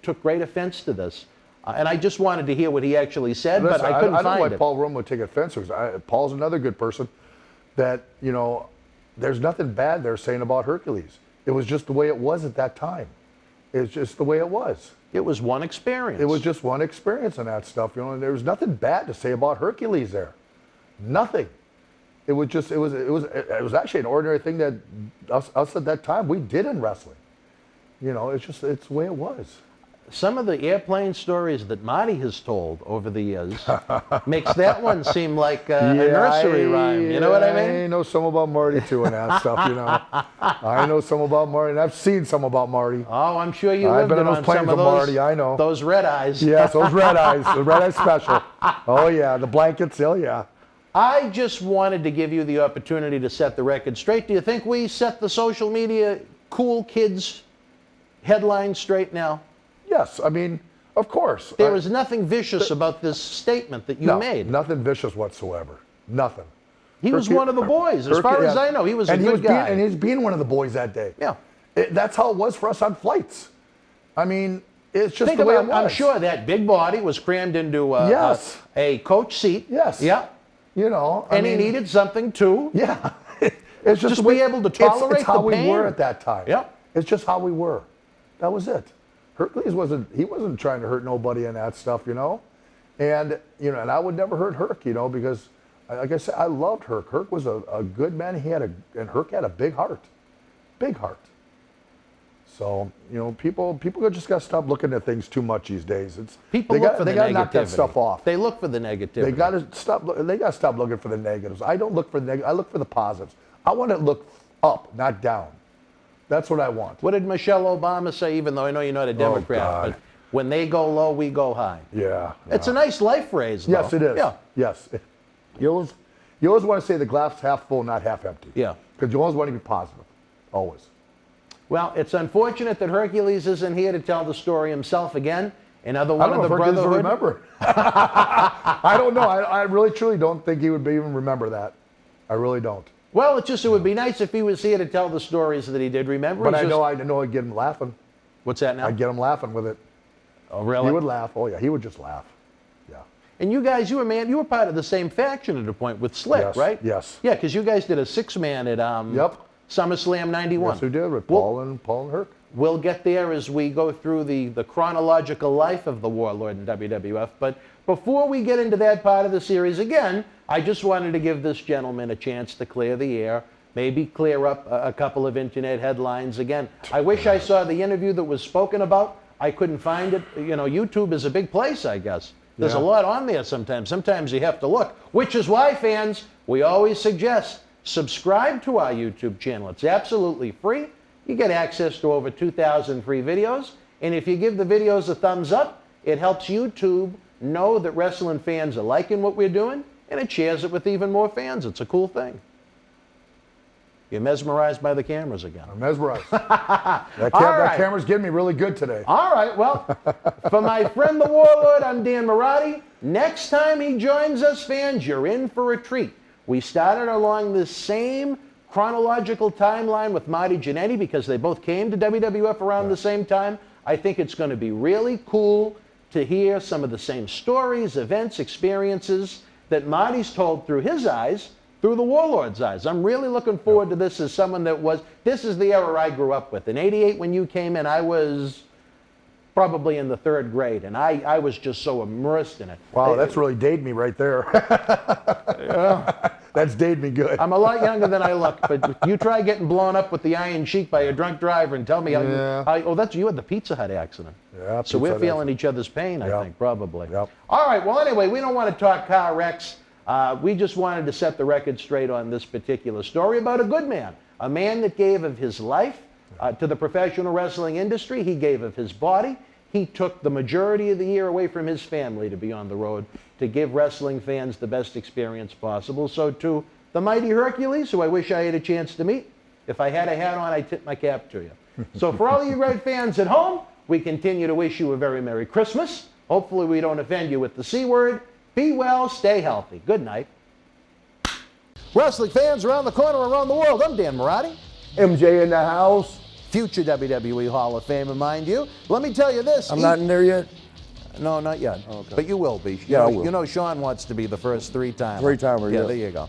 took great offense to this. And I just wanted to hear what he actually said, but I couldn't find it. I don't know why Paul Roma would take offense to it. Paul's another good person that, you know, there's nothing bad they're saying about Hercules. It was just the way it was at that time. It's just the way it was. It was one experience. It was just one experience and that stuff, you know, and there was nothing bad to say about Hercules there. Nothing. It was just, it was actually an ordinary thing that us at that time, we did in wrestling. You know, it's the way it was. Some of the airplane stories that Marty has told over the years makes that one seem like a nursery rhyme. You know what I mean? I know some about Marty too and that stuff, you know. I know some about Marty, and I've seen some about Marty. Oh, I'm sure you lived been on some of those, Marty, I know. Those red eyes. Yes, those red eyes, the red eye special. Oh yeah, the blankets, oh yeah. I just wanted to give you the opportunity to set the record straight. Do you think we set the social media cool kids headline straight now? Yes, I mean, of course. There was nothing vicious about this statement that you made. Nothing vicious whatsoever. Nothing. He was one of the boys, as far as I know. He was a good guy. And he was being one of the boys that day. Yeah. That's how it was for us on flights. I mean, it's just Think the way about, it was. I'm sure that big body was crammed into a coach seat. Yes. Yeah. You know. And he needed something too. Yeah. It's just be able to tolerate it's how the pain. we were at that time. Yeah. It's just how we were. That was it. Hercules wasn't trying to hurt nobody and that stuff, you know. And, you know, and I would never hurt Herc, you know, because, like I said, I loved Herc. Herc was a good man. And Herc had a big heart. Big heart. So, you know, people just got to stop looking at things too much these days. They got to knock that stuff off. They look for the negativity. They got to stop looking for the negatives. I don't look for the negatives. I look for the positives. I want to look up, not down. That's what I want. What did Michelle Obama say, even though I know you're not a Democrat, but when they go low, we go high? Yeah. It's a nice life phrase, though. Yes, it is. Yeah. Yes. You always want to say the glass half full, not half empty. Yeah. Because you always want to be positive. Always. Well, it's unfortunate that Hercules isn't here to tell the story himself again. Another one of the Hercules Brotherhood. will remember. I don't know. I really, truly don't think he would even remember that. I really don't. Well, it would be nice if he was here to tell the stories that he did remember. But I know I'd get him laughing. What's that now? I'd get him laughing with it. Oh, really? He would laugh. Oh, yeah, he would just laugh. Yeah. And you guys, you were part of the same faction at a point with Slick, Yes, right? yes. Yeah, because you guys did a 6-man at Yep. SummerSlam 91. Yes, we did with Paul and Herc. We'll get there as we go through the chronological life of the Warlord in WWF. But before we get into that part of the series, again, I just wanted to give this gentleman a chance to clear the air, maybe clear up a couple of internet headlines. Again, I wish I saw the interview that was spoken about. I couldn't find it. You know, YouTube is a big place, I guess. There's a lot on there sometimes. Sometimes you have to look, which is why, fans, we always suggest subscribe to our YouTube channel. It's absolutely free. You get access to over 2,000 free videos. And if you give the videos a thumbs up, it helps YouTube know that wrestling fans are liking what we're doing, and it shares it with even more fans. It's a cool thing. You're mesmerized by the cameras again. I'm mesmerized. That camera's getting me really good today. All right, well, for my friend the Warlord, I'm Dan Marty. Next time he joins us, fans, you're in for a treat. We started along this same chronological timeline with Marty Jannetty because they both came to WWF around the same time. I think it's going to be really cool to hear some of the same stories, events, experiences that Marty's told through his eyes, through the Warlord's eyes. I'm really looking forward to this as someone that this is the era I grew up with. In '88 when you came in, I was probably in the 3rd grade, and I was just so immersed in it. Wow, that's really dated me right there. That's dated me good. I'm a lot younger than I look, but you try getting blown up with the Iron Sheik by a drunk driver and tell me you had the Pizza Hut accident. Yeah, so we're feeling each other's pain, I think, probably. Yep. All right, well, anyway, we don't want to talk car wrecks. We just wanted to set the record straight on this particular story about a good man, a man that gave of his life to the professional wrestling industry. He gave of his body. He took the majority of the year away from his family to be on the road to give wrestling fans the best experience possible. So to the mighty Hercules, who I wish I had a chance to meet, if I had a hat on, I'd tip my cap to you. So for all you great fans at home, we continue to wish you a very Merry Christmas. Hopefully we don't offend you with the C word. Be well, stay healthy. Good night. Wrestling fans around the corner, around the world, I'm Dan Marty. MJ in the house. Future WWE Hall of Famer, mind you. Let me tell you this. I'm not in there yet? No, not yet. Okay. But you will be. I will. You know Sean wants to be the first three-timer. Three-timer, yeah. yeah. There you go.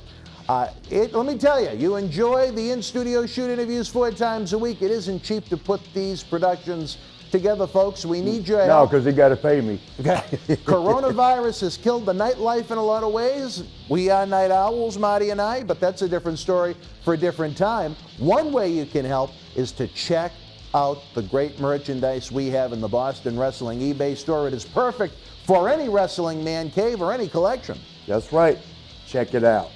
Let me tell you, you enjoy the in-studio shoot interviews 4 times a week. It isn't cheap to put these productions together, folks. We need your help. No, because they got to pay me. Okay. Coronavirus has killed the nightlife in a lot of ways. We are night owls, Marty and I, but that's a different story for a different time. One way you can help is to check out the great merchandise we have in the Boston Wrestling eBay store. It is perfect for any wrestling man cave or any collection. That's right. Check it out.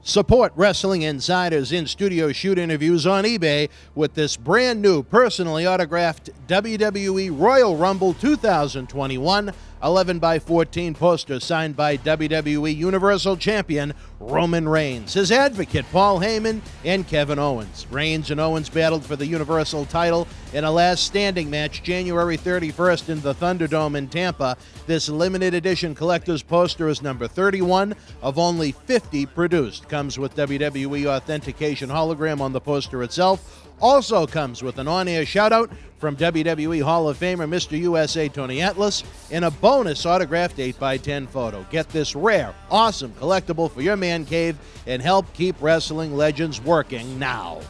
Support Wrestling Insider's in-studio shoot interviews on eBay with this brand new personally autographed WWE Royal Rumble 2021 11x14 poster signed by WWE Universal Champion Roman Reigns, his advocate Paul Heyman, and Kevin Owens. Reigns and Owens battled for the Universal title in a last standing match January 31st in the Thunderdome in Tampa. This limited edition collector's poster is number 31 of only 50 produced. Comes with WWE authentication hologram on the poster itself. Also comes with an on-air shout-out from WWE Hall of Famer Mr. USA Tony Atlas and a bonus autographed 8x10 photo. Get this rare, awesome collectible for your man cave and help keep wrestling legends working now.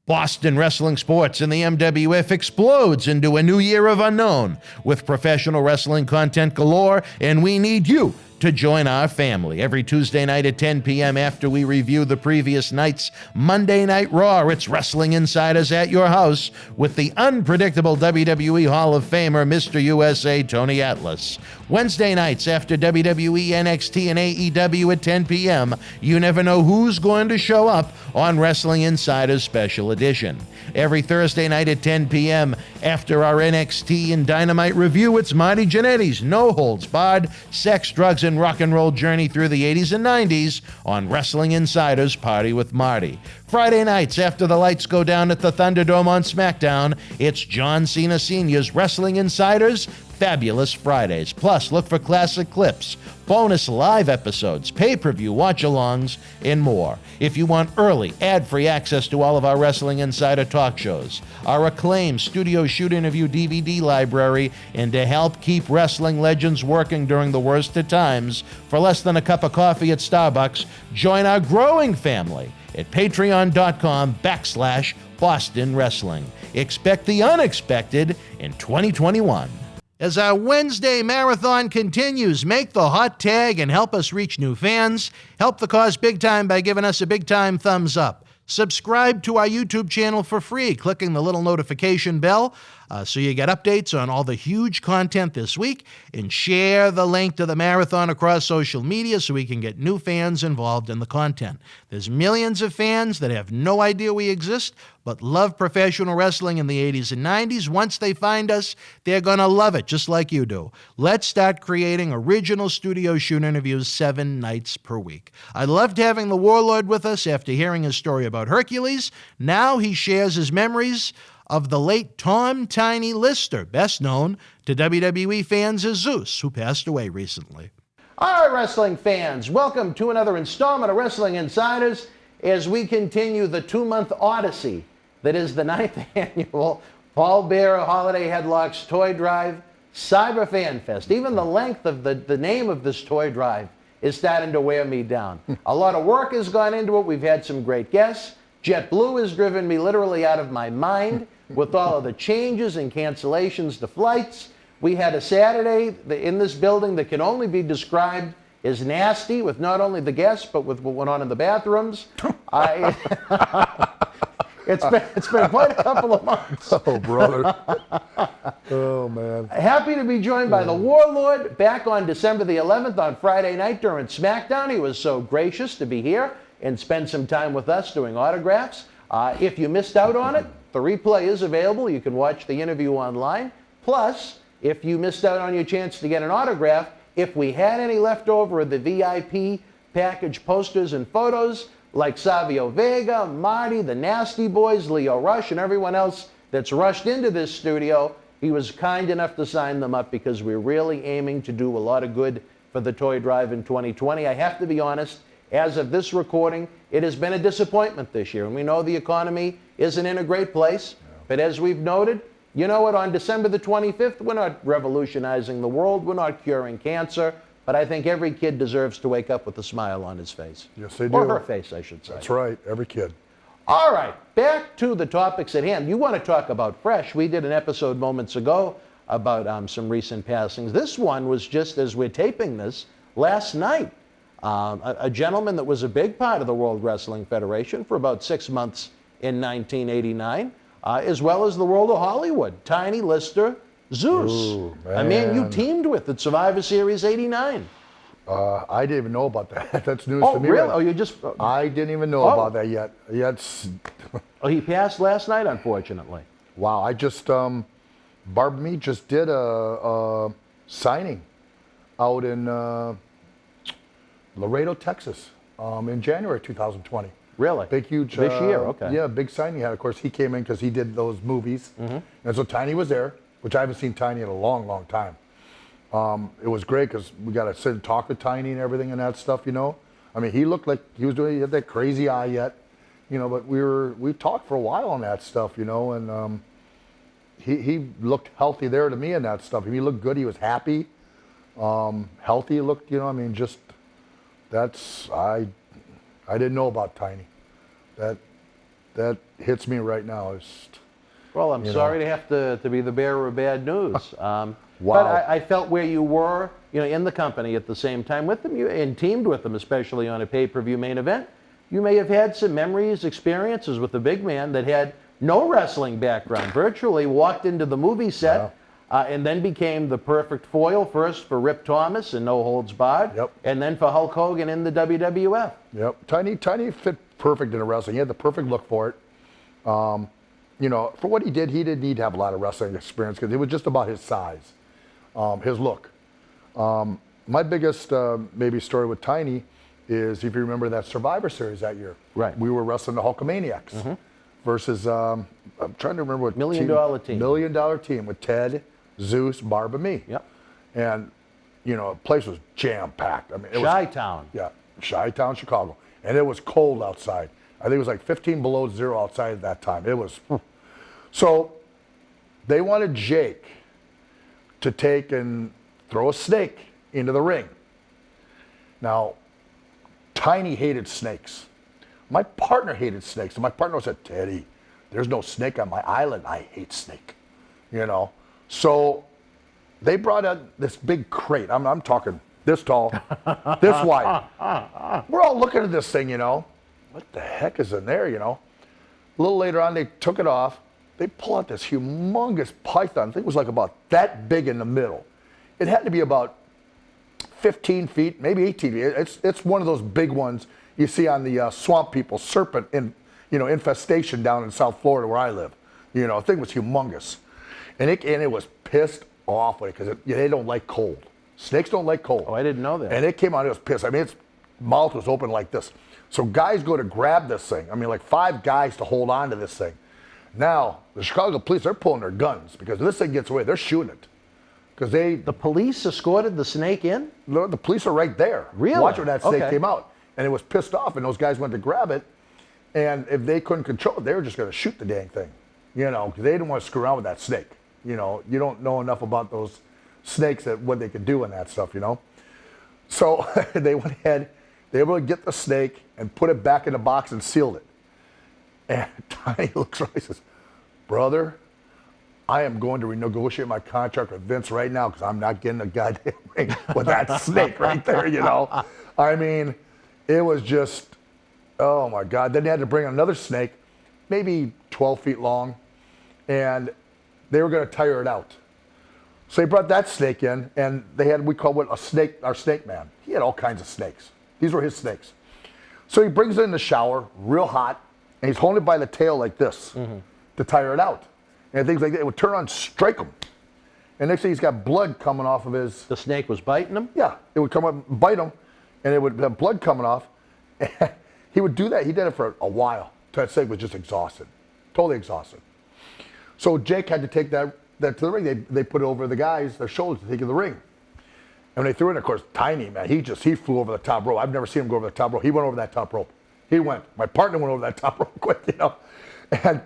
Boston Wrestling Sports and the MWF explodes into a new year of unknown with professional wrestling content galore, and we need you to join our family. Every Tuesday night at 10 p.m. after we review the previous night's Monday Night Raw, it's Wrestling Insiders at your house with the unpredictable WWE Hall of Famer, Mr. USA Tony Atlas. Wednesday nights after WWE, NXT, and AEW at 10 p.m., you never know who's going to show up on Wrestling Insiders Special Edition. Every Thursday night at 10 p.m. after our NXT and Dynamite review, it's Marty Jannetty's No Holds Barred Sex, Drugs, and Rock and Roll journey through the 80s and 90s on Wrestling Insiders Party with Marty. Friday nights after the lights go down at the Thunderdome on SmackDown, it's John Cena Sr.'s Wrestling Insiders Fabulous Fridays. Plus, look for classic clips, bonus live episodes, pay-per-view watch-alongs, and more. If you want early, ad-free access to all of our Wrestling Insider talk shows, our acclaimed studio shoot interview DVD library, and to help keep wrestling legends working during the worst of times, for less than a cup of coffee at Starbucks, join our growing family at patreon.com/Boston Wrestling. Expect the unexpected in 2021. As our Wednesday marathon continues, make the hot tag and help us reach new fans. Help the cause big time by giving us a big time thumbs up. Subscribe to our YouTube channel for free, clicking the little notification bell so you get updates on all the huge content this week, and share the link to the marathon across social media so we can get new fans involved in the content. There's millions of fans that have no idea we exist, but love professional wrestling in the 80s and 90s. Once they find us, they're going to love it, just like you do. Let's start creating original studio shoot interviews 7 nights per week. I loved having the Warlord with us after hearing his story about Hercules. Now he shares his memories of the late Tom Tiny Lister, best known to WWE fans as Zeus, who passed away recently. All right, wrestling fans, welcome to another installment of Wrestling Insiders as we continue the 2-month odyssey that is the 9th annual Paul Bearer Holiday Headlocks Toy Drive Cyber Fanfest. Even the length of the name of this toy drive is starting to wear me down. A lot of work has gone into it. We've had some great guests. JetBlue has driven me literally out of my mind with all of the changes and cancellations to flights. We had a Saturday in this building that can only be described as nasty, with not only the guests, but with what went on in the bathrooms. It's been quite a couple of months. Oh, brother. Oh, man. Happy to be joined by the Warlord back on December the 11th on Friday night during SmackDown. He was so gracious to be here and spend some time with us doing autographs. If you missed out on it, the replay is available. You can watch the interview online. Plus, if you missed out on your chance to get an autograph, if we had any left over of the VIP package posters and photos, like Savio Vega, Marty, the Nasty Boys, Leo Rush, and everyone else that's rushed into this studio, he was kind enough to sign them up because we're really aiming to do a lot of good for the toy drive in 2020. I have to be honest, as of this recording, it has been a disappointment this year. And we know the economy isn't in a great place. But as we've noted, you know what, on December the 25th, we're not revolutionizing the world. We're not curing cancer. But I think every kid deserves to wake up with a smile on his face. Yes, they do. Or her face, I should say. That's right, every kid. All right, back to the topics at hand. You want to talk about fresh. We did an episode moments ago about some recent passings. This one was just as we're taping this last night. A gentleman that was a big part of the World Wrestling Federation for about 6 months in 1989, as well as the world of Hollywood. Tiny Lister Zeus. Ooh, a man you teamed with at Survivor Series 89. I didn't even know about that. That's news Oh, to me. really? Oh, you just... I didn't even know about that yet. Oh, he passed last night, unfortunately. Wow, I just, Barb Me just did a signing out in Laredo, Texas, in January 2020. Really? Big, huge. This year, okay. Yeah, big signing he had. Of course, he came in because he did those movies. And so Tiny was there, which I haven't seen Tiny in a long, long time. It was great because we got to sit and talk with Tiny and everything and that stuff, you know. I mean, he looked like he had that crazy eye yet, you know, but we talked for a while on that stuff, you know, and he looked healthy there to me and that stuff. He looked good. He was happy, healthy. Looked, you know, I mean, just I didn't know about Tiny. That hits me right now. Well, I'm sorry to have to be the bearer of bad news. Wow. But I felt where you were, you know, in the company at the same time with them, and teamed with them, especially on a pay-per-view main event. You may have had some memories, experiences with the big man that had no wrestling background, virtually walked into the movie set, and then became the perfect foil, first for Rip Thomas and No Holds Barred, and then for Hulk Hogan in the WWF. Yep, Tiny fit perfect into wrestling. He had the perfect look for it. You know, for what he didn't need to have a lot of wrestling experience because it was just about his size, his look. My biggest maybe story with Tiny is, if you remember that Survivor Series that year. Right. We were wrestling the Hulkamaniacs versus, I'm trying to remember what $1 Million Team. $1 Million Team with Ted, Zeus, Barb, and me. Yep. And, you know, the place was jam-packed. I mean, it was Chi-Town. Yeah, Chi-Town, Chicago. And it was cold outside. I think it was like 15 below zero outside at that time. It was. So they wanted Jake to take and throw a snake into the ring. Now, Tiny hated snakes. My partner hated snakes. And my partner said, Teddy, there's no snake on my island. I hate snake. You know? So they brought out this big crate. I'm talking this tall, this wide. We're all looking at this thing, you know. What the heck is in there, you know? A little later on, they took it off. They pull out this humongous python. I think it was like about that big in the middle. It had to be about 15 feet, maybe 18 feet. It's one of those big ones you see on the swamp people, serpent infestation down in South Florida where I live. You know, the thing was humongous. And it was pissed off with it because they don't like cold. Snakes don't like cold. Oh, I didn't know that. And it came out, it was pissed. I mean, its mouth was open like this. So guys go to grab this thing. I mean, like 5 guys to hold on to this thing. Now, the Chicago police, they're pulling their guns because if this thing gets away, they're shooting it. Because the police escorted the snake in? The police are right there. Really? Watching that snake came out. And it was pissed off, and those guys went to grab it. And if they couldn't control it, they were just going to shoot the dang thing. You know, because they didn't want to screw around with that snake. You know, you don't know enough about those snakes, that what they could do and that stuff, you know. So they went ahead, they were able to get the snake and put it back in the box and sealed it. And Tiny looks right and says, brother, I am going to renegotiate my contract with Vince right now because I'm not getting a goddamn ring with that snake right there, you know. I mean, it was just, oh my God. Then they had to bring another snake, maybe 12 feet long, and they were going to tire it out. So they brought that snake in, and we call it our snake man. He had all kinds of snakes. These were his snakes. So he brings it in the shower, real hot, and he's holding it by the tail like this to tire it out. And things like that, it would turn on, strike him. And next thing he's got blood coming off of his... The snake was biting him? Yeah, it would come up, bite him, and it would have blood coming off. And he would do that. He did it for a while. That snake was just exhausted, totally exhausted. So Jake had to take that to the ring. They put it over the guys, their shoulders to take it to the ring. And when they threw it in, of course, Tiny, man, he flew over the top rope. I've never seen him go over the top rope. He went over that top rope. He went. My partner went over that top rope quick, you know.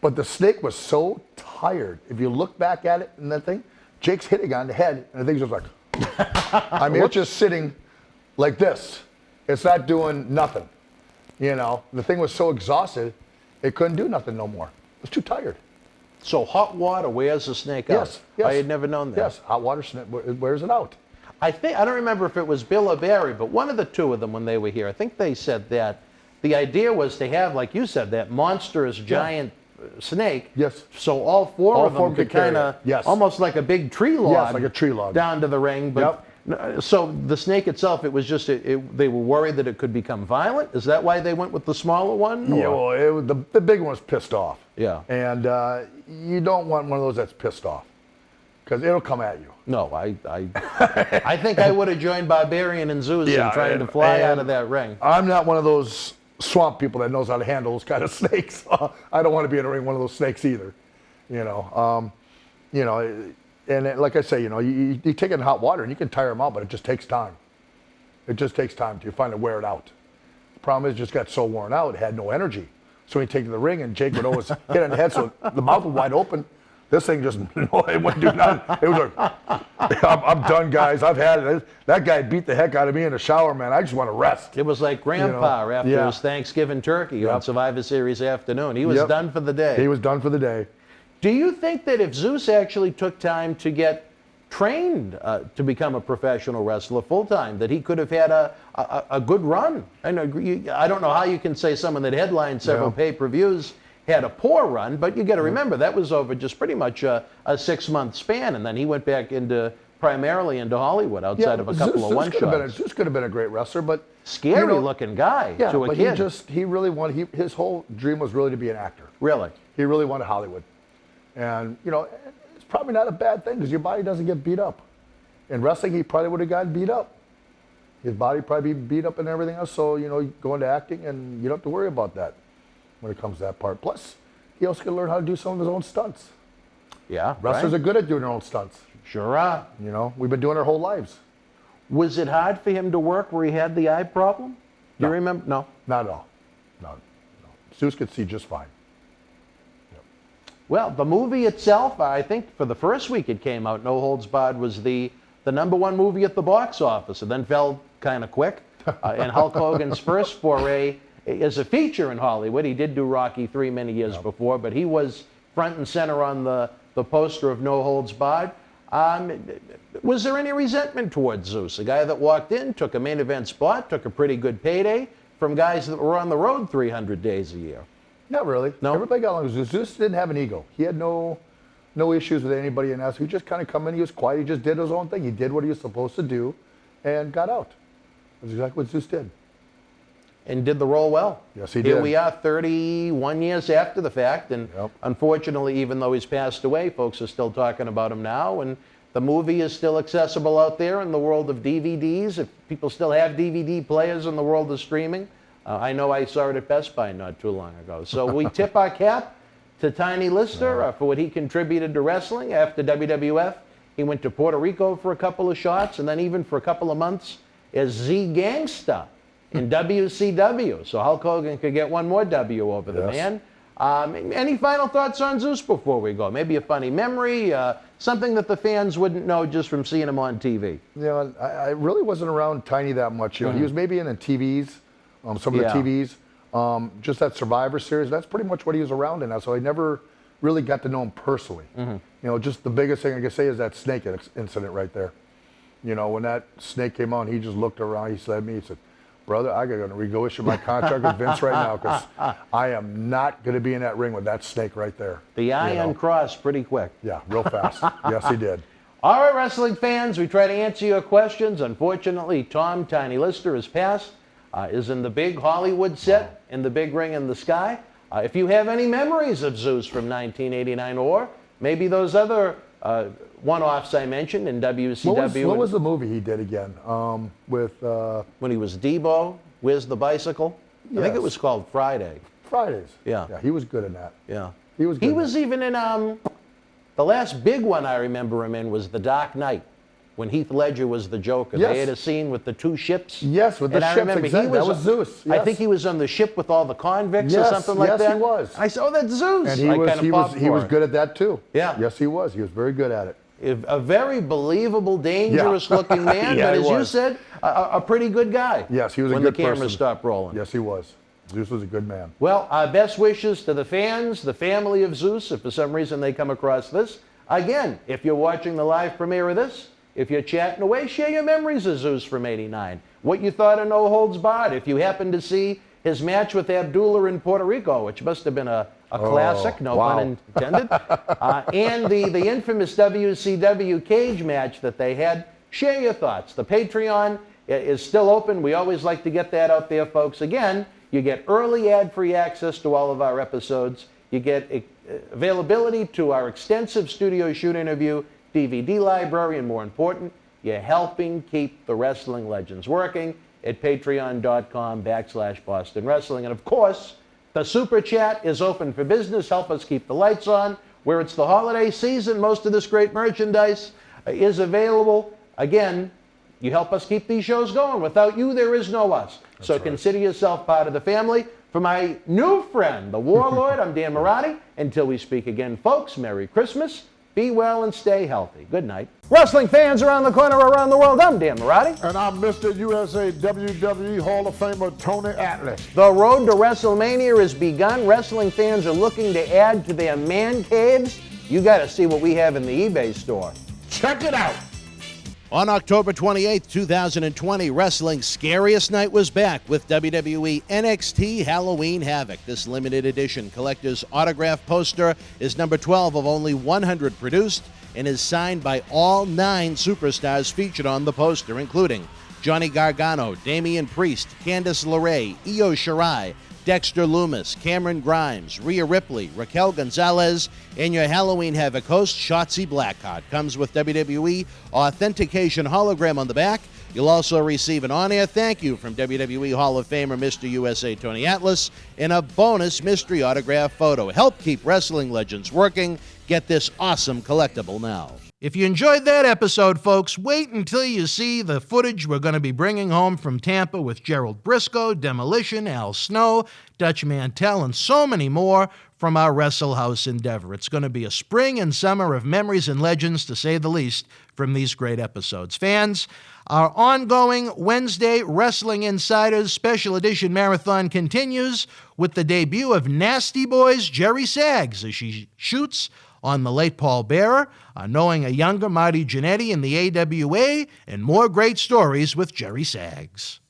But the snake was so tired. If you look back at it and that thing, Jake's hitting on the head, and the thing's just like, I mean, it's just sitting like this. It's not doing nothing, you know. The thing was so exhausted, it couldn't do nothing no more. It was too tired. So hot water wears the snake out? Yes. I had never known that. Yes, hot water snake wears it out. I don't remember if it was Bill or Barry, but one of the two of them when they were here, I think they said that the idea was to have, like you said, that monstrous giant snake. Yes. So all four of them could kind of, almost like a big tree log. Yes, like a tree log. Down to the ring. But so the snake itself, it was just, they were worried that it could become violent? Is that why they went with the smaller one? Yeah, well, the big one was pissed off. Yeah. And you don't want one of those that's pissed off, because it'll come at you. No, I think I would have joined Barbarian and Zeus in trying to fly out of that ring. I'm not one of those swamp people that knows how to handle those kind of snakes. I don't want to be in a ring with one of those snakes either. You know, and like I say, you know, you take it in hot water and you can tire them out, but it just takes time. It just takes time till you finally wear it out. The problem is it just got so worn out, it had no energy. So when you take it to the ring, and Jake would always hit on the head, so the mouth was wide open. This thing just, it wouldn't do nothing. It was like, I'm done, guys. I've had it. That guy beat the heck out of me in the shower, man. I just want to rest. It was like Grandpa after his Thanksgiving turkey on Survivor Series afternoon. He was done for the day. He was done for the day. Do you think that if Zeus actually took time to get trained to become a professional wrestler full-time, that he could have had a good run? I don't know how you can say someone that headlined several pay-per-views had a poor run, but you got to remember that was over just pretty much a 6-month span, and then he went back primarily into Hollywood outside of a couple of one-shots. Zeus could have been a great wrestler, but scary-looking guy to a kid. He really wanted. His whole dream was really to be an actor. Really, he really wanted Hollywood, and you know, it's probably not a bad thing because your body doesn't get beat up. In wrestling, he probably would have gotten beat up. His body probably be beat up and everything else. So you know, go into acting, and you don't have to worry about that when it comes to that part. Plus, he also can learn how to do some of his own stunts. Yeah, wrestlers are good at doing their own stunts. Sure are. You know, we've been doing our whole lives. Was it hard for him to work where he had the eye problem? Do you remember? No. Not at all. No. Zeus could see just fine. Yep. Well, the movie itself, I think for the first week it came out, No Holds Barred was the #1 movie at the box office, and then fell kind of quick. And Hulk Hogan's first foray as a feature in Hollywood. He did do Rocky III many years before, but he was front and center on the poster of No Holds Barred. Was there any resentment towards Zeus, a guy that walked in, took a main event spot, took a pretty good payday from guys that were on the road 300 days a year? Not really. No? Everybody got along with Zeus. Zeus didn't have an ego. He had no issues with anybody in us. He just kind of come in, he was quiet, he just did his own thing. He did what he was supposed to do and got out. That's exactly what Zeus did. And did the role well. Yes, he Here did. we are 31 years after the fact, and unfortunately, even though he's passed away, folks are still talking about him now, and the movie is still accessible out there in the world of DVDs. If people still have DVD players in the world of streaming, I know I saw it at Best Buy not too long ago. So we tip our cap to Tiny Lister for what he contributed to wrestling. After WWF, he went to Puerto Rico for a couple of shots, and then even for a couple of months as Z Gangsta in WCW. So Hulk Hogan could get one more W over the man. Any final thoughts on Zeus before we go? Maybe a funny memory, something that the fans wouldn't know just from seeing him on TV. You know, I really wasn't around Tiny that much. You know, he was maybe in the TVs, some of the TVs, just that Survivor Series. That's pretty much what he was around in. So I never really got to know him personally. You know, just the biggest thing I can say is that snake incident right there. You know, when that snake came on, he just looked around. He said to me, he said, "Brother, I got to go issue my contract with Vince right now because I am not going to be in that ring with that snake right there." The Iron Cross pretty quick. Yeah, real fast. Yes, he did. All right, wrestling fans, we try to answer your questions. Unfortunately, Tom Tiny Lister has passed, is in the big Hollywood set, in the big ring in the sky. If you have any memories of Zeus from 1989 or maybe those other one-offs I mentioned in WCW. What was the movie he did again? With when he was Debo, Where's the Bicycle? I think it was called Friday. Fridays. Yeah. Yeah, he was good in that. Yeah. He was good. He was even in the last big one I remember him in was The Dark Knight, when Heath Ledger was the Joker. Yes. They had a scene with the two ships. Yes, with the and ships, I remember exactly. That was Zeus. I Yes. think he was on the ship with all the convicts or something like that. Yes, he was. I said, "Oh, that's Zeus." And he was good at that too. Yeah. Yes, he was. He was very good at it. A very believable, dangerous-looking man, Yeah, but he as you was. said, a pretty good guy. Yes, he was a when good the cameras person. stopped rolling. Yes, he was. Zeus was a good man. Well, our best wishes to the fans, the family of Zeus, if for some reason they come across this. Again, if you're watching the live premiere of this, if you're chatting away, share your memories of Zeus from '89. What you thought of No Holds Barred. If you happened to see his match with Abdullah in Puerto Rico, which must have been a classic, no pun intended. And the infamous WCW cage match that they had. Share your thoughts. The Patreon is still open. We always like to get that out there, folks. Again, you get early ad-free access to all of our episodes. You get availability to our extensive studio shoot interview DVD library, and more important, you're helping keep the wrestling legends working at patreon.com/Boston Wrestling. And of course, the Super Chat is open for business. Help us keep the lights on. Where it's the holiday season, most of this great merchandise is available. Again, you help us keep these shows going. Without you, there is no us. So consider yourself part of the family. For my new friend, the Warlord, I'm Dan Marati. Until we speak again, folks, Merry Christmas. Be well and stay healthy. Good night. Wrestling fans around the corner, around the world, I'm Dan Marati. And I'm Mr. USA WWE Hall of Famer Tony Atlas. The road to WrestleMania has begun. Wrestling fans are looking to add to their man caves. You got to see what we have in the eBay store. Check it out. On October 28th, 2020, Wrestling's Scariest Night was back with WWE NXT Halloween Havoc. This limited edition collector's autograph poster is number 12 of only 100 produced and is signed by all 9 superstars featured on the poster, including Johnny Gargano, Damian Priest, Candice LeRae, Io Shirai, Dexter Lumis, Cameron Grimes, Rhea Ripley, Raquel Gonzalez, and your Halloween Havoc host, Shotzi Blackheart. Comes with WWE authentication hologram on the back. You'll also receive an on-air thank you from WWE Hall of Famer Mr. USA Tony Atlas and a bonus mystery autograph photo. Help keep wrestling legends working. Get this awesome collectible now. If you enjoyed that episode, folks, wait until you see the footage we're going to be bringing home from Tampa with Gerald Briscoe, Demolition, Al Snow, Dutch Mantell, and so many more from our Wrestle House endeavor. It's going to be a spring and summer of memories and legends, to say the least, from these great episodes. Fans, our ongoing Wednesday Wrestling Insiders Special Edition Marathon continues with the debut of Nasty Boy's Jerry Saggs as she shoots on the late Paul Bearer, knowing a younger Marty Jannetty in the AWA, and more great stories with Jerry Saggs.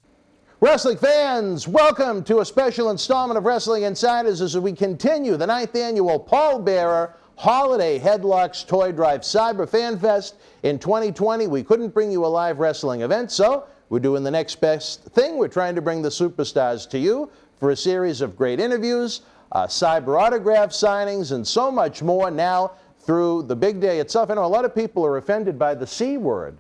Wrestling fans, welcome to a special installment of Wrestling Insiders as we continue the 9th annual Paul Bearer Holiday Headlocks Toy Drive Cyber Fanfest. In 2020, we couldn't bring you a live wrestling event, so we're doing the next best thing. We're trying to bring the superstars to you for a series of great interviews, cyber autograph signings, and so much more now through the big day itself. I know a lot of people are offended by the C word,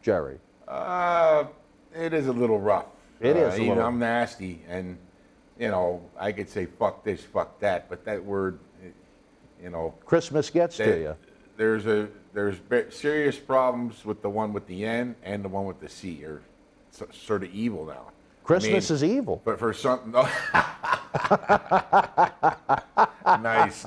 Jerry. It is a little rough. It is a little. I'm nasty, and, you know, I could say fuck this, fuck that, but that word, you know. Christmas gets to you. There's serious problems with the one with the N and the one with the C. Are sort of evil now. Christmas is evil. But for something, no. Nice.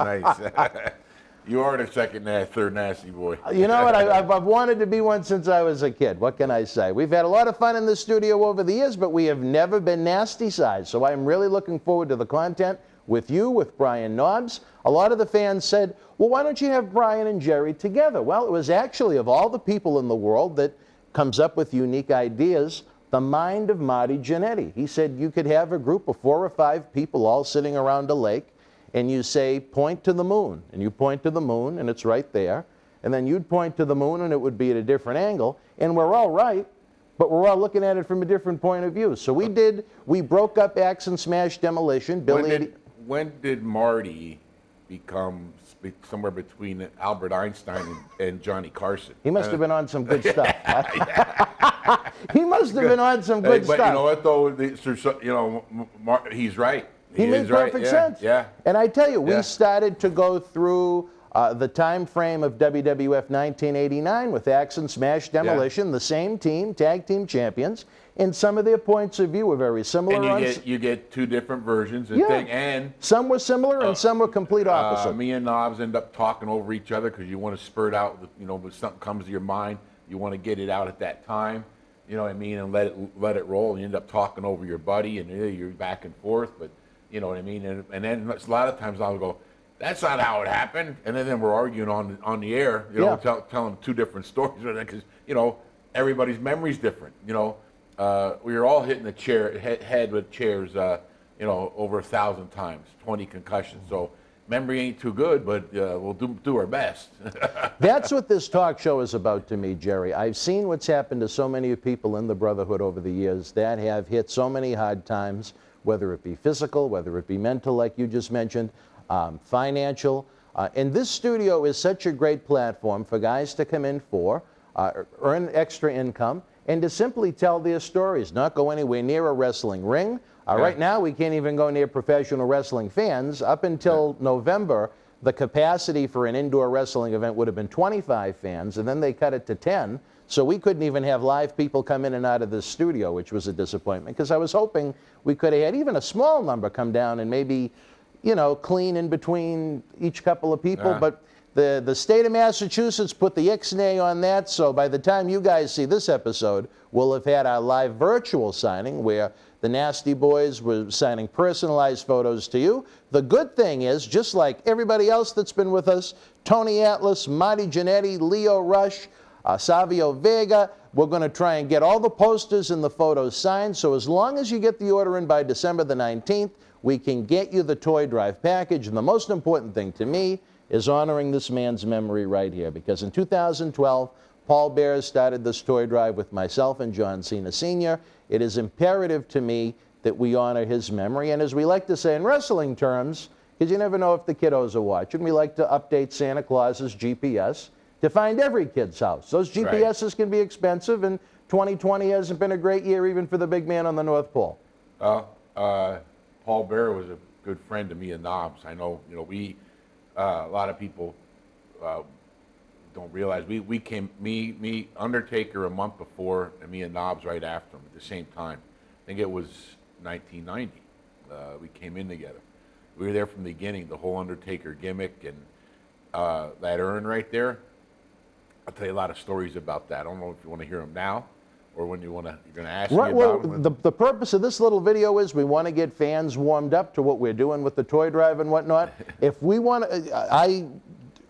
You are the third nasty boy. You know what? I've wanted to be one since I was a kid. What can I say? We've had a lot of fun in the studio over the years, but we have never been nasty sides. So I'm really looking forward to the content with you, with Brian Knobs. A lot of the fans said, well, why don't you have Brian and Jerry together? Well, it was actually, of all the people in the world that comes up with unique ideas, the mind of Marty Jannetty. He said you could have a group of 4 or 5 people all sitting around a lake, and you say, point to the moon. And you point to the moon, and it's right there. And then you'd point to the moon, and it would be at a different angle. And we're all right, but we're all looking at it from a different point of view. So we broke up Axe and Smash Demolition. When did Marty become somewhere between Albert Einstein and Johnny Carson? He must have been on some good stuff. He must have been on some good stuff. But you know what, though? He's right. He made perfect sense. Yeah. And I tell you, we started to go through the time frame of WWF 1989 with Axe and Smash Demolition, the same team, tag team champions, and some of their points of view were very similar. And you get 2 different versions. And some were similar and some were complete opposite. Me and Knobs end up talking over each other because you want to spurt out, when something comes to your mind, you want to get it out at that time. You know what I mean? And let it roll. And you end up talking over your buddy, and you're back and forth. But you know what I mean? And then a lot of times I'll go, that's not how it happened. And then we're arguing on the air, telling 2 different stories because everybody's memory's different. We were all hitting the head with chairs, over 1,000 times, 20 concussions. So memory ain't too good, but we'll do our best. That's what this talk show is about to me, Jerry. I've seen what's happened to so many people in the Brotherhood over the years that have hit so many hard times, whether it be physical, whether it be mental, like you just mentioned, financial. And this studio is such a great platform for guys to come in for, earn extra income, and to simply tell their stories, not go anywhere near a wrestling ring. Right now, we can't even go near professional wrestling fans. Up until November, the capacity for an indoor wrestling event would have been 25 fans, and then they cut it to 10. So we couldn't even have live people come in and out of this studio, which was a disappointment, because I was hoping we could have had even a small number come down and maybe, clean in between each couple of people. But the state of Massachusetts put the ixnay on that, so by the time you guys see this episode, we'll have had our live virtual signing where the Nasty Boys were signing personalized photos to you. The good thing is, just like everybody else that's been with us, Tony Atlas, Marty Jannetty, Leo Rush, Savio Vega, we're going to try and get all the posters and the photos signed, so as long as you get the order in by December the 19th, we can get you the toy drive package. And the most important thing to me is honoring this man's memory right here, because in 2012, Paul Bearer started this toy drive with myself and John Cena Sr. It is imperative to me that we honor his memory, and as we like to say in wrestling terms, because you never know if the kiddos are watching, we like to update Santa Claus's GPS to find every kid's house. Those GPSs can be expensive, and 2020 hasn't been a great year even for the big man on the North Pole. Paul Bearer was a good friend to me and Knobs. I know, we a lot of people don't realize we came, me Undertaker a month before, and me and Knobs right after him at the same time. I think it was 1990. We came in together. We were there from the beginning, the whole Undertaker gimmick, and that urn right there. I'll tell you a lot of stories about that. I don't know if you want to hear them now, or when you're going to ask me about them. The purpose of this little video is we want to get fans warmed up to what we're doing with the toy drive and whatnot. If we want to,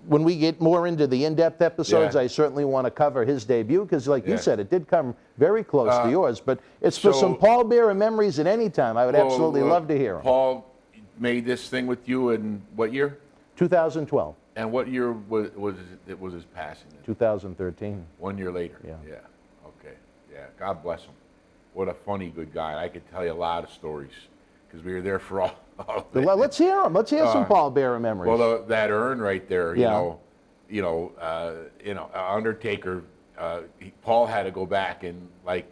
when we get more into the in-depth episodes, I certainly want to cover his debut, because like you said, it did come very close to yours, but it's for some Paul Bearer memories at any time. I would absolutely love to hear them. Paul made this thing with you in what year? 2012. And what year was his passing? 2013. 1 year later. Yeah. Yeah. Okay. Yeah. God bless him. What a funny, good guy. I could tell you a lot of stories because we were there for all well, let's hear them. Let's hear some Paul Bearer memories. Well, that urn right there, Undertaker. Paul had to go back and like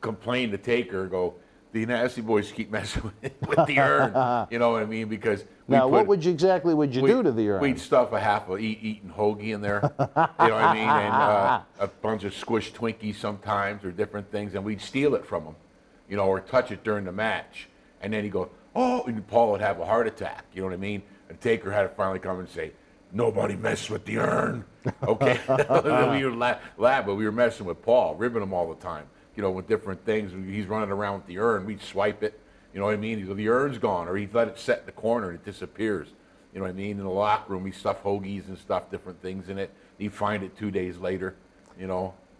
complain to Taker, go, the Nasty Boys keep messing with the urn. You know what I mean? Because what exactly would you do to the urn? We'd stuff a half of eating hoagie in there. You know what I mean? And a bunch of squished Twinkies sometimes, or different things, and we'd steal it from him, or touch it during the match. And then he'd go, oh, and Paul would have a heart attack. You know what I mean? And Taker had to finally come and say, nobody mess with the urn. Okay? We would laugh, but we were messing with Paul, ribbing him all the time. With different things. He's running around with the urn. We'd swipe it. You know what I mean? He'd go, the urn's gone. Or he'd let it set in the corner and it disappears. You know what I mean? In the locker room, we stuff hoagies and stuff, different things in it. He'd find it 2 days later.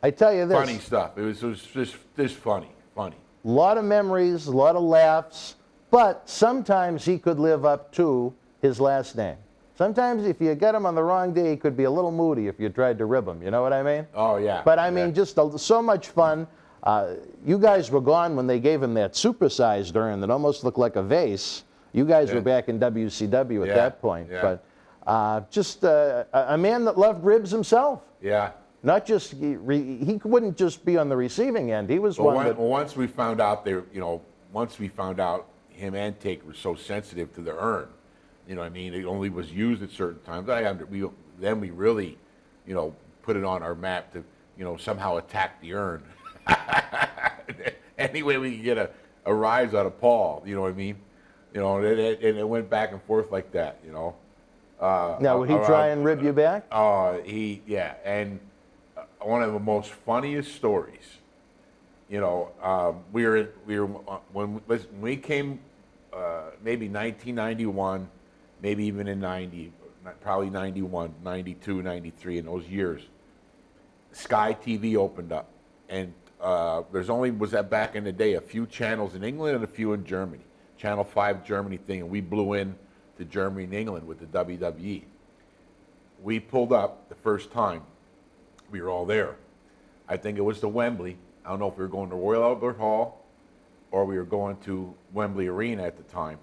I tell you this. Funny stuff. It was just funny. A lot of memories, a lot of laughs, but sometimes he could live up to his last name. Sometimes if you get him on the wrong day, he could be a little moody if you tried to rib him. You know what I mean? Oh, yeah. But I mean, just so much fun. You guys were gone when they gave him that supersized urn that almost looked like a vase. You guys were back in WCW at that point. Yeah. But just a man that loved ribs himself. Yeah. Not just, he wouldn't just be on the receiving end. He was once we found out him and Taker were so sensitive to the urn, you know what I mean? It only was used at certain times. Then we really, put it on our map to, somehow attack the urn. Any way we could get a rise out of Paul, you know what I mean? And it went back and forth like that, Now, would he try and rib you back? And one of the most funniest stories, when we came, maybe 1991, maybe even in 90, probably 91, 92, 93, in those years, Sky TV opened up. And was that back in the day, a few channels in England and a few in Germany. Channel 5 Germany thing, and we blew in to Germany and England with the WWE. We pulled up the first time. We were all there. I think it was to Wembley. I don't know if we were going to Royal Albert Hall or we were going to Wembley Arena at the time.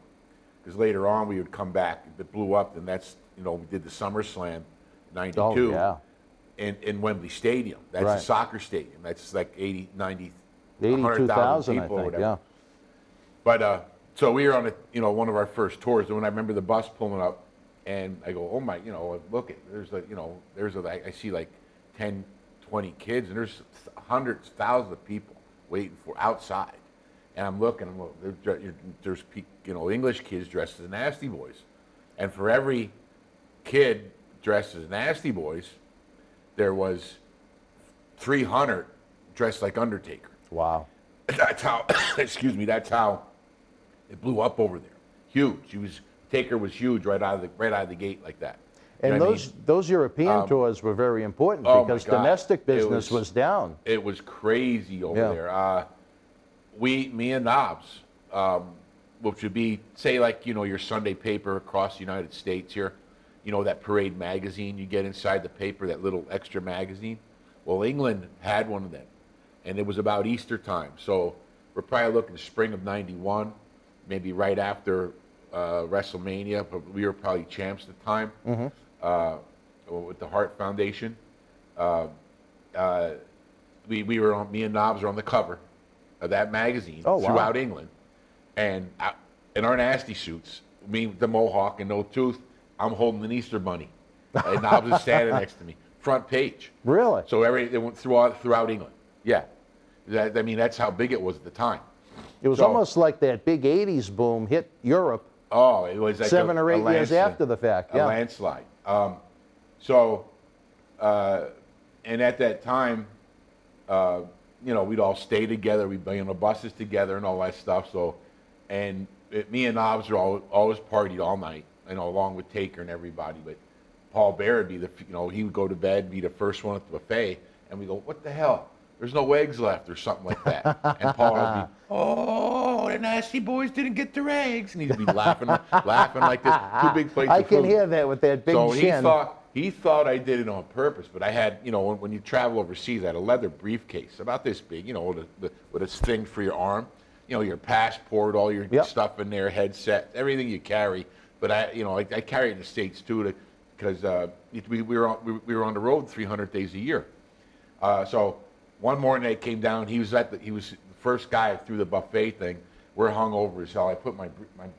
Because later on we would come back. It blew up, and that's, we did the SummerSlam 92. Oh, yeah. In Wembley Stadium. That's a soccer stadium. That's like 80, 90, 82,000 people I or think, whatever. yeah. But so we were on one of our first tours, and when I remember the bus pulling up, and I go, oh my, look, there's I see like 10, 20 kids, and there's hundreds, thousands of people waiting for outside. And I'm looking, there's English kids dressed as Nasty Boys. And for every kid dressed as Nasty Boys, there was 300 dressed like Undertaker. Wow. That's how, that's how it blew up over there. Huge. Taker was huge right out of the gate like that. And those European tours were very important because domestic business was down. It was crazy over there. Me and Knobs, which would be, say, like, your Sunday paper across the United States here, that Parade magazine you get inside the paper, that little extra magazine. Well, England had one of them, and it was about Easter time. So we're probably looking spring of '91, maybe right after WrestleMania, but we were probably champs at the time. With the Hart Foundation. We were on, me and Knobs were on the cover of that magazine throughout England. And in our nasty suits, me with the mohawk and no tooth, I'm holding an Easter bunny. And Knobs is standing next to me, front page. Really? So it went throughout England. Yeah, I mean that's how big it was at the time. It was almost like that big '80s boom hit Europe. Oh, it was like 7 or 8 years after the fact. A landslide. And at that time, we'd all stay together. We'd be on the buses together and all that stuff. So, and me and Knobs were always partied all night, along with Taker and everybody. But Paul Bear would be he would go to bed, be the first one at the buffet, and we go, "What the hell? There's no eggs left," or something like that. And Paul would be, "Oh, the nasty boys didn't get their eggs," and he'd be laughing like this. 2 big plates of food. I can hear that with that big chin. So he thought I did it on purpose, but I had, when you travel overseas, I had a leather briefcase about this big, with a thing for your arm, your passport, all your stuff in there, headset, everything you carry. But I carry it in the States too, because we were on the road 300 days a year. So one morning I came down. He was the first guy through the buffet thing. We're hungover as hell. I put my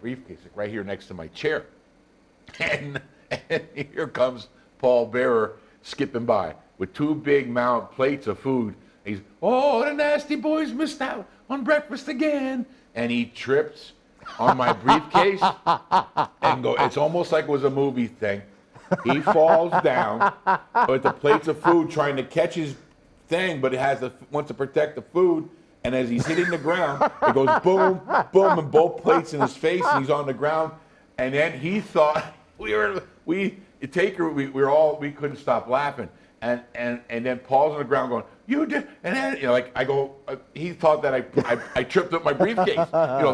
briefcase right here next to my chair, and here comes Paul Bearer skipping by with 2 big mound plates of food. He's, "Oh, the nasty boys missed out on breakfast again," and he trips on my briefcase and it's almost like it was a movie thing. He falls down with the plates of food trying to catch his thing, but it wants to protect the food. And as he's hitting the ground, it goes boom, boom, and both plates in his face, and he's on the ground. And then he thought we couldn't stop laughing. And then Paul's on the ground going, "You did," and then I go, he thought that I tripped up my briefcase,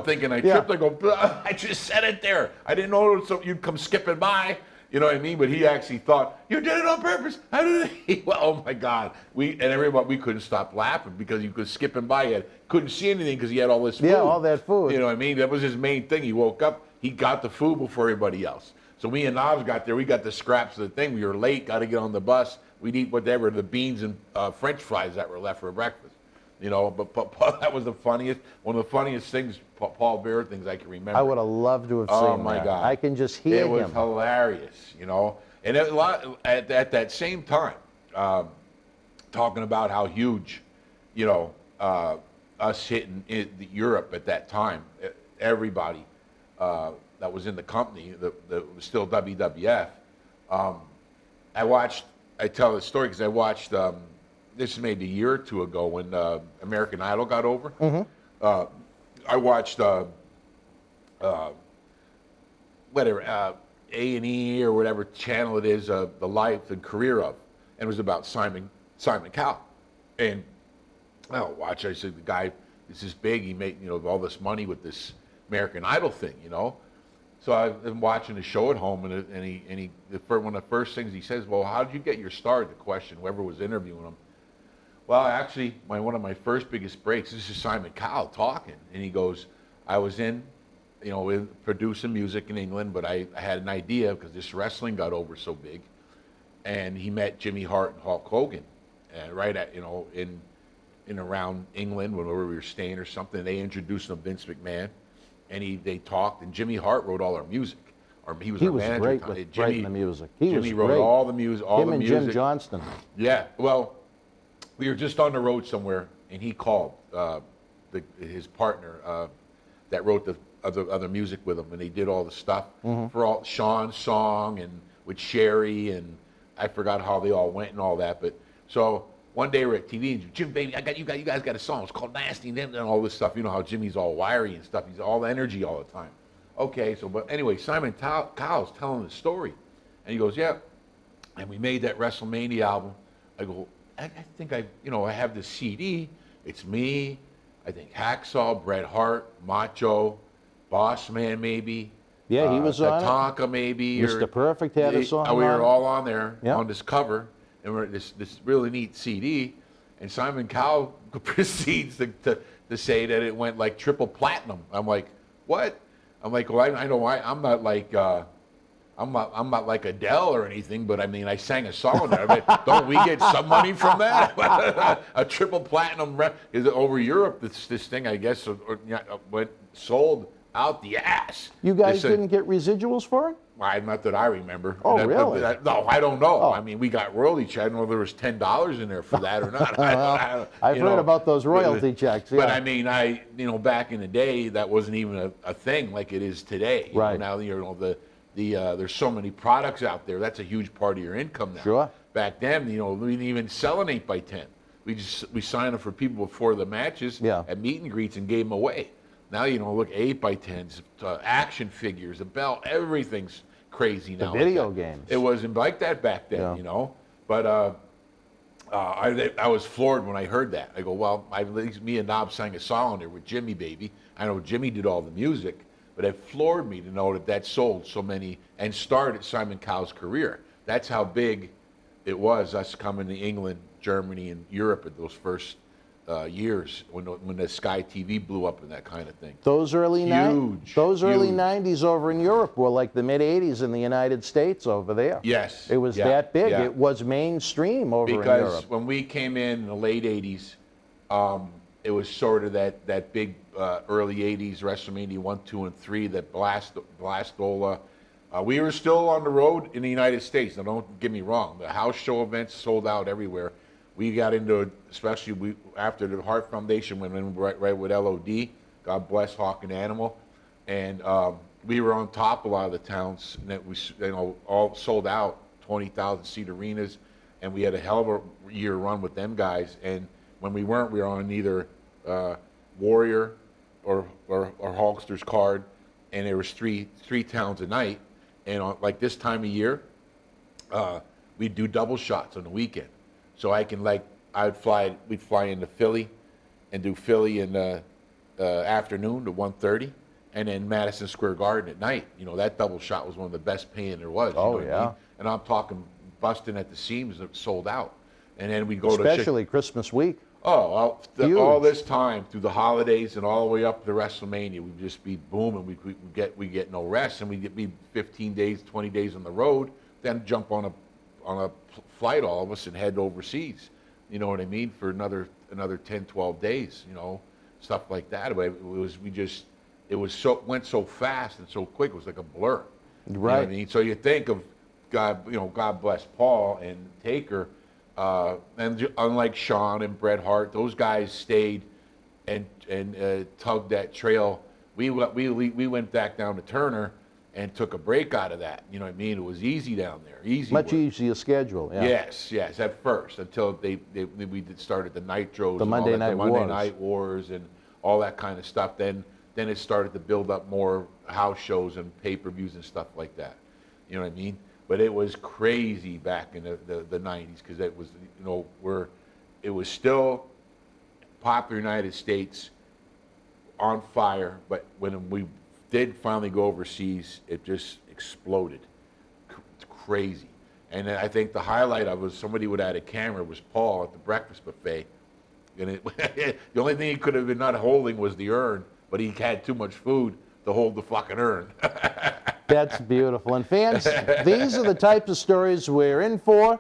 thinking I tripped. I go, "I just set it there. I didn't know you'd come skipping by." You know what I mean? But he actually thought, "You did it on purpose." I did it. Well, oh my God. We couldn't stop laughing because he was skipping by. Couldn't see anything because he had all this food. Yeah, all that food. You know what I mean? That was his main thing. He woke up, he got the food before everybody else. So me and Knobs got there. We got the scraps of the thing. We were late, got to get on the bus. We'd eat whatever, the beans and French fries that were left for breakfast. But that was one of the funniest things, Paul Bear things I can remember. I would have loved to have seen that. Oh my God! I can just hear him. It was hilarious, And at that same time, talking about how huge, us hitting Europe at that time, everybody that was in the company that was still WWF. I tell the story because I watched. This is maybe a year or 2 ago when American Idol got over. Mm-hmm. I watched A&E or whatever channel it is, the life and career of, and it was about Simon Cowell. And I said, the guy is this big, he made all this money with this American Idol thing, So I've been watching the show at home, and one of the first things he says, "Well, how did you get your start?" The question, whoever was interviewing him. Well, actually, one of my first biggest breaks, this is Simon Cowell talking, and he goes, "I was producing music in England, but I had an idea because this wrestling got over so big," and he met Jimmy Hart and Hulk Hogan, right at in around England when we were staying or something. They introduced him to Vince McMahon, and they talked, and Jimmy Hart wrote all our music. He was our manager. Great with writing the music. Jimmy wrote all the music. Him and Jim Johnston. Yeah, well. We were just on the road somewhere, and he called his partner that wrote the other music with him, and they did all the stuff for all Sean's song and with Sherry, and I forgot how they all went and all that. But so one day we're at TV, and Jim, baby, you guys got a song. It's called Nasty and all this stuff. You know how Jimmy's all wiry and stuff. He's all the energy all the time. Okay, but anyway, Simon Cowell's telling the story, and he goes, "Yeah," and we made that WrestleMania album. I go, I think I have this CD. It's me, I think Hacksaw, Bret Hart, Macho, Boss Man maybe. Yeah, he was on Tatanka maybe. Mr. Perfect had a song. We were all on there on this cover, and we're this really neat CD. And Simon Cowell proceeds to say that it went like triple platinum. I'm like, what? I'm like, well, I know why. I'm not like Adele or anything, but I mean, I sang a song there. I mean, don't we get some money from that? A triple platinum is over Europe. This thing, I guess, went sold out the ass. You guys didn't get residuals for it? Not that I remember. Oh, But really? no, I don't know. Oh. I mean, we got royalty check. I don't know if there was $10 in there for that or not. I've heard about those royalty checks. Yeah. But I mean, back in the day, that wasn't even a thing like it is today. Right. Now, there's so many products out there. That's a huge part of your income now. Sure. Back then, we didn't even sell an 8x10. We signed them for people before the matches at meet and greets and gave them away. Now, look, 8x10s, action figures, a belt, everything's crazy now. The video games. It wasn't like that back then, But I was floored when I heard that. I go, well, me and Knob sang a song there with Jimmy, baby. I know Jimmy did all the music, but it floored me to know that sold so many and started Simon Cowell's career. That's how big it was, us coming to England, Germany, and Europe at those first years when the Sky TV blew up and that kind of thing. Those early huge, early 90s over in Europe were like the mid 80s in the United States over there. Yes. It was that big. Yeah. It was mainstream over in Europe. Because when we came in the late 80s, it was sort of that big early 80s WrestleMania 1, 2, and 3, that Blastola. We were still on the road in the United States. Now, don't get me wrong. The house show events sold out everywhere. We got into it, especially after the Heart Foundation went in right with LOD. God bless Hawk and Animal, and we were on top of a lot of the towns, and that we all sold out, 20,000-seat arenas, and we had a hell of a year run with them guys. And when we weren't, we were on either Warrior or Hulkster's card, and there was three towns a night. And like this time of year, we'd do double shots on the weekend. So we'd fly into Philly and do Philly in the afternoon to 1:30, and then Madison Square Garden at night. That double shot was one of the best paying there was. Oh, what yeah. I mean? And I'm talking busting at the seams, that sold out. And then we'd go especially Christmas week. all this time through the holidays and all the way up to WrestleMania, we'd just be booming. We get no rest, and we'd be 15 days, 20 days on the road, then jump on a flight, all of us, and head overseas. You know what I mean? For another 10, 12 days. Stuff like that. But went so fast and so quick. It was like a blur. Right. You know what I mean? So you think of God bless Paul and Taker. And unlike Shawn and Bret Hart, those guys stayed and tugged that trail. We went back down to Turner and took a break out of that. You know what I mean? It was easy down there. Much easier schedule. Yeah. Yes. At first, until we started the Nitros, the Monday Night Wars, and all that kind of stuff. Then it started to build up more house shows and pay-per-views and stuff like that. You know what I mean? But it was crazy back in the 90s, because it was, it was still popular United States, on fire. But when we did finally go overseas, it just exploded. It's crazy. And I think the highlight of it was somebody would add a camera, was Paul at the breakfast buffet. And the only thing he could have been not holding was the urn, but he had too much food to hold the fucking urn. That's beautiful. And fans, these are the types of stories we're in for.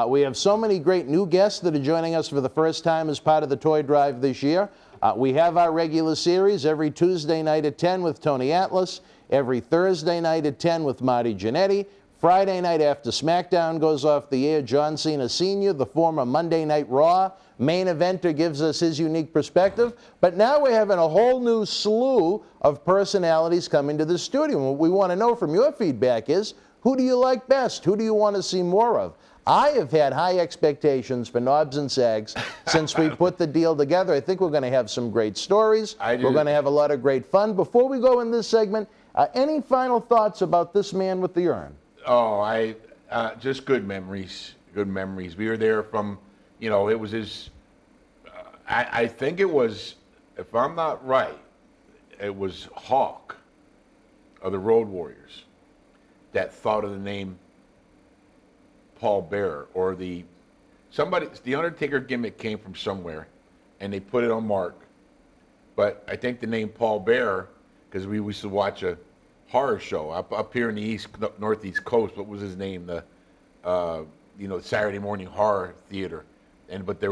We have so many great new guests that are joining us for the first time as part of the Toy Drive this year. We have our regular series every Tuesday night at 10 with Tony Atlas, every Thursday night at 10 with Marty Jannetty. Friday night after SmackDown goes off the air, John Cena Sr., the former Monday Night Raw main eventer, gives us his unique perspective. But now we're having a whole new slew of personalities coming to the studio. And what we want to know from your feedback is, who do you like best? Who do you want to see more of? I have had high expectations for Knobs and Sags since we put the deal together. I think we're going to have some great stories. We're going to have a lot of great fun. Before we go in this segment, any final thoughts about this man with the urn? Oh, just good memories. Good memories. We were there from, it was his, I think it was, if I'm not right, it was Hawk of the Road Warriors that thought of the name Paul Bearer, or the Undertaker gimmick came from somewhere, and they put it on Mark. But I think the name Paul Bearer, because we used to watch a horror show up here in the northeast coast. What was his name? The Saturday Morning Horror Theater. But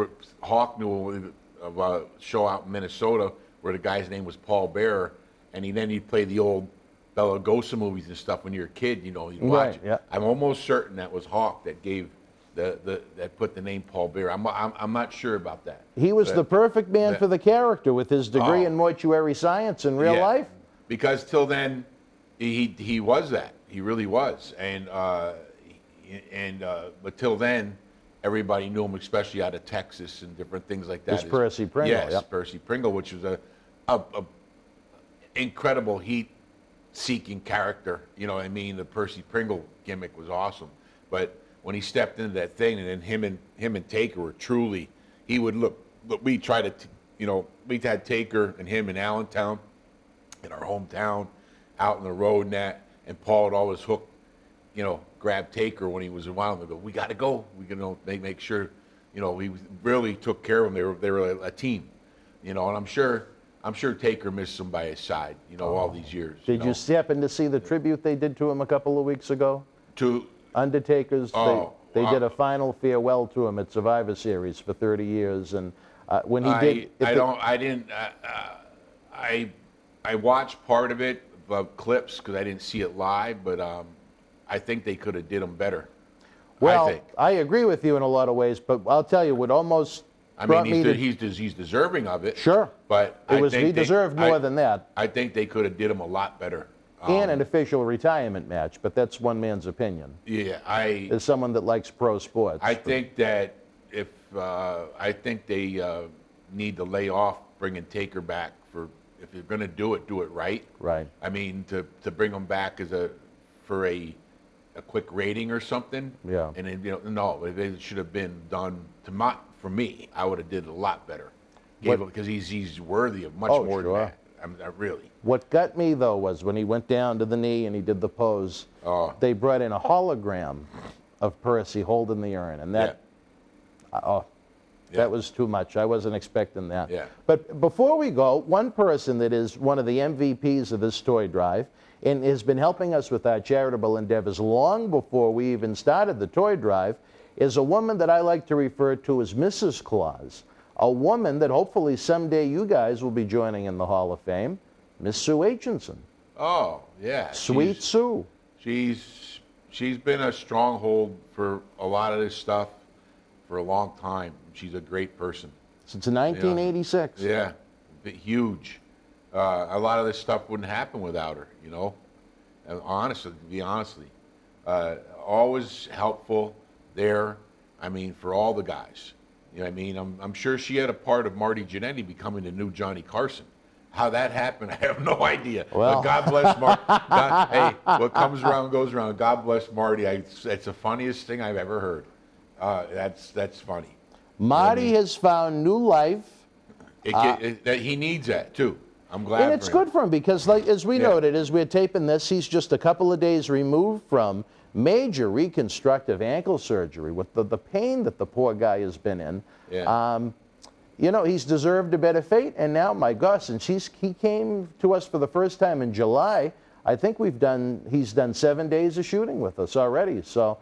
Hawk knew of a show out in Minnesota where the guy's name was Paul Bearer, and he'd play the old Bela Lugosi movies and stuff when you're a kid, you know, you'd watch Right, it. yeah. I'm almost certain that was Hawk that gave that put the name Paul Bearer. I'm not sure about that. He was But- the perfect man that- for the character with his degree Oh. in mortuary science in real Yeah. life. Because till then, he was that. He really was. But till then, everybody knew him, especially out of Texas and different things like that. As Percy Pringle, Yes, yep. Percy Pringle, which was a incredible heat-seeking character. You know what I mean? The Percy Pringle gimmick was awesome. But when he stepped into that thing, and then him and Taker were truly, he would look. We tried to, we had Taker and him in Allentown, in our hometown, out on the road and that, and Paul would always hook, grab Taker when he was around and go, we got to go. We make sure, we really took care of them. They were a team, and I'm sure Taker missed him by his side, all these years. Did you happen to see the tribute they did to him a couple of weeks ago? To Undertaker's, Oh, they did a final farewell to him at Survivor Series for 30 years, and when he did, I watched part of it, clips, because I didn't see it live, but I think they could have did them better. Well, I agree with you in a lot of ways, but I'll tell you what almost brought me to... he's deserving of it. Sure. But he deserved more than that. I think they could have did him a lot better. And an official retirement match, but that's one man's opinion. Yeah, as someone that likes pro sports. I think that if I think they need to lay off bringing Taker back if you're going to do it right. Right. I mean, to bring him back for a quick rating or something. Yeah. And then, no, it should have been done for me. I would have did it a lot better. Because he's worthy of much more than that. I mean, really. What got me though was when he went down to the knee and he did the pose. They brought in a hologram of Percy holding the urn, and that. That was too much. I wasn't expecting that. Yeah. But before we go, one person that is one of the MVPs of this toy drive and has been helping us with our charitable endeavors long before we even started the toy drive is a woman that I like to refer to as Mrs. Claus, a woman that hopefully someday you guys will be joining in the Hall of Fame, Miss Sue Aitchison. Oh, yeah. Sweet Sue. She's been a stronghold for a lot of this stuff for a long time. She's a great person. Since 1986. Yeah, huge. A lot of this stuff wouldn't happen without her, And honestly, to be honestly, always helpful there. I mean, for all the guys. You know what I mean? I'm sure she had a part of Marty Jannetty becoming the new Johnny Carson. How that happened, I have no idea. Well. But God bless Marty. Hey, what comes around goes around. God bless Marty. It's the funniest thing I've ever heard. That's funny. Marty has found new life. He needs that too. I'm glad. And it's good for him because, like as we noted, as we're taping this, he's just a couple of days removed from major reconstructive ankle surgery with the pain that the poor guy has been in. Yeah. He's deserved a better fate, and now, my gosh, since he came to us for the first time in July, I think he's done 7 days of shooting with us already. So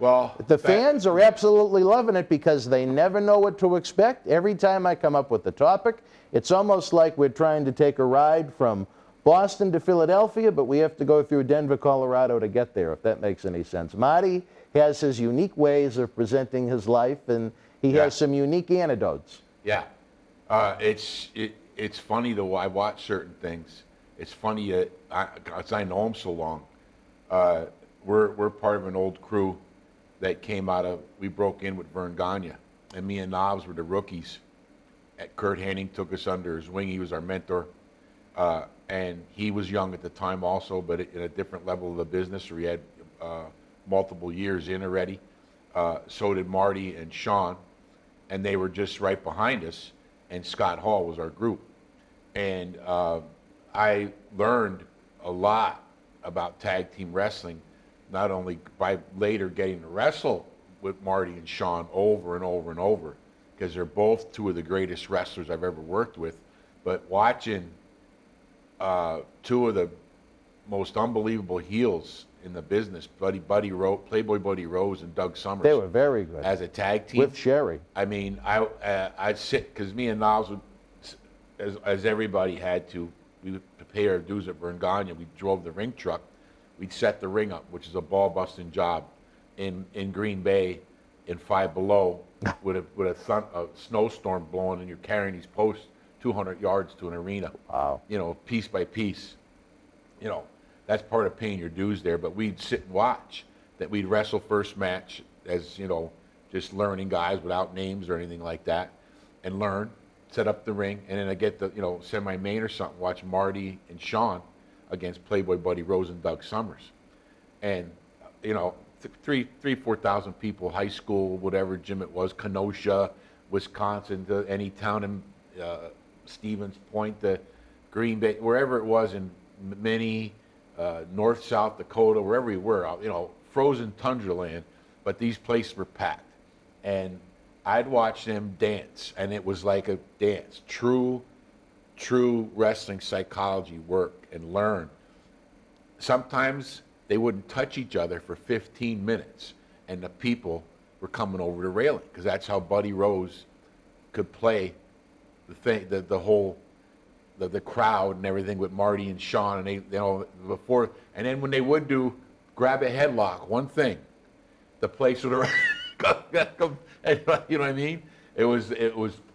the fans are absolutely loving it because they never know what to expect. Every time I come up with the topic, it's almost like we're trying to take a ride from Boston to Philadelphia, but we have to go through Denver, Colorado to get there, if that makes any sense. Marty has his unique ways of presenting his life, and he has some unique anecdotes. Yeah. It's funny, though, I watch certain things. It's funny because I know him so long. We're part of an old crew that came we broke in with Vern Gagne, and me and Knobs were the rookies. Kurt Hennig took us under his wing. He was our mentor. And he was young at the time also, but in a different level of the business, where he had multiple years in already. So did Marty and Sean, and they were just right behind us, and Scott Hall was our group. And I learned a lot about tag team wrestling, not only by later getting to wrestle with Marty and Sean over and over and over, because they're both two of the greatest wrestlers I've ever worked with, but watching two of the most unbelievable heels in the business, Playboy Buddy Rose and Doug Summers. They were very good. As a tag team. With Sherry. I mean, I'd sit, because me and Knobs would, as everybody had to, we would pay our dues at Vern Gagne. We drove the ring truck. we'd set the ring up, which is a ball-busting job, in Green Bay, in Five Below, with a snowstorm blowing, and you're carrying these posts 200 yards to an arena. Wow. You know, piece by piece. You know, that's part of paying your dues there. But we'd sit and watch. That we'd wrestle first match as, you know, just learning guys without names or anything like that, and learn, set up the ring, and then I get the, you know, semi-main or something, watch Marty and Sean against Playboy Buddy Rose and Doug Summers. And, you know, 4,000 people, high school, whatever gym it was, Kenosha, Wisconsin, to any town in Stevens Point, the Green Bay, wherever it was in Minnie, North, South Dakota, wherever we were, you know, frozen tundra land, but these places were packed. And I'd watch them dance, and it was like a dance. True wrestling psychology work and learn. Sometimes they wouldn't touch each other for 15 minutes, and the people were coming over the railing, because that's how Buddy Rose could play the thing, the whole, the crowd and everything with Marty and Sean, and they, you know, before, and then when they would do grab a headlock, one thing, the place would go, you know what I mean? It was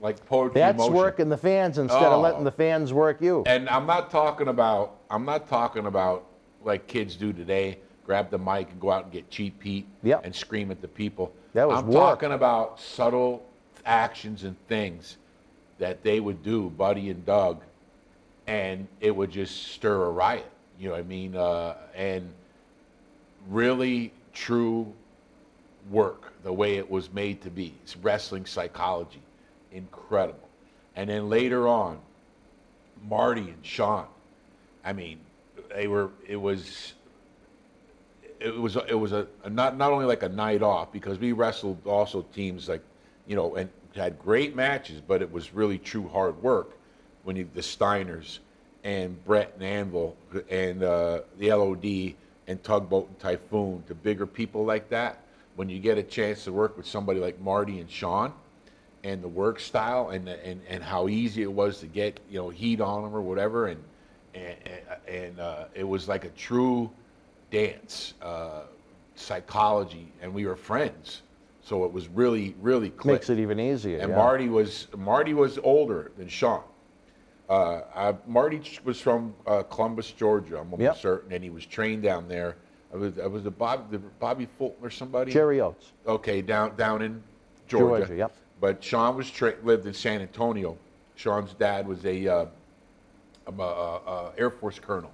like poetry in That's motion. working the fans instead of letting the fans work you. And I'm not talking about like kids do today, grab the mic and go out and get cheap Pete and scream at the people. That was I'm work. talking about subtle actions and things that they would do, Buddy and Doug, and it would just stir a riot. You know what I mean? And really true work, the way it was made to be. It's wrestling psychology, incredible. And then later on, Marty and Sean, I mean, it was not only like a night off, because we wrestled also teams like, you know, and had great matches, but it was really true hard work when the Steiners and Brett and Anvil and the LOD and Tugboat and Typhoon, to bigger people like that. When you get a chance to work with somebody like Marty and Sean, and the work style and how easy it was to get, you know, heat on them or whatever, and it was like a true dance, psychology, and we were friends, so it was really clicked. Makes it even easier. And yeah. Marty was older than Sean. Marty was from Columbus, Georgia, I'm almost certain, and he was trained down there. I was Bobby Fulton or somebody. Jerry Oates. Okay, down in Georgia. Yep. But Sean lived in San Antonio. Sean's dad was a Air Force colonel,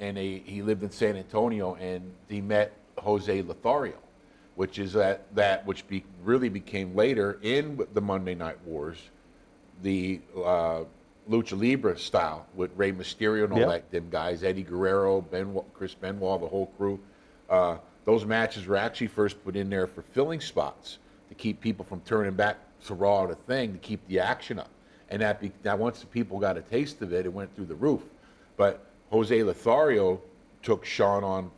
and he lived in San Antonio, and he met Jose Lothario, which is which really became later in the Monday Night Wars, the Lucha Libre style with Rey Mysterio and all them guys, Eddie Guerrero, Chris Benoit, the whole crew. Those matches were actually first put in there for filling spots to keep people from turning back to Raw to Thing, to keep the action up. And that once the people got a taste of it, it went through the roof. But Jose Lothario took Sean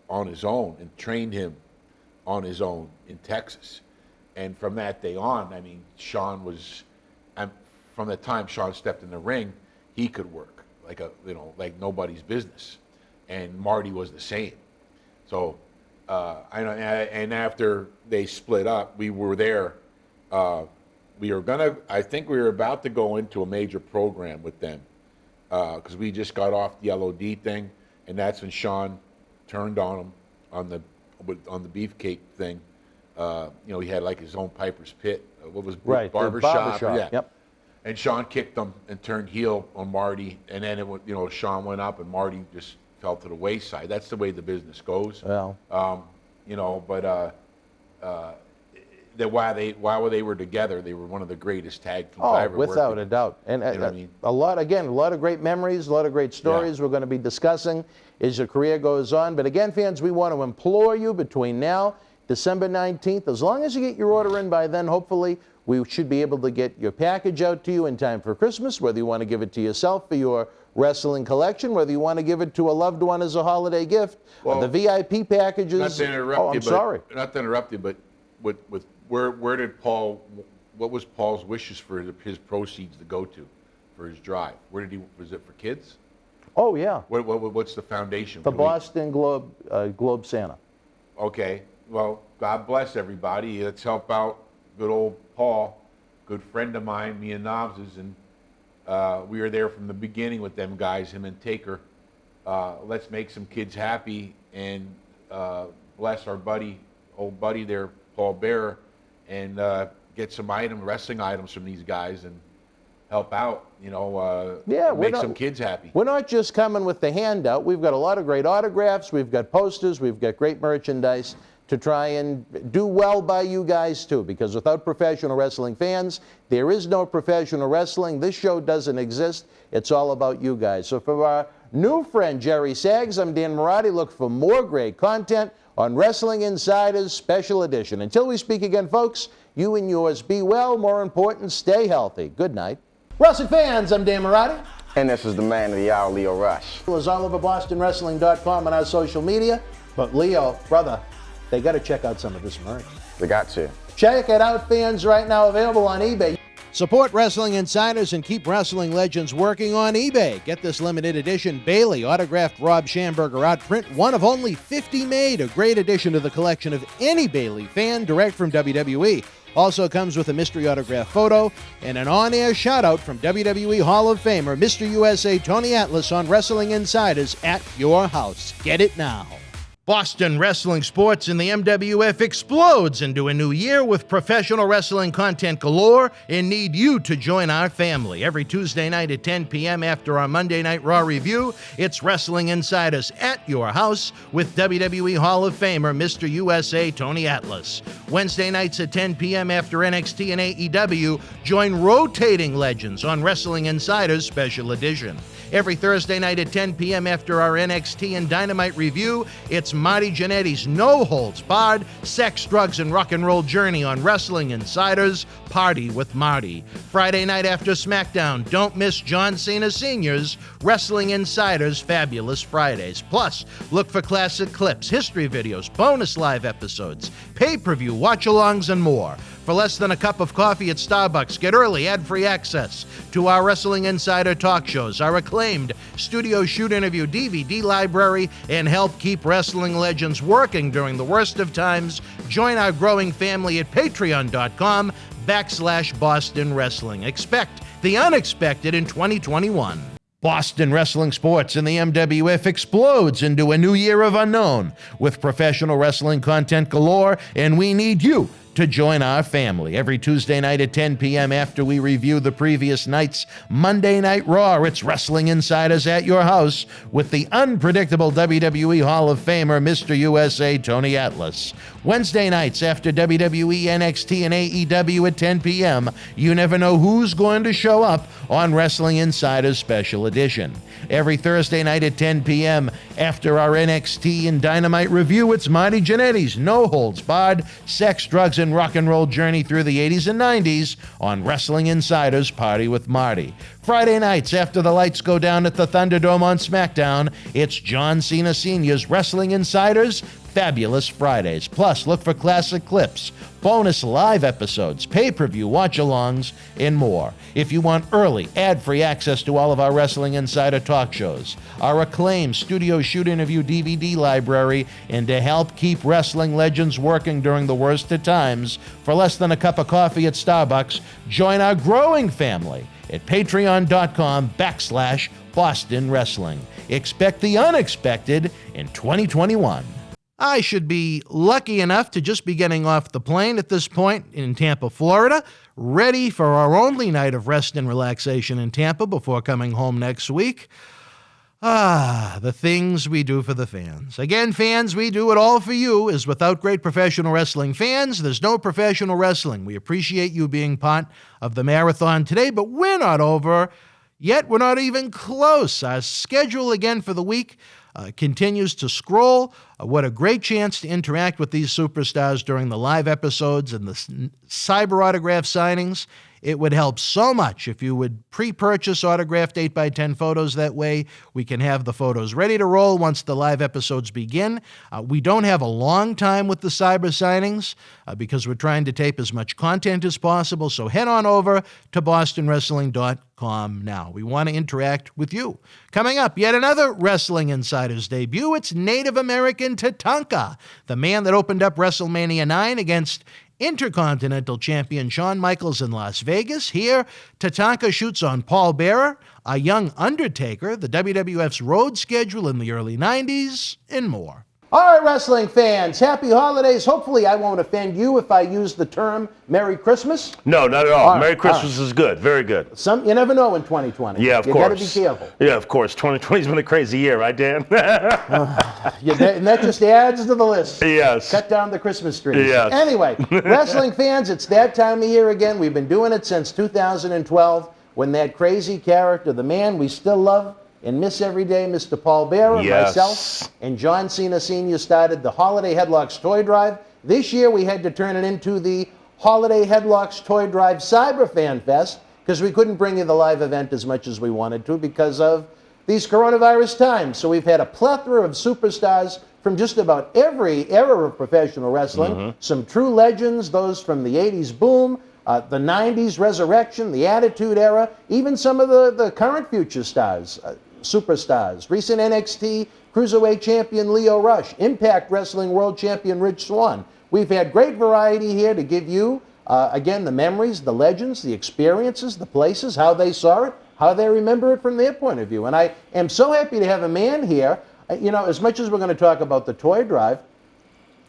on his own and trained him on his own in Texas. And from that day on, I mean, Sean was, from the time Sean stepped in the ring, he could work like nobody's business. And Marty was the same. So, and after they split up, we were there. I think we were about to go into a major program with them, because we just got off the LOD thing, and that's when Sean turned on him on the Beefcake thing. You know, he had like his own Piper's Pit. What was barbershop? Yeah. Yep. And Sean kicked him and turned heel on Marty, and then Sean went up, and Marty just fell to the wayside. That's the way the business goes. Well, you know, but while they were together, they were one of the greatest tag teams I ever worked with. Without a doubt. And you know what I mean? a lot of great memories, a lot of great stories we're going to be discussing as your career goes on. But again, fans, we want to implore you between now, December 19th, as long as you get your order in by then, hopefully, we should be able to get your package out to you in time for Christmas, whether you want to give it to yourself for your wrestling collection, whether you want to give it to a loved one as a holiday gift. Well, the VIP packages. Not to interrupt you, sorry. Not to interrupt you, but where did Paul? What was Paul's wishes for his proceeds to go to, for his drive? Was it for kids? Oh, yeah. What's the foundation? The Boston Globe Santa. Okay. Well, God bless everybody. Let's help out good old Paul, good friend of mine, me and Knobs's, and we were there from the beginning with them guys, him and Taker. Let's make some kids happy and bless our old buddy there, Paul Bearer, and get some wrestling items from these guys and help out, make some kids happy. We're not just coming with the handout. We've got a lot of great autographs. We've got posters. We've got great merchandise to try and do well by you guys too, because without professional wrestling fans, there is no professional wrestling. This show doesn't exist. It's all about you guys. So for our new friend Jerry Saggs, I'm Dan Marati. Look for more great content on Wrestling Insiders Special Edition. Until we speak again, folks, you and yours be well. More important, stay healthy. Good night. Wrestling fans, I'm Dan Marati. And this is the man of the hour, Leo Rush. It's all over BostonWrestling.com and our social media. But Leo, brother, they got to check out some of this merch. They got to. Check it out, fans, right now available on eBay. Support Wrestling Insiders and keep wrestling legends working on eBay. Get this limited edition Bailey autographed Rob Schamberger outprint, one of only 50 made. A great addition to the collection of any Bailey fan direct from WWE. Also comes with a mystery autograph photo and an on-air shout-out from WWE Hall of Famer Mr. USA Tony Atlas on Wrestling Insiders at your house. Get it now. Boston wrestling sports in the MWF explodes into a new year with professional wrestling content galore and need you to join our family. Every Tuesday night at 10 p.m. after our Monday Night Raw review, it's Wrestling Insiders at your house with WWE Hall of Famer Mr. USA Tony Atlas. Wednesday nights at 10 p.m. after NXT and AEW, join rotating legends on Wrestling Insiders Special Edition. Every Thursday night at 10 p.m. after our NXT and Dynamite review, it's Marty Jannetty's No Holds Barred Sex, Drugs, and Rock and Roll Journey on Wrestling Insiders Party with Marty. Friday night after SmackDown, don't miss John Cena Sr.'s Wrestling Insiders Fabulous Fridays. Plus, look for classic clips, history videos, bonus live episodes, pay-per-view watch-alongs, and more. For less than a cup of coffee at Starbucks, get early ad-free access to our Wrestling Insider talk shows, our acclaimed studio shoot interview DVD library, and help keep wrestling legends working during the worst of times. Join our growing family at patreon.com/Boston Wrestling. Expect the unexpected in 2021. Boston wrestling sports in the MWF explodes into a new year of unknown with professional wrestling content galore, and we need you to join our family. Every Tuesday night at 10 p.m. after we review the previous night's Monday Night Raw, it's Wrestling Insiders at your house with the unpredictable WWE Hall of Famer, Mr. USA Tony Atlas. Wednesday nights after WWE, NXT, and AEW at 10 p.m., you never know who's going to show up on Wrestling Insiders Special Edition. Every Thursday night at 10 p.m. after our NXT and Dynamite review, it's Marty Jannetty's No Holds Barred Sex, Drugs, and Rock and Roll Journey through the 80s and 90s on Wrestling Insiders Party with Marty. Friday nights after the lights go down at the Thunderdome on SmackDown, it's John Cena Sr.'s Wrestling Insiders Fabulous Fridays. Plus, look for classic clips, bonus live episodes, pay-per-view watch-alongs, and more. If you want early, ad-free access to all of our Wrestling Insider talk shows, our acclaimed studio shoot interview DVD library, and to help keep wrestling legends working during the worst of times, for less than a cup of coffee at Starbucks, join our growing family at patreon.com/Boston Wrestling. Expect the unexpected in 2021. I should be lucky enough to just be getting off the plane at this point in Tampa, Florida, ready for our only night of rest and relaxation in Tampa before coming home next week. The things we do for the fans. Again, fans, we do it all for you, as without great professional wrestling fans, there's no professional wrestling. We appreciate you being part of the marathon today, but we're not over yet. We're not even close. Our schedule again for the week continues to scroll. What a great chance to interact with these superstars during the live episodes and the cyber autograph signings It would help so much if you would pre-purchase autographed 8x10 photos. That way we can have the photos ready to roll once the live episodes begin. We don't have a long time with the cyber signings because we're trying to tape as much content as possible, so head on over to bostonwrestling.com now. We want to interact with you. Coming up, yet another Wrestling Insiders debut. It's Native American Tatanka, the man that opened up WrestleMania 9 against Intercontinental Champion Shawn Michaels in Las Vegas. Here, Tatanka shoots on Paul Bearer, a young Undertaker, the WWF's road schedule in the early 90s, and more. All right, wrestling fans, happy holidays. Hopefully I won't offend you if I use the term Merry Christmas. No, not at all. Right, Merry Christmas is good. Very good. You never know in 2020. Yeah, of course. You got to be careful. Yeah, of course. 2020's been a crazy year, right, Dan? And that just adds to the list. Yes. Cut down the Christmas trees. Yes. Anyway, wrestling fans, it's that time of year again. We've been doing it since 2012 when that crazy character, the man we still love and miss every day, Mr. Paul Bearer, Yes. myself, and John Cena Sr. started the Holiday Headlocks Toy Drive. This year we had to turn it into the Holiday Headlocks Toy Drive Cyber Fanfest because we couldn't bring you the live event as much as we wanted to because of these coronavirus times. So we've had a plethora of superstars from just about every era of professional wrestling, some true legends, those from the 80s boom, the 90s resurrection, the Attitude Era, even some of the current future stars, superstars, recent NXT Cruiserweight Champion Leo Rush, Impact Wrestling World Champion Rich Swann. We've had great variety here to give you, again, the memories, the legends, the experiences, the places, how they saw it, how they remember it from their point of view. And I am so happy to have a man here. You know, as much as we're going to talk about the toy drive,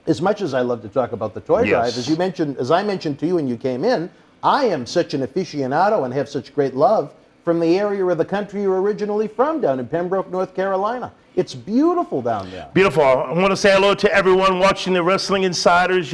as much as I love to talk about the toy drive, as you mentioned, as I mentioned to you when you came in, I am such an aficionado and have such great love from the area of the country you're originally from, down in Pembroke, North Carolina. It's beautiful down there. Beautiful. I want to say hello to everyone watching the Wrestling Insiders.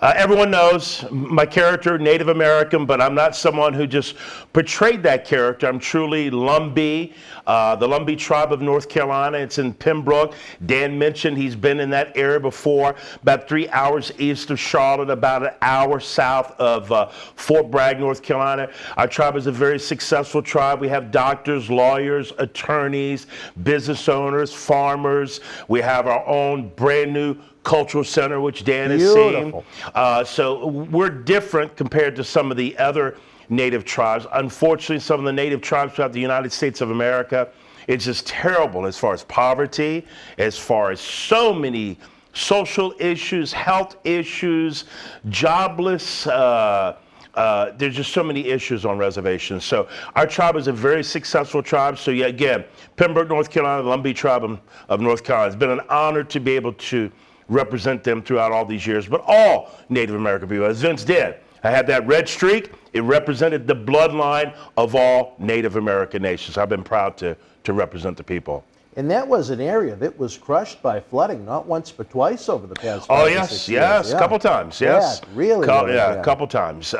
Everyone knows my character, Native American, but I'm not someone who just portrayed that character. I'm truly Lumbee, the Lumbee tribe of North Carolina. It's in Pembroke. Dan mentioned he's been in that area before, about 3 hours east of Charlotte, about an hour south of Fort Bragg, North Carolina. Our tribe is a very successful tribe. We have doctors, lawyers, attorneys, business owners, farmers. We have our own brand new cultural center, which Dan has seen. So we're different compared to some of the other native tribes. Unfortunately, some of the native tribes throughout the United States of America, it's just terrible as far as poverty, as far as so many social issues, health issues, jobless. There's just so many issues on reservations. So our tribe is a very successful tribe. So yeah, again, Pembroke, North Carolina, the Lumbee tribe of North Carolina. It's been an honor to be able to represent them throughout all these years, but all Native American people. As Vince did, I had that red streak. It represented the bloodline of all Native American nations. I've been proud to represent the people. And that was an area that was crushed by flooding, not once but twice over the past 5 Oh, or yes, 6 yes, years. a couple times, yes. Yeah, really, a couple times.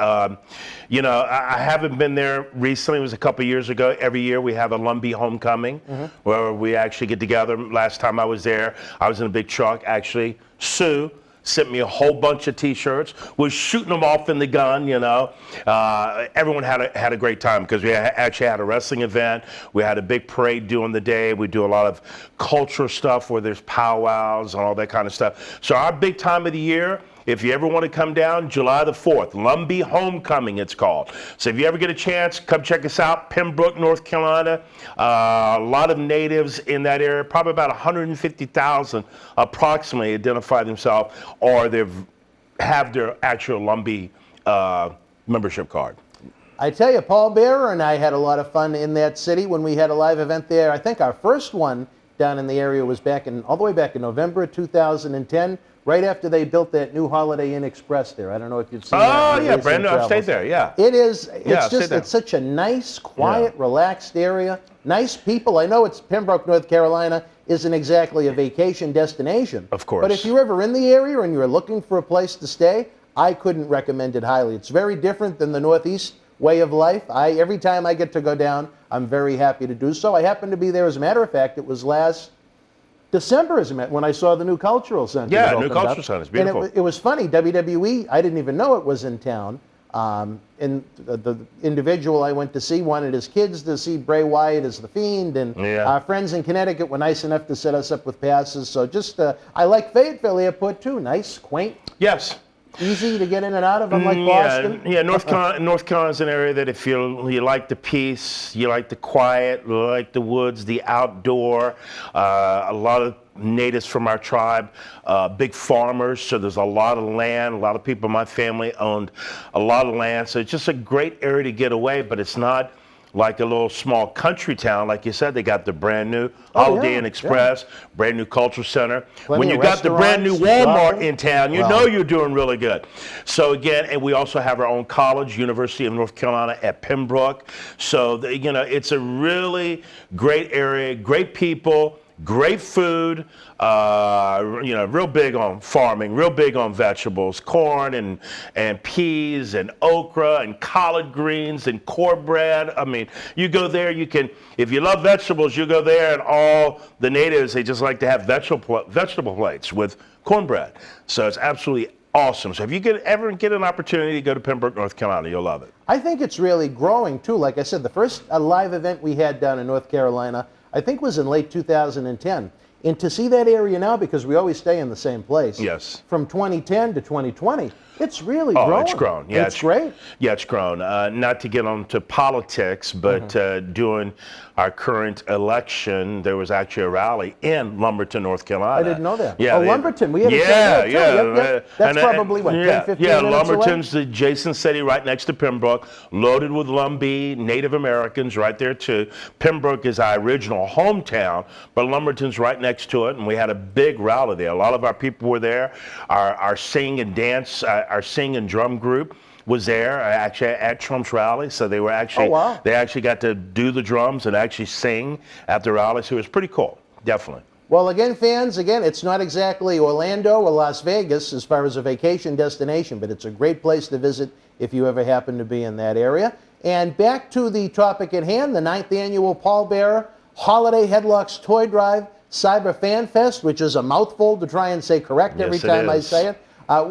You know, I haven't been there recently. It was a couple years ago. Every year we have a Lumbee homecoming where we actually get together. Last time I was there, I was in a big truck, actually. Sue sent me a whole bunch of T-shirts. Was shooting them off in the gun, you know. Everyone had a great time because we actually had a wrestling event. We had a big parade during the day. We do a lot of cultural stuff where there's powwows and all that kind of stuff. So our big time of the year, if you ever want to come down, July the 4th, Lumbee Homecoming it's called. So if you ever get a chance, come check us out, Pembroke, North Carolina. A lot of natives in that area, probably about 150,000 approximately identify themselves or they have their actual Lumbee membership card. I tell you, Paul Bearer and I had a lot of fun in that city when we had a live event there. I think our first one down in the area was all the way back in November of 2010. Right after they built that new Holiday Inn Express there. I don't know if you've seen that. Oh, yeah, Brandon, I've stayed there, yeah. It is, Yeah, it's such a nice, quiet, relaxed area. Nice people. I know it's Pembroke, North Carolina isn't exactly a vacation destination. Of course. But if you're ever in the area and you're looking for a place to stay, I couldn't recommend it highly. It's very different than the Northeast way of life. Every time I get to go down, I'm very happy to do so. I happened to be there, as a matter of fact, it was last December when I saw the new cultural center. Yeah, new cultural center. It's beautiful. And it was funny, WWE, I didn't even know it was in town, And the individual I went to see wanted his kids to see Bray Wyatt as the Fiend, and our friends in Connecticut were nice enough to set us up with passes. So just, I like Fayetteville Airport too. Nice, quaint. Yes. Easy to get in and out of, unlike Boston. Yeah, North Carolina's an area that if you like the peace, you like the quiet, you like the woods, the outdoor, a lot of natives from our tribe, big farmers, so there's a lot of land. A lot of people in my family owned a lot of land, so it's just a great area to get away, but it's not like a little small country town. Like you said, they got the brand new Holiday Inn Express, brand new Cultural Center. When you got the brand new Walmart in town, you know you're doing really good. So again, and we also have our own college, University of North Carolina at Pembroke. So, it's a really great area, great people, great food, real big on farming, real big on vegetables, corn and peas and okra and collard greens and cornbread. I mean, you go there, if you love vegetables, you go there, and all the natives, they just like to have vegetable plates with cornbread. So it's absolutely awesome. So if you ever get an opportunity to go to Pembroke, North Carolina, you'll love it. I think it's really growing too. Like I said, the first live event we had down in North Carolina, I think was in late 2010. And to see that area now, because we always stay in the same place. Yes. From 2010 to 2020, it's really grown. Oh, it's grown. Yeah, it's great. Yeah, it's grown. Not to get onto politics, but during our current election, there was actually a rally in Lumberton, North Carolina. I didn't know that. Yeah, Lumberton. We had a show there, too. Yep. That's probably, what, 10, 15 minutes Lumberton's away? adjacent city right next to Pembroke, loaded with Lumbee, Native Americans right there, too. Pembroke is our original hometown, but Lumberton's right next to it, and we had a big rally there. A lot of our people were there. Our sing and dance, our sing and drum group was there actually at Trump's rally, so they were actually they actually got to do the drums and actually sing at the rally, so it was pretty cool, definitely. Well, again, fans, it's not exactly Orlando or Las Vegas as far as a vacation destination, but it's a great place to visit if you ever happen to be in that area. And back to the topic at hand, the 9th annual Paul Bearer Holiday Headlocks Toy Drive Cyber Fanfest, which is a mouthful to try and say correct every time I say it.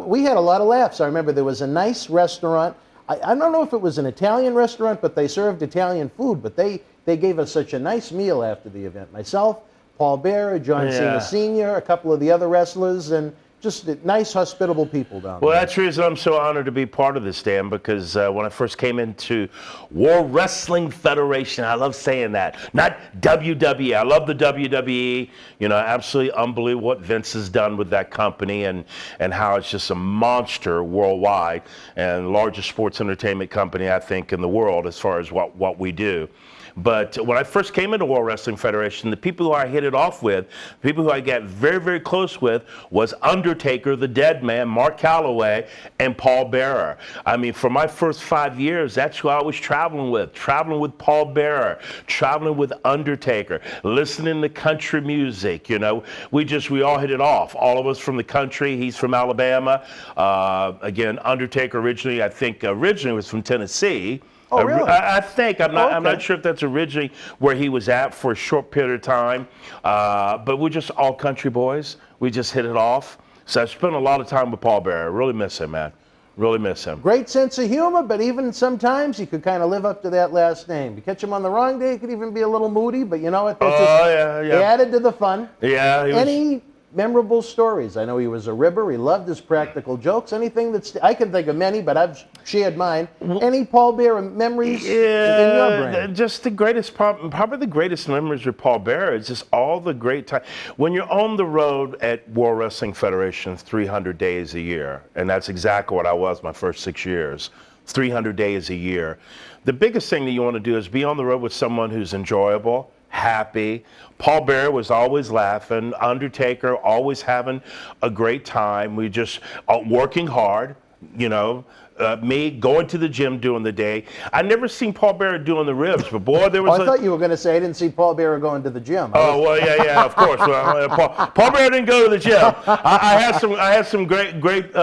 We had a lot of laughs. I remember there was a nice restaurant. I don't know if it was an Italian restaurant, but they served Italian food. But they gave us such a nice meal after the event. Myself, Paul Bearer, John Cena Sr., a couple of the other wrestlers, and just nice, hospitable people down there. Well, that's the reason I'm so honored to be part of this, Dan, because when I first came into World Wrestling Federation, I love saying that, not WWE. I love the WWE. Absolutely unbelievable what Vince has done with that company and how it's just a monster worldwide and largest sports entertainment company, I think, in the world as far as what we do. But when I first came into World Wrestling Federation, the people who I hit it off with, the people who I got very, very close with, was Undertaker, the Dead Man, Mark Calloway, and Paul Bearer. I mean, for my first 5 years, that's who I was traveling with Paul Bearer, traveling with Undertaker, listening to country music. We all hit it off. All of us from the country. He's from Alabama. Again, Undertaker originally was from Tennessee. Oh, really? I think. I'm not sure if that's originally where he was at for a short period of time. But we're just all country boys. We just hit it off. So I spent a lot of time with Paul Bearer. Really miss him, man. Really miss him. Great sense of humor, but even sometimes he could kind of live up to that last name. You catch him on the wrong day, he could even be a little moody, but you know what? They added to the fun. Yeah. Any memorable stories? I know he was a ribber. He loved his practical jokes. Anything I can think of many, but I've shared mine. Any Paul Bearer memories in your brain? Just the greatest, probably the greatest memories with Paul Bearer is just all the great time. When you're on the road at World Wrestling Federation 300 days a year, and that's exactly what I was my first 6 years, 300 days a year. The biggest thing that you want to do is be on the road with someone who's enjoyable, happy. Paul Bearer was always laughing. Undertaker always having a great time. We just working hard, me going to the gym during the day. I never seen Paul Bearer doing the ribs, but boy, there was I thought you were going to say I didn't see Paul Bearer going to the gym. Oh, well, yeah, of course. Well, Paul Bearer didn't go to the gym. I had some great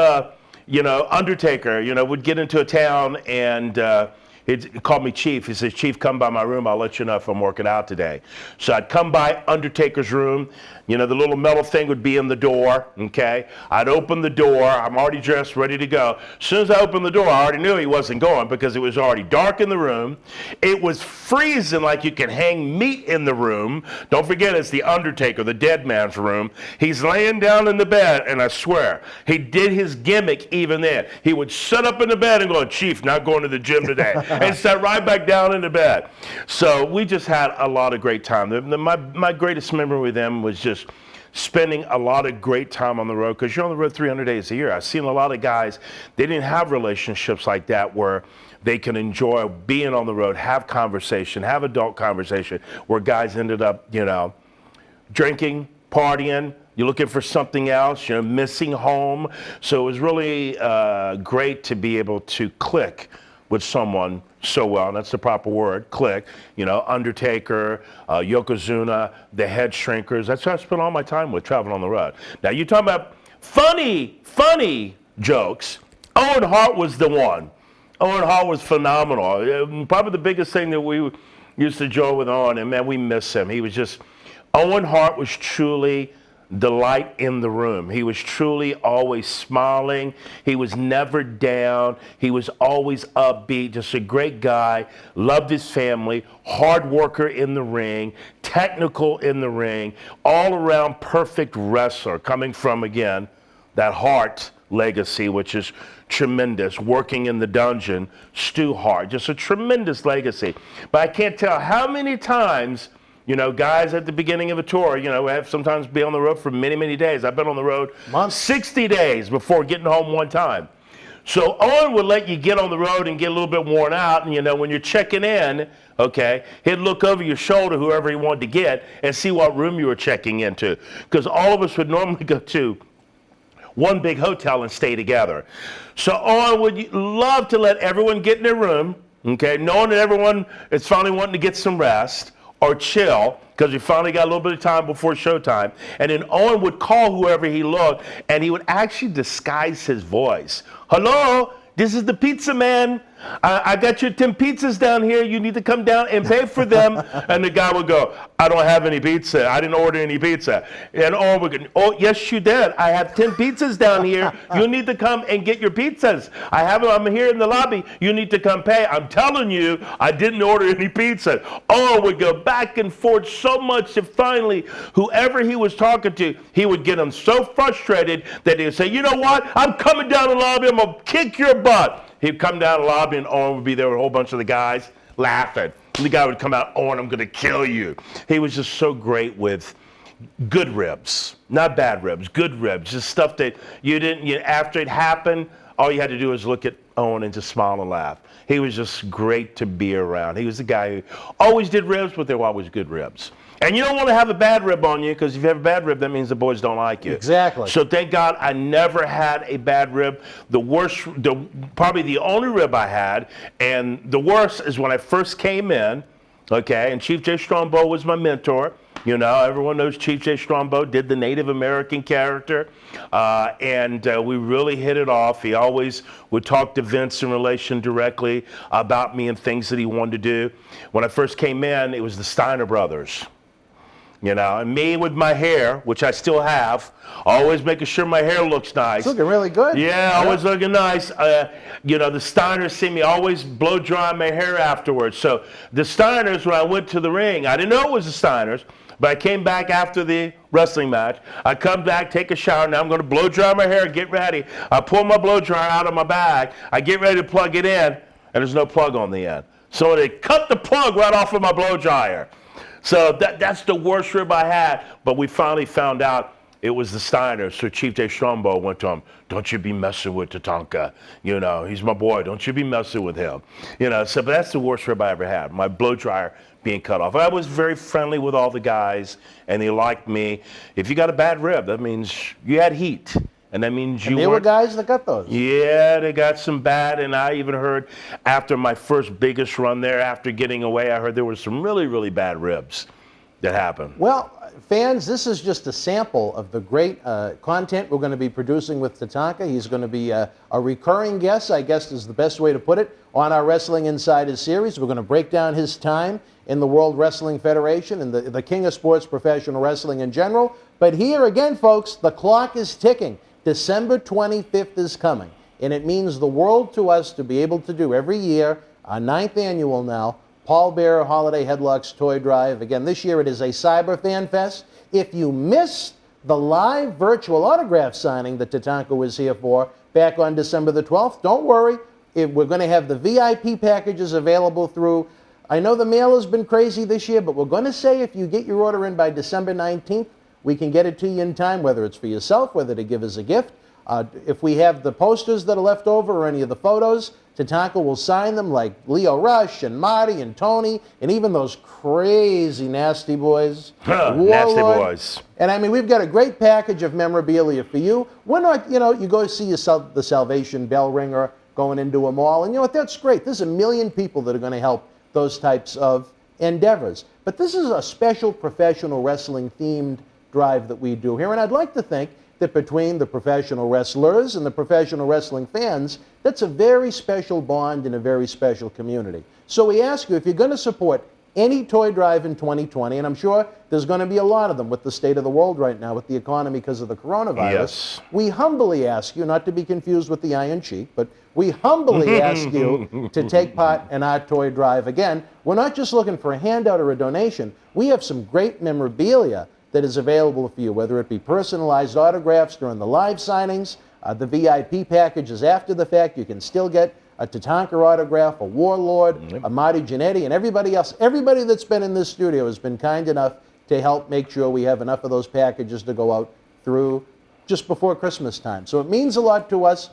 Undertaker, would get into a town and He called me Chief. He says, Chief, come by my room. I'll let you know if I'm working out today. So I'd come by Undertaker's room. You know, the little metal thing would be in the door, okay? I'd open the door. I'm already dressed, ready to go. As soon as I opened the door, I already knew he wasn't going because it was already dark in the room. It was freezing like you can hang meat in the room. Don't forget, it's the Undertaker, the dead man's room. He's laying down in the bed, and I swear, he did his gimmick even then. He would sit up in the bed and go, Chief, not going to the gym today, and sat right back down in the bed. So we just had a lot of great time. My greatest memory with them was just spending a lot of great time on the road, because you're on the road 300 days a year. I've seen a lot of guys, they didn't have relationships like that where they can enjoy being on the road, have conversation, have adult conversation, where guys ended up, you know, drinking, partying, you're looking for something else, you're missing home. So it was really great to be able to click with someone so well, and that's the proper word, click. You know, Undertaker, Yokozuna, the Head Shrinkers. That's who I spent all my time with, traveling on the road. Now, you're talking about funny jokes. Owen Hart was the one. Owen Hart was phenomenal. Probably the biggest thing that we used to enjoy with Owen, and man, we miss him. He was just, Owen Hart was truly the light in the room. He was truly always smiling. He was never down. He was always upbeat, just a great guy, loved his family, hard worker in the ring, technical in the ring, all around perfect wrestler, coming from, again, that Hart legacy, which is tremendous, working in the dungeon, Stu Hart, just a tremendous legacy. But I can't tell how many times, you know, guys at the beginning of a tour, you know, have sometimes be on the road for many, many days. I've been on the road 60 days before getting home one time. So Owen would let you get on the road and get a little bit worn out, and you know, when you're checking in, okay, he'd look over your shoulder, whoever he wanted to get, and see what room you were checking into. Because all of us would normally go to one big hotel and stay together. So Owen would love to let everyone get in their room, okay, knowing that everyone is finally wanting to get some rest or chill, because we finally got a little bit of time before showtime. And then Owen would call whoever he looked, and he would actually disguise his voice. Hello, this is the pizza man. I got your 10 pizzas down here. You need to come down and pay for them. And the guy would go, I don't have any pizza. I didn't order any pizza. And Owen would go, oh, yes, you did. I have 10 pizzas down here. You need to come and get your pizzas. I have them. I'm here in the lobby. You need to come pay. I'm telling you, I didn't order any pizza. Owen would go back and forth so much that finally, whoever he was talking to, he would get him so frustrated that he would say, you know what? I'm coming down the lobby. I'm going to kick your butt. He'd come down the lobby and Owen would be there with a whole bunch of the guys laughing. And the guy would come out, Owen, I'm going to kill you. He was just so great with good ribs, not bad ribs, good ribs, just stuff that after it happened, all you had to do was look at Owen and just smile and laugh. He was just great to be around. He was the guy who always did ribs, but they were always good ribs. And you don't want to have a bad rib on you, because if you have a bad rib, that means the boys don't like you. Exactly. So thank God I never had a bad rib. Probably the only rib I had, and the worst is when I first came in, okay, and Chief Jay Strongbow was my mentor. You know, everyone knows Chief Jay Strongbow did the Native American character, and we really hit it off. He always would talk to Vince in relation directly about me and things that he wanted to do. When I first came in, it was the Steiner brothers. You know, and me with my hair, which I still have, always making sure my hair looks nice. It's looking really good. Yeah, always looking nice. You know, the Steiners see me always blow dry my hair afterwards. So the Steiners, when I went to the ring, I didn't know it was the Steiners, but I came back after the wrestling match. I come back, take a shower. Now I'm going to blow dry my hair and get ready. I pull my blow dryer out of my bag. I get ready to plug it in, and there's no plug on the end. So they cut the plug right off of my blow dryer. So that's the worst rib I had, but we finally found out it was the Steiners. So Chief Jay Strongbow went to him, don't you be messing with Tatanka. You know, he's my boy. Don't you be messing with him. You know, so but that's the worst rib I ever had, my blow dryer being cut off. I was very friendly with all the guys, and they liked me. If you got a bad rib, that means you had heat. And that means you were guys that got those. Yeah, they got some bad, and I even heard after my first biggest run there, after getting away, I heard there were some really, really bad ribs. that happened? Well, fans, this is just a sample of the great content we're going to be producing with Tatanka. He's going to be a recurring guest, I guess is the best way to put it, on our Wrestling Insiders series. We're going to break down his time in the World Wrestling Federation and the king of sports professional wrestling in general. But here again, folks, the clock is ticking. December 25th is coming, and it means the world to us to be able to do every year, our 9th annual now, Paul Bearer Holiday Headlocks Toy Drive. Again, this year it is a Cyber Fan Fest. If you missed the live virtual autograph signing that Tatanka was here for back on December the 12th, don't worry. We're going to have the VIP packages available through, I know the mail has been crazy this year, but we're going to say if you get your order in by December 19th, we can get it to you in time, whether it's for yourself, whether to give as a gift. If we have the posters that are left over or any of the photos, Tatanka will sign them like Leo Rush and Marty and Tony and even those crazy nasty boys. Nasty boys. And I mean, we've got a great package of memorabilia for you. We're not, you go see the Salvation bell ringer going into a mall, and you know what, that's great. There's 1 million people that are going to help those types of endeavors. But this is a special professional wrestling themed drive that we do here, and I'd like to think that between the professional wrestlers and the professional wrestling fans, that's a very special bond in a very special community. So we ask you, if you're going to support any toy drive in 2020, and I'm sure there's going to be a lot of them with the state of the world right now with the economy because of the coronavirus, yes, we humbly ask you, not to be confused with the Iron Sheik, but we humbly ask you to take part in our toy drive. Again, we're not just looking for a handout or a donation. We have some great memorabilia that is available for you, whether it be personalized autographs during the live signings, the VIP packages after the fact. You can still get a Tatanka autograph, a Warlord, a Marty Jannetty, and everybody else. Everybody that's been in this studio has been kind enough to help make sure we have enough of those packages to go out through just before Christmas time. So it means a lot to us.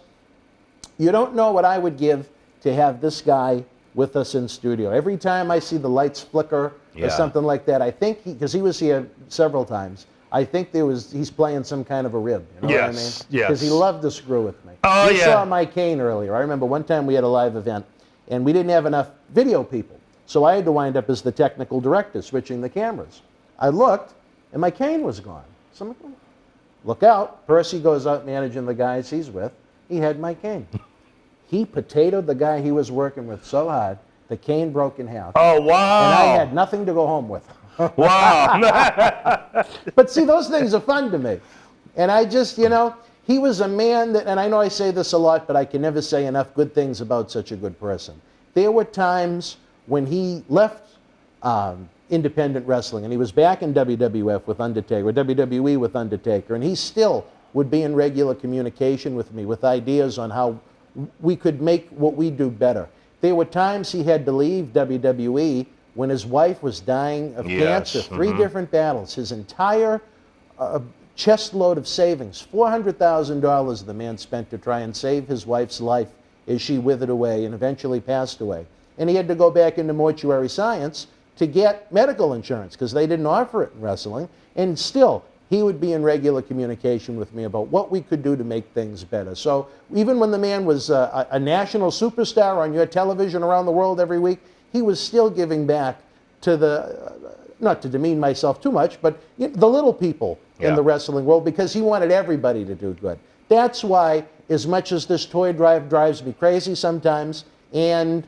You don't know what I would give to have this guy with us in studio. Every time I see the lights flicker or something like that, I think, because he was here several times, I think he's playing some kind of a rib. You know what I mean? Yes. Because he loved to screw with me. Oh, we saw Mike Kane earlier. I remember one time we had a live event, and we didn't have enough video people. So I had to wind up as the technical director, switching the cameras. I looked, and Mike Kane was gone. So I'm like, look out. Percy goes out managing the guys he's with. He had Mike Kane. He potatoed the guy he was working with so hard that Kane broke in half. Oh, wow. And I had nothing to go home with. Wow. But see, those things are fun to me. And I just, he was a man that, and I know I say this a lot, but I can never say enough good things about such a good person. There were times when he left independent wrestling and he was back in WWF with Undertaker, or WWE with Undertaker, and he still would be in regular communication with me with ideas on how we could make what we do better. There were times he had to leave WWE when his wife was dying of cancer, 3 different battles. His entire chest load of savings, $400,000 the man spent to try and save his wife's life as she withered away and eventually passed away. And he had to go back into mortuary science to get medical insurance because they didn't offer it in wrestling. And still, he would be in regular communication with me about what we could do to make things better. So even when the man was a national superstar on your television around the world every week, he was still giving back to the, not to demean myself too much, but the little people in the wrestling world, because he wanted everybody to do good. That's why, as much as this toy drive drives me crazy sometimes, and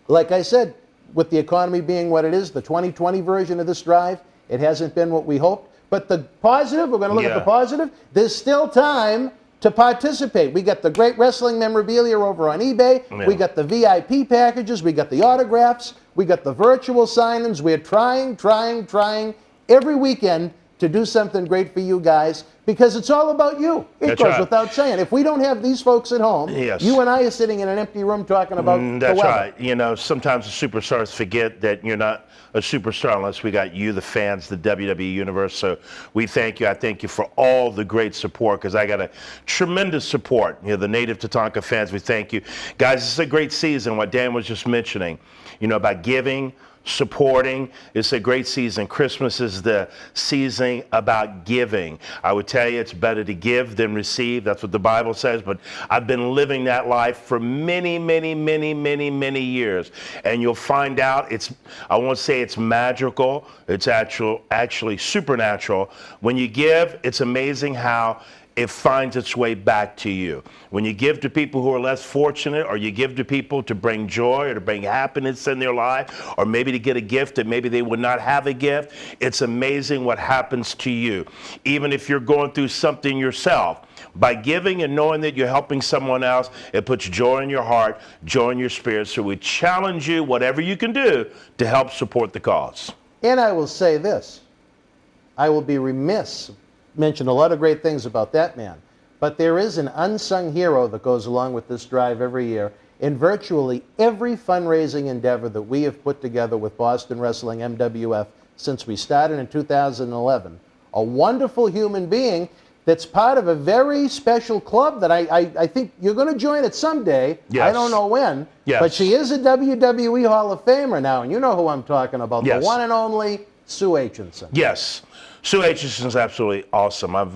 like I said, with the economy being what it is, the 2020 version of this drive, it hasn't been what we hoped. But the positive, we're going to look at the positive, there's still time to participate. We got the great wrestling memorabilia over on eBay. Yeah. We got the VIP packages. We got the autographs. We got the virtual signings. We're trying every weekend to do something great for you guys because it's all about you. It goes without saying. If we don't have these folks at home, you and I are sitting in an empty room talking about the weather. Right. Sometimes the superstars forget that you're not a superstar unless we got you, the fans, the WWE Universe. So we thank you. I thank you for all the great support because I got a tremendous support. The native Tatanka fans, we thank you. Guys, this is a great season, what Dan was just mentioning, about giving, supporting. It's a great season. Christmas is the season about giving. I would tell you, it's better to give than receive. That's what the Bible says. But I've been living that life for many, many, many, many, many years. And you'll find out I won't say it's magical. It's actually supernatural. When you give, it's amazing how it finds its way back to you. When you give to people who are less fortunate, or you give to people to bring joy or to bring happiness in their life, or maybe to get a gift that maybe they would not have a gift, it's amazing what happens to you. Even if you're going through something yourself, by giving and knowing that you're helping someone else, it puts joy in your heart, joy in your spirit. So we challenge you, whatever you can do, to help support the cause. And I will say this, I will be remiss, mentioned a lot of great things about that man, but there is an unsung hero that goes along with this drive every year in virtually every fundraising endeavor that we have put together with Boston Wrestling MWF since we started in 2011. A wonderful human being that's part of a very special club that I think you're going to join it someday. Yes. I don't know when, Yes. but she is a WWE Hall of Famer now, and you know who I'm talking about, Yes. the one and only Sue Aitchison. Yes. Sue Aitchison is absolutely awesome. I've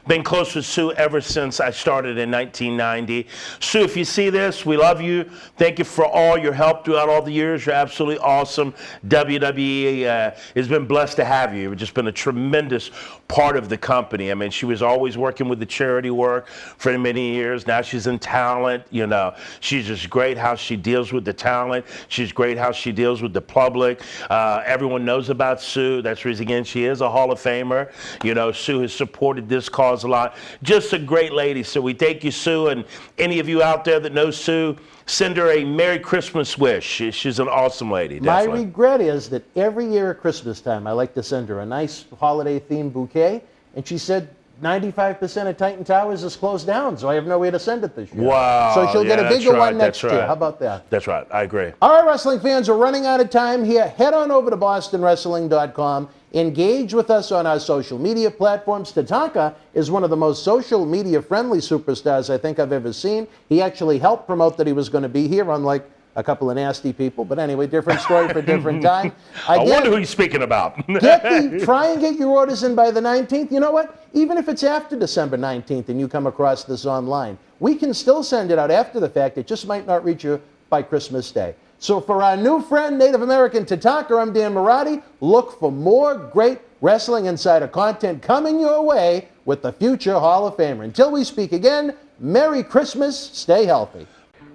been close with Sue ever since I started in 1990. Sue, if you see this, we love you. Thank you for all your help throughout all the years. You're absolutely awesome. WWE has been blessed to have you. You've just been a tremendous part of the company. I mean, she was always working with the charity work for many years. Now she's in talent. You know, she's just great how she deals with the talent. She's great how she deals with the public. Everyone knows about Sue. That's the reason, again, she is a Hall of Famer. You know, Sue has supported this cause a lot. Just a great lady. So we thank you, Sue, and any of you out there that know Sue, send her a Merry Christmas wish. She's an awesome lady. My Definitely. regret is that every year at Christmas time, I like to send her a nice holiday-themed bouquet, and she said 95% of Titan Towers is closed down, so I have no way to send it this year. Wow. So she'll get a that's bigger right, one that's next year. right. How about that? That's right. I agree. All right, wrestling fans, we're running out of time here. Head on over to bostonwrestling.com. Engage with us on our social media platforms. Tatanka is one of the most social media friendly superstars I think I've ever seen. He actually helped promote that he was going to be here, unlike a couple of nasty people. But anyway, different story for different time. I wonder who he's speaking about. Try and get your orders in by the 19th. You know what? Even if it's after December 19th and you come across this online, we can still send it out after the fact. It just might not reach you by Christmas Day. So for our new friend, Native American Tatanka, I'm Dan Marty. Look for more great Wrestling Insider content coming your way with the future Hall of Famer. Until we speak again, Merry Christmas, stay healthy.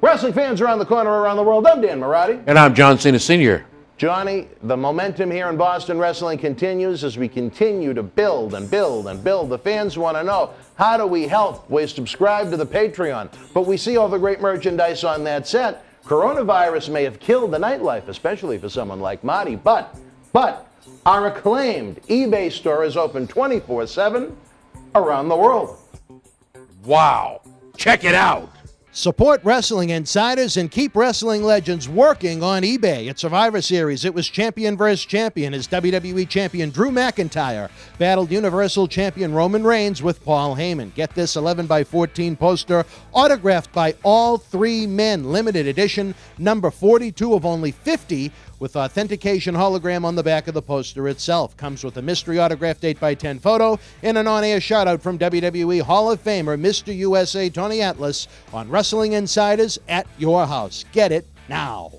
Wrestling fans around the corner, around the world, I'm Dan Marty. And I'm John Cena Sr. Johnny, the momentum here in Boston Wrestling continues as we continue to build and build and build. The fans want to know, how do we help? We subscribe to the Patreon, but we see all the great merchandise on that set. Coronavirus may have killed the nightlife, especially for someone like Marty, but our acclaimed eBay store is open 24/7 around the world. Wow. Check it out. Support Wrestling Insiders and keep wrestling legends working on eBay. At Survivor Series, it was champion versus champion as WWE champion Drew McIntyre battled Universal champion Roman Reigns with Paul Heyman. Get this 11x14 poster autographed by all three men. Limited edition, number 42 of only 50, with authentication hologram on the back of the poster itself. Comes with a mystery autographed 8x10 photo and an on-air shout-out from WWE Hall of Famer Mr. USA Tony Atlas on Wrestling Insiders at your house. Get it now.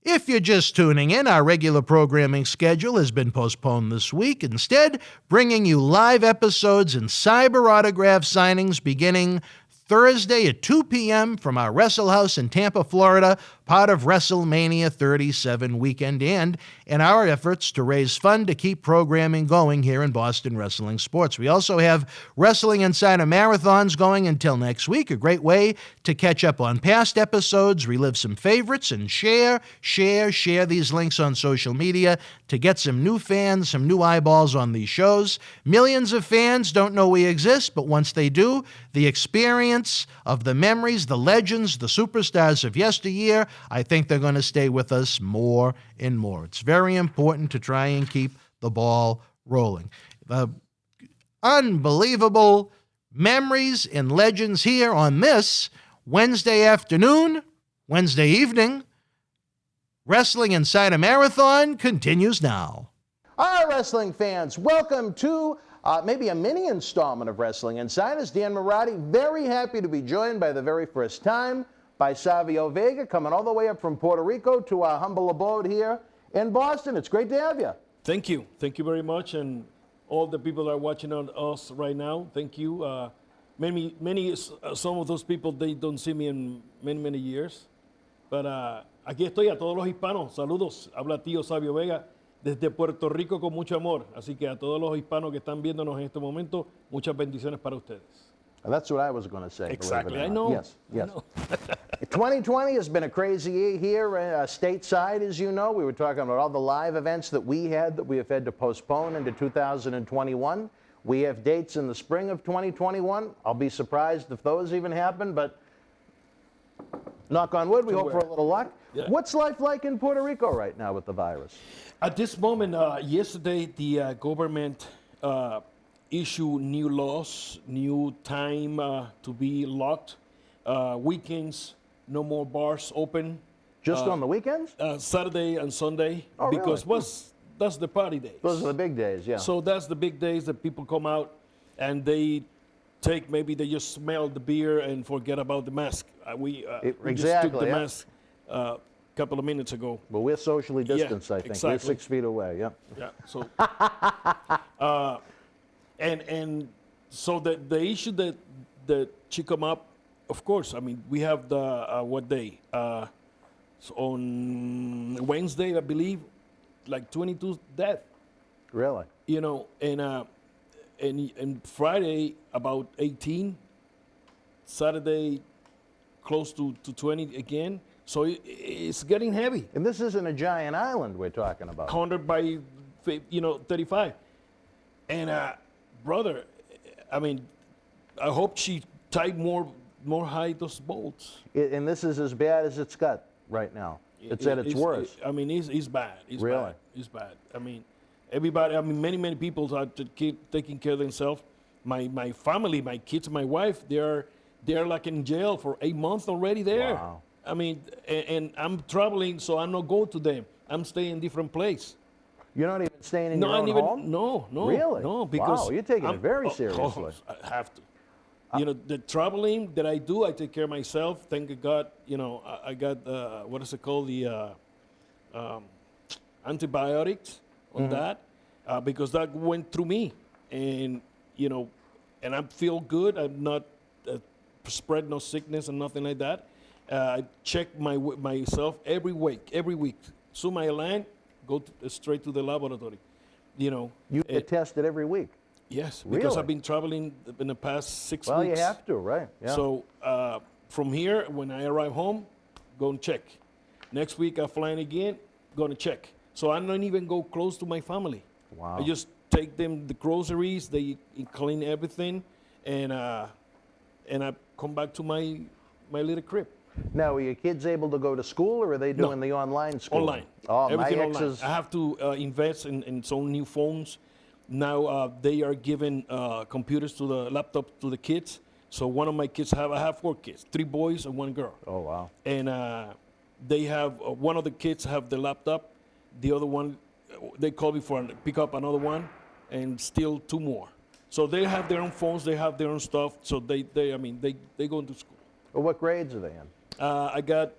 If you're just tuning in, our regular programming schedule has been postponed this week. Instead, bringing you live episodes and cyber autograph signings beginning Thursday at 2 p.m. from our Wrestle House in Tampa, Florida, part of WrestleMania 37 weekend, and in our efforts to raise fund to keep programming going here in Boston Wrestling Sports. We also have Wrestling Insider Marathons going until next week, a great way to catch up on past episodes, relive some favorites, and share these links on social media to get some new fans, some new eyeballs on these shows. Millions of fans don't know we exist, but once they do, the experience of the memories, the legends, the superstars of yesteryear, I think they're going to stay with us more and more. It's very important to try and keep the ball rolling. Unbelievable memories and legends here on this Wednesday afternoon, Wednesday evening. Wrestling Insider Marathon continues now. All right, wrestling fans, welcome to maybe a mini installment of Wrestling Insiders. Dan Marati, very happy to be joined by the very first time by Savio Vega, coming all the way up from Puerto Rico to our humble abode here in Boston. It's great to have you. Thank you. Thank you very much. And all the people that are watching on us right now, thank you. Some of those people, they don't see me in many, many years. But aquí estoy a todos los hispanos. Saludos. Habla tío Savio Vega desde Puerto Rico con mucho amor. Así que a todos los hispanos que están viéndonos en este momento, muchas bendiciones para ustedes. That's what I was going to say. Exactly. I know. Yes, yes. 2020 has been a crazy year here stateside, as you know. We were talking about all the live events that we have had to postpone into 2021. We have dates in the spring of 2021. I'll be surprised if those even happen, but knock on wood, we hope for a little luck. Yeah. What's life like in Puerto Rico right now with the virus? At this moment, yesterday, the government issued new laws, new time to be locked, weekends, no more bars open. Just on the weekends? Saturday and Sunday, Oh, because really? that's the party days. Those are the big days, yeah. So that's the big days that people come out and they they just smell the beer and forget about the mask. We just took the mask a couple of minutes ago. But we're socially distanced, I think. Exactly. We're 6 feet away, yeah. Yeah, so and so the issue that she come up, of course, I mean, we have the what day? So on Wednesday, I believe, like 22 death. Really? You know, and Friday about 18, Saturday close to 20 again. So it's getting heavy. And this isn't a giant island we're talking about. 100 by 35. And brother, I mean, I hope she tied more high those bolts. And this is as bad as it's got right now. It's at its worst. I mean, it's bad. It's really? bad. It's bad. I mean, everybody, I mean, many people are taking care of themselves. My family, my kids, my wife, they're like in jail for 8 months already there. Wow. I mean, and I'm traveling, so I'm not go to them. I'm staying in different place. You're not even staying in your own home? No. Really? No, because wow, you're taking it very seriously. I have to. You know, the traveling that I do, I take care of myself. Thank God, you know, I got, what is it called, the antibiotics on that, because that went through me. And, you know, and I feel good. I'm not spread no sickness and nothing like that. I check myself every week. So my land, go straight to the laboratory, you know. You get tested every week? Yes, really? Because I've been traveling in the past 6 weeks. Well, you have to, right? Yeah. So from here, when I arrive home, go and check. Next week, I fly in again, going to check. So I don't even go close to my family. Wow. I just take them the groceries, they clean everything, and I come back to my little crib. Now, are your kids able to go to school, or are they doing the online school? Online. Oh, everything my ex online. is... I have to invest in some new phones. Now they are giving computers to the laptop to the kids. So one of my kids I have 4 kids, 3 boys and 1 girl. Oh, wow. And they have, one of the kids have the laptop. The other one, they call me for pick up another one and still 2 more. So they have their own phones, they have their own stuff. So they go into school. Well, what grades are they in? I got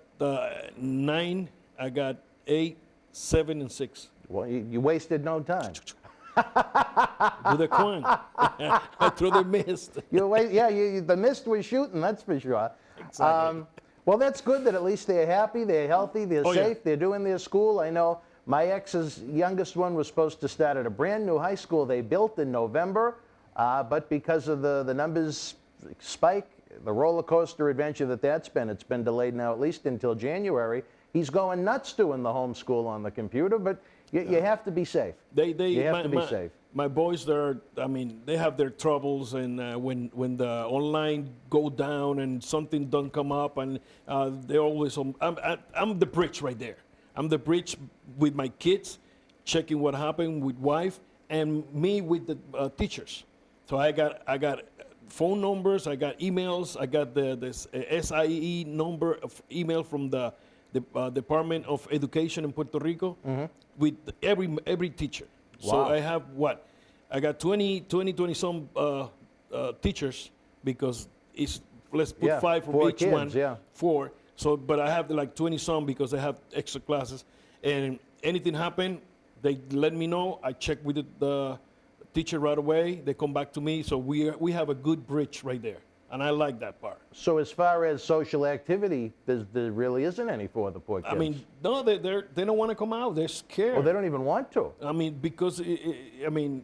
9, I got 8, 7, and 6. Well, you wasted no time. With a coin. I threw the mist. The mist was shooting, that's for sure. Exactly. Well, that's good that at least they're happy, they're healthy, they're safe, they're doing their school. I know my ex's youngest one was supposed to start at a brand new high school they built in November, but because of the numbers spike, the roller coaster adventure that's been, it's been delayed now at least until January. He's going nuts doing the homeschool on the computer, but you have to be safe. You have to be safe. My boys, they have their troubles, and when the online go down and something don't come up, and they're always I'm the bridge right there. I'm the bridge with my kids, checking what happened with wife, and me with the teachers. So I got phone numbers, I got emails, I got this SIE number of email from the Department of Education in Puerto Rico with every teacher. Wow. So I have I got 20 some teachers because it's, let's put Yeah, 5 from 4 each kids, one. yeah. 4. So, but I have like 20 some because I have extra classes. And anything happen, they let me know. I check with the teacher right away. They come back to me. So we have a good bridge right there. And I like that part. So as far as social activity, there really isn't any for the poor kids. I mean, no, they don't want to come out. They're scared. Well, they don't even want to. I mean, because I mean,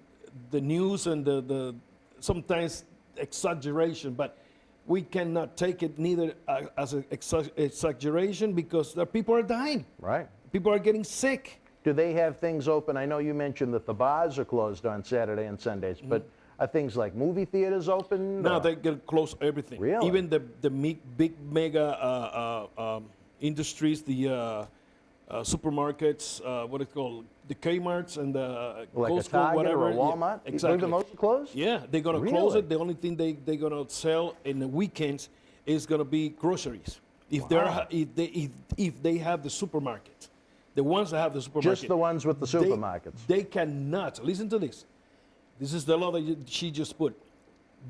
the news and the sometimes exaggeration, but we cannot take it neither as an exaggeration because the people are dying. Right. People are getting sick. Do they have things open? I know you mentioned that the bars are closed on Saturday and Sundays, but are things like movie theaters open? No, or? they get close everything. Really? Even the big mega industries, the supermarkets, what it's called, the Kmart's and the Like a Costco, Target whatever. or a Walmart? Yeah, exactly. Even those are closed? Yeah, they're gonna Really? close it. The only thing they're gonna sell in the weekends is gonna be groceries. If they have the supermarket, the ones that have the supermarket, Just the ones with the supermarkets. they cannot. Listen to this. This is the law that she just put.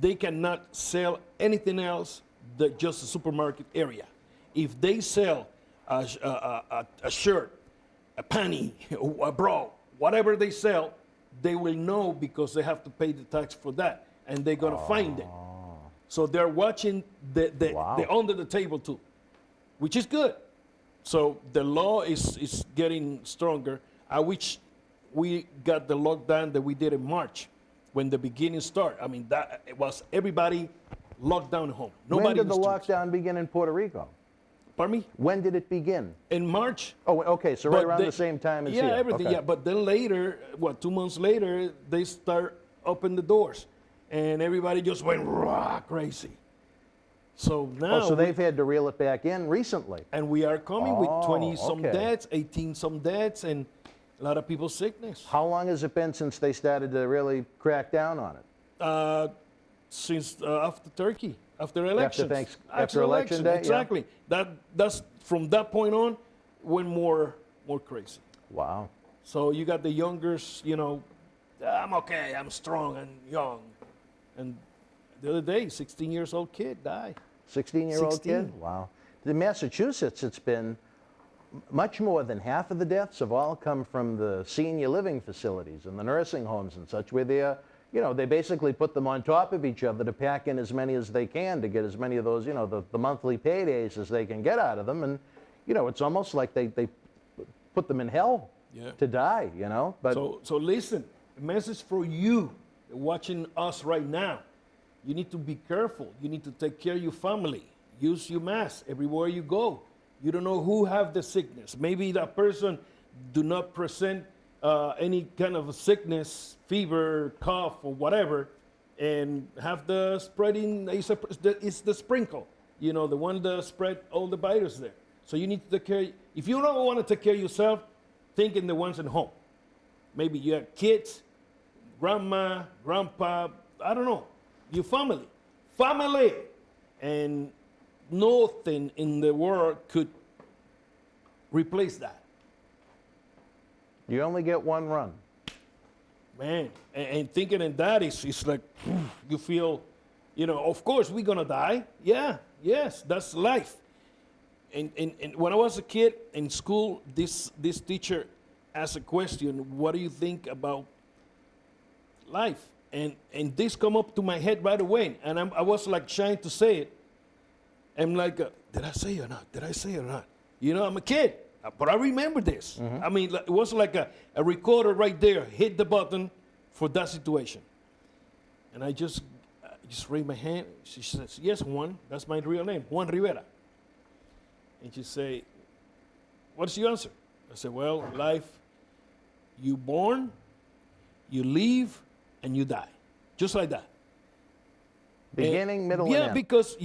They cannot sell anything else than just the supermarket area. If they sell a shirt, a panty, a bra, whatever they sell, they will know because they have to pay the tax for that, and they're gonna find it. So they're watching the under the table too, which is good. So the law is getting stronger. I wish we got the lockdown that we did in March when the beginning started. I mean, that it was everybody locked down at home. Nobody When did in the streets. lockdown begin in Puerto Rico? Pardon me? When did it begin? In March. Oh, okay, so right But around they- the same time as yeah, here. everything. Okay. Yeah, but then later, 2 months later, they start open the doors, and everybody just went crazy. So now, Oh, so they've had to reel it back in recently. and we are coming with 20 some okay. deaths, 18 some deaths, and a lot of people sickness. How long has it been since they started to really crack down on it? Since after Turkey, after elections, after election day, yeah. exactly. That's from that point on, went more crazy. Wow. So you got the youngers, you know, I'm okay, I'm strong and young, and the other day, 16 years old kid died. 16-year-old 16. kid? Wow. In Massachusetts, it's been much more than half of the deaths have all come from the senior living facilities and the nursing homes and such, where they're, you know, they basically put them on top of each other to pack in as many as they can to get as many of those, you know, the monthly paydays as they can get out of them. And, you know, it's almost like they put them in hell to die, you know. But So listen, a message for you watching us right now. You need to be careful. You need to take care of your family. Use your mask everywhere you go. You don't know who have the sickness. Maybe that person do not present any kind of a sickness, fever, cough, or whatever, and have the spreading, it's the sprinkle, you know, the one that spread all the virus there. So you need to take care. If you don't want to take care of yourself, think in the ones at home. Maybe you have kids, grandma, grandpa, I don't know, your family. Family! And nothing in the world could replace that. you only get one run. Man, and thinking in that is like, you feel, you know, of course we're gonna die. Yeah, yes, that's life. And when I was a kid in school, this teacher asked a question, what do you think about life? And this come up to my head right away, and I was like trying to say it. I'm like, did I say it or not? Did I say it or not? You know, I'm a kid, but I remember this. I mean, it was like a recorder right there, hit the button for that situation. And I just raised my hand. She says, yes, Juan, that's my real name, Juan Rivera. And she say, what's your answer? I said, well, life, you born, you leave, and you die. Just like that. Beginning, middle, and yeah, end. because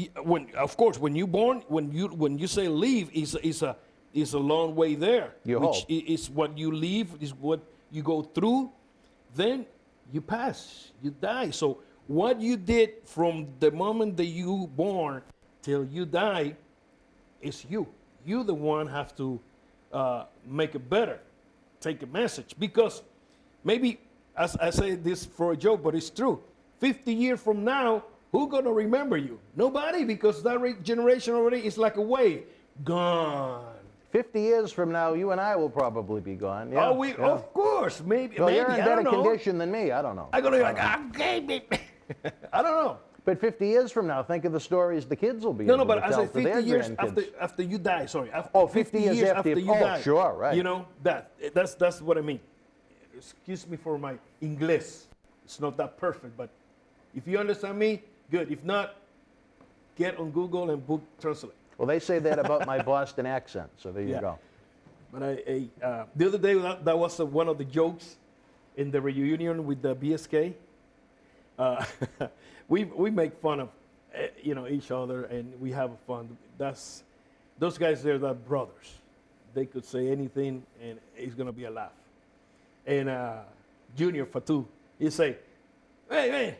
of course when you born, when you say leave, is a long way there. You which hope. is what you leave, is what you go through. Then you pass, you die. So what you did from the moment that you born till you die is you. You the one have to make it better, take a message, because maybe I say this for a joke, but it's true. 50 years from now, who's gonna remember you? Nobody, because that generation already is like a wave, gone. 50 years from now, you and I will probably be gone. Yeah, Oh, of course, maybe. Well, maybe you're in I better don't know. condition than me. I don't know. I'm gonna be like, okay, baby. I don't know. But 50 years from now, think of the stories the kids will be No, able but to I tell say to 50 their years grandkids. after you die. Sorry. After, Oh, 50 years after you oh, die. sure, right. You know that's what I mean. Excuse me for my English. It's not that perfect, but if you understand me, good. If not, get on Google and book translate. Well, they say that about my Boston accent, so there you Yeah. go. But the other day that was one of the jokes in the reunion with the BSK. We make fun of each other and we have fun. Those guys, they're the brothers. They could say anything and it's gonna be a laugh. And Junior Fatu, he say, "Hey man,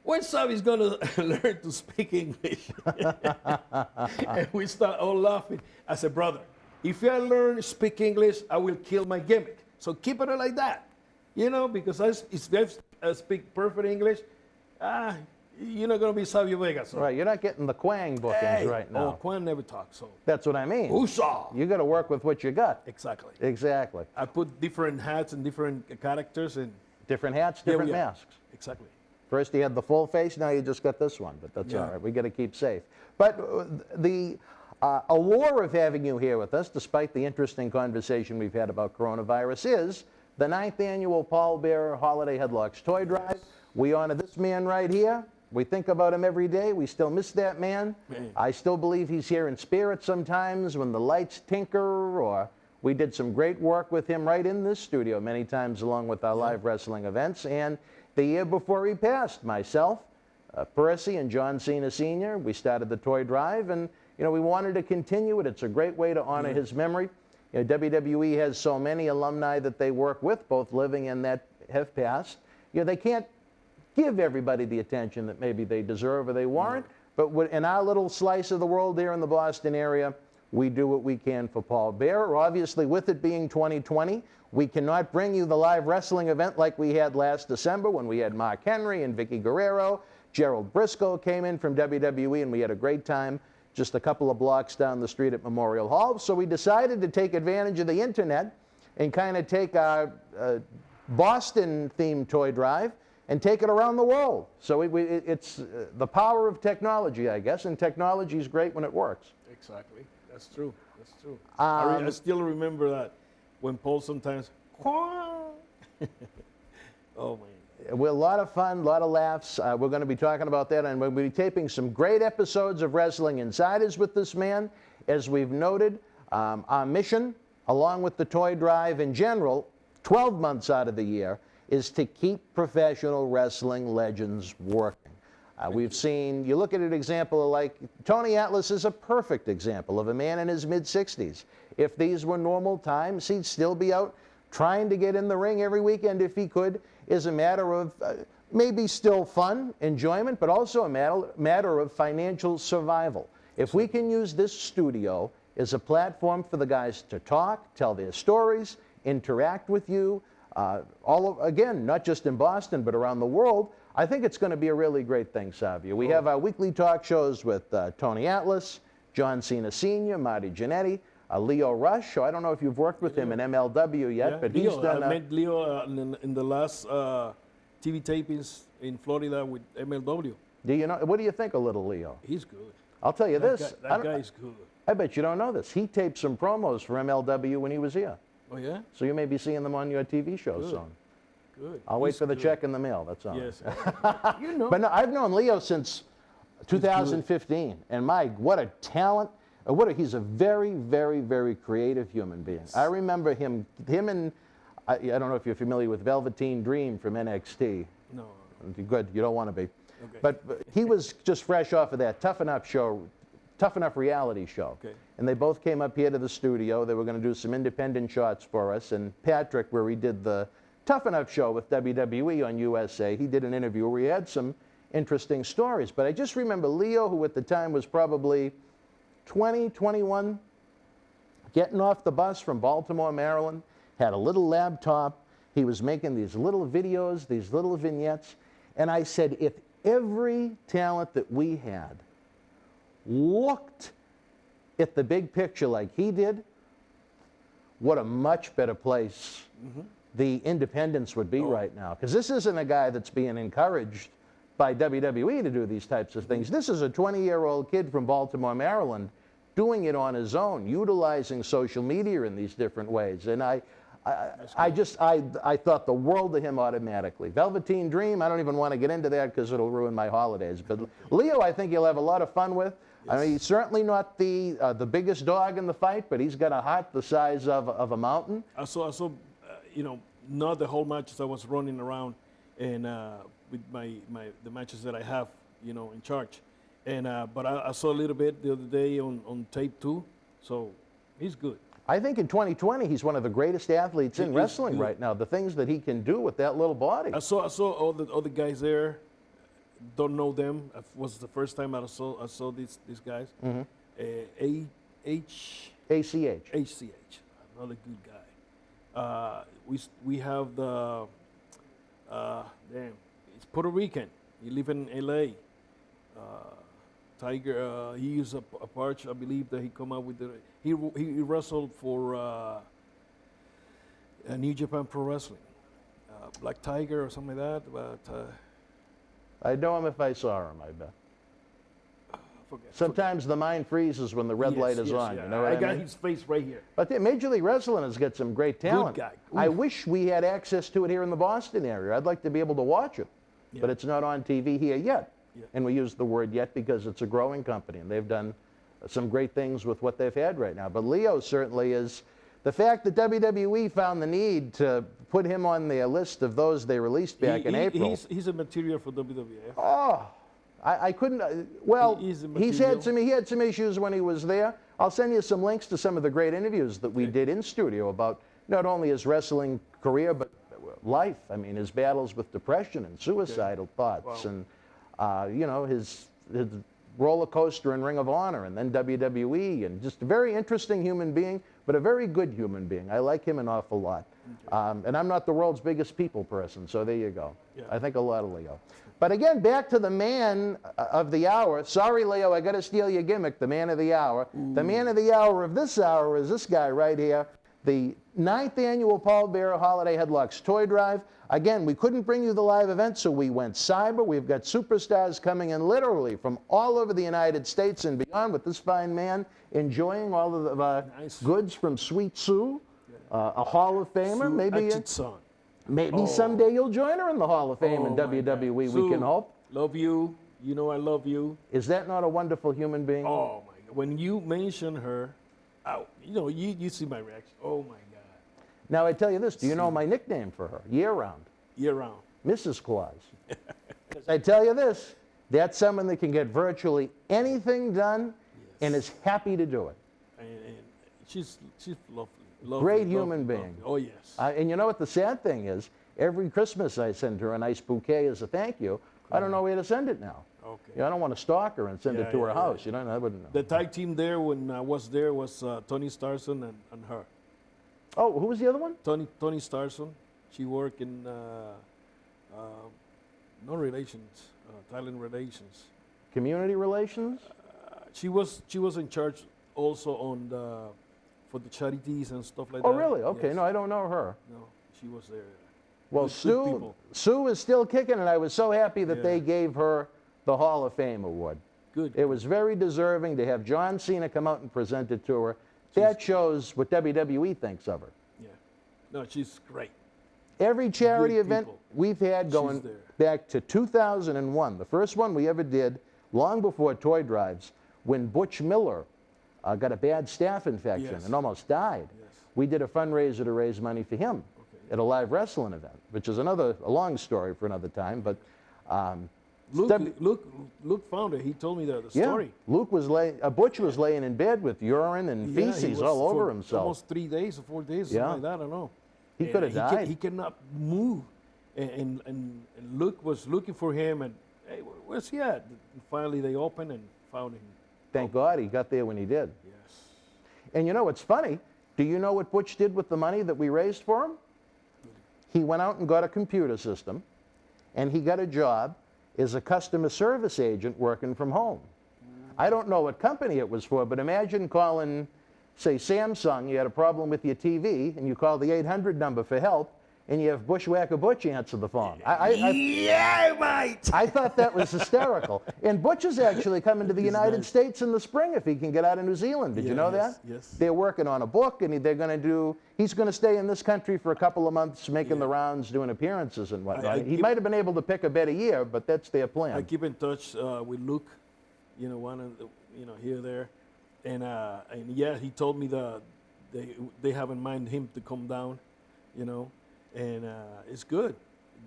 when Savio's gonna learn to speak English?" And we start all laughing. I said, "Brother, if I learn to speak English, I will kill my gimmick. So keep it like that, because if I speak perfect English, you're not gonna be Savio Vega." So. Right, you're not getting the Quang bookings right now. Oh, Quang never talks, so. That's what I mean. Woosah! You got to work with what you got. Exactly. Exactly. I put different hats and different characters and. Different hats, different masks. Exactly. First you had the full face, now you just got this one, but that's all right. We got to keep safe. But the allure of having you here with us, despite the interesting conversation we've had about coronavirus, is the 9th annual Paul Bearer Holiday Headlocks Toy Drive. We honor this man right here. We think about him every day. We still miss that man. I still believe he's here in spirit sometimes when the lights tinker, or we did some great work with him right in this studio many times along with our live wrestling events. And the year before he passed, myself, Percy, and John Cena Sr., we started the toy drive, and we wanted to continue it. It's a great way to honor his memory. WWE has so many alumni that they work with, both living and that have passed. They can't give everybody the attention that maybe they deserve or they warrant, but in our little slice of the world here in the Boston area, we do what we can for Paul Bearer. Obviously, with it being 2020, we cannot bring you the live wrestling event like we had last December when we had Mark Henry and Vicky Guerrero. Gerald Briscoe came in from WWE, and we had a great time just a couple of blocks down the street at Memorial Hall. So we decided to take advantage of the internet and kind of take our Boston-themed toy drive and take it around the world. So it's the power of technology, I guess, and technology is great when it works. Exactly. That's true. That's true. I still remember that when Paul sometimes, oh man. We're a lot of fun, a lot of laughs. We're going to be talking about that, and we'll be taping some great episodes of Wrestling Insiders with this man. As we've noted, our mission, along with the toy drive in general, 12 months out of the year, is to keep professional wrestling legends working. We've seen, you look at an example like Tony Atlas is a perfect example of a man in his mid-60s. If these were normal times, he'd still be out trying to get in the ring every weekend if he could. Is a matter of maybe still fun, enjoyment, but also a matter of financial survival. If we can use this studio as a platform for the guys to talk, tell their stories, interact with you, again, not just in Boston, but around the world, I think it's going to be a really great thing, Savio. We have our weekly talk shows with Tony Atlas, John Cena Sr., Marty Jannetty, Leo Rush. So I don't know if you've worked with him in MLW yet, but Leo, he's done. I met Leo in the last TV tapings in Florida with MLW. Do you know? What do you think of little Leo? He's good. I'll tell you this. That guy's good. I bet you don't know this. He taped some promos for MLW when he was here. Oh yeah. So you may be seeing them on your TV show soon. Good. I'll wait for the check in the mail. That's all. Yes. You know. But no, I've known Leo since 2015, and what a talent! He's a very, very, very creative human being. I remember him and I don't know if you're familiar with Velveteen Dream from NXT. No. Good, you don't want to be. Okay. But he was just fresh off of that Tough Enough reality show. Okay. And they both came up here to the studio. They were going to do some independent shots for us. And Patrick, where he did the Tough Enough show with WWE on USA, he did an interview where he had some interesting stories. But I just remember Leo, who at the time was probably 20, 21, getting off the bus from Baltimore, Maryland, had a little laptop. He was making these little videos, these little vignettes, and I said, if every talent that we had looked at the big picture like he did, what a much better place the independents would be right now. Because this isn't a guy that's being encouraged by WWE to do these types of things. This is a 20-year-old kid from Baltimore, Maryland, doing it on his own, utilizing social media in these different ways. And I thought the world of him automatically. Velveteen Dream, I don't even want to get into that because it'll ruin my holidays. But Leo, I think you'll have a lot of fun with. I mean, he's certainly not the biggest dog in the fight, but he's got a heart the size of a mountain. I saw, you know, not the whole matches. I was running around and with the matches that I have, you know, in charge. And but I saw a little bit the other day on tape too. So he's good. I think in 2020 he's one of the greatest athletes in wrestling right now. The things that he can do with that little body. I saw all the guys there. Don't know them. It was the first time I saw these guys. ACH. Another good guy. We have the it's Puerto Rican. He live in LA. Tiger. He is a part. I believe that he come out with the. He wrestled for New Japan Pro Wrestling. Black Tiger or something like that. But I'd know him if I saw him, I bet. Sometimes the mind freezes when the red light is on. You know what I got mean? his face right here. But Major League Wrestling has got some great talent. Good guy. I wish we had access to it here in the Boston area. I'd like to be able to watch it. But it's not on TV here yet. And we use the word yet because it's a growing company, and they've done some great things with what they've had right now. But Leo certainly is. The fact that WWE found the need to put him on their list of those they released back in April. He's a material for WWF. Oh, I couldn't. Well, he had some issues when he was there. I'll send you some links to some of the great interviews that we did in studio about not only his wrestling career but life. I mean, his battles with depression and suicidal thoughts, and you know, his roller coaster in Ring of Honor and then WWE, and just a very interesting human being, but a very good human being. I like him an awful lot. And I'm not the world's biggest people person, so there you go. I think a lot of Leo. But again, back to the man of the hour. Sorry, Leo, I got to steal your gimmick, the man of the hour. The man of the hour of this hour is this guy right here, the 9th annual Paul Bearer Holiday Headlocks Toy Drive. Again, we couldn't bring you the live event, so we went cyber. We've got superstars coming in literally from all over the United States and beyond with this fine man enjoying all of the goods from Sweet Sue, a Hall of Famer. Maybe someday you'll join her in the Hall of Fame in WWE, Sue, we can hope. Love you. You know I love you. Is that not a wonderful human being? Oh, my God. When you mention her, you know, you see my reaction. Oh, my God. Now, I tell you this. Do you know my nickname for her? Year-round. Year-round. Mrs. Claus. I tell you this. That's someone that can get virtually anything done and is happy to do it. And she's lovely. Great human being. Oh, yes. And you know what the sad thing is? Every Christmas I send her a nice bouquet as a thank you. I don't know where to send it now. Okay. You know, I don't want to stalk her and send it to her house. You know, I wouldn't know. The tag team there when I was there was Tony Starson and her. Oh, who was the other one? Tony Starson. She worked in no relations, talent relations. Community relations. She was in charge also on for the charities and stuff like that. Oh, really? Okay. Yes. No, I don't know her. No, she was there. Well, Sue is still kicking, and I was so happy that they gave her the Hall of Fame award. Good. It was very deserving to have John Cena come out and present it to her. That shows what WWE thinks of her. Yeah. No, she's great. Every charity event we've had going back to 2001, the first one we ever did, long before toy drives, when Butch Miller got a bad staph infection and almost died. We did a fundraiser to raise money for him at a live wrestling event, which is a long story for another time. But Luke found it. He told me the story. Luke was Butch was laying in bed with urine and feces all over himself. Almost 3 days or 4 days, something like that. I don't know. He could have died. He cannot move, and Luke was looking for him, and hey, where's he at? And finally, they opened and found him. Thank God he got there when he did. Yes. And you know what's funny? Do you know what Butch did with the money that we raised for him? he went out and got a computer system, and he got a job as a customer service agent working from home. I don't know what company it was for, but imagine calling, say, Samsung, you had a problem with your TV, and you call the 800 number for help, and you have Bushwhacker Butch answer the phone. Yeah, mate! I thought that was hysterical. And Butch is actually coming to the United States in the spring if he can get out of New Zealand. Did you know that? Yes. They're working on a book, and he's going to stay in this country for a couple of months, making the rounds, doing appearances and whatnot. He might have been able to pick a better year, but that's their plan. I keep in touch with Luke, one of the, here, there. And yeah, he told me they have in mind him to come down, and it's good.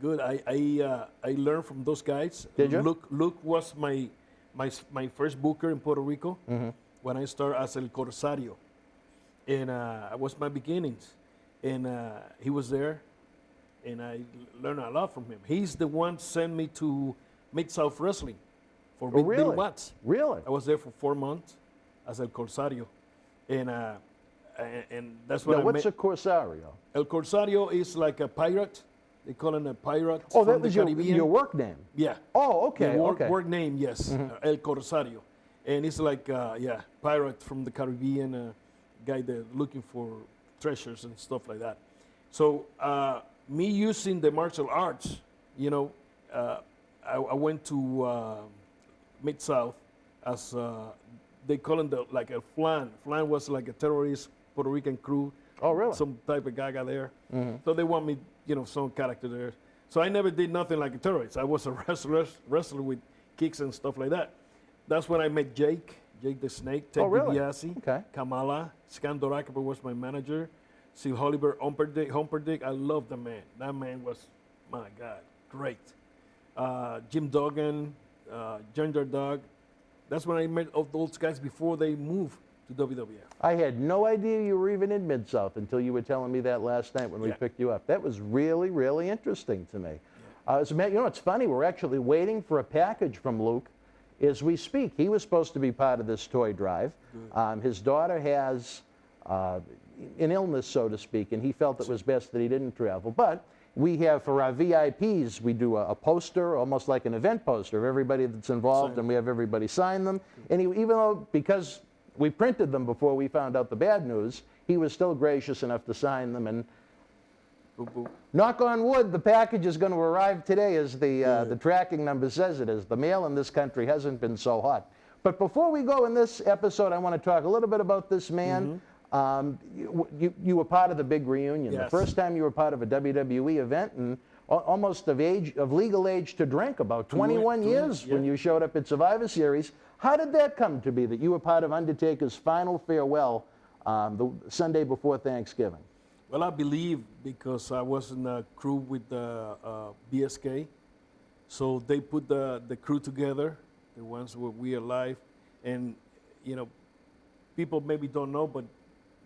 I learned from those guys. Did you? Luke was my first booker in Puerto Rico when I started as El Corsario, and it was my beginnings. And he was there, and I learned a lot from him. He's the one sent me to Mid-South Wrestling for really? Bill Watts. Really? I was there for 4 months as El Corsario, and that's what now, I what's met. a Corsario? El Corsario is like a pirate. They call him a pirate. Oh, from that was the Caribbean. your work name? Yeah. Oh, okay. The okay. work name, yes. El Corsario. And it's like, pirate from the Caribbean, guy that looking for treasures and stuff like that. So me using the martial arts, I went to Mid-South as they call him like a flan. Flan was like a terrorist Puerto Rican crew. Oh, really? Some type of gaga there. So they want me, some character there. So I never did nothing like a terrorist. I was a wrestler with kicks and stuff like that. That's when I met Jake the Snake, Ted DiBiase, Okay. Kamala, Skandoraka was my manager, Sil Oliver, Humperdinck. I love the man. That man was, my God, great. Jim Duggan, Ginger Dog. That's when I met all those guys before they moved to WWF. I had no idea you were even in Mid-South until you were telling me that last night when we picked you up. That was really, really interesting to me. It's funny, we're actually waiting for a package from Luke as we speak. He was supposed to be part of this toy drive. His daughter has an illness, so to speak, and he felt it was best that he didn't travel. But we have, for our VIPs, we do a poster, almost like an event poster of everybody that's involved, and we have everybody sign them. And even though, because we printed them before we found out the bad news, he was still gracious enough to sign them. And knock on wood, the package is going to arrive today, as the tracking number says it is. The mail in this country hasn't been so hot. But before we go in this episode, I want to talk a little bit about this man. You were part of the big reunion. Yes. The first time you were part of a WWE event, and almost of legal age to drink, about 21 years when you showed up at Survivor Series. How did that come to be that you were part of Undertaker's final farewell the Sunday before Thanksgiving? Well, I believe because I was in a crew with BSK, so they put the crew together, the ones where we alive, and people maybe don't know, but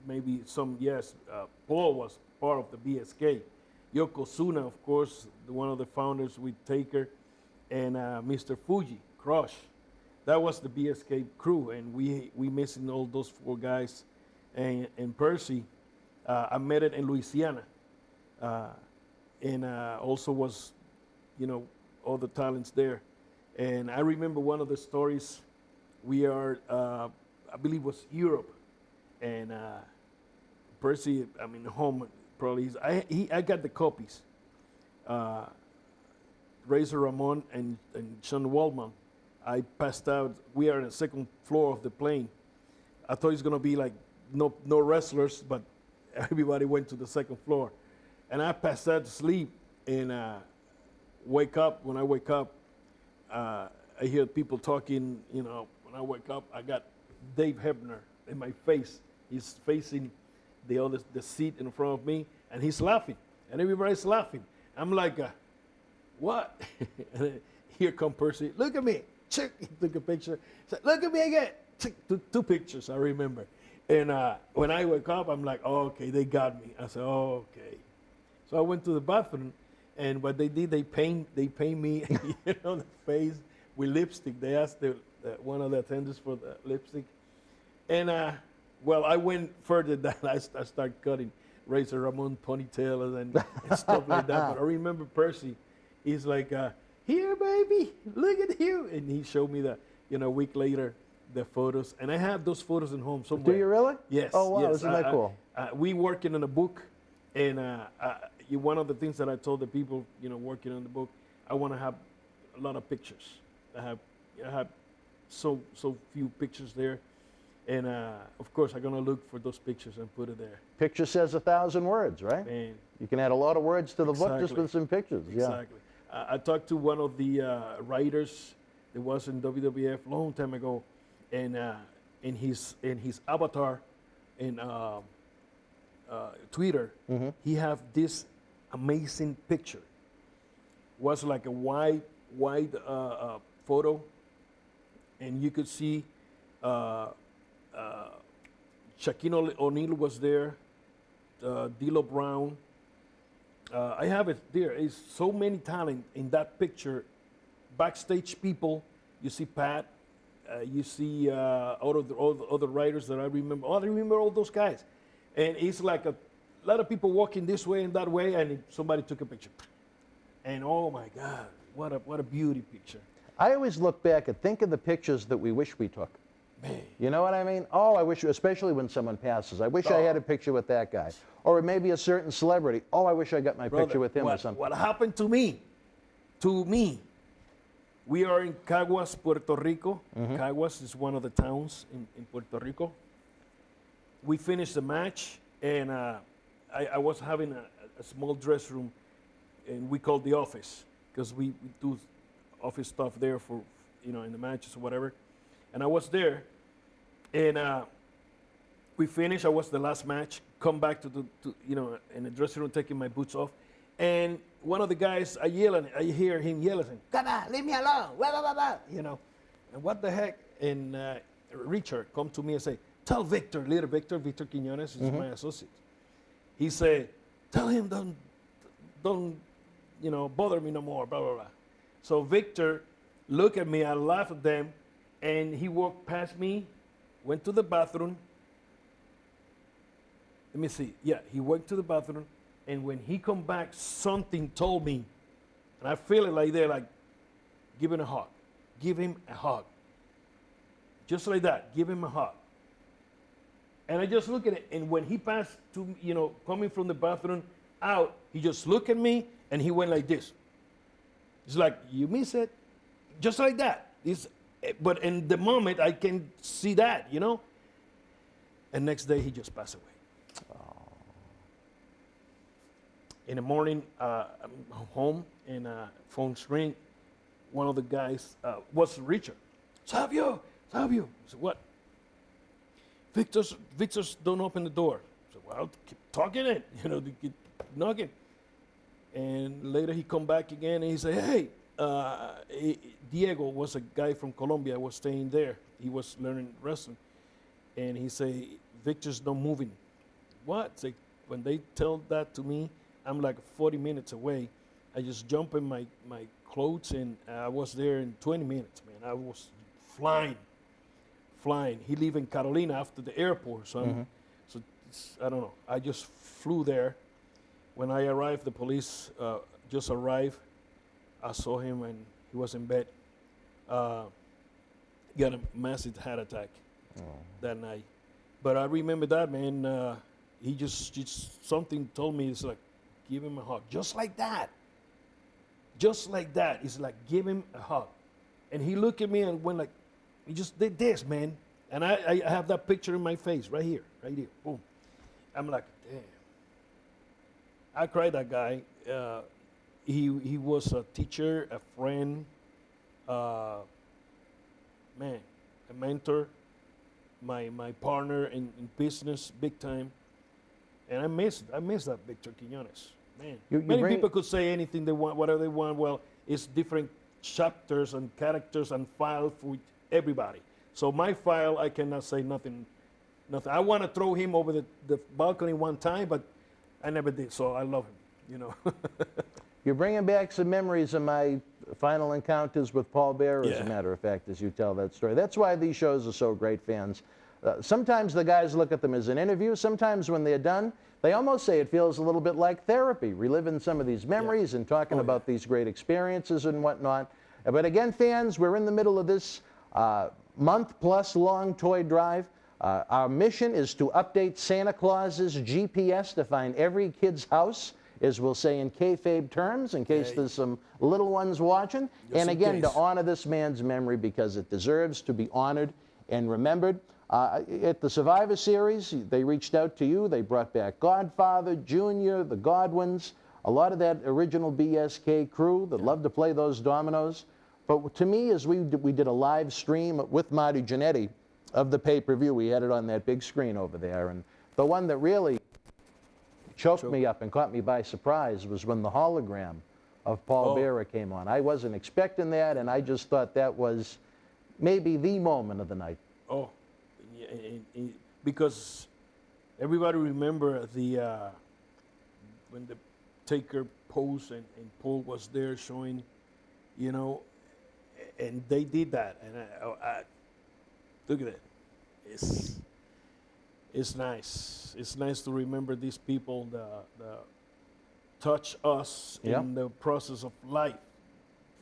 maybe some, yes, Paul was part of the BSK. Yokozuna, of course, one of the founders with Taker, and Mr. Fuji, Crush. That was the BSK crew, and we missing all those 4 guys. And Percy, I met it in Louisiana, and also was, all the talents there. And I remember one of the stories. We are, I believe, it was Europe, and Percy, home probably. I got the copies. Razor Ramon and Sean Waldman. I passed out. We are on the 2nd floor of the plane. I thought it's gonna be like no wrestlers, but everybody went to the 2nd floor, and I passed out to sleep. And wake up. When I wake up, I hear people talking. When I wake up, I got Dave Hebner in my face. He's facing the seat in front of me, and he's laughing, and everybody's laughing. I'm like, what? And here come Percy. Look at me. He took a picture. Said, look at me again. Took 2 pictures, I remember. And when I wake up, I'm like, oh, okay, they got me. I said, oh, okay. So I went to the bathroom, and what they did, they paint me, the face with lipstick. They asked one of the attendants for the lipstick, and well, I went further than I started cutting. Razor Ramon ponytail and stuff like that. But I remember Percy, he's like, here, baby, look at you. And he showed me that, a week later, the photos. And I have those photos at home somewhere. Do you really? Yes. Oh, wow, yes. isn't that cool? We working on a book, and one of the things that I told the people, working on the book, I want to have a lot of pictures. I have so few pictures there, and of course I'm gonna look for those pictures and put it there. Picture says 1,000 words, right? Man. You can add a lot of words to the book just with some pictures. Exactly. I talked to one of the writers that was in WWF a long time ago, and in his avatar in Twitter, he have this amazing picture. Was like a wide photo, and you could see Shaquille O'Neal was there, D'Lo Brown. I have it there. It's so many talent in that picture. Backstage people, you see Pat, you see all the other writers that I remember. Oh, I remember all those guys. And it's like a lot of people walking this way and that way, and somebody took a picture. And oh my God, what a beauty picture. I always look back and think of the pictures that we wish we took. Man. You know what I mean? Oh, I wish, especially when someone passes, I wish I had a picture with that guy. Or maybe a certain celebrity. Oh, I wish I got my picture with him or something. What happened to me? We are in Caguas, Puerto Rico. Caguas is one of the towns in Puerto Rico. We finished the match, and I was having a small dress room, and we called the office, because we do office stuff there for, in the matches or whatever. And I was there, and we finished. I was the last match. Come back to in the dressing room, taking my boots off, and one of the guys, I hear him yelling, "Come on, leave me alone!" Blah, blah, blah, blah. And what the heck? And Richard come to me and say, "Tell Victor, little Victor Quiñones is my associate." He said, "Tell him don't bother me no more." Blah blah blah. So Victor looked at me. I laughed at them. And he walked past me, went to the bathroom. Let me see. Yeah, he went to the bathroom, and when he come back, something told me, and I feel it like there, like, give him a hug. Give him a hug. Just like that, give him a hug. And I just look at it, and when he passed to, coming from the bathroom out, he just looked at me, and he went like this. It's like, you miss it? Just like that. But in the moment, I can see that, And next day, he just passed away. Oh. In the morning, I'm home, and phone's ring. One of the guys was Richard. Savio. I said, what? Victor's don't open the door. I said, well, keep talking it. They keep knocking. And later, he come back again, and he said, hey. Diego was a guy from Colombia. Was staying there. He was learning wrestling, and he say, "Victor's not moving." What? It's like, when they tell that to me, I'm like 40 minutes away. I just jump in my clothes, and I was there in 20 minutes. Man, I was flying. He live in Carolina after the airport, so I don't know. I just flew there. When I arrived, the police just arrived. I saw him, and he was in bed. Got a massive heart attack that night. But I remember that, man. He just something told me, it's like, give him a hug. Just like that. Just like that. It's like, give him a hug. And he looked at me and went like, he just did this, man. And I have that picture in my face right here. Boom. I'm like, damn. I cried, that guy. He was a teacher, a friend, a mentor, my partner in business, big time. And I miss that Victor Quiñones. Man, many people could say anything they want, whatever they want. Well, it's different chapters and characters and files for everybody. So my file, I cannot say nothing. I want to throw him over the balcony one time, but I never did. So I love him, You're bringing back some memories of my final encounters with Paul Bearer, as a matter of fact, as you tell that story. That's why these shows are so great, fans. sometimes the guys look at them as an interview. Sometimes when they're done, they almost say it feels a little bit like therapy, reliving some of these memories and talking about these great experiences and whatnot. But again, fans, we're in the middle of this month-plus long toy drive. Our mission is to update Santa Claus's GPS to find every kid's house, as we'll say in kayfabe terms, in case there's some little ones watching. And again, to honor this man's memory because it deserves to be honored and remembered. At the Survivor Series, they reached out to you. They brought back Godfather, Junior, the Godwins, a lot of that original BSK crew that loved to play those dominoes. But to me, as we did a live stream with Marty Jannetty of the pay-per-view, we had it on that big screen over there. And the one that really choked me up and caught me by surprise was when the hologram of Paul Bearer came on. I wasn't expecting that, and I just thought that was maybe the moment of the night. Oh, because everybody remember the when the Taker posed and Paul was there showing, you know, and they did that, and I look at it. It's nice. It's nice to remember these people that touch us in the process of life.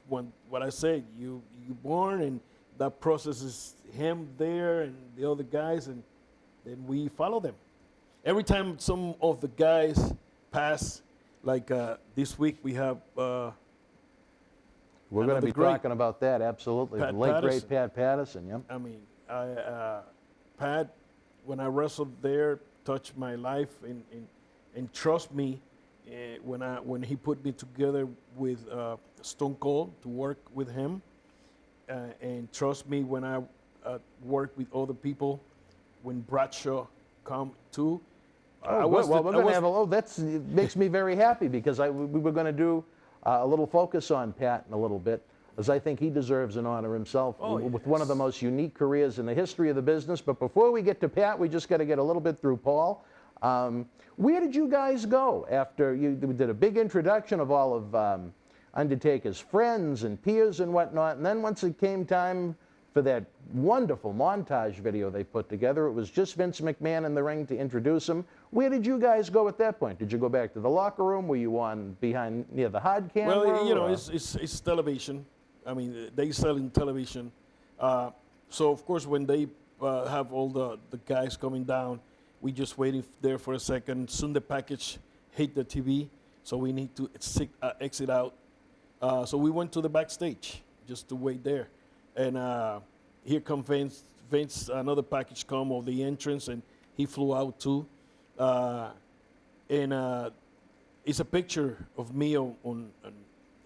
When what I said, you born and that process is him there and the other guys, and then we follow them. Every time some of the guys pass, like this week we have. We're going to be talking about that, absolutely. The late, great Pat Patterson, yeah. I mean, Pat, when I wrestled there, touched my life and trust me when he put me together with Stone Cold to work with him, and trust me when I work with other people, when Bradshaw come too. That makes me very happy because we were going to do a little focus on Pat in a little bit, as I think he deserves an honor himself with one of the most unique careers in the history of the business. But before we get to Pat, we just got to get a little bit through Paul. Where did you guys go after you did a big introduction of all of Undertaker's friends and peers and whatnot, and then once it came time for that wonderful montage video they put together, it was just Vince McMahon in the ring to introduce him. Where did you guys go at that point? Did you go back to the locker room? Were you on behind near the hard camera? Well, you know, it's television. I mean, they selling television. So of course, when they have all the guys coming down, we just waiting there for a second. Soon the package hit the TV, so we need to exit out. So we went to the backstage just to wait there. And here comes Vince, another package come of the entrance, and he flew out too. And it's a picture of me on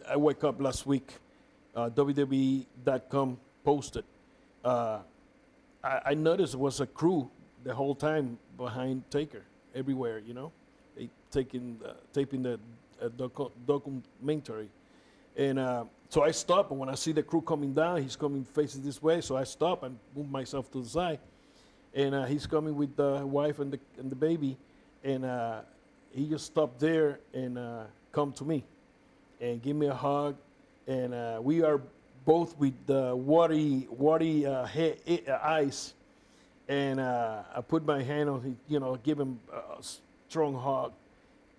I woke up last week, WWE.com posted. I noticed it was a crew the whole time behind Taker, everywhere, you know. They taping the documentary. And so I stop, and when I see the crew coming down, he's coming facing this way, so I stop and move myself to the side. And he's coming with the wife and the baby, and he just stopped there and come to me and give me a hug. And we are both with the watery eyes. And I put my hand on his, you know, give him a strong hug,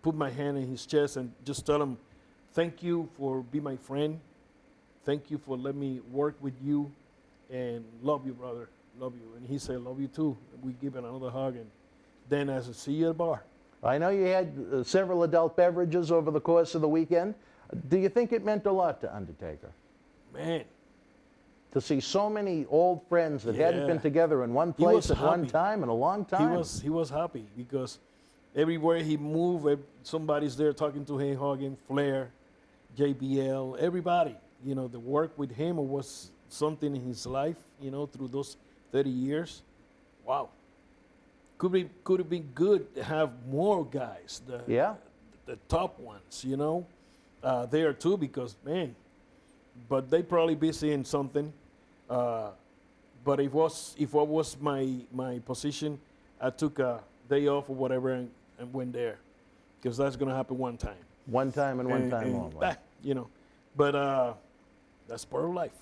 put my hand in his chest and just tell him, thank you for being my friend. Thank you for letting me work with you, and love you, brother, love you. And he said, love you too. We give it another hug, and then I said, see you at the bar. I know you had several adult beverages over the course of the weekend. Do you think it meant a lot to Undertaker? Man. To see so many old friends that hadn't been together in one place at one time in a long time. He was happy because everywhere he moved, somebody's there talking to him, hugging, Flair, JBL, everybody. You know, the work with him was something in his life, you know, through those 30 years. Wow. Could have been good to have more guys, the top ones, you know, there too, because, man, but they probably busy in something. But if what was my position, I took a day off or whatever and went there, because that's going to happen one time. One time and one time only. You know, but that's part of life.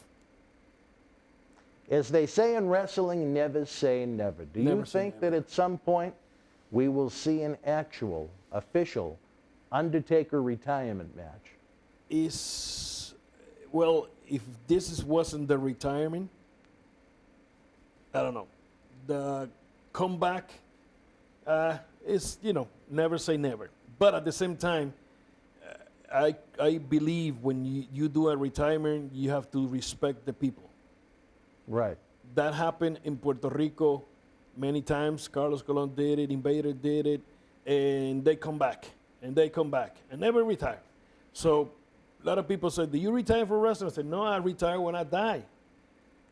As they say in wrestling, never say never. Do you think that at some point we will see an actual, official Undertaker retirement match? Well, if wasn't the retirement, I don't know. The comeback is, never say never. But at the same time, I believe when you do a retirement, you have to respect the people. Right. That happened in Puerto Rico many times. Carlos Colon did it, Invader did it, and they come back, and never retire. So a lot of people said, do you retire for wrestling? I said, no, I retire when I die.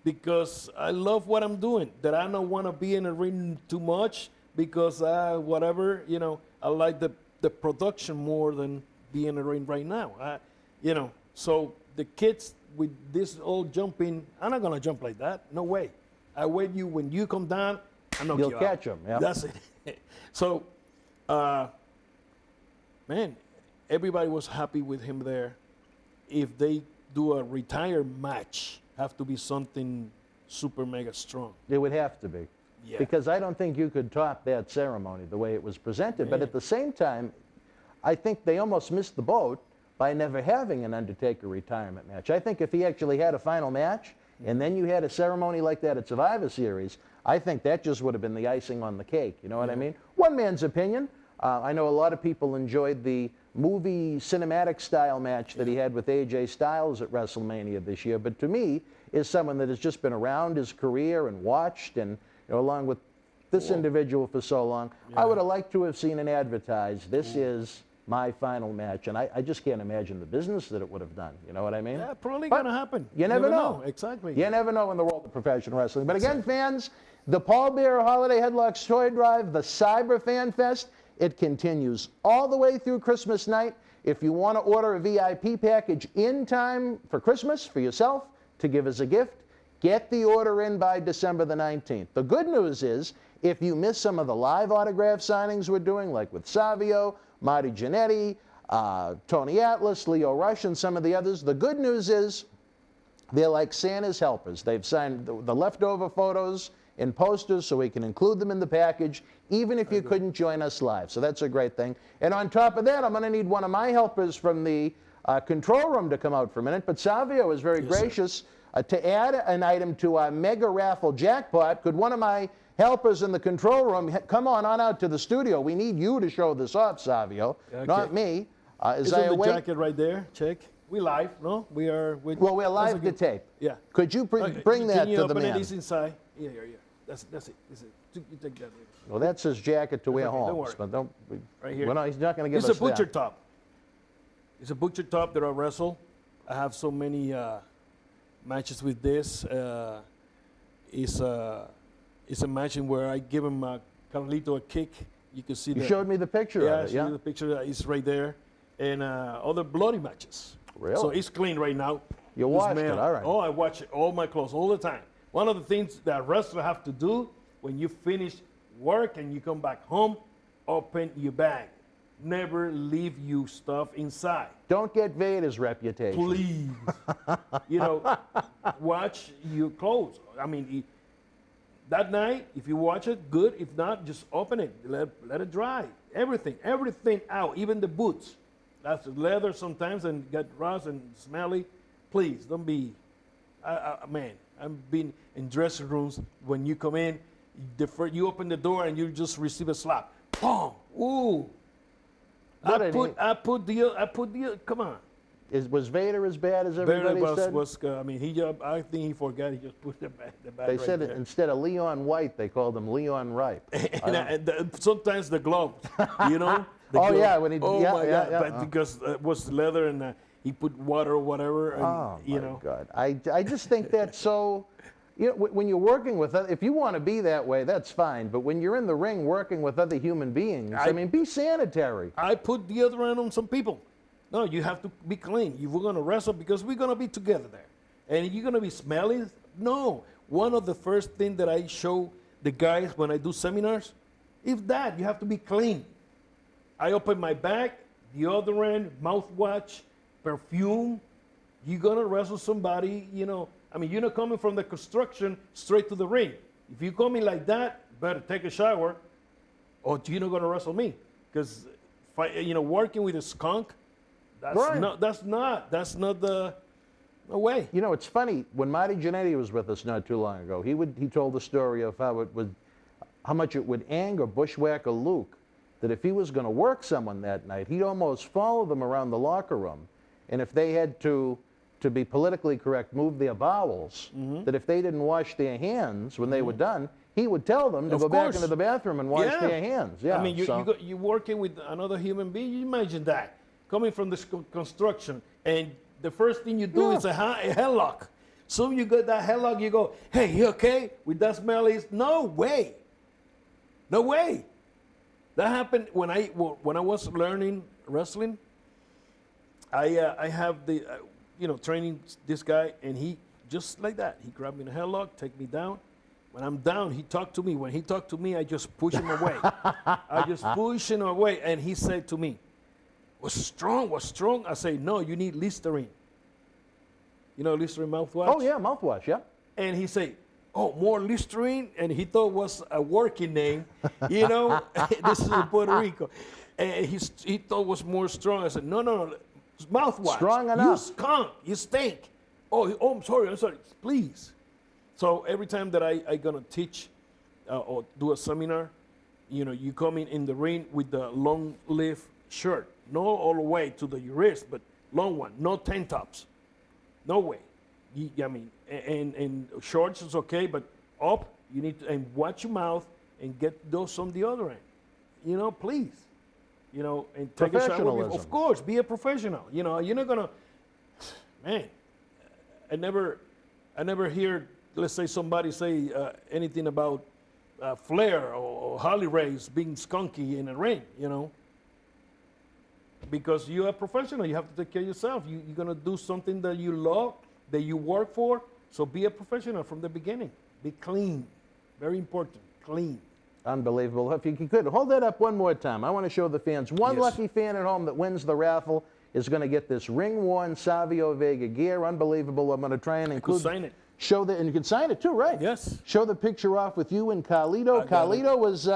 Because I love what I'm doing, that I don't want to be in the ring too much because whatever, I like the production more than being in the ring right now. So the kids with this old jumping, I'm not going to jump like that. No way. I wait you when you come down, I knock you out. You'll catch them. Yeah. That's it. So, man, everybody was happy with him there. If they do a retire match, have to be something super mega strong. It would have to be. Yeah. Because I don't think you could top that ceremony the way it was presented. But at the same time, I think they almost missed the boat by never having an Undertaker retirement match. I think if he actually had a final match and then you had a ceremony like that at Survivor Series, I think that just would have been the icing on the cake. You know what I mean? One man's opinion. I know a lot of people enjoyed the movie cinematic style match that he had with AJ Styles at WrestleMania this year. But to me, is someone that has just been around his career and watched, and along with this individual for so long, I would have liked to have seen an advertised, this is my final match. And I just can't imagine the business that it would have done. You know what I mean? Yeah, probably going to happen. You never know. Exactly. You never know in the world of professional wrestling. But again, fans, the Paul Bearer Holiday Headlocks Toy Drive, the Cyber Fan Fest, it continues all the way through Christmas night. If you want to order a VIP package in time for Christmas for yourself to give as a gift, get the order in by December the 19th. The good news is, if you miss some of the live autograph signings we're doing, like with Savio, Marty Jannetty, Tony Atlas, Leo Rush, and some of the others, the good news is they're like Santa's helpers. They've signed the leftover photos and posters so we can include them in the package, even if you couldn't join us live. So that's a great thing. And on top of that, I'm going to need one of my helpers from the control room to come out for a minute. But Savio is very gracious to add an item to our mega raffle jackpot. Could one of my helpers in the control room come on out to the studio? We need you to show this off, Savio, not me. Is the jacket right there? Check. We live, no? We are. Well, we're live to tape. Yeah. Could you bring that to the man? It's inside. Yeah. That's it. You take that. Well, that's his jacket to wear home. Don't worry. But don't. Right here. He's not going to give us It's a butcher that. top. It's a butcher top that I wrestle. I have so many matches with this. It's a match in where I give him Carlito a kick. You can see. You showed me the picture of it. Yeah, I showed you the picture. It's right there, and other bloody matches. Really? So it's clean right now. You watched it, all right. Oh, I watch it, all my clothes, all the time. One of the things that wrestlers have to do when you finish work and you come back home, open your bag. Never leave your stuff inside. Don't get Vader's reputation. Please. Watch your clothes. I mean, that night, if you watch it, good. If not, just open it. Let it dry. Everything out, even the boots. That's leather sometimes and get rust and smelly. Please, don't be, man, I've been in dressing rooms when you come in, you open the door and you just receive a slap. Boom! Ooh! I put the, come on. Was Vader as bad as everybody said? I think he forgot. He just put the bat They right said there. Instead of Leon White, they called him Leon Ripe. Sometimes the gloves, the oh glove. yeah, when he oh yeah, my yeah, God, yeah. but because it was leather and he put water or whatever. And, Oh my God! I just think that's so. When you're working with if you want to be that way, that's fine. But when you're in the ring working with other human beings, I mean, be sanitary. I put deodorant on some people. No, you have to be clean. If we're going to wrestle, because we're going to be together there. And you're going to be smelly? No. One of the first things that I show the guys when I do seminars is that you have to be clean. I open my bag, deodorant, mouthwash, perfume. You're going to wrestle somebody, I mean, you're not coming from the construction straight to the ring. If you come in like that, better take a shower, or you're not gonna wrestle me. Because, working with a skunk, that's Right. that's not the way. You know, it's funny, when Marty Jannetty was with us not too long ago, he told the story of how much it would anger Bushwhacker Luke that if he was going to work someone that night, he'd almost follow them around the locker room, and if they had to be politically correct, move their bowels, that if they didn't wash their hands when they were done, he would tell them to Of go back course. into the bathroom and wash their hands. Yeah, I mean, so- you're working with another human being. You imagine that coming from this construction, and the first thing you do is a headlock. So you got that headlock, you go, "Hey, you okay?" With that smell, is no way, no way. That happened when I was learning wrestling. I have the training this guy, and he just like that. He grabbed me in a headlock, take me down. When I'm down, he talked to me. When he talked to me, I just push him away. I just push him away, and he said to me, "What's strong? What's strong?" I say, "No, you need Listerine." You know Listerine mouthwash? Oh yeah, mouthwash, yeah. And he said, "Oh, more Listerine," and he thought it was a working name. This is in Puerto Rico, and he thought it was more strong. I said, "No, it's mouthwash. Strong enough. You skunk. You stink." Oh, I'm sorry. Please. So every time that I gonna teach or do a seminar, you come in the ring with the long sleeve shirt, not all the way to the wrist, but long one, no tank tops, no way. And shorts is okay, but up you need to and watch your mouth and get those on the other end. Please, and take a shower. Professionalism. Of course, be a professional. You're not gonna. Man, I never hear. Let's say somebody say anything about Flair or Harley Race being skunky in a ring, because you're a professional. You have to take care of yourself. You're going to do something that you love, that you work for, so be a professional from the beginning. Be clean. Very important, clean. Unbelievable. If you could, hold that up one more time. I want to show the fans. One Yes. lucky fan at home that wins the raffle is going to get this ring-worn Savio Vega gear. Unbelievable. I'm going to try and include... sign it. And you can sign it too, right? Yes. Show the picture off with you and Carlito. I got Carlito was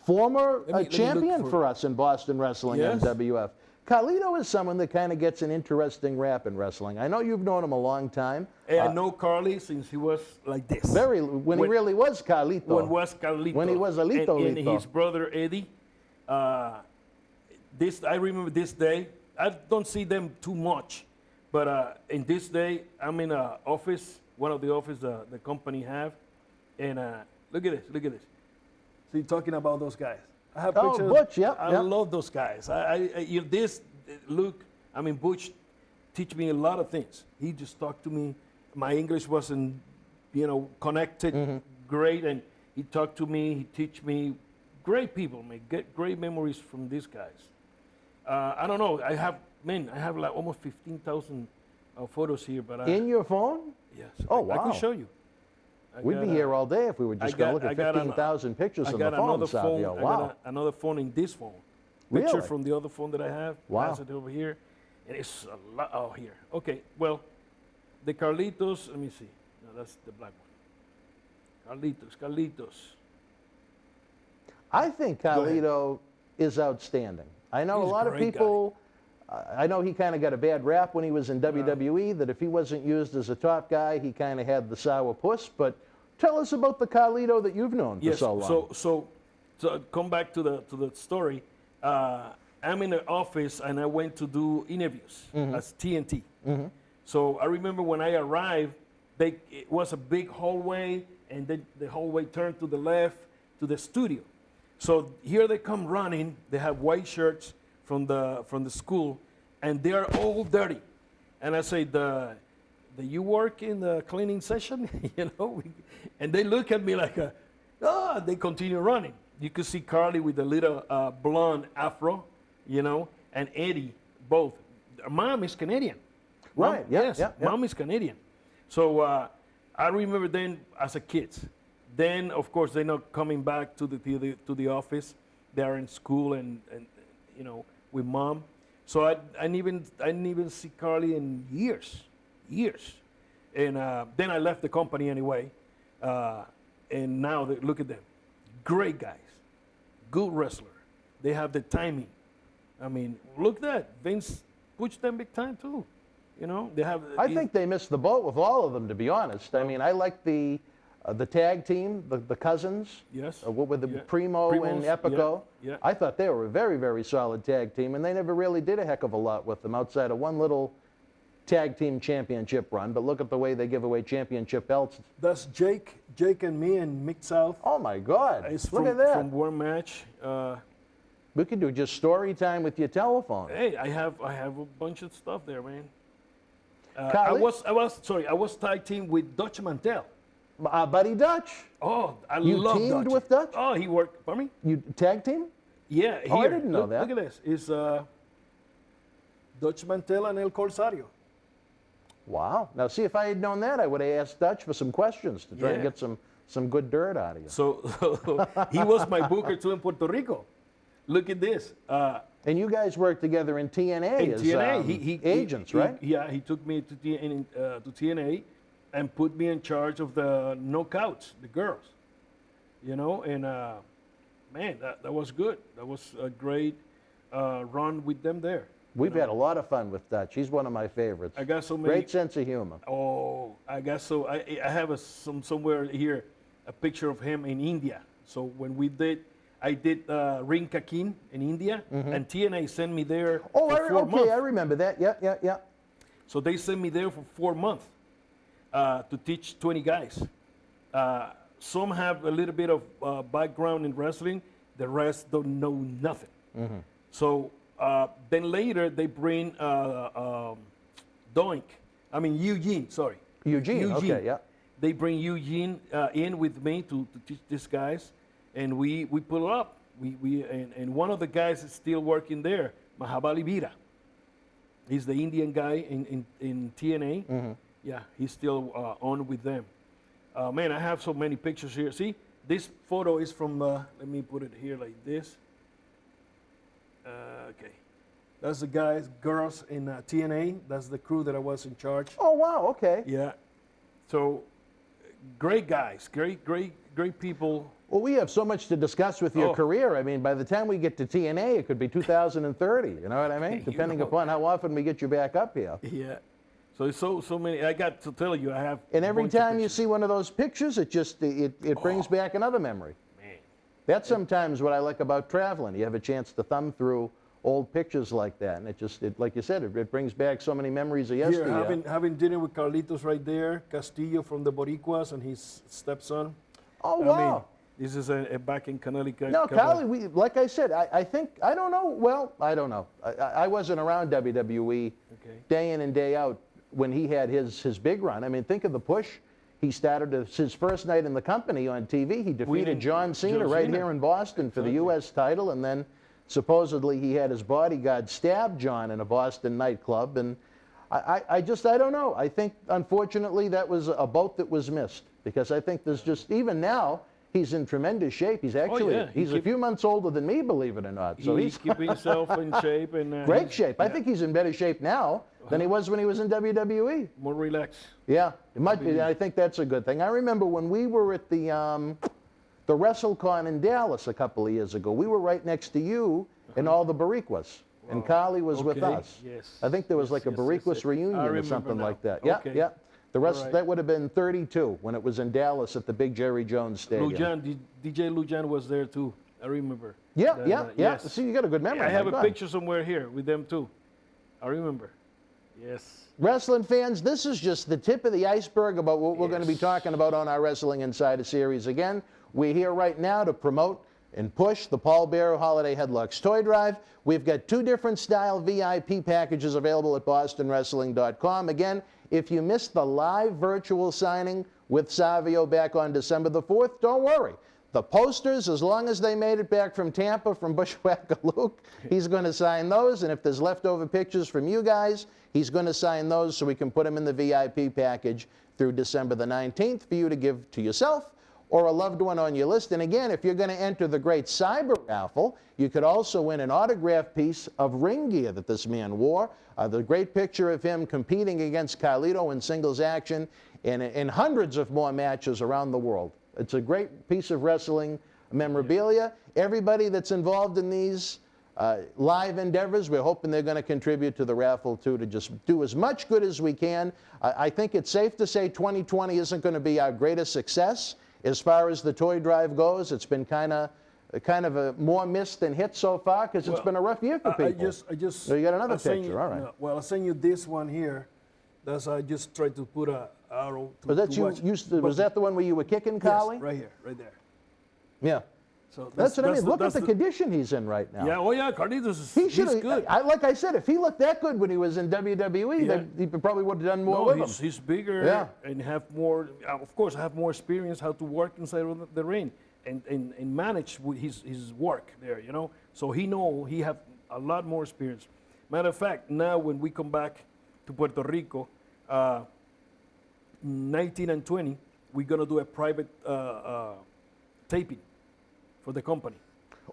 former Let me champion look for us in Boston Wrestling, Yes. MWF. Carlito is someone that kind of gets an interesting rap in wrestling. I know you've known him a long time. And I know Carly since he was like this. When he really was Carlito. When was Carlito. When he was a Lito. And his brother Eddie. I remember this day. I don't see them too much, but in this day, I'm in an office, one of the offices the company have, and look at this. So you're talking about those guys. I have pictures. Butch, yeah. I love those guys. Butch teach me a lot of things. He just talked to me. My English wasn't, connected great, and he talked to me. He teach me. Great people, man. Get great memories from these guys. I don't know. I have like almost 15,000 photos here, but In your phone? Yes. Oh, I wow. can show you. We'd be here all day if we were just going to look at 15,000 pictures on the phone, Savio. I Wow. got another phone in this phone. Really? Picture from the other phone that I have. Wow. Pass it over here. And it's a lot. Oh, here. Okay. Well, the Carlitos. Let me see. No, that's the black one. Carlitos. I think Carlito is outstanding. I know He's a a lot of great people, I know he kind of got a bad rap when he was in WWE, that if he wasn't used as a top guy, he kind of had the sour puss. But tell us about the Carlito that you've known for so long. So come back to the story. I'm in the office and I went to do interviews as TNT. So I remember when I arrived, it was a big hallway, and then the hallway turned to the left to the studio. So here they come running. They have white shirts from the school, and they are all dirty. And I say, "Do you work in the cleaning session?" And they look at me like, They continue running. You could see Carly with a little blonde afro, and Eddie both. Mom is Canadian. Right. Yes. Mom is Canadian. So I remember then as a kid. Then, of course, they're not coming back to the office. They are in school and with Mom. So I didn't even see Carly in years. And then I left the company anyway. And now look at them. Great guys. Good wrestler. They have the timing. I mean, look at that. Vince pushed them big time too. You know, they have. I think they missed the boat with all of them, to be honest. I mean, I like the tag team, the cousins. Yes. With the Primo and Primos, Epico. yeah. I thought they were a very, very solid tag team, and they never really did a heck of a lot with them outside of one little tag team championship run. But look at the way they give away championship belts. That's Jake and me and Mid South. Oh my God! It's Look from, at that. From one match. We could do just story time with your telephone. Hey, I have a bunch of stuff there, man. I Kyle, was tag team with Dutch Mantel. Buddy Dutch. Oh, I You love teamed Dutch. with Dutch? Oh, he worked for me. You tag team? Yeah. Oh, I here. didn't know Look, that. Look at this. It's Dutch Mantel and El Corsario. Wow. Now, see, if I had known that, I would have asked Dutch for some questions to try and Yeah. get some good dirt out of you. So he was my booker too in Puerto Rico. Look at this. And you guys worked together in TNA as agents, right? Yeah, he took me to TNA and put me in charge of the knockouts, the girls. You know, and man, that was good. That was a great run with them there. We've had a lot of fun with Dutch. He's one of my favorites. I got so many. Great sense of humor. Oh, I have somewhere here a picture of him in India. So when I did Ring Kakin in India, and TNA sent me there for 4 months. I remember that. Yeah. So they sent me there for 4 months to teach 20 guys. Some have a little bit of background in wrestling. The rest don't know nothing. So then later they bring Eugene, sorry. Eugene, okay, yeah. They bring Eugene in with me to teach these guys, and we pull up. And one of the guys is still working there, Mahabali Veera. He's the Indian guy in TNA. Yeah, he's still on with them. Man, I have so many pictures here. See, this photo is from, let me put it here like this. Okay. That's the guys, girls in TNA. That's the crew that I was in charge. Oh, wow, okay. Yeah. So, great guys, great people. Well, we have so much to discuss with your career. I mean, by the time we get to TNA, it could be 2030. You know what I mean? Depending upon how often we get you back up here. Yeah. So it's so many. I got to tell you, I have. And every time you see one of those pictures, it brings back another memory. Man. That's sometimes what I like about traveling. You have a chance to thumb through old pictures like that, and it like you said, it brings back so many memories of yesteryear. Here, having dinner with Carlitos right there, Castillo from the Boricuas and his stepson. Oh, wow. I mean, this is back in Connecticut. No, Kali, like I said, I think, I don't know. Well, I don't know. I wasn't around WWE day in and day out when he had his big run. I mean, think of the push. He started his first night in the company on TV. He defeated John Cena right here in Boston for the U.S. title, and then supposedly he had his bodyguard stab John in a Boston nightclub. And I don't know. I think, unfortunately, that was a boat that was missed, because I think there's just, even now, he's in tremendous shape. He's actually, he's a few months older than me, believe it or not. So he's keeping himself in shape. And great shape. I think he's in better shape now than he was when he was in WWE. More relaxed. Yeah, it might be. I think that's a good thing. I remember when we were at the WrestleCon in Dallas a couple of years ago. We were right next to you and all the Boricuas. And Kali was with us. Yes. I think there was like a Boricuas reunion or something like that. Yeah, Okay. yeah. The rest, Right. that would have been 32 when it was in Dallas at the big Jerry Jones Stadium. Lujan, DJ Lujan was there too. I remember. Yeah, Then, yeah. yes. See, you got a good memory. I have My a God. picture somewhere here with them too. I remember. Yes. Wrestling fans, this is just the tip of the iceberg about what we're going to be talking about on our Wrestling Insider series. Again, we're here right now to promote and push the Paul Bearer Holiday Headlocks Toy Drive. We've got 2 different style VIP packages available at bostonwrestling.com. Again, if you missed the live virtual signing with Savio back on December the 4th, don't worry. The posters, as long as they made it back from Tampa from Bushwhacker Luke, he's going to sign those. And if there's leftover pictures from you guys, he's going to sign those so we can put them in the VIP package through December the 19th for you to give to yourself or a loved one on your list. And again, if you're going to enter the Great Cyber Raffle, you could also win an autographed piece of ring gear that this man wore. The great picture of him competing against Carlito in singles action and in hundreds of more matches around the world. It's a great piece of wrestling memorabilia. Everybody that's involved in these live endeavors, we're hoping they're going to contribute to the raffle too, to just do as much good as we can. I think it's safe to say 2020 isn't going to be our greatest success as far as the toy drive goes. It's been kind of a more miss than hit so far because it's been a rough year for people. So you got another picture, all right. Well, I sent you this one here. That's I just tried to put a arrow. Was that the one where you were kicking Carly? Yes, right here, right there. Yeah. So that's what I mean. Look at the condition he's in right now. Yeah, oh yeah, Carlitos he's good. Like I said, if he looked that good when he was in WWE, then he probably would have done more with him. He's bigger and have more, of course, have more experience how to work inside of the ring and manage his work there, you know. So he have a lot more experience. Matter of fact, now when we come back to Puerto Rico, 19 and 20, we're going to do a private taping for the company.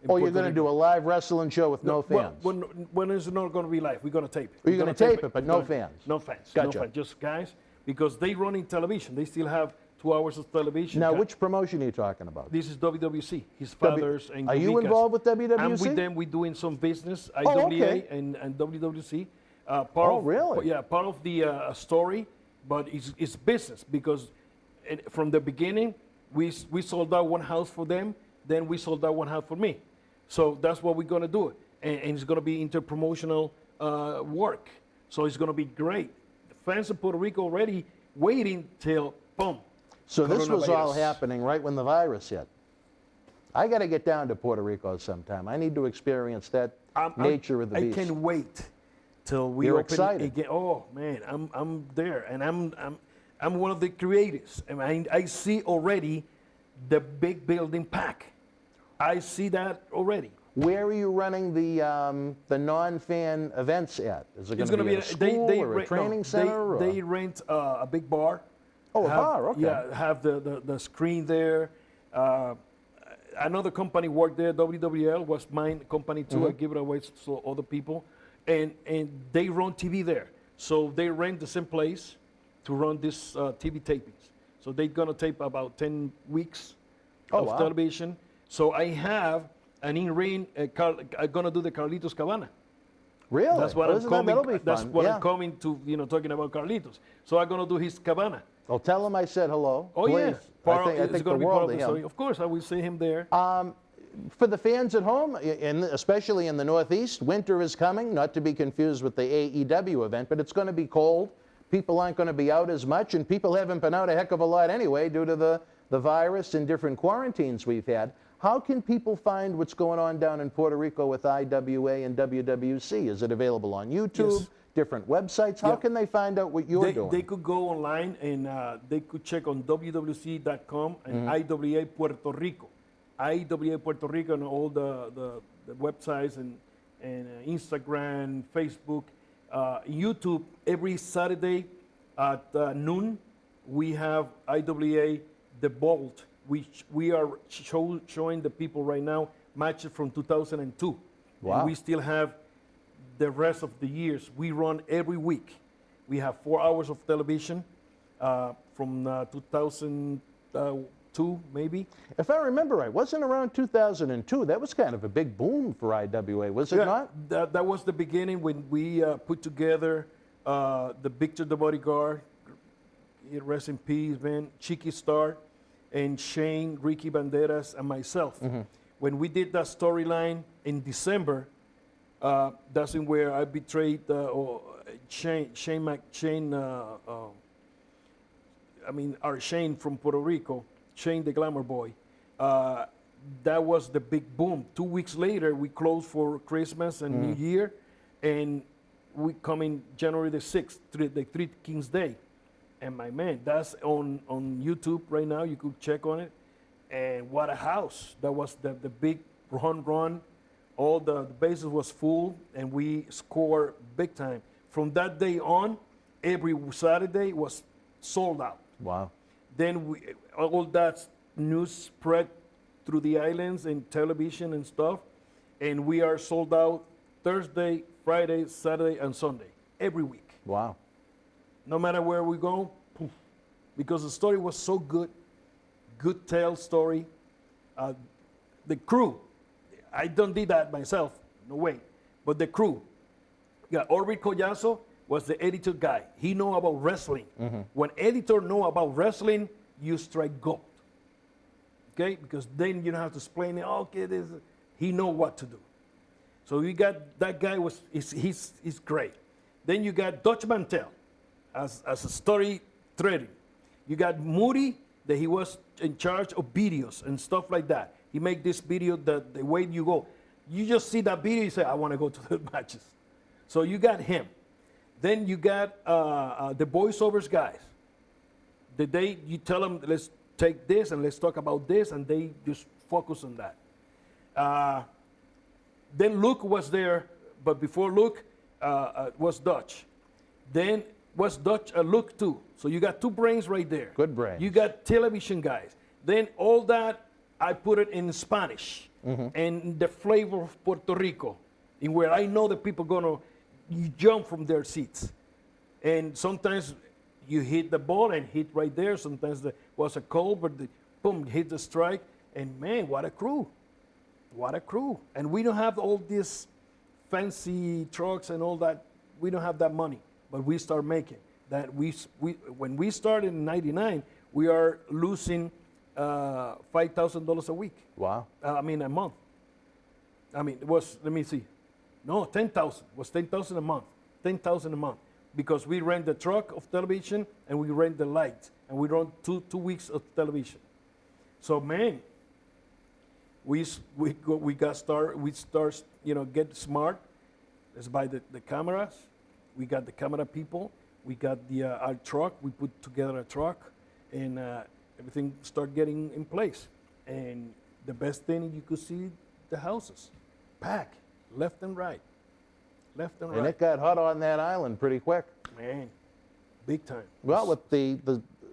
Oh, you're going to do a live wrestling show with no fans? When it's not going to be live, we're going to tape it. You're going to tape it, but no fans? No fans. Gotcha. No fans, just guys, because they run in television. They still have 2 hours of television. Now, which promotion are you talking about? This is WWC, his father's and Are you Vika's. Involved with WWC? I'm with them. We're doing some business, IWA okay. and WWC. Really? Yeah, part of the story, but it's business because from the beginning, we sold out one house for them, then we sold out one house for me. So that's what we're going to do. And it's going to be interpromotional work. So it's going to be great. The fans of Puerto Rico already waiting till, boom. So this was all happening right when the virus hit. I got to get down to Puerto Rico sometime. I need to experience that nature of the beast. I can't wait till we You're open excited. again. Oh man, I'm there, and I'm one of the creators. And I see already the big building pack. I see that already. Where are you running the non-fan events at? Is it going to be at a school or a training center? They rent a big bar. Oh, a bar, okay. Yeah, have the screen there. Another company worked there, WWL was my company too. I give it away to other people. And they run TV there. So they rent the same place to run this TV tapings. So they're gonna tape about 10 weeks of television. So I have an in-ring, I'm gonna do the Carlitos Cabana. Really? That's what I'm coming. That'll be That's fun. what Yeah. I'm coming to. Talking about Carlitos. So I'm gonna do his cabana. Well, tell him I said hello. Oh please. yeah. I think the world of him. Of course, I will see him there. For the fans at home, especially in the Northeast, winter is coming, not to be confused with the AEW event, but it's going to be cold. People aren't going to be out as much, and people haven't been out a heck of a lot anyway due to the virus and different quarantines we've had. How can people find what's going on down in Puerto Rico with IWA and WWC? Is it available on YouTube, different websites? How can they find out what you're doing? They could go online and they could check on WWC.com and IWA Puerto Rico. IWA Puerto Rico and all the websites and Instagram, Facebook, YouTube. Every Saturday at noon, we have IWA The Bolt, which we are showing the people right now matches from 2002. Wow. And we still have the rest of the years. We run every week. We have 4 hours of television from 2002, maybe. If I remember right, wasn't around 2002, that was kind of a big boom for IWA, was it not? That was the beginning when we put together the Victor the Bodyguard, rest in peace, man, Chiqui Star, and Shane, Ricky Banderas, and myself. When we did that storyline in December, that's in where I betrayed our Shane from Puerto Rico, Shane the Glamour Boy. That was the big boom. 2 weeks later, we closed for Christmas and New Year, and we come in January the 6th, the Three Kings Day. And my man, that's on YouTube right now. You could check on it. And what a house. That was the big run. All the bases was full, and we scored big time. From that day on, every Saturday was sold out. Wow. Then all that news spread through the islands and television and stuff, and we are sold out Thursday, Friday, Saturday, and Sunday every week. Wow. No matter where we go, poof, because the story was so good, good tale story. The crew, I don't do that myself, no way, but the crew. Yeah, Orbit Collazo was the editor guy. He know about wrestling. When editor know about wrestling, you strike gold. Okay, because then you don't have to explain it. Okay, he know what to do. So you got that guy he's great. Then you got Dutch Mantel as a story threading. You got Moody, that he was in charge of videos and stuff like that. He make this video that the way you go. You just see that video, you say, I want to go to the matches. So you got him. Then you got the voiceovers guys. The day you tell them, let's take this and let's talk about this, and they just focus on that. Then Luke was there, but before Luke was Dutch. Then was Dutch Luke too. So you got two brains right there. Good brains. You got television guys. Then all that, I put it in Spanish and the flavor of Puerto Rico, in where I know the people gonna jump from their seats. And sometimes you hit the ball and hit right there. Sometimes there was a call, but boom, hit the strike. And man, what a crew. What a crew. And we don't have all these fancy trucks and all that. We don't have that money, but we start making that. When we started in '99, we are losing $5,000 a week. Wow. I mean, a month. I mean, it was, let me see. No, 10,000. It was 10,000 a month. 10,000 a month. Because we rent the truck of television and we rent the lights. And we run two weeks of television. So, man, we start, get smart. Let's buy the cameras. We got the camera people. We got our truck. We put together a truck. And everything start getting in place. And the best thing, you could see the houses packed left and right. Left and right. And it got hot on that island pretty quick. Man, big time. Well, with the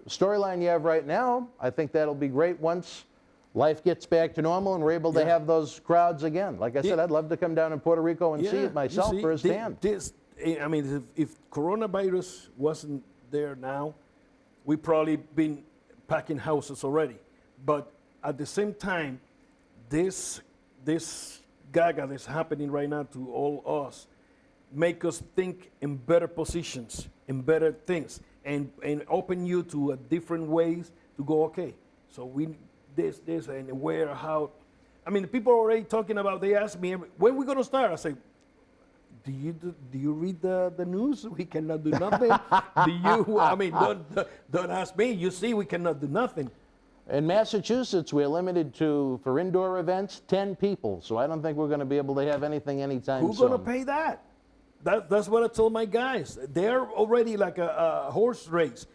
storyline you have right now, I think that'll be great once life gets back to normal and we're able to have those crowds again. Like I said, I'd love to come down in Puerto Rico and see it myself firsthand. I mean, if coronavirus wasn't there now, we probably been packing houses already. But at the same time, this gaga that's happening right now to all us make us think in better positions, in better things, and open you to different ways to go, okay, so we this, and where, how. I mean, the people are already talking about, they ask me, when we going to start? I say, do you read the news? We cannot do nothing. I mean, don't ask me. You see, we cannot do nothing. In Massachusetts, we're limited to, for indoor events, 10 people. So I don't think we're going to be able to have anything anytime soon. Who's going to pay that? That's what I told my guys. They're already like a horse race,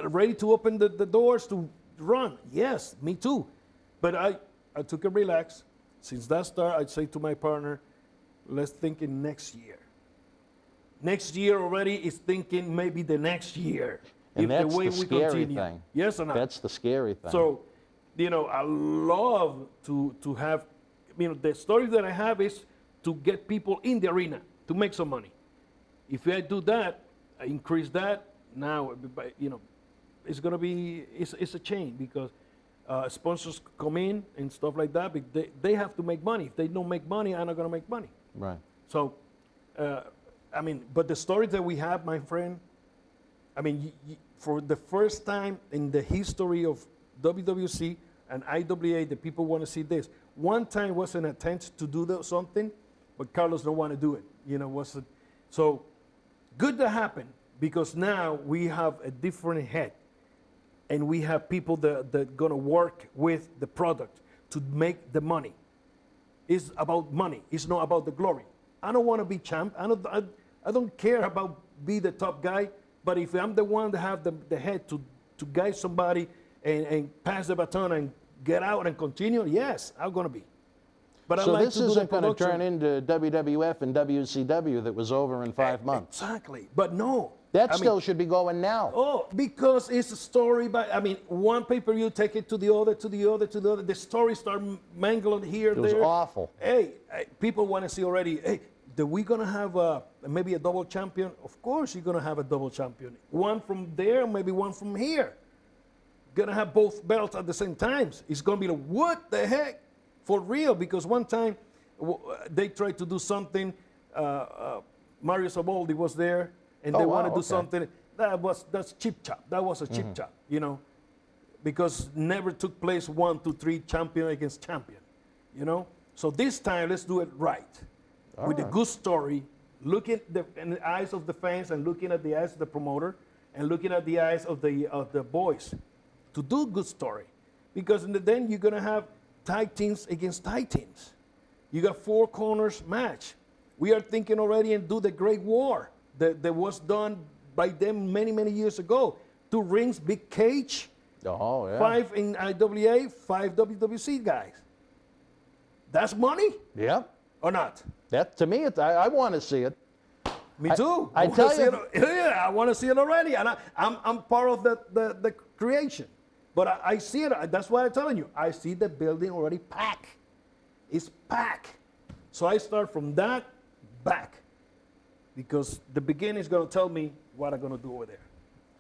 ready to open the doors to run. Yes, me too. But I took a relax. Since that start, I'd say to my partner, let's think in next year. Next year already is thinking maybe the next year. And that's the scary thing. Yes or not? That's the scary thing. So, I love to have, the story that I have is to get people in the arena to make some money. If I do that, I increase that, now, it's going to be, it's a chain because sponsors come in and stuff like that, but they have to make money. If they don't make money, I'm not going to make money. Right. So, but the story that we have, my friend, for the first time in the history of WWC and IWA, the people want to see this. One time was an attempt to do something, but Carlos don't want to do it. So good to happen because now we have a different head, and we have people that gonna work with the product to make the money. It's about money. It's not about the glory. I don't want to be champ. I don't care about be the top guy. But if I'm the one that have the head to guide somebody and pass the baton and get out and continue, yes, I'm going to be. But so I like this to do isn't the going to turn into WWF and WCW that was over in 5 months. Exactly. But no, That still should be going now. Oh, because it's a story by, I mean, one pay-per-view, take it to the other, to the other, to the other. The story start mangling here, It was there. awful. Hey, people want to see already, hey, are we going to have maybe a double champion? Of course you're going to have a double champion. One from there, maybe one from here. Going to have both belts at the same time. It's going to be like, what the heck? For real, because one time they tried to do something, Mario Saboldi was there, and they want to do something. That's chip chop. That was a chip chop, you know, because never took place 1, 2, 3 champion against champion, you know. So this time let's do it right, with a good story, looking in the eyes of the fans and looking at the eyes of the promoter and looking at the eyes of the boys, to do good story, because in the end you're gonna have tag teams against tag teams. You got 4 corners match. We are thinking already and do the Great War that was done by them many, many years ago. 2 rings, big cage, 5 in IWA, 5 WWC guys. That's money? Yep. Or not? That, to me, I want to see it. Me too. I tell you. Yeah, I want to see it already, and I'm part of the creation. But I see it. That's why I'm telling you. I see the building already packed. It's packed. So I start from that back, because the beginning is going to tell me what I'm going to do over there.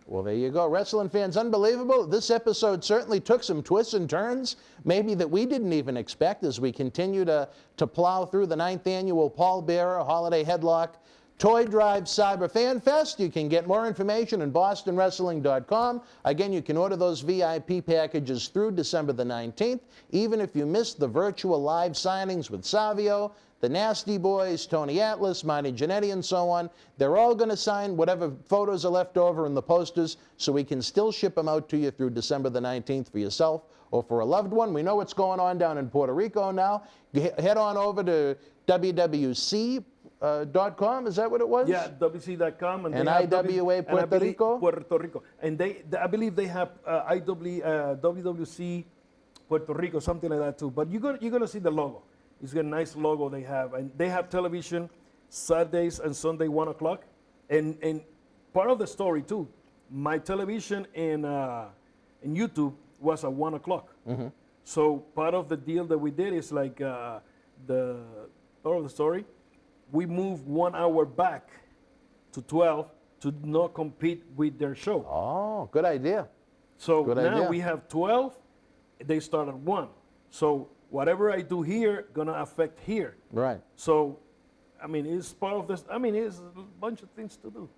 Well, there you go. Wrestling fans, unbelievable. This episode certainly took some twists and turns, maybe that we didn't even expect, as we continue to plow through the 9th annual Paul Bearer Holiday Headlock Toy Drive Cyber Fan Fest. You can get more information on bostonwrestling.com. Again, you can order those VIP packages through December the 19th. Even if you missed the virtual live signings with Savio, the Nasty Boys, Tony Atlas, Marty Jannetty, and so on, they're all going to sign whatever photos are left over in the posters, so we can still ship them out to you through December the 19th for yourself or for a loved one. We know what's going on down in Puerto Rico now. Head on over to wwc.com, is that what it was? Yeah, WC.com. And IWA Puerto Rico? Puerto Rico. And I believe they have WWC Puerto Rico, something like that too. But you're gonna see the logo. It's got a nice logo they have. And they have television Saturdays and Sunday, 1 o'clock. And part of the story too, my television in YouTube was at 1 o'clock. So part of the deal that we did is like part of the story, we moved 1 hour back to 12 to not compete with their show. Oh, good idea. So good now idea. we have 12, they start at 1. So whatever I do here, gonna affect here. Right. So, I mean, it's part of this, I mean, it's a bunch of things to do.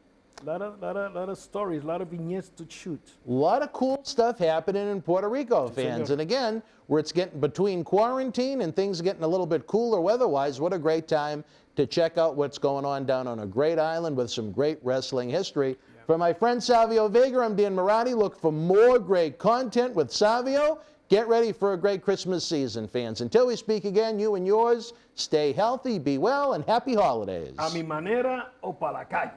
A lot of stories, a lot of vignettes to shoot. A lot of cool stuff happening in Puerto Rico, fans. And again, where it's getting between quarantine and things getting a little bit cooler weather-wise, what a great time to check out what's going on down on a great island with some great wrestling history. Yeah. For my friend Savio Vega, I'm Dan Marati. Look for more great content with Savio. Get ready for a great Christmas season, fans. Until we speak again, you and yours, stay healthy, be well, and happy holidays. A mi manera o pa la calle.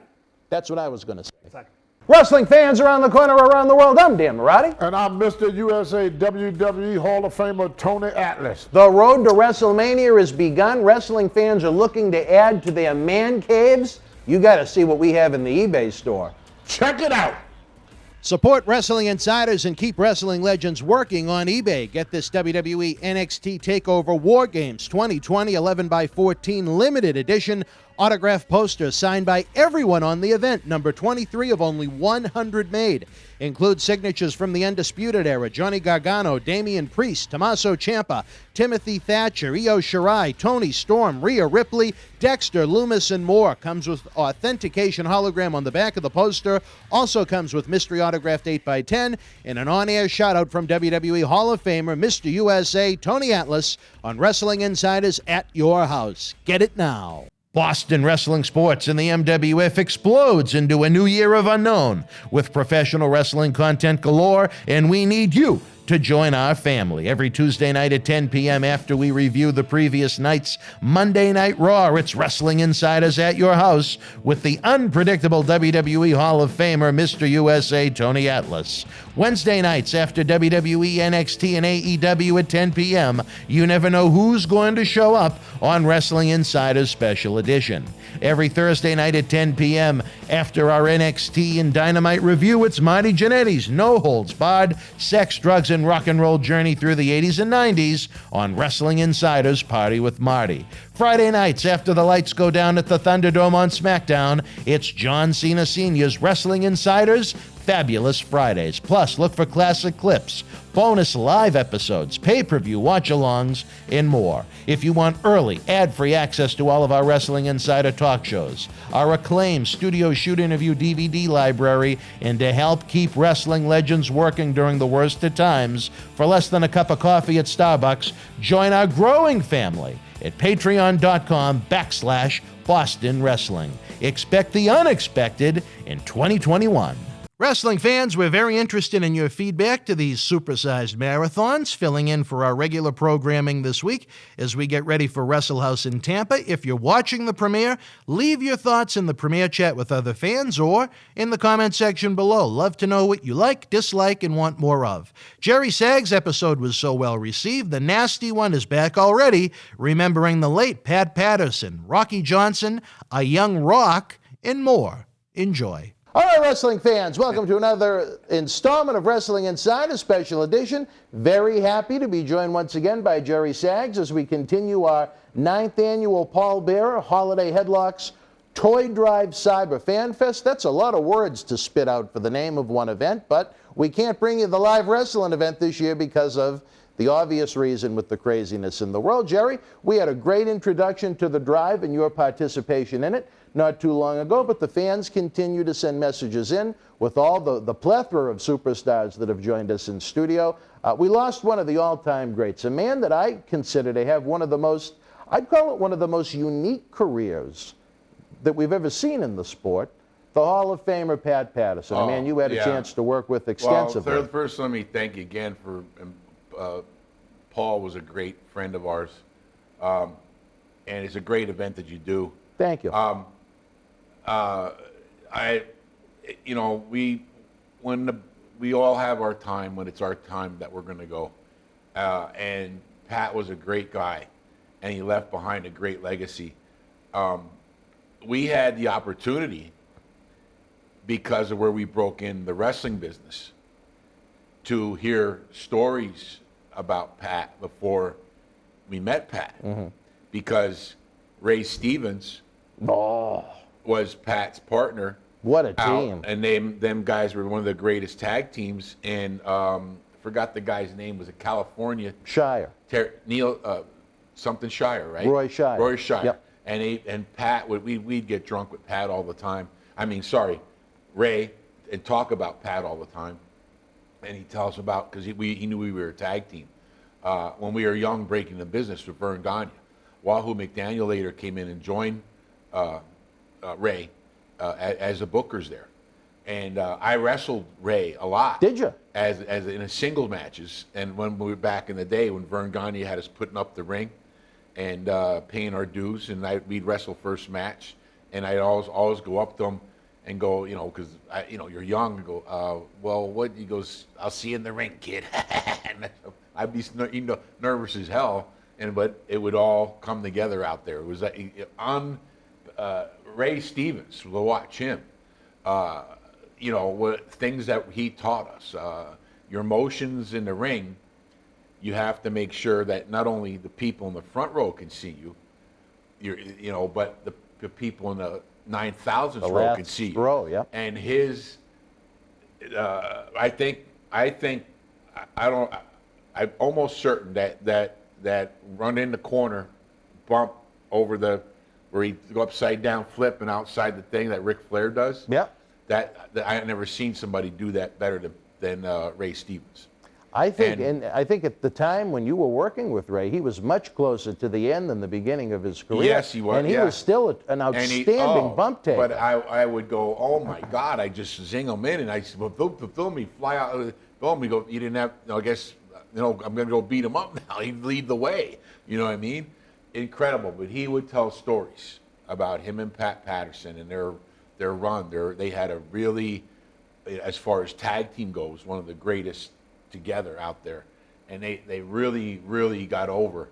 That's what I was going to say. Exactly. Wrestling fans around the corner, around the world, I'm Dan Marati. And I'm Mr. USA WWE Hall of Famer Tony Atlas. The road to WrestleMania has begun. Wrestling fans are looking to add to their man caves. You got to see what we have in the eBay store. Check it out. Support Wrestling Insiders and keep wrestling legends working on eBay. Get this WWE NXT TakeOver War Games 2020 11x14 limited edition autograph poster signed by everyone on the event, number 23 of only 100 made. Includes signatures from the Undisputed Era, Johnny Gargano, Damian Priest, Tommaso Ciampa, Timothy Thatcher, Io Shirai, Tony Storm, Rhea Ripley, Dexter, Loomis, and more. Comes with authentication hologram on the back of the poster. Also comes with mystery autographed 8x10 and an on-air shout-out from WWE Hall of Famer Mr. USA Tony Atlas on Wrestling Insiders at your house. Get it now. Boston Wrestling Sports and the MWF explodes into a new year of unknown with professional wrestling content galore, and we need you to join our family. Every Tuesday night at 10 p.m. after we review the previous night's Monday Night Raw, it's Wrestling Insiders at your house with the unpredictable WWE Hall of Famer, Mr. USA, Tony Atlas. Wednesday nights after WWE, NXT, and AEW at 10 p.m., you never know who's going to show up on Wrestling Insiders Special Edition. Every Thursday night at 10 p.m. after our NXT and Dynamite review, it's Marty Jannetty's No Holds Barred Sex, Drugs, and Rock and Roll journey through the 80s and 90s on Wrestling Insiders Party with Marty. Friday nights after the lights go down at the Thunderdome on SmackDown, it's John Cena Sr.'s Wrestling Insiders Fabulous Fridays. Plus, look for classic clips, bonus live episodes, pay-per-view watch-alongs, and more. If you want early, ad-free access to all of our Wrestling Insider talk shows, our acclaimed studio shoot interview DVD library, and to help keep wrestling legends working during the worst of times, for less than a cup of coffee at Starbucks, join our growing family at patreon.com/Boston Wrestling. Expect the unexpected in 2021. Wrestling fans, we're very interested in your feedback to these supersized marathons, filling in for our regular programming this week as we get ready for Wrestle House in Tampa. If you're watching the premiere, leave your thoughts in the premiere chat with other fans or in the comment section below. Love to know what you like, dislike, and want more of. Jerry Sagg's episode was so well received, the nasty one is back already, remembering the late Pat Patterson, Rocky Johnson, a young Rock, and more. Enjoy. All right, wrestling fans, welcome to another installment of Wrestling Insider Special Edition. Very happy to be joined once again by Jerry Saggs as we continue our 9th annual Paul Bearer Holiday Headlocks Toy Drive Cyber Fanfest. That's a lot of words to spit out for the name of one event, but we can't bring you the live wrestling event this year because of the obvious reason with the craziness in the world. Jerry, we had a great introduction to the drive and your participation in it not too long ago, but the fans continue to send messages in with all the plethora of superstars that have joined us in studio. We lost one of the all-time greats, a man that I consider to have one of the most, I'd call it one of the most unique careers that we've ever seen in the sport, the Hall of Famer Pat Patterson, a man you had a chance to work with extensively. Well, first let me thank you again for, Paul was a great friend of ours, and it's a great event that you do. Thank you. We all have our time when it's our time that we're going to go, and Pat was a great guy, and he left behind a great legacy. We had the opportunity, because of where we broke in the wrestling business, to hear stories about Pat before we met Pat, because Ray Stevens was Pat's partner. What a team. And them guys were one of the greatest tag teams, and forgot the guy's name, was it California? Shire. Something Shire, right? Roy Shire. Roy Shire. Yep. And Pat, we'd get drunk with Pat all the time. Ray, and talk about Pat all the time. And he tells about, because he knew we were a tag team. When we were young, breaking the business with Vern Gagne. Wahoo McDaniel later came in and joined Ray as the bookers there. And I wrestled Ray a lot. Did you? As in a single matches. And when we were back in the day, when Vern Gagne had us putting up the ring and paying our dues, and we'd wrestle first match, and I'd always go up to him and go, because you're young, and go, well, what? He goes, I'll see you in the ring, kid. And I'd be nervous as hell, but it would all come together out there. It was on Ray Stevens. We'll watch him. Things that he taught us. Your motions in the ring, you have to make sure that not only the people in the front row can see you, but the people in the 9,000th row can see you. Yeah. And his, I'm almost certain that run in the corner, bump over where he go upside down, flip, and outside the thing that Ric Flair does. Yeah. That I never seen somebody do that better than Ray Stevens. I think at the time when you were working with Ray, he was much closer to the end than the beginning of his career. Yes, he was. And he was still an outstanding bump taker. But I would go, oh my God, I just zing him in, and I said, well, fulfill me, fly out. boom, we go, you didn't have, I guess, I'm going to go beat him up now. He'd lead the way. You know what I mean? Incredible. But he would tell stories about him and Pat Patterson and their run. They had a really, as far as tag team goes, one of the greatest together out there. And they really, really got over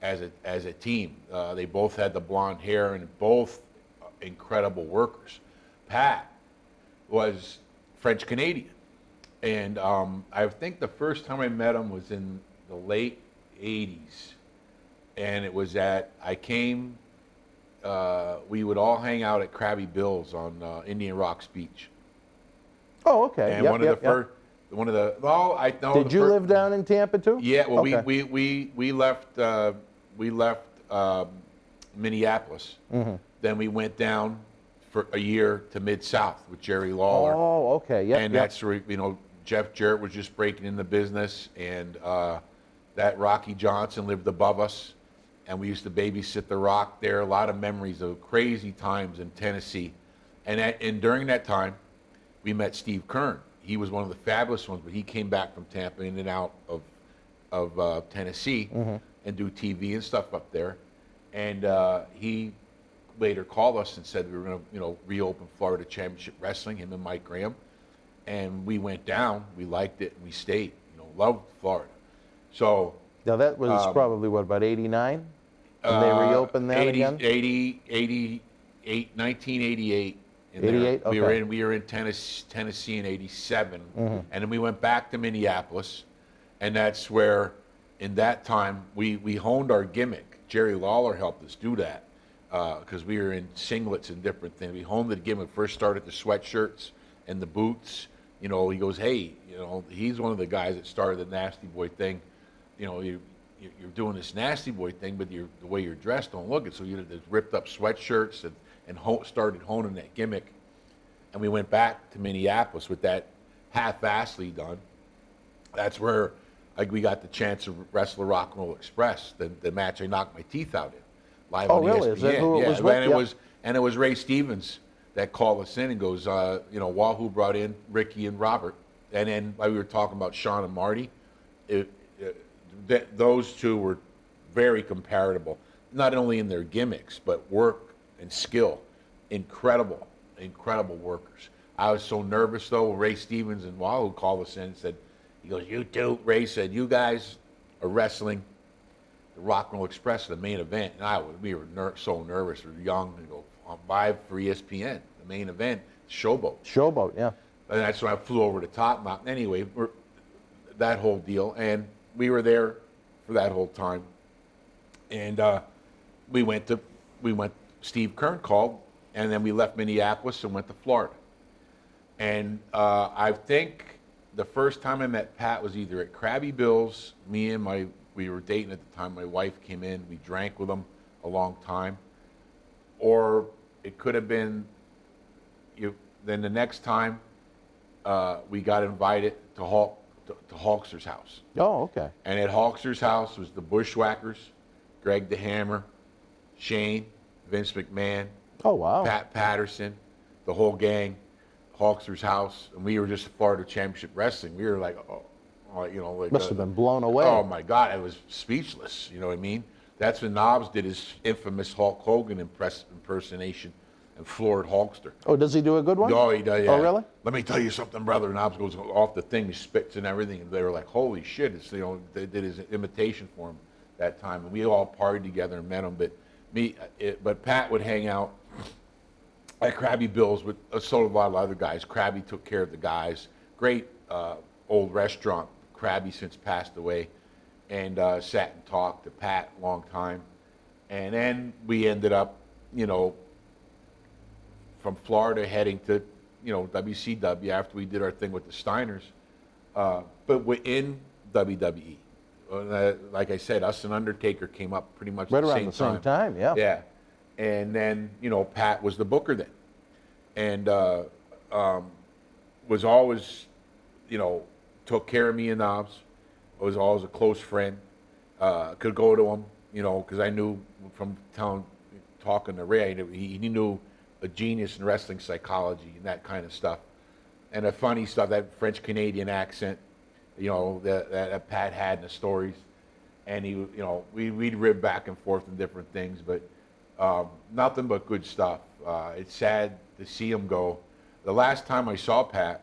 as a team. They both had the blonde hair and both incredible workers. Pat was French Canadian. And I think the first time I met him was in the late 80s. And it was we would all hang out at Krabby Bill's on Indian Rocks Beach. Oh, okay. And one of the, well, I know. Did you live down in Tampa too? Yeah, well, okay. we left Minneapolis. Mm-hmm. Then we went down for a year to Mid-South with Jerry Lawler. Oh, okay. Yep, and that's where, Jeff Jarrett was just breaking in the business, and that Rocky Johnson lived above us, and we used to babysit the Rock there. A lot of memories of crazy times in Tennessee. And during that time, we met Steve Kern. He was one of the fabulous ones, but he came back from Tampa in and out of Tennessee and do TV and stuff up there. And he later called us and said we were going to, reopen Florida Championship Wrestling, him and Mike Graham. And we went down, we liked it, and we stayed. Loved Florida. So now that was probably what, about 89? When they reopened that again? 1988. 88. Okay. We were in Tennessee in '87, and then we went back to Minneapolis, and that's where, in that time, we honed our gimmick. Jerry Lawler helped us do that because we were in singlets and different things. We honed the gimmick. First started the sweatshirts and the boots. He goes, hey, he's one of the guys that started the Nasty Boy thing. You're doing this Nasty Boy thing, but the way you're dressed don't look it. So you had the ripped up sweatshirts and started honing that gimmick. And we went back to Minneapolis with that half-assedly done. That's where we got the chance to wrestle the Rock and Roll Express, the match I knocked my teeth out in, live on really? ESPN. Is that who it was with? And it was Ray Stevens that called us in and goes, Wahoo brought in Ricky and Robert. And then we were talking about Sean and Marty. Those two were very comparable, not only in their gimmicks, but work and skill. Incredible workers. I was so nervous, though. Ray Stevens and Wahoo called us in and said, he goes, you two, Ray said, you guys are wrestling the Rock and Roll Express, the main event. And we were so nervous. We were young and go, on live for ESPN, the main event, Showboat. Showboat, yeah. And that's when I flew over to Tatanka. Anyway, that whole deal. And we were there for that whole time. And Steve Kern called, and then we left Minneapolis and went to Florida. And I think the first time I met Pat was either at Krabby Bill's. We were dating at the time. My wife came in. We drank with him a long time. Or it could have been, then the next time we got invited to Hulkster's house. Oh, okay. And at Hulkster's house was the Bushwhackers, Greg the Hammer, Shane, Vince McMahon, oh wow, Pat Patterson, the whole gang, Hulkster's house, and we were just Florida Championship Wrestling. We were like, must have been blown away. Oh my God, I was speechless. You know what I mean? That's when Knobs did his infamous Hulk Hogan impersonation and floored Hulkster. Oh, does he do a good one? Oh, he does, yeah. Oh, really? Let me tell you something, brother. Knobs goes off the thing, he spits and everything, and they were like, holy shit. They did his imitation for him that time, and we all partied together and met him. But Pat would hang out at Krabby Bill's with so a lot of other guys. Krabby took care of the guys. Great old restaurant. Krabby since passed away. And sat and talked to Pat a long time. And then we ended up, from Florida heading to, WCW after we did our thing with the Steiners. But we're in WWE. Like I said, us and Undertaker came up pretty much right at the around the same time, yeah. Yeah. And then, Pat was the booker then. And was always, took care of me and Knobs. Was always a close friend. Could go to him, because I knew from talking to Ray, he knew a genius in wrestling psychology and that kind of stuff. And the funny stuff, that French Canadian accent. you know, that Pat had in the stories. And he, you know, we'd rib back and forth on different things, but nothing but good stuff. It's sad to see him go. The last time I saw Pat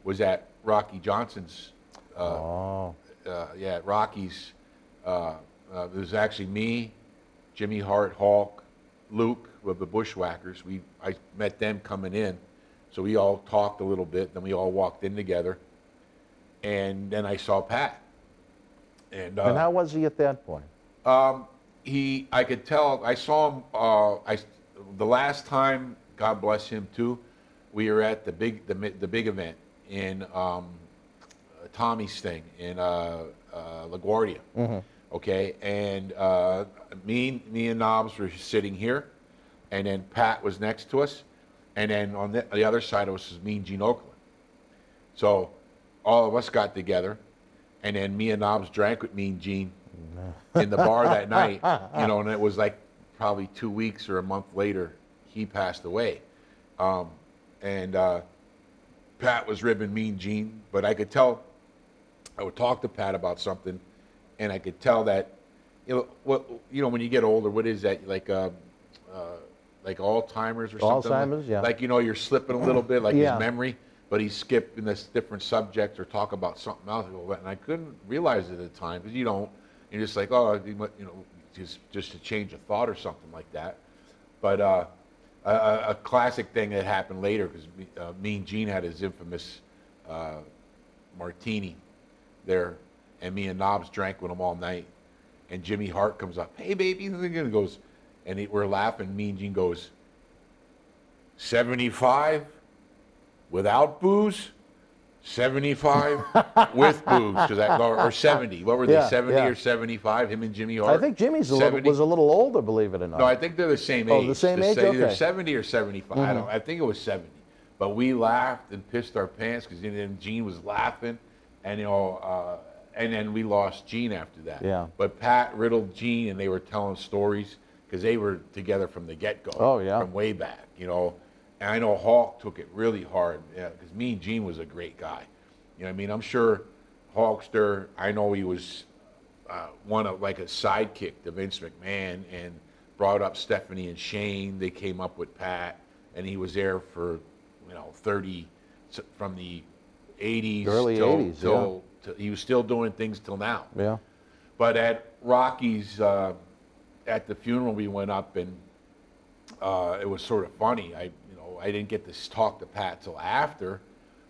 was at Rocky Johnson's. At Rocky's. There was actually me, Jimmy Hart, Hulk, Luke of the Bushwhackers. I met them coming in, so we all talked a little bit. Then we all walked in together, and then I saw Pat. And how was he at that point? I could tell. I saw him. The last time, God bless him too, we were at the big event in Tommy's thing in LaGuardia. Okay, and me and Knobs were sitting here, and then Pat was next to us, and then on the other side of us was me and Gene Oakland. So all of us got together, and then me and Knobs drank with me and Gene in the bar that night, you know, and it was like probably 2 weeks or a month later, he passed away. And Pat was ribbing me and Gene, but I could tell, I would talk to Pat about something, and I could tell that, you know, when you get older, what is that, like Alzheimer's or something? Alzheimer's, yeah. Like, you know, you're slipping a little bit, like his memory, but he's skipping this different subject or talk about something else. And I couldn't realize it at the time, because you don't. You're just like, oh, you know, just to change a thought or something like that. But a classic thing that happened later, because me and Gene had his infamous martini there, and me and Knobs drank with him all night. And Jimmy Hart comes up, hey, baby, and goes, and we're laughing. Me and Gene goes, 75 without booze, 75 with booze, or 70. What were they, 70 or 75? Him and Jimmy Hart. I think Jimmy's was a little older, believe it or not. No, I think they're the same age. Oh, the same age. Okay. Either 70 or 75. I think it was 70. But we laughed and pissed our pants because then Gene was laughing, and you know, and then we lost Gene after that. Yeah. But Pat riddled Gene, and they were telling stories because they were together from the get-go. Oh yeah. From way back, you know. And I know Hulk took it really hard, because me and Gene was a great guy. You know what I mean? I'm sure Hulkster, I know he was one of like a sidekick to Vince McMahon, and brought up Stephanie and Shane. They came up with Pat, and he was there for, you know, 30, from the 80s. Early 80s, till he was still doing things till now. Yeah. But at Rocky's, at the funeral we went up, and it was sort of funny. I didn't get to talk to Pat till after,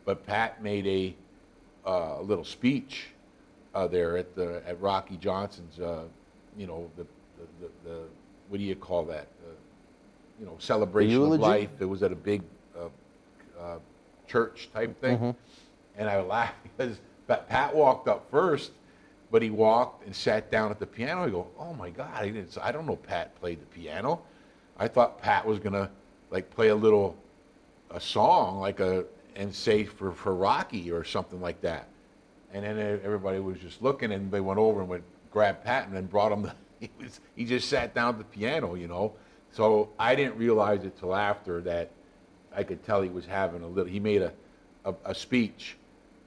but Pat made a little speech there at Rocky Johnson's. You know, the what do you call that? You know, celebration of life. It was at a big church type thing, and I laughed because Pat walked up first, but he walked and sat down at the piano. I go, oh my God, I don't know Pat played the piano. I thought Pat was gonna like play a song and say for Rocky or something like that. And then everybody was just looking, and they went over and grabbed Pat and then brought him he just sat down at the piano, you know. So I didn't realize it till after that. I could tell he was having he made a speech,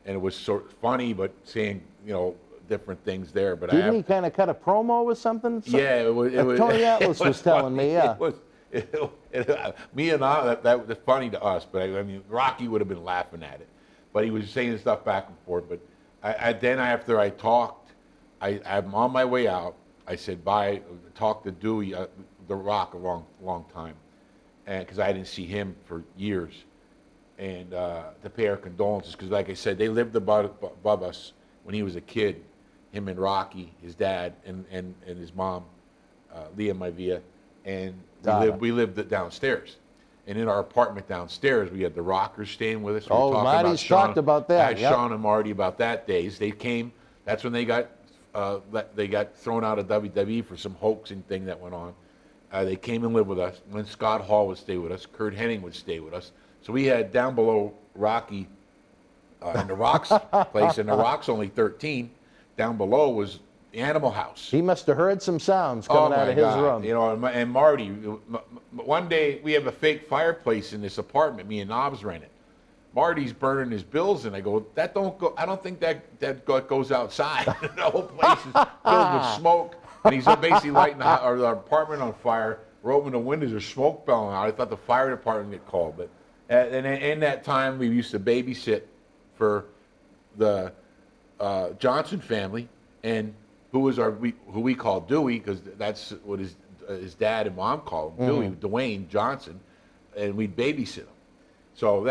and it was sort of funny, but saying, you know, different things there. But didn't he kind of cut a promo with something? Yeah, it was. Tony Atlas was telling me, yeah. Me and I, that was funny to us, but I mean, Rocky would have been laughing at it. But he was saying stuff back and forth. But then after I talked, I'm on my way out. I said bye, talked to Dewey, The Rock, a long time, and because I didn't see him for years, and to pay our condolences, because like I said, they lived above us when he was a kid, him and Rocky, his dad, and his mom, Leah Maivia, and we lived downstairs. And in our apartment downstairs, we had the Rockers staying with us. We were Marty's talked about that. Yep. Sean and Marty about that days. They came. That's when they got thrown out of WWE for some hoaxing thing that went on. They came and lived with us. When Scott Hall would stay with us, Kurt Hennig would stay with us. So we had down below Rocky in the Rock's place, and the Rock's only 13. Down below was the Animal House. He must have heard some sounds coming out of his room. You know, and Marty, one day we have a fake fireplace in this apartment me and Knobs rented. Marty's burning his bills, and I go, that don't go. I don't think that goes outside. The whole place is filled with smoke, and he's basically lighting our apartment on fire. We're opening the windows, there's smoke bellowing out. I thought the fire department get called, but and in that time we used to babysit for the Johnson family, and who we call Dewey, because that's what his dad and mom called him, Dewey, Dwayne Johnson, and we'd babysit him. So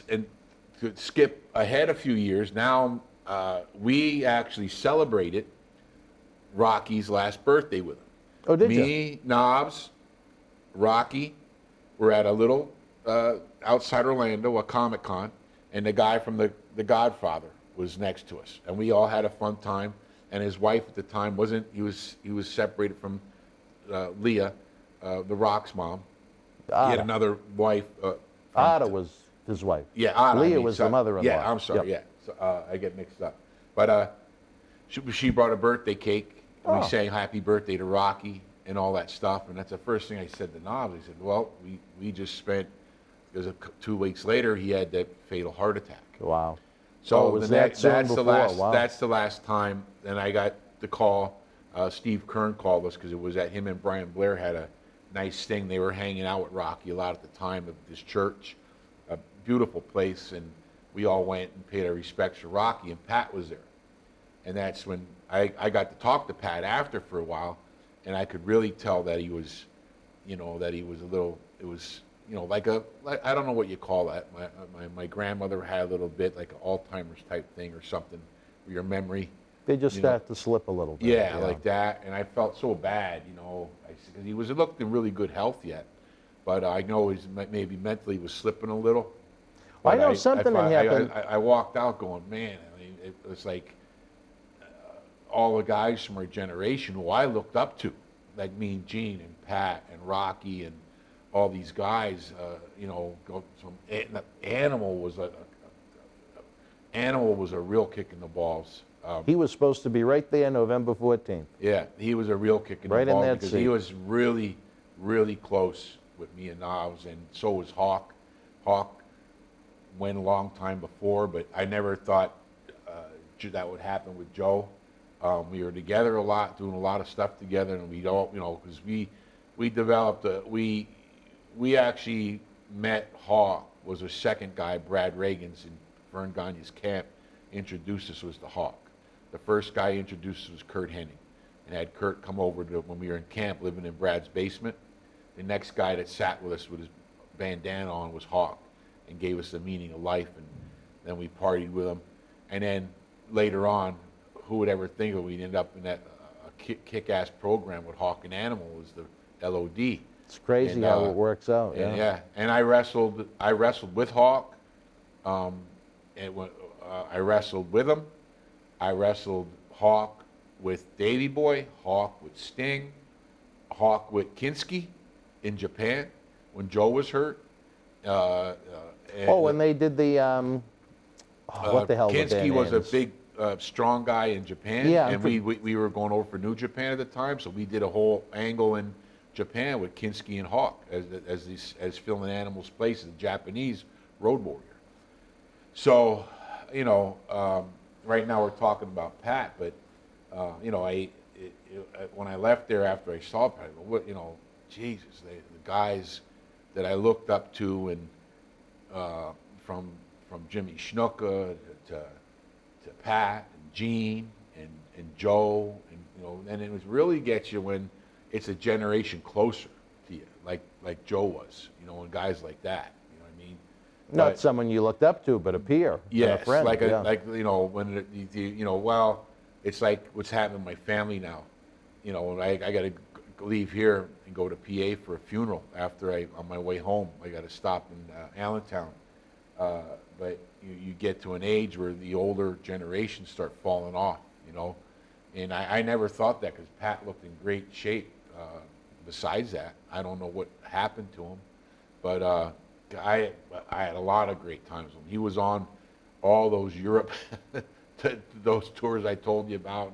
and to skip ahead a few years, now we actually celebrated Rocky's last birthday with him. Oh, did you? Me, Knobs, Rocky, we're at a little outside Orlando, a Comic-Con, and the guy from the Godfather was next to us, and we all had a fun time. And his wife at the time he was separated from Leah, the Rock's mom. Ada. He had another wife. Ada was his wife. Yeah, Ada. Leah was the mother-in-law. Yeah, I'm sorry. Yep. Yeah, so, I get mixed up. But she brought a birthday cake, and we sang "Happy Birthday" to Rocky and all that stuff. And that's the first thing I said to Knobs. I said, "Well, we just spent." Because 2 weeks later, he had that fatal heart attack. Wow. So that's the last. Wow. That's the last time. Then I got the call. Steve Kern called us because it was at him and Brian Blair had a nice thing. They were hanging out with Rocky a lot at the time of this church, a beautiful place, and we all went and paid our respects to Rocky. And Pat was there, and that's when I got to talk to Pat after for a while, and I could really tell that he was, that he was a little. It was. Like I don't know what you call that. My grandmother had a little bit like an Alzheimer's type thing or something, where your memory. They just start to slip a little bit. Yeah, like that. And I felt so bad, because he looked in really good health yet, but I know he's maybe mentally was slipping a little. I know something that happened. I walked out going, man. I mean, it was like all the guys from our generation who I looked up to, like me and Gene and Pat and Rocky and all these guys, Animal was a real kick in the balls. He was supposed to be right there November 14th. Yeah, he was a real kick in the balls because he was really, really close with me and Knobs, and so was Hawk. Hawk went a long time before, but I never thought that would happen with Joe. We were together a lot, doing a lot of stuff together, and we all, because we developed we actually met Hawk, was a second guy, Brad Reagan's in Vern Gagne's camp, introduced us was the Hawk. The first guy introduced us was Kurt Hennig, and had Kurt come over when we were in camp living in Brad's basement. The next guy that sat with us with his bandana on was Hawk, and gave us the meaning of life, and then we partied with him. And then later on, who would ever think that we'd end up in that kick-ass program with Hawk and Animal was the LOD. It's crazy how it works out. Yeah. And I wrestled with Hawk. I wrestled with him. I wrestled Hawk with Davey Boy, Hawk with Sting, Hawk with Kinski in Japan when Joe was hurt. When they did the what the hell? Kinski was a big, strong guy in Japan, yeah, and we were going over for New Japan at the time, so we did a whole angle in Japan with Kinski and Hawk as filling Animal's place as a Japanese road warrior. So, right now we're talking about Pat, but when I left there after I saw Pat, I go, Jesus, the guys that I looked up to, and from Jimmy Snuka to Pat and Gene and Joe, and it was really gets you when it's a generation closer to you, like Joe was, and guys like that. You know what I mean? Not someone you looked up to, but a peer, yes, a friend. When it's like what's happening in my family now. I got to leave here and go to PA for a funeral after on my way home. I got to stop in Allentown, but you get to an age where the older generations start falling off. And I never thought that because Pat looked in great shape. Besides that, I don't know what happened to him, but I had a lot of great times with him. He was on all those Europe, those tours I told you about,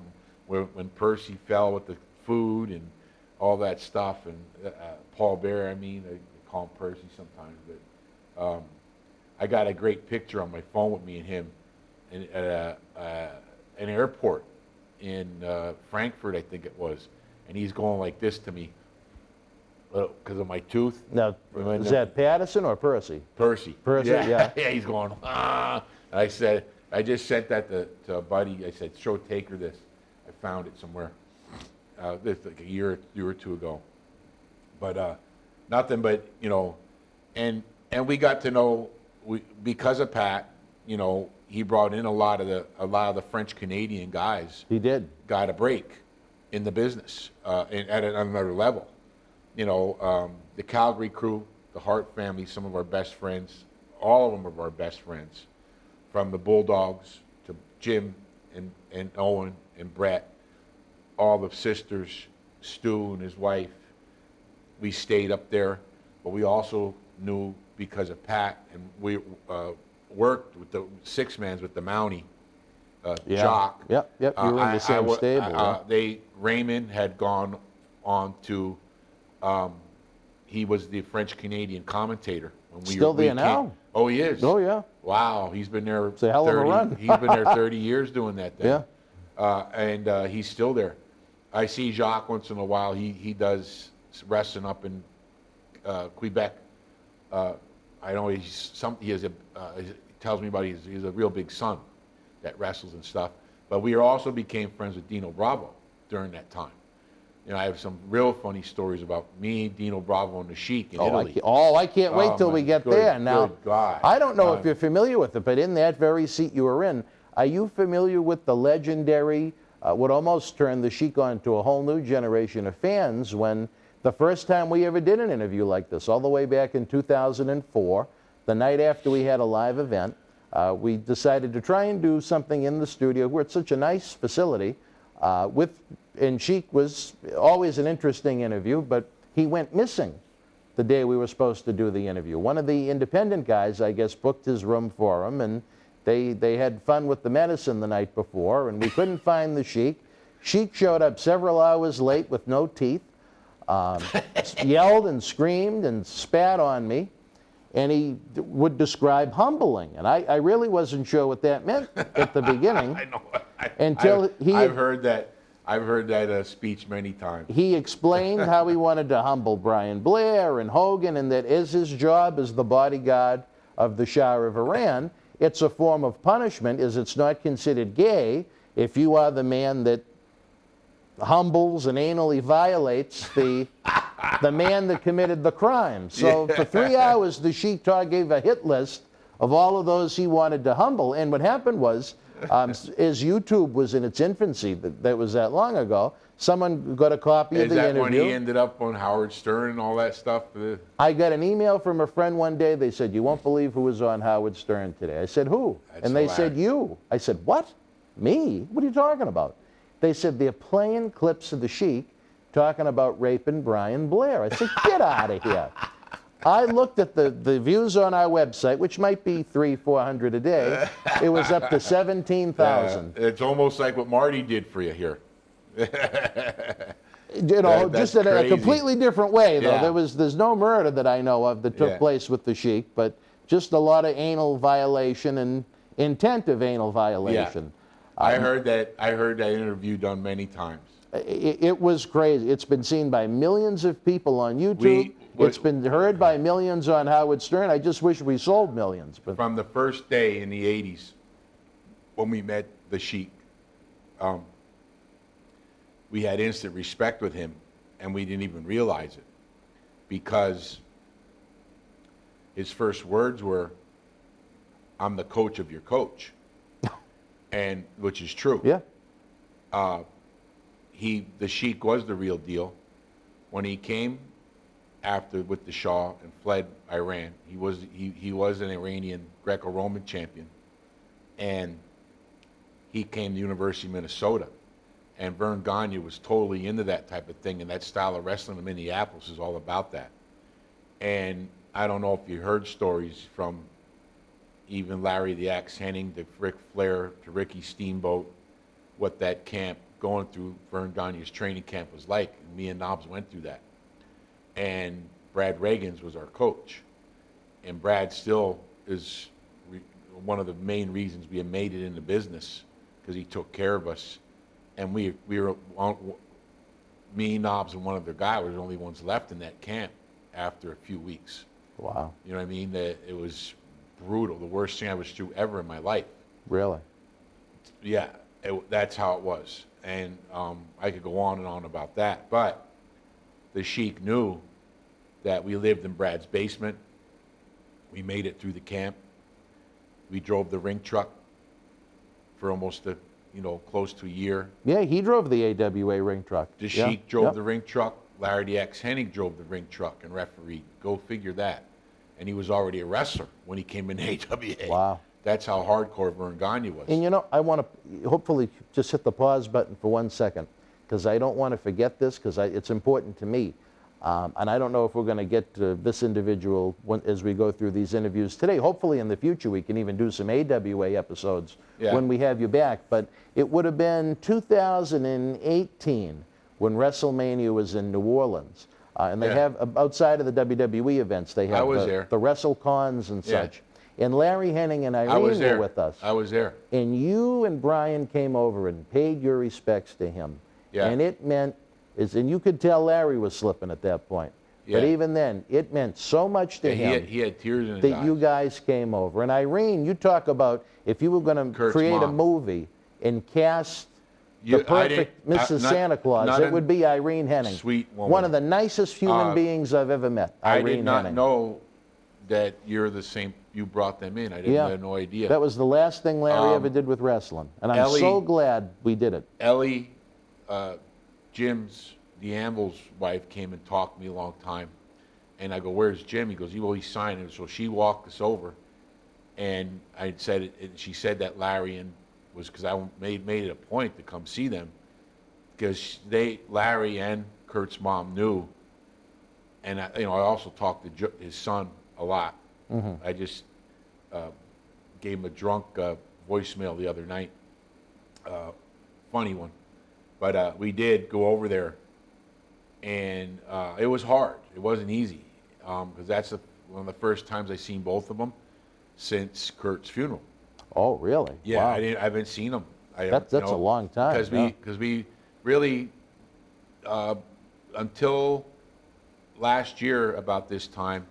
and when Percy fell with the food and all that stuff, and Paul Bear, I call him Percy sometimes, but I got a great picture on my phone with me and him at an airport in Frankfurt, I think it was, and he's going like this to me because of my tooth. Now, is that Patterson or Percy? Percy. Percy, yeah. Yeah, he's going, ah. I said, I just sent that to a buddy. I said, take her this. I found it somewhere. This like a year or two ago. But nothing but, and we got to know, because of Pat, he brought in a lot of the French Canadian guys. He did. Got a break in the business at another level. The Calgary crew, the Hart family, some of our best friends, all of them are our best friends, from the Bulldogs to Jim and Owen and Brett, all the sisters, Stu and his wife. We stayed up there, but we also knew because of Pat, and we worked with the six-mans with the Mountie, Jock. Yep, you were in the same stable. Raymond had gone on to, he was the French-Canadian commentator. When Still there now? Oh, he is? Oh, yeah. Wow, he's been there It's a hell of a run. He's been there 30 years doing that thing. Yeah. And he's still there. I see Jacques once in a while. He does wrestling up in Quebec. I know he tells me about he's a real big son that wrestles and stuff. But we also became friends with Dino Bravo during that time. I have some real funny stories about me, Dino Bravo, and the Sheik in Italy. I can't wait till we get there. Now, Good God. I don't know if you're familiar with it, but in that very seat you were in, are you familiar with the legendary, what almost turned the Sheik on to a whole new generation of fans when the first time we ever did an interview like this, all the way back in 2004, the night after we had a live event, we decided to try and do something in the studio. We're at such a nice facility and Sheik was always an interesting interview, but he went missing the day we were supposed to do the interview. One of the independent guys, I guess, booked his room for him, and they had fun with the medicine the night before, and we couldn't find the Sheik. Sheik showed up several hours late with no teeth, yelled and screamed and spat on me, and he would describe humbling, and I really wasn't sure what that meant at the beginning. I know. I've heard that. I've heard that speech many times. He explained how he wanted to humble Brian Blair and Hogan, and that as his job as the bodyguard of the Shah of Iran, it's a form of punishment, as it's not considered gay if you are the man that humbles and anally violates the man that committed the crime. So for 3 hours, the Sheik gave a hit list of all of those he wanted to humble. And what happened was, as YouTube was in its infancy, that was that long ago, someone got a copy of the interview. Is that when he ended up on Howard Stern and all that stuff? I got an email from a friend one day. They said, "You won't believe who was on Howard Stern today." I said, "Who?" And they said, "You." I said, "What? Me? What are you talking about?" They said, "They're playing clips of the Sheik talking about raping Brian Blair." I said, "Get out of here." I looked at the views on our website, which might be 300-400 a day. It was up to 17,000. It's almost like what Marty did for you here. Just in a completely different way, though. Yeah. There's no murder that I know of that took place with the Sheik, but just a lot of anal violation and intent of anal violation. Yeah. I heard that interview done many times. It was crazy. It's been seen by millions of people on YouTube. It's been heard by millions on Howard Stern. I just wish we sold millions. But from the first day in the 80s when we met the Sheik, we had instant respect with him, and we didn't even realize it, because his first words were, "I'm the coach of your coach," and which is true. Yeah. The Sheik was the real deal. When he came after with the Shah and fled Iran, he was an Iranian Greco-Roman champion, and he came to University of Minnesota, and Vern Gagne was totally into that type of thing, and that style of wrestling in Minneapolis is all about that. And I don't know if you heard stories from even Larry the Axe Hennig to Ric Flair to Ricky Steamboat, what that camp going through Vern Gagne's training camp was like. And me and Knobs went through that. And Brad Reagans was our coach. And Brad still is one of the main reasons we had made it in the business, because he took care of us, and we were me, Knobs, and one other guy were the only ones left in that camp after a few weeks. Wow. You know what I mean? That it was brutal. The worst thing I was through ever in my life. Really? Yeah, that's how it was. And I could go on and on about that. But the Sheik knew that we lived in Brad's basement. We made it through the camp. We drove the rink truck for almost close to a year. Yeah, he drove the AWA ring truck. The Sheik drove the rink truck. Larry the X-Hennig drove the rink truck and refereed. Go figure that. And he was already a wrestler when he came in AWA. Wow. That's how hardcore Vern Gagne was. And I want to hopefully just hit the pause button for 1 second, because I don't want to forget this, because it's important to me. And I don't know if we're going to get to this individual as we go through these interviews today. Hopefully in the future we can even do some AWA episodes when we have you back. But it would have been 2018 when WrestleMania was in New Orleans. And they have, outside of the WWE events, they have the WrestleCons and such. And Larry Hennig and Irene were with us. I was there. And you and Brian came over and paid your respects to him. Yeah. And it meant, and you could tell Larry was slipping at that point. But even then, it meant so much to him. He had tears in his that eyes. you guys came over. And Irene, you talk about if you were going to create a movie and cast the perfect Mrs. Santa Claus, it would be Irene Hennig. Sweet woman. One of the nicest human beings I've ever met. I Irene did not Hennig. know that you're the same. You brought them in. I had no idea. That was the last thing Larry ever did with wrestling. And I'm so glad we did it. Ellie, Jim's, DeAmble's wife, came and talked to me a long time. And I go, "Where's Jim?" He goes, "Well, he signed it." So she walked us over. And I said it, and she said that Larry was, because I made it a point to come see them, because Larry and Kurt's mom knew. And I also talked to his son a lot. Mm-hmm. I just gave him a drunk voicemail the other night, funny one, but we did go over there, and it was hard. It wasn't easy, because that's one of the first times I've seen both of them since Kurt's funeral. Oh, really? Yeah, Wow. I haven't seen them. That's a long time. Because we really until last year about this time.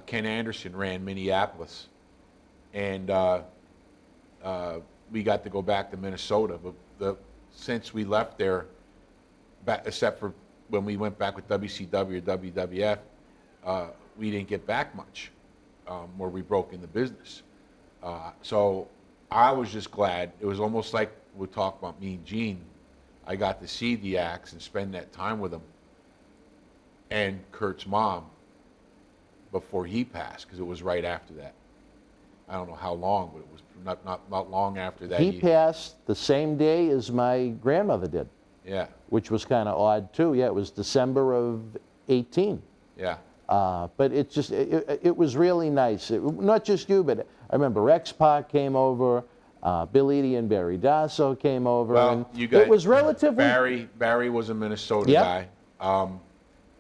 Ken Anderson ran Minneapolis, and we got to go back to Minnesota. But since we left there, except for when we went back with WCW or WWF, we didn't get back much, where we broke in the business. So I was just glad. It was almost like we talk about me and Gene. I got to see the acts and spend that time with them, and Kurt's mom, before he passed, because it was right after that. I don't know how long, but it was not long after that. He passed the same day as my grandmother did. Yeah. Which was kind of odd too. Yeah, it was December of 18. Yeah. But it was really nice. Not just you, but I remember X-Pac came over, Bill Eadie and Barry Dasso came over. Well, and it was relatively... Barry was a Minnesota guy,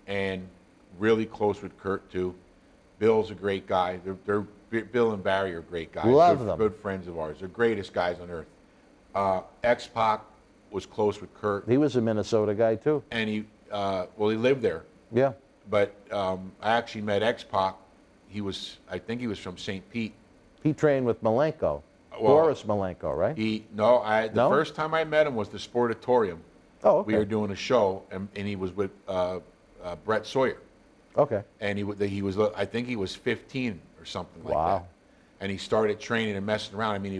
and really close with Kurt too. Bill's a great guy. Bill and Barry are great guys. Love them. Good friends of ours. They're greatest guys on earth. X-Pac was close with Kurt. He was a Minnesota guy too. And he lived there. Yeah. But I actually met X-Pac. I think he was from St. Pete. He trained with Malenko. Boris Malenko, right? The first time I met him was the Sportatorium. Oh, okay. We were doing a show, and he was with Brett Sawyer. Okay. And he was, I think he was 15 or something like that. And he started training and messing around. I mean,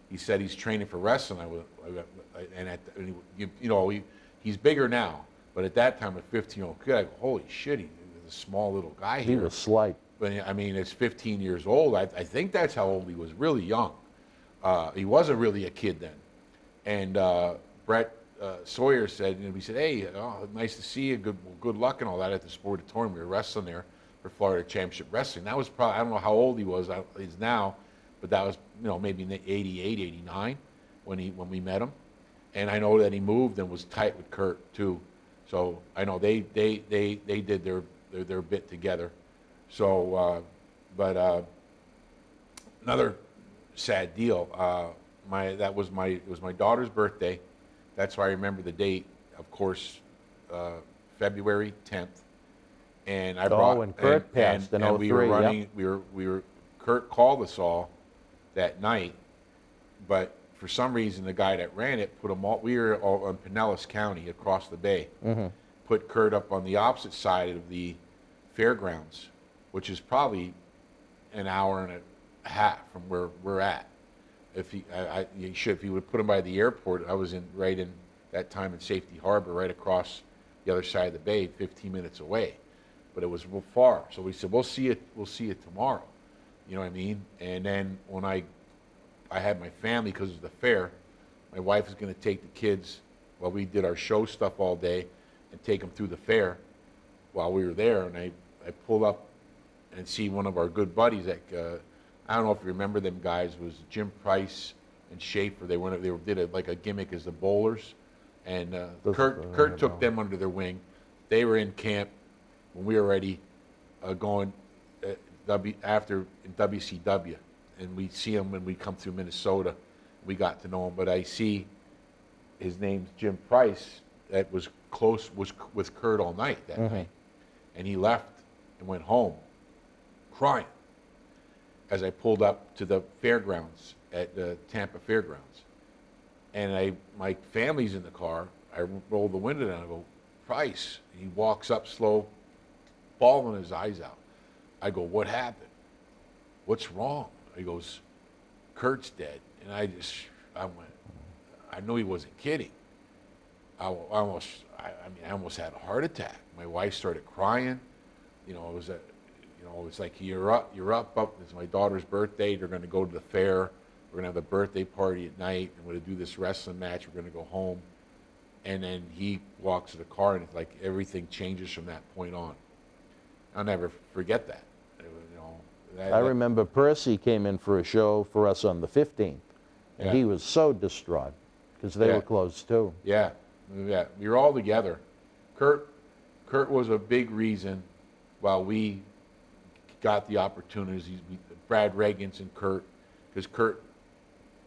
he said he's training for wrestling. He's bigger now, but at that time, a 15-year-old kid, I go, holy shit, he was a small little guy here. He was slight. But I mean, it's 15 years old. I think that's how old he was. Really young. He wasn't really a kid then. And Brett Sawyer said, we said, hey, nice to see you. Good luck and all that at the Sportatorium. We were wrestling there for Florida Championship Wrestling. That was probably, I don't know how old he was. He's now, but that was maybe in 88, 89 when we met him. And I know that he moved and was tight with Kurt too. So I know they did their bit together. So, another sad deal. It was my daughter's birthday. That's why I remember the date. Of course, February 10th. And I brought when Kurt passed in and we were 03, yep. running. We were. Kurt called us all that night, but for some reason the guy that ran it put them all. We were all in Pinellas County across the bay. Mm-hmm. Put Kurt up on the opposite side of the fairgrounds, which is probably an hour and a half from where we're at. If he would put him by the airport, I was right in that time in Safety Harbor, right across the other side of the bay, 15 minutes away. But it was real far, so we said we'll see it tomorrow. You know what I mean? And then when I had my family because of the fair, my wife was going to take the kids while we did our show stuff all day, and take them through the fair while we were there. And I pulled up and see one of our good buddies that I don't know if you remember them guys, was Jim Price and Schaefer. They did like a gimmick as the bowlers, and Kurt took them under their wing. They were in camp when we were already going after in WCW, and we see him when we come through Minnesota. We got to know him, but I see his name's Jim Price that was with Kurt all night that night, and he left and went home crying as I pulled up to the fairgrounds at the Tampa Fairgrounds, and my family's in the car. I roll the window down. I go, Price. He walks up slow, bawling his eyes out. I go, what happened? What's wrong? He goes, Kurt's dead. And I went, I knew he wasn't kidding. I almost had a heart attack. My wife started crying. You know, it's like you're up. It's my daughter's birthday. They're going to go to the fair. We're going to have a birthday party at night. I'm going to do this wrestling match. We're going to go home. And then he walks to the car, and it's like everything changes from that point on. I'll never forget that. I remember Percy came in for a show for us on the 15th, and he was so distraught because they were close too. Yeah, we were all together. Kurt was a big reason why we got the opportunities. Brad Reagans and Kurt, because Kurt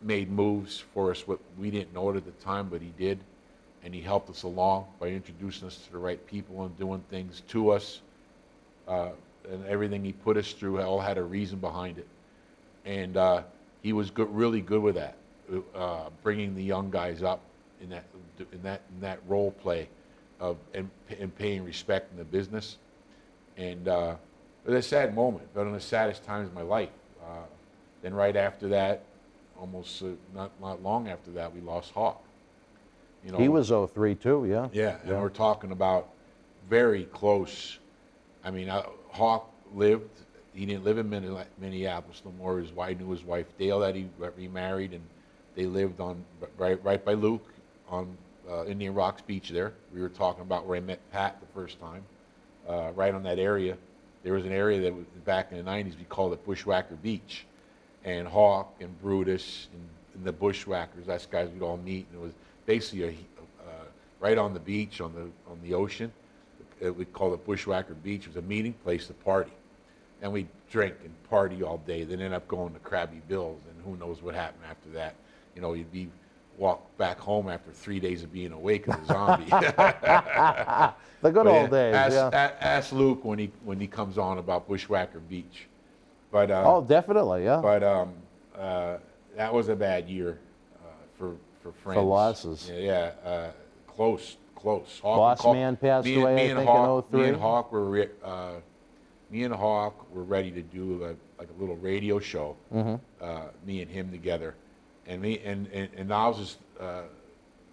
made moves for us. What we didn't know it at the time, but he did, and he helped us along by introducing us to the right people and doing things to us. And everything he put us through all had a reason behind it, and he was really good with that, bringing the young guys up in that role play of and paying respect in the business. And it was a sad moment, but one of the saddest times of my life. Then right after that, almost not long after that, we lost Hawk. You know, he was 03 too, yeah. Yeah, and we're talking about very close. I mean, Hawk lived. He didn't live in Minneapolis no more. I knew his wife Dale that he remarried, and they lived on right by Luke on Indian Rocks Beach. There, we were talking about where I met Pat the first time. Right on that area, there was an area that was back in the '90s. We called it Bushwhacker Beach, and Hawk and Brutus and the Bushwhackers. That's guys we'd all meet, and it was basically right on the beach on the ocean. We called it Bushwhacker Beach. It was a meeting place to party. And we'd drink and party all day, then end up going to Krabby Bill's, and who knows what happened after that. You know, you'd walk back home after 3 days of being awake as a zombie. The good old days, ask Luke when he comes on about Bushwhacker Beach. But oh, definitely, yeah. But that was a bad year for friends. For losses. Yeah, close. Hawk Boss Man passed away, I think, in 03. Me and Hawk were ready to do like a little radio show. Me and him together, and Niles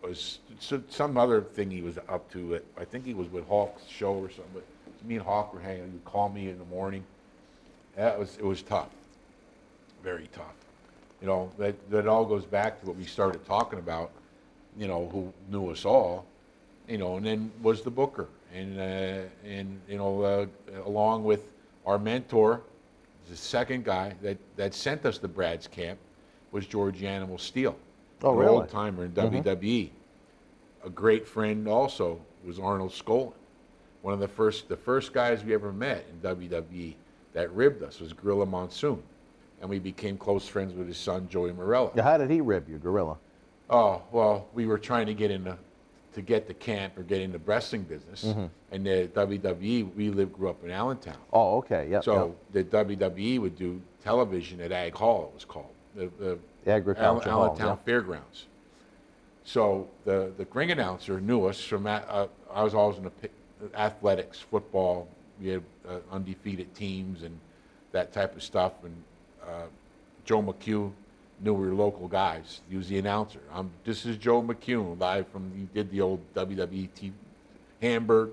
was some other thing he was up to. I think he was with Hawk's show or something. But me and Hawk were hanging. He'd call me in the morning. It was tough, very tough. You know, that all goes back to what we started talking about. You know, who knew us all. You know, and then was the booker, and you know, along with our mentor, the second guy that sent us to Brad's camp was George Animal Steele, an old timer in WWE. A great friend also was Arnold Skolin. One of the first guys we ever met in WWE that ribbed us was Gorilla Monsoon. and we became close friends with his son, Joey Morello. Now, how did he rib you, Gorilla? Oh, well, we were trying to get the camp or get into wrestling business. Mhm. And the WWE, grew up in Allentown. Oh, okay, yeah. So the WWE would do television at Ag Hall, it was called. The Agriculture Hall, Allentown Fairgrounds. So the ring announcer knew us from, I was always in athletics, football. We had undefeated teams and that type of stuff. And Joe McHugh knew we were local guys. He was the announcer. This is Joe McHugh, live from, he did the old WWE Hamburg,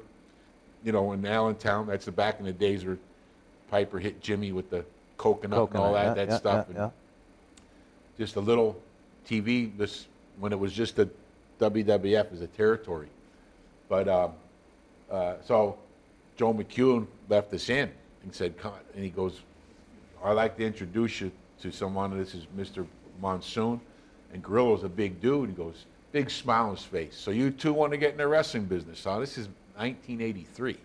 in Allentown. That's the back in the days where Piper hit Jimmy with the coconut and all that stuff. And just a little TV, when it was just the WWF as a territory. But so Joe McHugh left us in and said, "Come," and he goes, "I'd like to introduce you to someone. This is Mr. Monsoon." And Gorilla was a big dude. He goes, big smile on his face. "So you two want to get in the wrestling business, huh?" This is 1983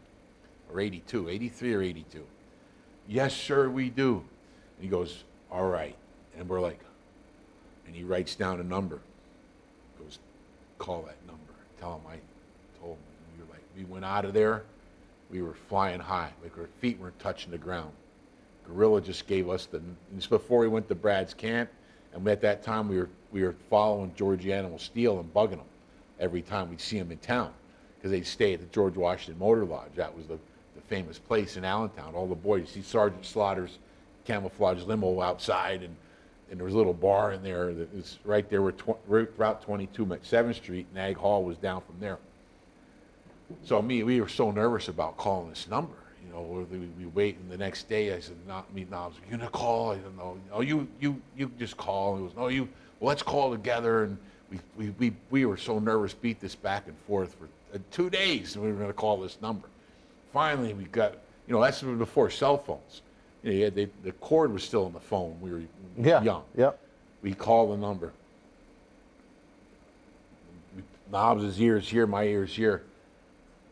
or 82, 83 or 82. "Yes, sir, we do." And he goes, "All right." And we're like, and he writes down a number. Goes, "Call that number." Tell him I told him. And we were like, we went out of there. We were flying high, like our feet weren't touching the ground. Gorilla just gave us this before we went to Brad's camp, and at that time we were following George Animal Steel and bugging him every time we'd see him in town, because they'd stay at the George Washington Motor Lodge. That was the famous place in Allentown. All the boys, you see Sergeant Slaughter's camouflage limo outside, and there was a little bar in there that was right there where Route 22 met 7th Street, and Ag Hall was down from there. So we were so nervous about calling this number. We wait, and the next day I said, "You're gonna call?" I don't know. "Oh, you just call." And it was, "No, let's call together." And we were so nervous, beat this back and forth for 2 days, and we were gonna call this number. Finally, we got, that's before cell phones. The cord was still in the phone. We were young. Yeah. We called the number. Knobs' ears here, my ears here.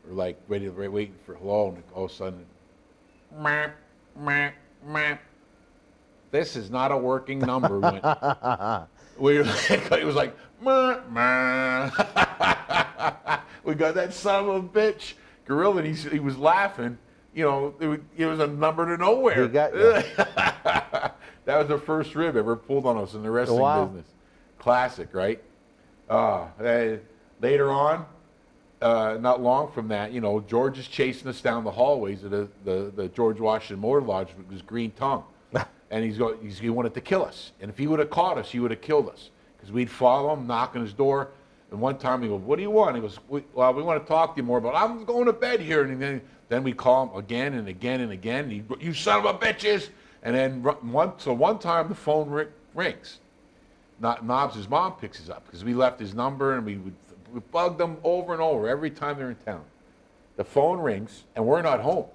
We're like waiting for hello, and all of a sudden, "Meh, meh, meh." This is not a working number. It was like, "Meh, meh." We got that son of a bitch. Gorilla, and he was laughing. It was a number to nowhere. He got you. That was the first rib ever pulled on us in the wrestling business. Classic, right? Later on, not long from that, George is chasing us down the hallways of the George Washington Motor Lodge with his green tongue. And he wanted to kill us. And if he would have caught us, he would have killed us. Because we'd follow him, knock on his door. And one time he goes, "What do you want?" He goes, we want to talk to you more, but I'm going to bed here. And then we call him again and again and again. And "You son of a bitches." And then one time the phone rings. Knobs' mom picks us up because we left his number, and we bugged them over and over every time they're in town. The phone rings, and we're not home.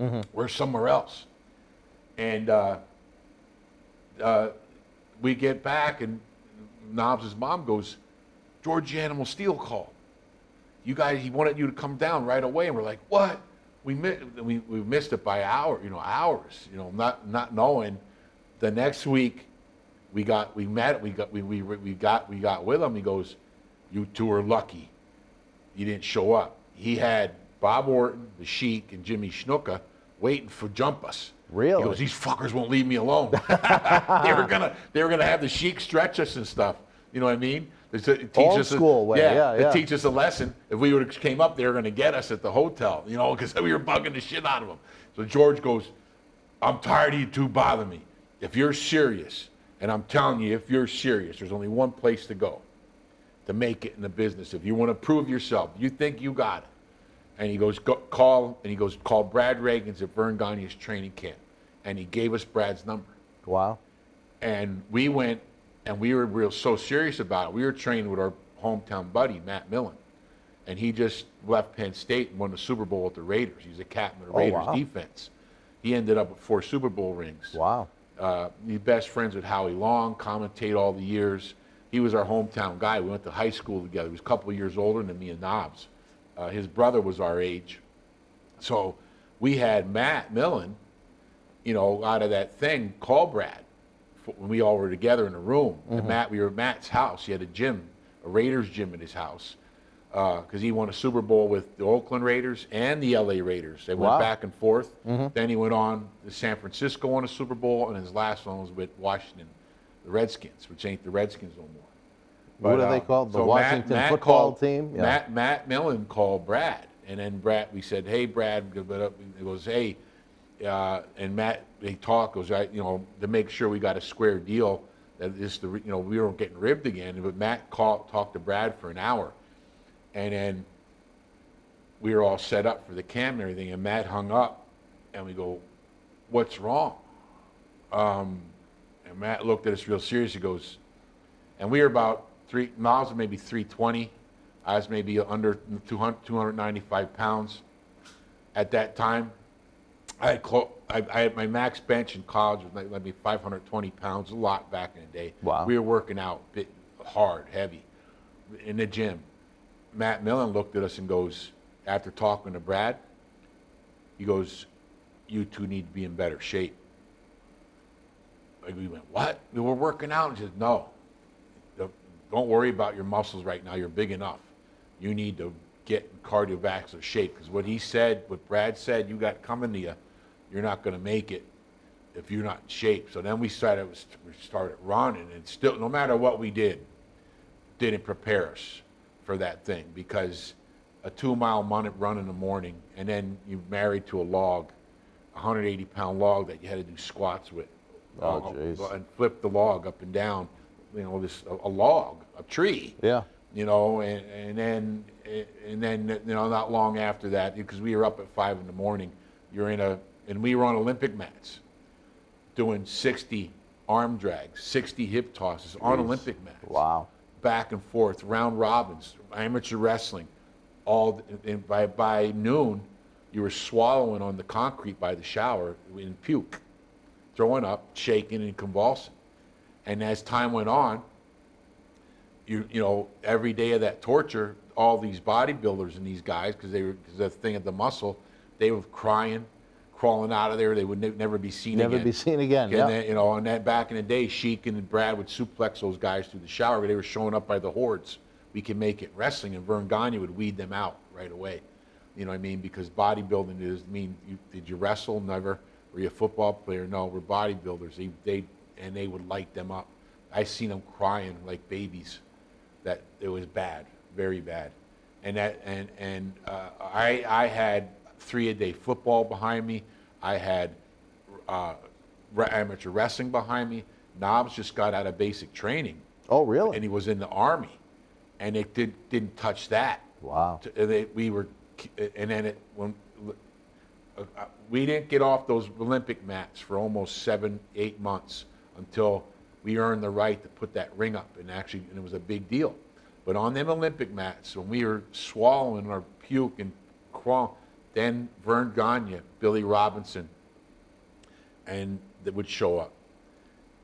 Mm-hmm. We're somewhere else. And we get back, and Knobs' mom goes, "George Animal Steel called. He wanted you to come down right away." And we're like, "What?" We missed it by hours, not knowing. The next week, we got with him. He goes, "You two are lucky. You didn't show up." He had Bob Orton, the Sheik, and Jimmy Snuka waiting for jump us. Really? He goes, "These fuckers won't leave me alone." They were gonna have the Sheik stretch us and stuff. You know what I mean? Old school way. To teach us a lesson. If we would have came up, they were going to get us at the hotel, because we were bugging the shit out of them. So George goes, "I'm tired of you two bothering me. If you're serious, and I'm telling you, if you're serious, there's only one place to go to make it in the business. If you want to prove yourself, you think you got it." And he goes, call Brad Reagan's at Vern Gagne's training camp. And he gave us Brad's number. Wow. And we went, and we were so serious about it. We were trained with our hometown buddy, Matt Millen. And he just left Penn State and won the Super Bowl with the Raiders. He's a captain of the Raiders defense. He ended up with 4 Super Bowl rings. Wow. He's best friends with Howie Long, commentate all the years. He was our hometown guy. We went to high school together. He was a couple of years older than me and Knobs. His brother was our age. So we had Matt Millen, out of that thing, call Brad. when we all were together in a room. And we were at Matt's house. He had a gym, a Raiders gym at his house, because he won a Super Bowl with the Oakland Raiders and the LA Raiders. They went back and forth. Then he went on to San Francisco, won a Super Bowl, and his last one was with Washington, the Redskins, which ain't the Redskins no more. What are they called? The so Washington Matt football called, team? Yeah. Matt Millen called Brad, and then we said, "Hey, Brad," he goes, "Hey," and Matt, they talk, goes, to make sure we got a square deal, that we weren't getting ribbed again. But Matt talked to Brad for an hour, and then we were all set up for the camp and everything, and Matt hung up, and we go, "What's wrong?" And Matt looked at us real serious. He goes, and we were about Miles was maybe 320. I was maybe under 295 pounds at that time. I had my max bench in college was maybe 520 pounds, a lot back in the day. Wow. We were working out hard, heavy, in the gym. Matt Millen looked at us and goes, after talking to Brad, he goes, "You two need to be in better shape." Like we went, "What?" We were working out, and he said, "No. Don't worry about your muscles right now. You're big enough. You need to get in cardiovascular shape." Because what Brad said, you got coming to you, you're not going to make it if you're not in shape. So then we started running, and still, no matter what we did, didn't prepare us for that thing, because a 2-mile run in the morning, and then you're married to a log, a 180-pound log that you had to do squats with. Oh, jeez. And flip the log up and down. A log, a tree. Yeah. And then not long after that, because we were up at 5 in the morning, and we were on Olympic mats, doing 60 arm drags, 60 hip tosses on Olympic mats. Wow. Back and forth, round robins, amateur wrestling, and by noon, you were swallowing on the concrete by the shower in puke, throwing up, shaking, and convulsing. And as time went on, every day of that torture, all these bodybuilders and these guys, because the thing of the muscle, they were crying, crawling out of there. They would never be seen again. Never be seen again. And then, and that back in the day, Sheik and Brad would suplex those guys through the shower. They were showing up by the hordes. We can make it wrestling, and Vern Gagne would weed them out right away. You know what I mean? Because bodybuilding did you wrestle? Never. Were you a football player? No, we're bodybuilders. They would light them up. I seen them crying like babies. That it was bad, very bad. And I had 3-a-day football behind me. I had amateur wrestling behind me. Knobs just got out of basic training. Oh, really? And he was in the Army, and it didn't touch that. Wow. We didn't get off those Olympic mats for almost 7-8 months until we earned the right to put that ring up, and it was a big deal. But on them Olympic mats, when we were swallowing our puke and crawling, then Vern Gagne, Billy Robinson, and that would show up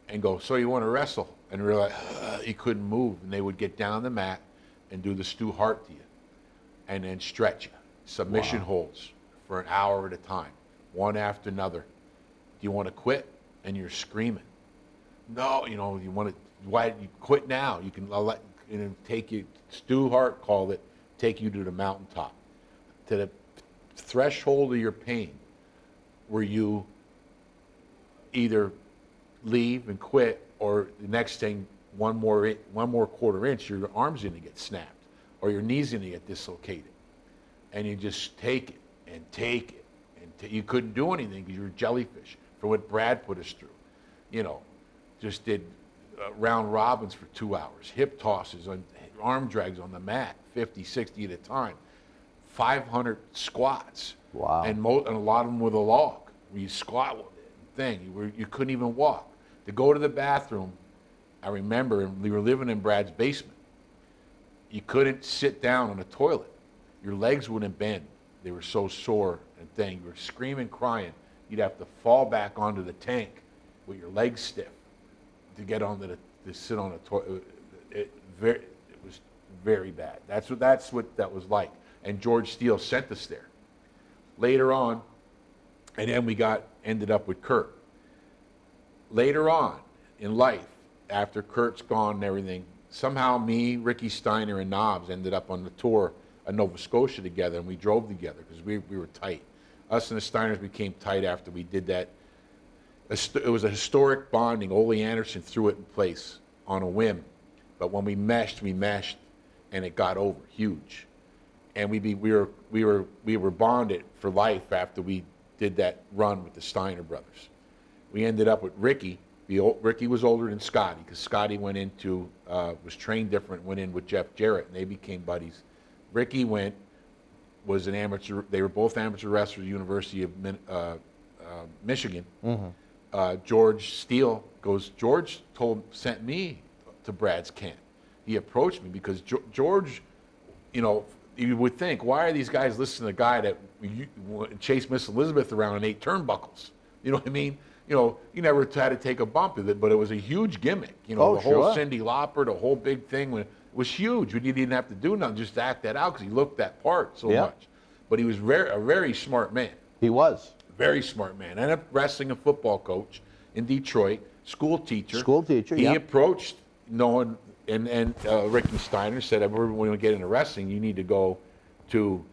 and go, "So you want to wrestle?" And we were like, he couldn't move, and they would get down the mat and do the Stu Hart to you, and then stretch you, submission holds for an hour at a time, one after another. "Do you want to quit?" And you're screaming. "No, you want to, why you quit now? You can take you," Stu Hart called it, "take you to the mountaintop, to the threshold of your pain, where you either leave and quit, or the next thing, one more quarter inch, your arm's going to get snapped, or your knee's going to get dislocated. And you just take it and take it. And you couldn't do anything because you were jellyfish, for what Brad put us through. Just did round robins for 2 hours, hip tosses, arm drags on the mat, 50, 60 at a time, 500 squats. Wow. And a lot of them with a log, where you squat with it, you couldn't even walk. To go to the bathroom, I remember we were living in Brad's basement. You couldn't sit down on a toilet. Your legs wouldn't bend. They were so sore and thing. You were screaming, crying. You'd have to fall back onto the tank with your legs stiff to get to sit on a toilet. It was very bad. That's what that was like. And George Steele sent us there. Later on, and then we ended up with Kurt. Later on, in life, after Kurt's gone and everything, somehow me, Ricky Steiner, and Knobs ended up on the tour of Nova Scotia together, and we drove together because we were tight. Us and the Steiners became tight after we did that. It was a historic bonding. Ole Anderson threw it in place on a whim. But when we meshed, and it got over huge. And we were bonded for life after we did that run with the Steiner brothers. We ended up with Ricky. Ricky was older than Scotty because Scotty went into was trained different. Went in with Jeff Jarrett, and they became buddies. Ricky was an amateur. They were both amateur wrestlers at the University of Michigan. George Steele George sent me to Brad's camp. He approached me because George, you would think, why are these guys listening to a guy that chased Miss Elizabeth around and ate turnbuckles? You know what I mean? You never had to take a bump with it, but it was a huge gimmick. The whole Cyndi Lauper, the whole big thing, it was huge. We didn't have to do nothing, just act that out because he looked that part so much. But he was a very smart man. He was. Very smart man. Ended up wrestling a football coach in Detroit, school teacher. He approached and Ricky Steiner said, when we get into wrestling, you need to go to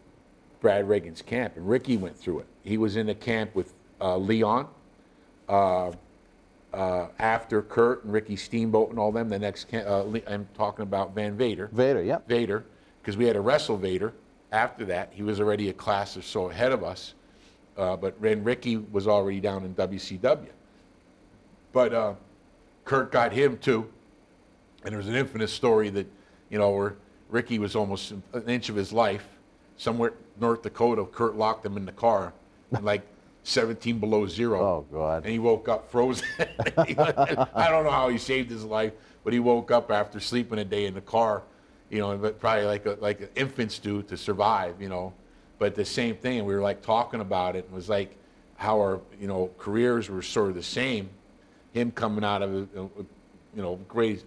Brad Reagan's camp. And Ricky went through it. He was in the camp with Leon, after Kurt and Ricky Steamboat and all them. The next camp, I'm talking about Van Vader. Vader, because we had to wrestle Vader. After that, he was already a class or so ahead of us. But Ricky was already down in WCW. But Kurt got him too. And there was an infamous story that, where Ricky was almost an inch of his life. Somewhere North Dakota, Kurt locked him in the car, like 17 below zero. Oh, God. And he woke up frozen. I don't know how he saved his life, but he woke up after sleeping a day in the car, but probably like infants do to survive, But the same thing, and we were like talking about it, and it was like how our, careers were sort of the same. Him coming out of a, great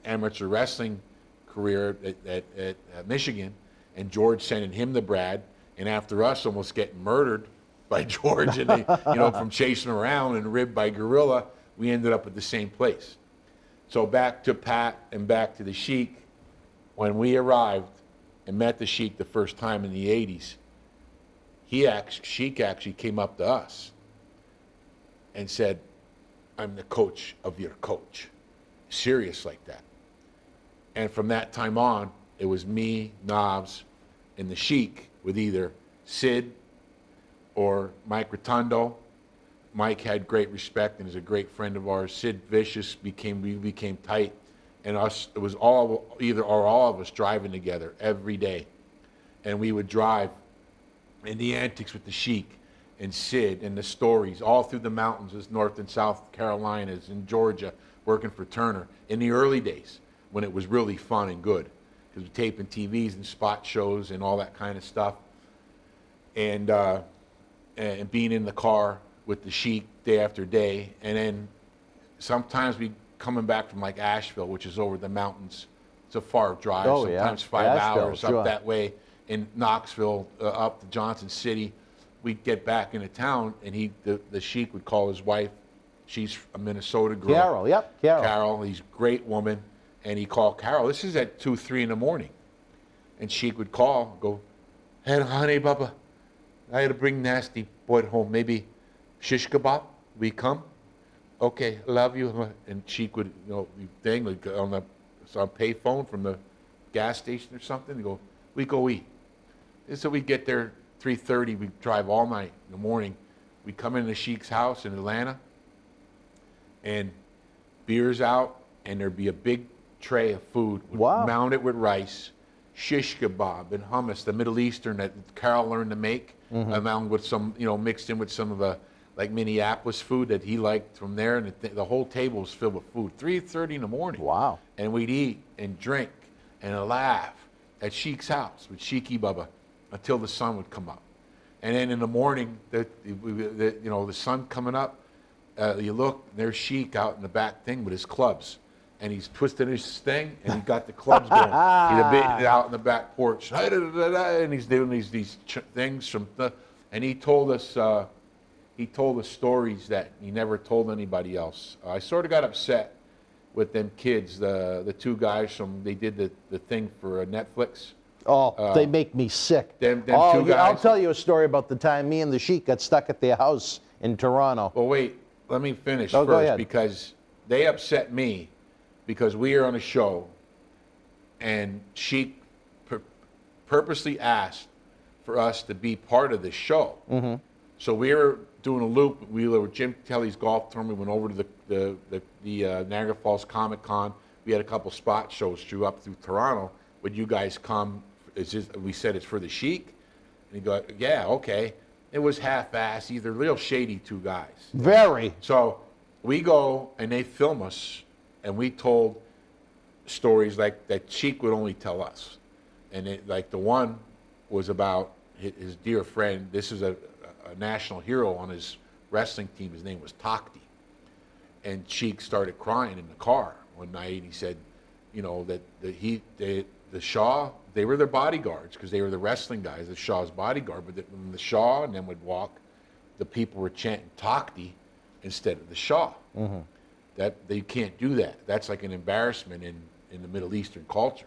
amateur wrestling career at Michigan, and George sending him to Brad, and after us almost getting murdered by George, and from chasing around and ribbed by Gorilla, we ended up at the same place. So back to Pat and back to the Sheik. When we arrived and met the Sheik the first time in the 80s, Sheik actually came up to us and said, "I'm the coach of your coach." Serious like that. And from that time on, it was me, Knobs, and the Sheik with either Sid or Mike Rotundo. Mike had great respect and is a great friend of ours. Sid Vicious we became tight. And it was either or all of us driving together every day. And we would drive in the antics with the Sheik and Sid and the stories all through the mountains, as North and South Carolinas and Georgia, working for Turner in the early days when it was really fun and good, because we're taping TVs and spot shows and all that kind of stuff, and being in the car with the Sheik day after day, and then sometimes we coming back from like Asheville, which is over the mountains. It's a far drive, sometimes 5 hours up that way. In Knoxville, up to Johnson City, we'd get back into town, and the Sheik would call his wife. She's a Minnesota girl. Carol. Carol, he's a great woman, and he called Carol. This is at 2, 3 in the morning, and Sheik would call, go, "Hey, honey, Bubba, I had to bring Nasty Boy home. Maybe shish kebab? We come? Okay, love you." And Sheik would, thing like on the pay phone from the gas station or something. Go, "We go eat." And so we get there 3:30. We drive all night in the morning. We come into Sheik's house in Atlanta, and beer's out, and there'd be a big tray of food mounted with rice, shish kebab and hummus, the Middle Eastern that Carol learned to make, along with some, mixed in with some of the like Minneapolis food that he liked from there, and the whole table was filled with food. 3:30 in the morning. Wow. And we'd eat and drink and laugh at Sheik's house with Sheiky Bubba until the sun would come up. And then in the morning, the sun coming up, you look, there's Sheik out in the back thing with his clubs. And he's twisting his thing, and he got the clubs going. He's out in the back porch, and he's doing these things from and he told us stories that he never told anybody else. I sort of got upset with them kids, the two guys from, they did the thing for Netflix. Oh, they make me sick. Them Oh, two guys. I'll tell you a story about the time me and the Sheik got stuck at their house in Toronto. Well, wait, let me finish Oh, go first, ahead. because they upset me because we were on a show and Sheik purposely asked for us to be part of the show. Mm-hmm. So we were doing a loop. We were with Jim Kelly's golf tournament. We went over to the Niagara Falls Comic Con. We had a couple spot shows up through Toronto. Would you guys come? We said it's for the Sheik. And he go, yeah, okay. It was half-assed, either real shady two guys. Very. So we go and they film us, and we told stories like that Sheik would only tell us. And like the one was about his dear friend. This is a national hero on his wrestling team. His name was Takti. And Sheik started crying in the car one night. He said, you know, that the Shaw, they were their bodyguards because they were the wrestling guys, the Shaw's bodyguard. But when the Shaw and them would walk, the people were chanting Takti instead of the Shaw. Mm-hmm. That they can't do that. That's like an embarrassment in the Middle Eastern culture.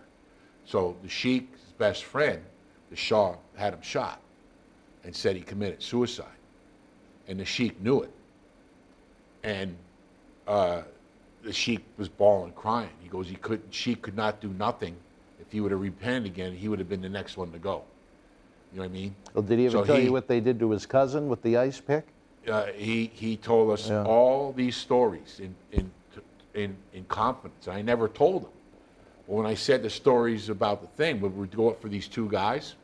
So the Sheik's best friend, the Shaw, had him shot and said he committed suicide. And the Sheik knew it. And the Sheik was bawling, crying. He goes, Sheik could not do nothing. If he would have repented again, he would have been the next one to go. You know what I mean? Well, did he ever tell you what they did to his cousin with the ice pick? He told us all these stories in confidence. I never told him. But when I said the stories about the thing, we would go up for these two guys.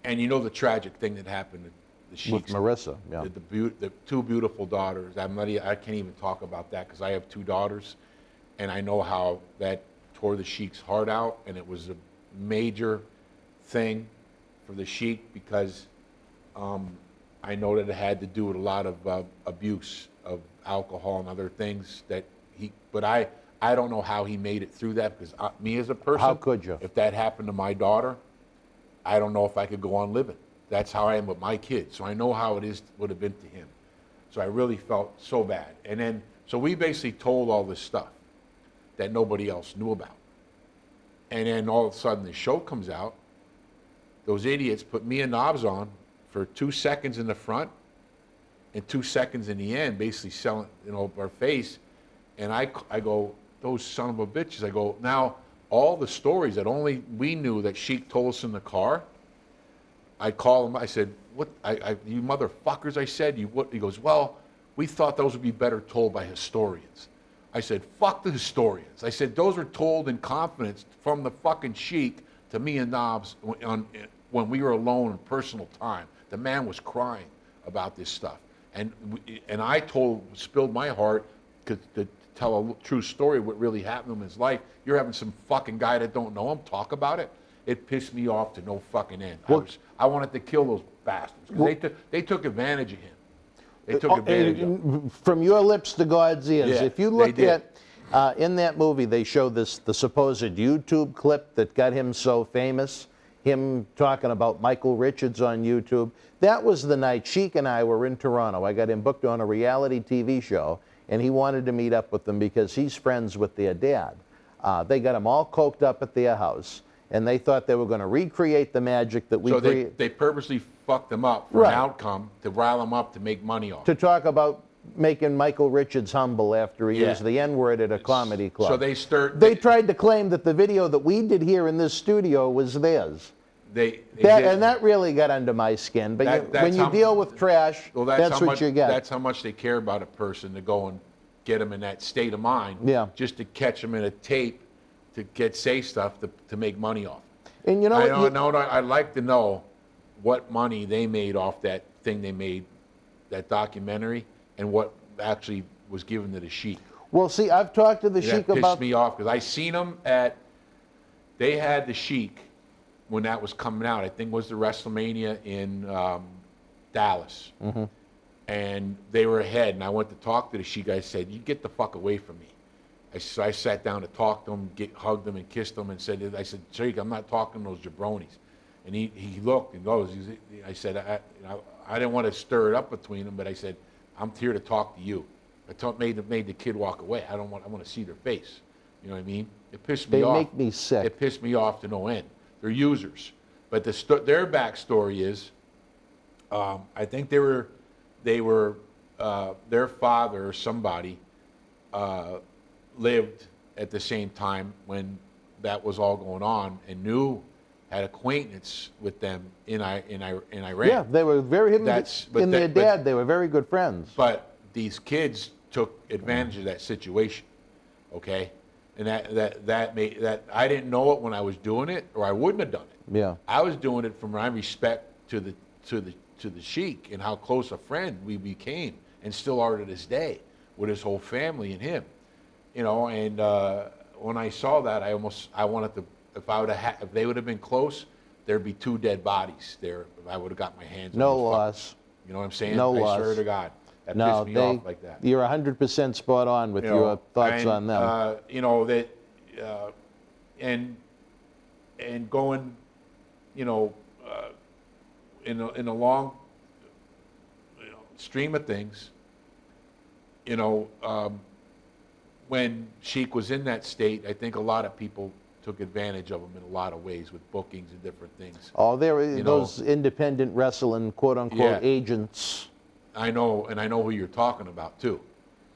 And you know the tragic thing that happened to the Sheik's, with Marissa, yeah. The two beautiful daughters. I can't even talk about that because I have two daughters, and I know how that tore the Sheik's heart out, and it was a major thing for the Sheik because I know that it had to do with a lot of abuse of alcohol and other things that but I don't know how he made it through that because me as a person, how could you? If that happened to my daughter, I don't know if I could go on living. That's how I am with my kids. So I know how it would have been to him. So I really felt so bad. And then, so we basically told all this stuff that nobody else knew about. And then all of a sudden the show comes out. Those idiots put me and Knobs on for 2 seconds in the front and 2 seconds in the end, basically selling, our face. And I go, those son of a bitches. I go, now all the stories that only we knew that Sheik told us in the car, I call him, I said, what, you motherfuckers, I said, what? He goes, well, we thought those would be better told by historians. I said, fuck the historians. I said, those were told in confidence from the fucking Sheik to me and Knobs when we were alone in personal time. The man was crying about this stuff. And I spilled my heart to tell a true story of what really happened in his life. You're having some fucking guy that don't know him talk about it. It pissed me off to no fucking end. I wanted to kill those bastards because they took advantage of him. They took advantage of him. From your lips to God's ears. Yeah, if you look at in that movie, they show the supposed YouTube clip that got him so famous. Him talking about Michael Richards on YouTube. That was the night Sheik and I were in Toronto. I got him booked on a reality TV show, and he wanted to meet up with them because he's friends with their dad. They got him all coked up at their house, and they thought they were going to recreate the magic that we created. So they purposely fucked them up for an outcome to rile them up to make money off. To talk about making Michael Richards humble after he used the N-word at a comedy club. So they tried to claim that the video that we did here in this studio was theirs. And that really got under my skin. But when you deal with trash, that's what you get. That's how much they care about a person, to go and get them in that state of mind, just to catch them in a tape to say stuff to make money off. And you know I'd like to know what money they made off that thing they made, that documentary, and what actually was given to the Sheik. Well, see, I've talked to the Sheik about... That pissed me off because I seen them they had the Sheik when that was coming out. I think it was the WrestleMania in Dallas. Mm-hmm. And they were ahead, and I went to talk to the Sheik. I said, you get the fuck away from me. So I sat down to talk to him, hugged him and kissed him and said, Sheik, I'm not talking to those jabronis. And he looked and goes, I said, I didn't want to stir it up between them, but I said, I'm here to talk to you. made the kid walk away. I want to see their face. You know what I mean? It pissed me They off. make me sick. It pissed me off to no end. They're users, but their backstory is, I think they were their father or somebody lived at the same time when that was all going on and had acquaintance with them in Iran. Yeah, they were very they were very good friends. But these kids took advantage of that situation, okay? And that made that I didn't know it when I was doing it, or I wouldn't have done it. Yeah. I was doing it from my respect to the sheik and how close a friend we became, and still are to this day, with his whole family and him. You know, and when I saw that, I wanted to. If they would have been close, there'd be 2 dead bodies there. If I would have got my hands. No on those loss. You know what I'm saying? No I loss. swear to God, that pissed me off like that. You're 100% spot on with your thoughts on them. You know that, and going, you know, in a long, stream of things. You know, when Sheik was in that state, I think a lot of people took advantage of him in a lot of ways with bookings and different things. Oh, there were those independent wrestling quote-unquote agents. I know, and I know who you're talking about too.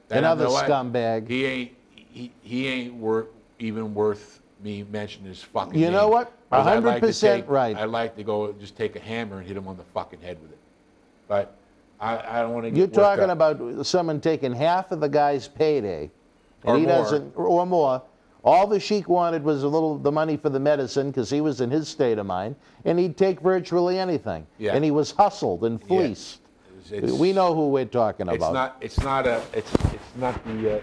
Another scumbag. He ain't worth me mentioning his fucking You know name. what? 100% right. I'd like to go just take a hammer and hit him on the fucking head with it. But I don't want to get You're worked talking up. about someone taking half of the guy's payday, and Or he more. doesn't, or more. All the Sheik wanted was the money for the medicine because he was in his state of mind, and he'd take virtually anything. Yeah. And he was hustled and fleeced. We know who we're talking about. It's not the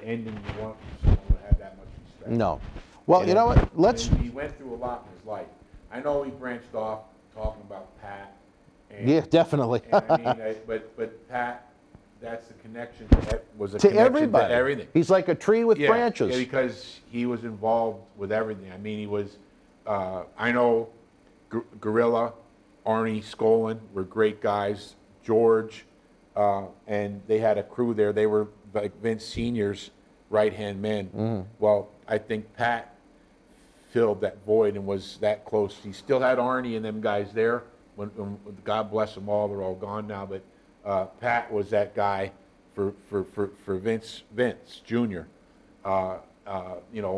ending you want someone to have that much respect. No. Well, you know what? Let's. He went through a lot in his life. I know he branched off talking about Pat. And, Yeah, definitely. and I mean, but Pat, that's the connection. That was a To connection everybody. to everything. He's like a tree with branches. Yeah, because he was involved with everything. I mean, he was. I know Gorilla, Arnie Skolin were great guys. George, and they had a crew there. They were like Vince Sr.'s right-hand men. Well, I think Pat filled that void and was that close. He still had Arnie and them guys there. When God bless them all, they're all gone now. But Pat was that guy for Vince Jr. You know,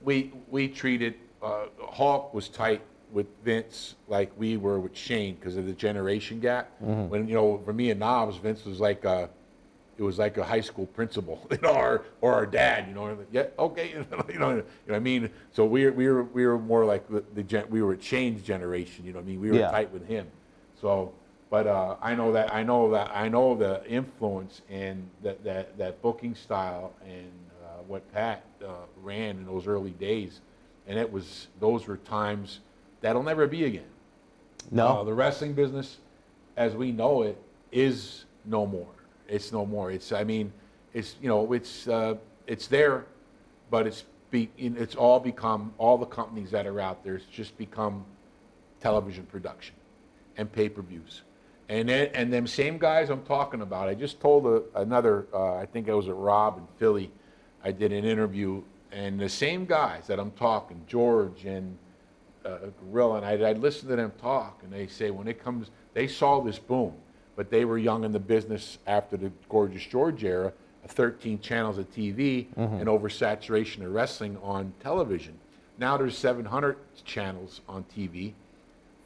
we treated Hulk was tight with Vince like we were with Shane because of the generation gap. When for me and Knobs, Vince was like it was like a high school principal, or our dad. Yeah, okay, you know what I mean. So we were more like we were a Shane's generation. You know what I mean? We were tight with him. So, but I know the influence and that booking style and what Pat ran in those early days, and those were times that'll never be again. No. The wrestling business, as we know it, is no more. It's no more. It's there, but it's all become, all the companies that are out there, it's just become television production and pay-per-views. And them same guys I'm talking about, I just told another, I think I was at Rob in Philly, I did an interview, and the same guys that I'm talking, George and Gorilla, and I'd listen to them talk, and they say they saw this boom, but they were young in the business after the Gorgeous George era, 13 channels of TV and oversaturation of wrestling on television. Now there's 700 channels on TV,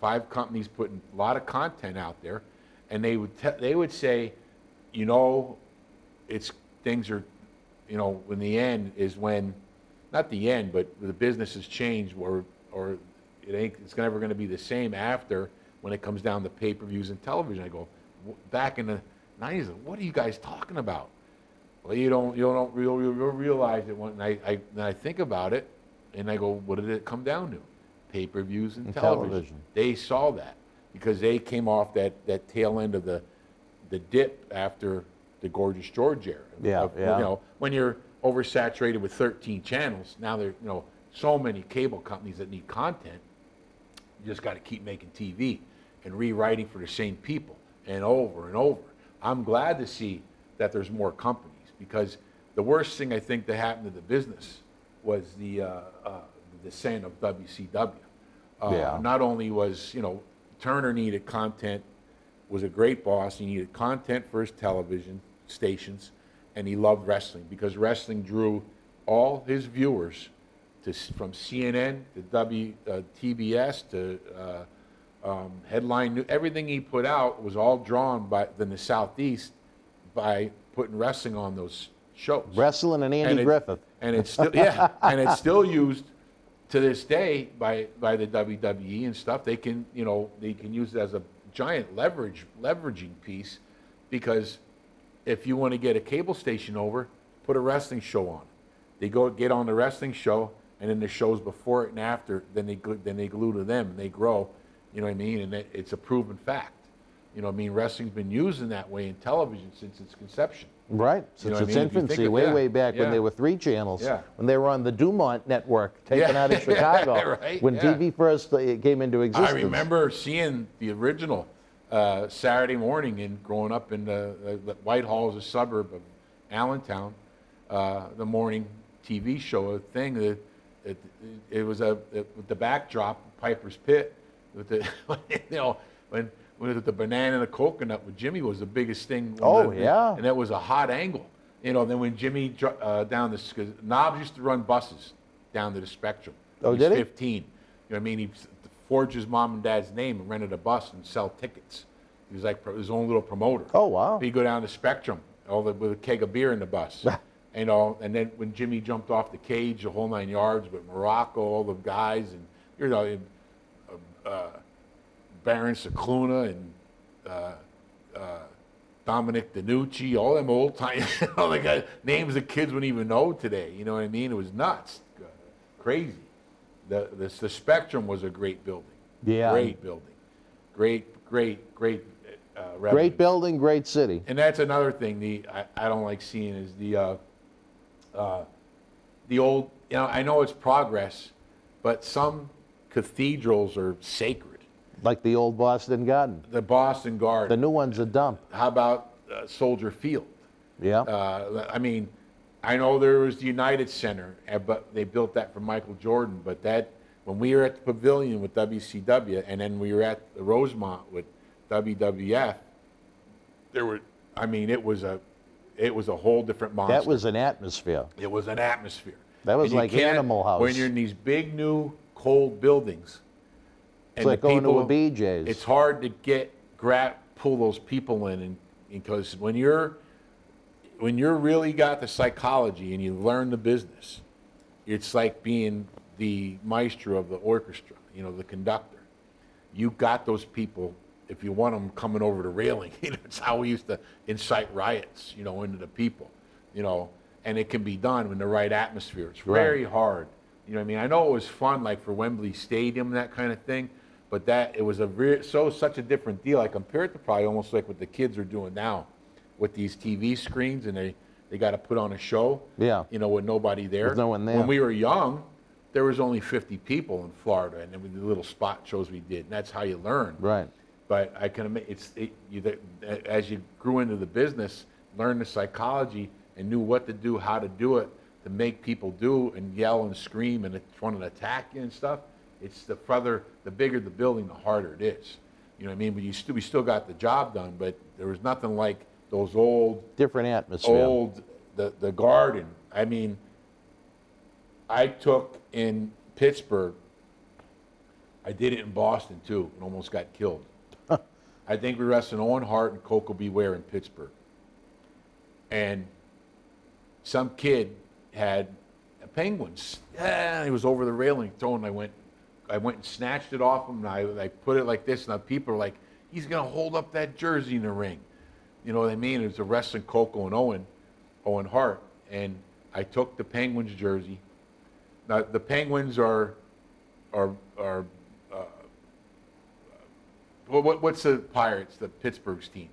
5 companies putting a lot of content out there, and they would say, things are, when the end is when, not the end, but the business has changed, or it's never going to be the same after when it comes down to pay-per-views and television. I go, back in the 90s, what are you guys talking about? Well, you don't realize it when I think about it, and I go, what did it come down to? Pay-per-views and television. They saw that because they came off that tail end of the dip after the Gorgeous George era. When you're oversaturated with 13 channels, now there so many cable companies that need content. You just got to keep making TV and rewriting for the same people and over and over. I'm glad to see that there's more companies, because the worst thing I think that happened to the business was the descent of WCW. Not only was, Turner needed content, was a great boss. He needed content for his television stations, and he loved wrestling because wrestling drew all his viewers from CNN to TBS to Headline News. Everything he put out was all drawn in the Southeast by putting wrestling on those shows. Wrestling and Andy Griffith. And it's still and it's still used to this day by the WWE and stuff. They can use it as a giant leveraging piece, because if you want to get a cable station over, put a wrestling show on. They go get on the wrestling show, and then the shows before it and after, then they glue to them and they grow. You know what I mean? And it's a proven fact. You know what I mean? Wrestling's been used in that way in television since its conception. Right, since its infancy, way back when there were 3 channels, when they were on the Dumont network, taken out of Chicago, when TV first came into existence. I remember seeing the original Saturday morning and growing up in Whitehall is a suburb of Allentown, the morning TV show thing. It was with the backdrop, Piper's Pit, with the with the banana and the coconut with Jimmy was the biggest thing. And that was a hot angle. Then when Jimmy down this, because Knobs used to run buses down to the Spectrum. Oh, did he? 15. You know what I mean? He forged his mom and dad's name and rented a bus and sell tickets. He was like his own little promoter. Oh, wow. He'd go down to Spectrum with a keg of beer in the bus. And then when Jimmy jumped off the cage, the whole 9 yards, with Morocco, all the guys, and Baron Cicluna and Dominic DiNucci, all them old time, names that kids wouldn't even know today. You know what I mean? It was nuts, crazy. The Spectrum was a great building. Yeah. Great building. Great revenue. Great building, great city. And that's another thing I don't like seeing is the old, I know it's progress, but some cathedrals are sacred. Like the old Boston Garden. The Boston Garden. The new one's a dump. How about Soldier Field? Yeah. I mean, I know there was the United Center, but they built that for Michael Jordan. But when we were at the Pavilion with WCW, and then we were at the Rosemont with WWF, it was a whole different monster. That was an atmosphere. It was an atmosphere. That was like Animal House. When you're in these big, new, cold buildings. It's like going to a BJ's. It's hard to pull those people in, because when you're really got the psychology and you learn the business, it's like being the maestro of the orchestra, the conductor. You got those people, if you want them coming over the railing. It's how we used to incite riots, into the people, and it can be done in the right atmosphere. It's very hard. You know what I mean? I know it was fun, like for Wembley Stadium, that kind of thing, but it was such a different deal. I compare it to probably almost like what the kids are doing now with these TV screens, and they got to put on a show, with nobody there. With no one there. When we were young, there was only 50 people in Florida, and then with the little spot shows we did, and that's how you learn. Right. But I can imagine, as you grew into the business, learned the psychology and knew what to do, how to do it, to make people do and yell and scream and want to attack you and stuff. It's the bigger the building, the harder it is. You know what I mean? But we still got the job done, but there was nothing like those old... Different atmosphere. The Garden. I mean, I took in Pittsburgh, I did it in Boston too, and almost got killed. I think we wrestled Owen Hart and Coco Beware in Pittsburgh. And some kid had penguins. He was over the railing throwing. I went and snatched it off him, and I put it like this, and people are like, he's going to hold up that jersey in the ring. You know what I mean? It was a wrestling Coco and Owen Hart. And I took the Penguins jersey. Now, the Penguins are what's the Pirates, the Pittsburgh's team?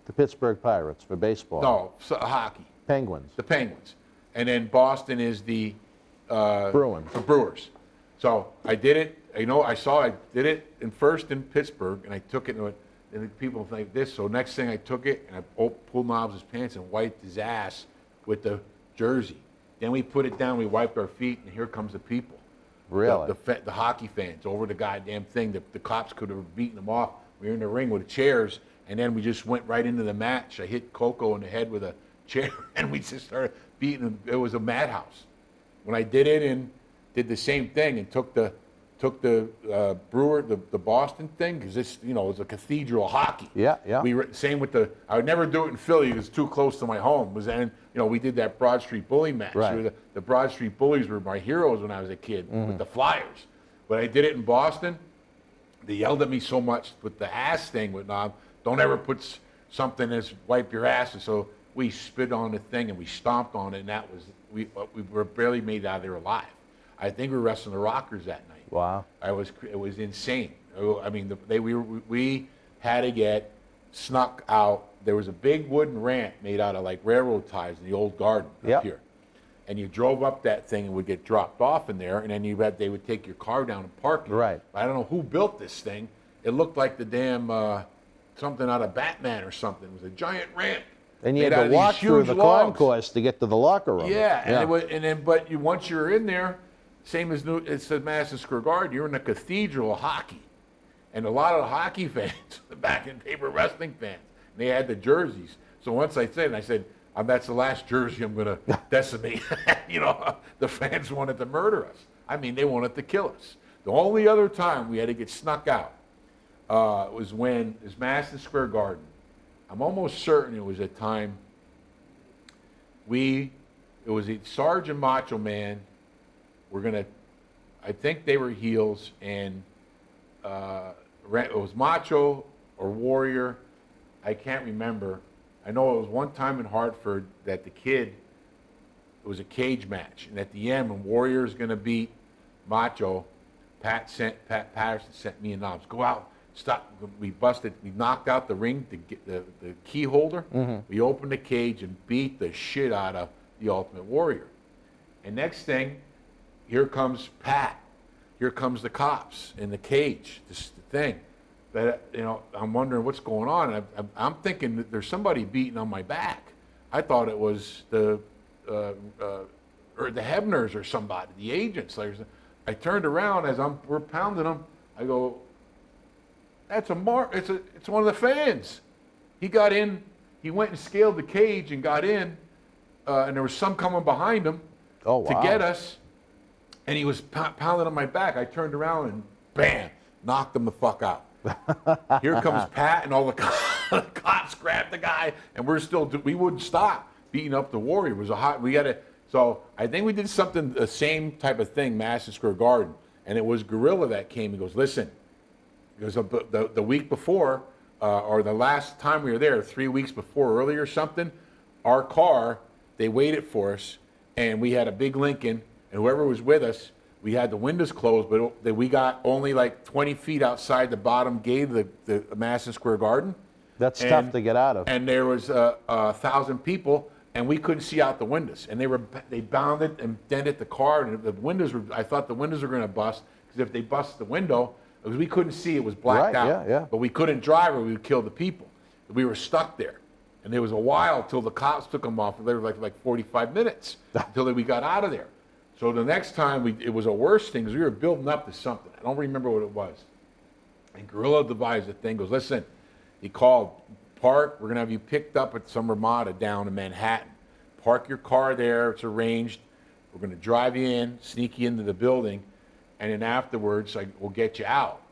The Pittsburgh Pirates for baseball. No, hockey. Penguins. The Penguins. And then Boston is the Bruins. The Brewers. So I did it. I did it first in Pittsburgh, and I took it. and the people think this. So next thing I took it and I pulled Knobs' pants and wiped his ass with the jersey. Then we put it down, we wiped our feet, and here comes the people. Really? The hockey fans over the goddamn thing. The cops could have beaten them off. We were in the ring with the chairs, and then we just went right into the match. I hit Coco in the head with a chair, and we just started beating him. It was a madhouse. When I did it and did the same thing and took the Brewer, the Boston thing, because it's, you know, it's a cathedral hockey. Yeah, yeah. Same with I would never do it in Philly because it's too close to my home. We did that Broad Street Bully match. Right. The Broad Street Bullies were my heroes when I was a kid with the Flyers. But I did it in Boston. They yelled at me so much with the ass thing with Knob. Don't ever put something as wipe your ass. And so we spit on the thing and we stomped on it, and that was we were barely made out of there alive. I think we were wrestling the Rockers that night. Wow. It was insane. I mean, we had to get snuck out. There was a big wooden ramp made out of like railroad ties in the old garden up here. And you drove up that thing and would get dropped off in there, and then they would take your car down and park it. Right. I don't know who built this thing. It looked like the damn something out of Batman or something. It was a giant ramp. And you had made out to of walk these through huge the logs. concourse to get to the locker room. Yeah, but once you're in there, same as it's the Madison Square Garden, you're in the cathedral of hockey. And a lot of the hockey fans, the back in paper wrestling fans, and they had the jerseys. So once I said, that's the last jersey I'm going to decimate. The fans wanted to murder us. I mean, they wanted to kill us. The only other time we had to get snuck out was when it's Madison Square Garden. I'm almost certain it was a time it was Sarge and Macho Man. I think they were heels, and it was Macho or Warrior. I can't remember. I know it was one time in Hartford that it was a cage match, and at the end, when Warrior's going to beat Macho, Pat Patterson sent me and Knobs, go out, stop. We knocked out the ring, the key holder. Mm-hmm. We opened the cage and beat the shit out of the Ultimate Warrior. And next thing, here comes Pat. Here comes the cops in the cage, this thing. That, I'm wondering what's going on. And I'm thinking that there's somebody beating on my back. I thought it was or the Hebners or somebody, the agents. I turned around as we're pounding them. I go, it's one of the fans. He got in. He went and scaled the cage and got in, and there was some coming behind him to get us. And he was pounding on my back. I turned around and bam, knocked him the fuck out. Here comes Pat and all the cops grabbed the guy, and we wouldn't stop beating up the Warrior. It was so I think we did something, the same type of thing, Madison Square Garden, and it was Gorilla that came and goes, listen, because the week before, or the last time we were there, 3 weeks before, earlier or something, our car, they waited for us, and we had a big Lincoln, and whoever was with us, we had the windows closed, but we got only like 20 feet outside the bottom gate of the Madison Square Garden. That's tough to get out of. And there was 1,000 people, and we couldn't see out the windows. And they bounded and dented the car, and I thought the windows were going to bust, because if they busted the window, because we couldn't see, it was blacked out. Yeah. But we couldn't drive or we would kill the people. We were stuck there. And there was a while till the cops took them off. They were like 45 minutes until we got out of there. So the next time, it was a worse thing, because we were building up to something. I don't remember what it was. And Gorilla devised a thing, goes, listen, he called, park, we're going to have you picked up at some Ramada down in Manhattan. Park your car there, it's arranged. We're going to drive you in, sneak you into the building, and then afterwards, we'll get you out.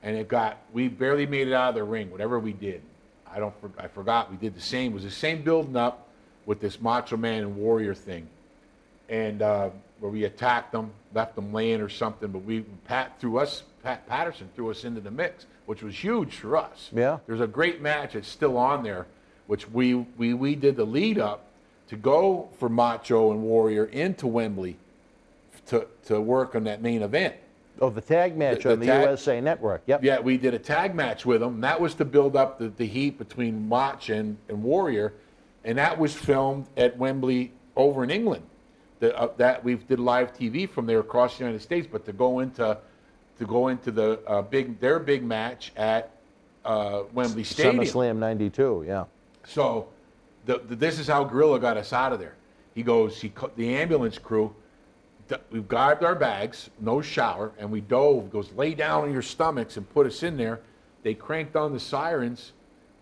And we barely made it out of the ring, whatever we did. I forgot, we did the same. It was the same building up with this Macho Man and Warrior thing. And where we attacked them, left them laying or something, but Pat Patterson threw us into the mix, which was huge for us. Yeah. There's a great match that's still on there, which we did the lead up to go for Macho and Warrior into Wembley to work on that main event. Oh, the tag match on the USA Network. Yep. Yeah, we did a tag match with them. And that was to build up the heat between Mach and Warrior, and that was filmed at Wembley over in England. That we did live TV from there across the United States, but to go into their big match at Wembley Stadium. SummerSlam 92, yeah. So this is how Gorilla got us out of there. He goes, the ambulance crew, we grabbed our bags, no shower, and we dove, goes, lay down on your stomachs and put us in there. They cranked on the sirens,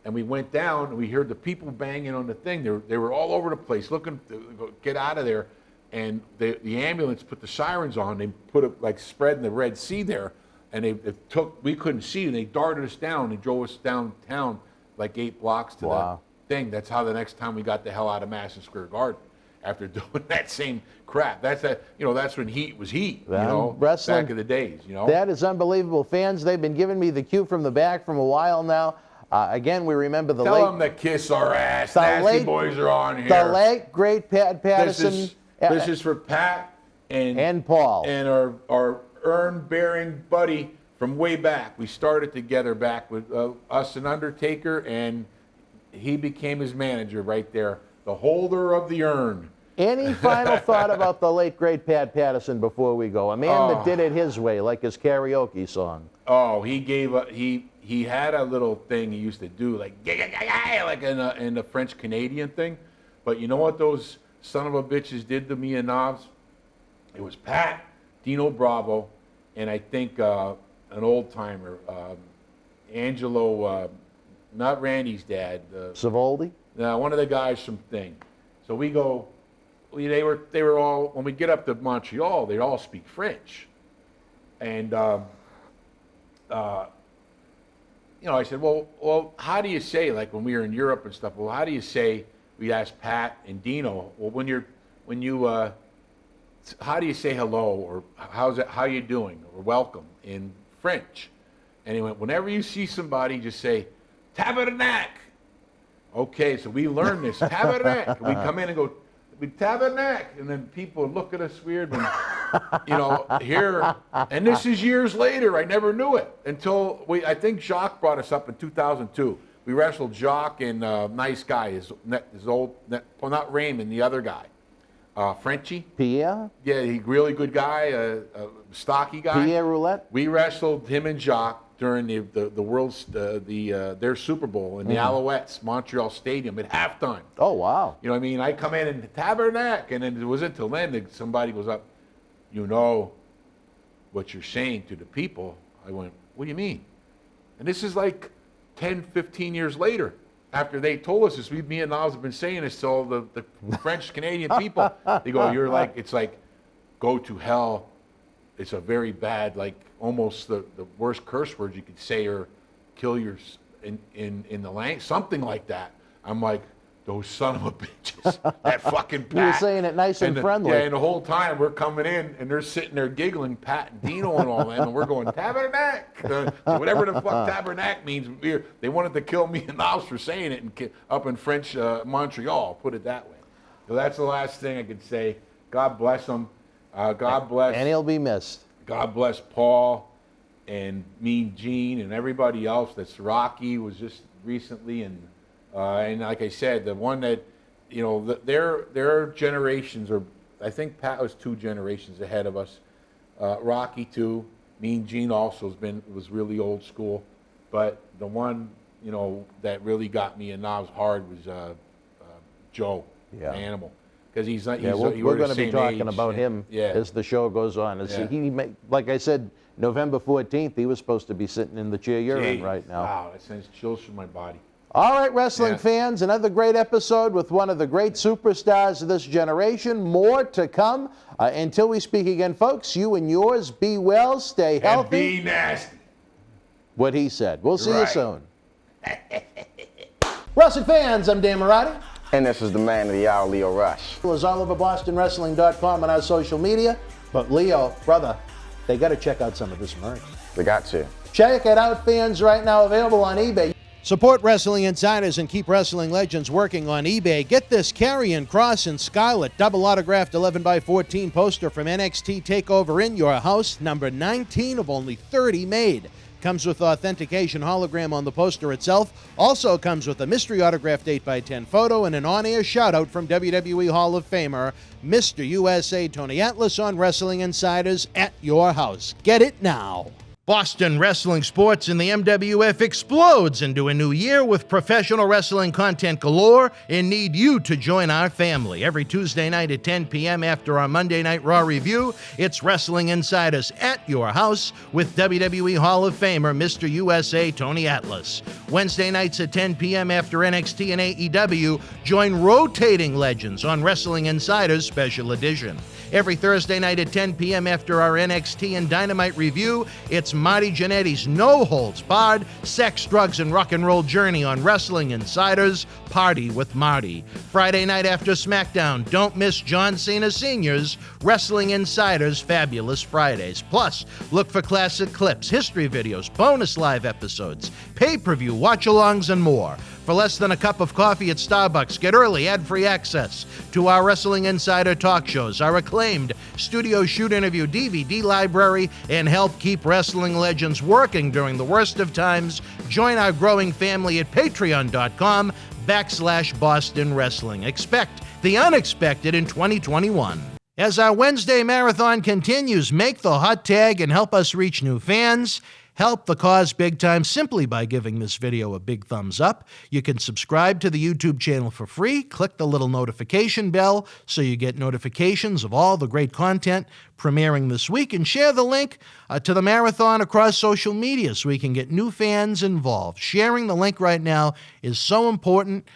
and we went down, and we heard the people banging on the thing. They were all over the place looking to get out of there. And the ambulance put the sirens on. They put it like spread in the Red Sea there. And we couldn't see, and they darted us down. They drove us downtown like 8 blocks to the thing. That's how the next time we got the hell out of Madison Square Garden. After doing that same crap. That's when heat was heat, wrestling, back in the days, That is unbelievable. Fans, they've been giving me the cue from the back from a while now. Again, we remember the Tell them to kiss our ass. Nasty boys are on here. The late, great Pat Patterson. This is for Pat and Paul. And our urn-bearing buddy from way back. We started together back with us and Undertaker, and he became his manager right there. The holder of the urn. Any final thought about the late, great Pat Patterson before we go? A man that did it his way, like his karaoke song. Oh, he had a little thing he used to do, like in the French Canadian thing. But you know what those son of a bitches did to me and Knobs? It was Pat, Dino Bravo, and I think an old timer, Angelo, not Randy's dad. Savoldi? No, one of the guys from Thing. So we go. They were all, when we get up to Montreal, they all speak French, and I said, well, how do you say, like when we were in Europe and stuff? Well, how do you say? We asked Pat and Dino. Well, how do you say hello, or how you doing, or welcome in French? And he went, whenever you see somebody, just say tabernacle. Okay, so we learned this tabernacle. We come in and go, tabernacle, and then people look at us weird. And, here, and this is years later. I never knew it until I think Jacques brought us up in 2002. We wrestled Jacques and nice guy, his old, well, not Raymond, the other guy, Frenchie. Pierre? Yeah, he really good guy, a stocky guy. Pierre Roulette? We wrestled him and Jacques during the world's their Super Bowl in the Alouettes Montreal Stadium at halftime. Oh wow! You know what I mean? I come in and tabernacle, and then it wasn't until then that somebody goes up. You know what you're saying to the people? I went, what do you mean? And this is like 10, 15 years later. After they told us this, me and Niles have been saying this to all the French Canadian people. They go, it's like, go to hell. It's a very bad, like almost the worst curse word you could say, or kill your in the language, something like that. I'm like, those son of a bitches, that fucking Pat. You were saying it nice and friendly. Yeah, and the whole time we're coming in and they're sitting there giggling, Pat and Dino and all them, and we're going tabernacle, whatever the fuck tabernacle means. They wanted to kill me and Niles for saying it up in French Montreal. Put it that way. So that's the last thing I could say. God bless them. God bless. And he'll be missed. God bless Paul and Mean Gene and everybody else. That's Rocky was just recently, and like I said, the one that, their generations are. I think Pat was 2 generations ahead of us. Rocky too. Mean Gene also was really old school, but the one that really got me and Knobs hard was Joe, Animal. Because he's not. We're going to be talking about him as the show goes on. Like I said, November 14th, he was supposed to be sitting in the chair you're in right now. Wow, that sends chills through my body. All right, wrestling fans, another great episode with one of the great superstars of this generation. More to come. Until we speak again, folks, you and yours, be well, stay healthy. And be nasty. What he said. We'll see you soon. Wrestling fans, I'm Dan Marati. And this is the man of the hour, Leo Rush. It was all over BostonWrestling.com and our social media. But Leo, brother, they got to check out some of this merch. They got to. Check it out, fans, right now, available on eBay. Support Wrestling Insiders and keep wrestling legends working on eBay. Get this Karrion Kross and Scarlett double autographed 11x14 poster from NXT TakeOver in your house, number 19 of only 30 made. Comes with authentication hologram on the poster itself. Also comes with a mystery autographed 8x10 photo and an on-air shout-out from WWE Hall of Famer Mr. USA Tony Atlas on Wrestling Insiders at your house. Get it now. Boston wrestling sports in the MWF explodes into a new year with professional wrestling content galore and need you to join our family. Every Tuesday night at 10 p.m. after our Monday Night Raw review, it's Wrestling Insiders at your house with WWE Hall of Famer Mr. USA Tony Atlas. Wednesday nights at 10 p.m. after NXT and AEW, join rotating legends on Wrestling Insiders Special Edition. Every Thursday night at 10 p.m. after our NXT and Dynamite review, it's Marty Jannetty's no-holds-barred sex, drugs, and rock and roll journey on Wrestling Insiders Party with Marty. Friday night after SmackDown, don't miss John Cena Sr.'s Wrestling Insiders Fabulous Fridays. Plus, look for classic clips, history videos, bonus live episodes, pay-per-view, watch-alongs, and more. For less than a cup of coffee at Starbucks, get early ad-free access to our Wrestling Insider talk shows, our acclaimed studio shoot interview DVD library, and help keep wrestling legends working during the worst of times. Join our growing family at patreon.com/Boston Wrestling. Expect the unexpected in 2021. As our Wednesday marathon continues, make the hot tag and help us reach new fans. Help the cause big time simply by giving this video a big thumbs up. You can subscribe to the YouTube channel for free. Click the little notification bell so you get notifications of all the great content premiering this week, and share the link to the marathon across social media so we can get new fans involved. Sharing the link right now is so important.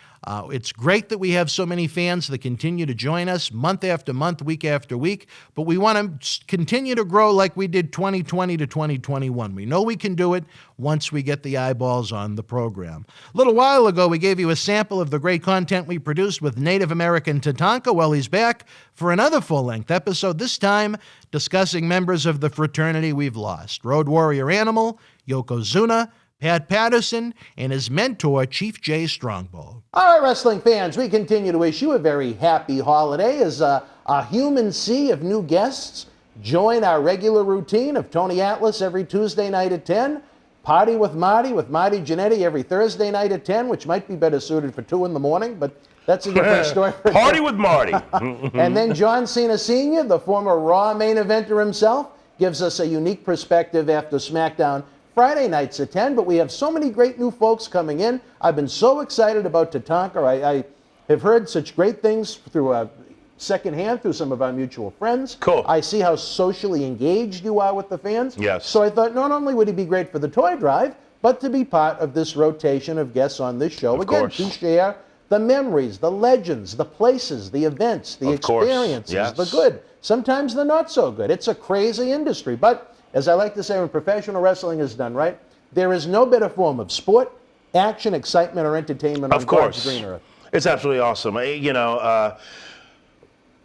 It's great that we have so many fans that continue to join us month after month, week after week, but we want to continue to grow like we did 2020 to 2021. We know we can do it once we get the eyeballs on the program. A little while ago, we gave you a sample of the great content we produced with Native American Tatanka. Well, he's back for another full-length episode, this time discussing members of the fraternity we've lost. Road Warrior Animal, Yokozuna, Pat Patterson, and his mentor, Chief Jay Strongbow. All right, wrestling fans, we continue to wish you a very happy holiday as a human sea of new guests join our regular routine of Tony Atlas every Tuesday night at 10, Party with Marty Jannetty every Thursday night at 10, which might be better suited for 2 in the morning, but that's a different story. Party with Marty. And then John Cena Sr., the former Raw main eventer himself, gives us a unique perspective after SmackDown Friday nights at 10, but we have so many great new folks coming in. I've been so excited about Tatanka. I have heard such great things through secondhand through some of our mutual friends. Cool. I see how socially engaged you are with the fans. Yes. So I thought not only would he be great for the toy drive, but to be part of this rotation of guests on this show. Again, to share the memories, the legends, the places, the events, the experiences, the good, sometimes the not so good. It's a crazy industry, but as I like to say, when professional wrestling is done right, there is no better form of sport, action, excitement, or entertainment on God's green earth. It's absolutely awesome.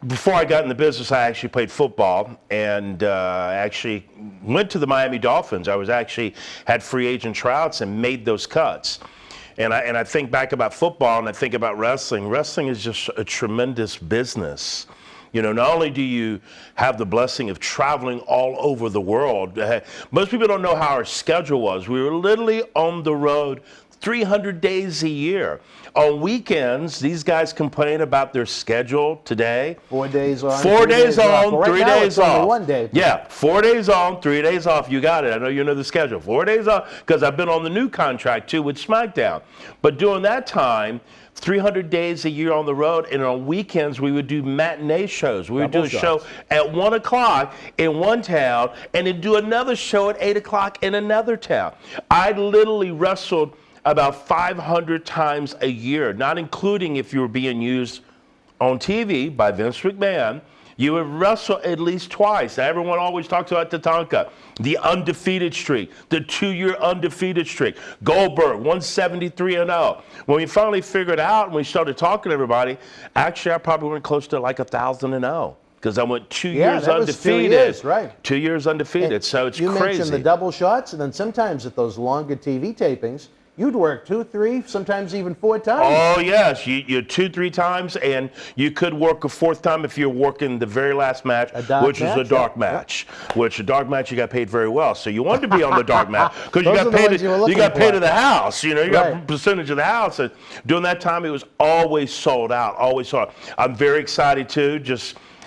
Before I got in the business, I actually played football and actually went to the Miami Dolphins. I was actually had free agent tryouts and made those cuts. And I think back about football and I think about wrestling. Wrestling is just a tremendous business. You know, not only do you have the blessing of traveling all over the world, most people don't know how our schedule was. We were literally on the road 300 days a year. On weekends, these guys complain about their schedule today. 4 days on, 4 days on, well, 3 days off. Only 1 day. Yeah, 4 days on, 3 days off. You got it. I know you know the schedule. 4 days off, because I've been on the new contract too with SmackDown. But during that time, 300 days a year on the road, and on weekends we would do matinee shows. We would do a show at 1 o'clock in one town, and then do another show at 8 o'clock in another town. I literally wrestled about 500 times a year, not including if you were being used on TV by Vince McMahon. You would wrestle at least twice. Everyone always talks about Tatanka, the undefeated streak, the 2-year undefeated streak. Goldberg, 173-0. When we finally figured out and we started talking to everybody, actually I probably went close to like 1,000-0. Because I went 2 years that undefeated. Was 2 years, right. 2 years undefeated, And so it's you crazy. You mentioned the double shots, and then sometimes at those longer TV tapings, you'd work 2, 3, sometimes even 4 times. Oh, yes. You 2, 3 times, and you could work a 4th time if you're working the very last match, which is a dark match. Which a dark match, you got paid very well. So you wanted to be on the dark match because you got paid to the house. You know, you got a percentage of the house. And during that time, it was always sold out, always sold out. I'm very excited, too.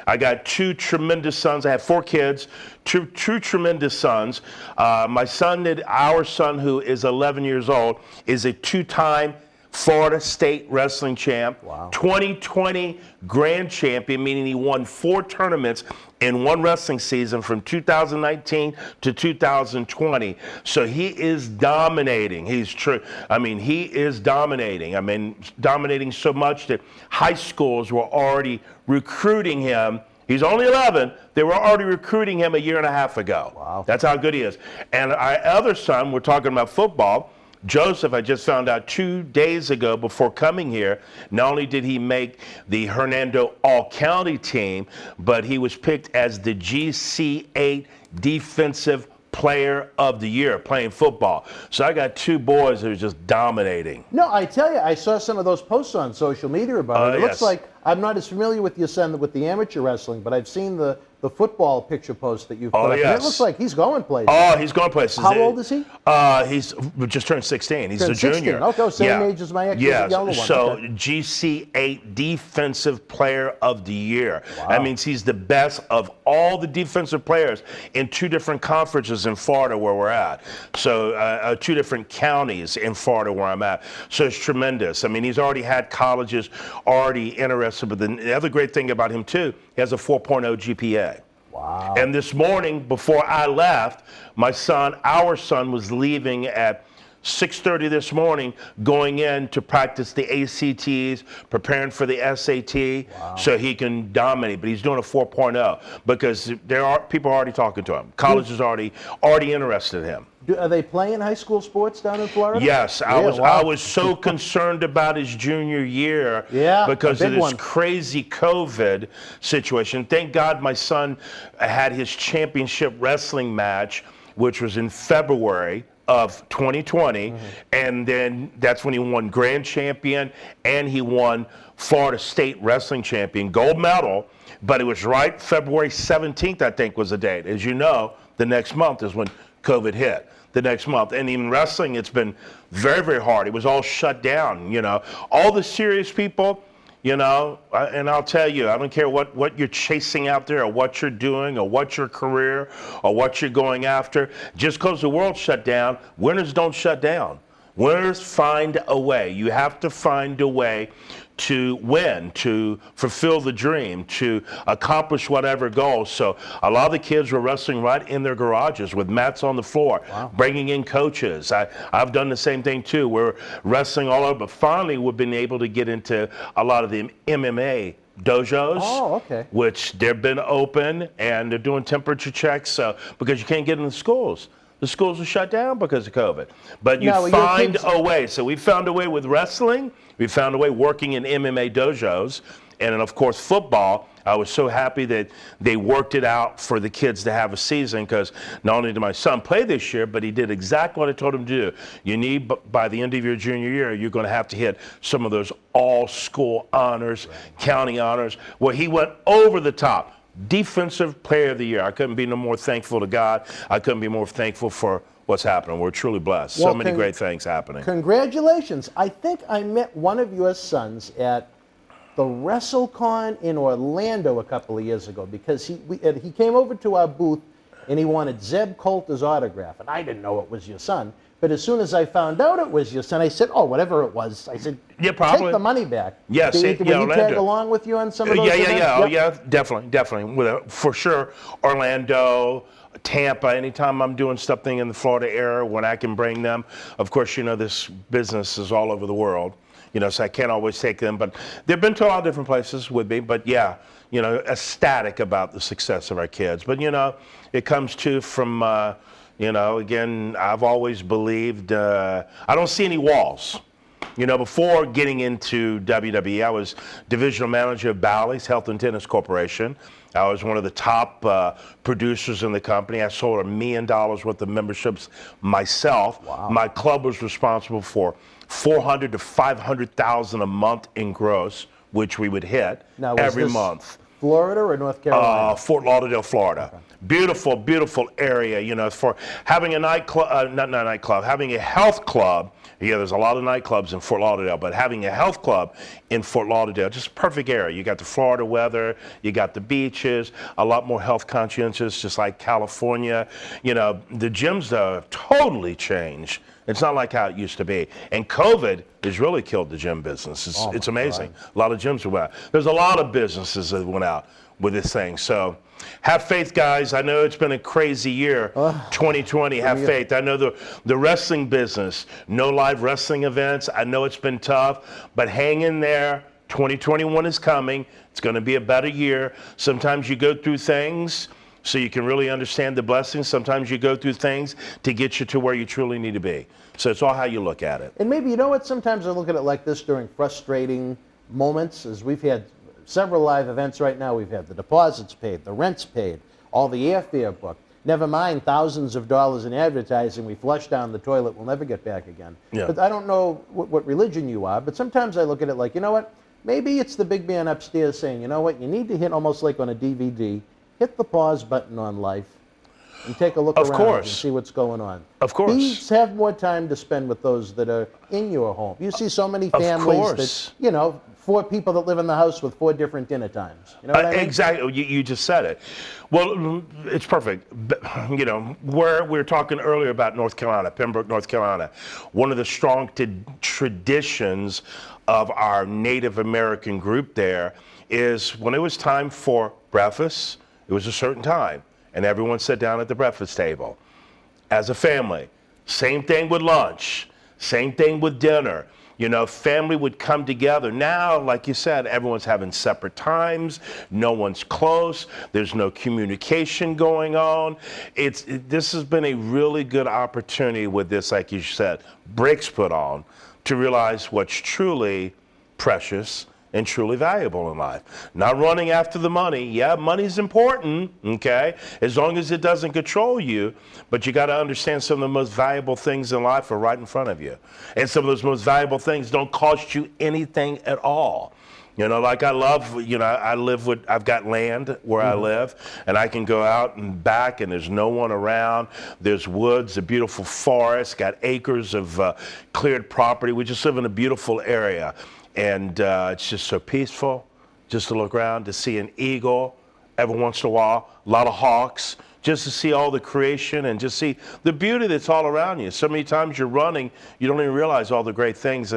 I got 2 tremendous sons. I have 4 kids, two tremendous sons. Our son, who is 11 years old, is a 2-time Florida State wrestling champ, 2020 grand champion, meaning he won 4 tournaments in one wrestling season from 2019 to 2020. So he is dominating. He is dominating. Dominating so much that high schools were already recruiting him. He's only 11. They were already recruiting him a year and a half ago. Wow. That's how good he is. And our other son, we're talking about football, Joseph, I just found out 2 days ago before coming here, not only did he make the Hernando All-County team, but he was picked as the GC8 Defensive Player of the Year playing football. So I got 2 boys that are just dominating. No, I tell you, I saw some of those posts on social media about it. It looks like, I'm not as familiar with your son with the amateur wrestling, but I've seen the football picture post that you've put up. Yes. And it looks like he's going places. Oh, he's going places. How old is he? He's just turned 16. He's a Turned 16. junior. Okay, same age as my younger one. So Okay. GC8 Defensive Player of the Year. Wow. That means he's the best of all the defensive players in 2 different conferences in Florida where we're at. So 2 different counties in Florida where I'm at. So it's tremendous. He's already had colleges already interested. But the other great thing about him too, he has a 4.0 GPA. Wow. And this morning, before I left, our son was leaving at 6:30 this morning, going in to practice the ACTs, preparing for the SAT, so he can dominate. But he's doing a 4.0 because people are already talking to him. College is already interested in him. Are they playing high school sports down in Florida? Yes, I was so concerned about his junior year because of this crazy COVID situation. Thank God my son had his championship wrestling match, which was in February of 2020, and then that's when he won grand champion and he won Florida State wrestling champion, gold medal, but it was right February 17th, I think was the date. As you know, the next month is when COVID hit. The next month. And in wrestling, it's been very, very hard. It was all shut down, All the serious people, and I'll tell you, I don't care what you're chasing out there or what you're doing or what your career or what you're going after. Just because the world shut down, winners don't shut down. Winners find a way. You have to find a way to win, to fulfill the dream, to accomplish whatever goal. So a lot of the kids were wrestling right in their garages with mats on the floor, bringing in coaches. I've done the same thing too. We're wrestling all over, but finally we've been able to get into a lot of the MMA dojos, which they've been open and they're doing temperature checks because you can't get in the schools. The schools are shut down because of COVID. But you find a way. So we found a way with wrestling. We found a way working in MMA dojos. And then, of course, football. I was so happy that they worked it out for the kids to have a season because not only did my son play this year, but he did exactly what I told him to do. You need, by the end of your junior year, you're going to have to hit some of those all-school honors, county honors, where he went over the top. Defensive Player of the Year. I couldn't be no more thankful to God. I couldn't be more thankful for what's happening. We're truly blessed. Well, so many great things happening. Congratulations. I think I met one of your sons at the WrestleCon in Orlando a couple of years ago because he came over to our booth and he wanted Zeb Coulter's autograph. And I didn't know it was your son. But as soon as I found out it was your son, I said, oh, whatever it was. I said, take the money back. Yes, Did he tag along with you on some of those events? Oh, yeah, definitely. For sure, Orlando, Tampa, anytime I'm doing something in the Florida area when I can bring them. Of course, this business is all over the world, so I can't always take them. But they've been to a lot of different places with me. But yeah, ecstatic about the success of our kids. But, it comes from... again, I've always believed, I don't see any walls. Before getting into WWE, I was divisional manager of Bally's Health and Tennis Corporation. I was one of the top producers in the company. I sold $1 million worth of memberships myself. Wow. My club was responsible for $400,000 to $500,000 a month in gross, which we would hit every month. Florida or North Carolina? Fort Lauderdale, Florida. Okay. Beautiful, beautiful area, you know, for having a nightclub, not a nightclub, having a health club. Yeah, there's a lot of nightclubs in Fort Lauderdale, but having a health club in Fort Lauderdale, just a perfect area. You got the Florida weather, you got the beaches, a lot more health conscientious, just like California. You know, the gyms, though, have totally changed. It's not like how it used to be. And COVID has really killed the gym business. It's amazing. God. A lot of gyms went out. There's a lot of businesses that went out with this thing. So have faith, guys. I know it's been a crazy year, 2020. Have faith. I know the wrestling business, no live wrestling events. I know it's been tough, but hang in there. 2021 is coming. It's going to be a better year. Sometimes you go through things so you can really understand the blessings. Sometimes you go through things to get you to where you truly need to be. So it's all how you look at it. And maybe, you know what, sometimes I look at it like this during frustrating moments, as we've had several live events right now. We've had the deposits paid, the rents paid, all the airfare booked. Never mind thousands of dollars in advertising we flush down the toilet, we'll never get back again. Yeah. But I don't know what religion you are, but sometimes I look at it like, you know what, maybe it's the big man upstairs saying, you know what, you need to hit, almost like on a DVD, hit the pause button on life and take a look around and see what's going on. Of course. Please have more time to spend with those that are in your home. You see so many families that, you know, 4 people that live in the house with 4 different dinner times. You know what I mean? Exactly. You just said it. Well, it's perfect. You know, where we were talking earlier about North Carolina, Pembroke, North Carolina, one of the strong traditions of our Native American group there is when it was time for breakfast, it was a certain time, and everyone sat down at the breakfast table as a family. Same thing with lunch, same thing with dinner. You know, family would come together. Now, like you said, everyone's having separate times. No one's close. There's no communication going on. This has been a really good opportunity with this, like you said, breaks put on to realize what's truly precious and truly valuable in life. Not running after the money. Yeah, money's important, okay, as long as it doesn't control you, but you got to understand some of the most valuable things in life are right in front of you. And some of those most valuable things don't cost you anything at all. You know, like I love, you know, I've got land where I live, and I can go out and back, and there's no one around. There's woods, a beautiful forest, got acres of cleared property. We just live in a beautiful area. And it's just so peaceful just to look around, to see an eagle every once in a while, a lot of hawks, just to see all the creation and just see the beauty that's all around you. So many times you're running, you don't even realize all the great things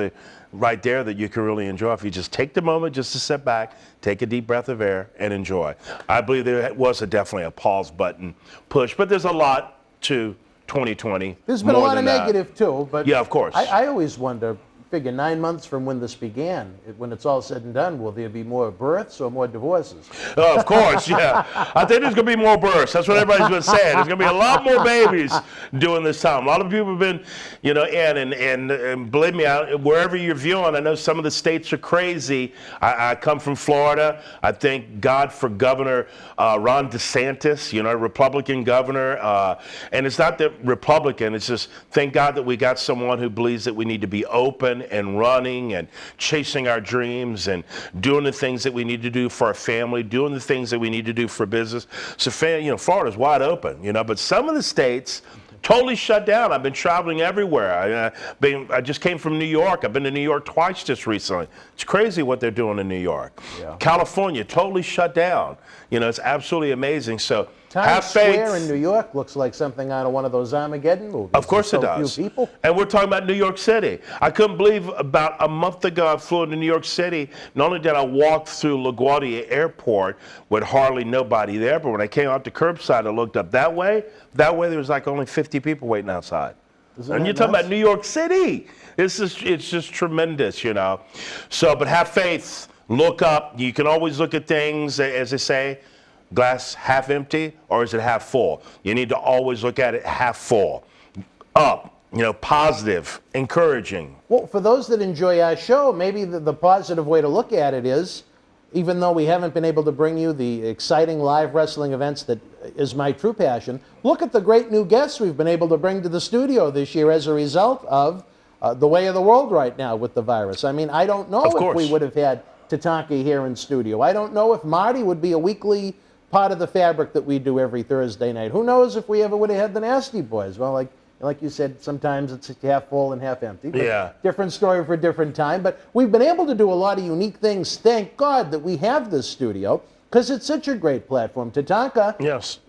right there that you can really enjoy if you just take the moment just to sit back, take a deep breath of air, and enjoy. I believe there was definitely a pause button push, but there's a lot to 2020. There's been a lot of negative too, but yeah, of course. I always wonder, figure 9 months from when this began, when it's all said and done, will there be more births or more divorces? Of course, yeah. I think there's going to be more births. That's what everybody's been saying. There's going to be a lot more babies during this time. A lot of people have been, you know, and believe me, wherever you're viewing, I know some of the states are crazy. I come from Florida. I thank God for Governor Ron DeSantis, you know, Republican governor. And it's not that Republican. It's just thank God that we got someone who believes that we need to be open and running and chasing our dreams and doing the things that we need to do for our family, doing the things that we need to do for business. So, you know, Florida's wide open, you know, but some of the states totally shut down. I've been traveling everywhere. I just came from New York. I've been to New York twice just recently. It's crazy what they're doing in New York. Yeah. California totally shut down. You know, it's absolutely amazing. So Times Square in New York looks like something out of one of those Armageddon movies. Of course it does. Few people. And we're talking about New York City. I couldn't believe about a month ago I flew into New York City. Not only did I walk through LaGuardia Airport with hardly nobody there, but when I came out to curbside, I looked up that way there was like only 50 people waiting outside. And you're talking about New York City. It's just tremendous, you know. So, but have faith. Look up. You can always look at things, as they say, glass half empty or is it half full? You need to always look at it half full. Up, you know, positive, encouraging. Well, for those that enjoy our show, maybe the positive way to look at it is, even though we haven't been able to bring you the exciting live wrestling events that is my true passion, look at the great new guests we've been able to bring to the studio this year as a result of the way of the world right now with the virus. I mean, I don't know if we would have had Tatanka here in studio. I don't know if Marty would be a weekly part of the fabric that we do every Thursday night. Who knows if we ever would have had the Nasty Boys? Well, like you said, sometimes it's half full and half empty. But Yeah. different story for a different time. But we've been able to do a lot of unique things. Thank God that we have this studio, because it's such a great platform. Tatanka, yes,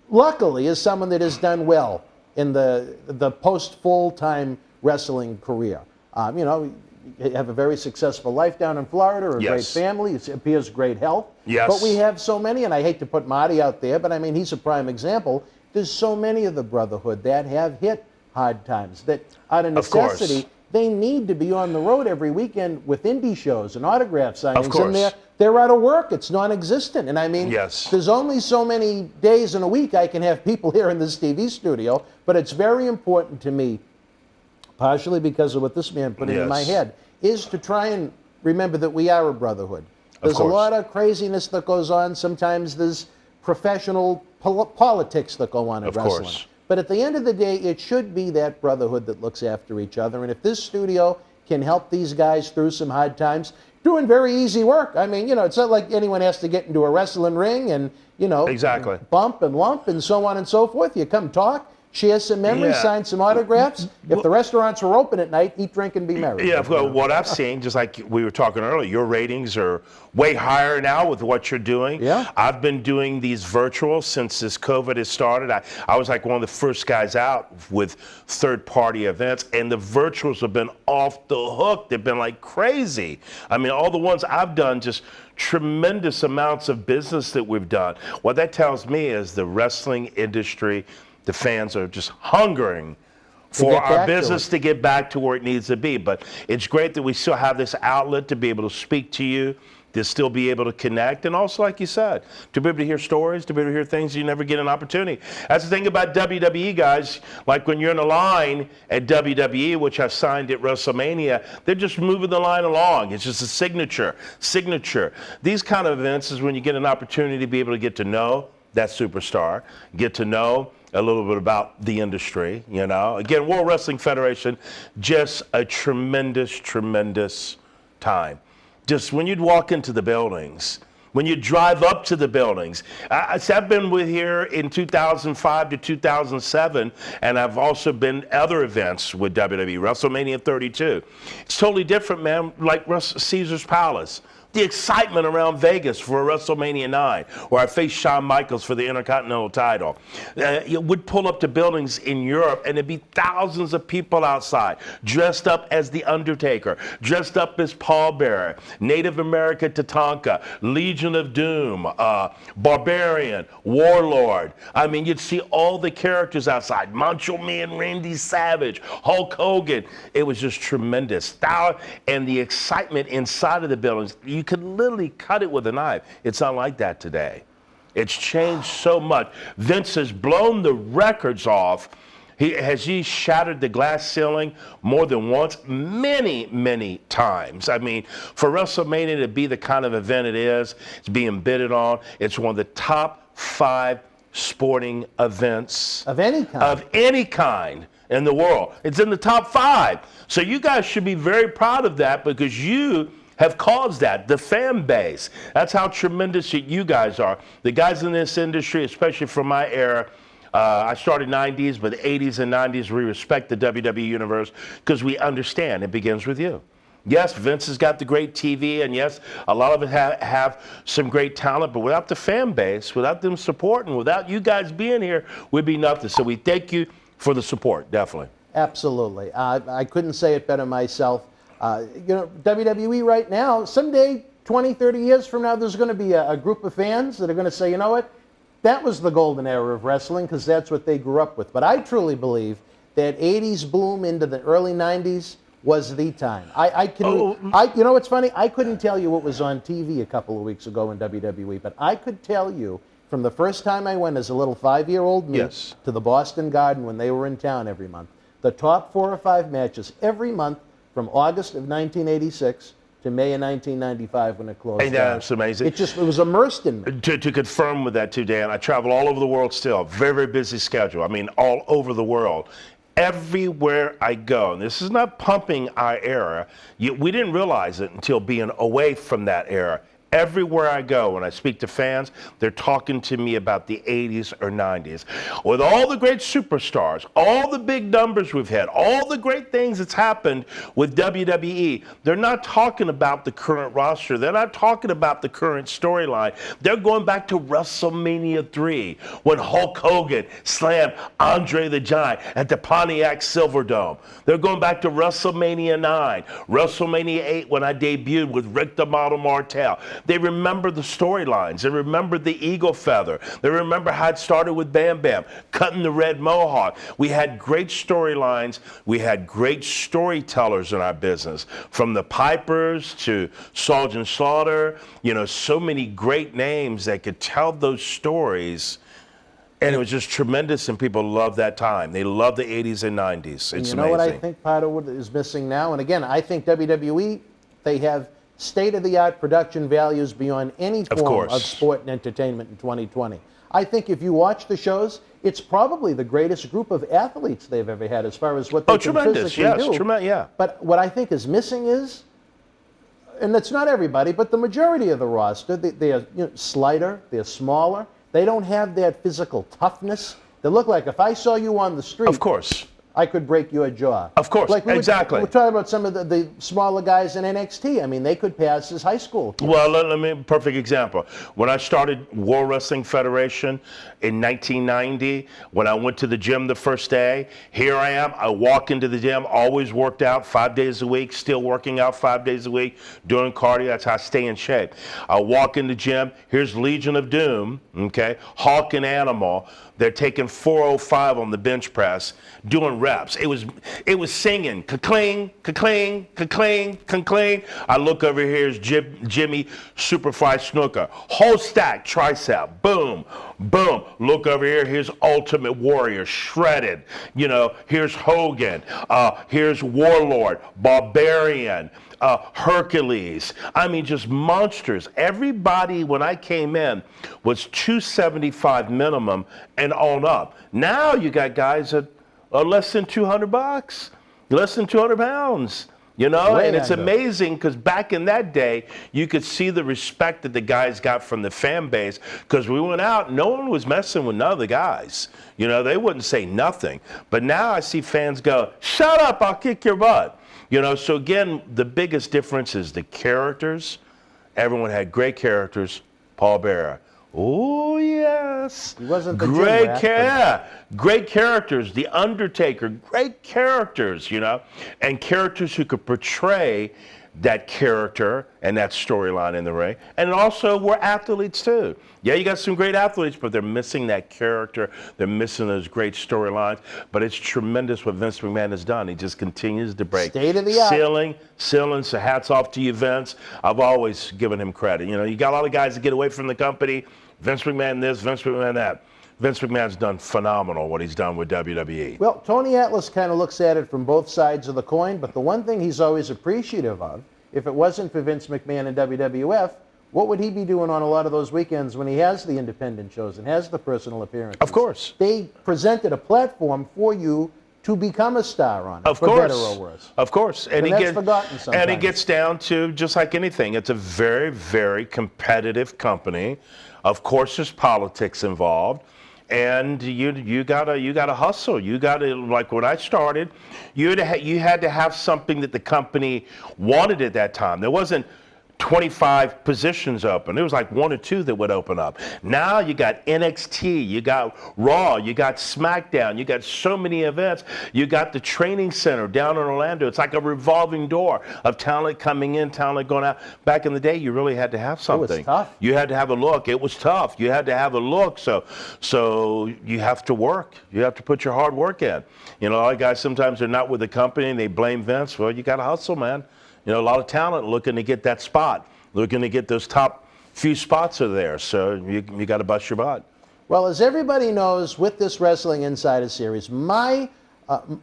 luckily, is someone that has done well in the post full-time wrestling career. You know, you have a very successful life down in Florida, a great Yes. family, it appears great health. Yes. But we have so many, and I hate to put Marty out there, but I mean, he's a prime example. There's so many of the Brotherhood that have hit hard times that out of Of course. necessity, they need to be on the road every weekend with indie shows and autograph signings. Of course. And they're out of work. It's non-existent. And I mean, Yes. there's only so many days in a week I can have people here in this TV studio, but it's very important to me, partially because of what this man put into my Yes. head, is to try and remember that we are a brotherhood. There's a course. lot of craziness that goes on. Sometimes there's professional politics that go on in Of wrestling. course. But at the end of the day, it should be that brotherhood that looks after each other. And if this studio can help these guys through some hard times, doing very easy work. I mean, you know, it's not like anyone has to get into a wrestling ring and, you know, Exactly. bump and lump and so on and so forth. You come talk, share some memories, Yeah. sign some autographs. If the restaurants are open at night, eat, drink, and be merry. Yeah, well, what I've seen, just like we were talking earlier, your ratings are way higher now with what you're doing. Yeah. I've been doing these virtual since this COVID has started. I was like one of the first guys out with third-party events, and the virtuals have been off the hook. They've been like crazy. I mean, all the ones I've done, just tremendous amounts of business that we've done. What that tells me is the wrestling industry, the fans are just hungering for get our back to business to get back to where it needs to be. But it's great that we still have this outlet to be able to speak to you, to still be able to connect, and also, like you said, to be able to hear stories, to be able to hear things you never get an opportunity. That's the thing about WWE, guys. Like when you're in a line at WWE, which I signed at WrestleMania, they're just moving the line along. It's just a signature. These kind of events is when you get an opportunity to be able to get to know that superstar, get to know a little bit about the industry, you know. Again, World Wrestling Federation, just a tremendous time. Just when you'd walk into the buildings, when you drive up to the buildings. I've been with here in 2005 to 2007, and I've also been other events with WWE, WrestleMania 32. It's totally different, man, like Caesar's Palace. The excitement around Vegas for WrestleMania 9, where I faced Shawn Michaels for the Intercontinental title. You would pull up to buildings in Europe, and there'd be thousands of people outside, dressed up as The Undertaker, dressed up as Paul Bearer, Native American Tatanka, Legion of Doom, Barbarian, Warlord. I mean, you'd see all the characters outside, Macho Man, Randy Savage, Hulk Hogan. It was just tremendous. And the excitement inside of the buildings, you could literally cut it with a knife. It's not like that today. It's changed so much. Vince has blown the records off. He shattered the glass ceiling more than once, many times. I mean, for WrestleMania to be the kind of event it is, it's being bidded on. It's one of the top 5 sporting events of any kind in the world. It's in the top 5. So you guys should be very proud of that, because you have caused that, the fan base. That's how tremendous you guys are. The guys in this industry, especially from my era, I started 90s, but the 80s and 90s, we respect the WWE universe because we understand it begins with you. Yes, Vince has got the great TV, and yes, a lot of it have some great talent, but without the fan base, without them supporting, without you guys being here, we'd be nothing. So we thank you for the support, definitely. Absolutely. I couldn't say it better myself. You know, WWE right now, someday, 20, 30 years from now, there's going to be a group of fans that are going to say, you know what, that was the golden era of wrestling, because that's what they grew up with. But I truly believe that 80s boom into the early 90s was the time. You know what's funny? I couldn't tell you what was on TV a couple of weeks ago in WWE, but I could tell you from the first time I went as a little 5-year-old me to the Boston Garden when they were in town every month, the top 4 or 5 matches every month from August of 1986 to May of 1995 when it closed down. That's amazing. It was immersed in me. To confirm with that too, Dan, I travel all over the world still. Very busy schedule. I mean, all over the world. everywhere I go, and this is not pumping our era, we didn't realize it until being away from that era. Everywhere I go, when I speak to fans, they're talking to me about the 80s or 90s. With all the great superstars, all the big numbers we've had, all the great things that's happened with WWE, they're not talking about the current roster. They're not talking about the current storyline. They're going back to WrestleMania 3 when Hulk Hogan slammed Andre the Giant at the Pontiac Silverdome. They're going back to WrestleMania 9, WrestleMania 8 when I debuted with Rick the Model Martel. They remember the storylines. They remember the eagle feather. They remember how it started with Bam Bam, cutting the red mohawk. We had great storylines. We had great storytellers in our business, from the Pipers to Sergeant Slaughter. You know, so many great names that could tell those stories. And it was just tremendous, and people loved that time. They loved the 80s and 90s. It's and you amazing. know what I think part of what is missing now? And again, I think WWE, they have state-of-the-art production values beyond any form of sport and entertainment in 2020. I think if you watch the shows, it's probably the greatest group of athletes they've ever had as far as what they can physically do. Yeah. But what I think is missing is, and it's not everybody, but the majority of the roster, they're slighter, they're smaller, they don't have that physical toughness. They look like if I saw you on the street, of course, I could break your jaw. Of course, like exactly. We're talking about some of the smaller guys in NXT. I mean, they could pass as high school kids. Well, let me, perfect example. When I started World Wrestling Federation in 1990, when I went to the gym the first day, here I am. I walk into the gym, always worked out 5 days a week, still working out 5 days a week, doing cardio. That's how I stay in shape. I walk in the gym. Here's Legion of Doom, okay, Hawk and Animal. They're taking 405 on the bench press, doing reps. It was singing, ka-cling, ka-cling, ka-cling, ka-cling. I look over here, here's Jimmy Superfly Snuka. Whole stack, tricep, boom, boom. Look over here, here's Ultimate Warrior, shredded. You know, here's Hogan, here's Warlord, Barbarian, Hercules. I mean, just monsters. Everybody, when I came in, was 275 minimum and on up. Now you got guys that are less than $200, less than 200 pounds. You know, and it's amazing because back in that day, you could see the respect that the guys got from the fan base because we went out, no one was messing with none of the guys. You know, they wouldn't say nothing. But now I see fans go, shut up, I'll kick your butt. You know, so again, the biggest difference is the characters. Everyone had great characters. Paul Bearer. Oh, yes. He wasn't the great characters. The Undertaker, great characters, you know, and characters who could portray that character and that storyline in the ring. And also we're athletes too. Yeah, you got some great athletes, but they're missing that character. They're missing those great storylines. But it's tremendous what Vince McMahon has done. He just continues to break state-of-the-art ceiling. So hats off to you, Vince. I've always given him credit. You know, you got a lot of guys that get away from the company. Vince McMahon this, Vince McMahon that. Vince McMahon's done phenomenal what he's done with WWE. Well, Tony Atlas kind of looks at it from both sides of the coin, but the one thing he's always appreciative of, if it wasn't for Vince McMahon and WWF, what would he be doing on a lot of those weekends when he has the independent shows and has the personal appearances? Of course. They presented a platform for you to become a star on it, of for course. better or worse. Of course. And that's forgotten sometimes. And it gets down to just like anything. It's a very, very competitive company. Of course, there's politics involved. And you gotta hustle. You gotta, like when I started, you had to have something that the company wanted at that time. There wasn't 25 positions open. There was like 1 or 2 that would open up. Now you got NXT, you got Raw, you got SmackDown, you got so many events. You got the training center down in Orlando. It's like a revolving door of talent coming in, talent going out. Back in the day, you really had to have something. It was tough. You had to have a look. It was tough. You had to have a look. So you have to work. You have to put your hard work in. You know, a lot of guys sometimes are not with the company and they blame Vince. Well, you got to hustle, man. You know, a lot of talent looking to get that spot, looking to get those top few spots are there. So you got to bust your butt. Well, as everybody knows, with this Wrestling Insider series, my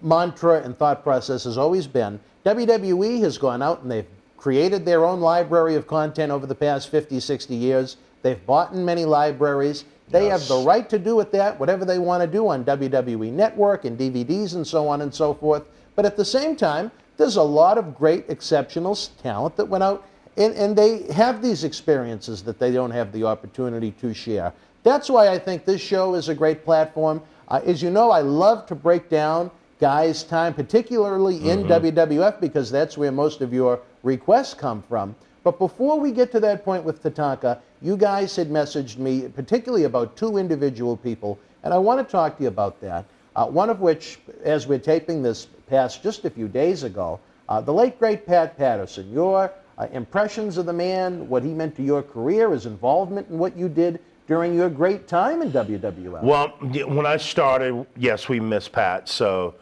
mantra and thought process has always been WWE has gone out and they've created their own library of content over the past 50, 60 years. They've bought in many libraries. They have the right to do with that whatever they want to do on WWE Network and DVDs and so on and so forth. But at the same time, there's a lot of great, exceptional talent that went out and they have these experiences that they don't have the opportunity to share. That's why I think this show is a great platform. As you know, I love to break down guys' time, particularly in WWF, because that's where most of your requests come from. But before we get to that point with Tatanka, you guys had messaged me particularly about two individual people, and I want to talk to you about that. One of which, as we're taping this, passed just a few days ago, the late, great Pat Patterson. Your impressions of the man, what he meant to your career, his involvement in what you did during your great time in WWF. Well, when I started, yes, we missed Pat. So,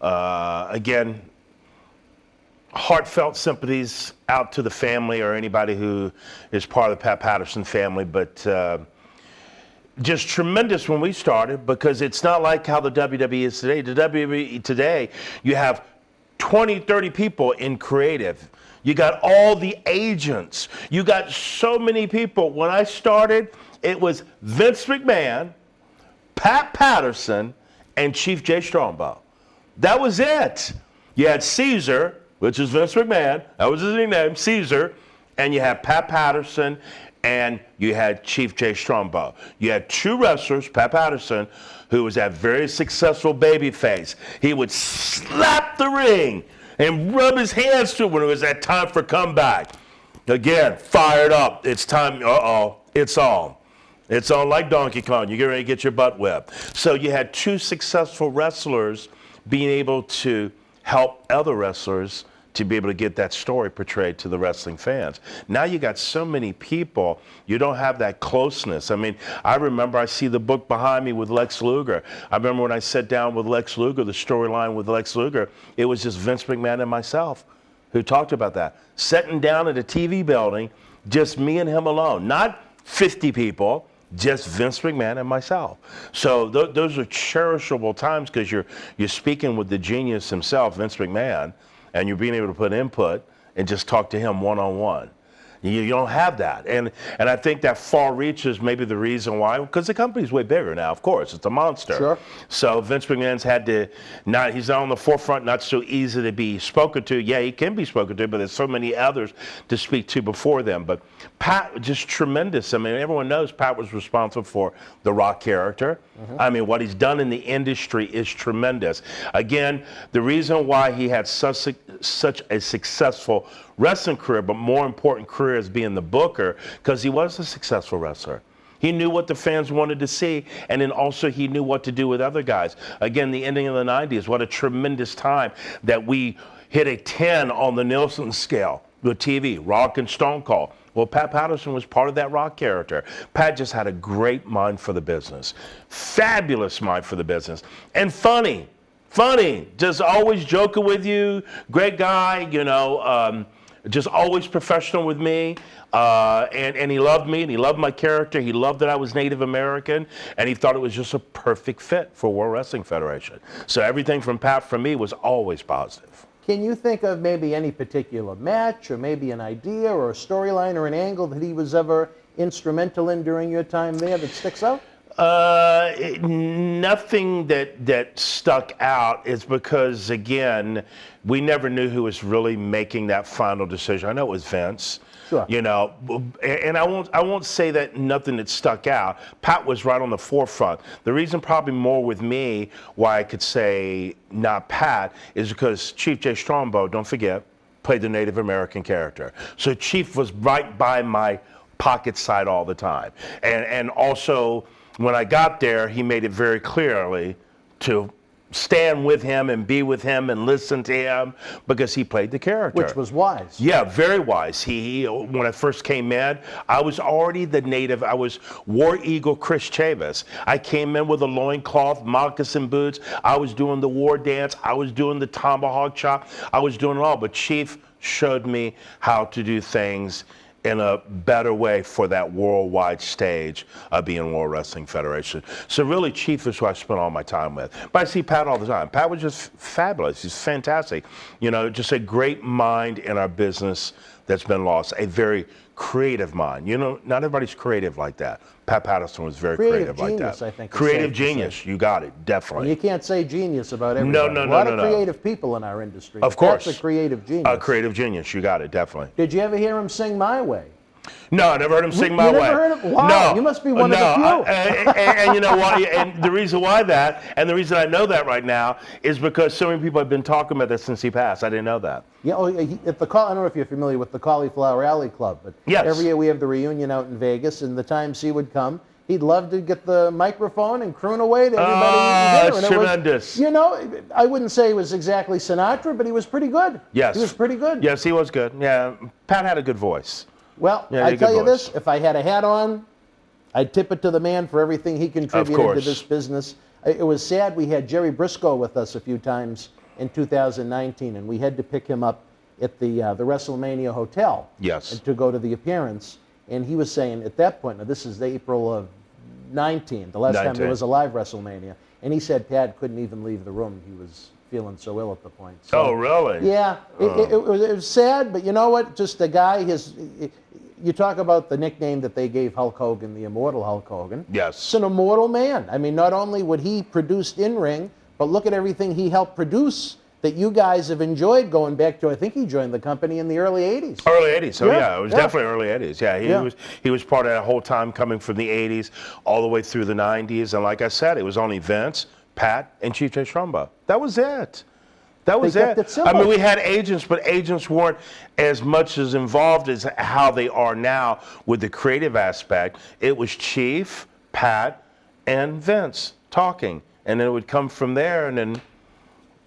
again, heartfelt sympathies out to the family or anybody who is part of the Pat Patterson family. But just tremendous when we started, because it's not like how the WWE is today. The WWE today, you have 20, 30 people in creative. You got all the agents. You got so many people. When I started, it was Vince McMahon, Pat Patterson, and Chief Jay Strongbow. That was it. You had Caesar, which is Vince McMahon. That was his nickname, Caesar. And you had Pat Patterson, and you had Chief Jay Strongbow. You had two wrestlers, Pat Patterson, who was that very successful babyface. He would slap the ring and rub his hands to it when it was that time for comeback. Again, fired up. It's time. It's on. It's on like Donkey Kong. You get ready to get your butt whipped. So you had two successful wrestlers being able to help other wrestlers to be able to get that story portrayed to the wrestling fans. Now you got so many people, you don't have that closeness. I mean, I remember I see the book behind me with Lex Luger. I remember when I sat down with Lex Luger, the storyline with Lex Luger, it was just Vince McMahon and myself who talked about that. Sitting down at a TV building, just me and him alone. Not 50 people, just Vince McMahon and myself. So those are cherishable times, because you're speaking with the genius himself, Vince McMahon, and you're being able to put input and just talk to him one-on-one. You don't have that. And I think that far reach is maybe the reason why, because the company's way bigger now, of course. It's a monster. Sure. So Vince McMahon's had to, he's not on the forefront, not so easy to be spoken to. Yeah, he can be spoken to, but there's so many others to speak to before them. But Pat, just tremendous. I mean, everyone knows Pat was responsible for the Rock character. I mean, what he's done in the industry is tremendous. Again, the reason why he had such a successful wrestling career, but more important career as being the booker, because he was a successful wrestler. He knew what the fans wanted to see, and then also he knew what to do with other guys. Again, the ending of the 90s, what a tremendous time that we hit a 10 on the Nielsen scale with TV, Rock and Stone Cold. Well, Pat Patterson was part of that Rock character. Pat just had a great mind for the business. Fabulous mind for the business. And funny, just always joking with you, great guy, just always professional with me, and he loved me, and he loved my character. He loved that I was Native American, and he thought it was just a perfect fit for World Wrestling Federation. So everything from Pat for me was always positive. Can you think of maybe any particular match, or maybe an idea, or a storyline, or an angle that he was ever instrumental in during your time there that sticks out? Nothing that stuck out is because, again, we never knew who was really making that final decision. I know it was Vince. Sure. And I won't say that nothing that stuck out. Pat was right on the forefront. The reason probably more with me why I could say not Pat is because Chief Jay Strongbow, don't forget, played the Native American character. So Chief was right by my pocket side all the time. And also, when I got there, he made it very clearly to stand with him and be with him and listen to him, because he played the character. Which was wise. Yeah, very wise. When I first came in, I was already the native. I was War Eagle Chris Chavis. I came in with a loincloth, moccasin boots. I was doing the war dance. I was doing the tomahawk chop. I was doing it all. But Chief showed me how to do things in a better way for that worldwide stage of being World Wrestling Federation. So really, Chief is who I spent all my time with. But I see Pat all the time. Pat was just fabulous. He's fantastic. Just a great mind in our business that's been lost, a very creative mind. You know, not everybody's creative like that. Pat Patterson was very creative like genius, that. I think. is Creative safe to say. genius, you got it, definitely. And you can't say genius about everybody. no, A lot no, of no. creative people in our industry. Of but course. That's a creative genius. A creative genius, you got it, definitely. Did you ever hear him sing My Way? No, I never heard him sing You My never Way. heard him? Wow, no, you must be one of the few. and you know what? And the reason why that, and the reason I know that right now, is because so many people have been talking about that since he passed. I didn't know that. Yeah, at the I don't know if you're familiar with the Cauliflower Alley Club, but Yes. every year we have the reunion out in Vegas, and the times he would come, he'd love to get the microphone and croon away to everybody eating dinner. That's tremendous. You know, I wouldn't say he was exactly Sinatra, but he was pretty good. Yes. He was pretty good. Yes, he was good. Yeah, Pat had a good voice. Well, Yeah, he I had a tell good you voice. this, if I had a hat on, I'd tip it to the man for everything he contributed to course. this business. It was sad we had Jerry Briscoe with us a few times in 2019, and we had to pick him up at the WrestleMania Hotel Yes. to go to the appearance. And he was saying at that point, now this is April of 19, the last time 19. there was a live WrestleMania, and he said Pat couldn't even leave the room. He was feeling so ill at the point. So, Oh, really? yeah, it was sad, but you know what? Just the guy, you talk about the nickname that they gave Hulk Hogan, the Immortal Hulk Hogan. Yes. It's an immortal man. I mean, not only what he produced in ring, but look at everything he helped produce that you guys have enjoyed going back to, I think he joined the company in the early 80s. Early 80s. Oh, Yeah, yeah, it was yeah. definitely early 80s. Yeah, he was part of that whole time coming from the 80s all the way through the 90s. And like I said, it was only Vince, Pat, and Chief Jay Strumba. That was it. That was kept it. it simple. I mean, we had agents, but agents weren't as much as involved as how they are now with the creative aspect. It was Chief, Pat, and Vince talking. And then it would come from there, and then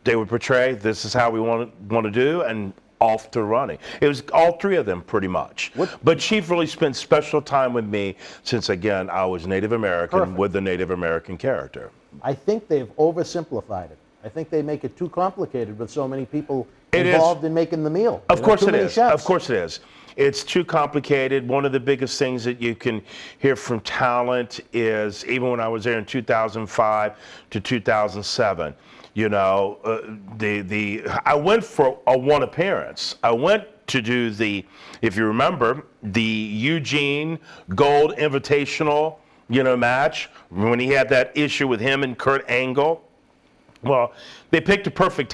they would portray, this is how we want to do, and off to running. It was all three of them pretty much. But Chief really spent special time with me since, again, I was Native American Perfect. with the Native American character. I think they've oversimplified it. I think they make it too complicated with so many people It is. involved in making the meal. Of course too it many is. chefs. Of course it is. It's too complicated. One of the biggest things that you can hear from talent is, even when I was there in 2005 to 2007, you know, I went for a one appearance. I went to do the, if you remember, the Eugene Gold Invitational, you know, match when he had that issue with him and Kurt Angle. Well, they picked a perfect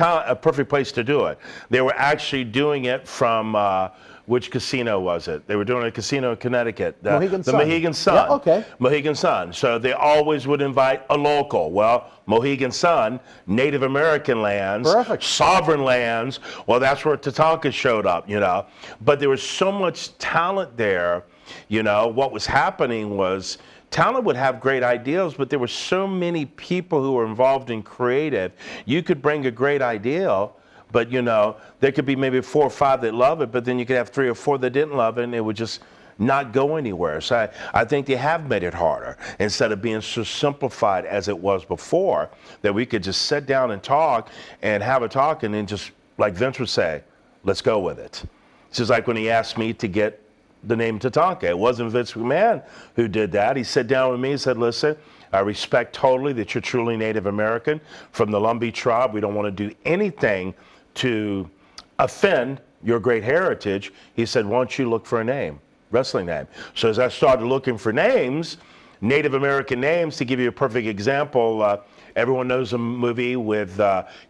place to do it. They were actually doing it from which casino was it? They were doing a casino in Connecticut. Mohegan the Sun. Mohegan Sun. Yeah, okay. Mohegan Sun. So they always would invite a local. Well, Mohegan Sun, Native American lands, Perfect. sovereign lands. Well, that's where Tatanka showed up, you know. But there was so much talent there, you know. What was happening was, talent would have great ideas, but there were so many people who were involved in creative. You could bring a great idea, but you know, there could be maybe 4 or 5 that love it, but then you could have 3 or 4 that didn't love it, and it would just not go anywhere. So I think they have made it harder, instead of being so simplified as it was before, that we could just sit down and talk and have a talk, and then just, like Vince would say, let's go with it. It's just like when he asked me to get the name Tatanka. It wasn't Vince McMahon who did that. He sat down with me and said, listen, I respect totally that you're truly Native American from the Lumbee tribe. We don't want to do anything to offend your great heritage. He said, why don't you look for a name, wrestling name? So as I started looking for names, Native American names, to give you a perfect example, everyone knows a movie with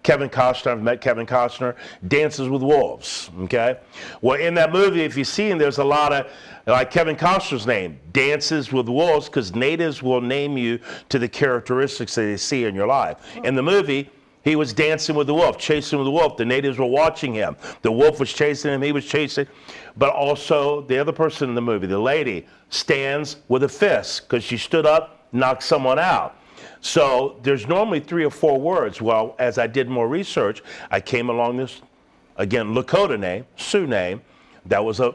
Kevin Costner. I've met Kevin Costner, Dances with Wolves, okay? Well, in that movie, if you see him, there's a lot of, like Kevin Costner's name, Dances with Wolves, because natives will name you to the characteristics that they see in your life. In the movie, he was dancing with the wolf, chasing with the wolf. The natives were watching him. The wolf was chasing him, he was chasing. But also, the other person in the movie, the lady, stands with a fist, because she stood up, knocked someone out. So there's normally 3 or 4 words. Well, as I did more research, I came along this, again, Lakota name, Sioux name, that was a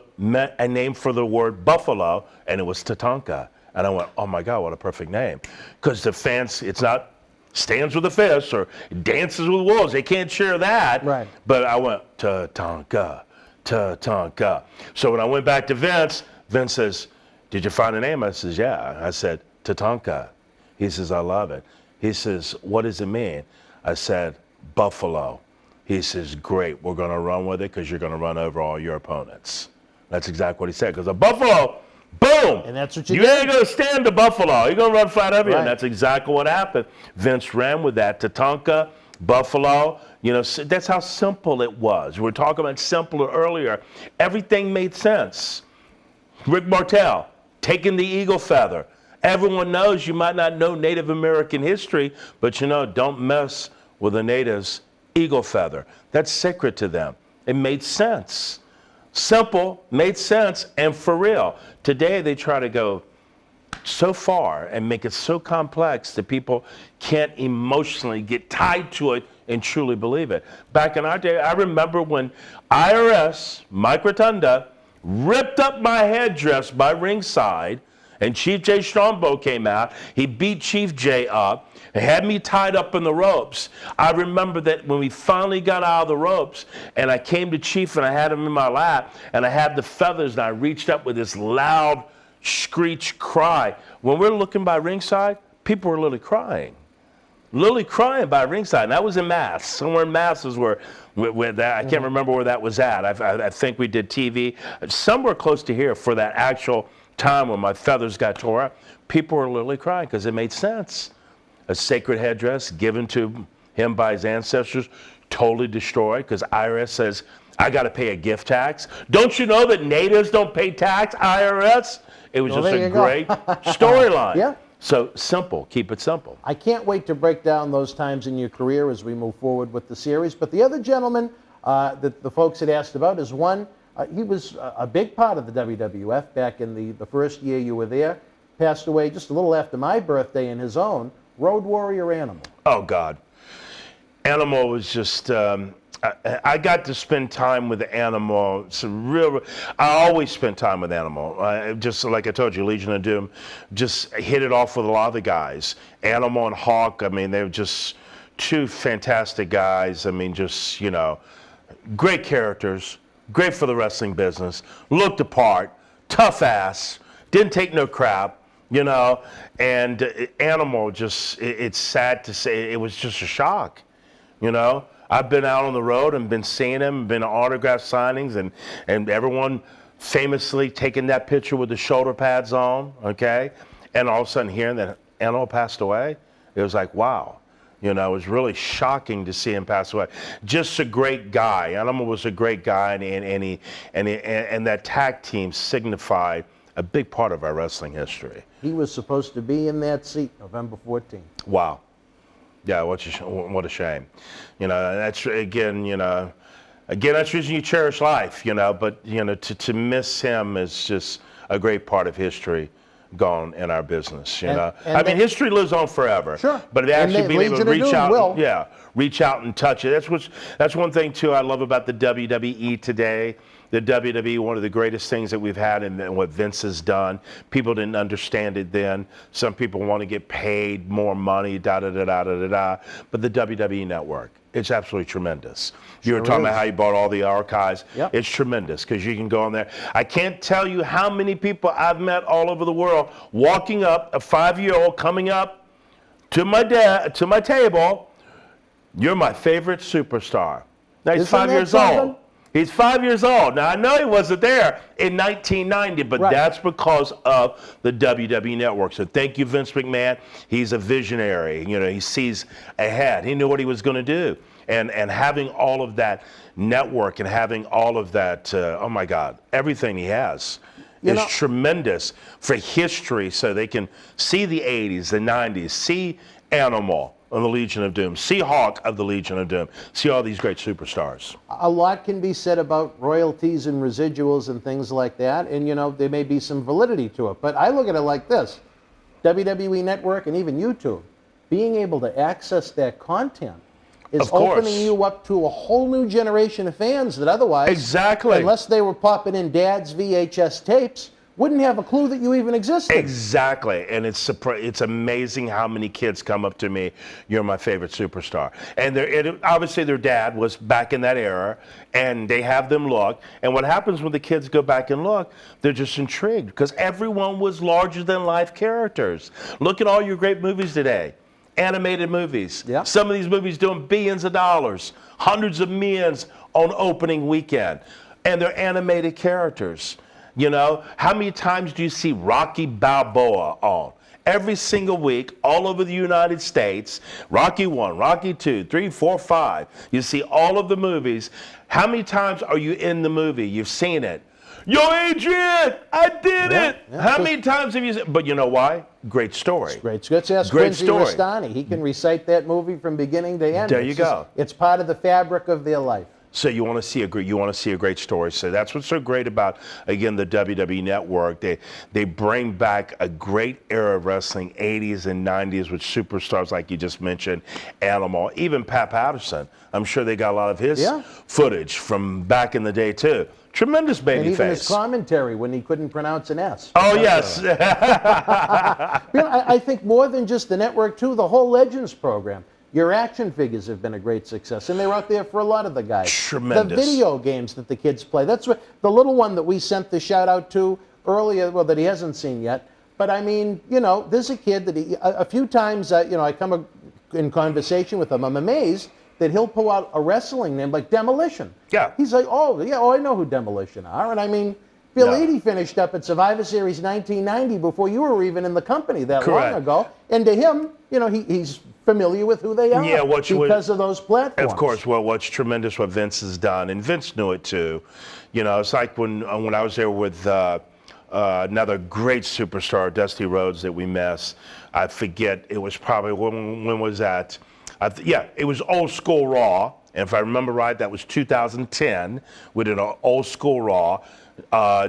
name for the word buffalo, and it was Tatanka. And I went, oh my God, what a perfect name. Because the fans, it's not stands with a fist or dances with wolves. They can't share that. Right. But I went, Tatanka, Tatanka. So when I went back to Vince, Vince says, did you find a name? I says, yeah. I said, Tatanka. He says, I love it. He says, what does it mean? I said, buffalo. He says, great, we're going to run with it because you're going to run over all your opponents. That's exactly what he said. Because a buffalo, boom. And that's what you You did. ain't going to stand the buffalo. You're going to run flat over you. And Right. that's exactly what happened. Vince ran with that. Tatanka, buffalo. You know, that's how simple it was. We were talking about simpler earlier. Everything made sense. Rick Martel, taking the eagle feather. Everyone knows you might not know Native American history, but you know, don't mess with a native's eagle feather. That's sacred to them. It made sense. Simple, made sense, and for real. Today they try to go so far and make it so complex that people can't emotionally get tied to it and truly believe it. Back in our day, I remember when IRS, Mike Rotunda, ripped up my headdress by ringside, and Chief Jay Strongbow came out. He beat Chief Jay up and had me tied up in the ropes. I remember that when we finally got out of the ropes, and I came to Chief and I had him in my lap, and I had the feathers, and I reached up with this loud screech cry. When we're looking by ringside, people were literally crying. Literally crying by ringside. And that was in Mass. Somewhere in Mass is where that, I can't remember where that was at. I think we did TV. Somewhere close to here for that actual time when my feathers got tore up. People were literally crying because it made sense. A sacred headdress given to him by his ancestors, totally destroyed because IRS says, I got to pay a gift tax. Don't you know that natives don't pay tax, IRS? It was just a great storyline. Yeah. So simple, keep it simple. I can't wait to break down those times in your career as we move forward with the series. But the other gentleman that the folks had asked about is one, he was a big part of the WWF back in the first year you were there. Passed away just a little after my birthday in his own, Road Warrior Animal. Oh, God. Animal was just, I got to spend time with the Animal. I always spend time with Animal. Just like I told you, Legion of Doom just hit it off with a lot of the guys. Animal and Hawk, I mean, they were just two fantastic guys. I mean, just, you know, great characters, great for the wrestling business, looked the part, tough ass, didn't take no crap. You know, and Animal just, it's sad to say, it was just a shock, you know. I've been out on the road and been seeing him, been autograph signings, and everyone famously taking that picture with the shoulder pads on, okay? And all of a sudden hearing that Animal passed away, it was like, wow. You know, it was really shocking to see him pass away. Just a great guy. Animal was a great guy, and that tag team signified a big part of our wrestling history. He was supposed to be in that seat November 14th. Wow. Yeah, what a shame. You know, that's, again, that's the reason you cherish life, you know, but, you know, to miss him is just a great part of history gone in our business, you know. I mean, history lives on forever. Sure. But actually being able to reach out, will. Reach out and touch it. That's one thing, too, I love about the WWE today. The WWE, one of the greatest things that we've had and what Vince has done. People didn't understand it then. Some people want to get paid more money, da-da-da-da-da-da-da. But the WWE Network, it's absolutely tremendous. You were talking about how you bought all the archives. Yep. It's tremendous because you can go on there. I can't tell you how many people I've met all over the world walking up, a 5-year-old coming up to my table. You're my favorite superstar. Now he's 5 years old. He's 5 years old. Now, I know he wasn't there in 1990, but that's because of the WWE Network. So thank you, Vince McMahon. He's a visionary. You know, he sees ahead. He knew what he was going to do. And having all of that network and having all of that, oh, my God, everything he has is tremendous for history so they can see the 80s, the 90s, see Animal of the Legion of Doom, see Hawk of the Legion of Doom, see all these great superstars. A lot can be said about royalties and residuals and things like that, and you know, there may be some validity to it, but I look at it like this. WWE Network and even YouTube, being able to access that content is opening you up to a whole new generation of fans that otherwise, unless they were popping in Dad's VHS tapes, wouldn't have a clue that you even existed. Exactly, and it's amazing how many kids come up to me, you're my favorite superstar. And obviously their dad was back in that era, and they have them look. And what happens when the kids go back and look, they're just intrigued, because everyone was larger-than-life characters. Look at all your great movies today. Animated movies. Yeah. Some of these movies doing billions of dollars, hundreds of millions on opening weekend. And they're animated characters. You know, how many times do you see Rocky Balboa on? Every single week, all over the United States, Rocky 1, Rocky 2, 3, 4, 5. You see all of the movies. How many times are you in the movie? You've seen it. Yo, Adrian, I did it. Yeah. How many times have you seen it? But you know why? Great story. Great. Let's ask Great Quincy story. Rustani. He can recite that movie from beginning to end. There you go. It's part of the fabric of their life. So you want to see a great story. So that's what's so great about, again, the WWE Network. They bring back a great era of wrestling, 80s and 90s, with superstars like you just mentioned, Animal, even Pat Patterson. I'm sure they got a lot of his footage from back in the day too. Tremendous babyface. And even his commentary when he couldn't pronounce an S. Oh, yes. You know, I think more than just the network too, the whole Legends program. Your action figures have been a great success, and they're out there for a lot of the guys. Tremendous. The video games that the kids play. That's what the little one that we sent the shout out to earlier, well, that he hasn't seen yet. But I mean, you know, there's a kid that a few times, you know, I come in conversation with him. I'm amazed that he'll pull out a wrestling name like Demolition. Yeah. He's like, I know who Demolition are. And I mean, Bill Eadie finished up at Survivor Series 1990 before you were even in the company that long ago. And to him, you know, he's familiar with who they are because of those platforms. Of course. Well, what's tremendous what Vince has done, and Vince knew it too. You know, it's like when I was there with another great superstar, Dusty Rhodes, that we missed. I forget, it was probably, when was that? It was Old School Raw. And if I remember right, that was 2010. We did an Old School Raw.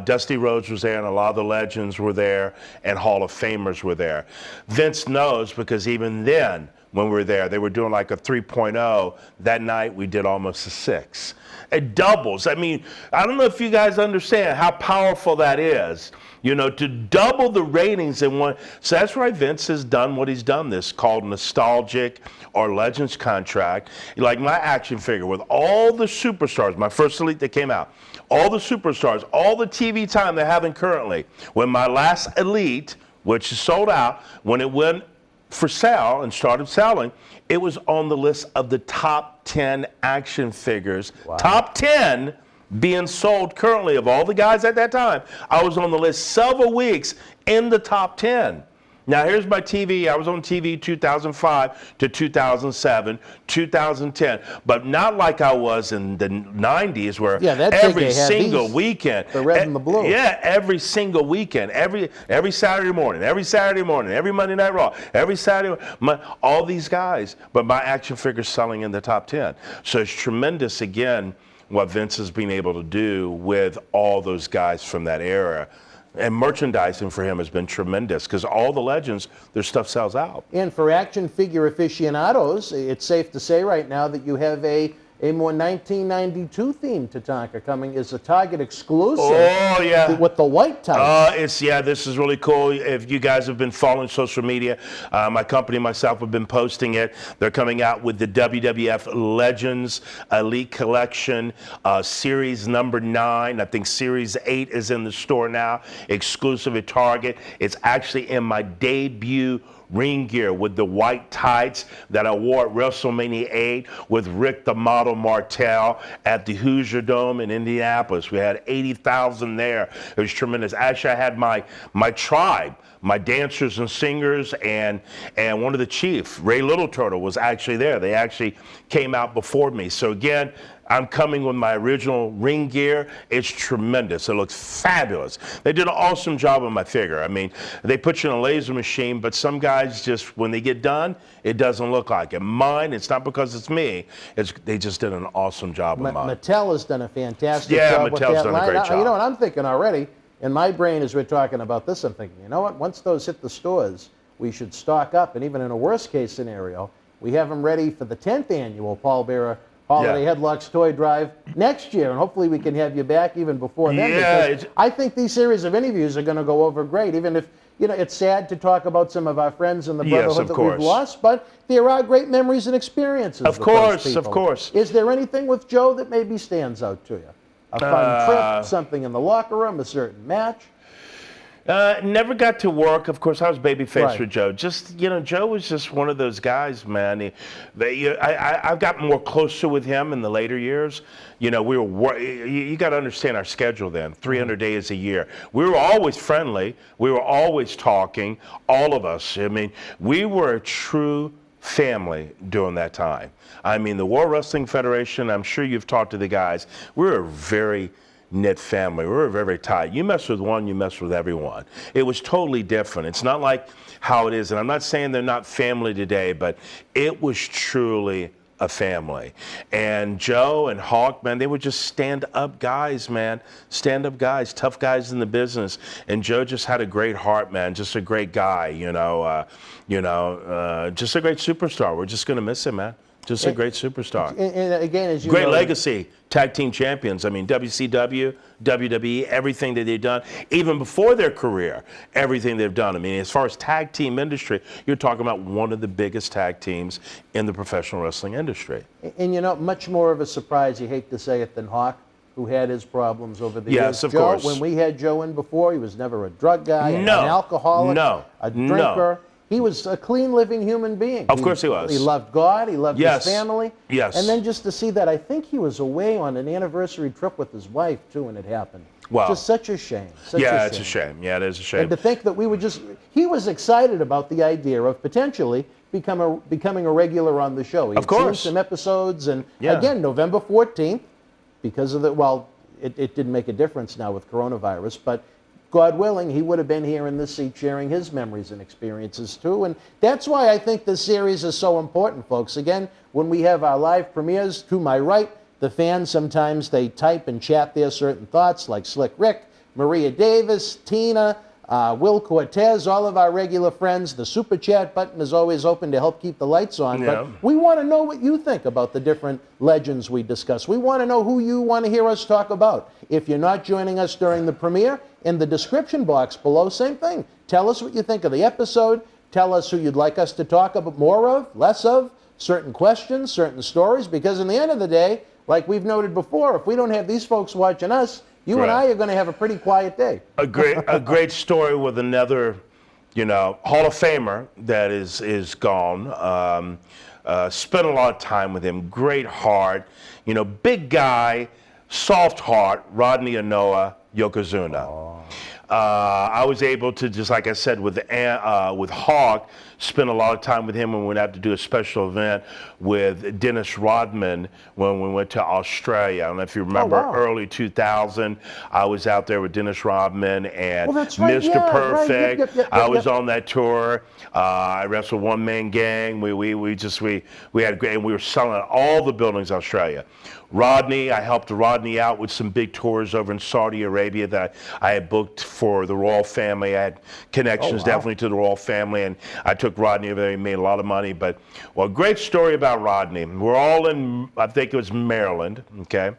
Dusty Rhodes was there, and a lot of the legends were there, and Hall of Famers were there. Vince knows, because even then, when we were there, they were doing like a 3.0. That night, we did almost a 6. It doubles. I mean, I don't know if you guys understand how powerful that is. You know, to double the ratings in one. So that's why Vince has done what he's done. This called nostalgic or Legends contract. Like my action figure with all the superstars, my first Elite that came out, all the superstars, all the TV time they're having currently. When my last Elite, which is sold out, when it went for sale and started selling, it was on the list of the top 10 action figures. Wow. Top 10 being sold currently of all the guys at that time. I was on the list several weeks in the top 10. Now here's my TV. I was on TV 2005 to 2007, 2010, but not like I was in the 90s where every single weekend. The red and the blue. Yeah, every single weekend, every Saturday morning, every Monday Night Raw, every Saturday, all these guys, but my action figure's selling in the top 10. So it's tremendous, again, what Vince has been able to do with all those guys from that era. And merchandising for him has been tremendous, because all the legends, their stuff sells out. And for action figure aficionados, it's safe to say right now that you have a more 1992 themed Tatanka coming as a Target exclusive. Oh, yeah. With the white tights. This is really cool. If you guys have been following social media, my company and myself have been posting it. They're coming out with the WWF Legends Elite Collection, Series number 9. I think Series 8 is in the store now, exclusive at Target. It's actually in my debut ring gear with the white tights that I wore at WrestleMania 8 with Rick the Model Martel at the Hoosier Dome in Indianapolis. We had 80,000 there. It was tremendous. Actually, I had my tribe, my dancers and singers, and one of the chief, Ray Little Turtle, was actually there. They actually came out before me. So again, I'm coming with my original ring gear. It's tremendous. It looks fabulous. They did an awesome job on my figure. I mean, they put you in a laser machine, but some guys just, when they get done, it doesn't look like it. Mine, it's not because it's me. They just did an awesome job with mine. Mattel has done a fantastic job with that Mattel's done a great job. You know what I'm thinking already? In my brain, as we're talking about this, I'm thinking, you know what? Once those hit the stores, we should stock up. And even in a worst-case scenario, we have them ready for the 10th annual Paul Bearer Holiday Headlocks Toy Drive next year, and hopefully we can have you back even before then. Because I think these series of interviews are going to go over great, even if, you know, it's sad to talk about some of our friends in the brotherhood that we've lost, but there are great memories and experiences. Of course, of course. Is there anything with Joe that maybe stands out to you? A fun trip, something in the locker room, a certain match? Never got to work. Of course, I was babyface Right. for Joe. Just, Joe was just one of those guys, man. I got more closer with him in the later years. You got to understand our schedule then, 300 days a year. We were always friendly. We were always talking, all of us. I mean, we were a true family during that time. I mean, the World Wrestling Federation, I'm sure you've talked to the guys, we're a very knit family. We were very tight. You mess with one, you mess with everyone. It was totally different. It's not like how it is, and I'm not saying they're not family today, but it was truly a family. And Joe and Hawk, man, they were just stand-up guys, man. Stand-up guys, tough guys in the business. And Joe just had a great heart, man. Just a great guy, just a great superstar. We're just going to miss him, man. Just a great superstar. And again, as you Great know, legacy, tag team champions. I mean, WCW, WWE, everything that they've done, even before their career, everything they've done. I mean, as far as tag team industry, you're talking about one of the biggest tag teams in the professional wrestling industry. And much more of a surprise, you hate to say it, than Hawk, who had his problems over the Yes, years. of Joe, course. When we had Joe in before, he was never a drug guy, No. an alcoholic, No. a No. drinker. He was a clean living human being. Of course he was. He loved God, he loved Yes. his family. Yes. And then just to see that, I think he was away on an anniversary trip with his wife, too, when it happened. Wow. Just such a shame. It's a shame. Yeah, it is a shame. And to think that he was excited about the idea of potentially becoming a regular on the show. He Of course. seen some episodes, and Yeah. again, November 14th, because of it didn't make a difference now with coronavirus, but God willing, he would have been here in this seat sharing his memories and experiences too. And that's why I think this series is so important, folks. Again, when we have our live premieres, to my right, the fans sometimes they type and chat their certain thoughts, like Slick Rick, Maria Davis, Tina, Will Cortez, all of our regular friends. The super chat button is always open to help keep the lights on. Yeah. But we want to know what you think about the different legends we discuss. We want to know who you want to hear us talk about. If you're not joining us during the premiere, in the description box below, same thing. Tell us what you think of the episode. Tell us who you'd like us to talk about more of, less of, certain questions, certain stories, because in the end of the day, like we've noted before, if we don't have these folks watching us, you and I are going to have a pretty quiet day. A great story with another, Hall of Famer that is gone. Spent a lot of time with him. Great heart, big guy, soft heart. Rodney Anoa Yokozuna. I was able to, just like I said, with Hawk, spend a lot of time with him when we went out to do a special event with Dennis Rodman when we went to Australia. I don't know if you remember, early 2000, I was out there with Dennis Rodman and that's right. Mr. Yeah, Perfect. right. Yep, I was on that tour. I wrestled One Man Gang. We had great, and we were selling out all the buildings in Australia. Rodney, I helped Rodney out with some big tours over in Saudi Arabia that I had booked for the royal family. I had connections definitely to the royal family, and I took Rodney over there. He made a lot of money. But, great story about Rodney. We're all in, I think it was Maryland, okay?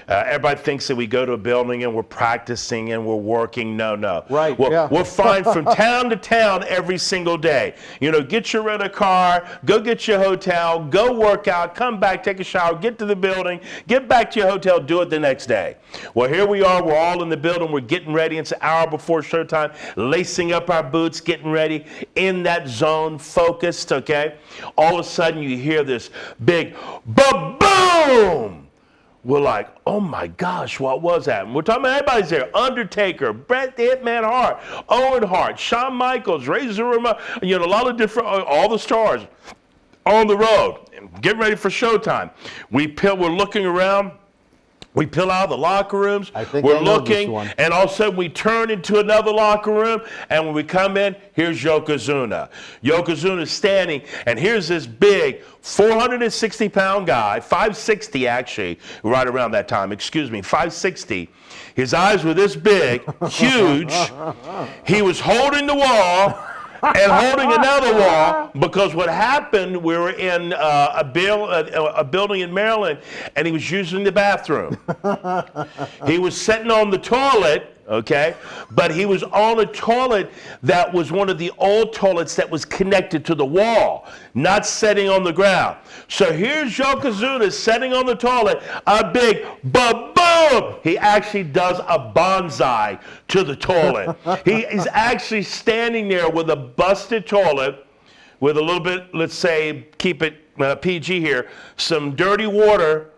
Everybody thinks that we go to a building and we're practicing and we're working. No. Right, We're flying from town to town every single day. Get your rental car, go get your hotel, go work out, come back, take a shower, get to the building, get back to your hotel, do it the next day. Well, here we are. We're all in the building. We're getting ready. It's an hour before showtime, lacing up our boots, getting ready, in that zone, focused, okay? All of a sudden, you hear this big ba-boom! We're like, oh my gosh, what was that? And we're talking about everybody's there. Undertaker, Bret the Hitman Hart, Owen Hart, Shawn Michaels, Razor Ramon, a lot of different, all the stars on the road, getting ready for showtime. We're looking around. We peel out of the locker rooms, we're looking, and all of a sudden we turn into another locker room, and when we come in, here's Yokozuna. Yokozuna's standing, and here's this big 460-pound guy, 560 actually, right around that time, 560. His eyes were this big, huge. He was holding the wall and holding another wall, because what happened, we were in a building in Maryland, and he was using the bathroom. He was sitting on the toilet, okay? But he was on a toilet that was one of the old toilets that was connected to the wall, not sitting on the ground. So here's Yokozuna sitting on the toilet, a big ba-boom! He actually does a bonsai to the toilet. He is actually standing there with a busted toilet with a little bit, let's say, keep it PG here, some dirty water,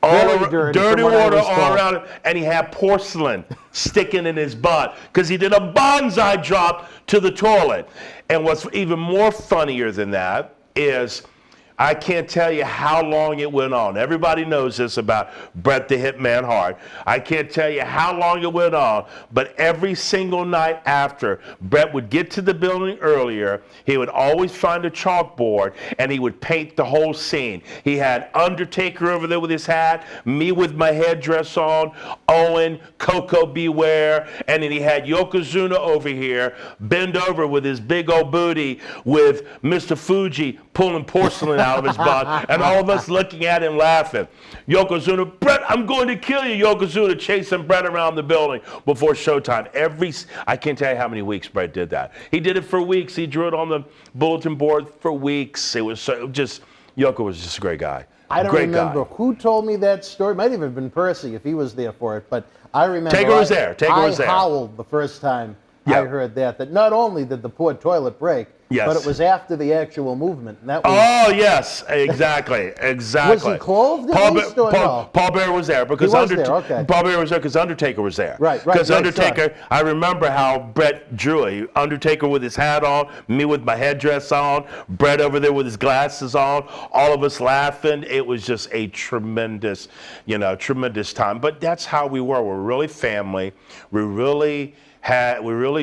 dirty water all around him, and he had porcelain sticking in his butt because he did a bonsai drop to the toilet. And what's even more funnier than that is I can't tell you how long it went on. Everybody knows this about Bret the Hitman Hart. I can't tell you how long it went on, but every single night after, Bret would get to the building earlier, he would always find a chalkboard, and he would paint the whole scene. He had Undertaker over there with his hat, me with my headdress on, Owen, Coco Beware, and then he had Yokozuna over here, bend over with his big old booty, with Mr. Fuji pulling porcelain out of his butt, and all of us looking at him laughing. Yokozuna, Bret, I'm going to kill you. Yokozuna chasing Bret around the building before showtime. I can't tell you how many weeks Bret did that. He did it for weeks. He drew it on the bulletin board for weeks. It was Yoko was just a great guy. I don't remember who told me that story. It might even have been Percy if he was there for it, but I remember Taker was there. I howled the first time I heard that not only did the poor toilet break, but it was after the actual movement. And that was, oh, yes, exactly. Was he clothed at least, or no? Paul Bearer was there because Paul Bearer was there because Undertaker was there. Right. Because Undertaker, I remember how Bret drew it. Undertaker with his hat on, me with my headdress on, Bret over there with his glasses on, all of us laughing. It was just a tremendous, tremendous time. But that's how we were. We're really family. We really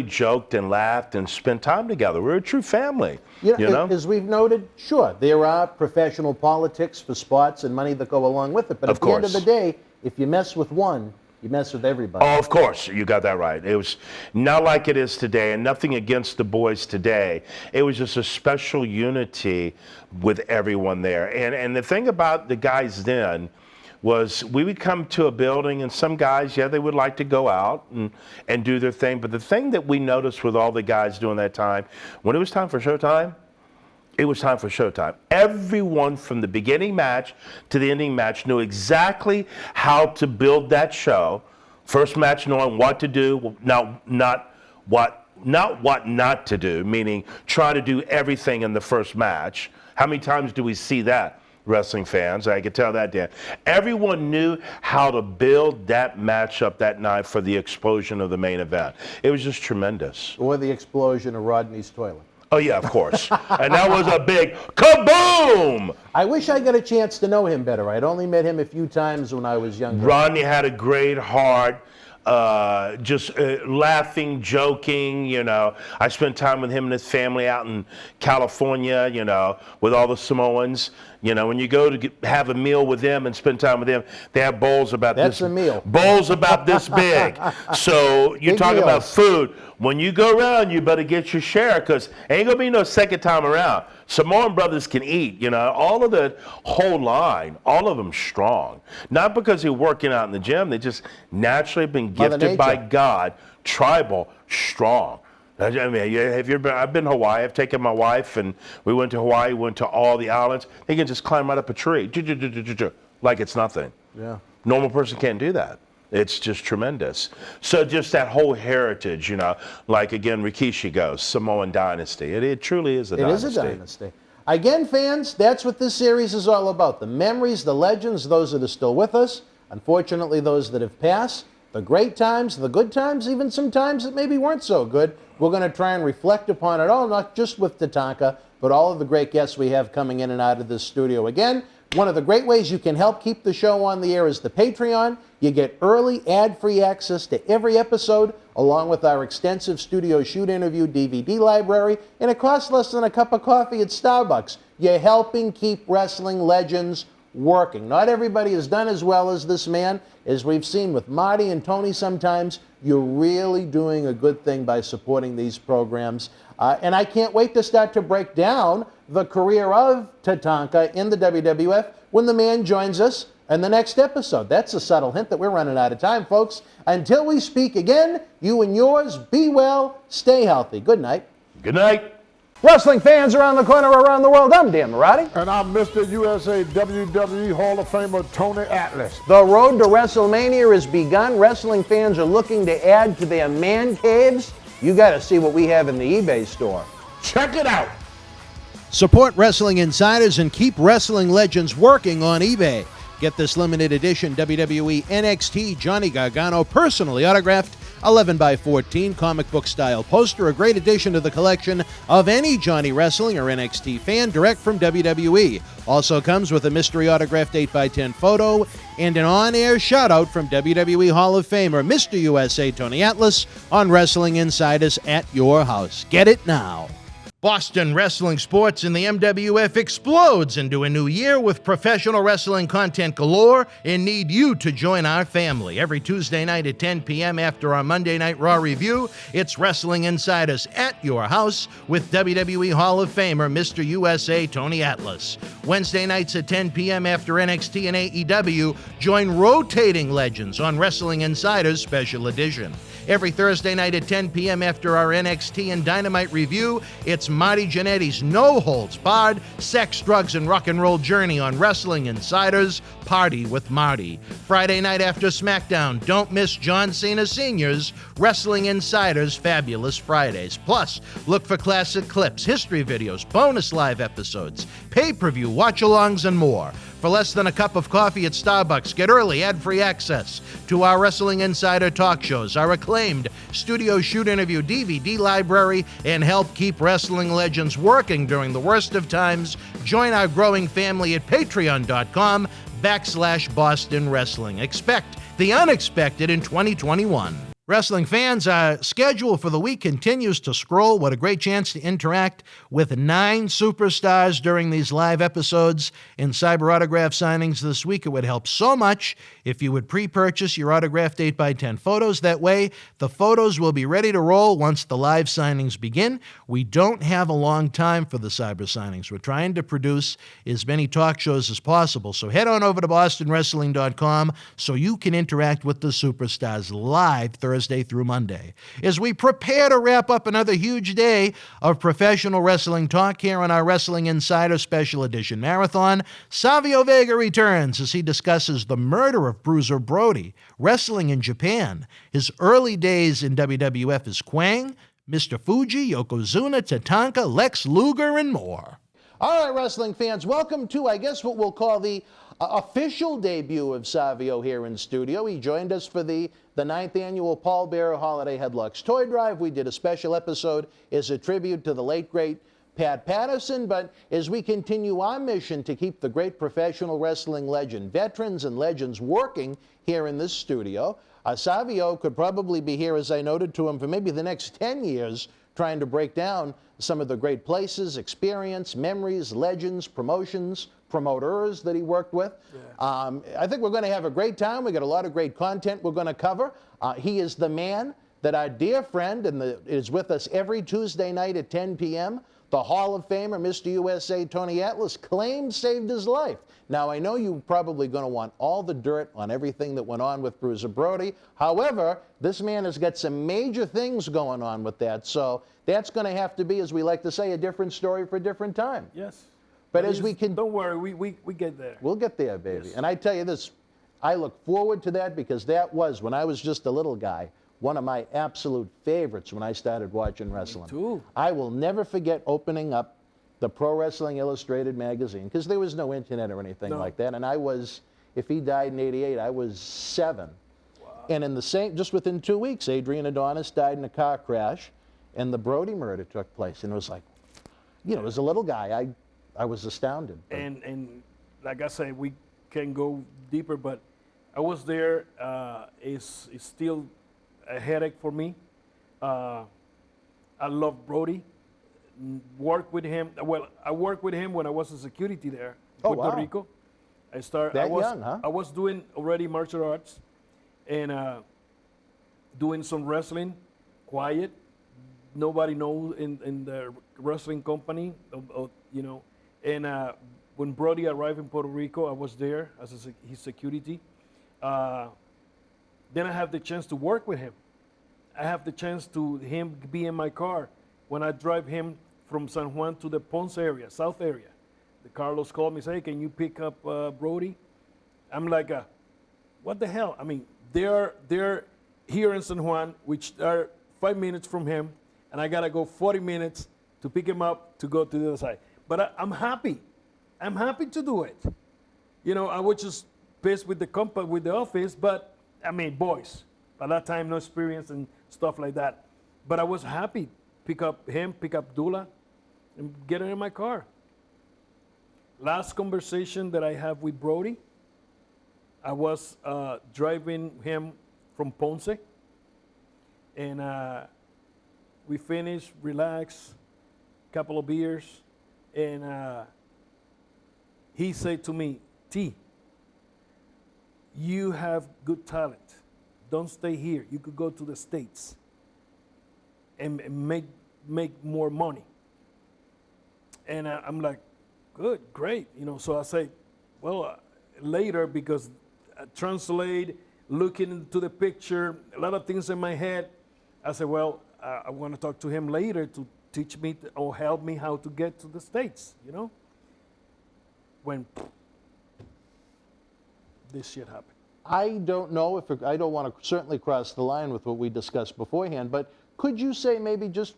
joked and laughed and spent time together. We're a true family. As we've noted, sure, there are professional politics for spots and money that go along with it. But at the end of the day, if you mess with one, you mess with everybody. Oh, of course. You got that right. It was not like it is today, and nothing against the boys today. It was just a special unity with everyone there. And the thing about the guys then was we would come to a building and some guys, they would like to go out and do their thing. But the thing that we noticed with all the guys during that time, when it was time for showtime, it was time for showtime. Everyone from the beginning match to the ending match knew exactly how to build that show. First match knowing what to do, not what not to do, meaning try to do everything in the first match. How many times do we see that? Wrestling fans, I could tell that, Dan. Everyone knew how to build that matchup that night for the explosion of the main event. It was just tremendous. Or the explosion of Rodney's toilet. Oh, yeah, of course. And that was a big kaboom! I wish I got a chance to know him better. I'd only met him a few times when I was younger. Rodney had a great heart. Just laughing, joking, I spent time with him and his family out in California, with all the Samoans. When you go to have a meal with them and spend time with them, they have bowls about That's a meal. Bowls about this big. So you talk about food. When you go around, you better get your share because ain't going to be no second time around. Samoan brothers can eat, all of the whole line, all of them strong. Not because they're working out in the gym, they just naturally been gifted by God, tribal, strong. I mean, I've been to Hawaii. I've taken my wife, and we went to Hawaii, went to all the islands. They can just climb right up a tree, like it's nothing. Yeah. Normal person can't do that. It's just tremendous. So just that whole heritage, like again, Rikishi goes, Samoan dynasty. It truly is a dynasty. It is a dynasty. Again, fans, that's what this series is all about. The memories, the legends, those that are still with us. Unfortunately, those that have passed. The great times, the good times, even some times that maybe weren't so good. We're going to try and reflect upon it all, not just with Tatanka, but all of the great guests we have coming in and out of this studio. Again, one of the great ways you can help keep the show on the air is the Patreon. You get early, ad-free access to every episode, along with our extensive studio shoot interview DVD library, and it costs less than a cup of coffee at Starbucks. You're helping keep wrestling legends working. Not everybody has done as well as this man. As we've seen with Marty and Tony sometimes, you're really doing a good thing by supporting these programs. And I can't wait to start to break down the career of Tatanka in the WWF when the man joins us in the next episode. That's a subtle hint that we're running out of time, folks. Until we speak again, you and yours, be well, stay healthy. Good night. Good night. Wrestling fans around the corner, around the world, I'm Dan Marty. And I'm Mr. USA WWE Hall of Famer Tony Atlas. The road to WrestleMania has begun. Wrestling fans are looking to add to their man caves. You got to see what we have in the eBay store. Check it out. Support Wrestling Insiders and keep wrestling legends working on eBay. Get this limited edition WWE NXT Johnny Gargano personally autographed 11x14 comic book style poster, a great addition to the collection of any Johnny Wrestling or NXT fan direct from WWE. Also comes with a mystery autographed 8x10 photo and an on-air shout-out from WWE Hall of Famer Mr. USA Tony Atlas on Wrestling Insiders at your house. Get it now. Boston Wrestling Sports in the MWF explodes into a new year with professional wrestling content galore and need you to join our family. Every Tuesday night at 10 p.m. after our Monday Night Raw review, it's Wrestling Insiders at your house with WWE Hall of Famer Mr. USA Tony Atlas. Wednesday nights at 10 p.m. after NXT and AEW, join rotating legends on Wrestling Insiders Special Edition. Every Thursday night at 10 p.m. after our NXT and Dynamite review, it's Marty Jannetty's No Holds Barred Sex, Drugs, and Rock and Roll journey on Wrestling Insiders Party with Marty. Friday night after SmackDown, don't miss John Cena Sr.'s Wrestling Insiders Fabulous Fridays. Plus, look for classic clips, history videos, bonus live episodes, pay-per-view watch-alongs, and more. For less than a cup of coffee at Starbucks, get early ad-free access to our Wrestling Insider talk shows, our acclaimed studio shoot interview DVD library, and help keep wrestling legends working during the worst of times. Join our growing family at patreon.com/Boston Wrestling. Expect the unexpected in 2021. Wrestling fans, our schedule for the week continues to scroll. What a great chance to interact with 9 superstars during these live episodes and cyber autograph signings this week. It would help so much if you would pre-purchase your autographed 8x10 photos. That way, the photos will be ready to roll once the live signings begin. We don't have a long time for the cyber signings. We're trying to produce as many talk shows as possible. So head on over to bostonwrestling.com so you can interact with the superstars live Thursday through Monday. As we prepare to wrap up another huge day of professional wrestling talk here on our Wrestling Insider Special Edition Marathon, Savio Vega returns as he discusses the murder of Bruiser Brody, wrestling in Japan, his early days in WWF as Quang, Mr. Fuji, Yokozuna, Tatanka, Lex Luger, and more. All right, wrestling fans, welcome to, I guess, what we'll call the official debut of Savio here in studio. He joined us for the 9th annual Paul Bearer Holiday Headlocks Toy Drive. We did a special episode as a tribute to the late, great Pat Patterson. But as we continue our mission to keep the great professional wrestling legend, veterans and legends working here in this studio, Savio could probably be here, as I noted to him, for maybe the next 10 years, trying to break down some of the great places, experience, memories, legends, promotions, promoters that he worked with. Yeah. I think we're going to have a great time. We got a lot of great content we're going to cover. He is the man that our dear friend is with us every Tuesday night at 10 p.m., the Hall of Famer, Mr. USA Tony Atlas, claimed saved his life. Now, I know you're probably going to want all the dirt on everything that went on with Bruiser Brody. However, this man has got some major things going on with that. So that's going to have to be, as we like to say, a different story for a different time. Yes. But as we can, don't worry, we get there. We'll get there, baby. Yes. And I tell you this, I look forward to that because that was, when I was just a little guy, one of my absolute favorites when I started watching wrestling. Me too. I will never forget opening up the Pro Wrestling Illustrated magazine, because there was no internet or anything like that. And I was, if he died in '88, I was 7. Wow. And in the same, just within 2 weeks, Adrian Adonis died in a car crash, and the Brody murder took place. And it was like, you know, as a little guy, I was astounded. And like I said, we can go deeper, but I was there. It's still a headache for me. I love Brody. Work with him. Well, I worked with him when I was a security there in Puerto Rico. I started. Young, huh? I was doing already martial arts and doing some wrestling, quiet. Nobody knows in the wrestling company, you know. And when Brody arrived in Puerto Rico, I was there as his security. Then I have the chance to work with him. I have the chance to him be in my car when I drive him from San Juan to the Ponce area, South area. The Carlos called me, say, hey, can you pick up Brody? I'm like, what the hell? I mean, they're here in San Juan, which are 5 minutes from him, and I gotta go 40 minutes to pick him up to go to the other side. But I'm happy. I'm happy to do it. You know, I was just pissed with the office, but I mean, boys, by that time, no experience and stuff like that. But I was happy. Pick up him, pick up Dula, and get in my car. Last conversation that I have with Brody, I was driving him from Ponce, and we finished, relaxed, couple of beers, and he said to me, T, you have good talent. Don't stay here. You could go to the States and make more money. And I'm like, good, great. You know, so I say, well, later, because I translate, looking into the picture, a lot of things in my head, I said, well, I want to talk to him later to teach me or help me how to get to the States, you know? When this shit happened. I don't know if I don't want to certainly cross the line with what we discussed beforehand, but could you say maybe just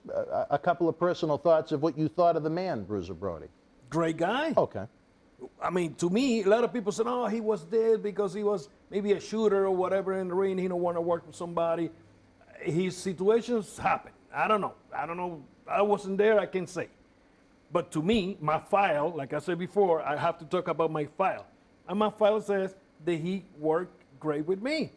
a couple of personal thoughts of what you thought of the man, Bruiser Brody? Great guy. Okay. I mean, to me, a lot of people said, oh, he was dead because he was maybe a shooter or whatever in the ring. He don't want to work with somebody. His situations happen. I don't know. I wasn't there. I can't say. But to me, my file, like I said before, I have to talk about my file. And my file says that he worked great with me.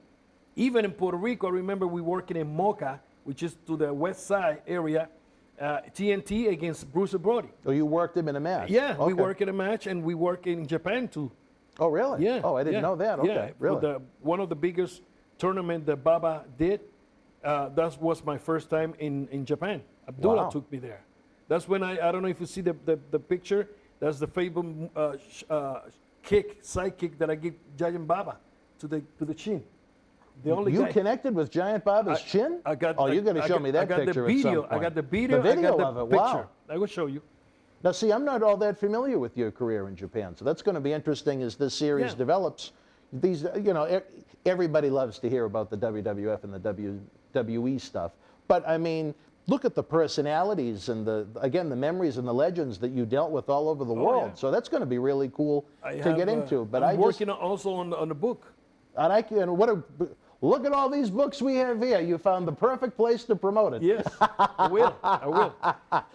Even in Puerto Rico, I remember we working in Moca, which is to the west side area, TNT against Bruiser Brody. Oh, you worked him in a match? Yeah, okay. We work in a match, and we work in Japan too. Oh, really? Yeah. Oh, I didn't know that. Okay, yeah, really? One of the biggest tournament that Baba did, that was my first time in Japan. Abdullah took me there. That's when I don't know if you see the picture, that's the favorite side kick that I give Giant Baba to the chin. The only you guy. Connected with Giant Baba's chin? I got. Oh, you're going to show me that picture at some point. I got the video. The video I got of the it. picture. Wow. I will show you. Now, see, I'm not all that familiar with your career in Japan, so that's going to be interesting as this series develops. These, you know, everybody loves to hear about the WWF and the WWE stuff, but I mean, look at the personalities and the memories and the legends that you dealt with all over the world. Yeah. So that's going to be really cool to get into. But I'm working also on the book. Look at all these books we have here. You found the perfect place to promote it. Yes, I will. I will.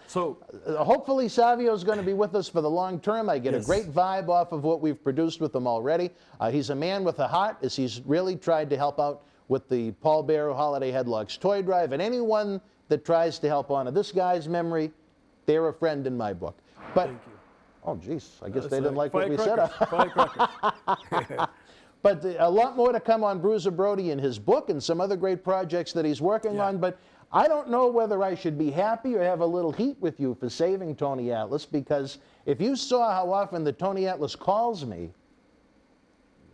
So hopefully Savio is going to be with us for the long term. I get a great vibe off of what we've produced with him already. He's a man with a heart, as he's really tried to help out with the Paul Bearer Holiday Headlocks toy drive, and anyone that tries to help honor this guy's memory, they're a friend in my book. But, thank you. Oh, geez, I guess they didn't like what we said. Firecrackers. But a lot more to come on Bruiser Brody in his book and some other great projects that he's working on. But I don't know whether I should be happy or have a little heat with you for saving Tony Atlas, because if you saw how often the Tony Atlas calls me,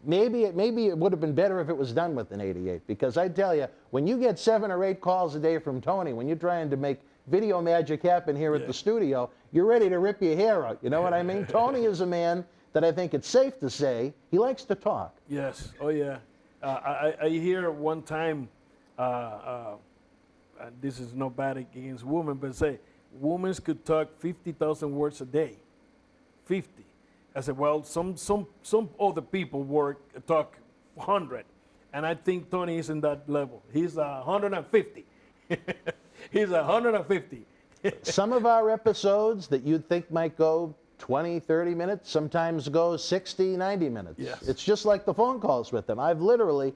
maybe it would have been better if it was done with an 88. Because I tell you, when you get 7 or 8 calls a day from Tony, when you're trying to make video magic happen here at the studio, you're ready to rip your hair out. You know what I mean? Tony is a man that I think it's safe to say he likes to talk. Yes. Oh, yeah. I hear one time, this is not bad against women, but say, women could talk 50,000 words a day. 50. I said, well, some other people talk 100. And I think Tony is in that level. He's 150. He's 150. Some of our episodes that you'd think might go 20, 30 minutes, sometimes go 60, 90 minutes. Yes. It's just like the phone calls with them. I've literally,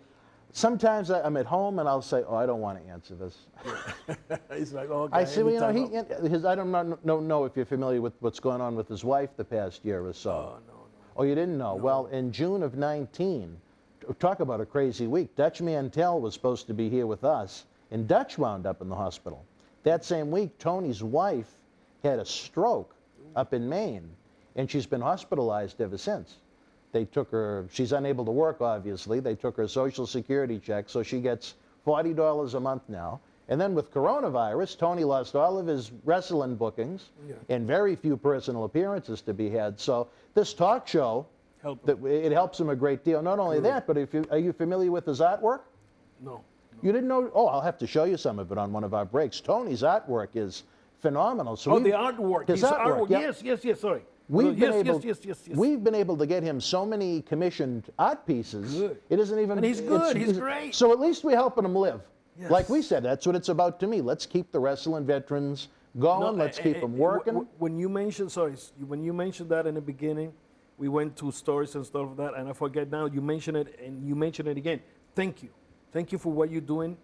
sometimes I'm at home and I'll say, oh, I don't want to answer this. He's like, oh, I say, well, you know, I don't know if you're familiar with what's going on with his wife the past year or so. Oh, no. Oh, you didn't know? No. Well, in June of 19, talk about a crazy week. Dutch Mantell was supposed to be here with us, and Dutch wound up in the hospital. That same week, Tony's wife had a stroke up in Maine, and she's been hospitalized ever since. They took her, she's unable to work, obviously. They took her Social Security check, so she gets $40 a month now. And then with coronavirus, Tony lost all of his wrestling bookings and very few personal appearances to be had. So this talk show, it helps him a great deal. Not only that, but are you familiar with his artwork? No. You didn't know? Oh, I'll have to show you some of it on one of our breaks. Tony's artwork is phenomenal. So the artwork. His His artwork, Yes, sorry. We've Yes. We've been able to get him so many commissioned art pieces. Good. It isn't even. And he's good. He's great. So at least we're helping him live. Yes. Like we said, that's what it's about to me. Let's keep the wrestling veterans going. Let's keep them working. When you mentioned, when you mentioned that in the beginning, we went to stories and stuff like that, and I forget now. You mentioned it, and you mentioned it again. Thank you for what you're doing.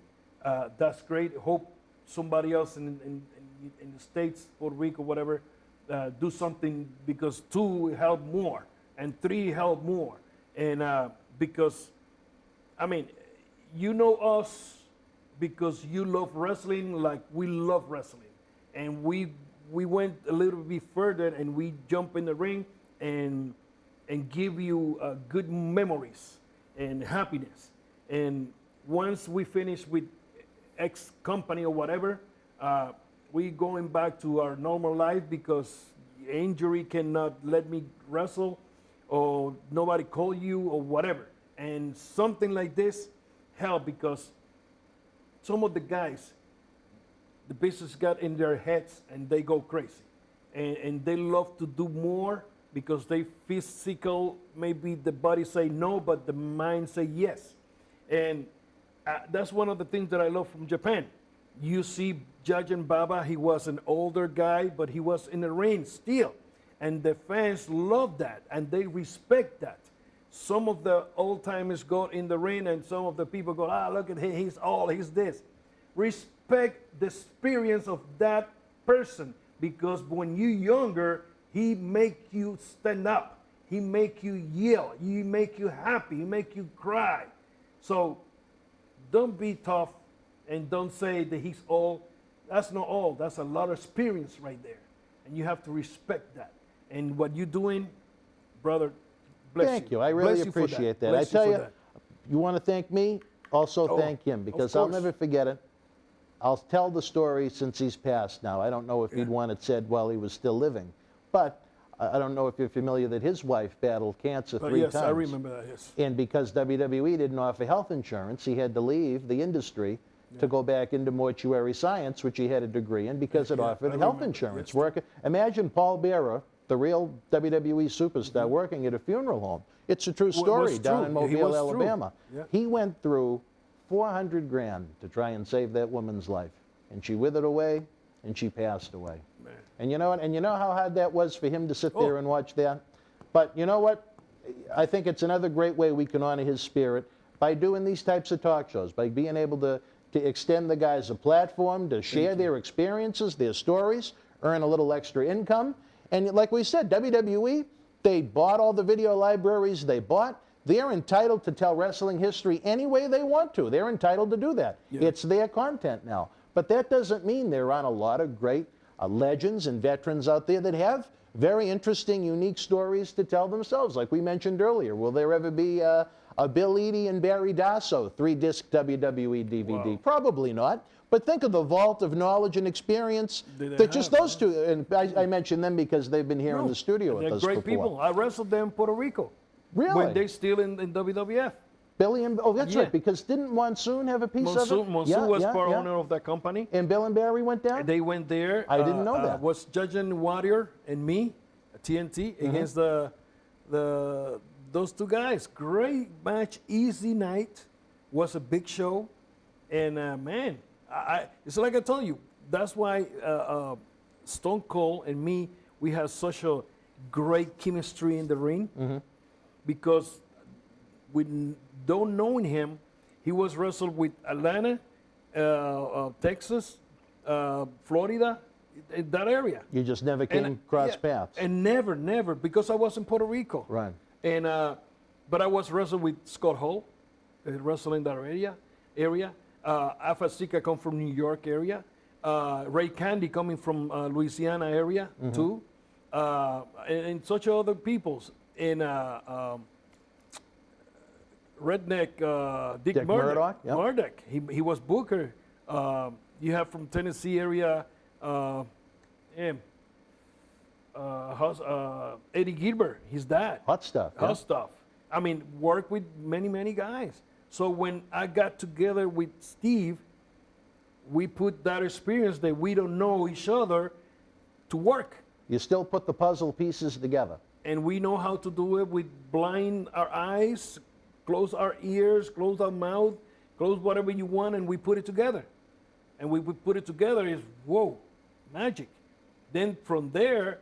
That's great. Hope somebody else in the States, Puerto Rico, whatever, do something, because 2 help more and 3 help more. And because, I mean, you know us because you love wrestling like we love wrestling. And we went a little bit further, and we jump in the ring and give you good memories and happiness. And once we finish with X company or whatever, we going back to our normal life, because injury cannot let me wrestle, or nobody call you or whatever. And something like this help, because some of the guys, the business got in their heads and they go crazy, and they love to do more because they physical, maybe the body say no, but the mind say yes. And that's one of the things that I love from Japan. You see Judge Baba, he was an older guy, but he was in the ring still. And the fans love that, and they respect that. Some of the old timers go in the ring, and some of the people go, look at him, he's this. Respect the experience of that person, because when you're younger, he make you stand up. He make you yell. He make you happy. He make you cry. So don't be tough, and don't say that he's old. That's not all. That's a lot of experience right there. And you have to respect that. And what you're doing, brother, bless Thank you. you. I really Bless you for appreciate that. Bless I tell for you, that. you want to thank me? Also thank him, because I'll course. never forget it. I'll tell the story since he's passed now. I don't know if he'd want it said while he was still living. But I don't know if you're familiar that his wife battled cancer 3 times. Yes, I remember that, yes. And because WWE didn't offer health insurance, he had to leave the industry to go back into mortuary science, which he had a degree in, because it offered health insurance. Imagine Paul Bearer, the real WWE superstar, working at a funeral home. It's a true story down in Mobile, Alabama. He went through $400 grand to try and save that woman's life. And she withered away, and she passed away. Man. And you know what? And you know how hard that was for him to sit there and watch that? But you know what? I think it's another great way we can honor his spirit by doing these types of talk shows, by being able to extend the guys a platform to share their experiences, their stories, earn a little extra income. And like we said, WWE, they bought all the video libraries they bought. They're entitled to tell wrestling history any way they want to. They're entitled to do that. It's their content now. But that doesn't mean there aren't a lot of great legends and veterans out there that have very interesting, unique stories to tell themselves. Like we mentioned earlier, will there ever be a Bill Eadie and Barry Dasso 3-disc WWE DVD? Wow. Probably not. But think of the vault of knowledge and experience that just those two, and I mentioned them because they've been here in the studio with us before. They're great people. I wrestled them in Puerto Rico. Really? When they're still in WWF. Billy and, that's right, because didn't Monsoon have a piece of it? Monsoon was part owner of that company. And Bill and Barry went down? They went there. I didn't know that. Was judging Warrior and me, TNT, against those two guys. Great match, easy night. Was a big show. And man, it's like I told you, that's why Stone Cold and me, we have such a great chemistry in the ring. Because we don't knowing him, he was wrestled with Atlanta, Texas, Florida, in that area. You just never came cross paths. And never, because I was in Puerto Rico. Right. And but I was wrestling with Scott Hall, wrestling that area. Alpha Sika come from New York area. Ray Candy coming from Louisiana area too. and such other peoples. In Redneck, Dick Murdoch, yep. Murdoch. He was Booker. You have from Tennessee area, Eddie Gilbert, his dad. Hot stuff. Hot yeah. stuff. I mean, work with many guys. So when I got together with Steve, we put that experience that we don't know each other to work. You still put the puzzle pieces together. And we know how to do it with blind our eyes, close our ears, close our mouth, close whatever you want, and we put it together. And we put it together is, whoa, magic. Then from there,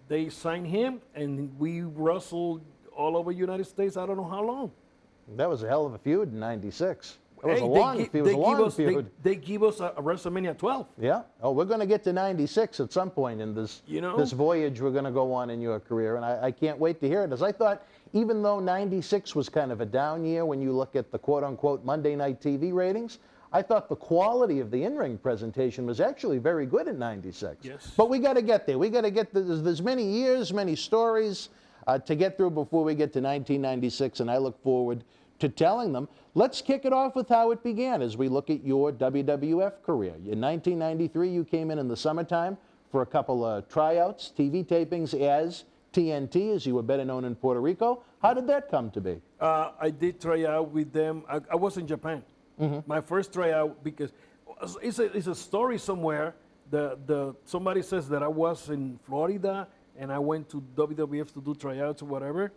they signed him, and we wrestled all over the United States, I don't know how long. That was a hell of a feud in '96. It was Hey, a long feud. They give us a WrestleMania 12. Yeah. Oh, we're going to get to '96 at some point in this this voyage we're going to go on in your career, and I can't wait to hear it. As I thought, even though '96 was kind of a down year when you look at the quote-unquote Monday Night TV ratings, I thought the quality of the in-ring presentation was actually very good in '96. Yes. But we got to get there. We got to get there's many years, many stories to get through before we get to 1996, and I look forward to telling them. Let's kick it off with how it began as we look at your WWF career. In 1993, you came in the summertime for a couple of tryouts, TV tapings as TNT, as you were better known in Puerto Rico. How did that come to be? I did try out with them. I was in Japan. My first tryout, because it's a story somewhere. Somebody says that I was in Florida and I went to WWF to do tryouts or whatever.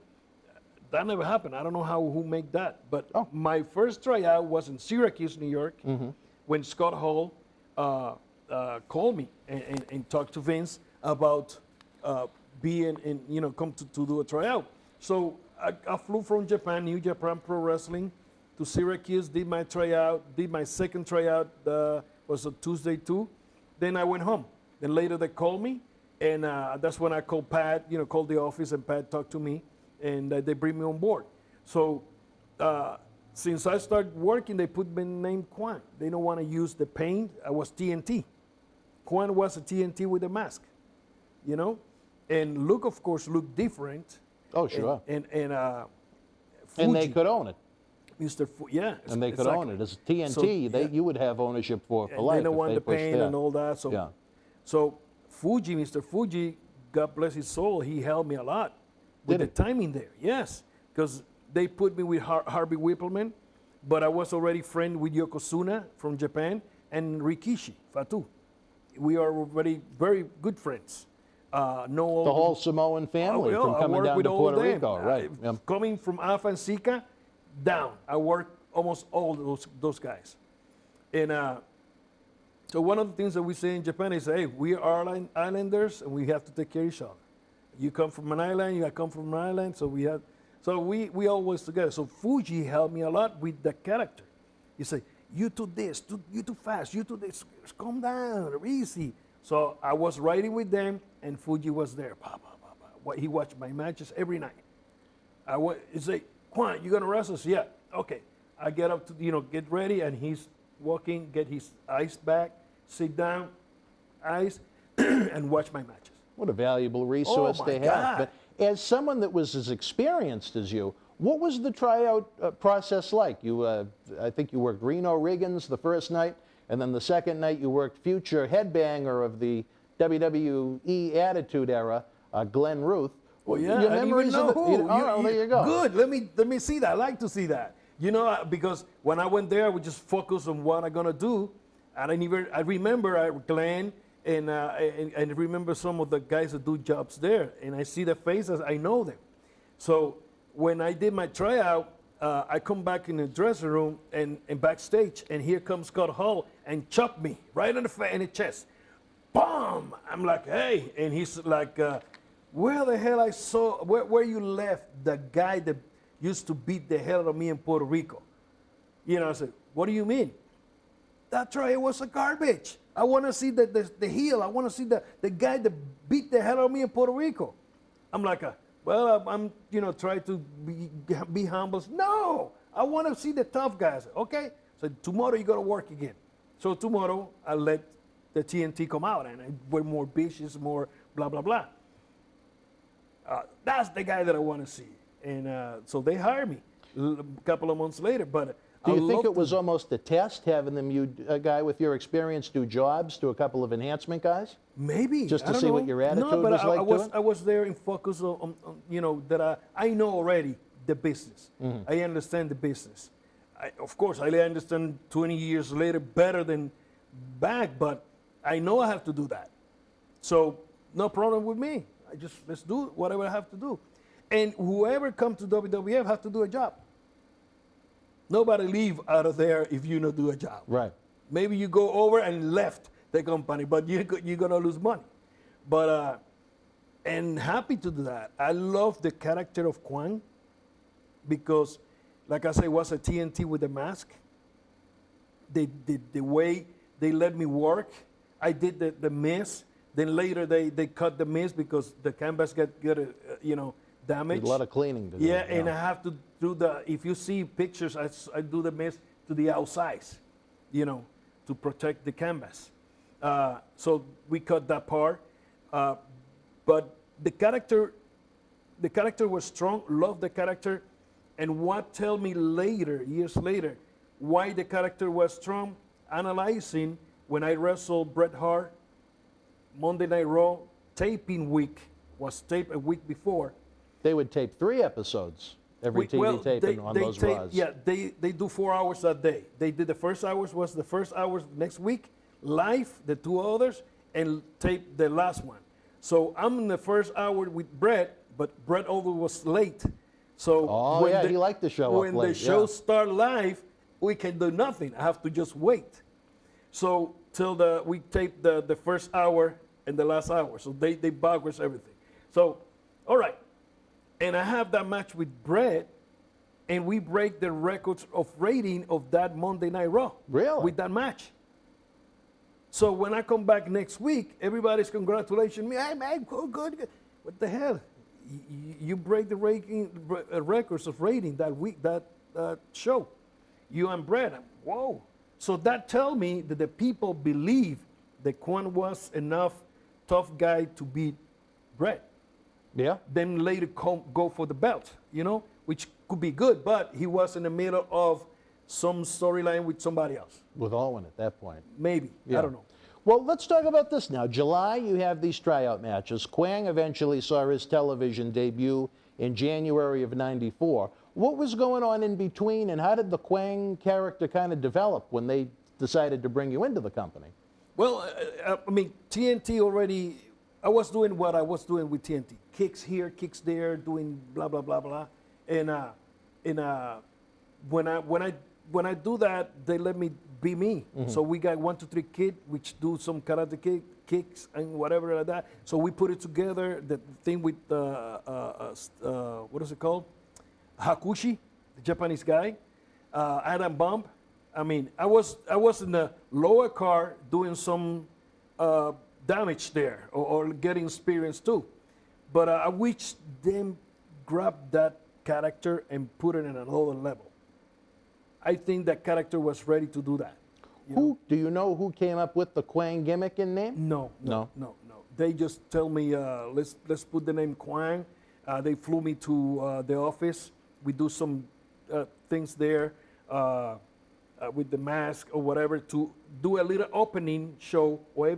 That never happened. I don't know who made that. But my first tryout was in Syracuse, New York, when Scott Hall called me and talked to Vince about being in, come to do a tryout. So I flew from Japan, New Japan Pro Wrestling, to Syracuse, did my tryout, did my second tryout, was a Tuesday too. Then I went home. Then later they called me, and that's when I called Pat, called the office, and Pat talked to me, and they bring me on board. So since I started working, they put my name Quan. They don't want to use the paint. I was TNT. Quan was a TNT with a mask, and look, of course, looked different. Oh, sure. And they could own it. Mr. Yeah. And they could own it. As TNT, So, you would have ownership for life. They don't want the pushed paint that. and all that. So, so Fuji, Mr. Fuji, God bless his soul, he helped me a lot with the timing there. Yes, because they put me with Harvey Whippleman, but I was already friend with Yokozuna from Japan and Rikishi Fatu. We are already very good friends. The whole Samoan family from coming down to Puerto Rico, right? Coming from Alpha and Sika down. I worked almost all those guys. And so one of the things that we say in Japan is, hey, we are islanders and we have to take care of each other. You come from an island, I come from an island, so we always together. So Fuji helped me a lot with the character. He said, you do this, you too fast, you do this, calm down, easy. So I was riding with them, and Fuji was there. He watched my matches every night. He said, Quan, you gonna wrestle? Yeah, okay. I get up to, get ready, and he's walking, get his ice back, sit down, ice, and watch my matches. What a valuable resource they have. But as someone that was as experienced as you, what was the tryout process like? I think you worked Reno Riggins the first night, and then the second night you worked future headbanger of the WWE Attitude Era, Glenn Ruth. Well, yeah, your I didn't even know who. There you go. Good. Let me see that. I like to see that. Because when I went there, I would just focus on what I'm gonna do, and I remember Glenn and remember some of the guys that do jobs there, and I see the faces, I know them. So when I did my tryout, I come back in the dressing room and backstage, and here comes Scott Hall and chopped me right in the chest. Boom! I'm like, hey, and he's like, where the hell where you left the guy that used to beat the hell out of me in Puerto Rico? I said, what do you mean? That tryout was a garbage. I want to see the heel. I want to see the guy that beat the hell out of me in Puerto Rico. I'm like, I'm try to be humble. No, I want to see the tough guys. Okay, so tomorrow you got to work again. So tomorrow I let the TNT come out, and we're more vicious, more blah blah blah. That's the guy that I want to see. And so they hired me a couple of months later. But do you think it was almost a test having a guy with your experience do jobs to a couple of enhancement guys? Maybe. Just I to don't see know. what your attitude no, but was like to it? I was there in focus on that I know already the business. I understand the business. Of course, I understand 20 years later better than back, but I know I have to do that. So no problem with me. Let's do whatever I have to do. And whoever comes to WWF have to do a job. Nobody leave out of there if you don't do a job. Right. Maybe you go over and left the company, but you're gonna lose money. But and happy to do that. I love the character of Kwang because, like I said, it was a TNT with a mask. The way they let me work, I did the miss. Then later they cut the miss because the canvas got damaged. A lot of cleaning to do. Yeah, and I have to do if you see pictures, I do the mist to the outsides, to protect the canvas. So we cut that part. But the character was strong, loved the character. And what tell me later, years later, why the character was strong, analyzing when I wrestled Bret Hart, Monday Night Raw, taping week, was taped a week before. They would tape 3 episodes every TV taping on those Raws. Yeah, they do 4 hours a day. They did the first hours next week, live, the 2 others, and tape the last one. So I'm in the first hour with Bret, but Bret over was late. So he liked to show up late. When the show start live, we can do nothing. I have to just wait. So till we tape the first hour and the last hour. So they backwards everything. So, all right. And I have that match with Bret, and we break the records of rating of that Monday Night Raw. Really? With that match. So when I come back next week, everybody's congratulating me. Hey, man, good. What the hell? You break the records of rating that week, that show. You and Bret. Whoa. So that tells me that the people believe that Kwang was enough tough guy to beat Bret. Yeah. Then later go for the belt, which could be good, but he was in the middle of some storyline with somebody else. With Owen at that point. Maybe. Yeah. I don't know. Well, let's talk about this now. July, you have these tryout matches. Kwang eventually saw his television debut in January of '94. What was going on in between, and how did the Kwang character kind of develop when they decided to bring you into the company? Well, TNT already, I was doing what I was doing with TNT. Kicks here, kicks there, doing blah, blah, blah, blah. And when I do that, they let me be me. Mm-hmm. So we got 1, 2, 3 Kid, which do some karate kicks and whatever like that. So we put it together, the thing with, what is it called? Hakushi, the Japanese guy, Adam Bomb. I was in the lower car doing some damage there or getting experience too. But I wish them grab that character and put it in another level. I think that character was ready to do that. Do you know who came up with the Kwang gimmick and name? No. They just tell me, let's put the name Kwang. They flew me to the office. We do some things there with the mask or whatever to do a little opening show or a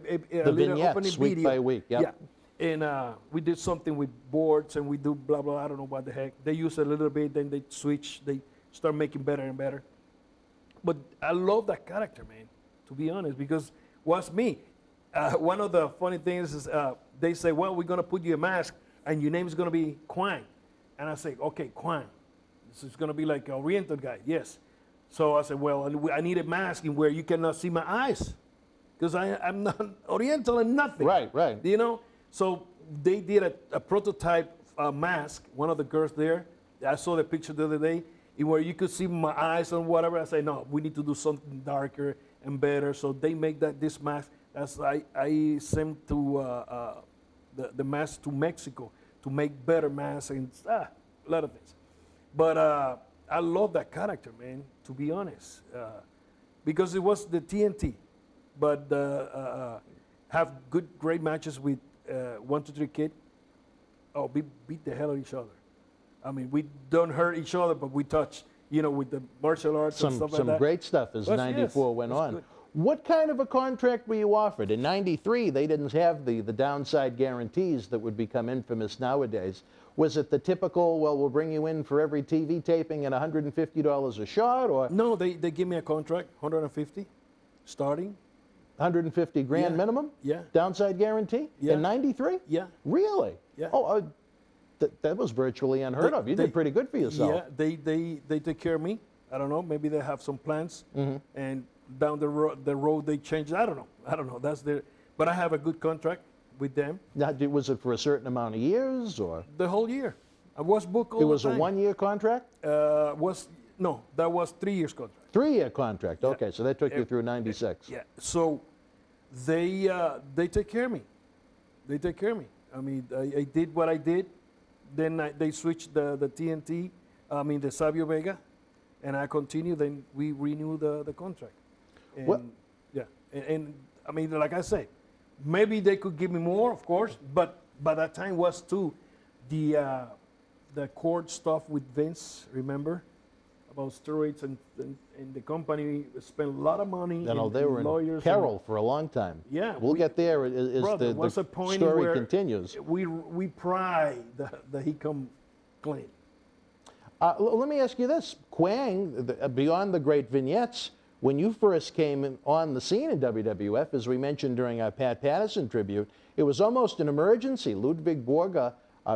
little opening week video. By week, yep. Yeah. And we did something with boards and we do blah, blah, I don't know what the heck. They use a little bit, then they switch, they start making better and better. But I love that character, man, to be honest, because it was me. One of the funny things is they say, well, we're going to put you a mask and your name is going to be Kwang. And I say, okay, Kwang. This is going to be like an Oriental guy, yes. So I said, well, I need a mask in where you cannot see my eyes because I'm not Oriental and nothing. Right. So they did a prototype mask, one of the girls there. I saw the picture the other day where you could see my eyes and whatever. I say, no, we need to do something darker and better. So they make this mask. I sent to the mask to Mexico to make better masks and a lot of things. But I love that character, man, to be honest, because it was the TNT. But have great matches with 1, 2, 3 Kid. oh, beat the hell out of each other. I mean, we don't hurt each other, but we touch, you know, with the martial arts and stuff like that. Some great stuff as Yes, 94 went that's on. good. What kind of a contract were you offered? In 93, they didn't have the downside guarantees that would become infamous nowadays. Was it the typical, well, we'll bring you in for every TV taping at $150 a shot, or? No, they give me a contract, 150, starting. 150 grand Yeah. minimum? Yeah. Downside guarantee? Yeah. In 93? Yeah. Really? Yeah. Oh, that was virtually unheard of. You did pretty good for yourself. Yeah, they take care of me. I don't know, maybe they have some plans, and down the road they change. I don't know. That's their. But I have a good contract with them. Now, was it for a certain amount of years, or? The whole year. I was booked all the time. It was a one-year contract? No, that was 3 years contract. 3-year contract. Okay, so that took you through 96. Yeah. So they take care of me. They take care of me. I mean, I did what I did. Then they switched the TNT. I mean the Savio Vega, and I continued. Then we renewed the contract. And, What? Yeah. And I mean, like I say, maybe they could give me more, of course. But by that time was too the court stuff with Vince. Remember? About steroids, and the company spent a lot of money. They were in lawyers peril for a long time. Yeah, we'll get there as brother, the was a point story where continues. We pry that he come clean. Let me ask you this. Quang, beyond the great vignettes, when you first came on the scene in WWF, as we mentioned during our Pat Patterson tribute, it was almost an emergency. Ludwig Borga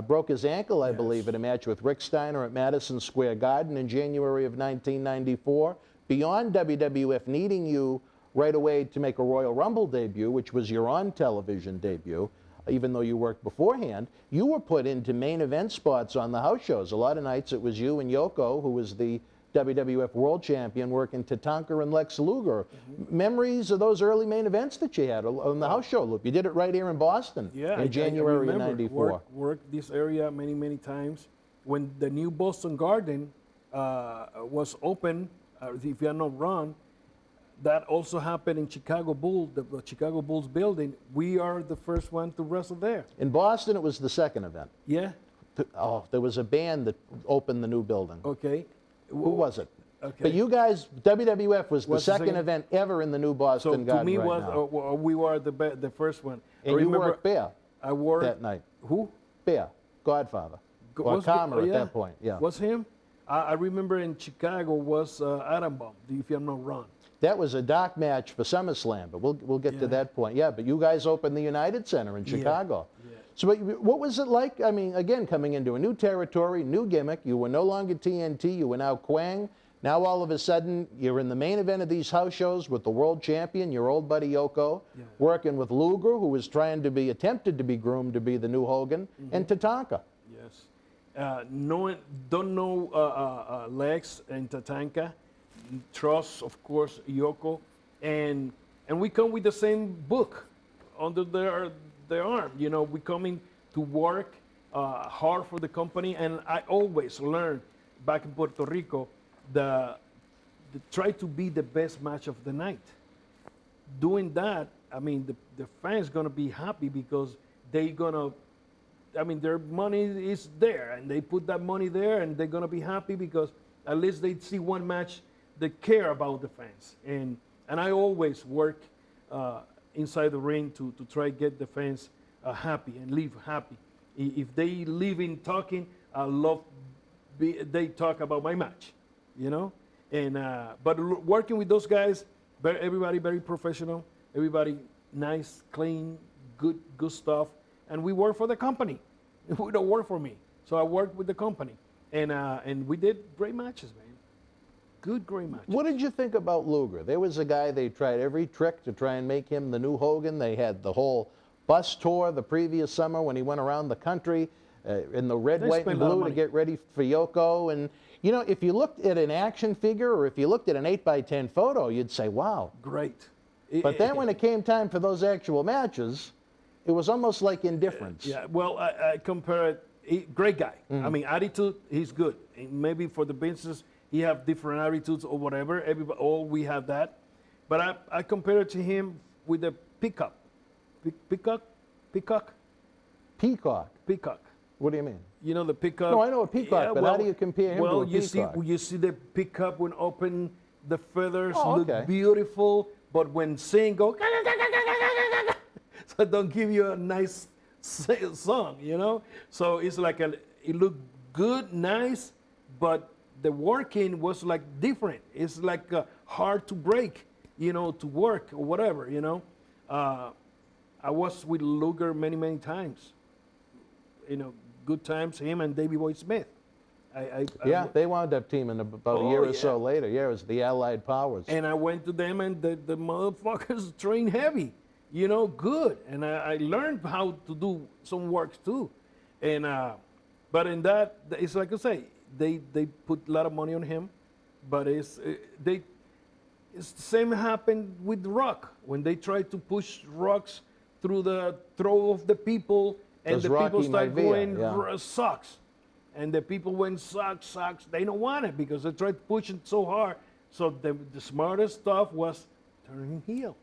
broke his ankle, I believe, in a match with Rick Steiner at Madison Square Garden in January of 1994. Beyond WWF needing you right away to make a Royal Rumble debut, which was your on-television debut, even though you worked beforehand, you were put into main event spots on the house shows. A lot of nights it was you and Yoko, who was the WWF World Champion, working Tatanka and Lex Luger. Memories of those early main events that you had on the house show loop. You did it right here in Boston in January of 94. Worked this area many times. When the new Boston Garden was open, if you're not wrong, that also happened in Chicago Bulls, the Chicago Bulls building. We are the first one to wrestle there. In Boston, it was the second event. Yeah. Oh, there was a band that opened the new building. Okay. Who was it? Okay. But you guys, WWF was the What's the second second? event ever in the new Boston So Garden to me right now. we were the first one. And you worked Bear I worked that night. Who? Bear, Godfather. Or Was- Karma oh, at yeah. that point, yeah. Was him? I remember in Chicago was Atom Bomb, if I'm not wrong. That was a dark match for SummerSlam, but we'll get to that point. Yeah, but you guys opened the United Center in Chicago. Yeah. So what was it like? I mean, again, coming into a new territory, new gimmick. You were no longer TNT. You were now Quang. Now all of a sudden, you're in the main event of these house shows with the world champion, your old buddy Yoko, working with Luger, who was attempted to be groomed to be the new Hogan, and Tatanka. Yes. Don't know Lex and Tatanka. Trust, of course, Yoko, and we come with the same book under their arm. You know, we coming to work hard for the company, and I always learn back in Puerto Rico the try to be the best match of the night. Doing that, I mean, the fans gonna be happy because their money is there, and they put that money there, and they're gonna be happy because at least they see one match. They care about the fans, and I always work inside the ring to try to get the fans happy and leave happy. If they leave in talking, I love they talk about my match, you know. And but working with those guys, everybody very professional, everybody nice, clean, good stuff, and we work for the company. We don't work for me, so I work with the company, and we did great matches, man. Great match. What did you think about Luger? There was a guy, they tried every trick to try and make him the new Hogan. They had the whole bus tour the previous summer when he went around the country in the red, white, and blue to get ready for Yoko. And, you know, if you looked at an action figure or if you looked at an 8x10 photo, you'd say, wow. Great. But then when it came time for those actual matches, it was almost like indifference. Yeah, well, I compare it, great guy. I mean, attitude, he's good. And maybe for the business, he have different attitudes or whatever. All we have that. But I compare it to him with a peacock. Peacock? What do you mean? You know the pickup. No, I know a peacock, but how do you compare him to a peacock? You see the pickup when open, the feathers Oh, look okay. beautiful, but when sing go, so don't give you a nice song, you know. So it's like it looked good, nice, but the working was like different. It's like hard to break, you know, to work or whatever, you know. I was with Luger many times, you know, good times, him and Davey Boy Smith. Yeah, they wound up teaming about a year or so later. Yeah, it was the Allied Powers. And I went to them, and the motherfuckers train heavy, you know, good. And I learned how to do some works too. And but in that, it's like I say, they put a lot of money on him, but it's the same happened with rock when they tried to push rocks through the throat of the people, and the people start going sucks. And the people went sucks. They don't want it because they tried to push it so hard. So the smartest stuff was turning heel.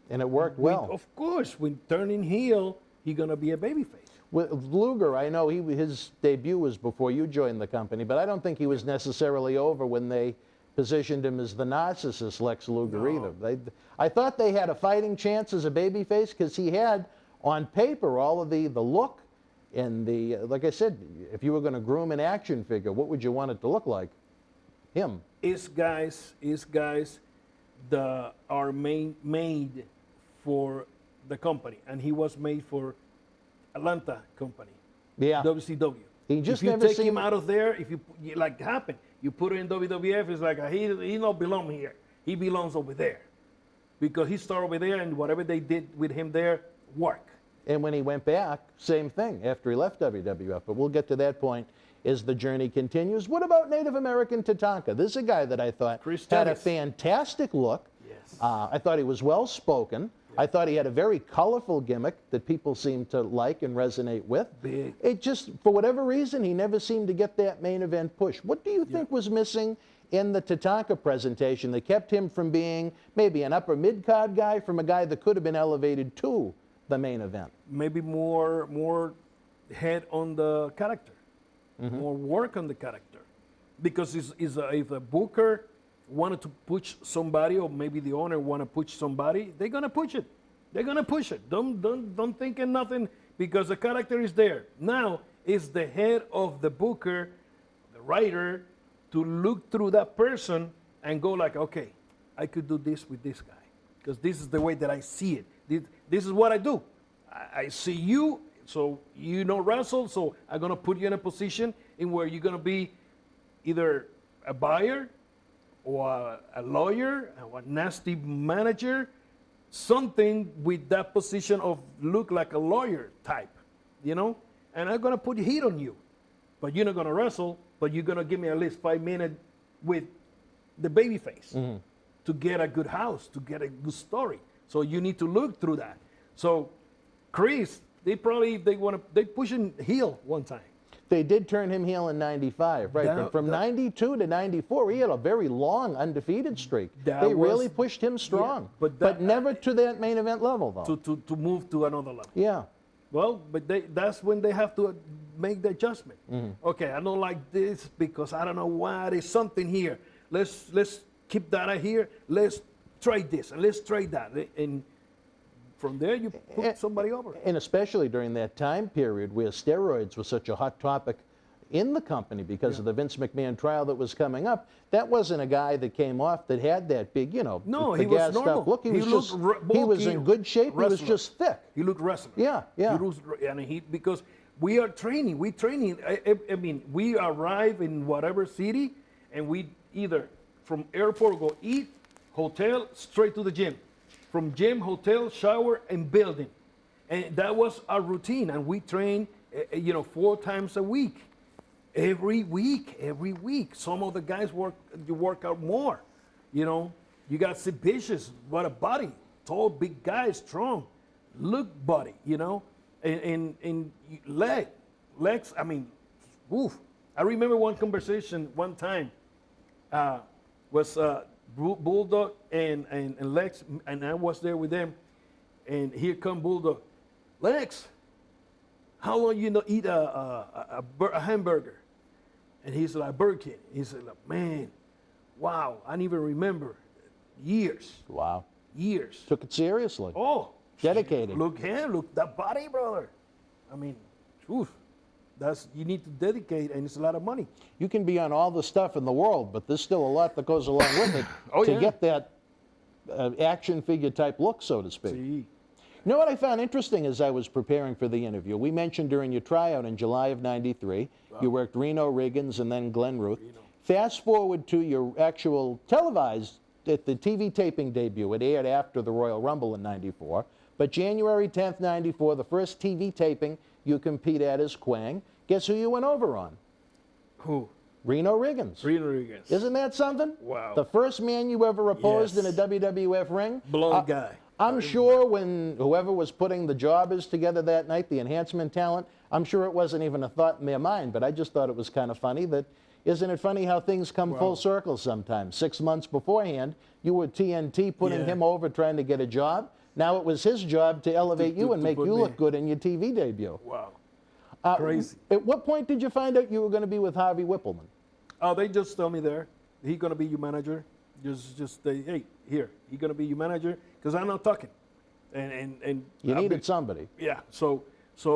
And it worked well. Of course, when turning heel, he's gonna be a babyface. With Luger, I know his debut was before you joined the company, but I don't think he was necessarily over when they positioned him as the narcissist Lex Luger either. I thought they had a fighting chance as a babyface because he had, on paper, all of the look and the, like I said, if you were going to groom an action figure, what would you want it to look like? Him. Is guys that are made for the company, and he was made for Atlanta company. Yeah. WCW. He just if you never take seemed... him out of there, if you like happened, you put it in WWF, it's like he don't belong here. He belongs over there, because he started over there, and whatever they did with him there worked. And when he went back, same thing after he left WWF. But we'll get to that point as the journey continues. What about Native American Tatanka? This is a guy that I thought had a fantastic look. Yes. I thought he was well spoken. I thought he had a very colorful gimmick that people seemed to like and resonate with. Big. It just, for whatever reason, he never seemed to get that main event push. What do you think was missing in the Tatanka presentation that kept him from being maybe an upper mid-card guy from a guy that could have been elevated to the main event? Maybe more head on the character, more work on the character, because if a booker wanted to push somebody, or maybe the owner want to push somebody, they're gonna push it. They're gonna push it. Don't think of nothing, because the character is there. Now it's the head of the booker, the writer, to look through that person and go like, okay, I could do this with this guy, because this is the way that I see it. This is what I do. I see you, so you know wrestle, so I'm gonna put you in a position in where you're gonna be either a buyer or a lawyer, or a nasty manager, something with that position of look like a lawyer type, you know? And I'm gonna put heat on you, but you're not gonna wrestle, but you're gonna give me at least 5 minutes with the babyface to get a good house, to get a good story. So you need to look through that. So Chris, they push him heel one time. They did turn him heel in '95, right? But from '92 to '94, he had a very long undefeated streak. They really pushed him strong, but never to that main event level, though. To move to another level. Yeah. Well, but that's when they have to make the adjustment. Okay, I don't like this because I don't know why. There's something here. Let's keep that here. Let's try this and let's try that. And from there, you put somebody over. And especially during that time period where steroids were such a hot topic in the company because of the Vince McMahon trial that was coming up, that wasn't a guy that came off that had that big, you know, he was normal. Up look. He was in good shape. Wrestler. He was just thick. He looked wrestling. Yeah. Because we are training. We training. I mean, we arrive in whatever city, and we either from airport go eat, hotel, straight to the gym. From gym, hotel, shower, and building. And that was our routine. And we train, 4 times a week. Every week. Some of the guys work out more. You know, you got Sid Vicious, what a body. Tall, big guy, strong. Look body, you know. And legs, I mean, oof. I remember one conversation one time was Bulldog and Lex, and I was there with them, and here come Bulldog. Lex, how long you know eat a hamburger? And he's like, Burger King. He said, like, man, wow, I didn't even remember. Years. Wow. Years. Took it seriously. Oh. Dedicated. Look here, look that body, brother. I mean, oof. You need to dedicate, and it's a lot of money. You can be on all the stuff in the world, but there's still a lot that goes along with it Oh, to yeah. get that action figure type look, so to speak. You know what I found interesting as I was preparing for the interview? We mentioned during your tryout in July of '93, you worked Reno Riggins and then Glenn Ruth. Fast forward to your actual televised, at the TV taping debut. It aired after the Royal Rumble in '94. But January 10th, '94, the first TV taping you compete at is Quang. Guess who you went over on? Who? Reno Riggins. Reno Riggins. Isn't that something? Wow. The first man you ever opposed in a WWF ring? Blonde guy. I'm sure when whoever was putting the jobbers together that night, the enhancement talent, I'm sure it wasn't even a thought in their mind, but I just thought it was kind of funny that, isn't it funny how things come full circle sometimes? 6 months beforehand, you were TNT putting him over trying to get a job. Now it was his job to elevate you and make you look good in your TV debut. Wow. Crazy. At what point did you find out you were going to be with Harvey Whippleman? Oh, they just tell me there, he's gonna be your manager. Just say, hey, here, he's gonna be your manager, because I'm not talking. And You needed somebody. Yeah. So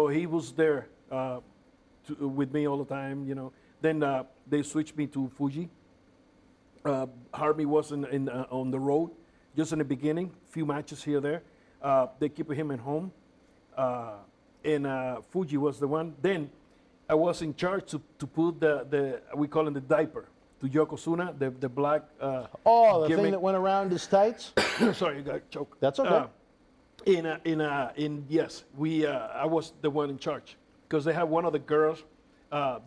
he was there with me all the time, you know. Then they switched me to Fuji. Harvey was on the road, just in the beginning, few matches here or there. They keep him at home. And Fuji was the one. Then I was in charge to put we call it the diaper, to Yokozuna, the black. The thing that went around his tights? Sorry, you got choked. That's okay. Yes, I was the one in charge, because they had one of the girls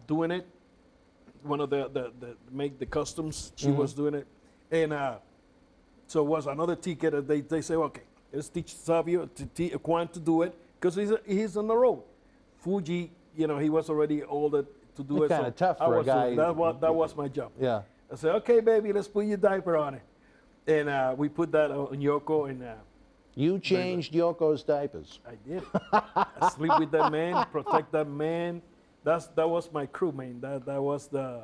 doing it, one of the make the customs, she was doing it. And so it was another ticket that they say, okay, let's teach Savio, Quan to do it, because he's on the road. Fuji, you know, he was already older to do it. Kind of tough for a guy. That was my job. Yeah. I said, okay, baby, let's put your diaper on it. And we put that on Yoko. And you changed Yoko's diapers. I did. I sleep with that man, protect that man. That was my crew, man. That was the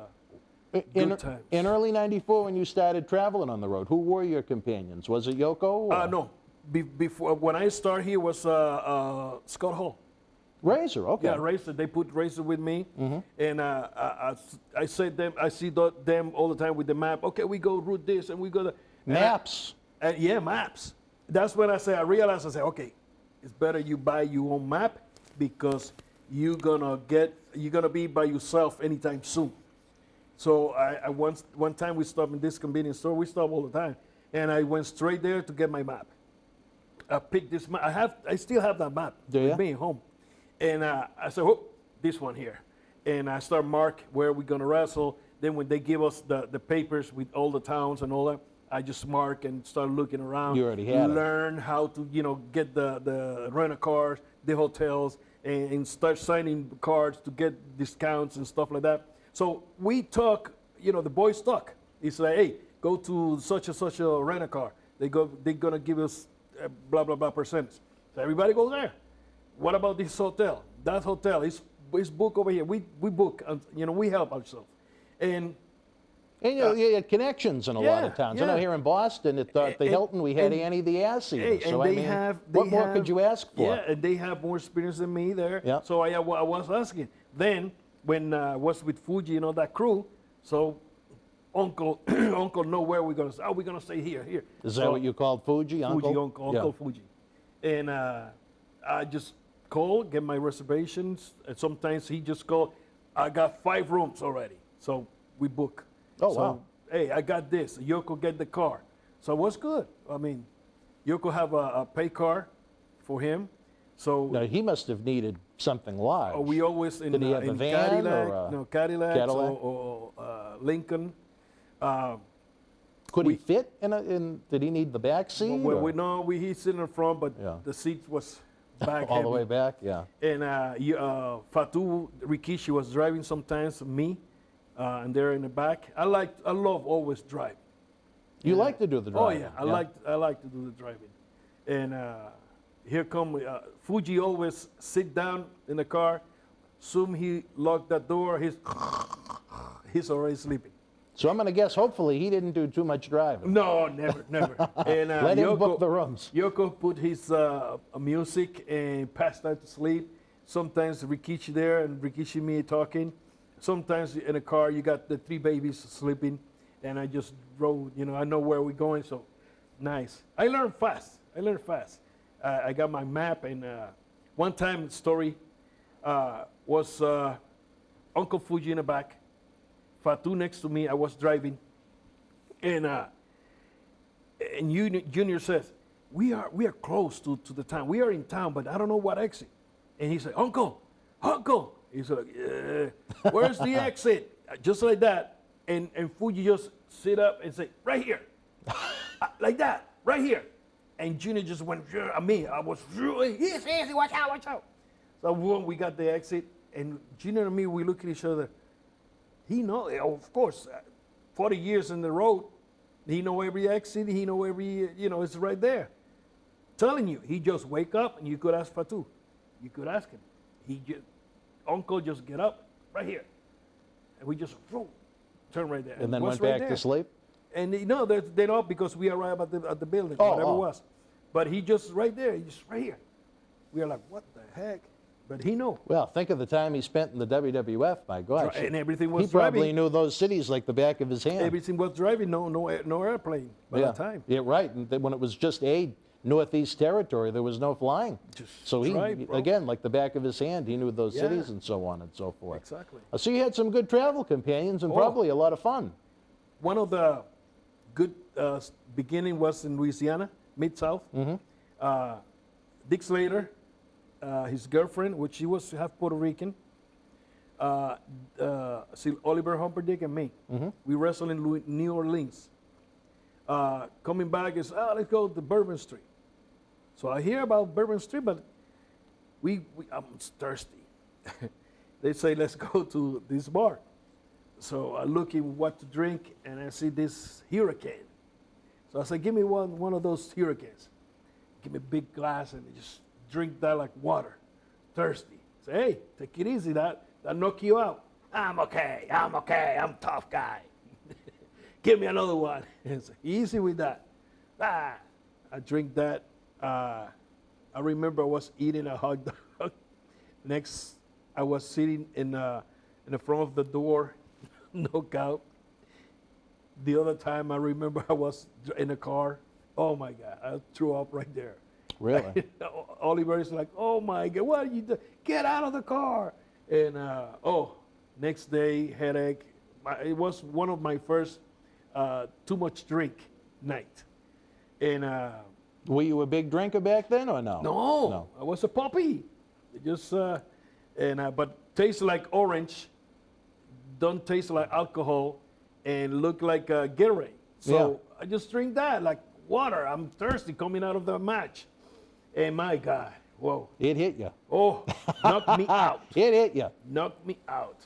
good times. In early '94, when you started traveling on the road, who were your companions? Was it Yoko? Or? No. Before, when I started here was Scott Hall. Razor, okay. Yeah, Razor. They put Razor with me, and I see them all the time with the map. Okay, we go route this, and we go the maps. Yeah, maps. That's when I realized, okay, it's better you buy your own map, because you're gonna be by yourself anytime soon. So I one time we stopped in this convenience store. We stop all the time, and I went straight there to get my map. I picked this map. I still have that map with me at home. And I said, oh, this one here. And I start mark where we're going to wrestle. Then when they give us the papers with all the towns and all that, I just mark and start looking around. You already had learn how to, get the rental cars, the hotels, and start signing cards to get discounts and stuff like that. So we talk, the boys talk. It's like, hey, go to such and such a rental car. They're going to give us blah, blah, blah percentage. So everybody goes there. What about this hotel? That hotel is booked over here. We book, we help ourselves. And you had connections in a lot of towns. I know here in Boston at the Hilton we had Annie the Ass Eater. So what more could you ask for? Yeah, and they have more experience than me there. Yeah. So I was asking. Then when I was with Fuji and all that crew, so Uncle know where we're gonna stay. Oh, we're gonna stay here. Is that what you called Fuji? Uncle Fuji. And I just call, get my reservations, and sometimes he just call, I got 5 rooms already, so we book. Oh, wow. Hey, I got this. Yoko get the car. So what's good? I mean, Yoko have a pay car for him. So now he must have needed something large. We always Did he have a van Cadillac, Cadillac. Or Lincoln. Could he fit did he need the back seat? He's sitting in front, but the seat was back all the way back, yeah. And Fatu Rikishi was driving sometimes, me, and they're in the back. I love always drive. You like to do the driving? Oh yeah, I like to do the driving, and here come Fuji always sit down in the car. Soon he locked that door. He's already sleeping. So I'm going to guess, hopefully, he didn't do too much driving. No, never, never. And Let him book the rooms. Yoko put his music and passed out to sleep. Sometimes Rikishi there and Rikishi me talking. Sometimes in a car you got the 3 babies sleeping, and I just drove. You know, I know where we're going, so nice. I learned fast. I got my map, and one time story was Uncle Fuji in the back. Fatu next to me, I was driving, and Junior says, we are close to the town. We are in town, but I don't know what exit. And he said, Uncle. He said, yeah, where's the exit? Just like that. And Fuji just sit up and say, right here. Like that, right here. And Junior just went at me. I was, easy, watch out. So when we got the exit, and Junior and me, we look at each other. He know, of course, 40 years in the road, he know every exit, he know every, it's right there. Telling you, he just wake up and you could ask Fatu. You could ask him. Uncle just get up right here. And we just turn right there. And then went right back to sleep? And they're not because we arrived at the building, whatever it was. But he just right there, he just right here. We are like, what the heck? But he knew. Well, think of the time he spent in the WWF, my gosh. And everything was He probably driving. knew those cities like the back of his hand. Everything was driving, no airplane by the time. Yeah, right. And then when it was just Northeast territory, there was no flying. So he, again, like the back of his hand, he knew those cities and so on and so forth. Exactly. So you had some good travel companions and probably a lot of fun. One of the good beginning was in Louisiana, Mid-South. Dick Slater, his girlfriend, which she was half Puerto Rican, Oliver Humperdinck and me. We wrestled in New Orleans. Coming back is, let's go to Bourbon Street. So I hear about Bourbon Street, but I'm thirsty. They say, let's go to this bar. So I look in what to drink, and I see this Hurricane. So I said, give me one of those Hurricanes. Give me a big glass and just drink that like water. Thirsty. Say, hey, take it easy, that knock you out. I'm okay, I'm a tough guy. Give me another one. It's easy with that. I drink that. I remember I was eating a hot dog. Next, I was sitting in the front of the door, knockout. The other time, I remember I was in a car. Oh my God, I threw up right there. Really? Oliver is like, oh my God, what are you doing? Get out of the car. And next day, headache. It was one of my first too much drink night. And were you a big drinker back then or no? No, I was a puppy. Just but tastes like orange, don't taste like alcohol, and look like Gatorade. So I just drink that like water. I'm thirsty coming out of the match, and my God, whoa! It hit you. Oh, knocked me out. It hit you. Knocked me out.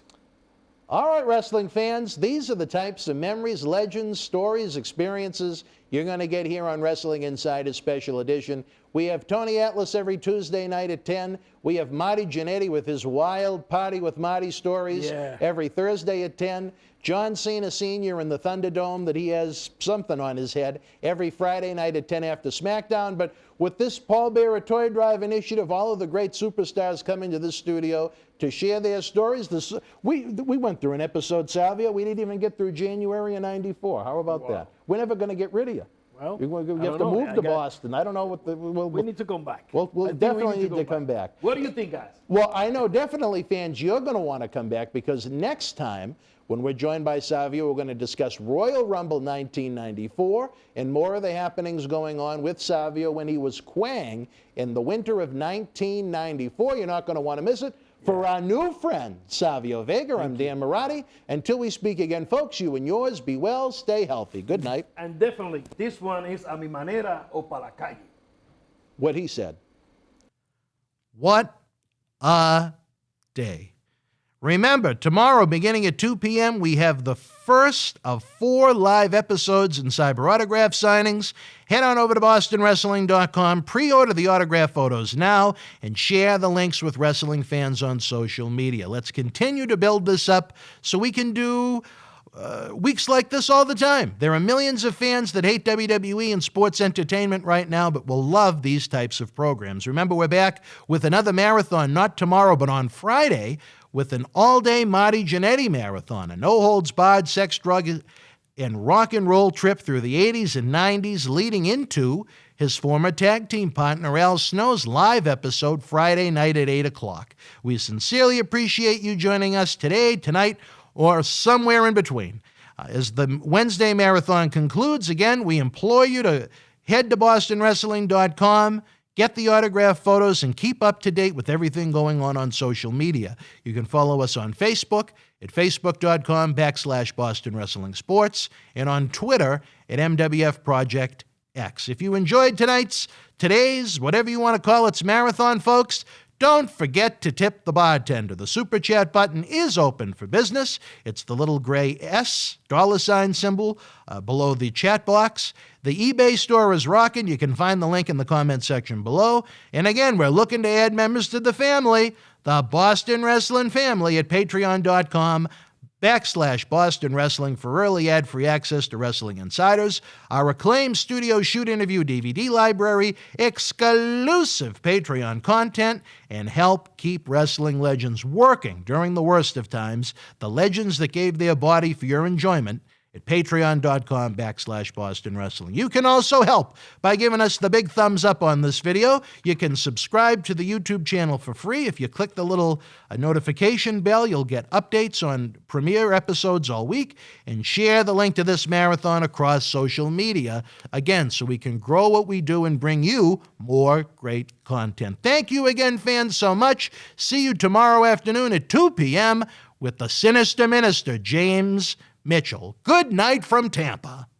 All right, wrestling fans, these are the types of memories, legends, stories, experiences you're going to get here on Wrestling Insider Special Edition. We have Tony Atlas every Tuesday night at 10. We have Marty Jannetty with his Wild Party with Marty stories every Thursday at 10. John Cena Sr. in the Thunderdome that he has something on his head every Friday night at 10 after SmackDown. But with this Paul Bearer Toy Drive initiative, all of the great superstars come into this studio to share their stories. We went through an episode, Savio. We didn't even get through January of '94. How about that? We're never going to get rid of you. Well, you have to move to Boston. I don't know what we need to come back. We'll definitely need to come back. What do you think, guys? Well, I know definitely, fans, you're going to want to come back because next time, when we're joined by Savio, we're going to discuss Royal Rumble 1994 and more of the happenings going on with Savio when he was Quang in the winter of 1994. You're not going to want to miss it. For our new friend, Savio Vega, I'm Dan Marati. Until we speak again, folks, you and yours, be well, stay healthy. Good night. And definitely, this one is a mi manera o pa la calle. What he said. What a day. Remember, tomorrow, beginning at 2 p.m., we have the first of 4 live episodes and cyber autograph signings. Head on over to bostonwrestling.com, pre-order the autograph photos now, and share the links with wrestling fans on social media. Let's continue to build this up so we can do weeks like this all the time. There are millions of fans that hate WWE and sports entertainment right now, but will love these types of programs. Remember, we're back with another marathon, not tomorrow, but on Friday, with an all-day Marty Jannetty marathon, a no-holds-barred sex, drug, and rock and roll trip through the 80s and 90s, leading into his former tag team partner Al Snow's live episode Friday night at 8 o'clock. We sincerely appreciate you joining us today, tonight, or somewhere in between. As the Wednesday marathon concludes, again, we implore you to head to bostonwrestling.com, get the autograph photos, and keep up to date with everything going on social media. You can follow us on Facebook at facebook.com/Boston Wrestling Sports and on Twitter at MWF Project X. If you enjoyed today's, whatever you want to call it, marathon, folks, don't forget to tip the bartender. The Super Chat button is open for business. It's the little gray S $ symbol below the chat box. The eBay store is rocking. You can find the link in the comment section below. And again, we're looking to add members to the family, the Boston Wrestling family, at patreon.com/Boston Wrestling for early ad-free access to Wrestling Insiders, our acclaimed studio shoot interview DVD library, exclusive Patreon content, and help keep wrestling legends working during the worst of times, the legends that gave their body for your enjoyment, at patreon.com/Boston Wrestling. You can also help by giving us the big thumbs up on this video. You can subscribe to the YouTube channel for free. If you click the little notification bell, you'll get updates on premiere episodes all week, and share the link to this marathon across social media, again, so we can grow what we do and bring you more great content. Thank you again, fans, so much. See you tomorrow afternoon at 2 p.m. with the Sinister Minister, James Mitchell. Good night from Tampa.